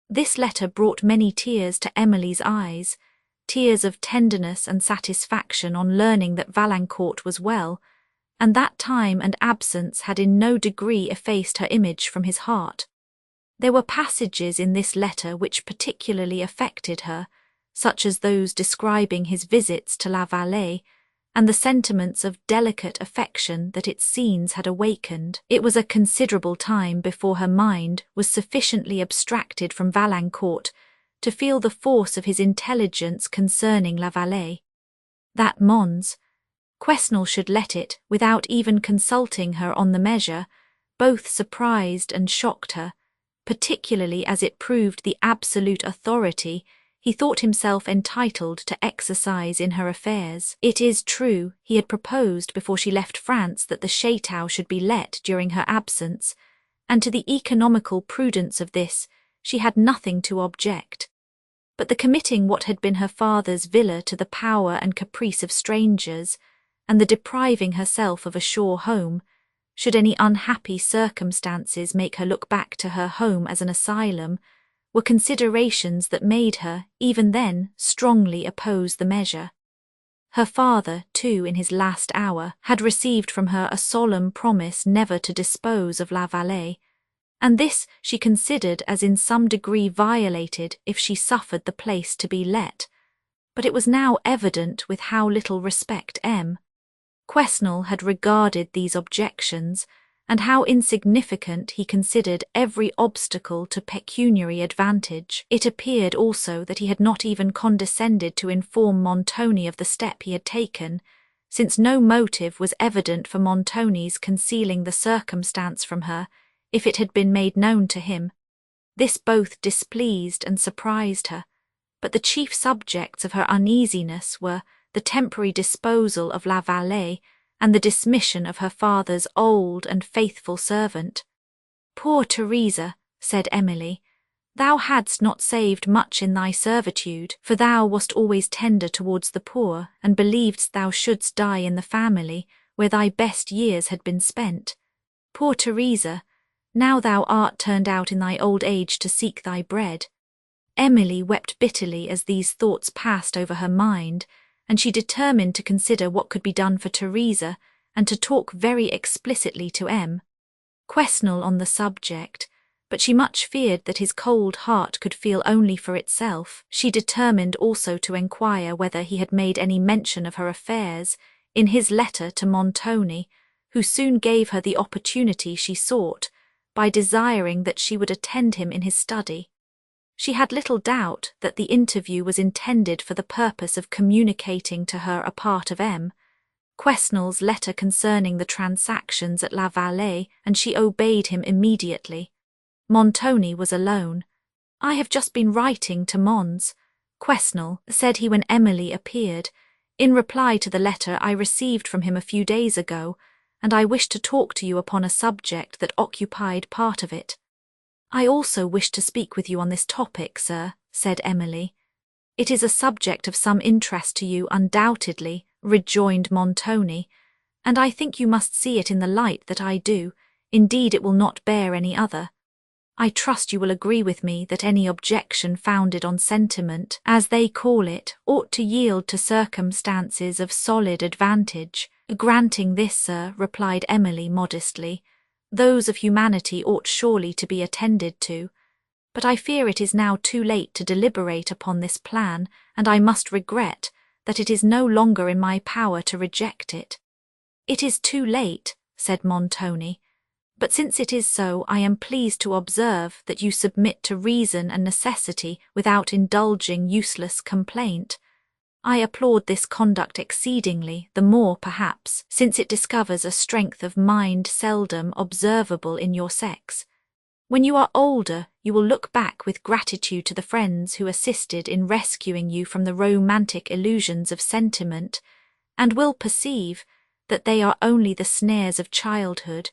This letter brought many tears to Emily's eyes, tears of tenderness and satisfaction on learning that Valancourt was well, and that time and absence had in no degree effaced her image from his heart. There were passages in this letter which particularly affected her, such as those describing his visits to La Vallée, and the sentiments of delicate affection that its scenes had awakened. It was a considerable time before her mind was sufficiently abstracted from Valancourt to feel the force of his intelligence concerning La Vallée. That Mons, Quesnel should let it without even consulting her on the measure, both surprised and shocked her, particularly as it proved the absolute authority he thought himself entitled to exercise in her affairs. It is true, he had proposed before she left France that the château should be let during her absence, and to the economical prudence of this she had nothing to object. But the committing what had been her father's villa to the power and caprice of strangers, and the depriving herself of a sure home, should any unhappy circumstances make her look back to her home as an asylum, were considerations that made her, even then, strongly oppose the measure. Her father, too, in his last hour, had received from her a solemn promise never to dispose of La Vallée, and this she considered as in some degree violated if she suffered the place to be let. But it was now evident with how little respect M. Quesnel had regarded these objections, and how insignificant he considered every obstacle to pecuniary advantage. It appeared also that he had not even condescended to inform Montoni of the step he had taken, since no motive was evident for Montoni's concealing the circumstance from her, if it had been made known to him. This both displeased and surprised her, but the chief subjects of her uneasiness were the temporary disposal of La Vallée and the dismission of her father's old and faithful servant. "Poor Teresa," said Emily, "thou hadst not saved much in thy servitude, for thou wast always tender towards the poor, and believedst thou shouldst die in the family, where thy best years had been spent. Poor Teresa, now thou art turned out in thy old age to seek thy bread." Emily wept bitterly as these thoughts passed over her mind, and she determined to consider what could be done for Teresa, and to talk very explicitly to Quesnel on the subject, but she much feared that his cold heart could feel only for itself. She determined also to enquire whether he had made any mention of her affairs in his letter to Montoni, who soon gave her the opportunity she sought, by desiring that she would attend him in his study. She had little doubt that the interview was intended for the purpose of communicating to her a part of Quesnel's letter concerning the transactions at La Vallée, and she obeyed him immediately. Montoni was alone. "I have just been writing to Mons," Quesnel said he when Emily appeared, "in reply to the letter I received from him a few days ago, and I wish to talk to you upon a subject that occupied part of it." "I also wish to speak with you on this topic, sir," said Emily. "It is a subject of some interest to you, undoubtedly," rejoined Montoni, "and I think you must see it in the light that I do. Indeed, it will not bear any other. I trust you will agree with me that any objection founded on sentiment, as they call it, ought to yield to circumstances of solid advantage." "Granting this, sir," replied Emily modestly, "those of humanity ought surely to be attended to. But I fear it is now too late to deliberate upon this plan, and I must regret that it is no longer in my power to reject it." "It is too late," said Montoni, "but since it is so, I am pleased to observe that you submit to reason and necessity without indulging useless complaint. I applaud this conduct exceedingly, the more perhaps, since it discovers a strength of mind seldom observable in your sex. When you are older, you will look back with gratitude to the friends who assisted in rescuing you from the romantic illusions of sentiment, and will perceive that they are only the snares of childhood,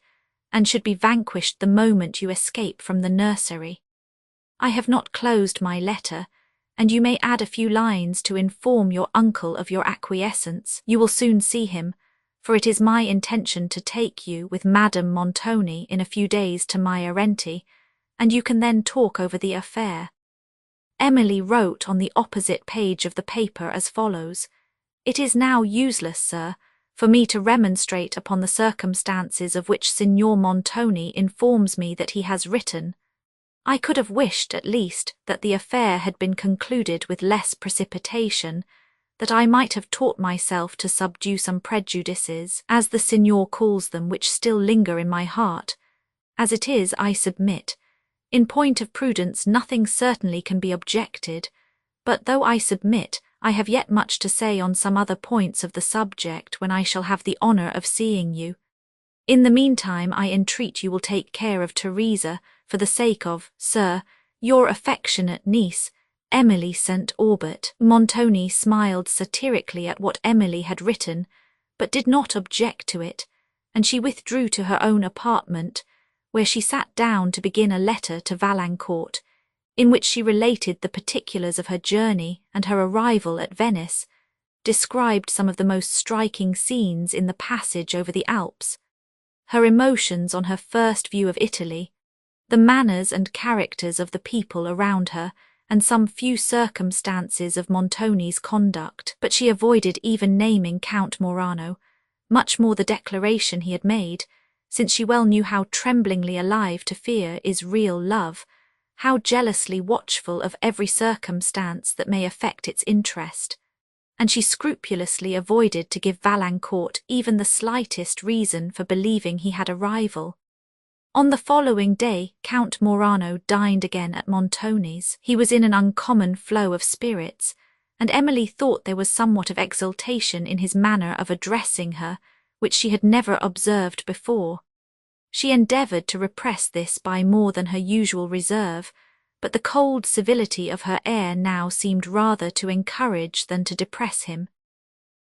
and should be vanquished the moment you escape from the nursery. I have not closed my letter, and you may add a few lines to inform your uncle of your acquiescence. You will soon see him, for it is my intention to take you with Madame Montoni in a few days to Mayorenti, and you can then talk over the affair." Emily wrote on the opposite page of the paper as follows: "It is now useless, sir, for me to remonstrate upon the circumstances of which Signor Montoni informs me that he has written. I could have wished, at least, that the affair had been concluded with less precipitation, that I might have taught myself to subdue some prejudices, as the Signor calls them, which still linger in my heart. As it is, I submit. In point of prudence, nothing certainly can be objected, but though I submit, I have yet much to say on some other points of the subject when I shall have the honour of seeing you. In the meantime, I entreat you will take care of Teresa, for the sake of, sir, your affectionate niece, Emily St. Aubert." Montoni smiled satirically at what Emily had written, but did not object to it, and she withdrew to her own apartment, where she sat down to begin a letter to Valancourt, in which she related the particulars of her journey and her arrival at Venice, described some of the most striking scenes in the passage over the Alps, her emotions on her first view of Italy, the manners and characters of the people around her, and some few circumstances of Montoni's conduct, but she avoided even naming Count Morano, much more the declaration he had made, since she well knew how tremblingly alive to fear is real love, how jealously watchful of every circumstance that may affect its interest, and she scrupulously avoided to give Valancourt even the slightest reason for believing he had a rival. On the following day, Count Morano dined again at Montoni's. He was in an uncommon flow of spirits, and Emily thought there was somewhat of exultation in his manner of addressing her, which she had never observed before. She endeavoured to repress this by more than her usual reserve, but the cold civility of her air now seemed rather to encourage than to depress him.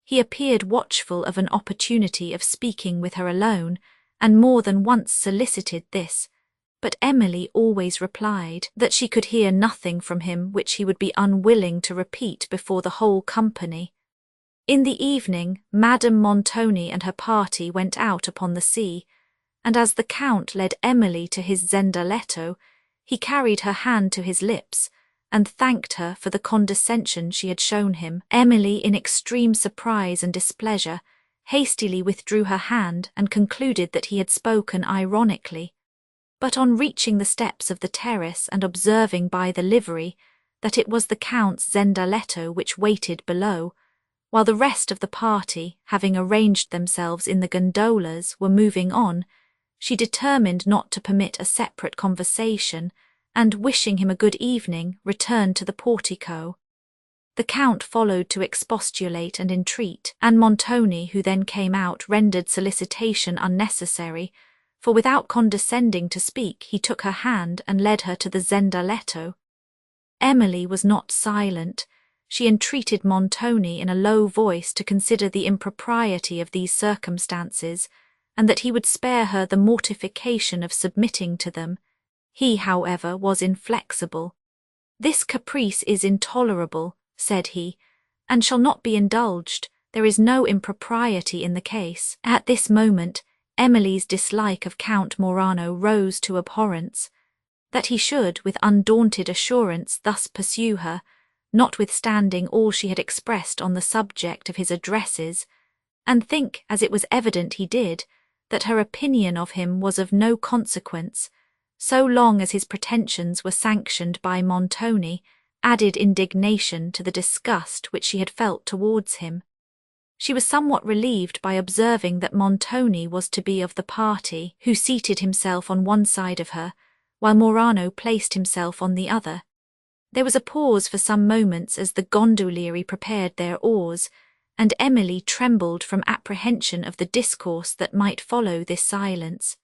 He appeared watchful of an opportunity of speaking with her alone, and more than once solicited this, but Emily always replied that she could hear nothing from him which he would be unwilling to repeat before the whole company. In the evening, Madame Montoni and her party went out upon the sea, and as the Count led Emily to his zendaletto, he carried her hand to his lips, and thanked her for the condescension she had shown him. Emily, in extreme surprise and displeasure, hastily withdrew her hand and concluded that he had spoken ironically. But on reaching the steps of the terrace and observing by the livery that it was the Count's zendaletto which waited below, while the rest of the party, having arranged themselves in the gondolas, were moving on, she determined not to permit a separate conversation, and, wishing him a good evening, returned to the portico. The Count followed to expostulate and entreat, and Montoni, who then came out, rendered solicitation unnecessary, for without condescending to speak he took her hand and led her to the zendaletto. Emily was not silent. She entreated Montoni in a low voice to consider the impropriety of these circumstances, and that he would spare her the mortification of submitting to them. He, however, was inflexible. "This caprice is intolerable," said he, "and shall not be indulged. There is no impropriety in the case." At this moment, Emily's dislike of Count Morano rose to abhorrence. That he should, with undaunted assurance, thus pursue her, notwithstanding all she had expressed on the subject of his addresses, and think, as it was evident he did, that her opinion of him was of no consequence, so long as his pretensions were sanctioned by Montoni, added indignation to the disgust which she had felt towards him. She was somewhat relieved by observing that Montoni was to be of the party, who seated himself on one side of her, while Morano placed himself on the other. There was a pause for some moments as the gondolieri prepared their oars, and Emily trembled from apprehension of the discourse that might follow this silence.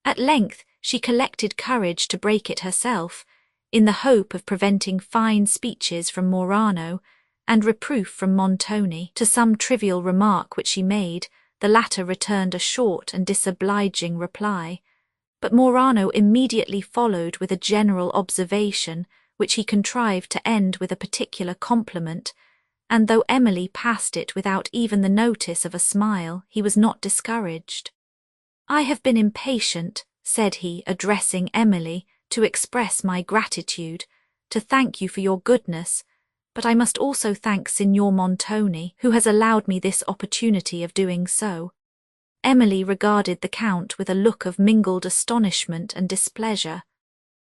At length she collected courage to break it herself, in the hope of preventing fine speeches from Morano and reproof from Montoni. To some trivial remark which she made, the latter returned a short and disobliging reply, but Morano immediately followed with a general observation, which he contrived to end with a particular compliment, and though Emily passed it without even the notice of a smile, he was not discouraged. "I have been impatient," said he, addressing Emily, "to express my gratitude, to thank you for your goodness, but I must also thank Signor Montoni, who has allowed me this opportunity of doing so." Emily regarded the Count with a look of mingled astonishment and displeasure.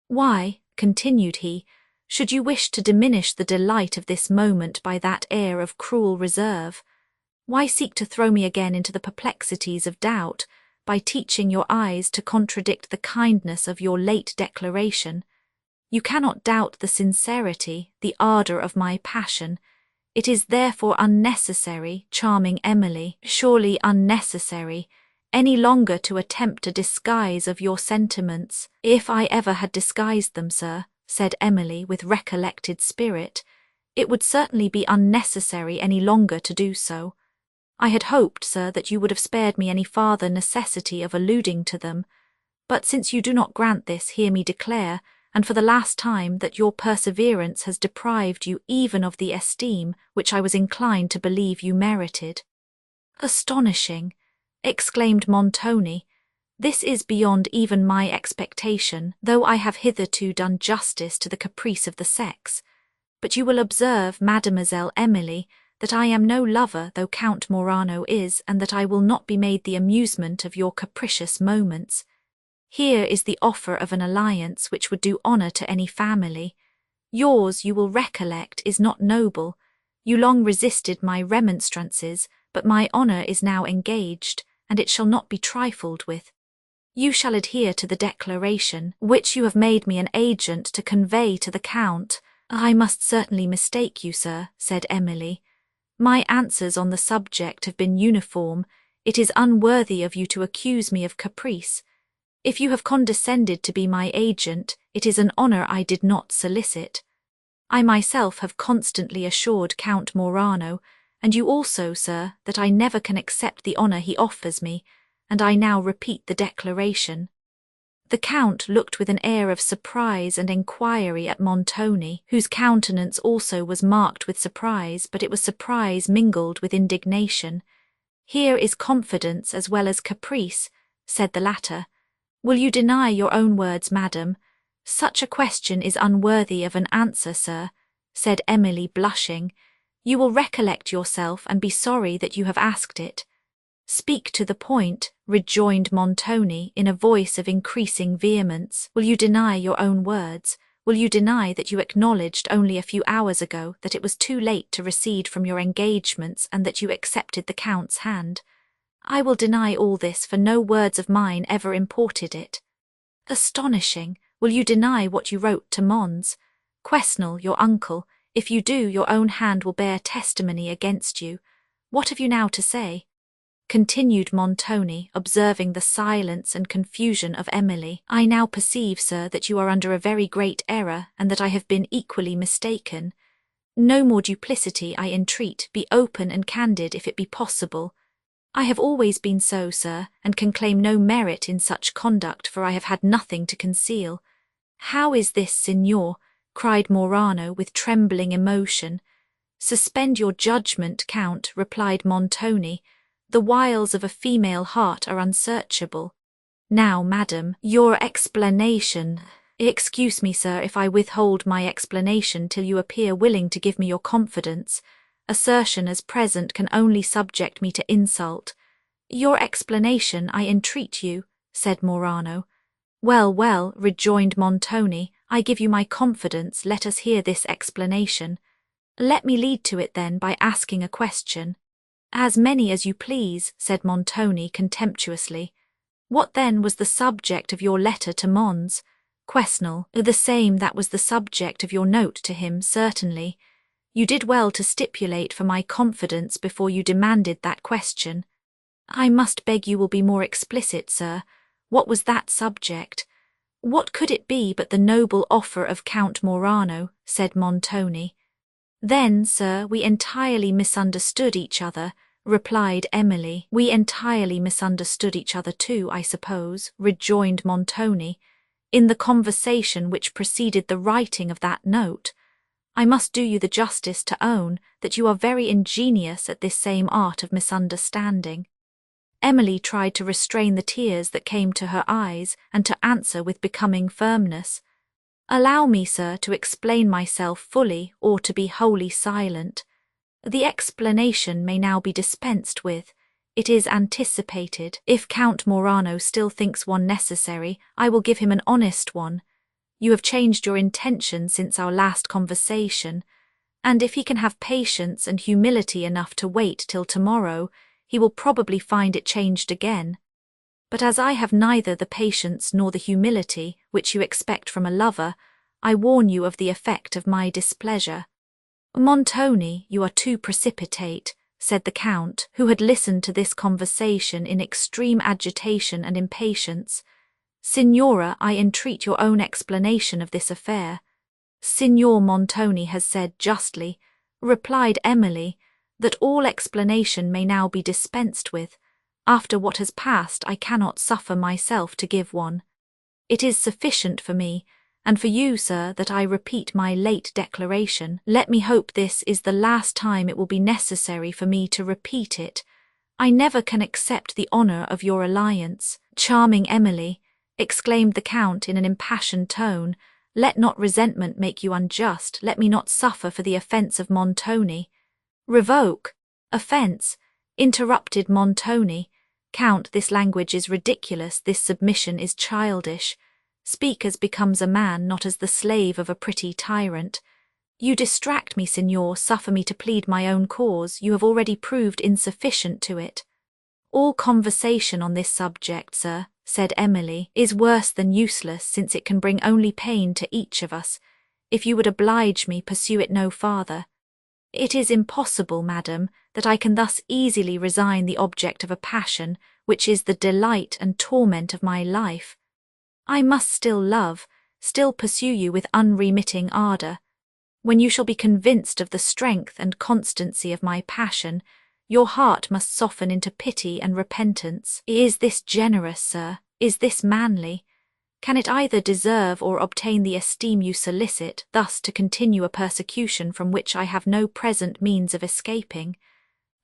"Why," continued he, "should you wish to diminish the delight of this moment by that air of cruel reserve? Why seek to throw me again into the perplexities of doubt, by teaching your eyes to contradict the kindness of your late declaration? You cannot doubt the sincerity, the ardour of my passion. It is therefore unnecessary, charming Emily, surely unnecessary, any longer to attempt a disguise of your sentiments." "If I ever had disguised them, sir," said Emily with recollected spirit, "it would certainly be unnecessary any longer to do so. I had hoped, sir, that you would have spared me any farther necessity of alluding to them, but since you do not grant this, hear me declare, and for the last time, that your perseverance has deprived you even of the esteem which I was inclined to believe you merited." "Astonishing!" exclaimed Montoni. "This is beyond even my expectation, though I have hitherto done justice to the caprice of the sex. But you will observe, Mademoiselle Emily, that I am no lover though Count Morano is, and that I will not be made the amusement of your capricious moments. Here is the offer of an alliance which would do honour to any family. Yours, you will recollect, is not noble. You long resisted my remonstrances, but my honour is now engaged, and it shall not be trifled with. You shall adhere to the declaration, which you have made me an agent to convey to the Count. I must certainly mistake you, sir, said Emily. My answers on the subject have been uniform. It is unworthy of you to accuse me of caprice. If you have condescended to be my agent, it is an honour I did not solicit. I myself have constantly assured Count Morano, and you also, sir, that I never can accept the honour he offers me, and I now repeat the declaration. The Count looked with an air of surprise and enquiry at Montoni, whose countenance also was marked with surprise, but it was surprise mingled with indignation. Here is confidence as well as caprice, said the latter. Will you deny your own words, madam? Such a question is unworthy of an answer, sir, said Emily, blushing. You will recollect yourself and be sorry that you have asked it. Speak to the point, rejoined Montoni in a voice of increasing vehemence. Will you deny your own words? Will you deny that you acknowledged only a few hours ago that it was too late to recede from your engagements and that you accepted the Count's hand? I will deny all this, for no words of mine ever imported it. Astonishing! Will you deny what you wrote to Mons? Quesnel, your uncle, if you do, your own hand will bear testimony against you. What have you now to say? Continued Montoni, observing the silence and confusion of Emily. I now perceive, sir, that you are under a very great error, and that I have been equally mistaken. No more duplicity, I entreat. Be open and candid, if it be possible. I have always been so, sir, and can claim no merit in such conduct, for I have had nothing to conceal. How is this, signor? Cried Morano with trembling emotion. Suspend your judgment, Count, replied Montoni. The wiles of a female heart are unsearchable. Now, madam, your explanation— Excuse me, sir, if I withhold my explanation till you appear willing to give me your confidence. Assertion as present can only subject me to insult. Your explanation, I entreat you, said Morano. Well, well, rejoined Montoni, I give you my confidence, let us hear this explanation. Let me lead to it then by asking a question. As many as you please, said Montoni contemptuously. What then was the subject of your letter to Mons? Quesnel, the same that was the subject of your note to him, certainly. You did well to stipulate for my confidence before you demanded that question. I must beg you will be more explicit, sir. What was that subject? What could it be but the noble offer of Count Morano, said Montoni. Then, sir, we entirely misunderstood each other, replied Emily. We entirely misunderstood each other too, I suppose, rejoined Montoni, in the conversation which preceded the writing of that note. I must do you the justice to own that you are very ingenious at this same art of misunderstanding. Emily tried to restrain the tears that came to her eyes and to answer with becoming firmness. Allow me, sir, to explain myself fully or to be wholly silent. The explanation may now be dispensed with. It is anticipated. If Count Morano still thinks one necessary, I will give him an honest one. You have changed your intention since our last conversation, and if he can have patience and humility enough to wait till tomorrow, he will probably find it changed again. But as I have neither the patience nor the humility which you expect from a lover, I warn you of the effect of my displeasure. Montoni, you are too precipitate, said the Count, who had listened to this conversation in extreme agitation and impatience. Signora, I entreat your own explanation of this affair. Signor Montoni has said justly, replied Emily, that all explanation may now be dispensed with. After what has passed, I cannot suffer myself to give one. It is sufficient for me, and for you, sir, that I repeat my late declaration. Let me hope this is the last time it will be necessary for me to repeat it. I never can accept the honour of your alliance. Charming Emily, exclaimed the Count in an impassioned tone, let not resentment make you unjust, let me not suffer for the offence of Montoni. Revoke! Offence! Interrupted Montoni. Count, this language is ridiculous, this submission is childish. Speak as becomes a man, not as the slave of a pretty tyrant. You distract me, signor, suffer me to plead my own cause, you have already proved insufficient to it. All conversation on this subject, sir, said Emily, is worse than useless, since it can bring only pain to each of us. If you would oblige me, pursue it no farther. It is impossible, madam, that I can thus easily resign the object of a passion which is the delight and torment of my life. I must still love, still pursue you with unremitting ardour. When you shall be convinced of the strength and constancy of my passion, your heart must soften into pity and repentance. Is this generous, sir? Is this manly? Can it either deserve or obtain the esteem you solicit, thus to continue a persecution from which I have no present means of escaping?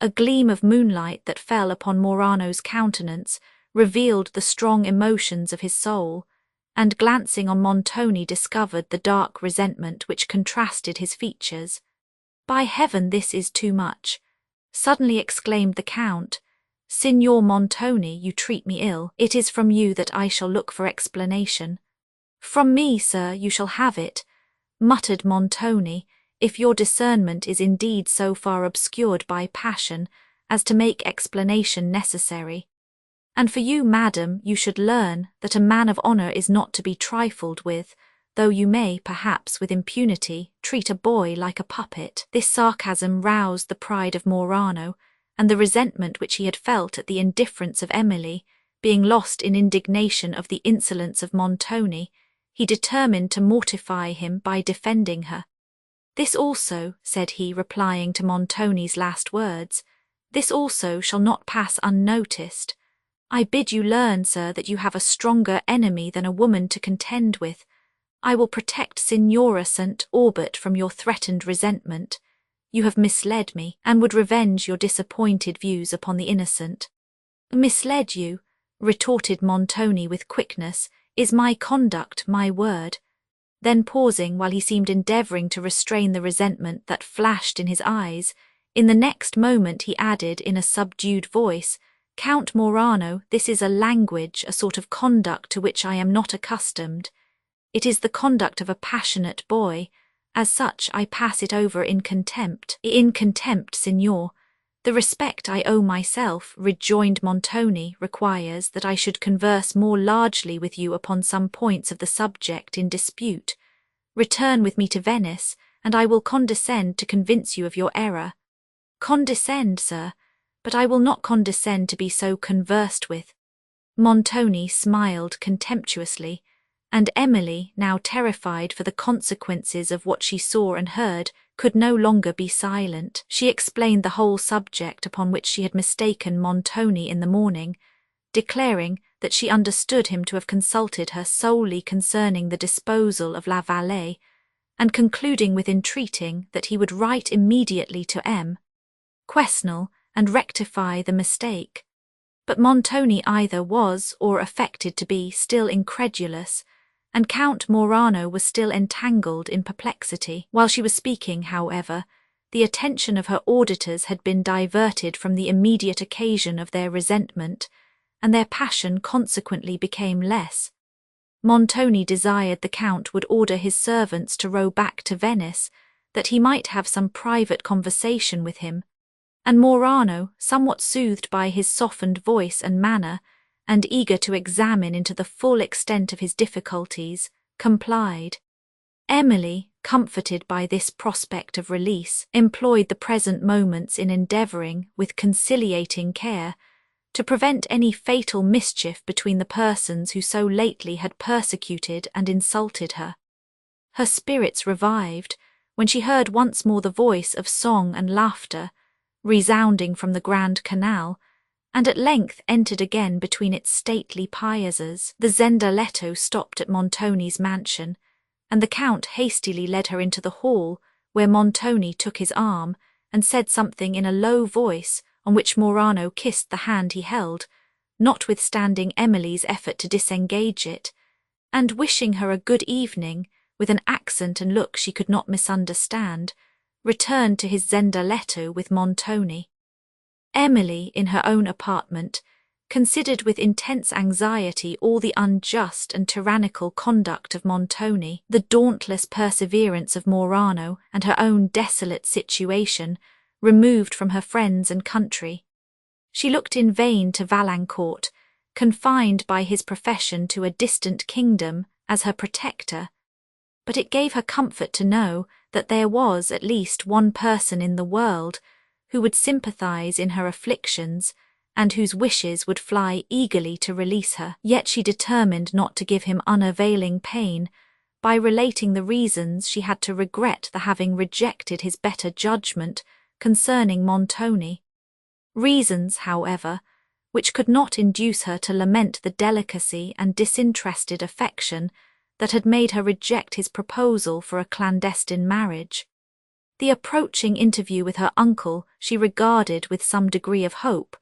A gleam of moonlight that fell upon Morano's countenance revealed the strong emotions of his soul, and glancing on Montoni discovered the dark resentment which contrasted his features. "By heaven, this is too much!" suddenly exclaimed the Count. "Signor Montoni, you treat me ill. It is from you that I shall look for explanation." "From me, sir, you shall have it," muttered Montoni, "if your discernment is indeed so far obscured by passion as to make explanation necessary. And for you, madam, you should learn that a man of honour is not to be trifled with, though you may, perhaps with impunity, treat a boy like a puppet." This sarcasm roused the pride of Morano, and the resentment which he had felt at the indifference of Emily, being lost in indignation of the insolence of Montoni, he determined to mortify him by defending her. "This also," said he, replying to Montoni's last words, "this also shall not pass unnoticed. I bid you learn, sir, that you have a stronger enemy than a woman to contend with. I will protect Signora St. Aubert from your threatened resentment. You have misled me, and would revenge your disappointed views upon the innocent." "Misled you?" retorted Montoni with quickness. "Is my conduct my word?" Then pausing while he seemed endeavouring to restrain the resentment that flashed in his eyes, in the next moment he added in a subdued voice, "Count Morano, this is a language, a sort of conduct to which I am not accustomed. It is the conduct of a passionate boy. As such, I pass it over in contempt." "In contempt, signor. The respect I owe myself," rejoined Montoni, "requires that I should converse more largely with you upon some points of the subject in dispute. Return with me to Venice, and I will condescend to convince you of your error." "Condescend, sir, but I will not condescend to be so conversed with." Montoni smiled contemptuously, and Emily, now terrified for the consequences of what she saw and heard, could no longer be silent. She explained the whole subject upon which she had mistaken Montoni in the morning, declaring that she understood him to have consulted her solely concerning the disposal of La Vallée, and concluding with entreating that he would write immediately to M. Quesnel and rectify the mistake. But Montoni either was, or affected to be, still incredulous, and Count Morano was still entangled in perplexity. While she was speaking, however, the attention of her auditors had been diverted from the immediate occasion of their resentment, and their passion consequently became less. Montoni desired the Count would order his servants to row back to Venice, that he might have some private conversation with him, and Morano, somewhat soothed by his softened voice and manner, and eager to examine into the full extent of his difficulties, complied. Emily, comforted by this prospect of release, employed the present moments in endeavouring, with conciliating care, to prevent any fatal mischief between the persons who so lately had persecuted and insulted her. Her spirits revived when she heard once more the voice of song and laughter, resounding from the Grand Canal, and at length entered again between its stately piazzas. The zendaletto stopped at Montoni's mansion, and the Count hastily led her into the hall, where Montoni took his arm, and said something in a low voice, on which Morano kissed the hand he held, notwithstanding Emily's effort to disengage it, and wishing her a good evening, with an accent and look she could not misunderstand, returned to his zendaletto with Montoni. Emily, in her own apartment, considered with intense anxiety all the unjust and tyrannical conduct of Montoni, the dauntless perseverance of Morano, and her own desolate situation, removed from her friends and country. She looked in vain to Valancourt, confined by his profession to a distant kingdom as her protector, but it gave her comfort to know that there was at least one person in the world who would sympathize in her afflictions and whose wishes would fly eagerly to release her. Yet she determined not to give him unavailing pain by relating the reasons she had to regret the having rejected his better judgment concerning Montoni. Reasons, however, which could not induce her to lament the delicacy and disinterested affection that had made her reject his proposal for a clandestine marriage. The approaching interview with her uncle she regarded with some degree of hope,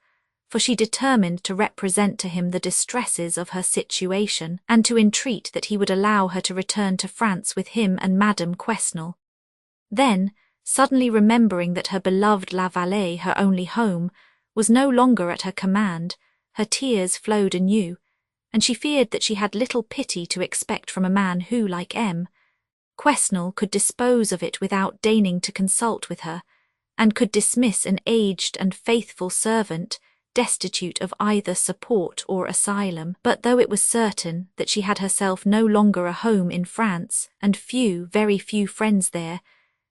for she determined to represent to him the distresses of her situation, and to entreat that he would allow her to return to France with him and Madame Quesnel. Then, suddenly remembering that her beloved La Vallée, her only home, was no longer at her command, her tears flowed anew, and she feared that she had little pity to expect from a man who, like M. Quesnel, could dispose of it without deigning to consult with her, and could dismiss an aged and faithful servant, destitute of either support or asylum. But though it was certain that she had herself no longer a home in France, and few, very few friends there,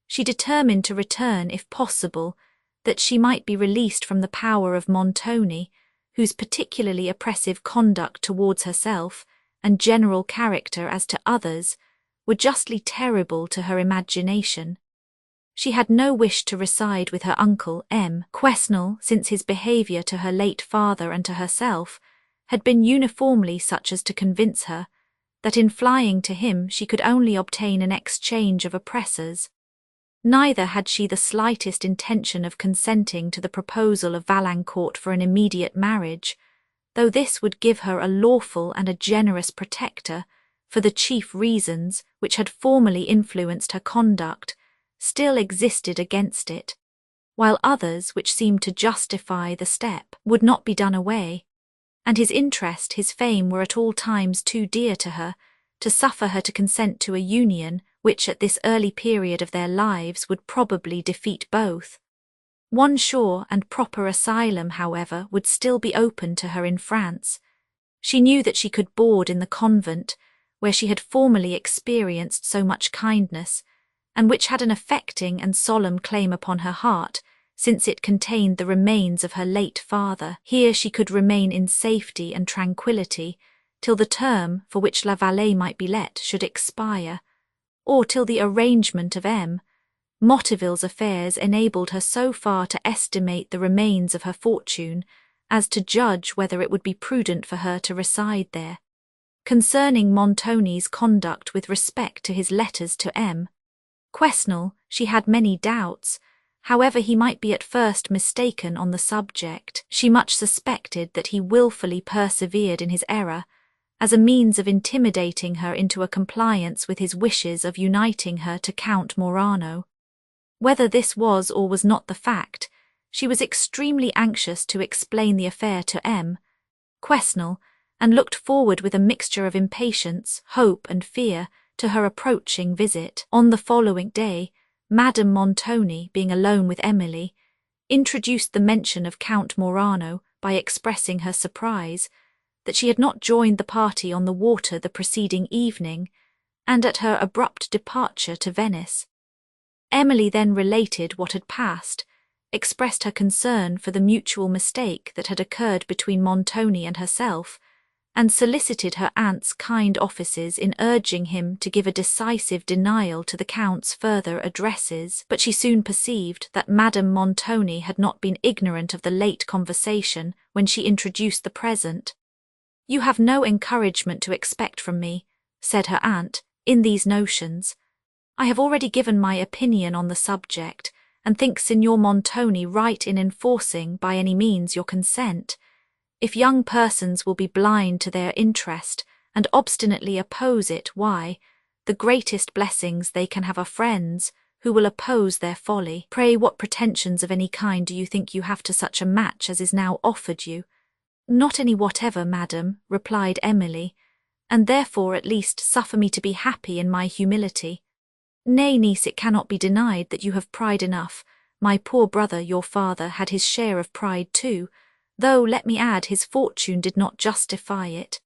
she determined to return if possible, that she might be released from the power of Montoni, whose particularly oppressive conduct towards herself, and general character as to others, were justly terrible to her imagination. She had no wish to reside with her uncle M. Quesnel, since his behaviour to her late father and to herself had been uniformly such as to convince her that in flying to him she could only obtain an exchange of oppressors. Neither had she the slightest intention of consenting to the proposal of Valancourt for an immediate marriage, though this would give her a lawful and a generous protector, for the chief reasons which had formerly influenced her conduct still existed against it, while others which seemed to justify the step would not be done away, and his interest, his fame were at all times too dear to her to suffer her to consent to a union which at this early period of their lives would probably defeat both. One sure and proper asylum, however, would still be open to her in France. She knew that she could board in the convent, where she had formerly experienced so much kindness, and which had an affecting and solemn claim upon her heart, since it contained the remains of her late father. Here she could remain in safety and tranquillity till the term for which La Vallée might be let should expire, or till the arrangement of M. Motteville's affairs enabled her so far to estimate the remains of her fortune as to judge whether it would be prudent for her to reside there. Concerning Montoni's conduct with respect to his letters to M. Quesnel, she had many doubts. However he might be at first mistaken on the subject, she much suspected that he wilfully persevered in his error, as a means of intimidating her into a compliance with his wishes of uniting her to Count Morano. Whether this was or was not the fact, she was extremely anxious to explain the affair to M. Quesnel, and looked forward with a mixture of impatience, hope, and fear to her approaching visit. On the following day, Madame Montoni, being alone with Emily, introduced the mention of Count Morano by expressing her surprise that she had not joined the party on the water the preceding evening, and at her abrupt departure to Venice. Emily then related what had passed, expressed her concern for the mutual mistake that had occurred between Montoni and herself, and solicited her aunt's kind offices in urging him to give a decisive denial to the Count's further addresses. But she soon perceived that Madame Montoni had not been ignorant of the late conversation when she introduced the present. "You have no encouragement to expect from me," said her aunt, "in these notions. I have already given my opinion on the subject, and think Signor Montoni right in enforcing by any means your consent. If young persons will be blind to their interest and obstinately oppose it, why, the greatest blessings they can have are friends who will oppose their folly. Pray, what pretensions of any kind do you think you have to such a match as is now offered you?" "Not any whatever, madam," replied Emily, "and therefore at least suffer me to be happy in my humility. Nay, niece, it cannot be denied that you have pride enough. My poor brother, your father, had his share of pride too, though, let me add, his fortune did not justify it.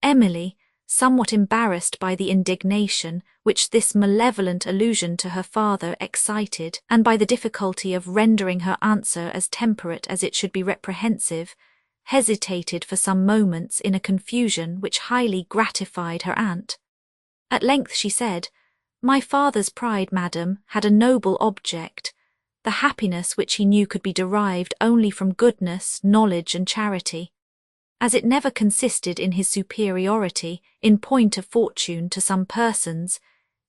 Emily, somewhat embarrassed by the indignation which this malevolent allusion to her father excited, and by the difficulty of rendering her answer as temperate as it should be reprehensive, hesitated for some moments in a confusion which highly gratified her aunt. At length she said, "My father's pride, madam, had a noble object, the happiness which he knew could be derived only from goodness, knowledge, and charity. As it never consisted in his superiority, in point of fortune, to some persons,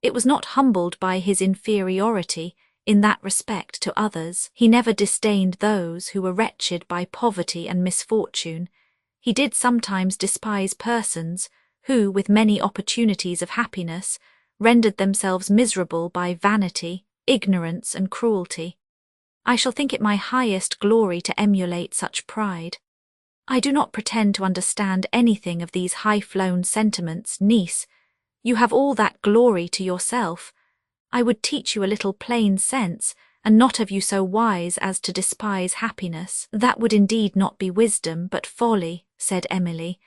it was not humbled by his inferiority, in that respect, to others. He never disdained those who were wretched by poverty and misfortune. He did sometimes despise persons who, with many opportunities of happiness, rendered themselves miserable by vanity, ignorance, and cruelty. I shall think it my highest glory to emulate such pride. I do not pretend to understand anything of these high-flown sentiments, niece. You have all that glory to yourself. I would teach you a little plain sense, and not have you so wise as to despise happiness. That would indeed not be wisdom, but folly," said Emily,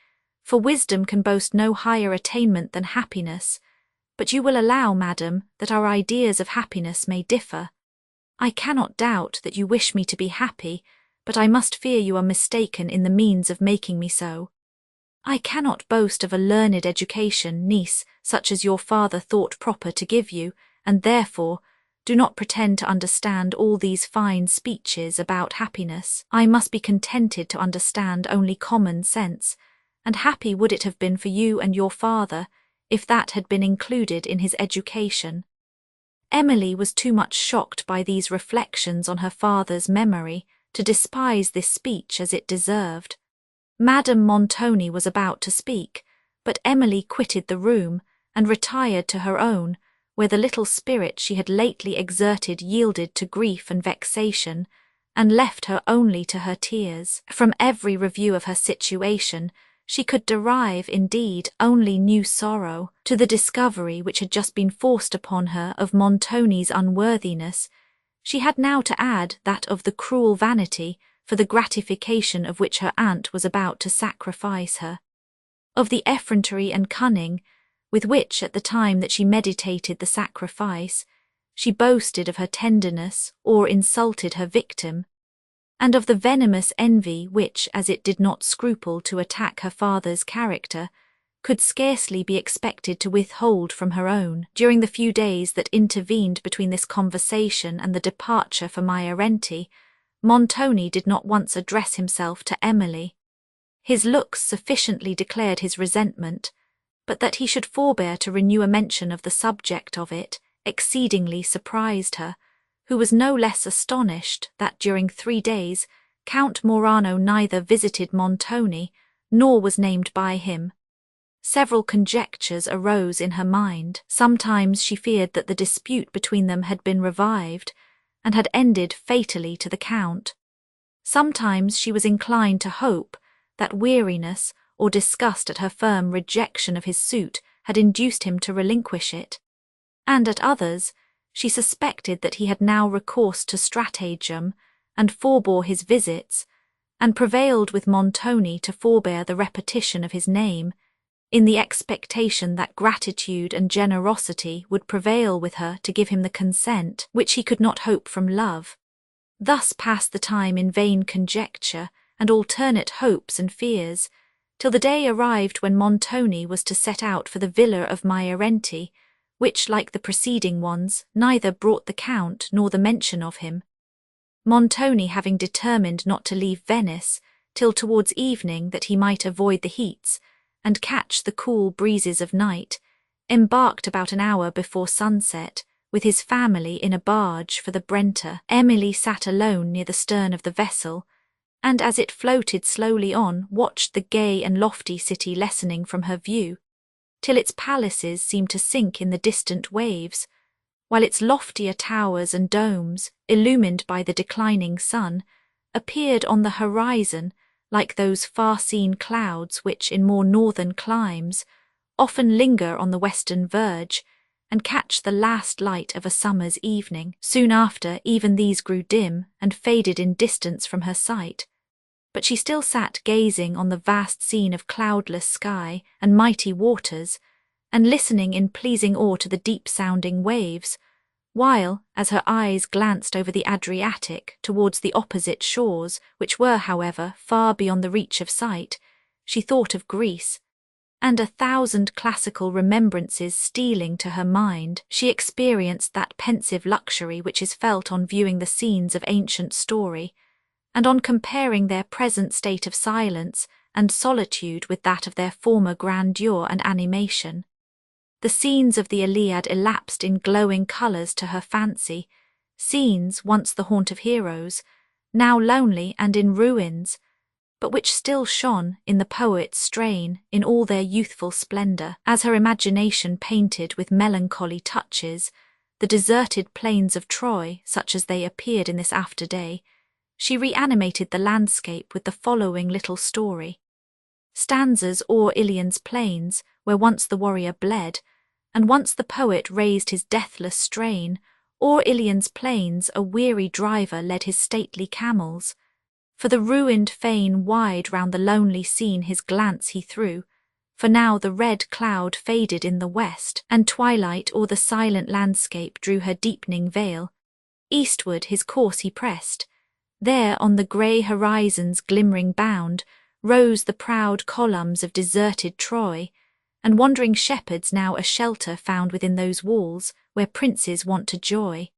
"for wisdom can boast no higher attainment than happiness. But you will allow, madam, that our ideas of happiness may differ. I cannot doubt that you wish me to be happy, but I must fear you are mistaken in the means of making me so. I cannot boast of a learned education, niece, such as your father thought proper to give you, and therefore do not pretend to understand all these fine speeches about happiness. I must be contented to understand only common sense, and happy would it have been for you and your father if that had been included in his education." Emily was too much shocked by these reflections on her father's memory to despise this speech as it deserved. Madame Montoni was about to speak, but Emily quitted the room and retired to her own, where the little spirit she had lately exerted yielded to grief and vexation, and left her only to her tears. From every review of her situation, she could derive, indeed, only new sorrow. To the discovery which had just been forced upon her of Montoni's unworthiness, she had now to add that of the cruel vanity for the gratification of which her aunt was about to sacrifice her, of the effrontery and cunning with which, at the time that she meditated the sacrifice, she boasted of her tenderness or insulted her victim, and of the venomous envy which, as it did not scruple to attack her father's character, could scarcely be expected to withhold from her own. During the few days that intervened between this conversation and the departure for Myarenti, Montoni did not once address himself to Emily. His looks sufficiently declared his resentment, but that he should forbear to renew a mention of the subject of it exceedingly surprised her, who was no less astonished that during 3 days Count Morano neither visited Montoni nor was named by him. Several conjectures arose in her mind. Sometimes she feared that the dispute between them had been revived, and had ended fatally to the Count. Sometimes she was inclined to hope that weariness or disgust at her firm rejection of his suit had induced him to relinquish it, and at others she suspected that he had now recourse to stratagem, and forbore his visits, and prevailed with Montoni to forbear the repetition of his name, in the expectation that gratitude and generosity would prevail with her to give him the consent which he could not hope from love. Thus passed the time in vain conjecture and alternate hopes and fears, till the day arrived when Montoni was to set out for the villa of Myarenti, which, like the preceding ones, neither brought the Count nor the mention of him. Montoni having determined not to leave Venice till towards evening that he might avoid the heats and catch the cool breezes of night, embarked about an hour before sunset, with his family in a barge for the Brenta. Emily sat alone near the stern of the vessel, and as it floated slowly on, watched the gay and lofty city lessening from her view, till its palaces seemed to sink in the distant waves, while its loftier towers and domes, illumined by the declining sun, appeared on the horizon like those far-seen clouds which, in more northern climes, often linger on the western verge and catch the last light of a summer's evening. Soon after, even these grew dim and faded in distance from her sight, but she still sat gazing on the vast scene of cloudless sky and mighty waters, and listening in pleasing awe to the deep-sounding waves, while, as her eyes glanced over the Adriatic towards the opposite shores, which were, however, far beyond the reach of sight, she thought of Greece, and 1,000 classical remembrances stealing to her mind, she experienced that pensive luxury which is felt on viewing the scenes of ancient story, and on comparing their present state of silence and solitude with that of their former grandeur and animation. The scenes of the Iliad elapsed in glowing colours to her fancy, scenes once the haunt of heroes, now lonely and in ruins, but which still shone, in the poet's strain, in all their youthful splendour, as her imagination painted with melancholy touches the deserted plains of Troy such as they appeared in this after day. She reanimated the landscape with the following little story. Stanzas o'er Ilion's plains, where once the warrior bled, and once the poet raised his deathless strain, o'er Ilion's plains a weary driver led his stately camels. For the ruined fane wide round the lonely scene his glance he threw, for now the red cloud faded in the west, and twilight o'er the silent landscape drew her deepening veil. Eastward his course he pressed. There on the grey horizon's glimmering bound rose the proud columns of deserted Troy, and wandering shepherds now a shelter found within those walls where princes wont to joy.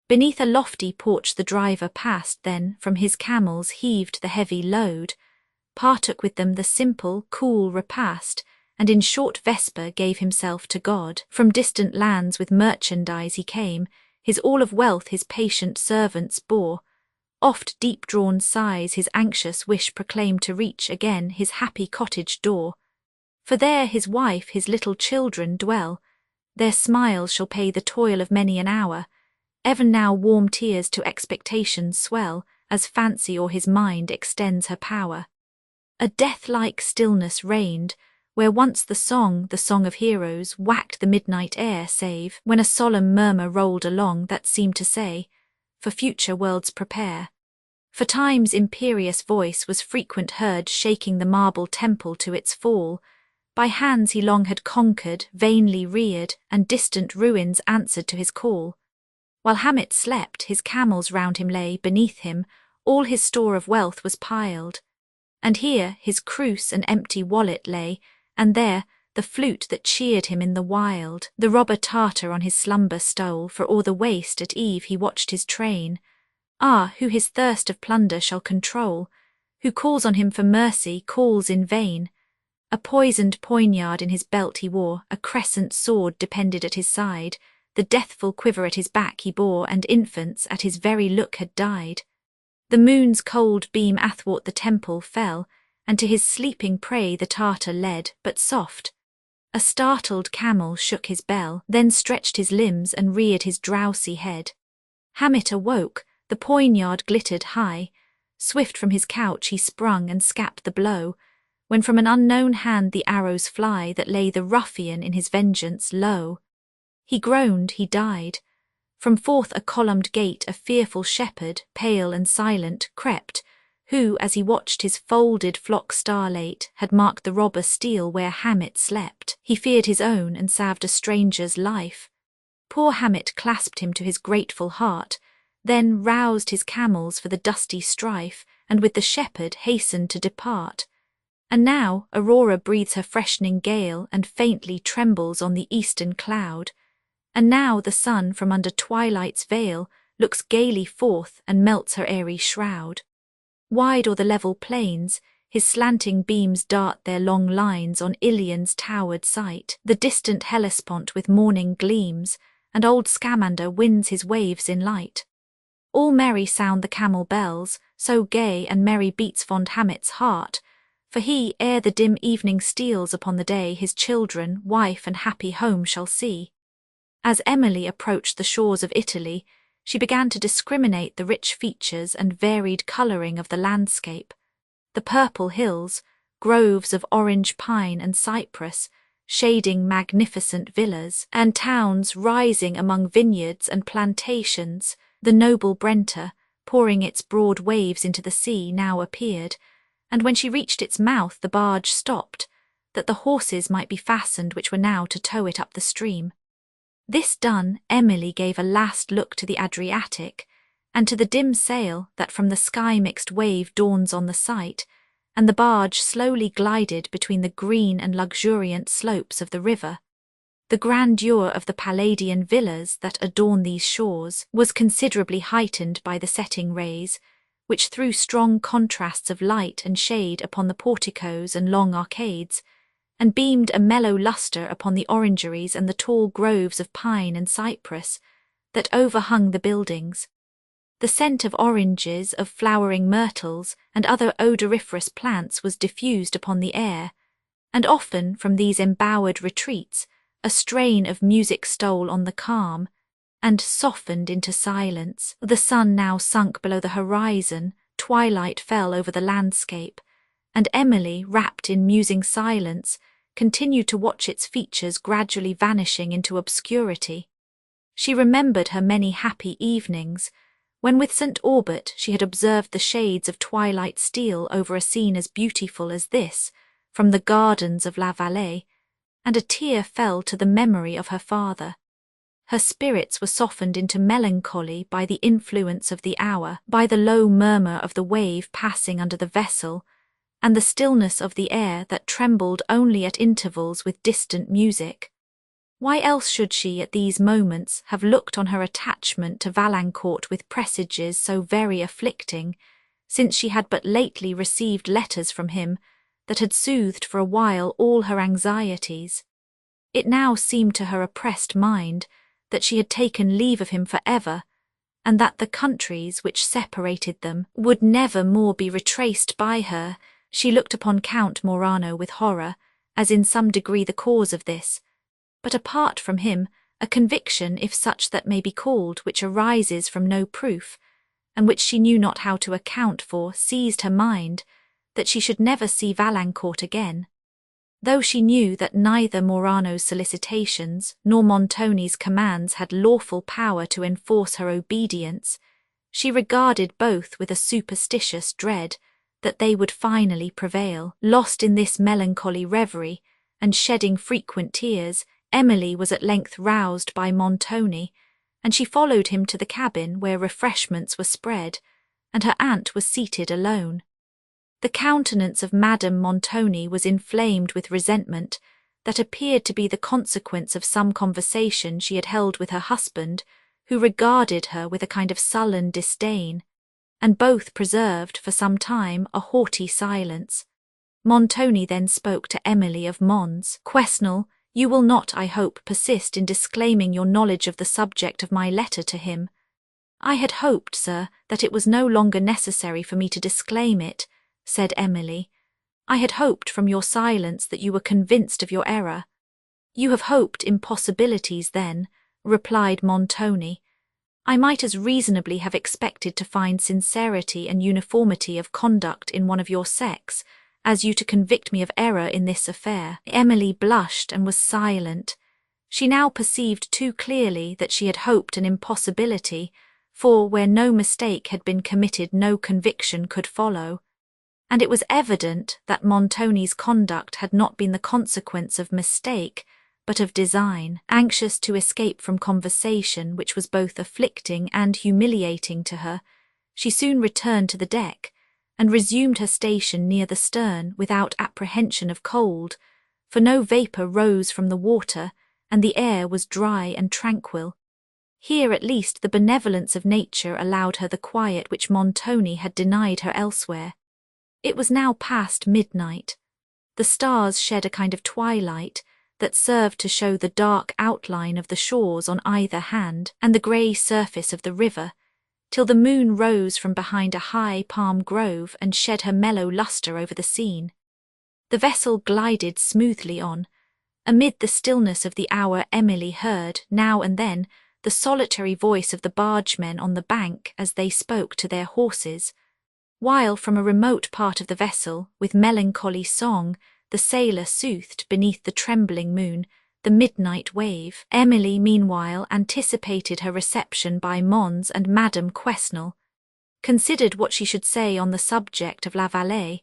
Beneath a lofty porch the driver passed, then from his camels heaved the heavy load, partook with them the simple, cool repast, and in short vesper gave himself to God. From distant lands with merchandise he came, his all of wealth his patient servants bore. Oft deep-drawn sighs his anxious wish proclaimed to reach again his happy cottage door. For there his wife, his little children dwell, their smiles shall pay the toil of many an hour. Even now warm tears to expectation swell, as fancy o'er his mind extends her power. A death-like stillness reigned, where once the song of heroes, whacked the midnight air, save when a solemn murmur rolled along that seemed to say, for future worlds prepare. For time's imperious voice was frequent heard shaking the marble temple to its fall, by hands he long had conquered, vainly reared, and distant ruins answered to his call. While Hamlet slept, his camels round him lay, beneath him all his store of wealth was piled, and here his cruse and empty wallet lay, and there the flute that cheered him in the wild. The robber Tartar on his slumber stole, for o'er the waste at eve he watched his train. Ah, who his thirst of plunder shall control? Who calls on him for mercy, calls in vain. A poisoned poignard in his belt he wore, a crescent sword depended at his side, the deathful quiver at his back he bore, and infants at his very look had died. The moon's cold beam athwart the temple fell, and to his sleeping prey the Tartar led, but soft. A startled camel shook his bell, then stretched his limbs and reared his drowsy head. Hamlet awoke, the poignard glittered high. Swift from his couch he sprung and scapt the blow, when from an unknown hand the arrows fly that lay the ruffian in his vengeance low. He groaned, he died. From forth a columned gate a fearful shepherd, pale and silent, crept, who, as he watched his folded flock starlate, had marked the robber steal where Hamlet slept. He feared his own and salved a stranger's life. Poor Hamlet clasped him to his grateful heart, then roused his camels for the dusty strife, and with the shepherd hastened to depart. And now Aurora breathes her freshening gale, and faintly trembles on the eastern cloud. And now the sun from under twilight's veil looks gaily forth and melts her airy shroud. Wide o'er the level plains his slanting beams dart their long lines on Ilion's towered site. The distant Hellespont with morning gleams, and old Scamander winds his waves in light. All merry sound the camel bells, so gay and merry beats fond Hamlet's heart, for he, ere the dim evening steals upon the day, his children, wife, and happy home shall see. As Emily approached the shores of Italy, she began to discriminate the rich features and varied colouring of the landscape. The purple hills, groves of orange pine and cypress, shading magnificent villas, and towns rising among vineyards and plantations, the noble Brenta, pouring its broad waves into the sea, now appeared, and when she reached its mouth the barge stopped, that the horses might be fastened which were now to tow it up the stream. This done, Emily gave a last look to the Adriatic, and to the dim sail that from the sky-mixed wave dawns on the sight, and the barge slowly glided between the green and luxuriant slopes of the river. The grandeur of the Palladian villas that adorn these shores was considerably heightened by the setting rays, which threw strong contrasts of light and shade upon the porticos and long arcades, and beamed a mellow lustre upon the orangeries and the tall groves of pine and cypress that overhung the buildings. The scent of oranges, of flowering myrtles, and other odoriferous plants was diffused upon the air, and often from these embowered retreats a strain of music stole on the calm, and softened into silence. The sun now sunk below the horizon, twilight fell over the landscape, and Emily, wrapped in musing silence, continued to watch its features gradually vanishing into obscurity. She remembered her many happy evenings, when with St. Aubert she had observed the shades of twilight steal over a scene as beautiful as this, from the gardens of La Vallée, and a tear fell to the memory of her father. Her spirits were softened into melancholy by the influence of the hour, by the low murmur of the wave passing under the vessel, and the stillness of the air that trembled only at intervals with distant music. Why else should she at these moments have looked on her attachment to Valancourt with presages so very afflicting, since she had but lately received letters from him that had soothed for a while all her anxieties? It now seemed to her oppressed mind that she had taken leave of him for ever, and that the countries which separated them would never more be retraced by her. She looked upon Count Morano with horror, as in some degree the cause of this, but apart from him, a conviction, if such that may be called, which arises from no proof, and which she knew not how to account for, seized her mind, that she should never see Valancourt again. Though she knew that neither Morano's solicitations nor Montoni's commands had lawful power to enforce her obedience, she regarded both with a superstitious dread that they would finally prevail. Lost in this melancholy reverie, and shedding frequent tears, Emily was at length roused by Montoni, and she followed him to the cabin where refreshments were spread, and her aunt was seated alone. The countenance of Madame Montoni was inflamed with resentment, that appeared to be the consequence of some conversation she had held with her husband, who regarded her with a kind of sullen disdain, and both preserved for some time a haughty silence. Montoni then spoke to Emily of Mons. "Quesnel, you will not, I hope, persist in disclaiming your knowledge of the subject of my letter to him." "I had hoped, sir, that it was no longer necessary for me to disclaim it," said Emily. "I had hoped from your silence that you were convinced of your error." "You have hoped impossibilities, then," replied Montoni. "I might as reasonably have expected to find sincerity and uniformity of conduct in one of your sex, as you to convict me of error in this affair." Emily blushed and was silent. She now perceived too clearly that she had hoped an impossibility, for where no mistake had been committed no conviction could follow, and it was evident that Montoni's conduct had not been the consequence of mistake, but of design. Anxious to escape from conversation which was both afflicting and humiliating to her, she soon returned to the deck, and resumed her station near the stern without apprehension of cold, for no vapour rose from the water, and the air was dry and tranquil. Here at least the benevolence of nature allowed her the quiet which Montoni had denied her elsewhere. It was now past midnight. The stars shed a kind of twilight that served to show the dark outline of the shores on either hand, and the grey surface of the river, till the moon rose from behind a high palm grove and shed her mellow lustre over the scene. The vessel glided smoothly on. Amid the stillness of the hour Emily heard, now and then, the solitary voice of the bargemen on the bank as they spoke to their horses, while from a remote part of the vessel, with melancholy song, the sailor soothed beneath the trembling moon the midnight wave. Emily meanwhile anticipated her reception by Mons and Madame Quesnel. considered what she should say on the subject of La Vallée,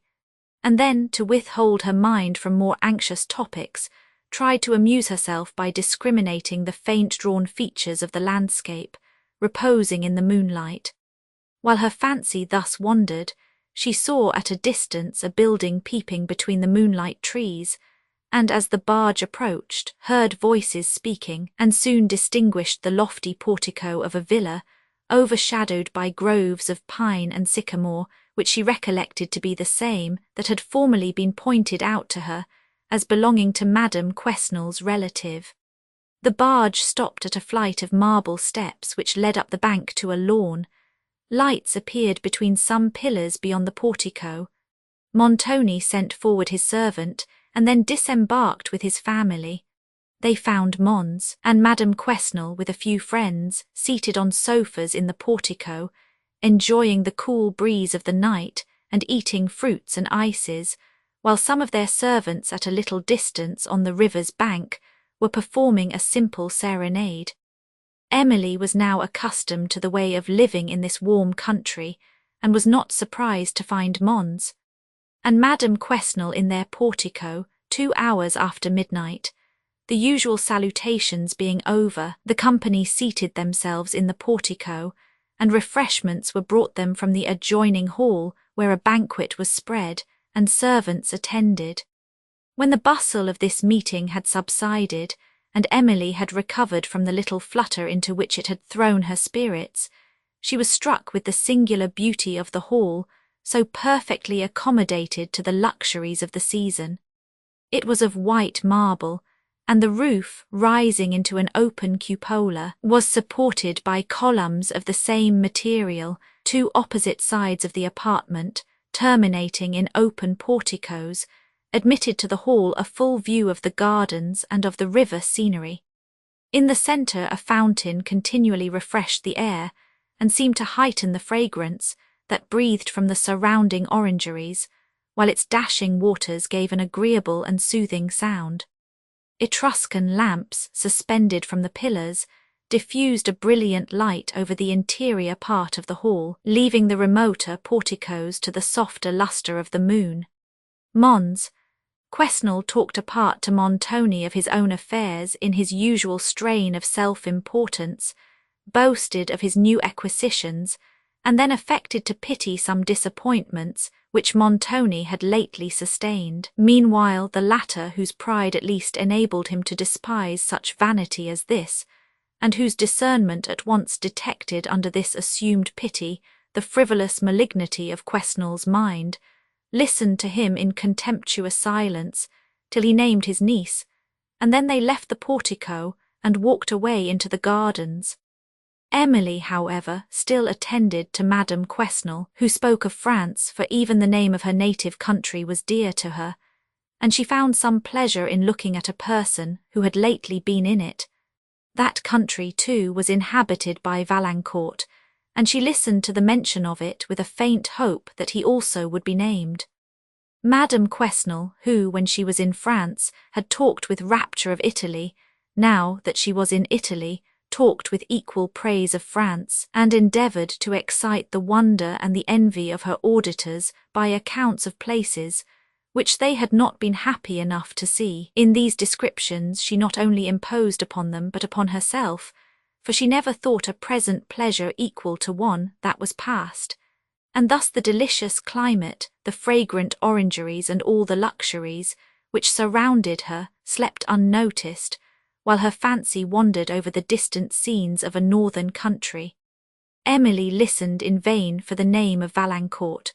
and then, to withhold her mind from more anxious topics, tried to amuse herself by discriminating the faint-drawn features of the landscape, reposing in the moonlight. While her fancy thus wandered, she saw at a distance a building peeping between the moonlight trees, and as the barge approached, heard voices speaking, and soon distinguished the lofty portico of a villa, overshadowed by groves of pine and sycamore, which she recollected to be the same that had formerly been pointed out to her as belonging to Madame Quesnel's relative. The barge stopped at a flight of marble steps which led up the bank to a lawn. Lights appeared between some pillars beyond the portico. Montoni sent forward his servant, and then disembarked with his family. They found Mons and Madame Quesnel with a few friends seated on sofas in the portico, enjoying the cool breeze of the night and eating fruits and ices, while some of their servants at a little distance on the river's bank were performing a simple serenade. Emily was now accustomed to the way of living in this warm country, and was not surprised to find Mons and Madame Quesnel in their portico 2 hours after midnight. The usual salutations being over, the company seated themselves in the portico, and refreshments were brought them from the adjoining hall, where a banquet was spread, and servants attended. When the bustle of this meeting had subsided, and Emily had recovered from the little flutter into which it had thrown her spirits, she was struck with the singular beauty of the hall, so perfectly accommodated to the luxuries of the season. It was of white marble, and the roof, rising into an open cupola, was supported by columns of the same material, 2 opposite sides of the apartment, terminating in open porticos, admitted to the hall a full view of the gardens and of the river scenery. In the centre a fountain continually refreshed the air, and seemed to heighten the fragrance that breathed from the surrounding orangeries, while its dashing waters gave an agreeable and soothing sound. Etruscan lamps, suspended from the pillars, diffused a brilliant light over the interior part of the hall, leaving the remoter porticos to the softer lustre of the moon. Mons Quesnel talked apart to Montoni of his own affairs in his usual strain of self-importance, boasted of his new acquisitions, and then affected to pity some disappointments which Montoni had lately sustained. Meanwhile the latter, whose pride at least enabled him to despise such vanity as this, and whose discernment at once detected under this assumed pity the frivolous malignity of Quesnel's mind, listened to him in contemptuous silence till he named his niece, and then they left the portico and walked away into the gardens. Emily, however, still attended to Madame Quesnel, who spoke of France, for even the name of her native country was dear to her, and she found some pleasure in looking at a person who had lately been in it. That country, too, was inhabited by Valancourt, and she listened to the mention of it with a faint hope that he also would be named. Madame Quesnel, who, when she was in France, had talked with rapture of Italy, now that she was in Italy, talked with equal praise of France, and endeavoured to excite the wonder and the envy of her auditors by accounts of places which they had not been happy enough to see. In these descriptions she not only imposed upon them but upon herself, for she never thought a present pleasure equal to one that was past, and thus the delicious climate, the fragrant orangeries and all the luxuries which surrounded her slept unnoticed, while her fancy wandered over the distant scenes of a northern country. Emily listened in vain for the name of Valancourt.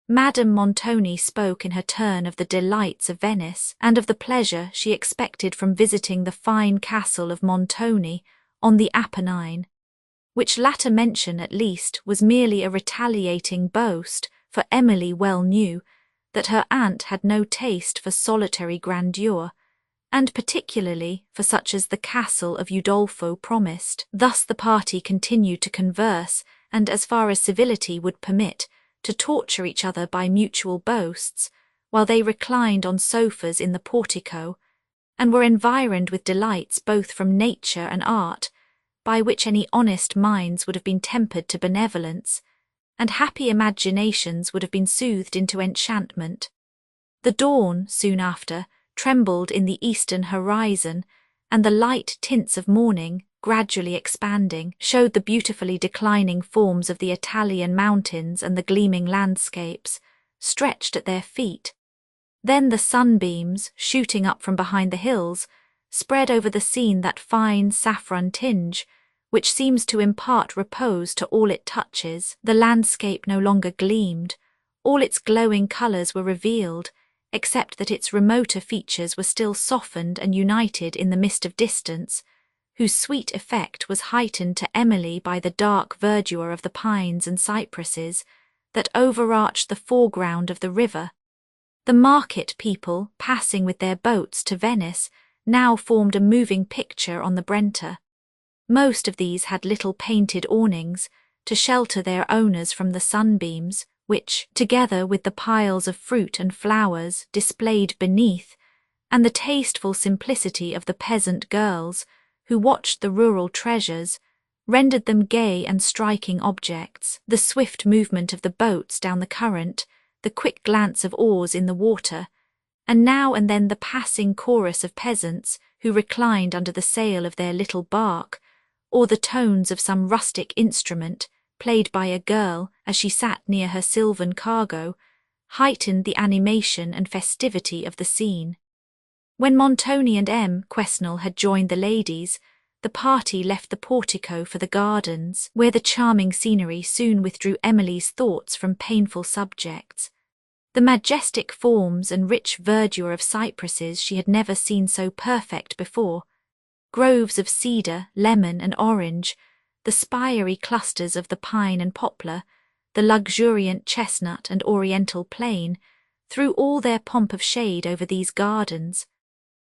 Madame Montoni spoke in her turn of the delights of Venice, and of the pleasure she expected from visiting the fine castle of Montoni on the Apennine, which latter mention at least was merely a retaliating boast, for Emily well knew that her aunt had no taste for solitary grandeur, and particularly for such as the castle of Udolpho promised. Thus the party continued to converse, and as far as civility would permit, to torture each other by mutual boasts, while they reclined on sofas in the portico, and were environed with delights both from nature and art, by which any honest minds would have been tempered to benevolence, and happy imaginations would have been soothed into enchantment. The dawn, soon after, trembled in the eastern horizon, and the light tints of morning, gradually expanding, showed the beautifully declining forms of the Italian mountains and the gleaming landscapes, stretched at their feet. Then the sunbeams, shooting up from behind the hills, spread over the scene that fine saffron tinge, which seems to impart repose to all it touches. The landscape no longer gleamed, all its glowing colours were revealed, except that its remoter features were still softened and united in the mist of distance, whose sweet effect was heightened to Emily by the dark verdure of the pines and cypresses that overarched the foreground of the river. The market people, passing with their boats to Venice, now formed a moving picture on the Brenta. Most of these had little painted awnings to shelter their owners from the sunbeams, which, together with the piles of fruit and flowers displayed beneath, and the tasteful simplicity of the peasant girls who watched the rural treasures, rendered them gay and striking objects. The swift movement of the boats down the current, the quick glance of oars in the water, and now and then the passing chorus of peasants who reclined under the sail of their little bark, or the tones of some rustic instrument played by a girl as she sat near her sylvan cargo, heightened the animation and festivity of the scene. When Montoni and M. Quesnel had joined the ladies, the party left the portico for the gardens, where the charming scenery soon withdrew Emily's thoughts from painful subjects. The majestic forms and rich verdure of cypresses she had never seen so perfect before. Groves of cedar, lemon, and orange, the spiry clusters of the pine and poplar, the luxuriant chestnut and oriental plane, threw all their pomp of shade over these gardens,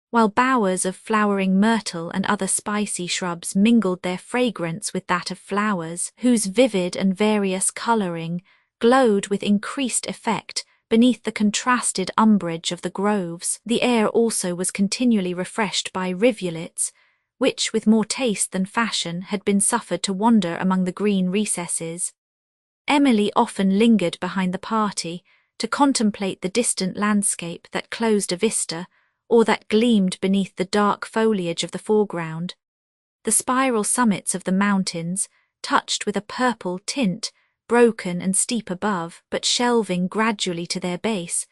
while bowers of flowering myrtle and other spicy shrubs mingled their fragrance with that of flowers, whose vivid and various colouring glowed with increased effect beneath the contrasted umbrage of the groves. The air also was continually refreshed by rivulets, which, with more taste than fashion, had been suffered to wander among the green recesses. Emily often lingered behind the party to contemplate the distant landscape that closed a vista, or that gleamed beneath the dark foliage of the foreground. The spiral summits of the mountains, touched with a purple tint, broken and steep above, but shelving gradually to their base,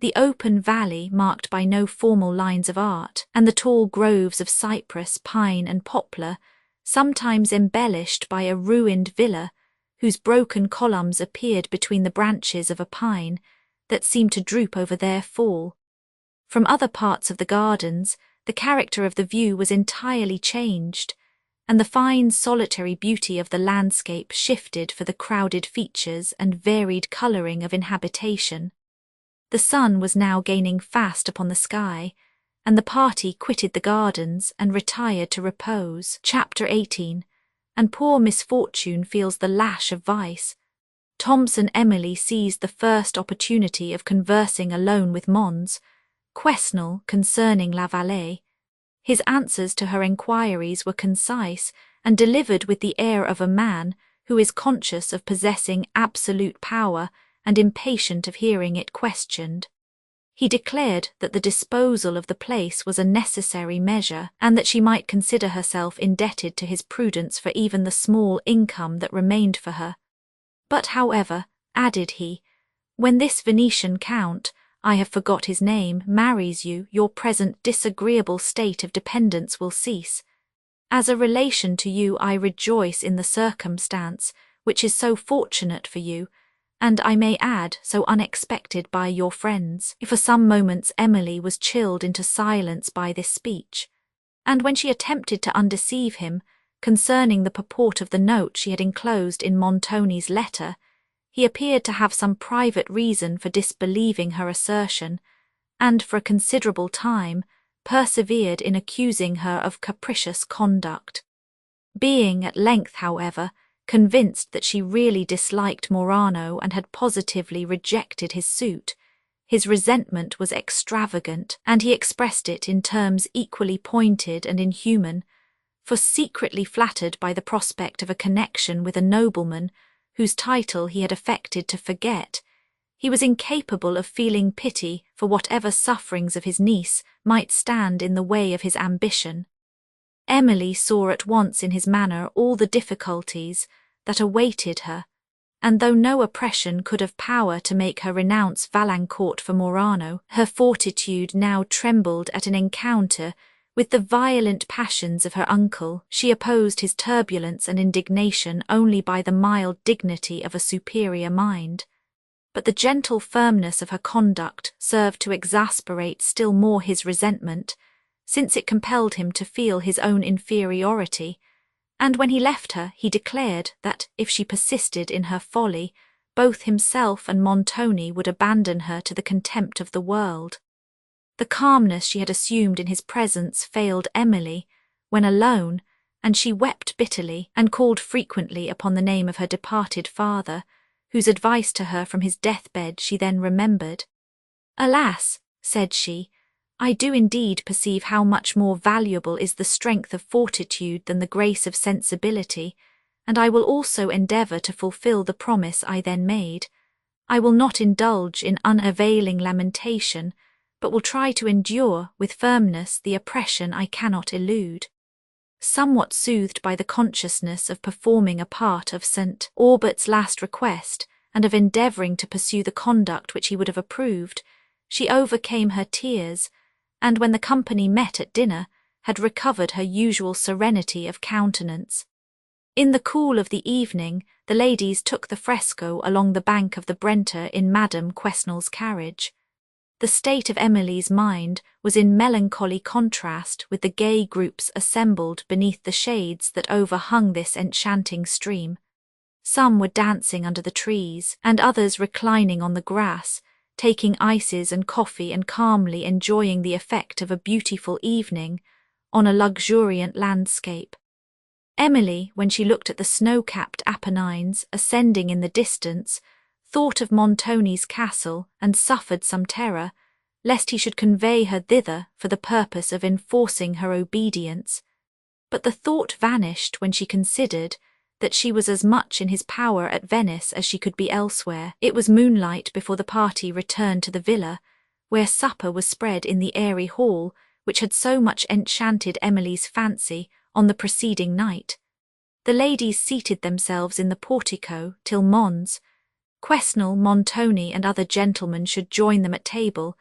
the open valley marked by no formal lines of art, and the tall groves of cypress, pine, and poplar, sometimes embellished by a ruined villa, whose broken columns appeared between the branches of a pine that seemed to droop over their fall. From other parts of the gardens, the character of the view was entirely changed, and the fine solitary beauty of the landscape shifted for the crowded features and varied colouring of inhabitation. The sun was now gaining fast upon the sky, and the party quitted the gardens and retired to repose. Chapter 18. And poor misfortune feels the lash of vice. Thompson Emily seized the first opportunity of conversing alone with Mons Quesnel concerning La Vallée. His answers to her enquiries were concise and delivered with the air of a man who is conscious of possessing absolute power and impatient of hearing it questioned. He declared that the disposal of the place was a necessary measure, and that she might consider herself indebted to his prudence for even the small income that remained for her. But however, added he, when this Venetian count, I have forgot his name, marries you, your present disagreeable state of dependence will cease. As a relation to you I rejoice in the circumstance, which is so fortunate for you, and I may add, so unexpected by your friends. For some moments Emily was chilled into silence by this speech, and when she attempted to undeceive him concerning the purport of the note she had enclosed in Montoni's letter, he appeared to have some private reason for disbelieving her assertion, and for a considerable time persevered in accusing her of capricious conduct. Being at length, however, convinced that she really disliked Morano and had positively rejected his suit, his resentment was extravagant, and he expressed it in terms equally pointed and inhuman, for secretly flattered by the prospect of a connection with a nobleman whose title he had affected to forget, he was incapable of feeling pity for whatever sufferings of his niece might stand in the way of his ambition. Emily saw at once in his manner all the difficulties that awaited her, and though no oppression could have power to make her renounce Valancourt for Morano, her fortitude now trembled at an encounter with the violent passions of her uncle. She opposed his turbulence and indignation only by the mild dignity of a superior mind, but the gentle firmness of her conduct served to exasperate still more his resentment, since it compelled him to feel his own inferiority, and when he left her he declared that, if she persisted in her folly, both himself and Montoni would abandon her to the contempt of the world. The calmness she had assumed in his presence failed Emily when alone, and she wept bitterly and called frequently upon the name of her departed father, whose advice to her from his deathbed she then remembered. "Alas," said she, "I do indeed perceive how much more valuable is the strength of fortitude than the grace of sensibility, and I will also endeavour to fulfil the promise I then made. I will not indulge in unavailing lamentation, but will try to endure with firmness the oppression I cannot elude." Somewhat soothed by the consciousness of performing a part of St. Aubert's last request, and of endeavouring to pursue the conduct which he would have approved, she overcame her tears, and when the company met at dinner, had recovered her usual serenity of countenance. In the cool of the evening, the ladies took the fresco along the bank of the Brenta in Madame Quesnel's carriage. The state of Emily's mind was in melancholy contrast with the gay groups assembled beneath the shades that overhung this enchanting stream. Some were dancing under the trees, and others reclining on the grass, taking ices and coffee and calmly enjoying the effect of a beautiful evening on a luxuriant landscape. Emily, when she looked at the snow-capped Apennines ascending in the distance, thought of Montoni's castle and suffered some terror, lest he should convey her thither for the purpose of enforcing her obedience. But the thought vanished when she considered that she was as much in his power at Venice as she could be elsewhere. It was moonlight before the party returned to the villa, where supper was spread in the airy hall which had so much enchanted Emily's fancy on the preceding night. The ladies seated themselves in the portico till Mons, Quesnel, Montoni, and other gentlemen should join them at table,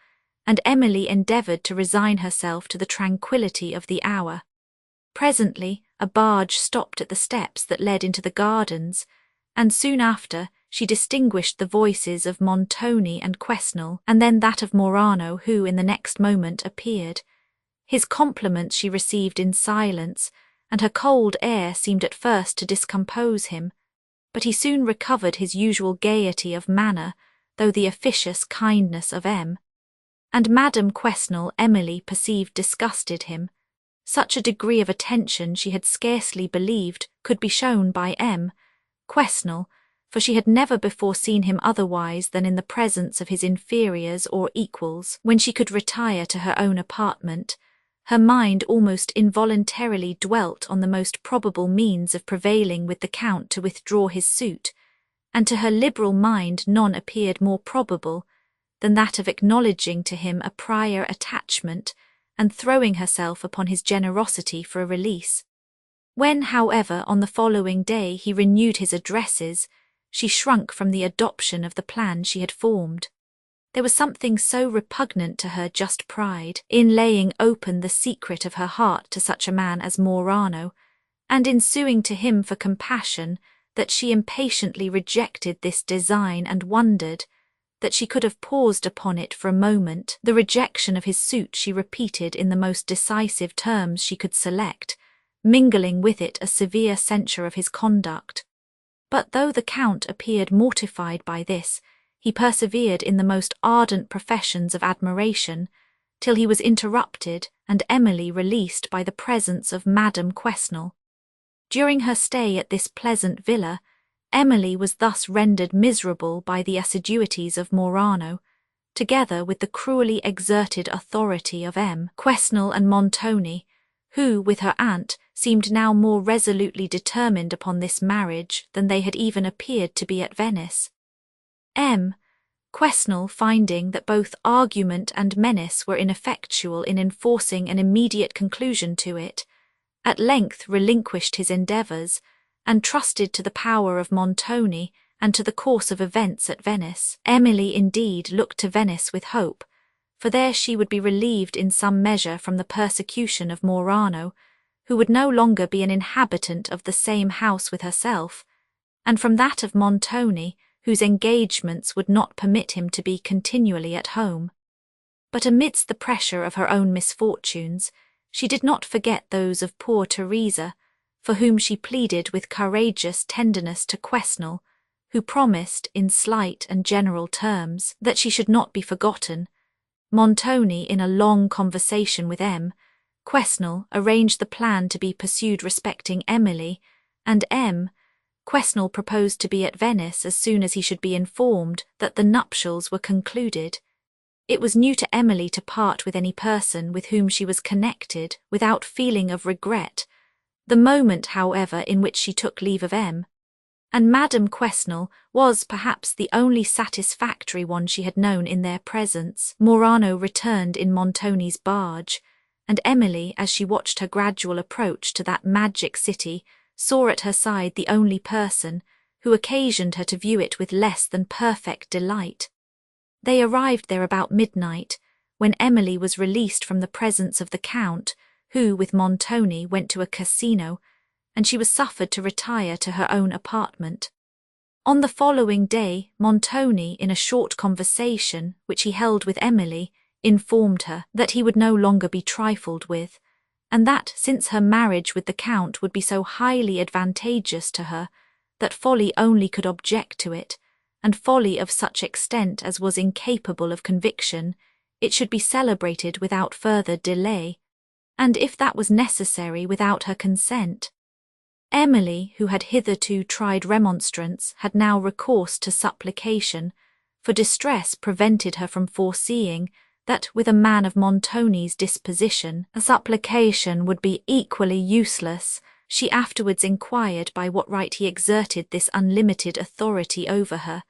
and Emily endeavoured to resign herself to the tranquillity of the hour. Presently a barge stopped at the steps that led into the gardens, and soon after she distinguished the voices of Montoni and Quesnel, and then that of Morano, who in the next moment appeared. His compliments she received in silence, and her cold air seemed at first to discompose him, but he soon recovered his usual gaiety of manner, though the officious kindness of and Madame Quesnel Emily perceived disgusted him. Such a degree of attention she had scarcely believed could be shown by Quesnel, for she had never before seen him otherwise than in the presence of his inferiors or equals. When she could retire to her own apartment, her mind almost involuntarily dwelt on the most probable means of prevailing with the Count to withdraw his suit, and to her liberal mind none appeared more probable than that of acknowledging to him a prior attachment and throwing herself upon his generosity for a release. When, however, on the following day he renewed his addresses, she shrunk from the adoption of the plan she had formed. There was something so repugnant to her just pride in laying open the secret of her heart to such a man as Morano, and in suing to him for compassion, that she impatiently rejected this design and wondered that she could have paused upon it for a moment. The rejection of his suit she repeated in the most decisive terms she could select, mingling with it a severe censure of his conduct. But though the Count appeared mortified by this, he persevered in the most ardent professions of admiration, till he was interrupted and Emily released by the presence of Madame Quesnel. During her stay at this pleasant villa, Emily was thus rendered miserable by the assiduities of Morano, together with the cruelly exerted authority of Quesnel and Montoni, who, with her aunt, seemed now more resolutely determined upon this marriage than they had even appeared to be at Venice. Quesnel, finding that both argument and menace were ineffectual in enforcing an immediate conclusion to it, at length relinquished his endeavours, and trusted to the power of Montoni and to the course of events at Venice. Emily indeed looked to Venice with hope, for there she would be relieved in some measure from the persecution of Morano, who would no longer be an inhabitant of the same house with herself, and from that of Montoni, whose engagements would not permit him to be continually at home. But amidst the pressure of her own misfortunes, she did not forget those of poor Teresa, for whom she pleaded with courageous tenderness to Quesnel, who promised, in slight and general terms, that she should not be forgotten. Montoni, in a long conversation with Quesnel, arranged the plan to be pursued respecting Emily, and Quesnel proposed to be at Venice as soon as he should be informed that the nuptials were concluded. It was new to Emily to part with any person with whom she was connected without feeling of regret. The moment, however, in which she took leave of and Madame Quesnel was perhaps the only satisfactory one she had known in their presence. Morano returned in Montoni's barge, and Emily, as she watched her gradual approach to that magic city, saw at her side the only person who occasioned her to view it with less than perfect delight. They arrived there about midnight, when Emily was released from the presence of the Count, who, with Montoni, went to a casino, and she was suffered to retire to her own apartment. On the following day, Montoni, in a short conversation which he held with Emily, informed her that he would no longer be trifled with, and that since her marriage with the Count would be so highly advantageous to her, that folly only could object to it, and folly of such extent as was incapable of conviction, it should be celebrated without further delay, and if that was necessary without her consent. Emily, who had hitherto tried remonstrance, had now recourse to supplication, for distress prevented her from foreseeing that with a man of Montoni's disposition a supplication would be equally useless. She afterwards inquired by what right he exerted this unlimited authority over her,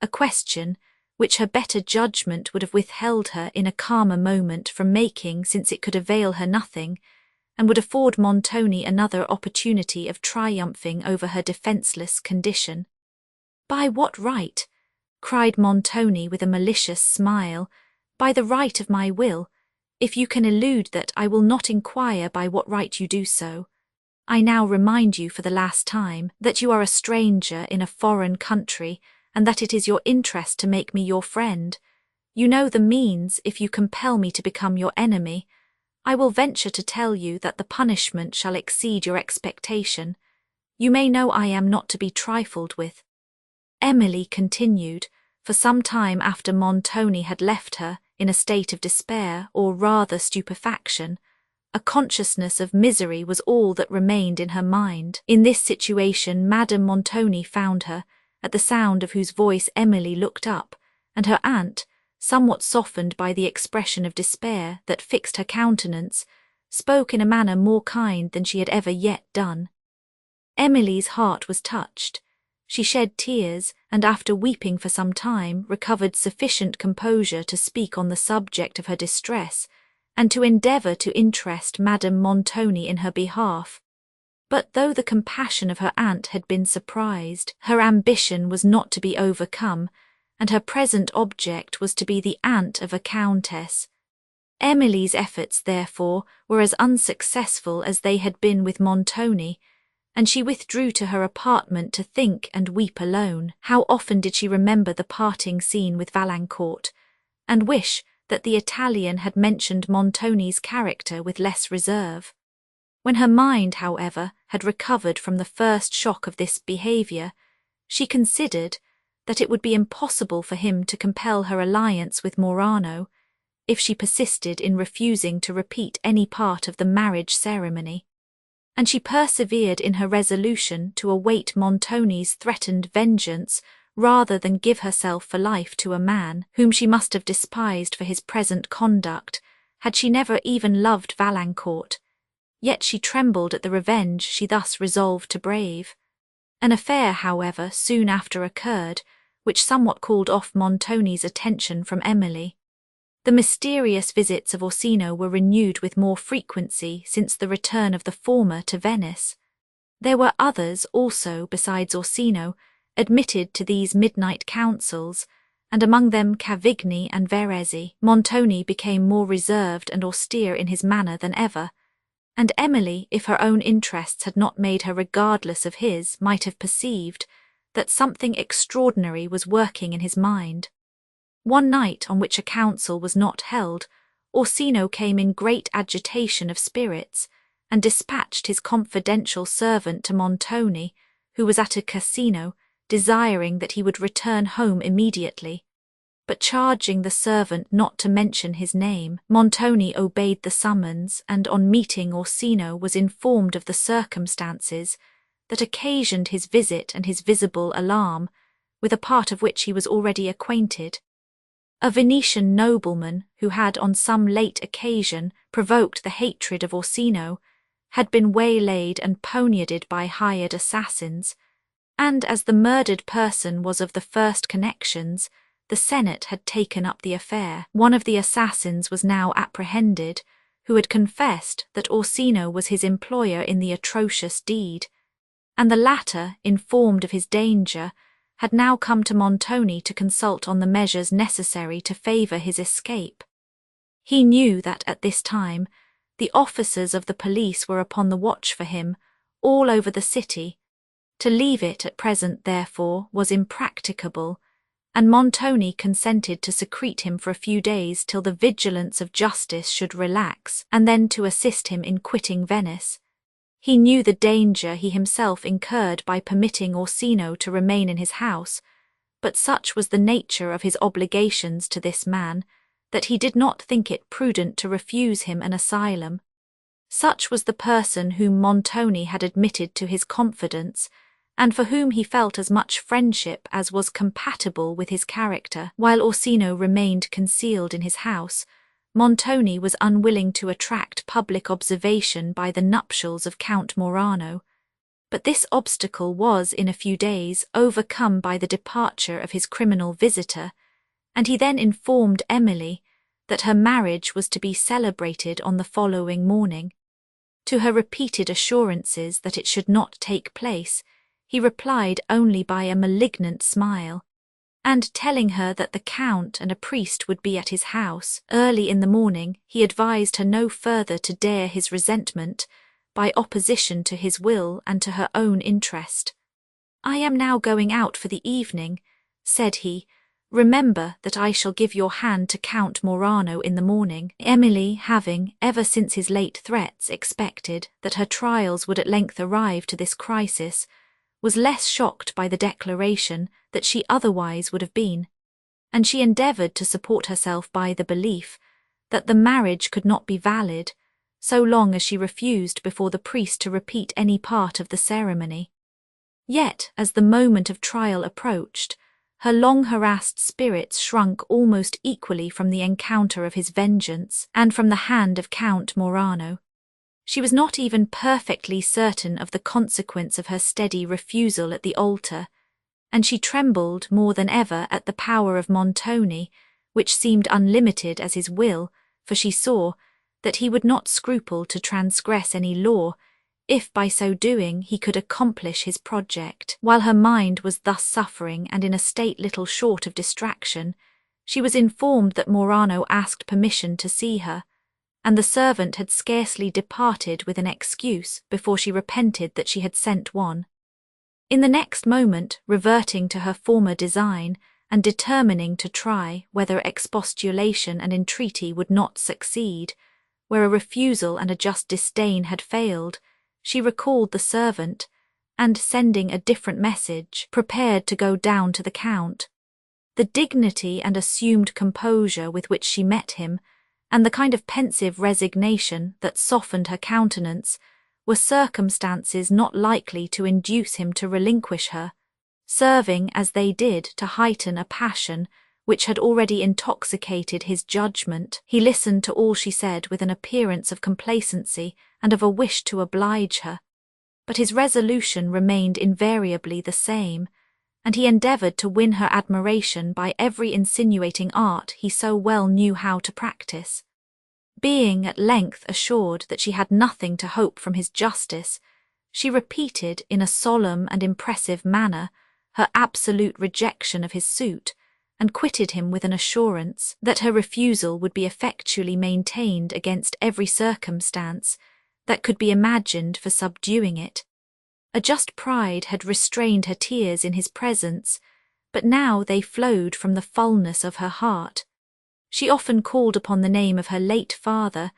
a question which her better judgment would have withheld her in a calmer moment from making, since it could avail her nothing, and would afford Montoni another opportunity of triumphing over her defenceless condition. "By what right?" cried Montoni with a malicious smile. "By the right of my will. If you can elude that, I will not inquire by what right you do so. I now remind you for the last time that you are a stranger in a foreign country, and that it is your interest to make me your friend. You know the means if you compel me to become your enemy. I will venture to tell you that the punishment shall exceed your expectation. You may know I am not to be trifled with." Emily continued, for some time after Montoni had left her, in a state of despair, or rather stupefaction. A consciousness of misery was all that remained in her mind. In this situation Madame Montoni found her, at the sound of whose voice Emily looked up, and her aunt, somewhat softened by the expression of despair that fixed her countenance, spoke in a manner more kind than she had ever yet done. Emily's heart was touched. She shed tears, and after weeping for some time, recovered sufficient composure to speak on the subject of her distress, and to endeavour to interest Madame Montoni in her behalf. But though the compassion of her aunt had been surprised, her ambition was not to be overcome, and her present object was to be the aunt of a countess. Emily's efforts, therefore, were as unsuccessful as they had been with Montoni, and she withdrew to her apartment to think and weep alone. How often did she remember the parting scene with Valancourt, and wish that the Italian had mentioned Montoni's character with less reserve. When her mind, however, had recovered from the first shock of this behaviour, she considered that it would be impossible for him to compel her alliance with Morano, if she persisted in refusing to repeat any part of the marriage ceremony, and she persevered in her resolution to await Montoni's threatened vengeance rather than give herself for life to a man whom she must have despised for his present conduct, had she never even loved Valancourt. yet she trembled at the revenge she thus resolved to brave. An affair, however, soon after occurred, which somewhat called off Montoni's attention from Emily. The mysterious visits of Orsino were renewed with more frequency since the return of the former to Venice. There were others also, besides Orsino, admitted to these midnight councils, and among them Cavigni and Verezzi. Montoni became more reserved and austere in his manner than ever, and Emily, if her own interests had not made her regardless of his, might have perceived that something extraordinary was working in his mind. One night on which a council was not held, Orsino came in great agitation of spirits, and dispatched his confidential servant to Montoni, who was at a casino, desiring that he would return home immediately. But charging the servant not to mention his name, Montoni obeyed the summons, and on meeting Orsino was informed of the circumstances that occasioned his visit and his visible alarm, with a part of which he was already acquainted. A Venetian nobleman, who had on some late occasion provoked the hatred of Orsino, had been waylaid and poniarded by hired assassins, and as the murdered person was of the first connections, the Senate had taken up the affair. One of the assassins was now apprehended, who had confessed that Orsino was his employer in the atrocious deed, and the latter, informed of his danger, had now come to Montoni to consult on the measures necessary to favour his escape. He knew that at this time the officers of the police were upon the watch for him all over the city. To leave it at present, therefore, was impracticable, and Montoni consented to secrete him for a few days till the vigilance of justice should relax, and then to assist him in quitting Venice. He knew the danger he himself incurred by permitting Orsino to remain in his house, but such was the nature of his obligations to this man that he did not think it prudent to refuse him an asylum. Such was the person whom Montoni had admitted to his confidence, and for whom he felt as much friendship as was compatible with his character. While Orsino remained concealed in his house, Montoni was unwilling to attract public observation by the nuptials of Count Morano, but this obstacle was in a few days overcome by the departure of his criminal visitor, and he then informed Emily that her marriage was to be celebrated on the following morning. To her repeated assurances that it should not take place, he replied only by a malignant smile, and telling her that the Count and a priest would be at his house early in the morning, he advised her no further to dare his resentment by opposition to his will and to her own interest. "I am now going out for the evening," said he. "Remember that I shall give your hand to Count Morano in the morning." Emily, having, ever since his late threats, expected that her trials would at length arrive to this crisis, was less shocked by the declaration that she otherwise would have been, and she endeavoured to support herself by the belief that the marriage could not be valid so long as she refused before the priest to repeat any part of the ceremony. Yet, as the moment of trial approached, her long-harassed spirits shrunk almost equally from the encounter of his vengeance and from the hand of Count Morano. She was not even perfectly certain of the consequence of her steady refusal at the altar, and she trembled more than ever at the power of Montoni, which seemed unlimited as his will, for she saw that he would not scruple to transgress any law, if by so doing he could accomplish his project. While her mind was thus suffering and in a state little short of distraction, she was informed that Morano asked permission to see her, and the servant had scarcely departed with an excuse before she repented that she had sent one. In the next moment, reverting to her former design, and determining to try whether expostulation and entreaty would not succeed, where a refusal and a just disdain had failed, she recalled the servant, and sending a different message, prepared to go down to the Count. The dignity and assumed composure with which she met him, and the kind of pensive resignation that softened her countenance, were circumstances not likely to induce him to relinquish her, serving as they did to heighten a passion which had already intoxicated his judgment. He listened to all she said with an appearance of complacency and of a wish to oblige her, but his resolution remained invariably the same, and he endeavoured to win her admiration by every insinuating art he so well knew how to practice. Being at length assured that she had nothing to hope from his justice, she repeated in a solemn and impressive manner her absolute rejection of his suit, and quitted him with an assurance that her refusal would be effectually maintained against every circumstance that could be imagined for subduing it. A just pride had restrained her tears in his presence, but now they flowed from the fullness of her heart. She often called upon the name of her late father,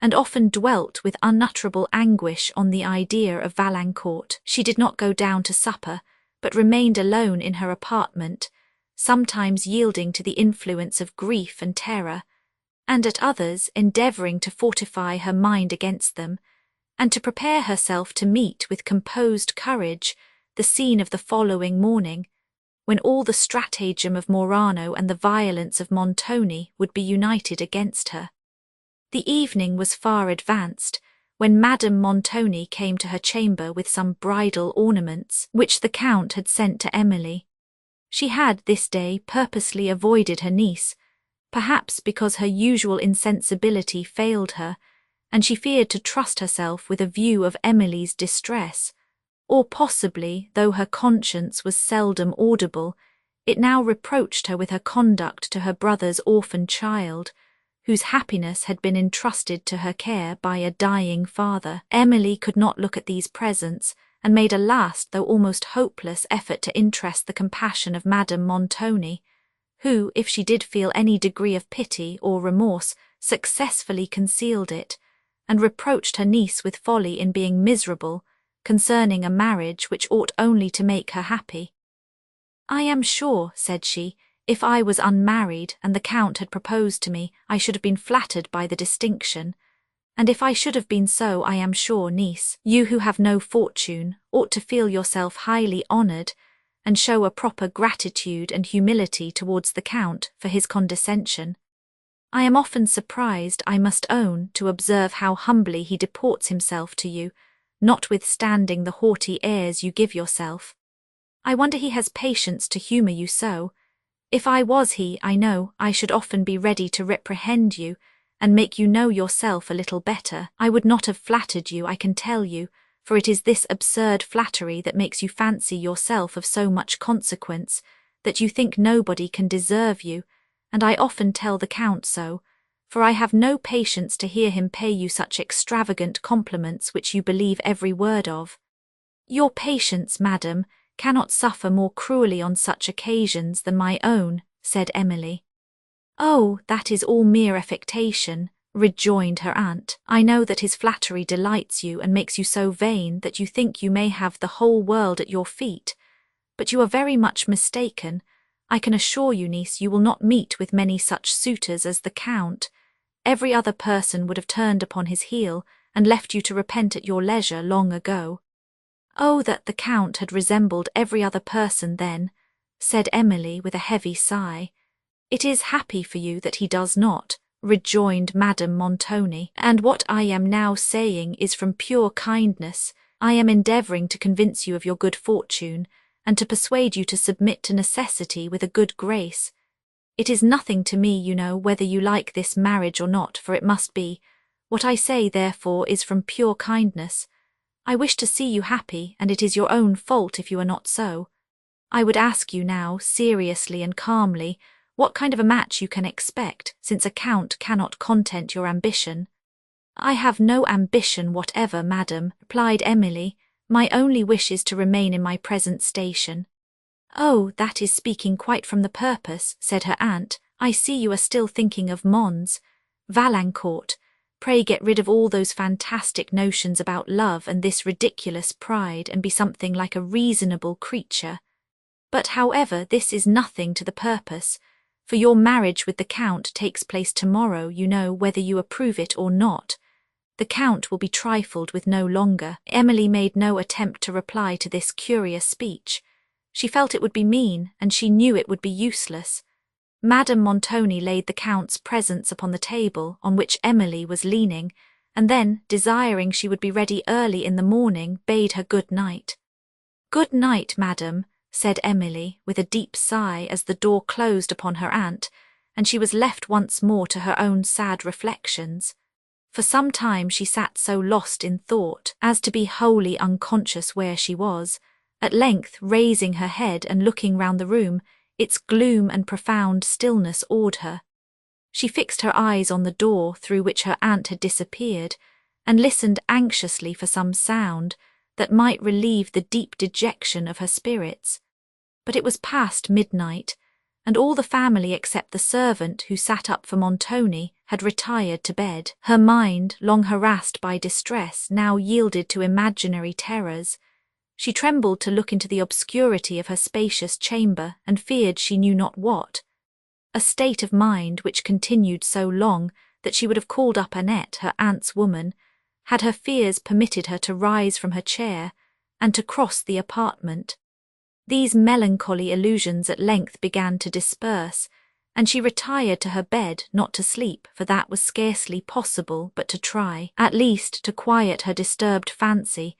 and often dwelt with unutterable anguish on the idea of Valancourt. She did not go down to supper, but remained alone in her apartment, sometimes yielding to the influence of grief and terror, and at others endeavouring to fortify her mind against them, and to prepare herself to meet with composed courage the scene of the following morning, when all the stratagem of Morano and the violence of Montoni would be united against her. The evening was far advanced, when Madame Montoni came to her chamber with some bridal ornaments which the Count had sent to Emily. She had this day purposely avoided her niece, perhaps because her usual insensibility failed her, and she feared to trust herself with a view of Emily's distress, or possibly, though her conscience was seldom audible, it now reproached her with her conduct to her brother's orphan child, whose happiness had been entrusted to her care by a dying father. Emily could not look at these presents, and made a last though almost hopeless effort to interest the compassion of Madame Montoni, who, if she did feel any degree of pity or remorse, successfully concealed it, and reproached her niece with folly in being miserable concerning a marriage which ought only to make her happy. "I am sure," said she, "if I was unmarried and the Count had proposed to me, I should have been flattered by the distinction, and if I should have been so, I am sure, niece, you who have no fortune ought to feel yourself highly honoured, and show a proper gratitude and humility towards the Count for his condescension. I am often surprised, I must own, to observe how humbly he deports himself to you, notwithstanding the haughty airs you give yourself. I wonder he has patience to humour you so. If I was he, I know, I should often be ready to reprehend you, and make you know yourself a little better. I would not have flattered you, I can tell you, for it is this absurd flattery that makes you fancy yourself of so much consequence, that you think nobody can deserve you, and I often tell the Count so, for I have no patience to hear him pay you such extravagant compliments which you believe every word of. Your patience, madam, cannot suffer more cruelly on such occasions than my own," said Emily. "Oh, that is all mere affectation," rejoined her aunt. "I know that his flattery delights you and makes you so vain that you think you may have the whole world at your feet, but you are very much mistaken. I can assure you, niece, you will not meet with many such suitors as the Count. Every other person would have turned upon his heel and left you to repent at your leisure long ago." "Oh, that the Count had resembled every other person then," said Emily with a heavy sigh. "It is happy for you that he does not," rejoined Madame Montoni, "and what I am now saying is from pure kindness. I am endeavouring to convince you of your good fortune, and to persuade you to submit to necessity with a good grace. It is nothing to me, you know, whether you like this marriage or not, for it must be. What I say, therefore, is from pure kindness. I wish to see you happy, and it is your own fault if you are not so. I would ask you now, seriously and calmly, what kind of a match you can expect, since a Count cannot content your ambition." "I have no ambition whatever, madam," replied Emily. "My only wish is to remain in my present station." "Oh, that is speaking quite from the purpose," said her aunt. "I see you are still thinking of Mons. Valancourt, pray get rid of all those fantastic notions about love and this ridiculous pride, and be something like a reasonable creature. But however, this is nothing to the purpose, for your marriage with the Count takes place tomorrow, you know, whether you approve it or not. The Count will be trifled with no longer." Emily made no attempt to reply to this curious speech. She felt it would be mean, and she knew it would be useless. Madame Montoni laid the Count's presents upon the table on which Emily was leaning, and then, desiring she would be ready early in the morning, bade her good night. "Good night, madam," said Emily, with a deep sigh as the door closed upon her aunt, and she was left once more to her own sad reflections. For some time she sat so lost in thought as to be wholly unconscious where she was. At length, raising her head and looking round the room, its gloom and profound stillness awed her. She fixed her eyes on the door through which her aunt had disappeared, and listened anxiously for some sound that might relieve the deep dejection of her spirits. But it was past midnight, and all the family except the servant who sat up for Montoni had retired to bed. Her mind, long harassed by distress, now yielded to imaginary terrors. She trembled to look into the obscurity of her spacious chamber, and feared she knew not what. A state of mind which continued so long that she would have called up Annette, her aunt's woman, had her fears permitted her to rise from her chair and to cross the apartment. These melancholy illusions at length began to disperse, and she retired to her bed, not to sleep, for that was scarcely possible, but to try, at least, to quiet her disturbed fancy,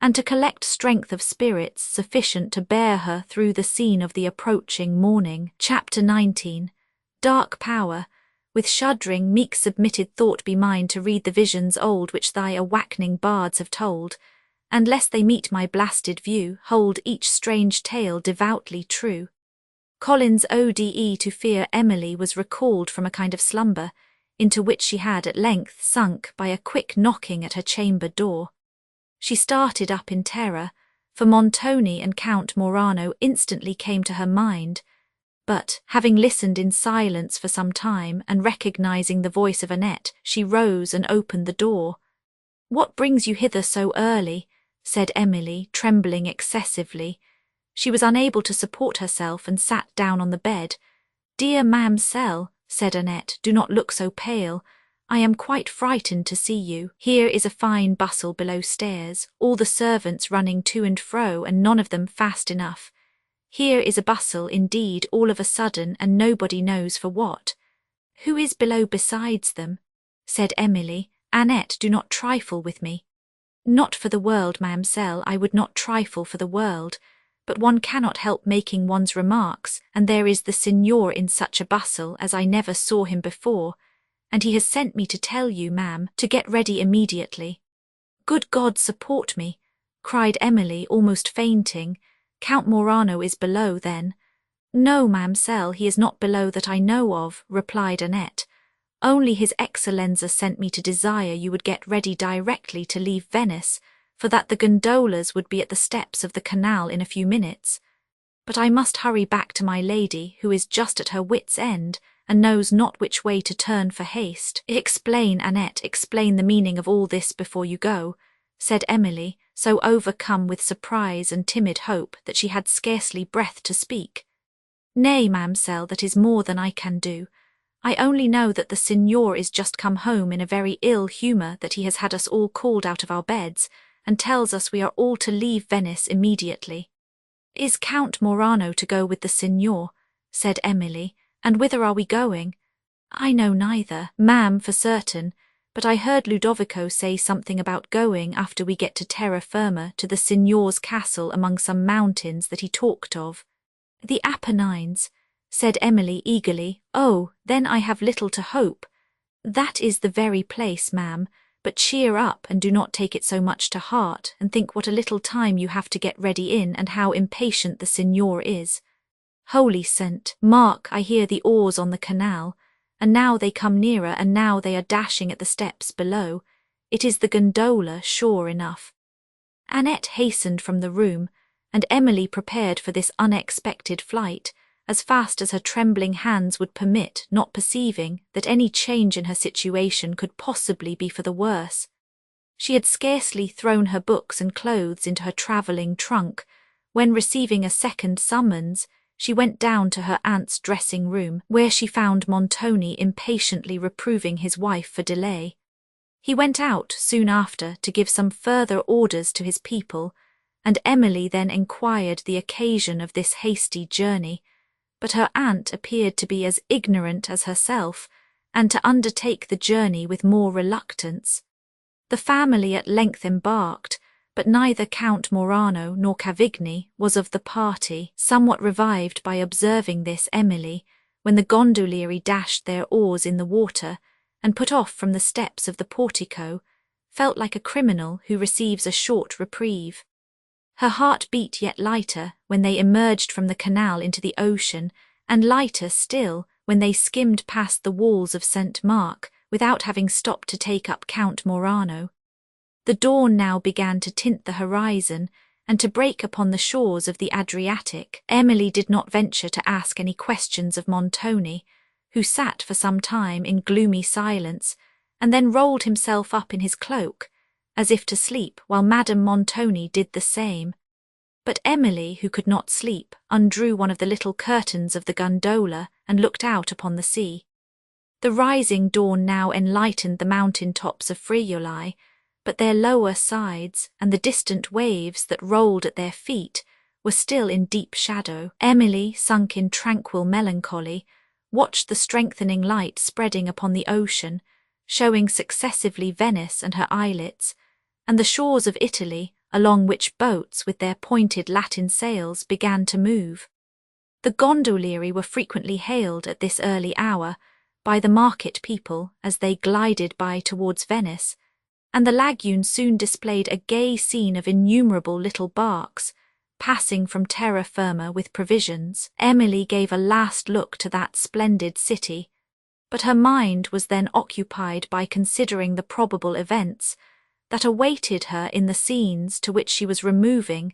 and to collect strength of spirits sufficient to bear her through the scene of the approaching morning. Chapter 19. Dark power, with shuddering, meek submitted thought be mine to read the visions old which thy awakening bards have told, and lest they meet my blasted view, hold each strange tale devoutly true. Collins' Ode to Fear Emily was recalled from a kind of slumber, into which she had at length sunk by a quick knocking at her chamber door. She started up in terror, for Montoni and Count Morano instantly came to her mind, but, having listened in silence for some time, and recognizing the voice of Annette, she rose and opened the door. "What brings you hither so early?" said Emily, trembling excessively. She was unable to support herself and sat down on the bed. "Dear ma'amselle," said Annette, "do not look so pale. I am quite frightened to see you. Here is a fine bustle below stairs, all the servants running to and fro, and none of them fast enough. Here is a bustle, indeed, all of a sudden, and nobody knows for what." "Who is below besides them?" said Emily. "Annette, do not trifle with me." "Not for the world, ma'amselle, I would not trifle for the world, but one cannot help making one's remarks, and there is the signor in such a bustle as I never saw him before, and he has sent me to tell you, ma'am, to get ready immediately." "Good God, support me!" cried Emily, almost fainting. "Count Morano is below, then?" "No, ma'amselle, he is not below that I know of," replied Annette. "Only his Excellenza sent me to desire you would get ready directly to leave Venice, for that the gondolas would be at the steps of the canal in a few minutes. But I must hurry back to my lady, who is just at her wit's end, and knows not which way to turn for haste." "Explain, Annette, explain the meaning of all this before you go," said Emily, so overcome with surprise and timid hope that she had scarcely breath to speak. "Nay, ma'amselle, that is more than I can do. I only know that the signor is just come home in a very ill humour, that he has had us all called out of our beds, and tells us we are all to leave Venice immediately." "Is Count Morano to go with the signor?" said Emily, "and whither are we going?" "I know neither, ma'am, for certain, but I heard Ludovico say something about going, after we get to terra firma, to the signor's castle among some mountains that he talked of." "The Apennines," said Emily eagerly. "Oh, then I have little to hope." "That is the very place, ma'am, but cheer up and do not take it so much to heart, and think what a little time you have to get ready in, and how impatient the signor is. Holy Saint, mark, I hear the oars on the canal, and now they come nearer, and now they are dashing at the steps below. It is the gondola, sure enough." Annette hastened from the room, and Emily prepared for this unexpected flight, as fast as her trembling hands would permit, not perceiving that any change in her situation could possibly be for the worse. She had scarcely thrown her books and clothes into her travelling trunk, when, receiving a second summons, she went down to her aunt's dressing-room, where she found Montoni impatiently reproving his wife for delay. He went out soon after to give some further orders to his people, and Emily then enquired the occasion of this hasty journey, but her aunt appeared to be as ignorant as herself, and to undertake the journey with more reluctance. The family at length embarked, but neither Count Morano nor Cavigni was of the party. Somewhat revived by observing this, Emily, when the gondolieri dashed their oars in the water and put off from the steps of the portico, felt like a criminal who receives a short reprieve. Her heart beat yet lighter when they emerged from the canal into the ocean, and lighter still when they skimmed past the walls of St. Mark without having stopped to take up Count Morano. The dawn now began to tint the horizon and to break upon the shores of the Adriatic. Emily did not venture to ask any questions of Montoni, who sat for some time in gloomy silence, and then rolled himself up in his cloak, as if to sleep, while Madame Montoni did the same. But Emily, who could not sleep, undrew one of the little curtains of the gondola and looked out upon the sea. The rising dawn now enlightened the mountain tops of Friuli, but their lower sides and the distant waves that rolled at their feet were still in deep shadow. Emily, sunk in tranquil melancholy, watched the strengthening light spreading upon the ocean, showing successively Venice and her islets, and the shores of Italy, along which boats with their pointed Latin sails began to move. The gondolieri were frequently hailed at this early hour by the market people as they glided by towards Venice, and the lagune soon displayed a gay scene of innumerable little barks, passing from terra firma with provisions. Emily gave a last look to that splendid city, but her mind was then occupied by considering the probable events that awaited her in the scenes to which she was removing,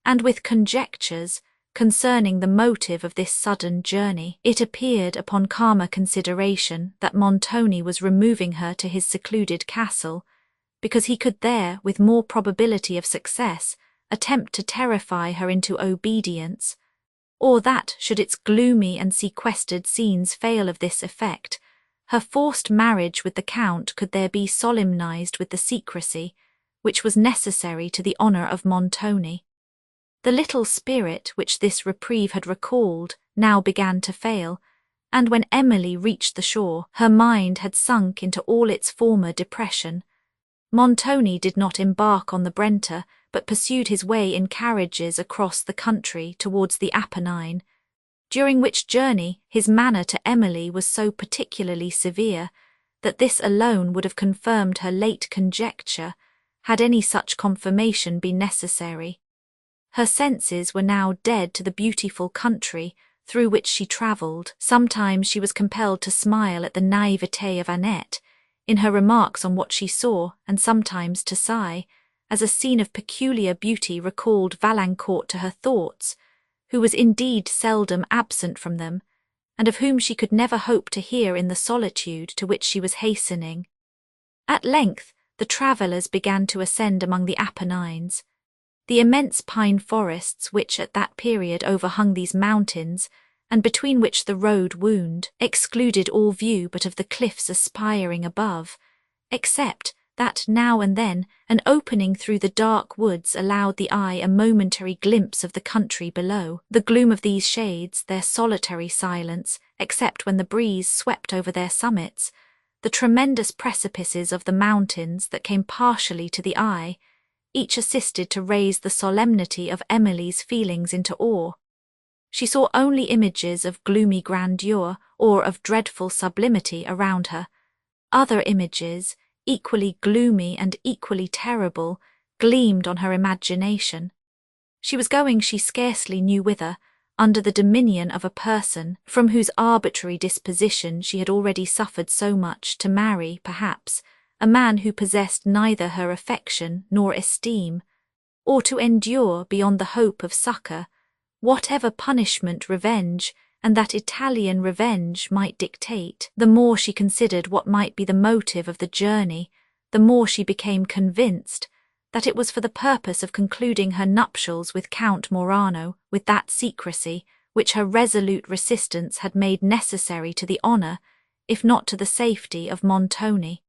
and with conjectures concerning the motive of this sudden journey. It appeared upon calmer consideration that Montoni was removing her to his secluded castle, because he could there, with more probability of success, attempt to terrify her into obedience, or that, should its gloomy and sequestered scenes fail of this effect, her forced marriage with the Count could there be solemnized with the secrecy which was necessary to the honour of Montoni. The little spirit which this reprieve had recalled now began to fail, and when Emily reached the shore, her mind had sunk into all its former depression. Montoni did not embark on the Brenta, but pursued his way in carriages across the country towards the Apennine, during which journey his manner to Emily was so particularly severe that this alone would have confirmed her late conjecture, had any such confirmation been necessary. Her senses were now dead to the beautiful country through which she travelled. Sometimes she was compelled to smile at the naivete of Annette in her remarks on what she saw, and sometimes to sigh, as a scene of peculiar beauty recalled Valancourt to her thoughts, who was indeed seldom absent from them, and of whom she could never hope to hear in the solitude to which she was hastening. At length the travellers began to ascend among the Apennines. The immense pine forests which at that period overhung these mountains, and between which the road wound, excluded all view but of the cliffs aspiring above, except that now and then an opening through the dark woods allowed the eye a momentary glimpse of the country below. The gloom of these shades, their solitary silence, except when the breeze swept over their summits, the tremendous precipices of the mountains that came partially to the eye, each assisted to raise the solemnity of Emily's feelings into awe. She saw only images of gloomy grandeur or of dreadful sublimity around her. Other images, equally gloomy and equally terrible, gleamed on her imagination. She was going she scarcely knew whither, under the dominion of a person from whose arbitrary disposition she had already suffered so much, to marry, perhaps, a man who possessed neither her affection nor esteem, or to endure, beyond the hope of succour, whatever punishment revenge, and that Italian revenge, might dictate. The more she considered what might be the motive of the journey, the more she became convinced that it was for the purpose of concluding her nuptials with Count Morano with that secrecy which her resolute resistance had made necessary to the honour, if not to the safety, of Montoni.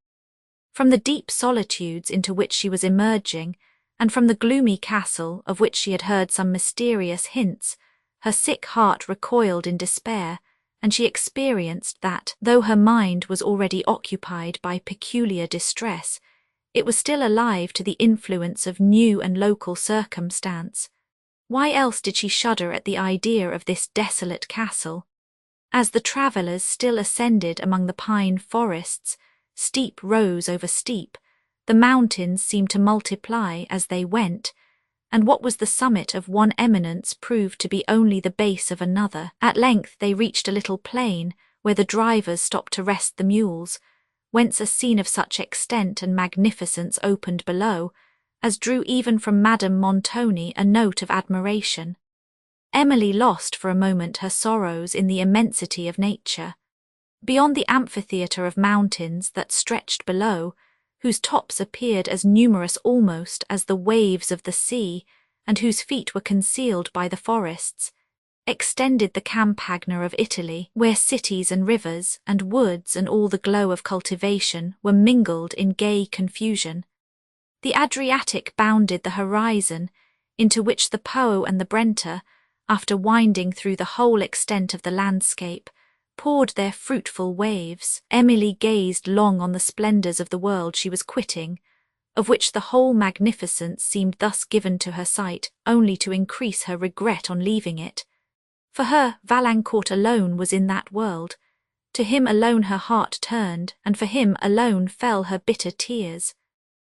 From the deep solitudes into which she was emerging, and from the gloomy castle of which she had heard some mysterious hints, Her sick heart recoiled in despair, and she experienced that, though her mind was already occupied by peculiar distress, it was still alive to the influence of new and local circumstance. Why else did she shudder at the idea of this desolate castle? As the travellers still ascended among the pine forests, steep rose over steep, the mountains seemed to multiply as they went, and what was the summit of one eminence proved to be only the base of another. At length they reached a little plain where the drivers stopped to rest the mules, whence a scene of such extent and magnificence opened below as drew even from Madame Montoni a note of admiration. Emily lost for a moment her sorrows in the immensity of nature. Beyond the amphitheatre of mountains that stretched below, whose tops appeared as numerous almost as the waves of the sea, and whose feet were concealed by the forests, extended the Campagna of Italy, where cities and rivers and woods and all the glow of cultivation were mingled in gay confusion. The Adriatic bounded the horizon, into which the Po and the Brenta, after winding through the whole extent of the landscape, poured their fruitful waves. Emily gazed long on the splendours of the world she was quitting, of which the whole magnificence seemed thus given to her sight only to increase her regret on leaving it. For her, Valancourt alone was in that world. To him alone her heart turned, and for him alone fell her bitter tears.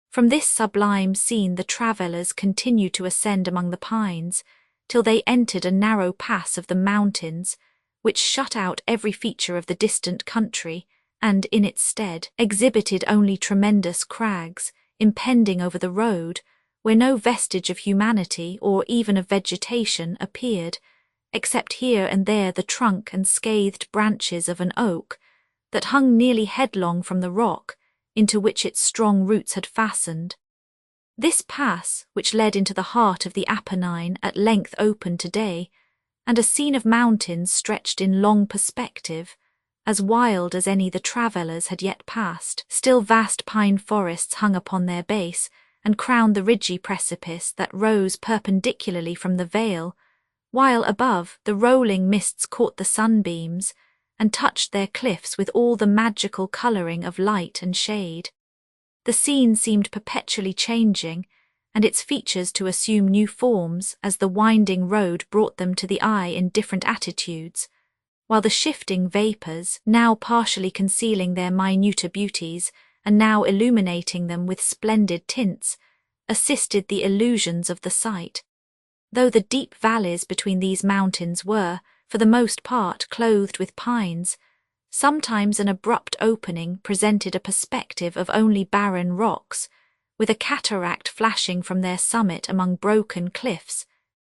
From this sublime scene the travellers continued to ascend among the pines, till they entered a narrow pass of the mountains, which shut out every feature of the distant country, and, in its stead, exhibited only tremendous crags, impending over the road, where no vestige of humanity or even of vegetation appeared, except here and there the trunk and scathed branches of an oak, that hung nearly headlong from the rock, into which its strong roots had fastened. This pass, which led into the heart of the Apennine, at length opened to day, and a scene of mountains stretched in long perspective, as wild as any the travellers had yet passed. Still vast pine forests hung upon their base, and crowned the ridgy precipice that rose perpendicularly from the vale, while above the rolling mists caught the sunbeams, and touched their cliffs with all the magical colouring of light and shade. The scene seemed perpetually changing, and its features to assume new forms as the winding road brought them to the eye in different attitudes, while the shifting vapours, now partially concealing their minuter beauties, and now illuminating them with splendid tints, assisted the illusions of the sight. Though the deep valleys between these mountains were, for the most part, clothed with pines, sometimes an abrupt opening presented a perspective of only barren rocks, with a cataract flashing from their summit among broken cliffs,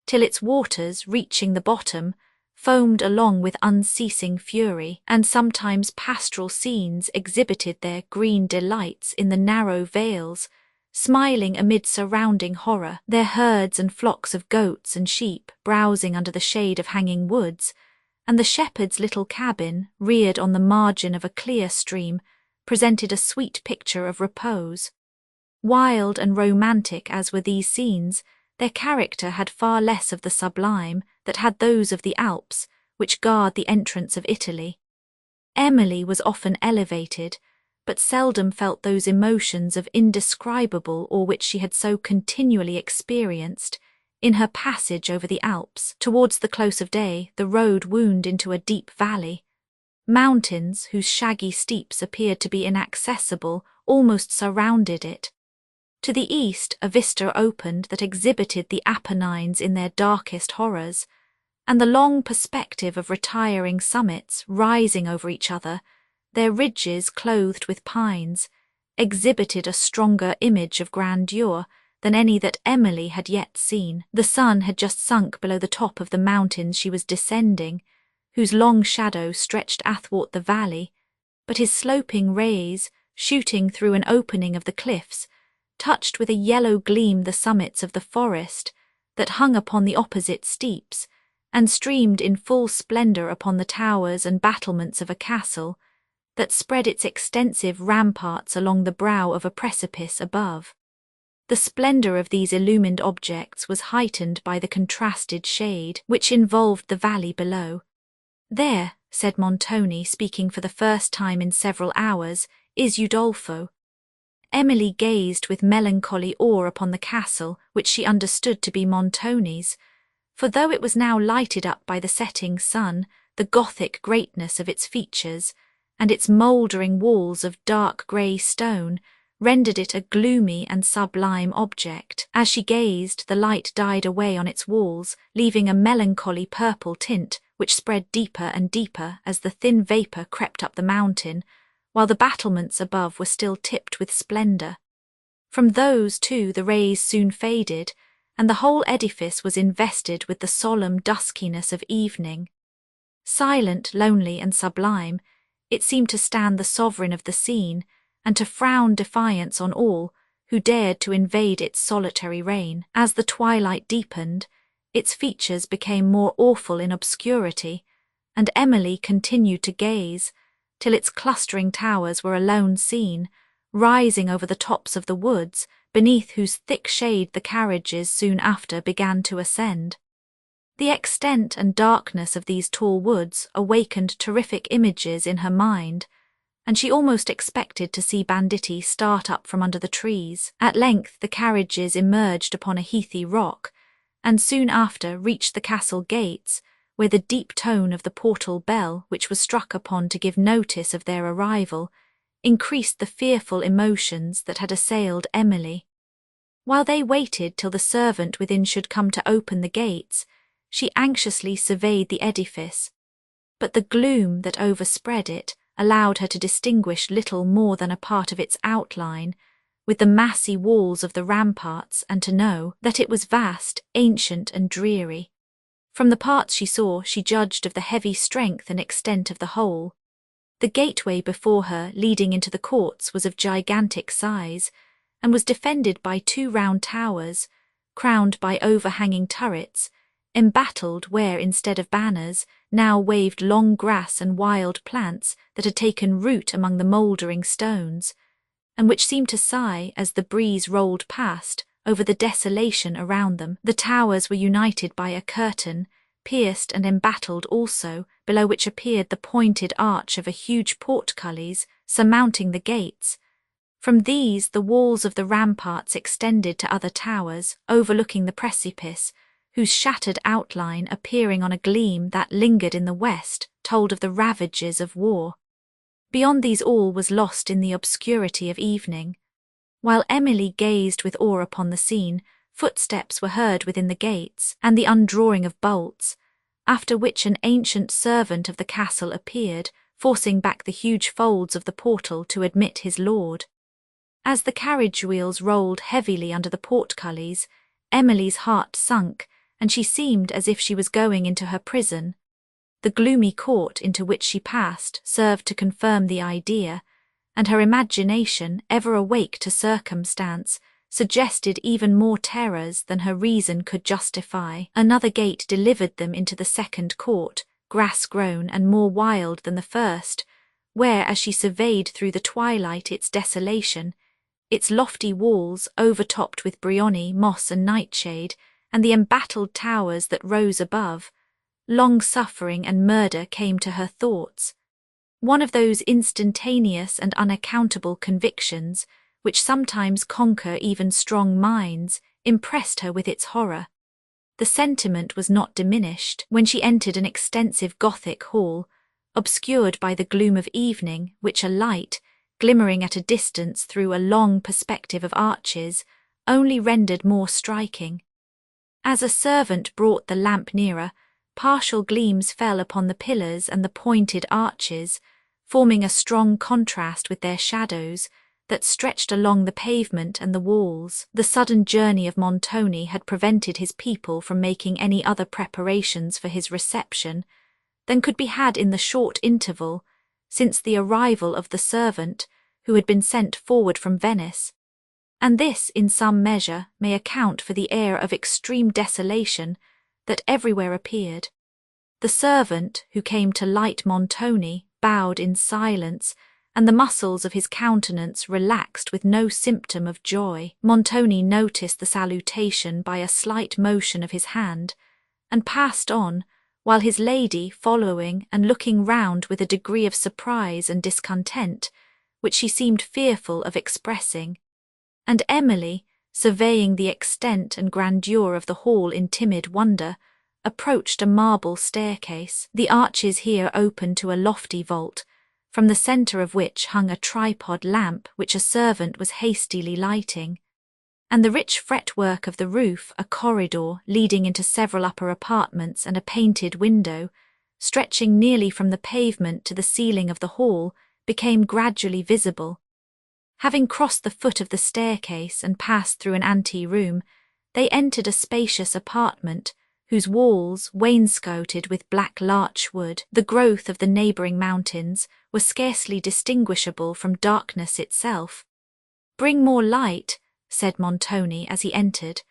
till its waters, reaching the bottom, foamed along with unceasing fury, and sometimes pastoral scenes exhibited their green delights in the narrow vales, smiling amid surrounding horror, their herds and flocks of goats and sheep browsing under the shade of hanging woods, and the shepherd's little cabin, reared on the margin of a clear stream, presented a sweet picture of repose. Wild and romantic as were these scenes, their character had far less of the sublime that had those of the Alps, which guard the entrance of Italy. Emily was often elevated, but seldom felt those emotions of indescribable or which she had so continually experienced in her passage over the Alps. Towards the close of day, the road wound into a deep valley. Mountains, whose shaggy steeps appeared to be inaccessible, almost surrounded it. To the east, a vista opened that exhibited the Apennines in their darkest horrors, and the long perspective of retiring summits rising over each other, their ridges clothed with pines, exhibited a stronger image of grandeur than any that Emily had yet seen. The sun had just sunk below the top of the mountains she was descending, whose long shadow stretched athwart the valley, but his sloping rays, shooting through an opening of the cliffs, touched with a yellow gleam the summits of the forest that hung upon the opposite steeps, and streamed in full splendour upon the towers and battlements of a castle that spread its extensive ramparts along the brow of a precipice above. The splendor of these illumined objects was heightened by the contrasted shade which involved the valley below. "There," said Montoni, speaking for the first time in several hours, "is Udolpho." Emily gazed with melancholy awe upon the castle, which she understood to be Montoni's, for though it was now lighted up by the setting sun, the Gothic greatness of its features, and its mouldering walls of dark grey stone, rendered it a gloomy and sublime object. As she gazed, the light died away on its walls, leaving a melancholy purple tint, which spread deeper and deeper as the thin vapour crept up the mountain, while the battlements above were still tipped with splendour. From those, too, the rays soon faded, and the whole edifice was invested with the solemn duskiness of evening. Silent, lonely, and sublime, it seemed to stand the sovereign of the scene, and to frown defiance on all who dared to invade its solitary reign. As the twilight deepened, its features became more awful in obscurity, and Emily continued to gaze, till its clustering towers were alone seen, rising over the tops of the woods, beneath whose thick shade the carriages soon after began to ascend. The extent and darkness of these tall woods awakened terrific images in her mind, and she almost expected to see banditti start up from under the trees. At length the carriages emerged upon a heathy rock, and soon after reached the castle gates, where the deep tone of the portal bell, which was struck upon to give notice of their arrival, increased the fearful emotions that had assailed Emily. While they waited till the servant within should come to open the gates, she anxiously surveyed the edifice, but the gloom that overspread it allowed her to distinguish little more than a part of its outline, with the massy walls of the ramparts, and to know that it was vast, ancient, and dreary. From the parts she saw, she judged of the heavy strength and extent of the whole. The gateway before her, leading into the courts, was of gigantic size, and was defended by 2 round towers, crowned by overhanging turrets, embattled where, instead of banners, now waved long grass and wild plants that had taken root among the mouldering stones, and which seemed to sigh, as the breeze rolled past, over the desolation around them. The towers were united by a curtain, pierced and embattled also, below which appeared the pointed arch of a huge portcullis surmounting the gates. From these the walls of the ramparts extended to other towers, overlooking the precipice, whose shattered outline, appearing on a gleam that lingered in the west, told of the ravages of war. Beyond these all was lost in the obscurity of evening. While Emily gazed with awe upon the scene, footsteps were heard within the gates, and the undrawing of bolts, after which an ancient servant of the castle appeared, forcing back the huge folds of the portal to admit his lord. As the carriage wheels rolled heavily under the portcullis, Emily's heart sunk, and she seemed as if she was going into her prison. The gloomy court into which she passed served to confirm the idea, and her imagination, ever awake to circumstance, suggested even more terrors than her reason could justify. Another gate delivered them into the second court, grass-grown and more wild than the first, where, as she surveyed through the twilight its desolation, its lofty walls, overtopped with briony, moss and nightshade, and the embattled towers that rose above, long-suffering and murder came to her thoughts. One of those instantaneous and unaccountable convictions, which sometimes conquer even strong minds, impressed her with its horror. The sentiment was not diminished when she entered an extensive Gothic hall, obscured by the gloom of evening, which a light, glimmering at a distance through a long perspective of arches, only rendered more striking. As a servant brought the lamp nearer, partial gleams fell upon the pillars and the pointed arches, forming a strong contrast with their shadows that stretched along the pavement and the walls. The sudden journey of Montoni had prevented his people from making any other preparations for his reception than could be had in the short interval since the arrival of the servant who had been sent forward from Venice, and this in some measure may account for the air of extreme desolation that everywhere appeared. The servant who came to light Montoni bowed in silence and the muscles of his countenance relaxed with no symptom of joy. Montoni noticed the salutation by a slight motion of his hand, and passed on, while his lady, following and looking round with a degree of surprise and discontent, which she seemed fearful of expressing, and Emily, surveying the extent and grandeur of the hall in timid wonder, approached a marble staircase. The arches here opened to a lofty vault, from the centre of which hung a tripod lamp which a servant was hastily lighting, and the rich fretwork of the roof, a corridor leading into several upper apartments and a painted window, stretching nearly from the pavement to the ceiling of the hall, became gradually visible. Having crossed the foot of the staircase and passed through an ante-room, they entered a spacious apartment, whose walls, wainscoted with black larch-wood, the growth of the neighbouring mountains, were scarcely distinguishable from darkness itself. "Bring more light," said Montoni as he entered.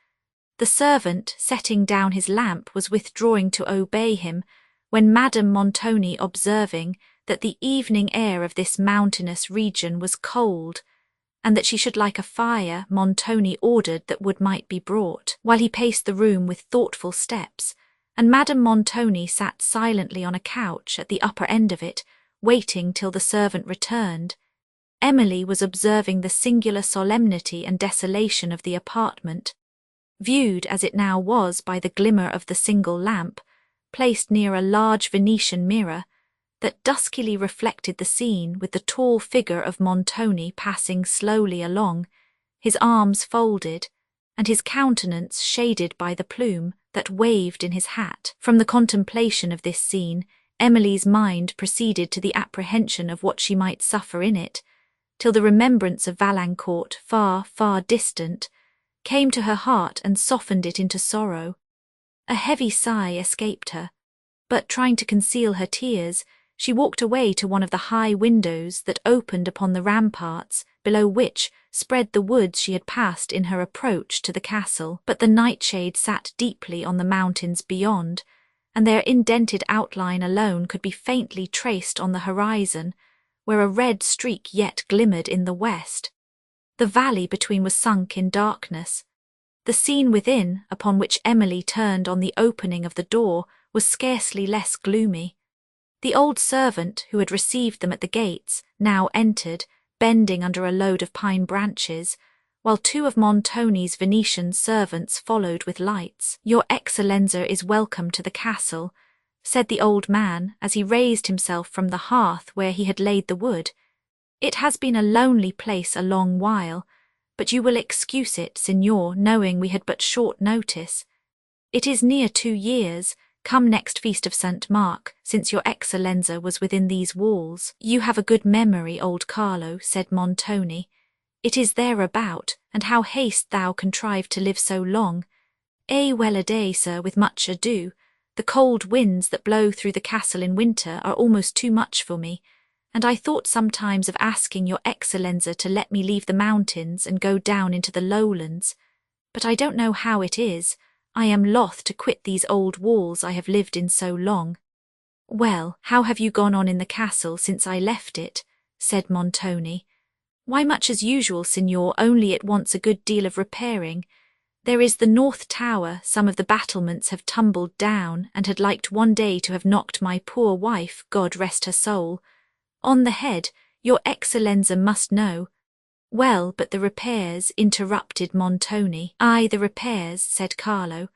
The servant, setting down his lamp, was withdrawing to obey him, when Madame Montoni, observing that the evening air of this mountainous region was cold, and that she should like a fire, Montoni ordered that wood might be brought, while he paced the room with thoughtful steps, and Madame Montoni sat silently on a couch at the upper end of it, waiting till the servant returned. Emily was observing the singular solemnity and desolation of the apartment, viewed as it now was by the glimmer of the single lamp, placed near a large Venetian mirror, that duskily reflected the scene, with the tall figure of Montoni passing slowly along, his arms folded, and his countenance shaded by the plume that waved in his hat. From the contemplation of this scene, Emily's mind proceeded to the apprehension of what she might suffer in it, till the remembrance of Valancourt, far, far distant, came to her heart and softened it into sorrow. A heavy sigh escaped her, but trying to conceal her tears, she walked away to one of the high windows that opened upon the ramparts, below which spread the woods she had passed in her approach to the castle. But the nightshade sat deeply on the mountains beyond, and their indented outline alone could be faintly traced on the horizon, where a red streak yet glimmered in the west. The valley between was sunk in darkness. The scene within, upon which Emily turned on the opening of the door, was scarcely less gloomy. The old servant, who had received them at the gates, now entered, bending under a load of pine branches, while two of Montoni's Venetian servants followed with lights. "Your Excellenza is welcome to the castle," said the old man, as he raised himself from the hearth where he had laid the wood. "It has been a lonely place a long while, but you will excuse it, Signor, knowing we had but short notice. It is near 2 years, come next feast of St. Mark, since your Excellenza was within these walls." "You have a good memory, old Carlo," said Montoni. "It is thereabout, and how haste thou contrived to live so long. Well a day, sir, with much ado. The cold winds that blow through the castle in winter are almost too much for me, and I thought sometimes of asking your Excellenza to let me leave the mountains and go down into the lowlands, but I don't know how it is. I am loth to quit these old walls I have lived in so long." "Well, how have you gone on in the castle since I left it?" said Montoni. "Why, much as usual, Signor, only it wants a good deal of repairing. There is the north tower, some of the battlements have tumbled down, and had liked one day to have knocked my poor wife, God rest her soul, on the head, your Excellenza must know." "Well, but the repairs," interrupted Montoni. "Aye, the repairs," said Carlo.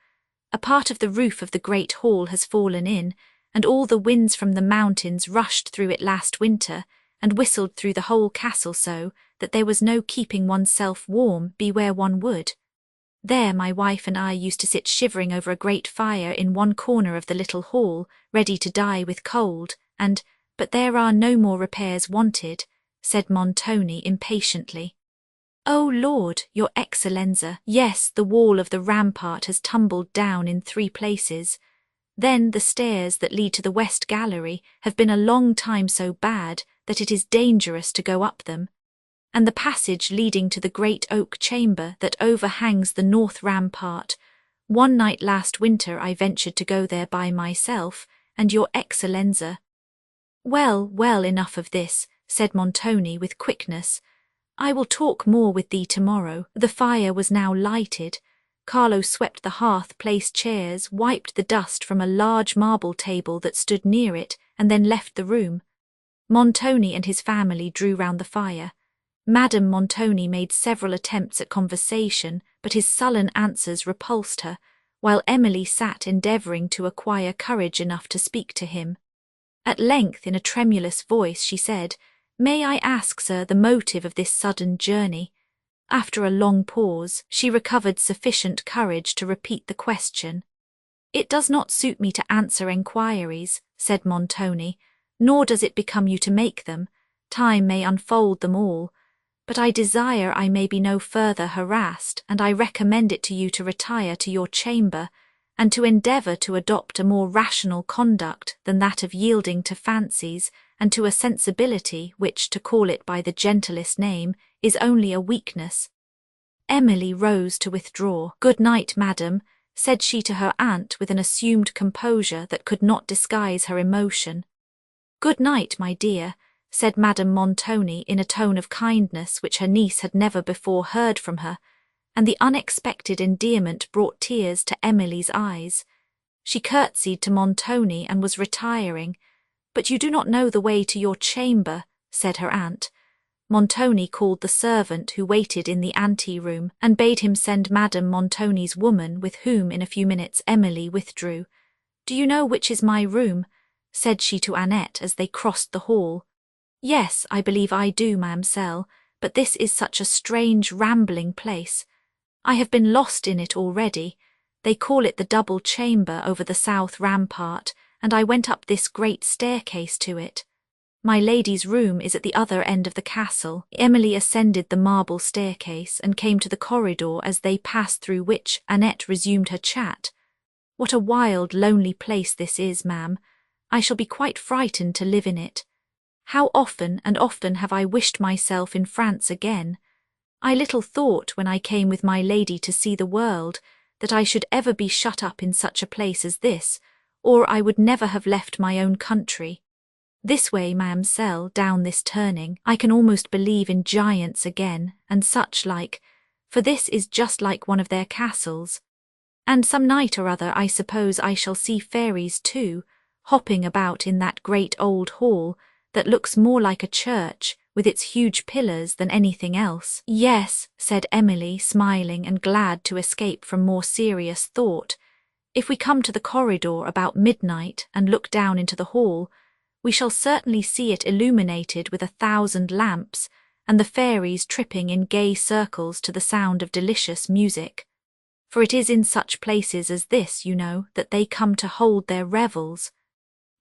"A part of the roof of the great hall has fallen in, and all the winds from the mountains rushed through it last winter, and whistled through the whole castle so, that there was no keeping oneself warm, be where one would. There my wife and I used to sit shivering over a great fire in one corner of the little hall, ready to die with cold, but there are no more repairs wanted," said Montoni impatiently. "Oh Lord, your Excellenza, yes, the wall of the rampart has tumbled down in 3 places. Then the stairs that lead to the west gallery have been a long time so bad that it is dangerous to go up them, and the passage leading to the great oak chamber that overhangs the north rampart. One night last winter I ventured to go there by myself, and your Excellenza—" Well, enough of this," said Montoni with quickness. "I will talk more with thee tomorrow." The fire was now lighted. Carlo swept the hearth, placed chairs, wiped the dust from a large marble table that stood near it, and then left the room. Montoni and his family drew round the fire. Madame Montoni made several attempts at conversation, but his sullen answers repulsed her, while Emily sat endeavouring to acquire courage enough to speak to him. At length, in a tremulous voice, she said, "May I ask, sir, the motive of this sudden journey?" After a long pause, she recovered sufficient courage to repeat the question. "It does not suit me to answer enquiries," said Montoni, "nor does it become you to make them. Time may unfold them all. But I desire I may be no further harassed, and I recommend it to you to retire to your chamber, and to endeavour to adopt a more rational conduct than that of yielding to fancies, and to a sensibility which, to call it by the gentlest name, is only a weakness." Emily rose to withdraw. "Good night, madam," said she to her aunt with an assumed composure that could not disguise her emotion. "Good night, my dear," said Madame Montoni in a tone of kindness which her niece had never before heard from her, and the unexpected endearment brought tears to Emily's eyes. She curtsied to Montoni and was retiring. "But you do not know the way to your chamber," said her aunt. Montoni called the servant who waited in the ante-room, and bade him send Madame Montoni's woman, with whom in a few minutes Emily withdrew. "Do you know which is my room?" said she to Annette as they crossed the hall. "Yes, I believe I do, ma'amselle, but this is such a strange, rambling place. I have been lost in it already. They call it the double chamber over the south rampart, and I went up this great staircase to it. My lady's room is at the other end of the castle." Emily ascended the marble staircase and came to the corridor, as they passed through which Annette resumed her chat. "What a wild, lonely place this is, ma'am. I shall be quite frightened to live in it. How often and often have I wished myself in France again. I little thought, when I came with my lady to see the world, that I should ever be shut up in such a place as this, or I would never have left my own country. This way, ma'amselle, down this turning, I can almost believe in giants again, and such like, for this is just like one of their castles. And some night or other I suppose I shall see fairies too, hopping about in that great old hall, that looks more like a church, with its huge pillars, than anything else." "Yes," said Emily, smiling and glad to escape from more serious thought. "If we come to the corridor about midnight and look down into the hall, we shall certainly see it illuminated with 1,000 lamps, and the fairies tripping in gay circles to the sound of delicious music. For it is in such places as this, you know, that they come to hold their revels.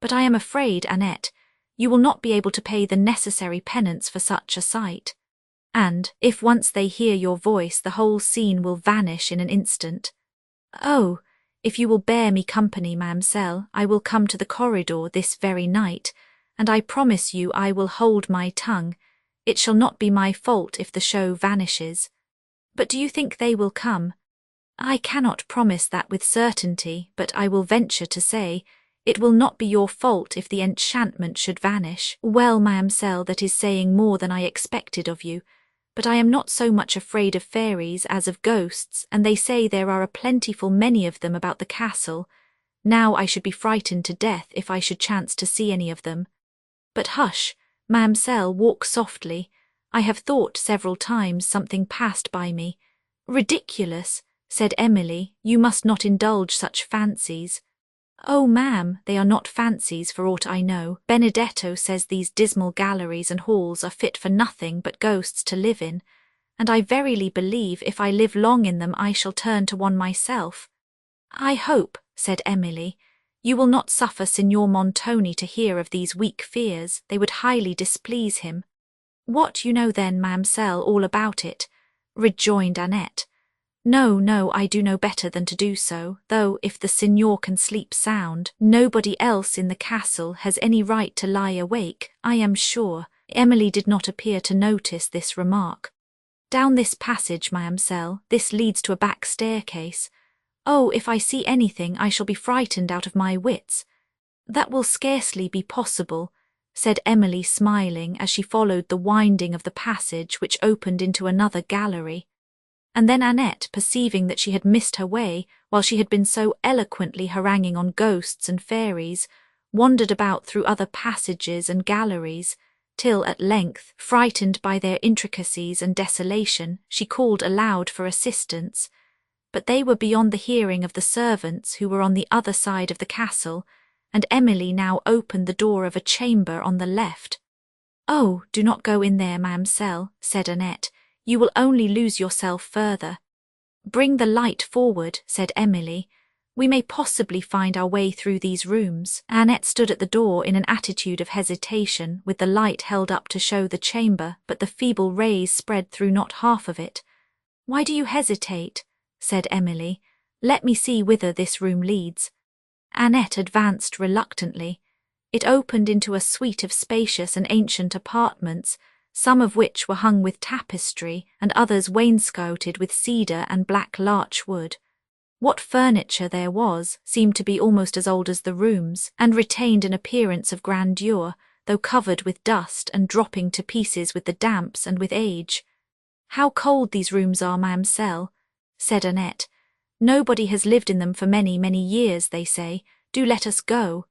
But I am afraid, Annette, you will not be able to pay the necessary penance for such a sight. And, if once they hear your voice, the whole scene will vanish in an instant. Oh, if you will bear me company, ma'amselle, I will come to the corridor this very night, and I promise you I will hold my tongue. It shall not be my fault if the show vanishes. But do you think they will come? I cannot promise that with certainty, but I will venture to say, it will not be your fault if the enchantment should vanish. Well, ma'amselle, that is saying more than I expected of you, but I am not so much afraid of fairies as of ghosts, and they say there are a plentiful many of them about the castle. Now I should be frightened to death if I should chance to see any of them. But hush, ma'amselle, walk softly. I have thought several times something passed by me. Ridiculous, said Emily, you must not indulge such fancies. Oh, ma'am, they are not fancies for aught I know. Benedetto says these dismal galleries and halls are fit for nothing but ghosts to live in, and I verily believe if I live long in them I shall turn to one myself. I hope, said Emily, you will not suffer Signor Montoni to hear of these weak fears. They would highly displease him. What, you know then, ma'amselle, all about it, rejoined Annette. No, no, I do no better than to do so, though, if the Signor can sleep sound, nobody else in the castle has any right to lie awake, I am sure. Emily did not appear to notice this remark. Down this passage, ma'amselle, this leads to a back staircase. Oh, if I see anything, I shall be frightened out of my wits. That will scarcely be possible. said Emily, smiling as she followed the winding of the passage which opened into another gallery. And then Annette, perceiving that she had missed her way while she had been so eloquently haranguing on ghosts and fairies, wandered about through other passages and galleries, till at length, frightened by their intricacies and desolation, she called aloud for assistance. But they were beyond the hearing of the servants who were on the other side of the castle, and Emily now opened the door of a chamber on the left. "Oh, do not go in there, ma'amselle," said Annette. "You will only lose yourself further." "Bring the light forward," said Emily. "We may possibly find our way through these rooms." Annette stood at the door in an attitude of hesitation, with the light held up to show the chamber, but the feeble rays spread through not half of it. "Why do you hesitate?" said Emily. "Let me see whither this room leads." Annette advanced reluctantly. It opened into a suite of spacious and ancient apartments, some of which were hung with tapestry and others wainscoted with cedar and black larch wood. What furniture there was seemed to be almost as old as the rooms, and retained an appearance of grandeur, though covered with dust and dropping to pieces with the damps and with age. "How cold these rooms are, ma'amselle," said Annette. "Nobody has lived in them for many, many years, they say. Do let us go."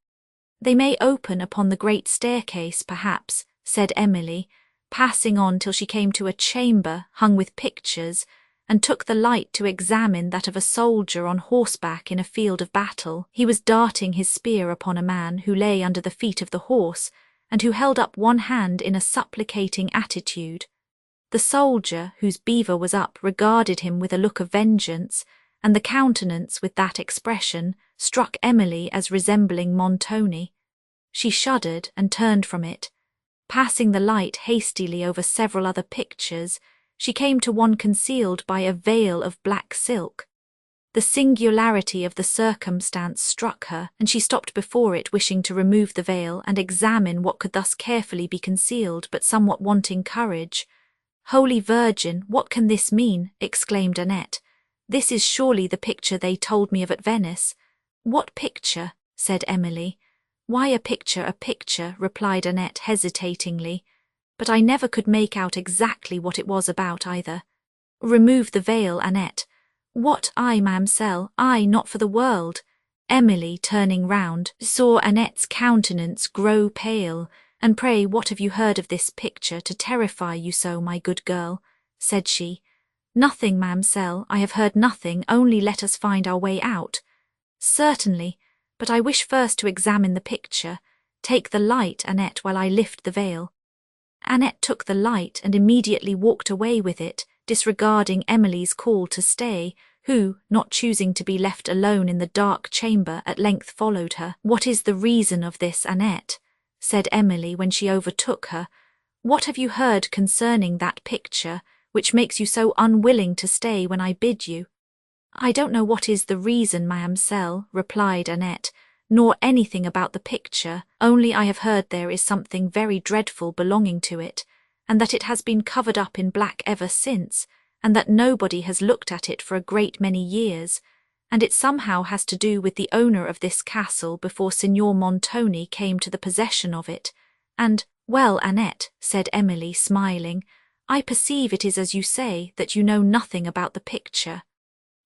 "They may open upon the great staircase, perhaps," said Emily, passing on till she came to a chamber hung with pictures, and took the light to examine that of a soldier on horseback in a field of battle. He was darting his spear upon a man who lay under the feet of the horse, and who held up one hand in a supplicating attitude. The soldier, whose beaver was up, regarded him with a look of vengeance, and the countenance with that expression struck Emily as resembling Montoni. She shuddered and turned from it. Passing the light hastily over several other pictures, she came to one concealed by a veil of black silk. The singularity of the circumstance struck her, and she stopped before it, wishing to remove the veil and examine what could thus carefully be concealed, but somewhat wanting courage. "Holy Virgin, what can this mean?" exclaimed Annette. "This is surely the picture they told me of at Venice." "What picture?" said Emily. "Why, a picture," replied Annette hesitatingly. "But I never could make out exactly what it was about either." "Remove the veil, Annette." "What, I, ma'amselle, I, not for the world." Emily, turning round, saw Annette's countenance grow pale. "And pray, what have you heard of this picture to terrify you so, my good girl?" said she. "Nothing, ma'amselle, I have heard nothing, only let us find our way out." "Certainly, but I wish first to examine the picture. Take the light, Annette, while I lift the veil." Annette took the light and immediately walked away with it, disregarding Emily's call to stay, who, not choosing to be left alone in the dark chamber, at length followed her. "What is the reason of this, Annette?" said Emily when she overtook her. "What have you heard concerning that picture, which makes you so unwilling to stay when I bid you?" "I don't know what is the reason, ma'amselle," replied Annette, "nor anything about the picture, only I have heard there is something very dreadful belonging to it, and that it has been covered up in black ever since, and that nobody has looked at it for a great many years, and it somehow has to do with the owner of this castle before Signor Montoni came to the possession of it, and—" "Well, Annette," said Emily, smiling, "I perceive it is as you say, that you know nothing about the picture."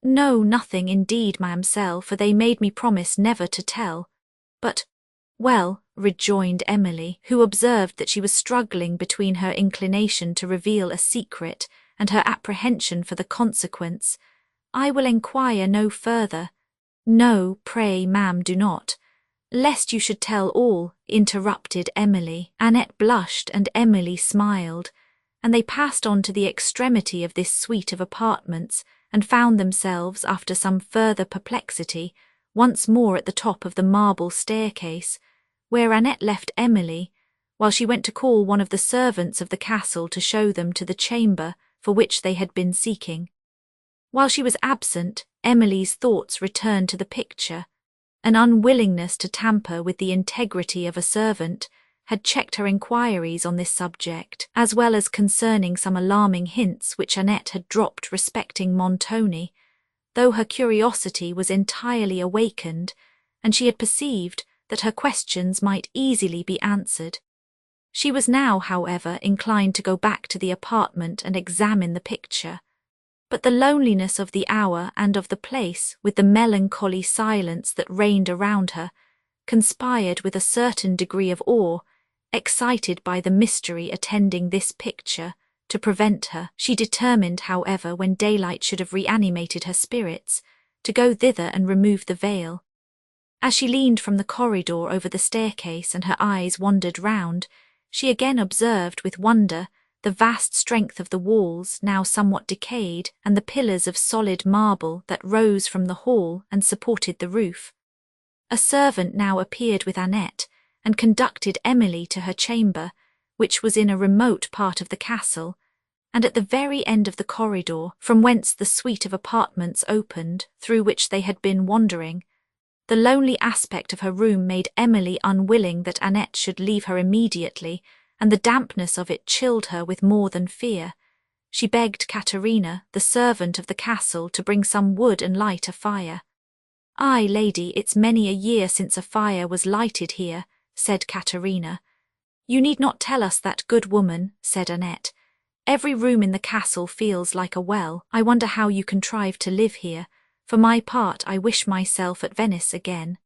"No, nothing indeed, ma'amselle, for they made me promise never to tell." "But—" "Well," rejoined Emily, who observed that she was struggling between her inclination to reveal a secret and her apprehension for the consequence, "I will enquire no further." "No, pray, ma'am, do not." "Lest you should tell all," interrupted Emily. Annette blushed and Emily smiled, and they passed on to the extremity of this suite of apartments, and found themselves, after some further perplexity, once more at the top of the marble staircase, where Annette left Emily, while she went to call one of the servants of the castle to show them to the chamber for which they had been seeking. While she was absent, Emily's thoughts returned to the picture. An unwillingness to tamper with the integrity of a servant had checked her inquiries on this subject, as well as concerning some alarming hints which Annette had dropped respecting Montoni, though her curiosity was entirely awakened, and she had perceived that her questions might easily be answered. She was now, however, inclined to go back to the apartment and examine the picture. But the loneliness of the hour and of the place, with the melancholy silence that reigned around her, conspired with a certain degree of awe, excited by the mystery attending this picture, to prevent her. She determined, however, when daylight should have reanimated her spirits, to go thither and remove the veil. As she leaned from the corridor over the staircase and her eyes wandered round, she again observed with wonder the vast strength of the walls, now somewhat decayed, and the pillars of solid marble that rose from the hall and supported the roof. A servant now appeared with Annette, and conducted Emily to her chamber, which was in a remote part of the castle, and at the very end of the corridor, from whence the suite of apartments opened, through which they had been wandering. The lonely aspect of her room made Emily unwilling that Annette should leave her immediately, and the dampness of it chilled her with more than fear. She begged Caterina, the servant of the castle, to bring some wood and light a fire. "Ay, lady, it's many a year since a fire was lighted here," said Caterina. "You need not tell us that, good woman," said Annette. "Every room in the castle feels like a well. I wonder how you contrive to live here. For my part, I wish myself at Venice again."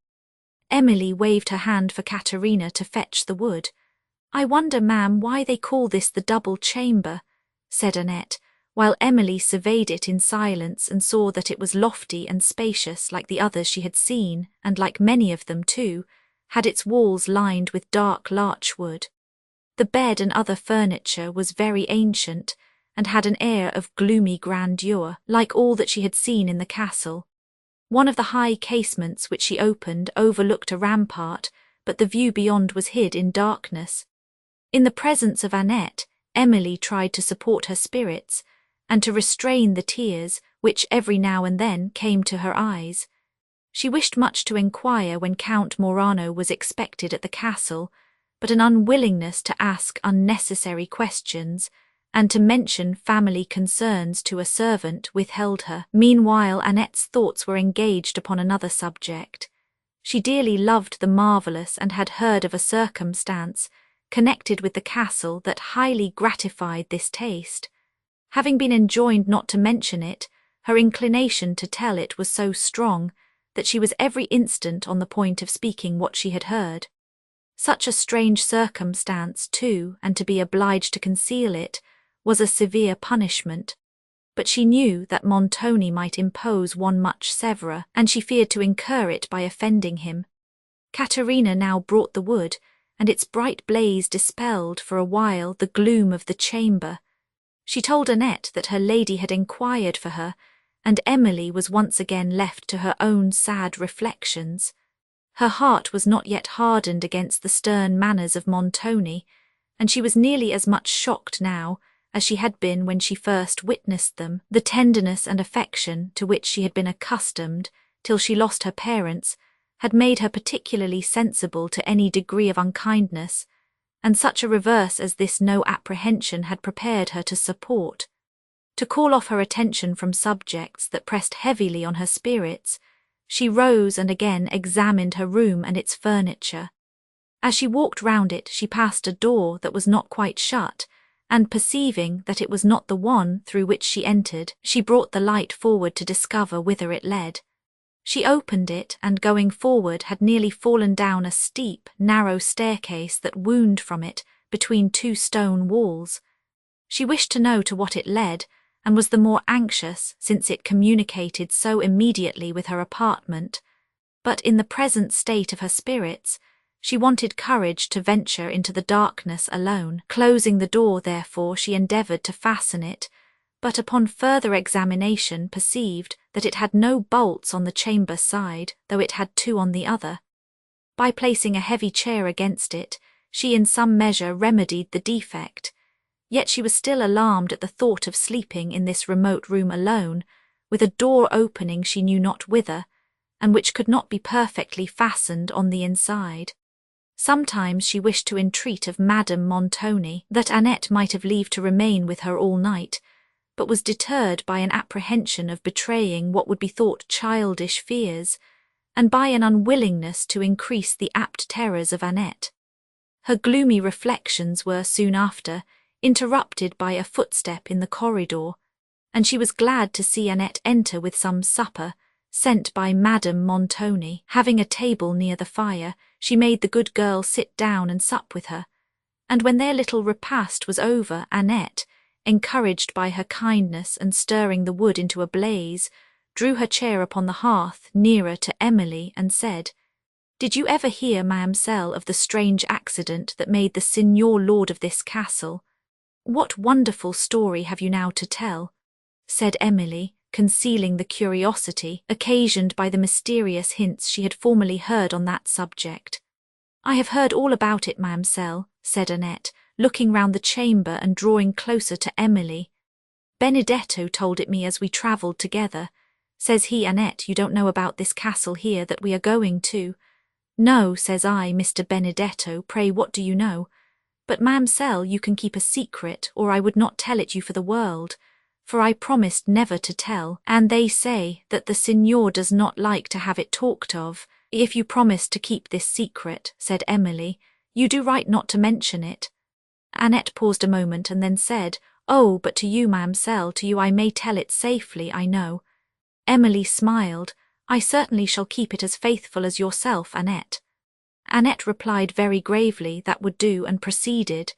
Emily waved her hand for Caterina to fetch the wood. "I wonder, ma'am, why they call this the double chamber," said Annette, while Emily surveyed it in silence and saw that it was lofty and spacious like the others she had seen, and like many of them, too, had its walls lined with dark larch-wood. The bed and other furniture was very ancient, and had an air of gloomy grandeur, like all that she had seen in the castle. One of the high casements which she opened overlooked a rampart, but the view beyond was hid in darkness. In the presence of Annette, Emily tried to support her spirits, and to restrain the tears which every now and then came to her eyes. She wished much to inquire when Count Morano was expected at the castle, but an unwillingness to ask unnecessary questions and to mention family concerns to a servant withheld her. Meanwhile, Annette's thoughts were engaged upon another subject. She dearly loved the marvellous and had heard of a circumstance connected with the castle that highly gratified this taste. Having been enjoined not to mention it, her inclination to tell it was so strong that she was every instant on the point of speaking what she had heard. Such a strange circumstance, too, and to be obliged to conceal it, was a severe punishment. But she knew that Montoni might impose one much severer, and she feared to incur it by offending him. Caterina now brought the wood, and its bright blaze dispelled for a while the gloom of the chamber. She told Annette that her lady had inquired for her, and Emily was once again left to her own sad reflections. Her heart was not yet hardened against the stern manners of Montoni, and she was nearly as much shocked now as she had been when she first witnessed them. The tenderness and affection to which she had been accustomed till she lost her parents had made her particularly sensible to any degree of unkindness, and such a reverse as this no apprehension had prepared her to support. To call off her attention from subjects that pressed heavily on her spirits, she rose and again examined her room and its furniture. As she walked round it, she passed a door that was not quite shut, and perceiving that it was not the one through which she entered, she brought the light forward to discover whither it led. She opened it, and going forward had nearly fallen down a steep, narrow staircase that wound from it between two stone walls. She wished to know to what it led, and was the more anxious since it communicated so immediately with her apartment. But in the present state of her spirits, she wanted courage to venture into the darkness alone. Closing the door, therefore, she endeavoured to fasten it, but upon further examination perceived that it had no bolts on the chamber side, though it had two on the other. By placing a heavy chair against it, she in some measure remedied the defect. Yet she was still alarmed at the thought of sleeping in this remote room alone, with a door opening she knew not whither, and which could not be perfectly fastened on the inside. Sometimes she wished to entreat of Madame Montoni that Annette might have leave to remain with her all night, but was deterred by an apprehension of betraying what would be thought childish fears, and by an unwillingness to increase the apt terrors of Annette. Her gloomy reflections were soon after interrupted by a footstep in the corridor, and she was glad to see Annette enter with some supper, sent by Madame Montoni. Having a table near the fire, she made the good girl sit down and sup with her, and when their little repast was over, Annette, encouraged by her kindness and stirring the wood into a blaze, drew her chair upon the hearth nearer to Emily and said, "Did you ever hear, ma'amselle, of the strange accident that made the Signor Lord of this castle? What wonderful story have you now to tell?" said Emily, concealing the curiosity occasioned by the mysterious hints she had formerly heard on that subject. "I have heard all about it, ma'amselle," said Annette, looking round the chamber and drawing closer to Emily. "Benedetto told it me as we travelled together. Says he, 'Annette, you don't know about this castle here that we are going to?' 'No,' says I, 'Mr. Benedetto, pray what do you know?' 'But, ma'amselle, you can keep a secret, or I would not tell it you for the world, for I promised never to tell, and they say that the Signor does not like to have it talked of. If you promise to keep this secret,' said Emily, 'you do right not to mention it.' Annette paused a moment and then said, 'Oh, but to you, ma'amselle, to you I may tell it safely, I know.' Emily smiled. 'I certainly shall keep it as faithful as yourself, Annette.' Annette replied very gravely that would do, and proceeded,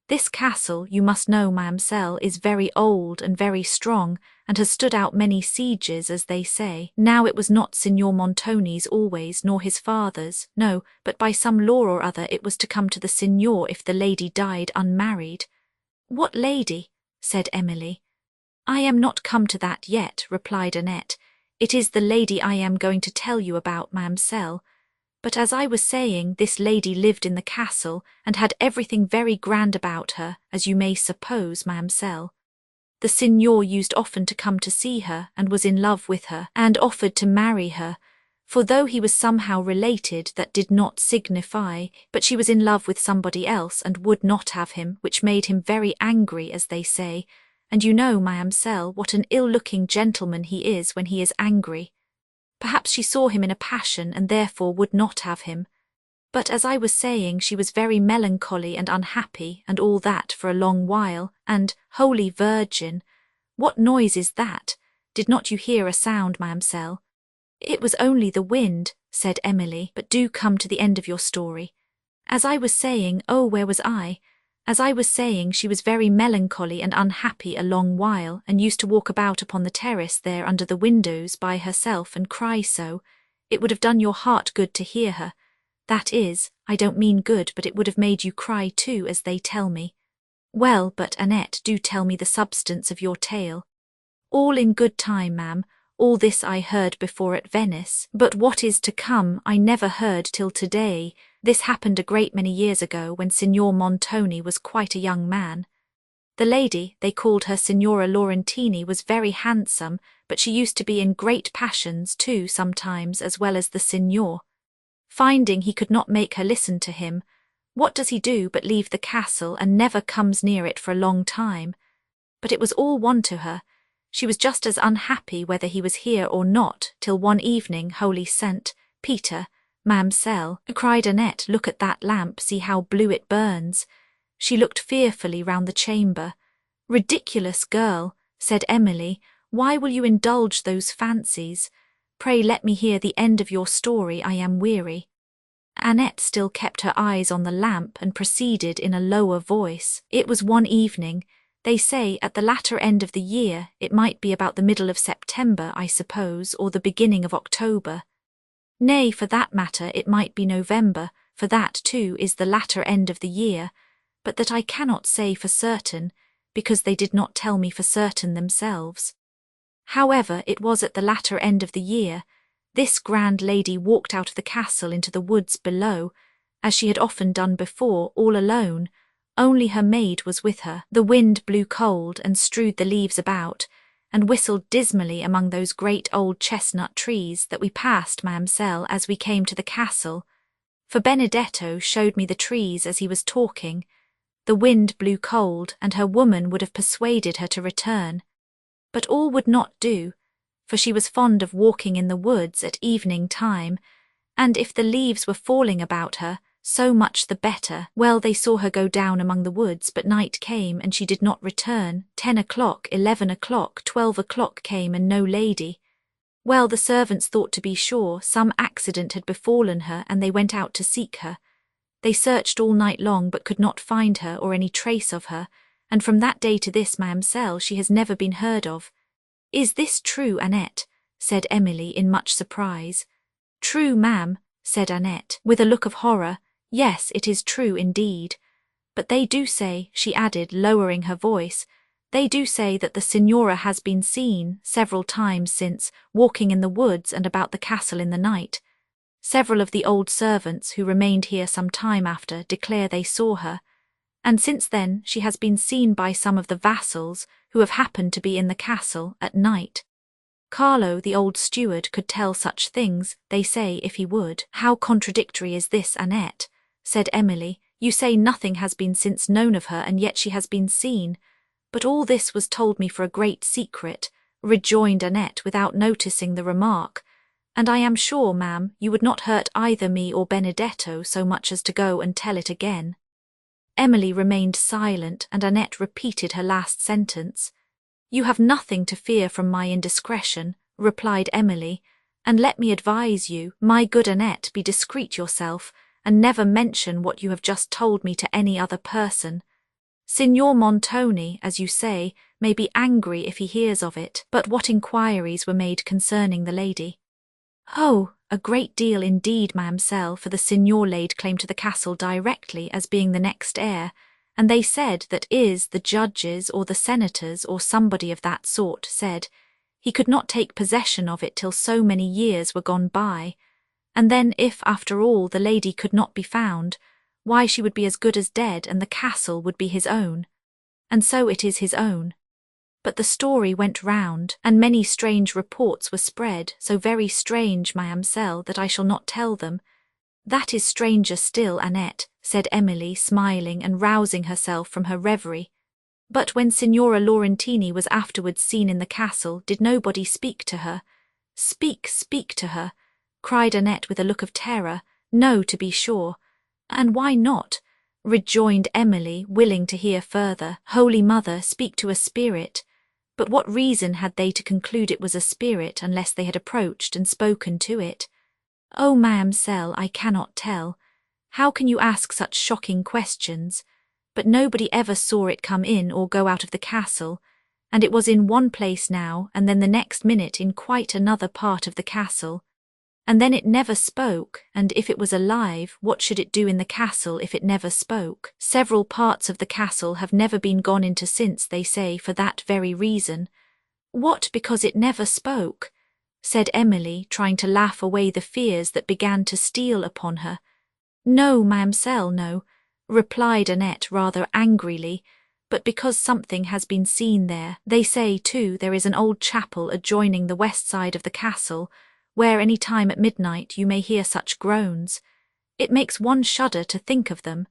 'This castle, you must know, ma'amselle, is very old and very strong, and has stood out many sieges, as they say. Now it was not Signor Montoni's always, nor his father's, no, but by some law or other it was to come to the Signor if the lady died unmarried.' 'What lady?' said Emily. 'I am not come to that yet,' replied Annette. 'It is the lady I am going to tell you about, ma'amselle. But as I was saying, this lady lived in the castle, and had everything very grand about her, as you may suppose, ma'amselle. The Signor used often to come to see her, and was in love with her, and offered to marry her, for though he was somehow related, that did not signify, but she was in love with somebody else, and would not have him, which made him very angry, as they say, and you know, ma'amselle, what an ill-looking gentleman he is when he is angry. Perhaps she saw him in a passion, and therefore would not have him. But as I was saying, she was very melancholy and unhappy, and all that for a long while, and, Holy Virgin! What noise is that? Did not you hear a sound, ma'amselle?" "It was only the wind," said Emily, "but do come to the end of your story." "As I was saying, oh, where was I? As I was saying, she was very melancholy and unhappy a long while, and used to walk about upon the terrace there under the windows by herself and cry so. It would have done your heart good to hear her. That is, I don't mean good, but it would have made you cry too, as they tell me." "Well, but Annette, do tell me the substance of your tale." "All in good time, ma'am. All this I heard before at Venice, but what is to come I never heard till to-day. This happened a great many years ago, when Signor Montoni was quite a young man. The lady, they called her Signora Laurentini, was very handsome, but she used to be in great passions too sometimes, as well as the Signor. Finding he could not make her listen to him, what does he do but leave the castle and never comes near it for a long time? But it was all one to her. She was just as unhappy whether he was here or not, till one evening, Holy Saint Peter, ma'amselle, cried Annette, "Look at that lamp, see how blue it burns." She looked fearfully round the chamber. "Ridiculous girl," said Emily, "why will you indulge those fancies? Pray let me hear the end of your story, I am weary." Annette still kept her eyes on the lamp and proceeded in a lower voice. "It was one evening, they say at the latter end of the year, it might be about the middle of September, I suppose, or the beginning of October. Nay, for that matter, it might be November, for that, too, is the latter end of the year, but that I cannot say for certain, because they did not tell me for certain themselves. However, it was at the latter end of the year, this grand lady walked out of the castle into the woods below, as she had often done before, all alone. Only her maid was with her. The wind blew cold and strewed the leaves about, and whistled dismally among those great old chestnut trees that we passed, ma'amselle, as we came to the castle, for Benedetto showed me the trees as he was talking. The wind blew cold, and her woman would have persuaded her to return. But all would not do, for she was fond of walking in the woods at evening time, and if the leaves were falling about her, So much the better. Well, they saw her go down among the woods, but night came and she did not return. 10 o'clock, 11 o'clock, 12 o'clock came and no lady. Well, the servants thought to be sure some accident had befallen her, and they went out to seek her. They searched all night long but could not find her or any trace of her, and from that day to this, ma'amselle, she has never been heard of. Is this true, Annette? Said Emily in much surprise. True, ma'am, said Annette, with a look of horror. Yes, it is true indeed. But they do say, she added, lowering her voice, they do say that the signora has been seen, several times since, walking in the woods and about the castle in the night. Several of the old servants who remained here some time after declare they saw her, and since then she has been seen by some of the vassals who have happened to be in the castle at night. Carlo, the old steward, could tell such things, they say, if he would. How contradictory is this, Annette, said Emily. You say nothing has been since known of her, and yet she has been seen. But all this was told me for a great secret, rejoined Annette without noticing the remark. And I am sure, ma'am, you would not hurt either me or Benedetto so much as to go and tell it again. Emily remained silent, and Annette repeated her last sentence. You have nothing to fear from my indiscretion, replied Emily, and let me advise you, my good Annette, be discreet yourself, and never mention what you have just told me to any other person. Signor Montoni, as you say, may be angry if he hears of it, but what inquiries were made concerning the lady? Oh, a great deal indeed, ma'amselle, for the signor laid claim to the castle directly as being the next heir, and they said that the judges or the senators or somebody of that sort said he could not take possession of it till so many years were gone by, and then if, after all, the lady could not be found, why she would be as good as dead and the castle would be his own. And so it is his own. But the story went round, and many strange reports were spread, so very strange, ma'amselle, that I shall not tell them. That is stranger still, Annette, said Emily, smiling and rousing herself from her reverie. But when Signora Laurentini was afterwards seen in the castle, did nobody speak to her? Speak to her, cried Annette with a look of terror. No, to be sure. And why not? Rejoined Emily, willing to hear further. Holy Mother, speak to a spirit. But what reason had they to conclude it was a spirit unless they had approached and spoken to it? Oh, ma'amselle, I cannot tell. How can you ask such shocking questions? But nobody ever saw it come in or go out of the castle, and it was in one place now, and then the next minute in quite another part of the castle. And then it never spoke, and if it was alive, what should it do in the castle if it never spoke? Several parts of the castle have never been gone into since, they say, for that very reason. What, because it never spoke? Said Emily, trying to laugh away the fears that began to steal upon her. No, ma'amselle, no, replied Annette rather angrily, but because something has been seen there. They say, too, there is an old chapel adjoining the west side of the castle, where any time at midnight you may hear such groans. It makes one shudder to think of them.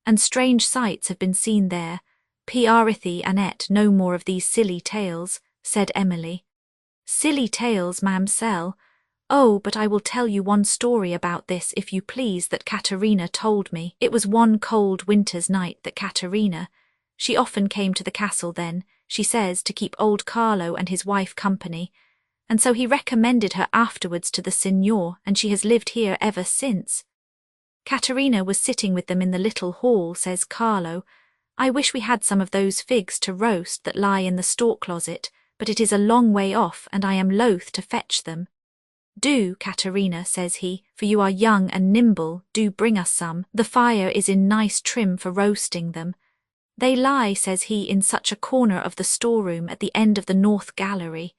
And strange sights have been seen there. Prithee, Annette, no more of these silly tales, said Emily. Silly tales, ma'amselle? Oh, but I will tell you one story about this, if you please, that Caterina told me. It was one cold winter's night that Caterina, she often came to the castle then, she says, to keep old Carlo and his wife company, and so he recommended her afterwards to the signor, and she has lived here ever since. Caterina was sitting with them in the little hall, says Carlo. I wish we had some of those figs to roast that lie in the store-closet, but it is a long way off, and I am loath to fetch them. Do, Caterina, says he, for you are young and nimble, do bring us some. The fire is in nice trim for roasting them. They lie, says he, in such a corner of the storeroom at the end of the north gallery.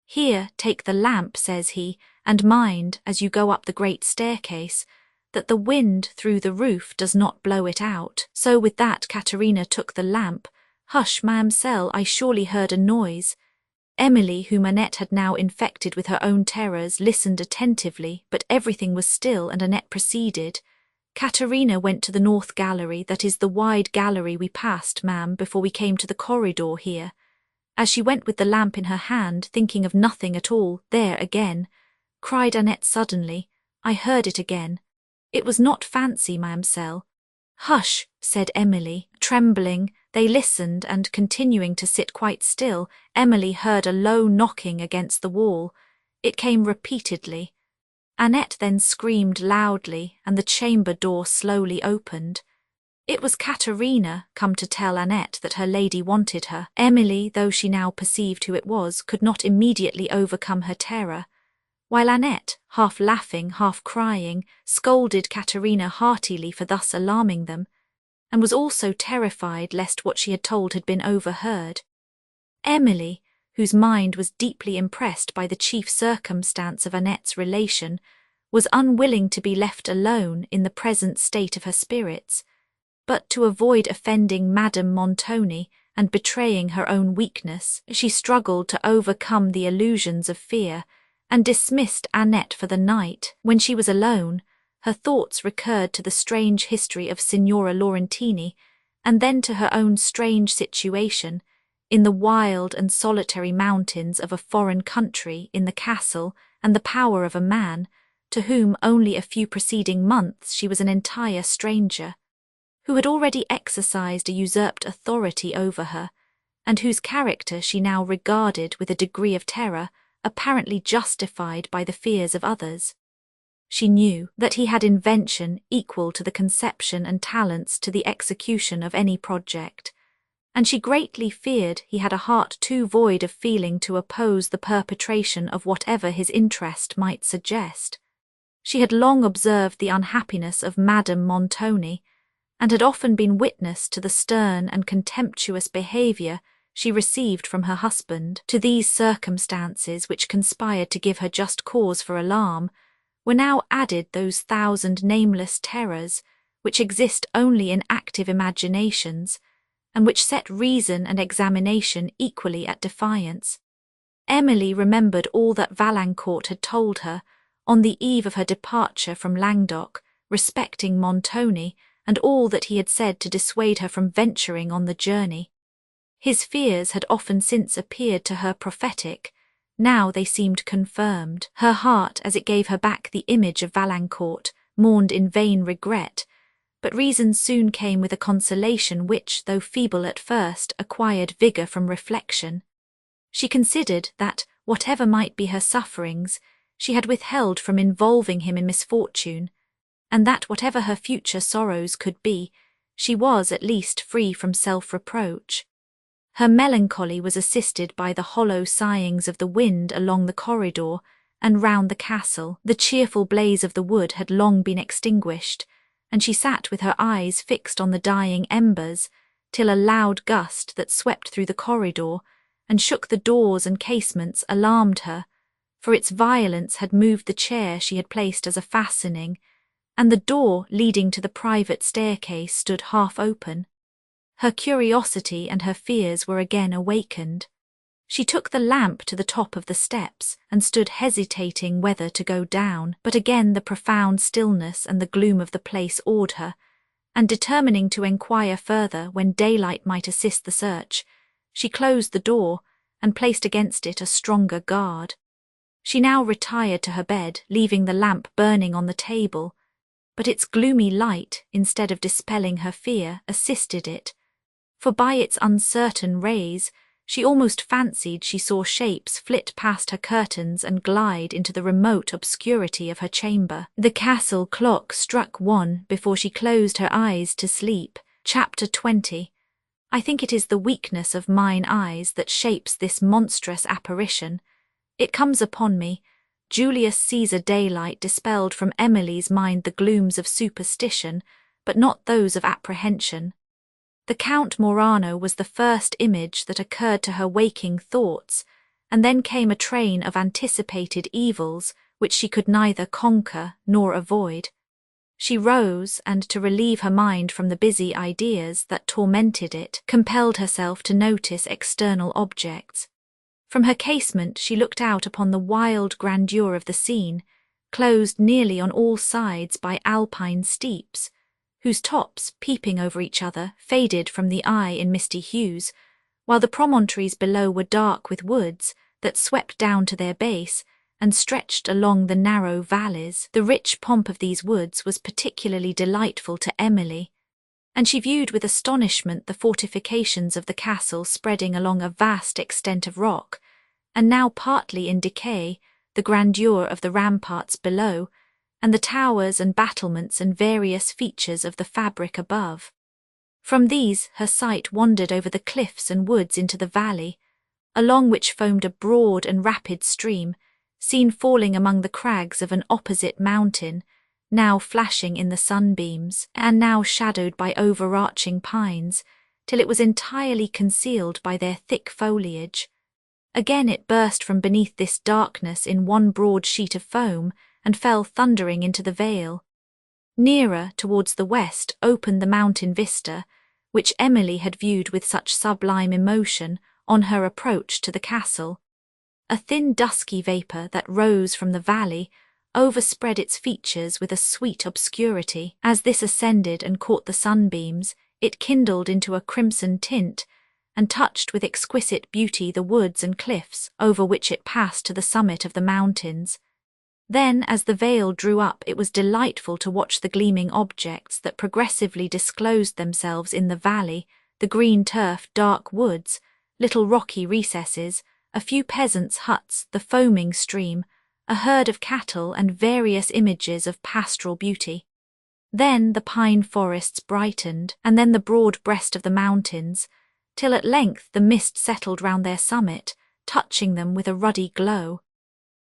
Here, take the lamp, says he, and mind, as you go up the great staircase, that the wind through the roof does not blow it out. So with that Caterina took the lamp. Hush, ma'amselle, I surely heard a noise. Emily, whom Annette had now infected with her own terrors, listened attentively, but everything was still, and Annette proceeded. Caterina went to the north gallery, that is the wide gallery we passed, ma'am, before we came to the corridor here. As she went with the lamp in her hand, thinking of nothing at all, there again, cried Annette suddenly, I heard it again. "It was not fancy, mademoiselle." "Hush," said Emily, trembling. They listened, and continuing to sit quite still, Emily heard a low knocking against the wall. It came repeatedly. Annette then screamed loudly, and the chamber door slowly opened. It was Caterina, come to tell Annette that her lady wanted her. Emily, though she now perceived who it was, could not immediately overcome her terror, while Annette, half laughing, half crying, scolded Caterina heartily for thus alarming them, and was also terrified lest what she had told had been overheard. Emily, whose mind was deeply impressed by the chief circumstance of Annette's relation, was unwilling to be left alone in the present state of her spirits, but to avoid offending Madame Montoni and betraying her own weakness, she struggled to overcome the illusions of fear, and dismissed Annette for the night. When she was alone, her thoughts recurred to the strange history of Signora Laurentini, and then to her own strange situation, in the wild and solitary mountains of a foreign country, in the castle and the power of a man, to whom only a few preceding months she was an entire stranger, who had already exercised a usurped authority over her, and whose character she now regarded with a degree of terror apparently justified by the fears of others. She knew that he had invention equal to the conception and talents to the execution of any project, and she greatly feared he had a heart too void of feeling to oppose the perpetration of whatever his interest might suggest. She had long observed the unhappiness of Madame Montoni, and had often been witness to the stern and contemptuous behaviour she received from her husband. To these circumstances, which conspired to give her just cause for alarm, were now added those thousand nameless terrors which exist only in active imaginations, and which set reason and examination equally at defiance. Emily remembered all that Valancourt had told her, on the eve of her departure from Languedoc, respecting Montoni, and all that he had said to dissuade her from venturing on the journey. His fears had often since appeared to her prophetic, now they seemed confirmed. Her heart, as it gave her back the image of Valancourt, mourned in vain regret, but reason soon came with a consolation which, though feeble at first, acquired vigour from reflection. She considered that, whatever might be her sufferings, she had withheld from involving him in misfortune, and that whatever her future sorrows could be, she was at least free from self-reproach. Her melancholy was assisted by the hollow sighings of the wind along the corridor and round the castle. The cheerful blaze of the wood had long been extinguished, and she sat with her eyes fixed on the dying embers, till a loud gust that swept through the corridor and shook the doors and casements alarmed her, for its violence had moved the chair she had placed as a fastening, and the door leading to the private staircase stood half open. Her curiosity and her fears were again awakened. She took the lamp to the top of the steps and stood hesitating whether to go down, but again the profound stillness and the gloom of the place awed her, and determining to enquire further when daylight might assist the search, she closed the door and placed against it a stronger guard. She now retired to her bed, leaving the lamp burning on the table, but its gloomy light, instead of dispelling her fear, assisted it, for by its uncertain rays she almost fancied she saw shapes flit past her curtains and glide into the remote obscurity of her chamber. The castle clock struck 1 before she closed her eyes to sleep. Chapter 20. I think it is the weakness of mine eyes that shapes this monstrous apparition. It comes upon me. Julius Caesar daylight dispelled from Emily's mind the glooms of superstition, but not those of apprehension. The Count Morano was the first image that occurred to her waking thoughts, and then came a train of anticipated evils which she could neither conquer nor avoid. She rose, and to relieve her mind from the busy ideas that tormented it, compelled herself to notice external objects. From her casement she looked out upon the wild grandeur of the scene, closed nearly on all sides by alpine steeps, whose tops, peeping over each other, faded from the eye in misty hues, while the promontories below were dark with woods that swept down to their base and stretched along the narrow valleys. The rich pomp of these woods was particularly delightful to Emily, and she viewed with astonishment the fortifications of the castle spreading along a vast extent of rock, and now partly in decay, the grandeur of the ramparts below, and the towers and battlements and various features of the fabric above. From these her sight wandered over the cliffs and woods into the valley, along which foamed a broad and rapid stream, seen falling among the crags of an opposite mountain, now flashing in the sunbeams, and now shadowed by overarching pines, till it was entirely concealed by their thick foliage. Again it burst from beneath this darkness in one broad sheet of foam, and fell thundering into the vale. Nearer, towards the west, opened the mountain vista, which Emily had viewed with such sublime emotion on her approach to the castle. A thin dusky vapour that rose from the valley overspread its features with a sweet obscurity. As this ascended and caught the sunbeams, it kindled into a crimson tint, and touched with exquisite beauty the woods and cliffs over which it passed to the summit of the mountains. Then, as the veil drew up, it was delightful to watch the gleaming objects that progressively disclosed themselves in the valley, the green turf, dark woods, little rocky recesses, a few peasants' huts, the foaming stream, a herd of cattle, and various images of pastoral beauty. Then the pine forests brightened, and then the broad breast of the mountains, till at length the mist settled round their summit, touching them with a ruddy glow.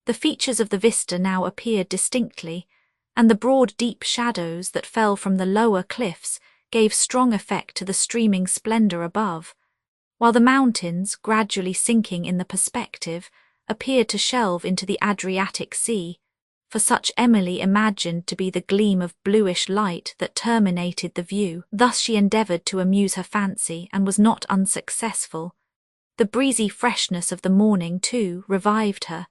The features of the vista now appeared distinctly, and the broad deep shadows that fell from the lower cliffs gave strong effect to the streaming splendour above, while the mountains, gradually sinking in the perspective, appeared to shelve into the Adriatic Sea, for such Emily imagined to be the gleam of bluish light that terminated the view. Thus she endeavoured to amuse her fancy, and was not unsuccessful. The breezy freshness of the morning, too, revived her.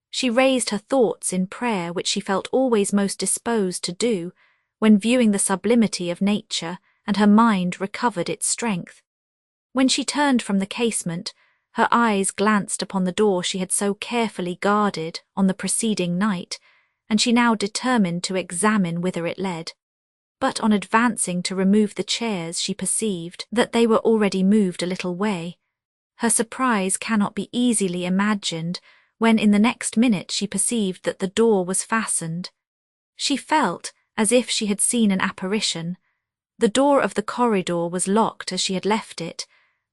She raised her thoughts in prayer, which she felt always most disposed to do when viewing the sublimity of nature, and her mind recovered its strength. When she turned from the casement, her eyes glanced upon the door she had so carefully guarded on the preceding night, and she now determined to examine whither it led. But on advancing to remove the chairs, she perceived that they were already moved a little way. Her surprise cannot be easily imagined when in the next minute she perceived that the door was fastened. She felt as if she had seen an apparition. The door of the corridor was locked as she had left it,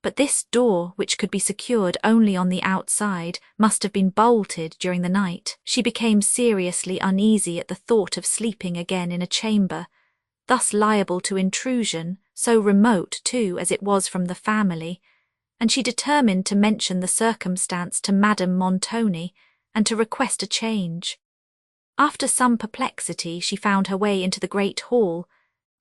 but this door, which could be secured only on the outside, must have been bolted during the night. She became seriously uneasy at the thought of sleeping again in a chamber, thus liable to intrusion, so remote, too, as it was from the family, and she determined to mention the circumstance to Madame Montoni, and to request a change. After some perplexity, she found her way into the great hall,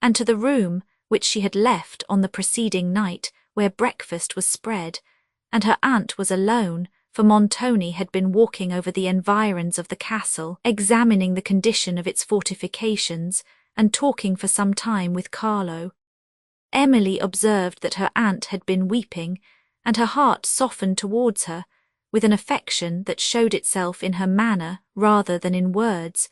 and to the room which she had left on the preceding night, where breakfast was spread, and her aunt was alone, for Montoni had been walking over the environs of the castle, examining the condition of its fortifications, and talking for some time with Carlo. Emily observed that her aunt had been weeping, and her heart softened towards her, with an affection that showed itself in her manner rather than in words,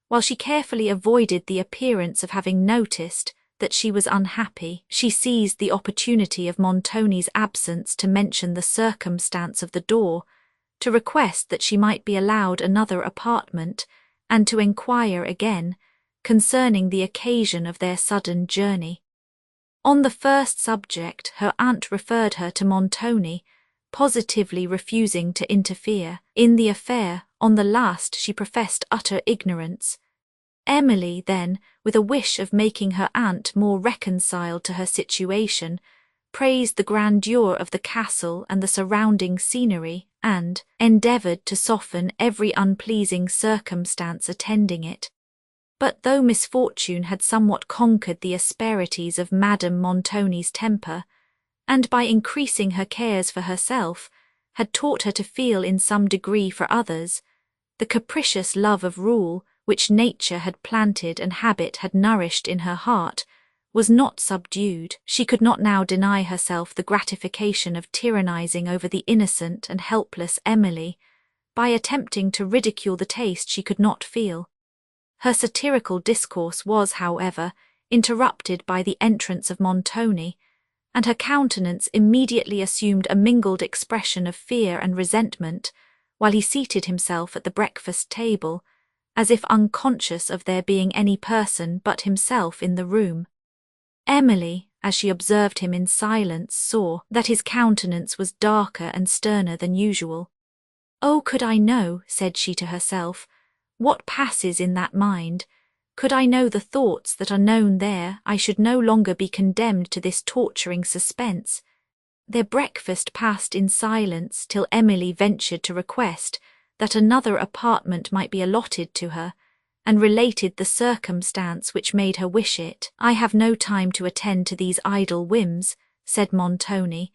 while she carefully avoided the appearance of having noticed that she was unhappy. She seized the opportunity of Montoni's absence to mention the circumstance of the door, to request that she might be allowed another apartment, and to inquire again concerning the occasion of their sudden journey. On the first subject, her aunt referred her to Montoni, positively refusing to interfere. In the affair, on the last, she professed utter ignorance. Emily, then, with a wish of making her aunt more reconciled to her situation, praised the grandeur of the castle and the surrounding scenery, and endeavoured to soften every unpleasing circumstance attending it. But though misfortune had somewhat conquered the asperities of Madame Montoni's temper, and by increasing her cares for herself, had taught her to feel in some degree for others, the capricious love of rule, which nature had planted and habit had nourished in her heart, was not subdued. She could not now deny herself the gratification of tyrannizing over the innocent and helpless Emily, by attempting to ridicule the taste she could not feel. Her satirical discourse was, however, interrupted by the entrance of Montoni, and her countenance immediately assumed a mingled expression of fear and resentment, while he seated himself at the breakfast table, as if unconscious of there being any person but himself in the room. Emily, as she observed him in silence, saw that his countenance was darker and sterner than usual. "Oh, could I know," said she to herself, "what passes in that mind, could I know the thoughts that are known there, I should no longer be condemned to this torturing suspense." Their breakfast passed in silence till Emily ventured to request that another apartment might be allotted to her, and related the circumstance which made her wish it. "I have no time to attend to these idle whims," said Montoni.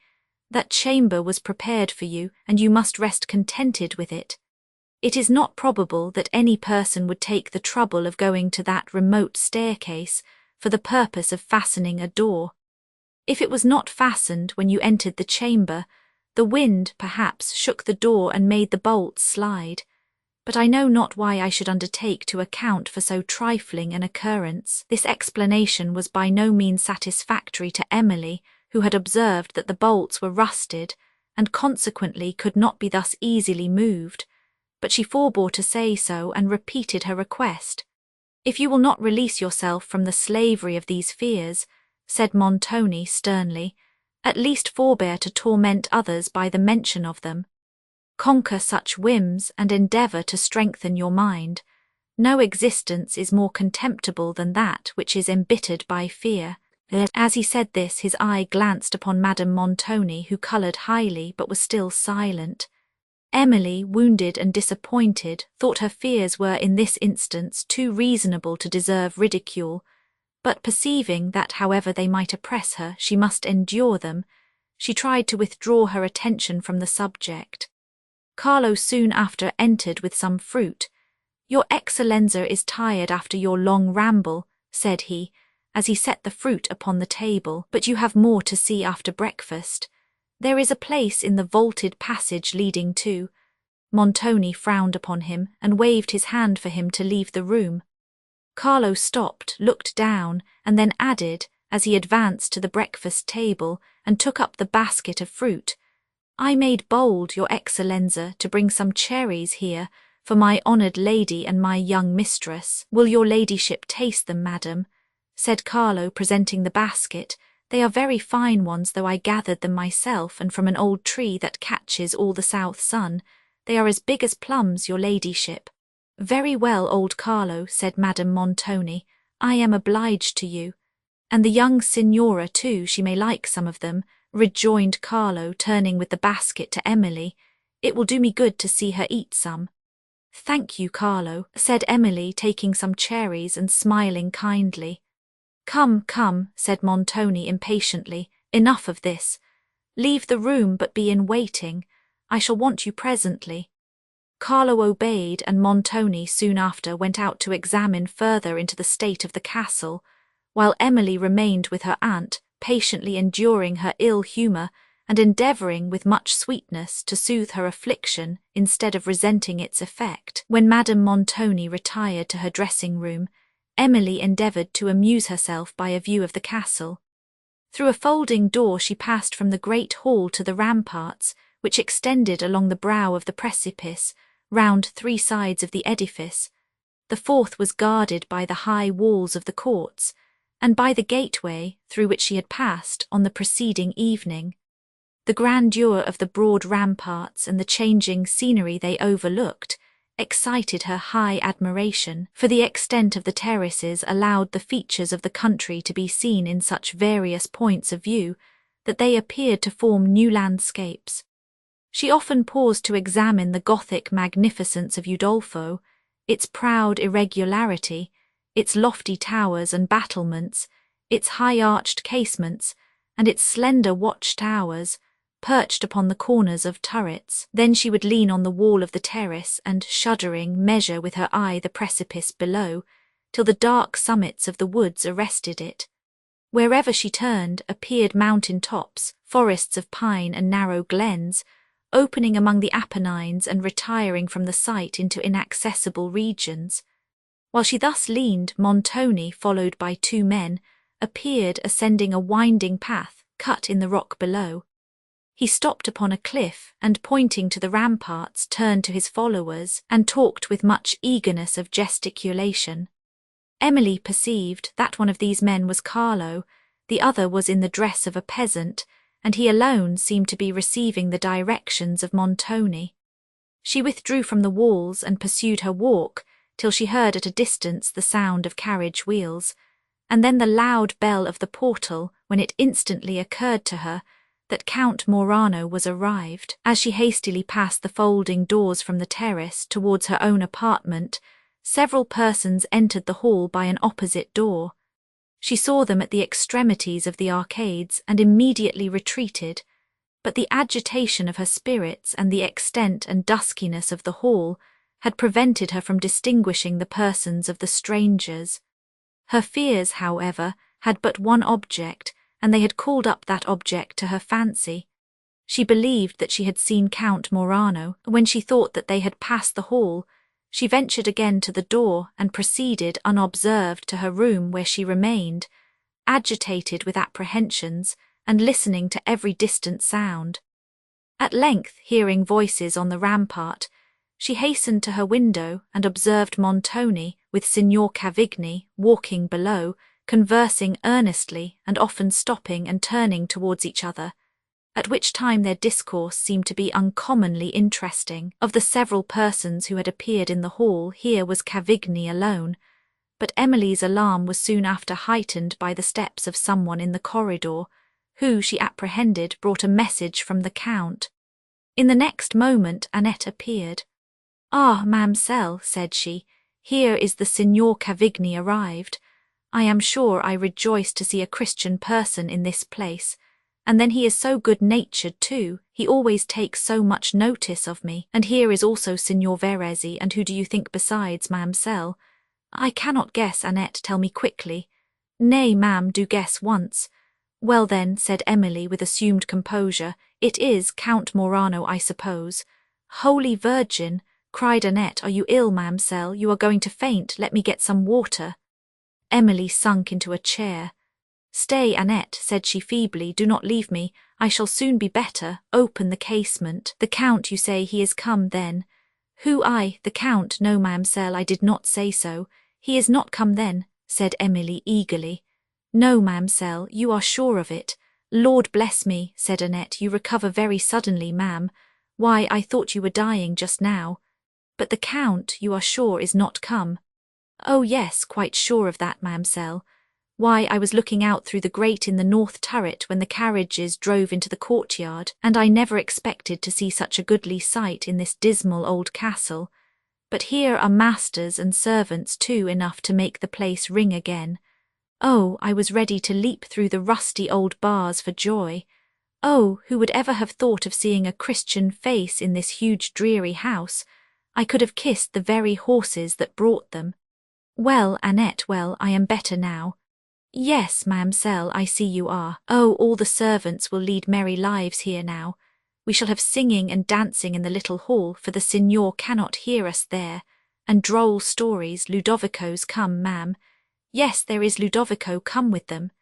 "That chamber was prepared for you, and you must rest contented with it. It is not probable that any person would take the trouble of going to that remote staircase for the purpose of fastening a door. If it was not fastened when you entered the chamber, the wind, perhaps, shook the door and made the bolts slide. But I know not why I should undertake to account for so trifling an occurrence." This explanation was by no means satisfactory to Emily, who had observed that the bolts were rusted, and consequently could not be thus easily moved, but she forbore to say so, and repeated her request. "If you will not release yourself from the slavery of these fears," said Montoni sternly, "at least forbear to torment others by the mention of them. Conquer such whims, and endeavour to strengthen your mind. No existence is more contemptible than that which is embittered by fear." As he said this, his eye glanced upon Madame Montoni, who coloured highly, but was still silent. Emily, wounded and disappointed, thought her fears were in this instance too reasonable to deserve ridicule, but perceiving that however they might oppress her, she must endure them, she tried to withdraw her attention from the subject. Carlo soon after entered with some fruit. "Your Excellenza is tired after your long ramble," said he, as he set the fruit upon the table, "but you have more to see after breakfast. There is a place in the vaulted passage leading to—" Montoni frowned upon him and waved his hand for him to leave the room. Carlo stopped, looked down, and then added, as he advanced to the breakfast table and took up the basket of fruit, "I made bold, your Excellenza, to bring some cherries here for my honoured lady and my young mistress. Will your ladyship taste them, madam?" said Carlo, presenting the basket. "They are very fine ones, though I gathered them myself, and from an old tree that catches all the south sun. They are as big as plums, your ladyship." "Very well, old Carlo," said Madame Montoni, "I am obliged to you. And the young signora too, she may like some of them," rejoined Carlo, turning with the basket to Emily. "It will do me good to see her eat some." "Thank you, Carlo," said Emily, taking some cherries and smiling kindly. "Come, come," said Montoni impatiently, "enough of this. Leave the room, but be in waiting. I shall want you presently." Carlo obeyed, and Montoni soon after went out to examine further into the state of the castle, while Emily remained with her aunt, patiently enduring her ill humour, and endeavouring with much sweetness to soothe her affliction instead of resenting its effect. When Madame Montoni retired to her dressing-room, Emily endeavoured to amuse herself by a view of the castle. Through a folding door she passed from the great hall to the ramparts, which extended along the brow of the precipice, round 3 sides of the edifice. The 4th was guarded by the high walls of the courts, and by the gateway through which she had passed on the preceding evening. The grandeur of the broad ramparts and the changing scenery they overlooked excited her high admiration, for the extent of the terraces allowed the features of the country to be seen in such various points of view that they appeared to form new landscapes. She often paused to examine the Gothic magnificence of Udolpho, its proud irregularity, its lofty towers and battlements, its high-arched casements, and its slender watch-towers, perched upon the corners of turrets. Then she would lean on the wall of the terrace and, shuddering, measure with her eye the precipice below, till the dark summits of the woods arrested it. Wherever she turned appeared mountain tops, forests of pine and narrow glens, opening among the Apennines and retiring from the sight into inaccessible regions. While she thus leaned, Montoni, followed by 2 men, appeared ascending a winding path cut in the rock below. He stopped upon a cliff and, pointing to the ramparts, turned to his followers and talked with much eagerness of gesticulation. Emily perceived that one of these men was Carlo, the other was in the dress of a peasant, and he alone seemed to be receiving the directions of Montoni. She withdrew from the walls and pursued her walk till she heard at a distance the sound of carriage wheels, and then the loud bell of the portal, when it instantly occurred to her that Count Morano was arrived. As she hastily passed the folding doors from the terrace towards her own apartment, several persons entered the hall by an opposite door. She saw them at the extremities of the arcades and immediately retreated, but the agitation of her spirits and the extent and duskiness of the hall had prevented her from distinguishing the persons of the strangers. Her fears, however, had but one object, and they had called up that object to her fancy. She believed that she had seen Count Morano. When she thought that they had passed the hall, she ventured again to the door and proceeded unobserved to her room, where she remained, agitated with apprehensions and listening to every distant sound. At length, hearing voices on the rampart, she hastened to her window and observed Montoni with Signor Cavigni walking below, conversing earnestly and often stopping and turning towards each other, at which time their discourse seemed to be uncommonly interesting. Of the several persons who had appeared in the hall, here was Cavigni alone, but Emily's alarm was soon after heightened by the steps of someone in the corridor, who, she apprehended, brought a message from the Count. In the next moment Annette appeared. "Ah, ma'amselle," said she, "here is the Signor Cavigni arrived. I am sure I rejoice to see a Christian person in this place, and then he is so good-natured too. He always takes so much notice of me. And here is also Signor Verezzi, and who do you think besides, ma'amselle?" "I cannot guess, Annette, tell me quickly." "Nay, ma'am, do guess once." "Well then," said Emily with assumed composure, "it is Count Morano, I suppose." "Holy Virgin!" cried Annette, "are you ill, ma'amselle? You are going to faint. Let me get some water." Emily sunk into a chair. "Stay, Annette," said she feebly, "do not leave me. I shall soon be better. Open the casement. The Count, you say he is come, then?" "Who, I? The Count? No, ma'amselle, I did not say so. He is not come, then?" said Emily eagerly. "No, ma'amselle, you are sure of it?" "Lord bless me," said Annette, "you recover very suddenly, ma'am. Why, I thought you were dying just now. But the Count, you are sure, is not come?" "Oh yes, quite sure of that, ma'amselle. Why, I was looking out through the grate in the north turret when the carriages drove into the courtyard, and I never expected to see such a goodly sight in this dismal old castle. But here are masters and servants too enough to make the place ring again. Oh, I was ready to leap through the rusty old bars for joy. Oh, who would ever have thought of seeing a Christian face in this huge dreary house? I could have kissed the very horses that brought them." "Well, Annette, well, I am better now." "Yes, ma'amselle, I see you are. Oh, all the servants will lead merry lives here now. We shall have singing and dancing in the little hall, for the signor cannot hear us there, and droll stories. Ludovico's come, ma'am. Yes, there is Ludovico come with them.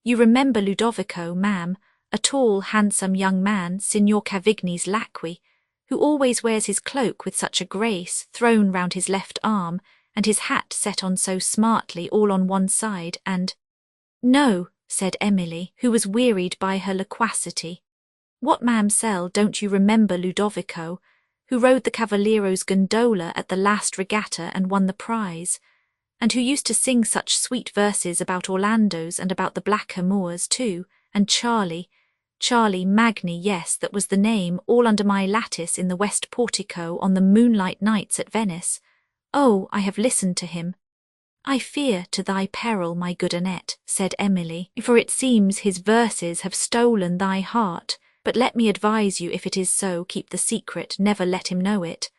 You remember Ludovico, ma'am, a tall, handsome young man, Signor Cavigni's lacquey, who always wears his cloak with such a grace, thrown round his left arm, and his hat set on so smartly all on one side, and—" "No," said Emily, who was wearied by her loquacity. "What, ma'amselle, don't you remember Ludovico, who rode the Cavaliero's gondola at the last regatta and won the prize, and who used to sing such sweet verses about Orlando's and about the Black Moors too, and Charlie Magni, yes, that was the name, all under my lattice in the west portico on the moonlight nights at Venice. Oh, I have listened to him." "I fear to thy peril, my good Annette," said Emily, "for it seems his verses have stolen thy heart. But let me advise you, if it is so, keep the secret, never let him know it."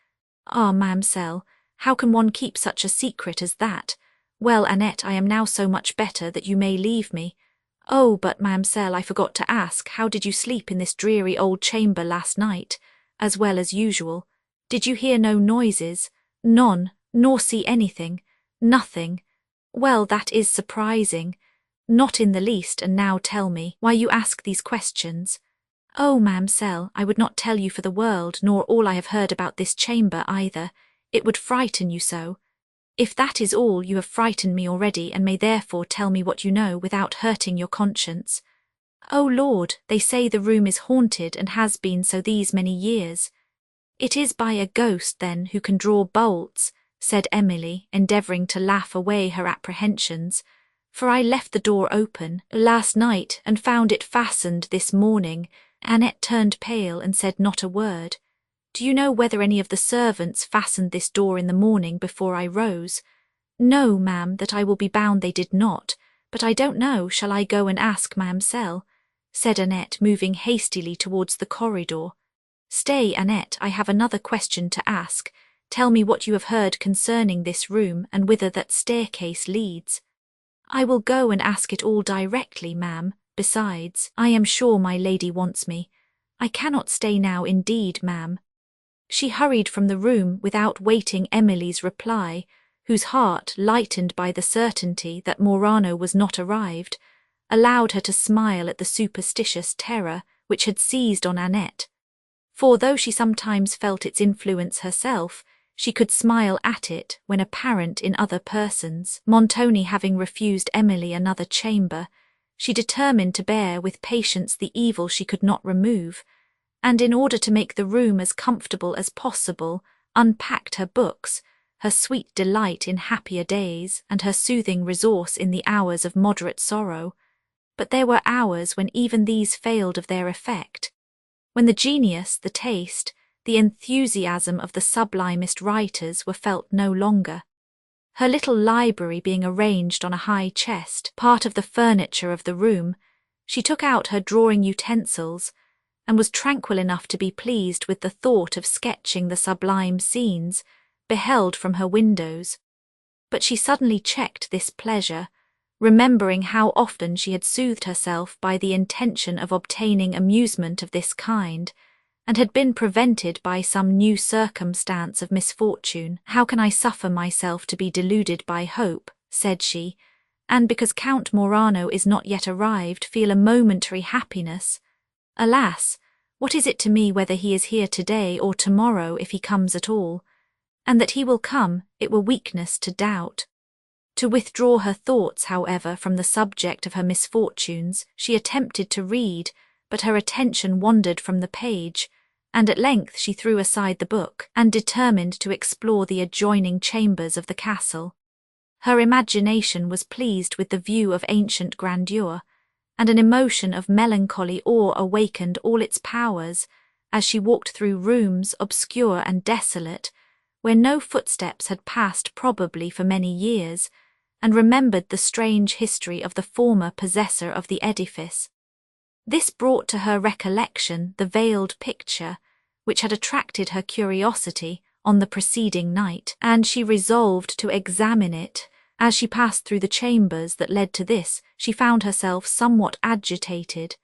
"Ah, ma'amselle, how can one keep such a secret as that? Well, Annette, I am now so much better that you may leave me. Oh, but, ma'amselle, I forgot to ask, how did you sleep in this dreary old chamber last night? as well as usual. Did you hear no noises? None, nor see anything? Nothing. Well, that is surprising. Not in the least, and now tell me why you ask these questions. Oh, ma'amselle, I would not tell you for the world, nor all I have heard about this chamber either. It would frighten you so. If that is all, you have frightened me already, and may therefore tell me what you know without hurting your conscience. Oh Lord, they say the room is haunted and has been so these many years. It is by a ghost, then, who can draw bolts, said Emily, endeavouring to laugh away her apprehensions, for I left the door open last night and found it fastened this morning. Annette turned pale and said not a word. Do you know whether any of the servants fastened this door in the morning before I rose? No, ma'am, that I will be bound they did not, but I don't know, shall I go and ask ma'amselle? Said Annette, moving hastily towards the corridor. Stay, Annette, I have another question to ask. Tell me what you have heard concerning this room and whither that staircase leads. I will go and ask it all directly, ma'am. Besides, I am sure my lady wants me. I cannot stay now indeed, ma'am. She hurried from the room without waiting Emily's reply, whose heart, lightened by the certainty that Morano was not arrived, allowed her to smile at the superstitious terror which had seized on Annette. For though she sometimes felt its influence herself, she could smile at it when apparent in other persons. Montoni having refused Emily another chamber, she determined to bear with patience the evil she could not remove, and in order to make the room as comfortable as possible, unpacked her books, her sweet delight in happier days, and her soothing resource in the hours of moderate sorrow. But there were hours when even these failed of their effect, when the genius, the taste, the enthusiasm of the sublimest writers were felt no longer. Her little library being arranged on a high chest, part of the furniture of the room, she took out her drawing utensils, and was tranquil enough to be pleased with the thought of sketching the sublime scenes beheld from her windows. But she suddenly checked this pleasure, remembering how often she had soothed herself by the intention of obtaining amusement of this kind, and had been prevented by some new circumstance of misfortune. How can I suffer myself to be deluded by hope, said she, and because Count Morano is not yet arrived, feel a momentary happiness? Alas, what is it to me whether he is here today or tomorrow, if he comes at all? And that he will come, it were weakness to doubt. To withdraw her thoughts, however, from the subject of her misfortunes, she attempted to read, but her attention wandered from the page, and at length she threw aside the book, and determined to explore the adjoining chambers of the castle. Her imagination was pleased with the view of ancient grandeur, and an emotion of melancholy awe awakened all its powers as she walked through rooms obscure and desolate, where no footsteps had passed probably for many years, and remembered the strange history of the former possessor of the edifice. This brought to her recollection the veiled picture, which had attracted her curiosity on the preceding night, and she resolved to examine it. As she passed through the chambers that led to this, she found herself somewhat agitated.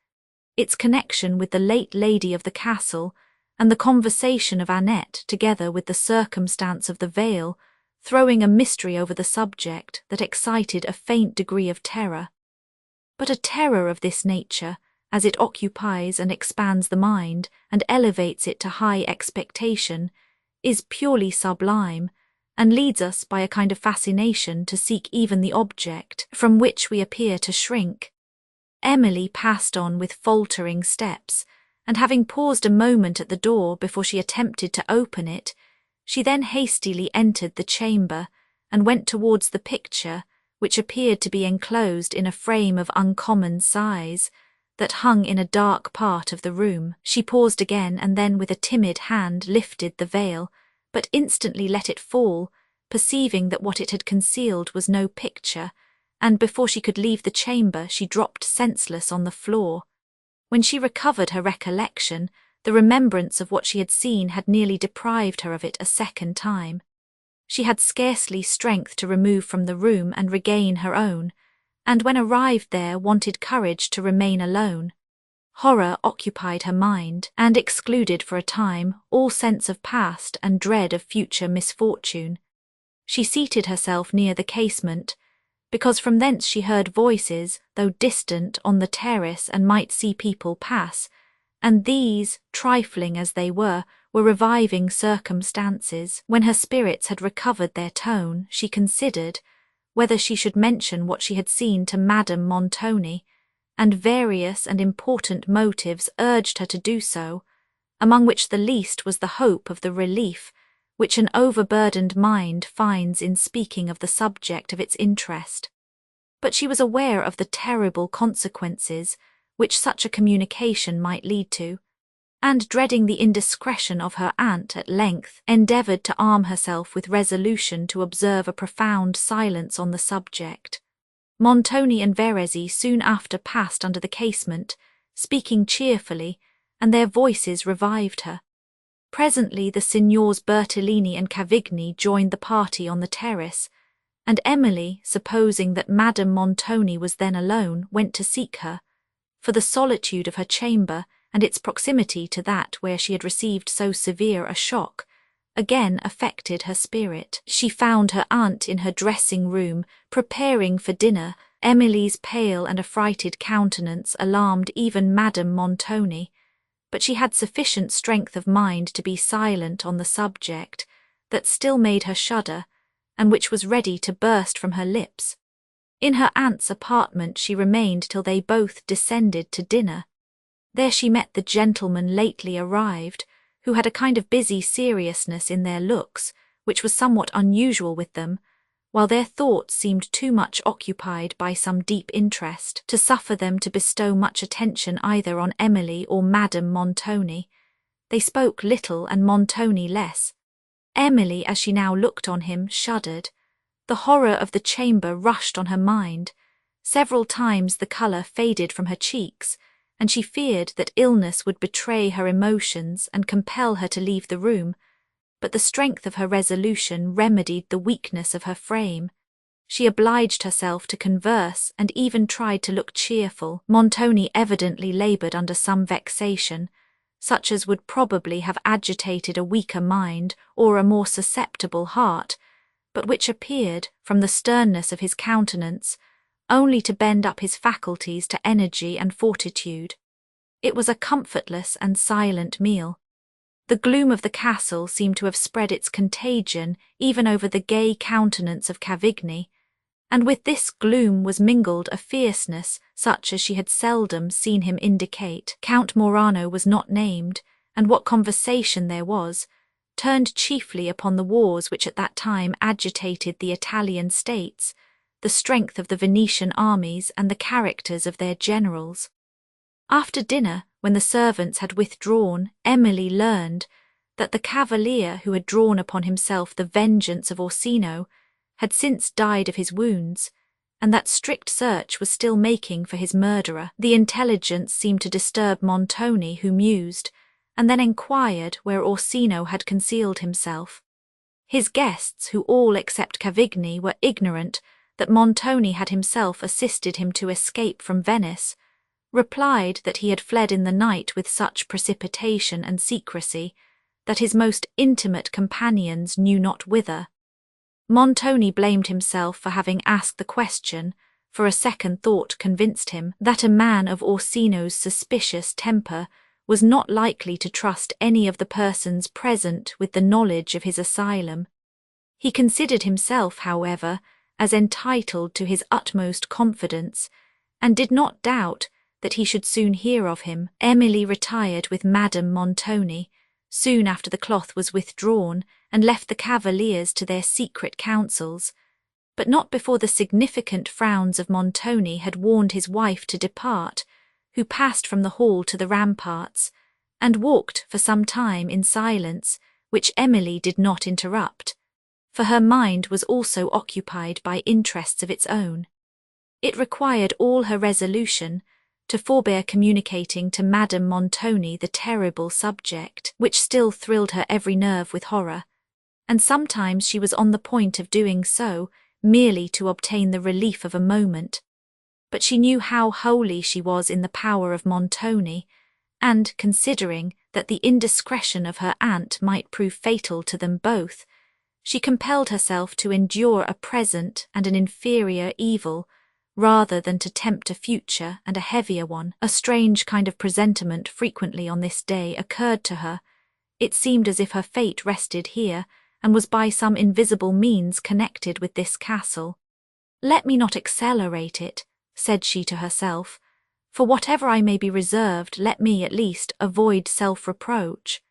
Its connection with the late lady of the castle, and the conversation of Annette, together with the circumstance of the veil, throwing a mystery over the subject that excited a faint degree of terror. But a terror of this nature, as it occupies and expands the mind, and elevates it to high expectation, is purely sublime, and leads us by a kind of fascination to seek even the object from which we appear to shrink. Emily passed on with faltering steps, and having paused a moment at the door before she attempted to open it, she then hastily entered the chamber, and went towards the picture, which appeared to be enclosed in a frame of uncommon size, that hung in a dark part of the room. She paused again, and then with a timid hand lifted the veil, but instantly let it fall, perceiving that what it had concealed was no picture, and before she could leave the chamber she dropped senseless on the floor. When she recovered her recollection, the remembrance of what she had seen had nearly deprived her of it a second time. She had scarcely strength to remove from the room and regain her own, and when arrived there wanted courage to remain alone. Horror occupied her mind and excluded for a time all sense of past and dread of future misfortune. She seated herself near the casement, because from thence she heard voices, though distant, on the terrace and might see people pass, and these, trifling as they were reviving circumstances. When her spirits had recovered their tone, she considered whether she should mention what she had seen to Madame Montoni, and various and important motives urged her to do so, among which the least was the hope of the relief which an overburdened mind finds in speaking of the subject of its interest. But she was aware of the terrible consequences which such a communication might lead to, and dreading the indiscretion of her aunt, at length endeavoured to arm herself with resolution to observe a profound silence on the subject. Montoni and Verezzi soon after passed under the casement, speaking cheerfully, and their voices revived her. Presently the Signors Bertolini and Cavigni joined the party on the terrace, and Emily, supposing that Madame Montoni was then alone, went to seek her, for the solitude of her chamber and its proximity to that where she had received so severe a shock again affected her spirit. She found her aunt in her dressing-room, preparing for dinner. Emily's pale and affrighted countenance alarmed even Madame Montoni, but she had sufficient strength of mind to be silent on the subject that still made her shudder, and which was ready to burst from her lips. In her aunt's apartment she remained till they both descended to dinner. There she met the gentlemen lately arrived, who had a kind of busy seriousness in their looks, which was somewhat unusual with them, while their thoughts seemed too much occupied by some deep interest to suffer them to bestow much attention either on Emily or Madame Montoni. They spoke little and Montoni less. Emily, as she now looked on him, shuddered. The horror of the chamber rushed on her mind. Several times the colour faded from her cheeks, and she feared that illness would betray her emotions and compel her to leave the room, but the strength of her resolution remedied the weakness of her frame. She obliged herself to converse and even tried to look cheerful. Montoni evidently laboured under some vexation, such as would probably have agitated a weaker mind or a more susceptible heart, but which appeared, from the sternness of his countenance, only to bend up his faculties to energy and fortitude. It was a comfortless and silent meal. The gloom of the castle seemed to have spread its contagion even over the gay countenance of Cavigni, and with this gloom was mingled a fierceness such as she had seldom seen him indicate. Count Morano was not named, and what conversation there was turned chiefly upon the wars which at that time agitated the Italian states, the strength of the Venetian armies and the characters of their generals. After dinner, when the servants had withdrawn, Emily learned that the cavalier who had drawn upon himself the vengeance of Orsino had since died of his wounds, and that strict search was still making for his murderer. The intelligence seemed to disturb Montoni, who mused, and then enquired where Orsino had concealed himself. His guests, who all except Cavigni were ignorant that Montoni had himself assisted him to escape from Venice, replied that he had fled in the night with such precipitation and secrecy that his most intimate companions knew not whither. Montoni blamed himself for having asked the question, for a second thought convinced him that a man of Orsino's suspicious temper was not likely to trust any of the persons present with the knowledge of his asylum. He considered himself, however, as entitled to his utmost confidence, and did not doubt that he should soon hear of him. Emily retired with Madame Montoni soon after the cloth was withdrawn, and left the cavaliers to their secret counsels, but not before the significant frowns of Montoni had warned his wife to depart, who passed from the hall to the ramparts, and walked for some time in silence, which Emily did not interrupt, for her mind was also occupied by interests of its own. It required all her resolution to forbear communicating to Madame Montoni the terrible subject, which still thrilled her every nerve with horror, and sometimes she was on the point of doing so, merely to obtain the relief of a moment. but she knew how wholly she was in the power of Montoni, and, considering that the indiscretion of her aunt might prove fatal to them both, she compelled herself to endure a present and an inferior evil, rather than to tempt a future and a heavier one. A strange kind of presentiment frequently on this day occurred to her. It seemed as if her fate rested here, and was by some invisible means connected with this castle. "Let me not accelerate it," said she to herself. "For whatever I may be reserved, let me, at least, avoid self-reproach."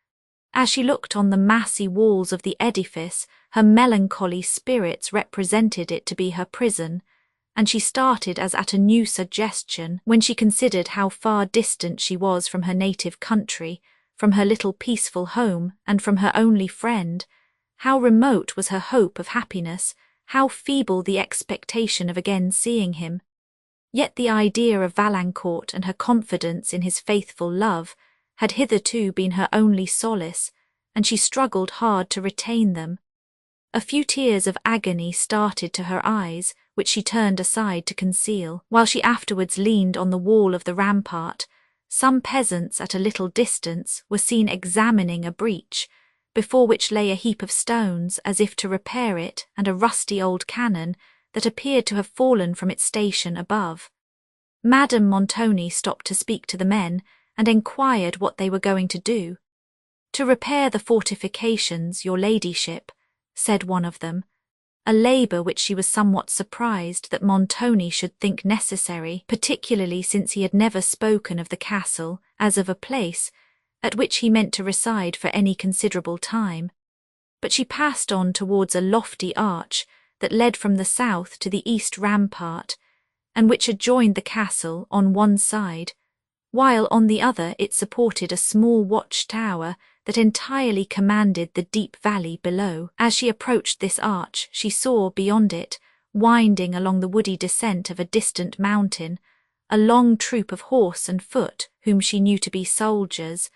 As she looked on the massy walls of the edifice, her melancholy spirits represented it to be her prison, and she started as at a new suggestion when she considered how far distant she was from her native country, from her little peaceful home, and from her only friend. How remote was her hope of happiness, how feeble the expectation of again seeing him. Yet the idea of Valancourt and her confidence in his faithful love had hitherto been her only solace, and she struggled hard to retain them. A few tears of agony started to her eyes, which she turned aside to conceal, while she afterwards leaned on the wall of the rampart. Some peasants at a little distance were seen examining a breach, before which lay a heap of stones as if to repair it, and a rusty old cannon that appeared to have fallen from its station above. Madame Montoni stopped to speak to the men, and enquired what they were going to do. "To repair the fortifications, your ladyship," said one of them, a labour which she was somewhat surprised that Montoni should think necessary, particularly since he had never spoken of the castle as of a place at which he meant to reside for any considerable time. But she passed on towards a lofty arch that led from the south to the east rampart, and which adjoined the castle on one side, while on the other it supported a small watch-tower that entirely commanded the deep valley below. As she approached this arch, she saw beyond it, winding along the woody descent of a distant mountain, a long troop of horse and foot whom she knew to be soldiers,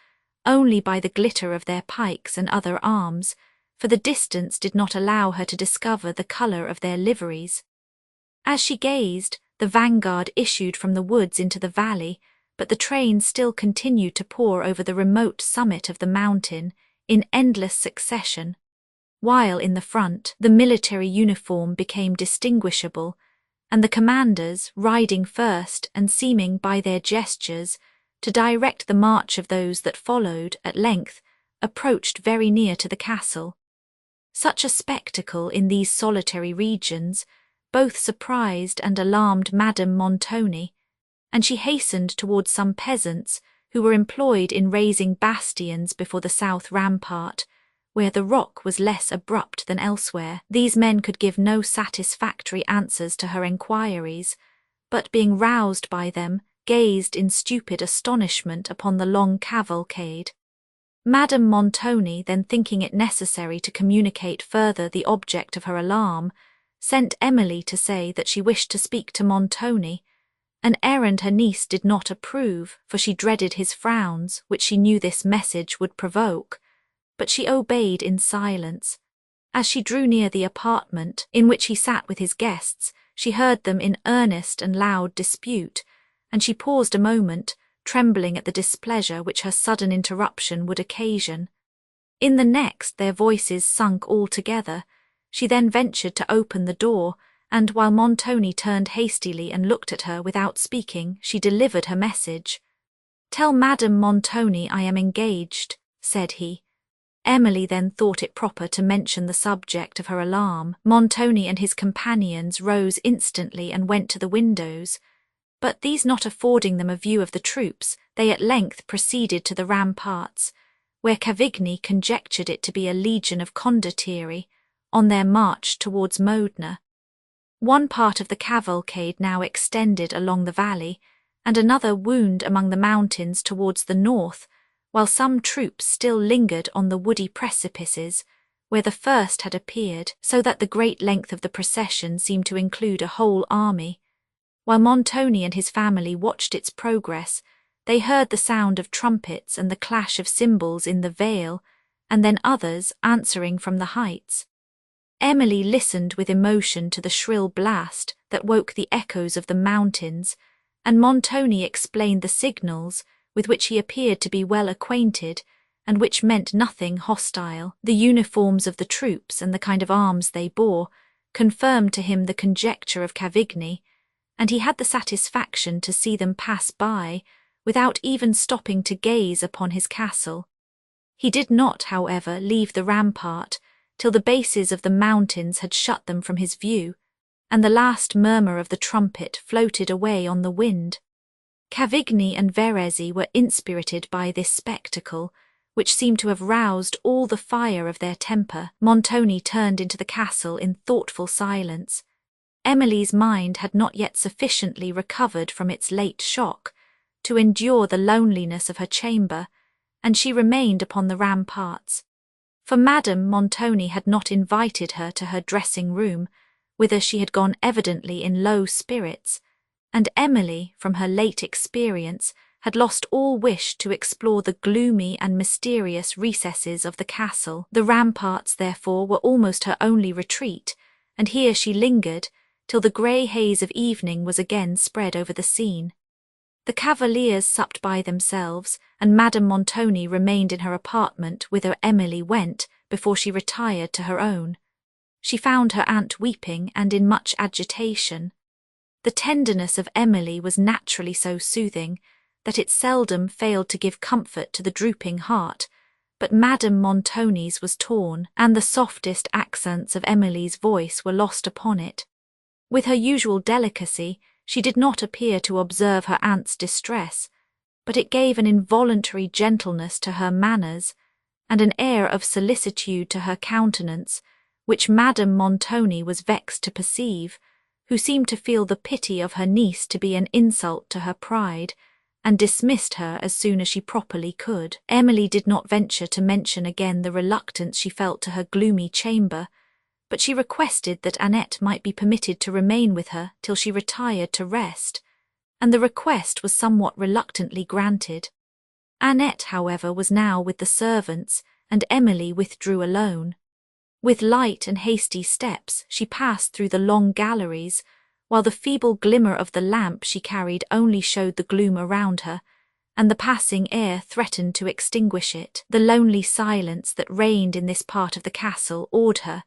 only by the glitter of their pikes and other arms, for the distance did not allow her to discover the colour of their liveries. As she gazed, the vanguard issued from the woods into the valley, but the train still continued to pour over the remote summit of the mountain in endless succession, while in the front the military uniform became distinguishable, and the commanders, riding first and seeming by their gestures to direct the march of those that followed, at length approached very near to the castle. Such a spectacle in these solitary regions both surprised and alarmed Madame Montoni, and she hastened towards some peasants who were employed in raising bastions before the south rampart, where the rock was less abrupt than elsewhere. These men could give no satisfactory answers to her enquiries, but being roused by them, gazed in stupid astonishment upon the long cavalcade. Madame Montoni, then thinking it necessary to communicate further the object of her alarm, sent Emily to say that she wished to speak to Montoni, an errand her niece did not approve, for she dreaded his frowns, which she knew this message would provoke, but she obeyed in silence. As she drew near the apartment in which he sat with his guests, she heard them in earnest and loud dispute, and she paused a moment, trembling at the displeasure which her sudden interruption would occasion. In the next their voices sunk altogether. She then ventured to open the door, and while Montoni turned hastily and looked at her without speaking, she delivered her message. "Tell Madame Montoni I am engaged," said he. Emily then thought it proper to mention the subject of her alarm. Montoni and his companions rose instantly and went to the windows, but these not affording them a view of the troops, they at length proceeded to the ramparts, where Cavigni conjectured it to be a legion of condottieri, on their march towards Modena. One part of the cavalcade now extended along the valley, and another wound among the mountains towards the north, while some troops still lingered on the woody precipices, where the first had appeared, so that the great length of the procession seemed to include a whole army. While Montoni and his family watched its progress, they heard the sound of trumpets and the clash of cymbals in the vale, and then others answering from the heights. Emily listened with emotion to the shrill blast that woke the echoes of the mountains, and Montoni explained the signals with which he appeared to be well acquainted, and which meant nothing hostile. The uniforms of the troops and the kind of arms they bore confirmed to him the conjecture of Cavigni, and he had the satisfaction to see them pass by without even stopping to gaze upon his castle. He did not, however, leave the rampart till the bases of the mountains had shut them from his view, and the last murmur of the trumpet floated away on the wind. Cavigni and Verezzi were inspirited by this spectacle, which seemed to have roused all the fire of their temper. Montoni turned into the castle in thoughtful silence. Emily's mind had not yet sufficiently recovered from its late shock to endure the loneliness of her chamber, and she remained upon the ramparts. For Madame Montoni had not invited her to her dressing-room, whither she had gone evidently in low spirits, and Emily, from her late experience, had lost all wish to explore the gloomy and mysterious recesses of the castle. The ramparts, therefore, were almost her only retreat, and here she lingered till the grey haze of evening was again spread over the scene. The cavaliers supped by themselves, and Madame Montoni remained in her apartment whither Emily went before she retired to her own. She found her aunt weeping and in much agitation. The tenderness of Emily was naturally so soothing that it seldom failed to give comfort to the drooping heart, but Madame Montoni's was torn, and the softest accents of Emily's voice were lost upon it. With her usual delicacy, she did not appear to observe her aunt's distress, but it gave an involuntary gentleness to her manners, and an air of solicitude to her countenance, which Madame Montoni was vexed to perceive, who seemed to feel the pity of her niece to be an insult to her pride, and dismissed her as soon as she properly could. Emily did not venture to mention again the reluctance she felt to her gloomy chamber, but she requested that Annette might be permitted to remain with her till she retired to rest, and the request was somewhat reluctantly granted. Annette, however, was now with the servants, and Emily withdrew alone. With light and hasty steps she passed through the long galleries, while the feeble glimmer of the lamp she carried only showed the gloom around her, and the passing air threatened to extinguish it. The lonely silence that reigned in this part of the castle awed her.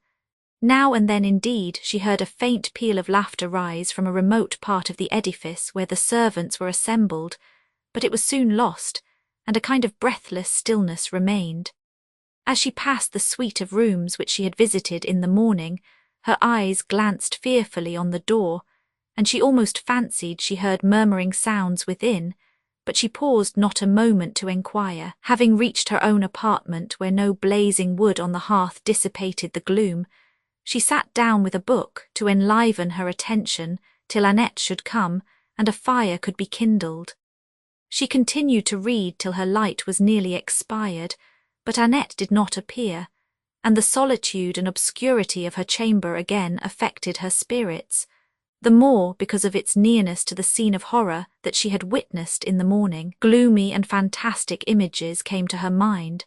Now and then, indeed, she heard a faint peal of laughter rise from a remote part of the edifice where the servants were assembled, but it was soon lost, and a kind of breathless stillness remained. As she passed the suite of rooms which she had visited in the morning, her eyes glanced fearfully on the door, and she almost fancied she heard murmuring sounds within, but she paused not a moment to enquire. Having reached her own apartment, where no blazing wood on the hearth dissipated the gloom, she sat down with a book to enliven her attention till Annette should come and a fire could be kindled. She continued to read till her light was nearly expired, but Annette did not appear, and the solitude and obscurity of her chamber again affected her spirits, the more because of its nearness to the scene of horror that she had witnessed in the morning. Gloomy and fantastic images came to her mind.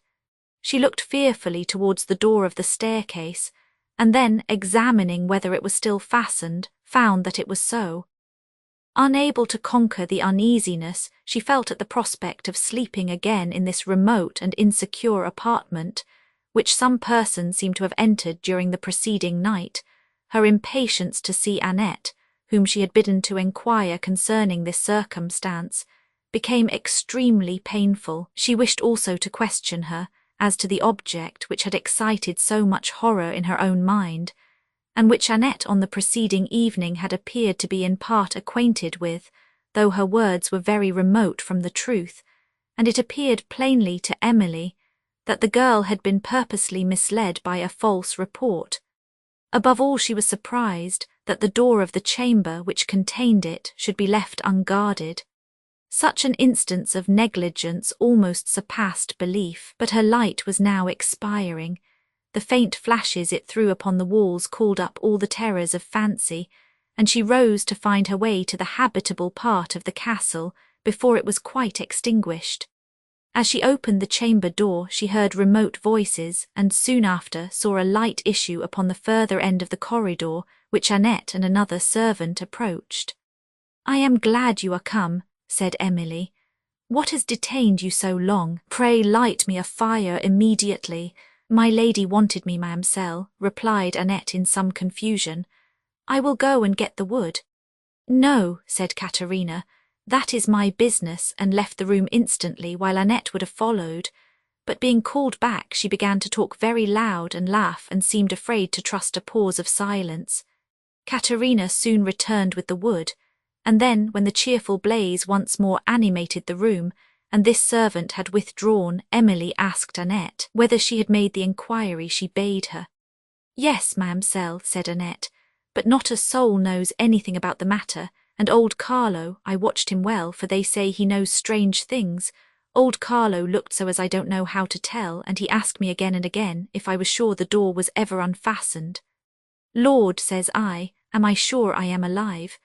She looked fearfully towards the door of the staircase, and then, examining whether it was still fastened, found that it was so. Unable to conquer the uneasiness she felt at the prospect of sleeping again in this remote and insecure apartment, which some person seemed to have entered during the preceding night, her impatience to see Annette, whom she had bidden to enquire concerning this circumstance, became extremely painful. She wished also to question her as to the object which had excited so much horror in her own mind, and which Annette on the preceding evening had appeared to be in part acquainted with, though her words were very remote from the truth, and it appeared plainly to Emily that the girl had been purposely misled by a false report. Above all, she was surprised that the door of the chamber which contained it should be left unguarded. Such an instance of negligence almost surpassed belief, but her light was now expiring. The faint flashes it threw upon the walls called up all the terrors of fancy, and she rose to find her way to the habitable part of the castle before it was quite extinguished. As she opened the chamber door, she heard remote voices, and soon after saw a light issue upon the further end of the corridor, which Annette and another servant approached. "I am glad you are come," said Emily. "What has detained you so long? Pray light me a fire immediately." "My lady wanted me, ma'amselle," replied Annette in some confusion. "I will go and get the wood." "No," said Caterina, "that is my business," and left the room instantly, while Annette would have followed. But being called back, she began to talk very loud and laugh, and seemed afraid to trust a pause of silence. Caterina soon returned with the wood, and then, when the cheerful blaze once more animated the room, and this servant had withdrawn, Emily asked Annette whether she had made the inquiry she bade her. "Yes, ma'amselle," said Annette, "but not a soul knows anything about the matter, and old Carlo, I watched him well, for they say he knows strange things. Old Carlo looked so as I don't know how to tell, and he asked me again and again if I was sure the door was ever unfastened. 'Lord,' says I, 'am I sure I am alive?'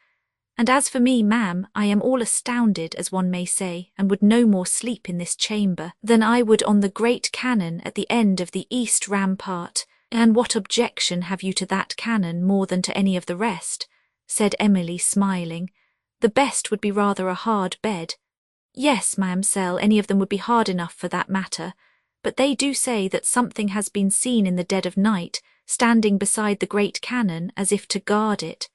And as for me, ma'am, I am all astounded, as one may say, and would no more sleep in this chamber than I would on the great cannon at the end of the east rampart." "And what objection have you to that cannon more than to any of the rest?" said Emily, smiling. "The best would be rather a hard bed." "Yes, ma'amselle, any of them would be hard enough for that matter, but they do say that something has been seen in the dead of night, standing beside the great cannon as if to guard it."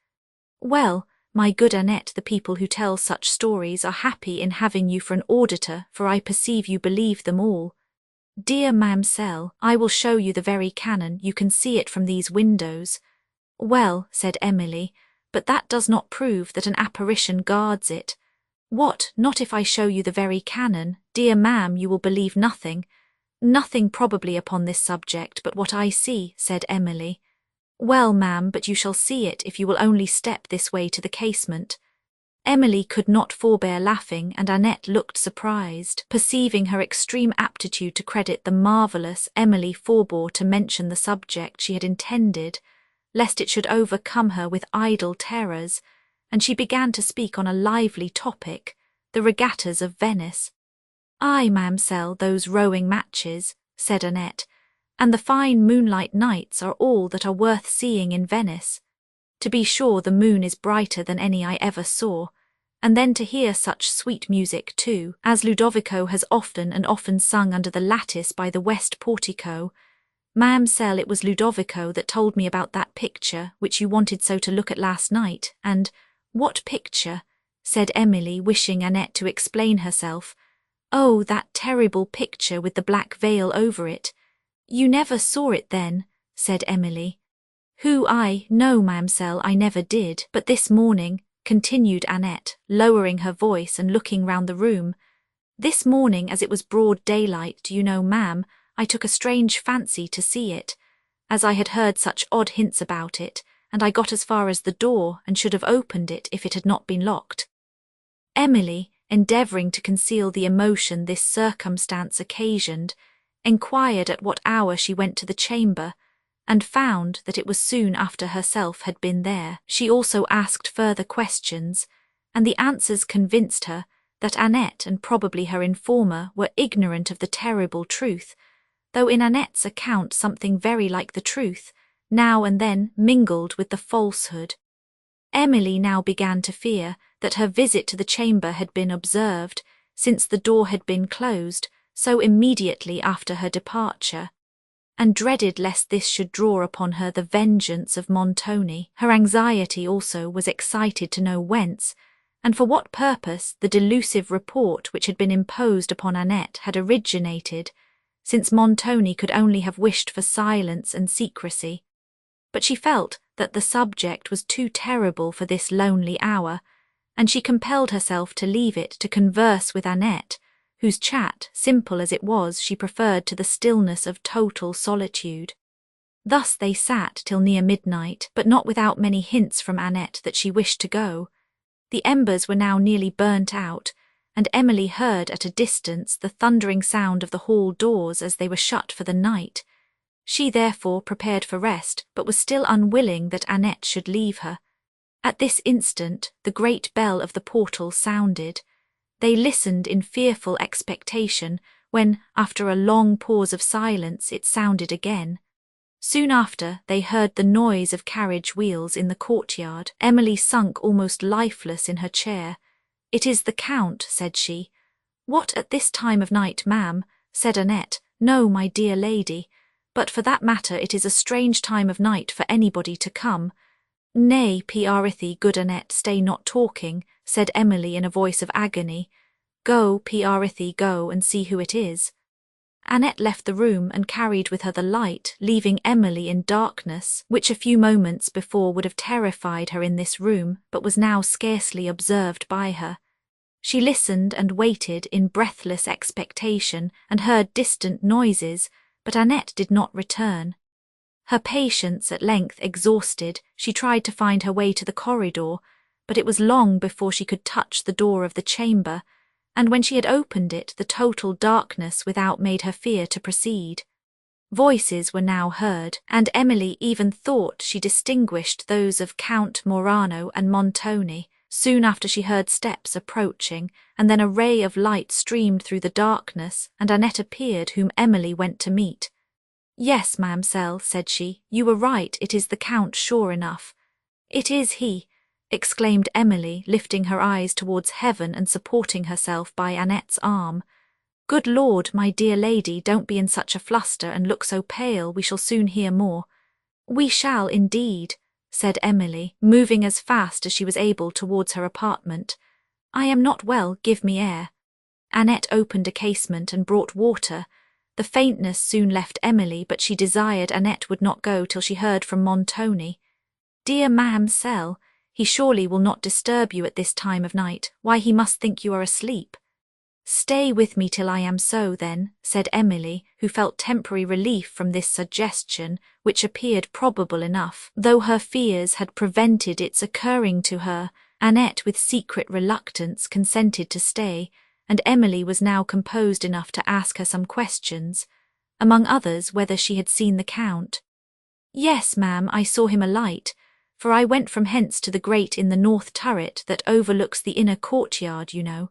"Well, my good Annette, the people who tell such stories are happy in having you for an auditor, for I perceive you believe them all." "Dear ma'amselle, I will show you the very cannon, you can see it from these windows." "Well," said Emily, "but that does not prove that an apparition guards it." "What, not if I show you the very cannon? Dear ma'am, you will believe nothing." "Nothing probably upon this subject but what I see," said Emily. "Well, ma'am, but you shall see it if you will only step this way to the casement." Emily could not forbear laughing, and Annette looked surprised. Perceiving her extreme aptitude to credit the marvellous, Emily forbore to mention the subject she had intended, lest it should overcome her with idle terrors, and she began to speak on a lively topic, the regattas of Venice. "Ay, ma'amselle, those rowing matches," said Annette, "and the fine moonlight nights are all that are worth seeing in Venice. To be sure the moon is brighter than any I ever saw, and then to hear such sweet music too, as Ludovico has often and often sung under the lattice by the west portico. Ma'amselle, it was Ludovico that told me about that picture which you wanted so to look at last night, and—" "What picture?" said Emily, wishing Annette to explain herself. "Oh, that terrible picture with the black veil over it. You never saw it then?" said Emily. "No, ma'amselle, I never did, but this morning," continued Annette, lowering her voice and looking round the room, "this morning, as it was broad daylight, do you know, ma'am, I took a strange fancy to see it, as I had heard such odd hints about it, and I got as far as the door, and should have opened it if it had not been locked." Emily, endeavouring to conceal the emotion this circumstance occasioned, enquired at what hour she went to the chamber, and found that it was soon after herself had been there. She also asked further questions, and the answers convinced her that Annette and probably her informer were ignorant of the terrible truth, though in Annette's account something very like the truth, now and then mingled with the falsehood. Emily now began to fear that her visit to the chamber had been observed, since the door had been closed so immediately after her departure, and dreaded lest this should draw upon her the vengeance of Montoni. Her anxiety also was excited to know whence, and for what purpose, the delusive report which had been imposed upon Annette had originated, since Montoni could only have wished for silence and secrecy. But she felt that the subject was too terrible for this lonely hour, and she compelled herself to leave it to converse with Annette, whose chat, simple as it was, she preferred to the stillness of total solitude. Thus they sat till near midnight, but not without many hints from Annette that she wished to go. The embers were now nearly burnt out, and Emily heard at a distance the thundering sound of the hall doors as they were shut for the night. She therefore prepared for rest, but was still unwilling that Annette should leave her. At this instant the great bell of the portal sounded. They listened in fearful expectation, when, after a long pause of silence, it sounded again. Soon after, they heard the noise of carriage wheels in the courtyard. Emily sunk almost lifeless in her chair. "It is the Count," said she. "What, at this time of night, ma'am?" said Annette. "No, my dear lady, but for that matter it is a strange time of night for anybody to come." "Nay, Prithee, good Annette, stay not talking," said Emily in a voice of agony. "Go, Prithee, go and see who it is." Annette left the room and carried with her the light, leaving Emily in darkness, which a few moments before would have terrified her in this room, but was now scarcely observed by her. She listened and waited in breathless expectation and heard distant noises, but Annette did not return. Her patience at length exhausted, she tried to find her way to the corridor, but it was long before she could touch the door of the chamber, and when she had opened it, the total darkness without made her fear to proceed. Voices were now heard, and Emily even thought she distinguished those of Count Morano and Montoni. Soon after she heard steps approaching, and then a ray of light streamed through the darkness, and Annette appeared, whom Emily went to meet. "Yes, ma'amselle," said she, "you were right, it is the Count sure enough." "It is he," exclaimed Emily, lifting her eyes towards heaven and supporting herself by Annette's arm. "Good Lord, my dear lady, don't be in such a fluster and look so pale, we shall soon hear more." "We shall, indeed," said Emily, moving as fast as she was able towards her apartment. "I am not well, give me air." Annette opened a casement and brought water. The faintness soon left Emily, but she desired Annette would not go till she heard from Montoni. "Dear ma'amselle, he surely will not disturb you at this time of night. Why, he must think you are asleep." "Stay with me till I am so, then," said Emily, who felt temporary relief from this suggestion, which appeared probable enough, though her fears had prevented its occurring to her. Annette, with secret reluctance, consented to stay, and Emily was now composed enough to ask her some questions, among others whether she had seen the Count. "Yes, ma'am, I saw him alight, for I went from hence to the grate in the north turret that overlooks the inner courtyard, you know.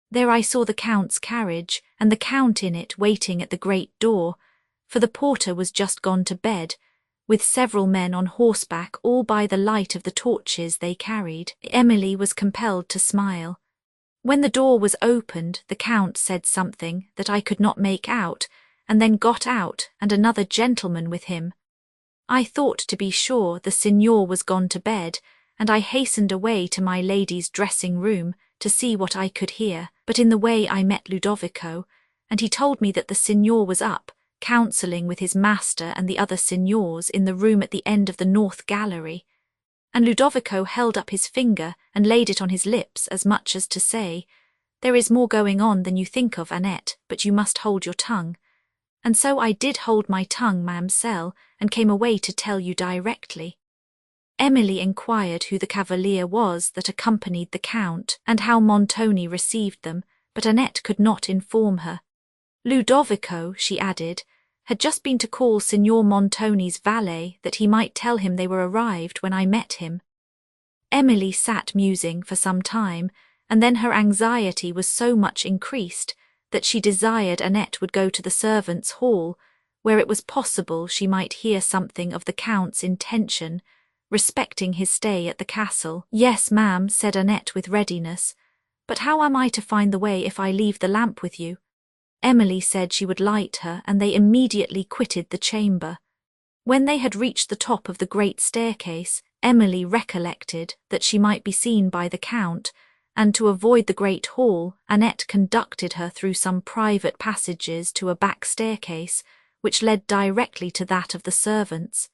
There I saw the Count's carriage, and the Count in it waiting at the great door, for the porter was just gone to bed, with several men on horseback, all by the light of the torches they carried." Emily was compelled to smile. "When the door was opened, the Count said something that I could not make out, and then got out, and another gentleman with him. I thought, to be sure, the Signor was gone to bed, and I hastened away to my lady's dressing-room to see what I could hear, but in the way I met Ludovico, and he told me that the Signor was up, counselling with his master and the other Signors in the room at the end of the north gallery. And Ludovico held up his finger and laid it on his lips as much as to say, 'There is more going on than you think of, Annette, but you must hold your tongue.' And so I did hold my tongue, ma'amselle, and came away to tell you directly." Emily inquired who the cavalier was that accompanied the Count, and how Montoni received them, but Annette could not inform her. Ludovico, she added, had just been to call Signor Montoni's valet that he might tell him they were arrived when I met him. Emily sat musing for some time, and then her anxiety was so much increased that she desired Annette would go to the servants' hall, where it was possible she might hear something of the Count's intention respecting his stay at the castle. "Yes, ma'am," said Annette with readiness, "but how am I to find the way if I leave the lamp with you?" Emily said she would light her, and they immediately quitted the chamber. When they had reached the top of the great staircase, Emily recollected that she might be seen by the Count, and to avoid the great hall, Annette conducted her through some private passages to a back staircase, which led directly to that of the servants.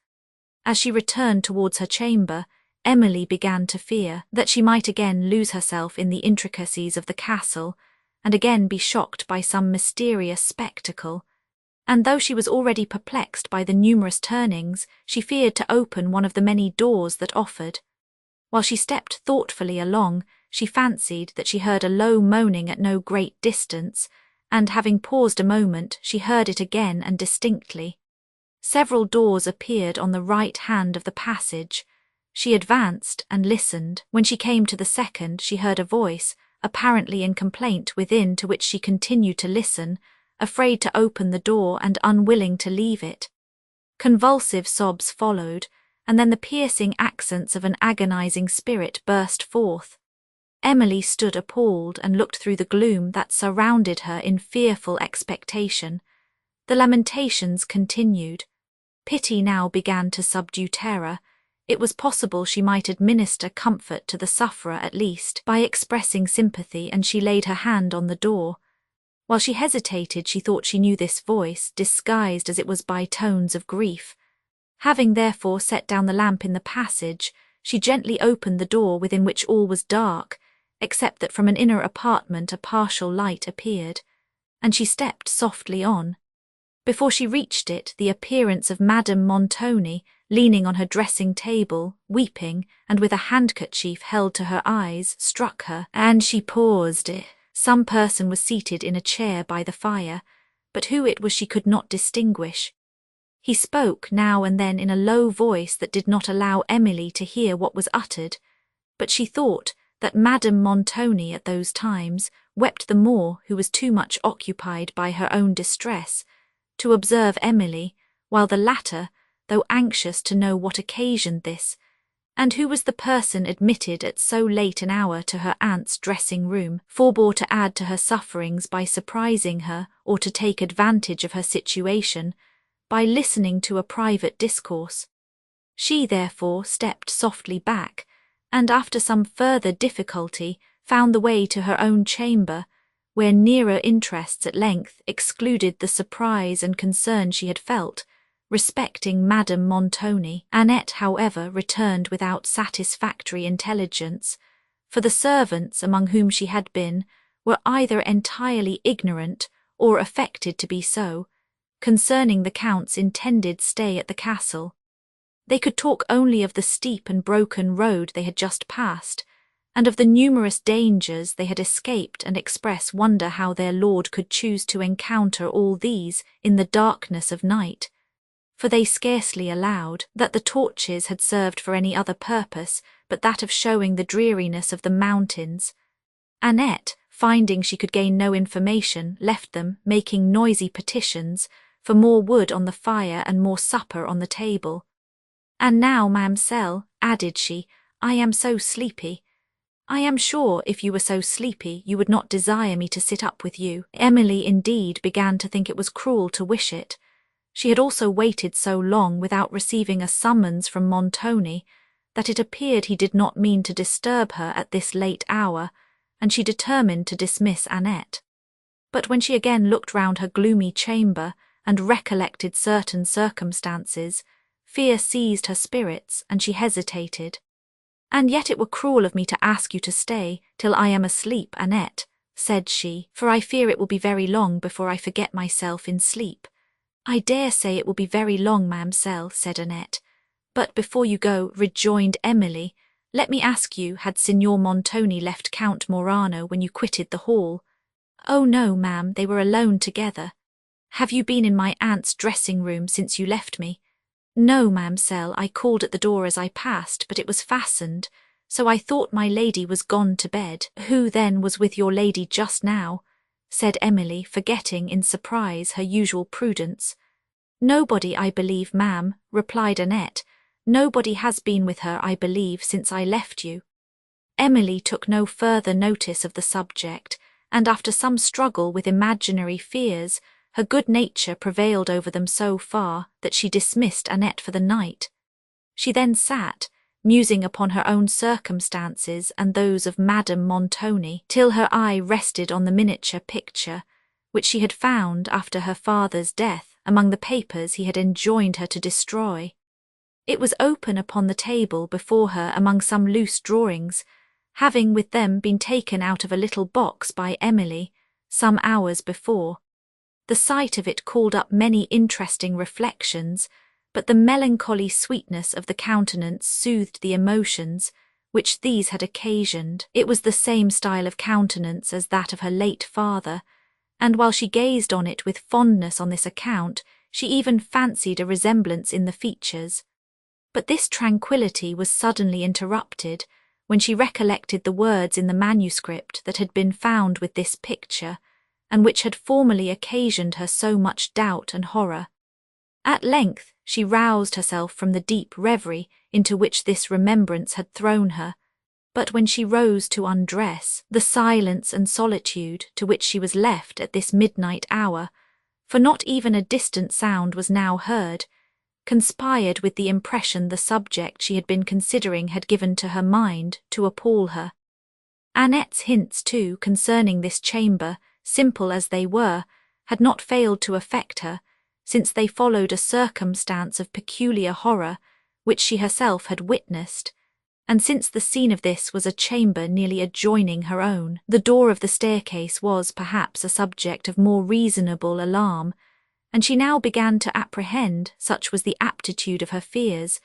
As she returned towards her chamber, Emily began to fear that she might again lose herself in the intricacies of the castle, and again be shocked by some mysterious spectacle. And though she was already perplexed by the numerous turnings, she feared to open one of the many doors that offered. While she stepped thoughtfully along, she fancied that she heard a low moaning at no great distance, and having paused a moment, she heard it again and distinctly. Several doors appeared on the right hand of the passage. She advanced and listened. When she came to the second, she heard a voice, apparently in complaint within, to which she continued to listen, afraid to open the door and unwilling to leave it. Convulsive sobs followed, and then the piercing accents of an agonizing spirit burst forth. Emily stood appalled and looked through the gloom that surrounded her in fearful expectation. The lamentations continued. Pity now began to subdue terror. It was possible she might administer comfort to the sufferer at least by expressing sympathy, and she laid her hand on the door. While she hesitated, she thought she knew this voice, disguised as it was by tones of grief. Having therefore set down the lamp in the passage, she gently opened the door, within which all was dark, except that from an inner apartment a partial light appeared, and she stepped softly on. Before she reached it, the appearance of Madame Montoni, leaning on her dressing-table, weeping, and with a handkerchief held to her eyes, struck her, and she paused. Some person was seated in a chair by the fire, but who it was she could not distinguish. He spoke now and then in a low voice that did not allow Emily to hear what was uttered, but she thought that Madame Montoni at those times wept the more who was too much occupied by her own distress to observe Emily, while the latter, though anxious to know what occasioned this, and who was the person admitted at so late an hour to her aunt's dressing-room, forbore to add to her sufferings by surprising her or to take advantage of her situation by listening to a private discourse. She therefore stepped softly back, and after some further difficulty found the way to her own chamber, where nearer interests at length excluded the surprise and concern she had felt respecting Madame Montoni. Annette, however, returned without satisfactory intelligence, for the servants among whom she had been were either entirely ignorant or affected to be so, concerning the Count's intended stay at the castle. They could talk only of the steep and broken road they had just passed, and of the numerous dangers they had escaped, and express wonder how their lord could choose to encounter all these in the darkness of night, for they scarcely allowed that the torches had served for any other purpose but that of showing the dreariness of the mountains. Annette, finding she could gain no information, left them, making noisy petitions for more wood on the fire and more supper on the table. "And now, ma'amselle," added she, "I am so sleepy. I am sure if you were so sleepy you would not desire me to sit up with you." Emily indeed began to think it was cruel to wish it. She had also waited so long without receiving a summons from Montoni that it appeared he did not mean to disturb her at this late hour, and she determined to dismiss Annette. But when she again looked round her gloomy chamber and recollected certain circumstances, fear seized her spirits, and she hesitated. "And yet it were cruel of me to ask you to stay till I am asleep, Annette," said she, "for I fear it will be very long before I forget myself in sleep." "I dare say it will be very long, ma'amselle," said Annette. "But before you go," rejoined Emily, "let me ask you, had Signor Montoni left Count Morano when you quitted the hall?" "Oh no, ma'am, they were alone together." "Have you been in my aunt's dressing-room since you left me?" "No, ma'amselle, I called at the door as I passed, but it was fastened, so I thought my lady was gone to bed." "Who, then, was with your lady just now?" said Emily, forgetting in surprise her usual prudence. "Nobody, I believe, ma'am," replied Annette. "Nobody has been with her, I believe, since I left you." Emily took no further notice of the subject, and after some struggle with imaginary fears, her good nature prevailed over them so far that she dismissed Annette for the night. She then sat, musing upon her own circumstances and those of Madame Montoni, till her eye rested on the miniature picture, which she had found after her father's death among the papers he had enjoined her to destroy. It was open upon the table before her among some loose drawings, having with them been taken out of a little box by Emily some hours before. The sight of it called up many interesting reflections, but the melancholy sweetness of the countenance soothed the emotions which these had occasioned. It was the same style of countenance as that of her late father, and while she gazed on it with fondness on this account, she even fancied a resemblance in the features. But this tranquillity was suddenly interrupted when she recollected the words in the manuscript that had been found with this picture, and which had formerly occasioned her so much doubt and horror. At length she roused herself from the deep reverie into which this remembrance had thrown her, but when she rose to undress, the silence and solitude to which she was left at this midnight hour, for not even a distant sound was now heard, conspired with the impression the subject she had been considering had given to her mind to appall her. Annette's hints, too, concerning this chamber, simple as they were, had not failed to affect her, since they followed a circumstance of peculiar horror which she herself had witnessed, and since the scene of this was a chamber nearly adjoining her own, the door of the staircase was perhaps a subject of more reasonable alarm, and she now began to apprehend, such was the aptitude of her fears,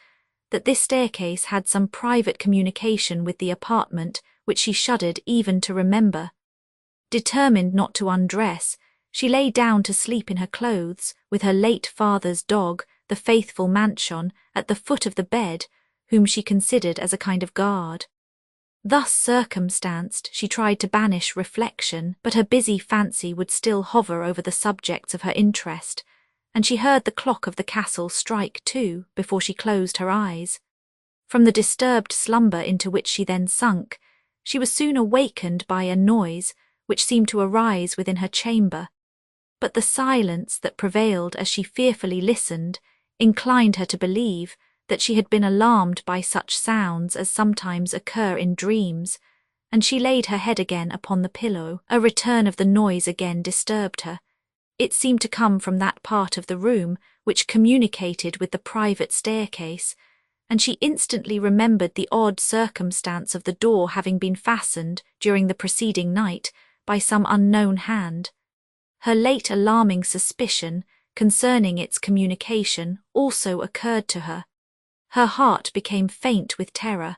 that this staircase had some private communication with the apartment which she shuddered even to remember. Determined not to undress, she lay down to sleep in her clothes, with her late father's dog, the faithful Manchon, at the foot of the bed, whom she considered as a kind of guard. Thus circumstanced, she tried to banish reflection, but her busy fancy would still hover over the subjects of her interest, and she heard the clock of the castle strike 2 before she closed her eyes. From the disturbed slumber into which she then sunk, she was soon awakened by a noise which seemed to arise within her chamber, but the silence that prevailed as she fearfully listened inclined her to believe that she had been alarmed by such sounds as sometimes occur in dreams, and she laid her head again upon the pillow. A return of the noise again disturbed her. It seemed to come from that part of the room which communicated with the private staircase, and she instantly remembered the odd circumstance of the door having been fastened during the preceding night by some unknown hand. Her late alarming suspicion concerning its communication also occurred to her. Her heart became faint with terror.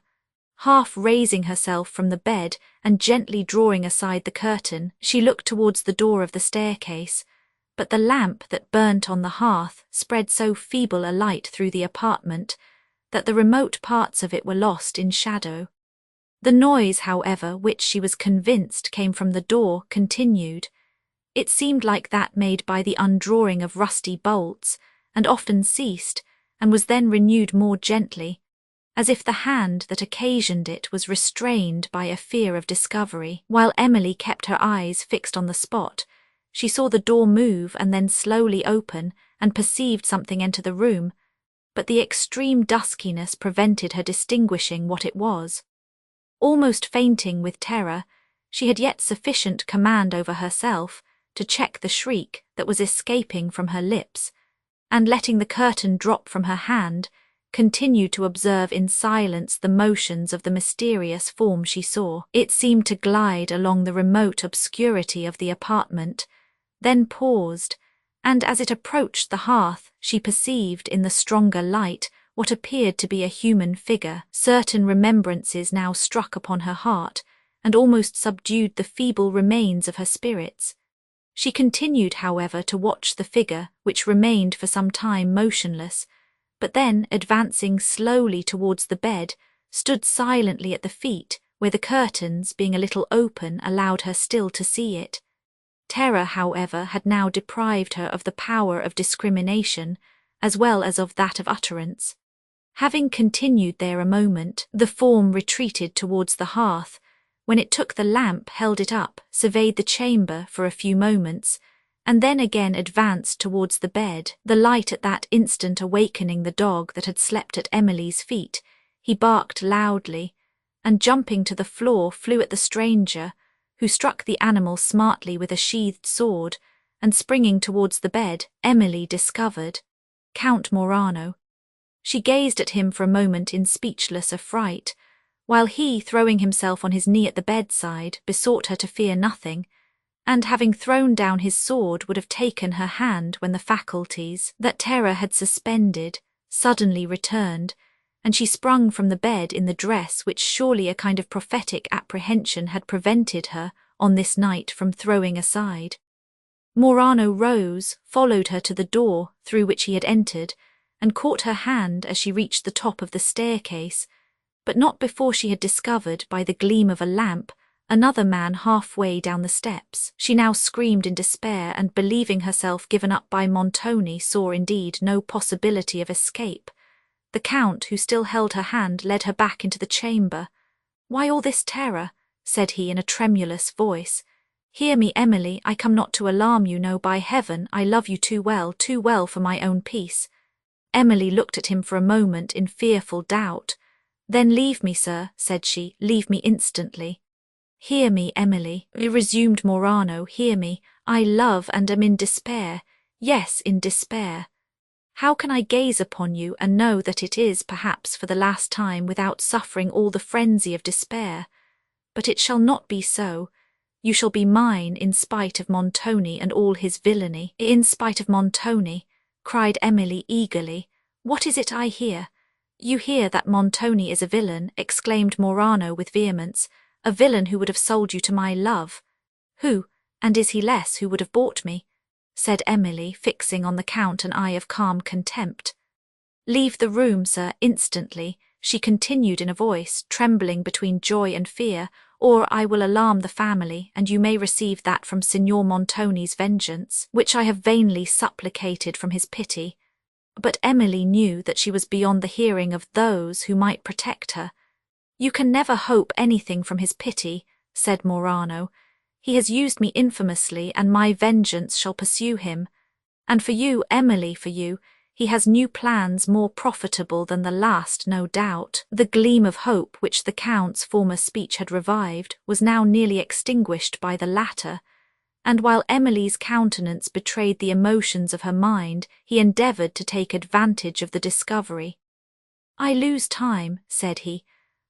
Half raising herself from the bed and gently drawing aside the curtain, she looked towards the door of the staircase, but the lamp that burnt on the hearth spread so feeble a light through the apartment that the remote parts of it were lost in shadow. The noise, however, which she was convinced came from the door, continued. It seemed like that made by the undrawing of rusty bolts, and often ceased, and was then renewed more gently, as if the hand that occasioned it was restrained by a fear of discovery. While Emily kept her eyes fixed on the spot, she saw the door move and then slowly open, and perceived something enter the room, but the extreme duskiness prevented her distinguishing what it was. Almost fainting with terror, she had yet sufficient command over herself to check the shriek that was escaping from her lips, and letting the curtain drop from her hand, continued to observe in silence the motions of the mysterious form she saw. It seemed to glide along the remote obscurity of the apartment, then paused, and as it approached the hearth, she perceived in the stronger light what appeared to be a human figure. Certain remembrances now struck upon her heart, and almost subdued the feeble remains of her spirits. She continued, however, to watch the figure, which remained for some time motionless, but then, advancing slowly towards the bed, stood silently at the feet, where the curtains, being a little open, allowed her still to see it. Terror, however, had now deprived her of the power of discrimination, as well as of that of utterance. Having continued there a moment, the form retreated towards the hearth. When it took the lamp, held it up, surveyed the chamber for a few moments, and then again advanced towards the bed, the light at that instant awakening the dog that had slept at Emily's feet. He barked loudly, and jumping to the floor flew at the stranger, who struck the animal smartly with a sheathed sword, and springing towards the bed, Emily discovered Count Morano. She gazed at him for a moment in speechless affright, while he, throwing himself on his knee at the bedside, besought her to fear nothing, and having thrown down his sword would have taken her hand when the faculties that terror had suspended suddenly returned, and she sprung from the bed in the dress which surely a kind of prophetic apprehension had prevented her on this night from throwing aside. Morano rose, followed her to the door through which he had entered, and caught her hand as she reached the top of the staircase, but not before she had discovered by the gleam of a lamp another man halfway down the steps. She now screamed in despair, and believing herself given up by Montoni, saw indeed no possibility of escape. The Count, who still held her hand, led her back into the chamber. "Why all this terror?" said he in a tremulous voice. "Hear me, Emily, I come not to alarm you, no, by heaven, I love you too well for my own peace." Emily looked at him for a moment in fearful doubt. "Then leave me, sir," said she, "leave me instantly." "Hear me, Emily," resumed Morano, "hear me. I love and am in despair, yes, in despair. How can I gaze upon you and know that it is, perhaps, for the last time, without suffering all the frenzy of despair? But it shall not be so. You shall be mine in spite of Montoni and all his villainy." "In spite of Montoni," cried Emily eagerly. "What is it I hear?" "You hear that Montoni is a villain," exclaimed Morano with vehemence, "a villain who would have sold you to my love." "Who, and is he less, who would have bought me?" said Emily, fixing on the Count an eye of calm contempt. "Leave the room, sir, instantly," she continued in a voice trembling between joy and fear, "or I will alarm the family, and you may receive that from Signor Montoni's vengeance, which I have vainly supplicated from his pity." But Emily knew that she was beyond the hearing of those who might protect her. "You can never hope anything from his pity," said Morano. "He has used me infamously, and my vengeance shall pursue him. And for you, Emily, for you, he has new plans more profitable than the last, no doubt." The gleam of hope which the Count's former speech had revived was now nearly extinguished by the latter, and while Emily's countenance betrayed the emotions of her mind, he endeavoured to take advantage of the discovery. "I lose time," said he.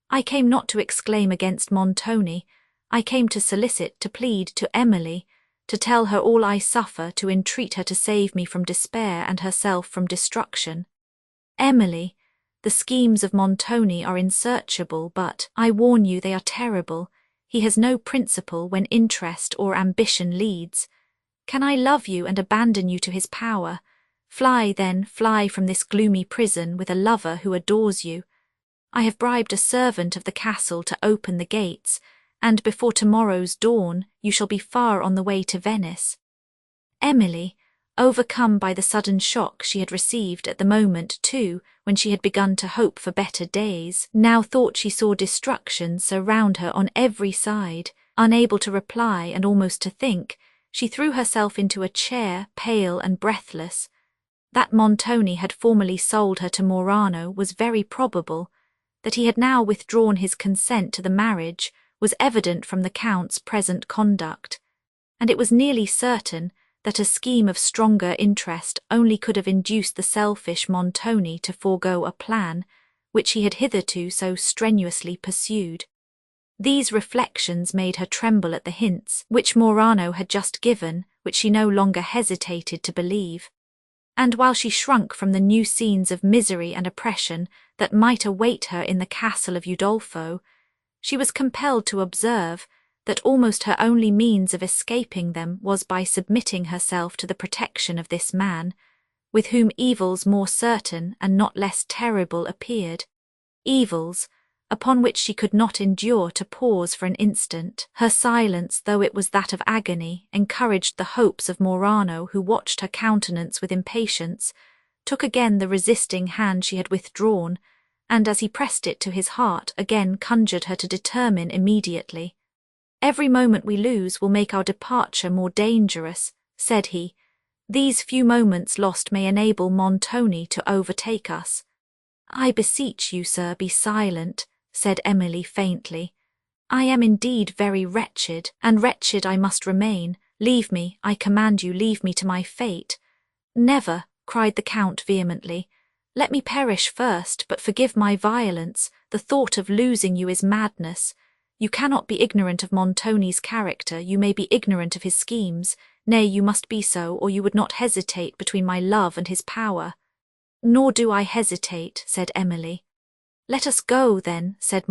"I came not to exclaim against Montoni. I came to solicit, to plead to Emily, to tell her all I suffer, to entreat her to save me from despair and herself from destruction. Emily, the schemes of Montoni are unsearchable, but, I warn you, they are terrible. He has no principle when interest or ambition leads. Can I love you and abandon you to his power? Fly, then, fly from this gloomy prison with a lover who adores you. I have bribed a servant of the castle to open the gates, and before tomorrow's dawn you shall be far on the way to Venice." Emily, overcome by the sudden shock she had received at the moment, too, when she had begun to hope for better days, now thought she saw destruction surround her on every side. Unable to reply and almost to think, she threw herself into a chair, pale and breathless. That Montoni had formerly sold her to Morano was very probable. That he had now withdrawn his consent to the marriage was evident from the Count's present conduct, and it was nearly certain that a scheme of stronger interest only could have induced the selfish Montoni to forego a plan which he had hitherto so strenuously pursued. These reflections made her tremble at the hints which Morano had just given, which she no longer hesitated to believe. And while she shrunk from the new scenes of misery and oppression that might await her in the castle of Udolpho, she was compelled to observe that almost her only means of escaping them was by submitting herself to the protection of this man, with whom evils more certain and not less terrible appeared, evils upon which she could not endure to pause for an instant. Her silence, though it was that of agony, encouraged the hopes of Morano, who watched her countenance with impatience, took again the resisting hand she had withdrawn, and as he pressed it to his heart, again conjured her to determine immediately. "Every moment we lose will make our departure more dangerous," said he. "These few moments lost may enable Montoni to overtake us." "I beseech you, sir, be silent," said Emily faintly. "I am indeed very wretched, and wretched I must remain. Leave me, I command you, leave me to my fate." "Never," cried the Count vehemently. "Let me perish first, but forgive my violence. The thought of losing you is madness. You cannot be ignorant of Montoni's character, you may be ignorant of his schemes. Nay, you must be so, or you would not hesitate between my love and his power." "Nor do I hesitate," said Emily. "Let us go, then," said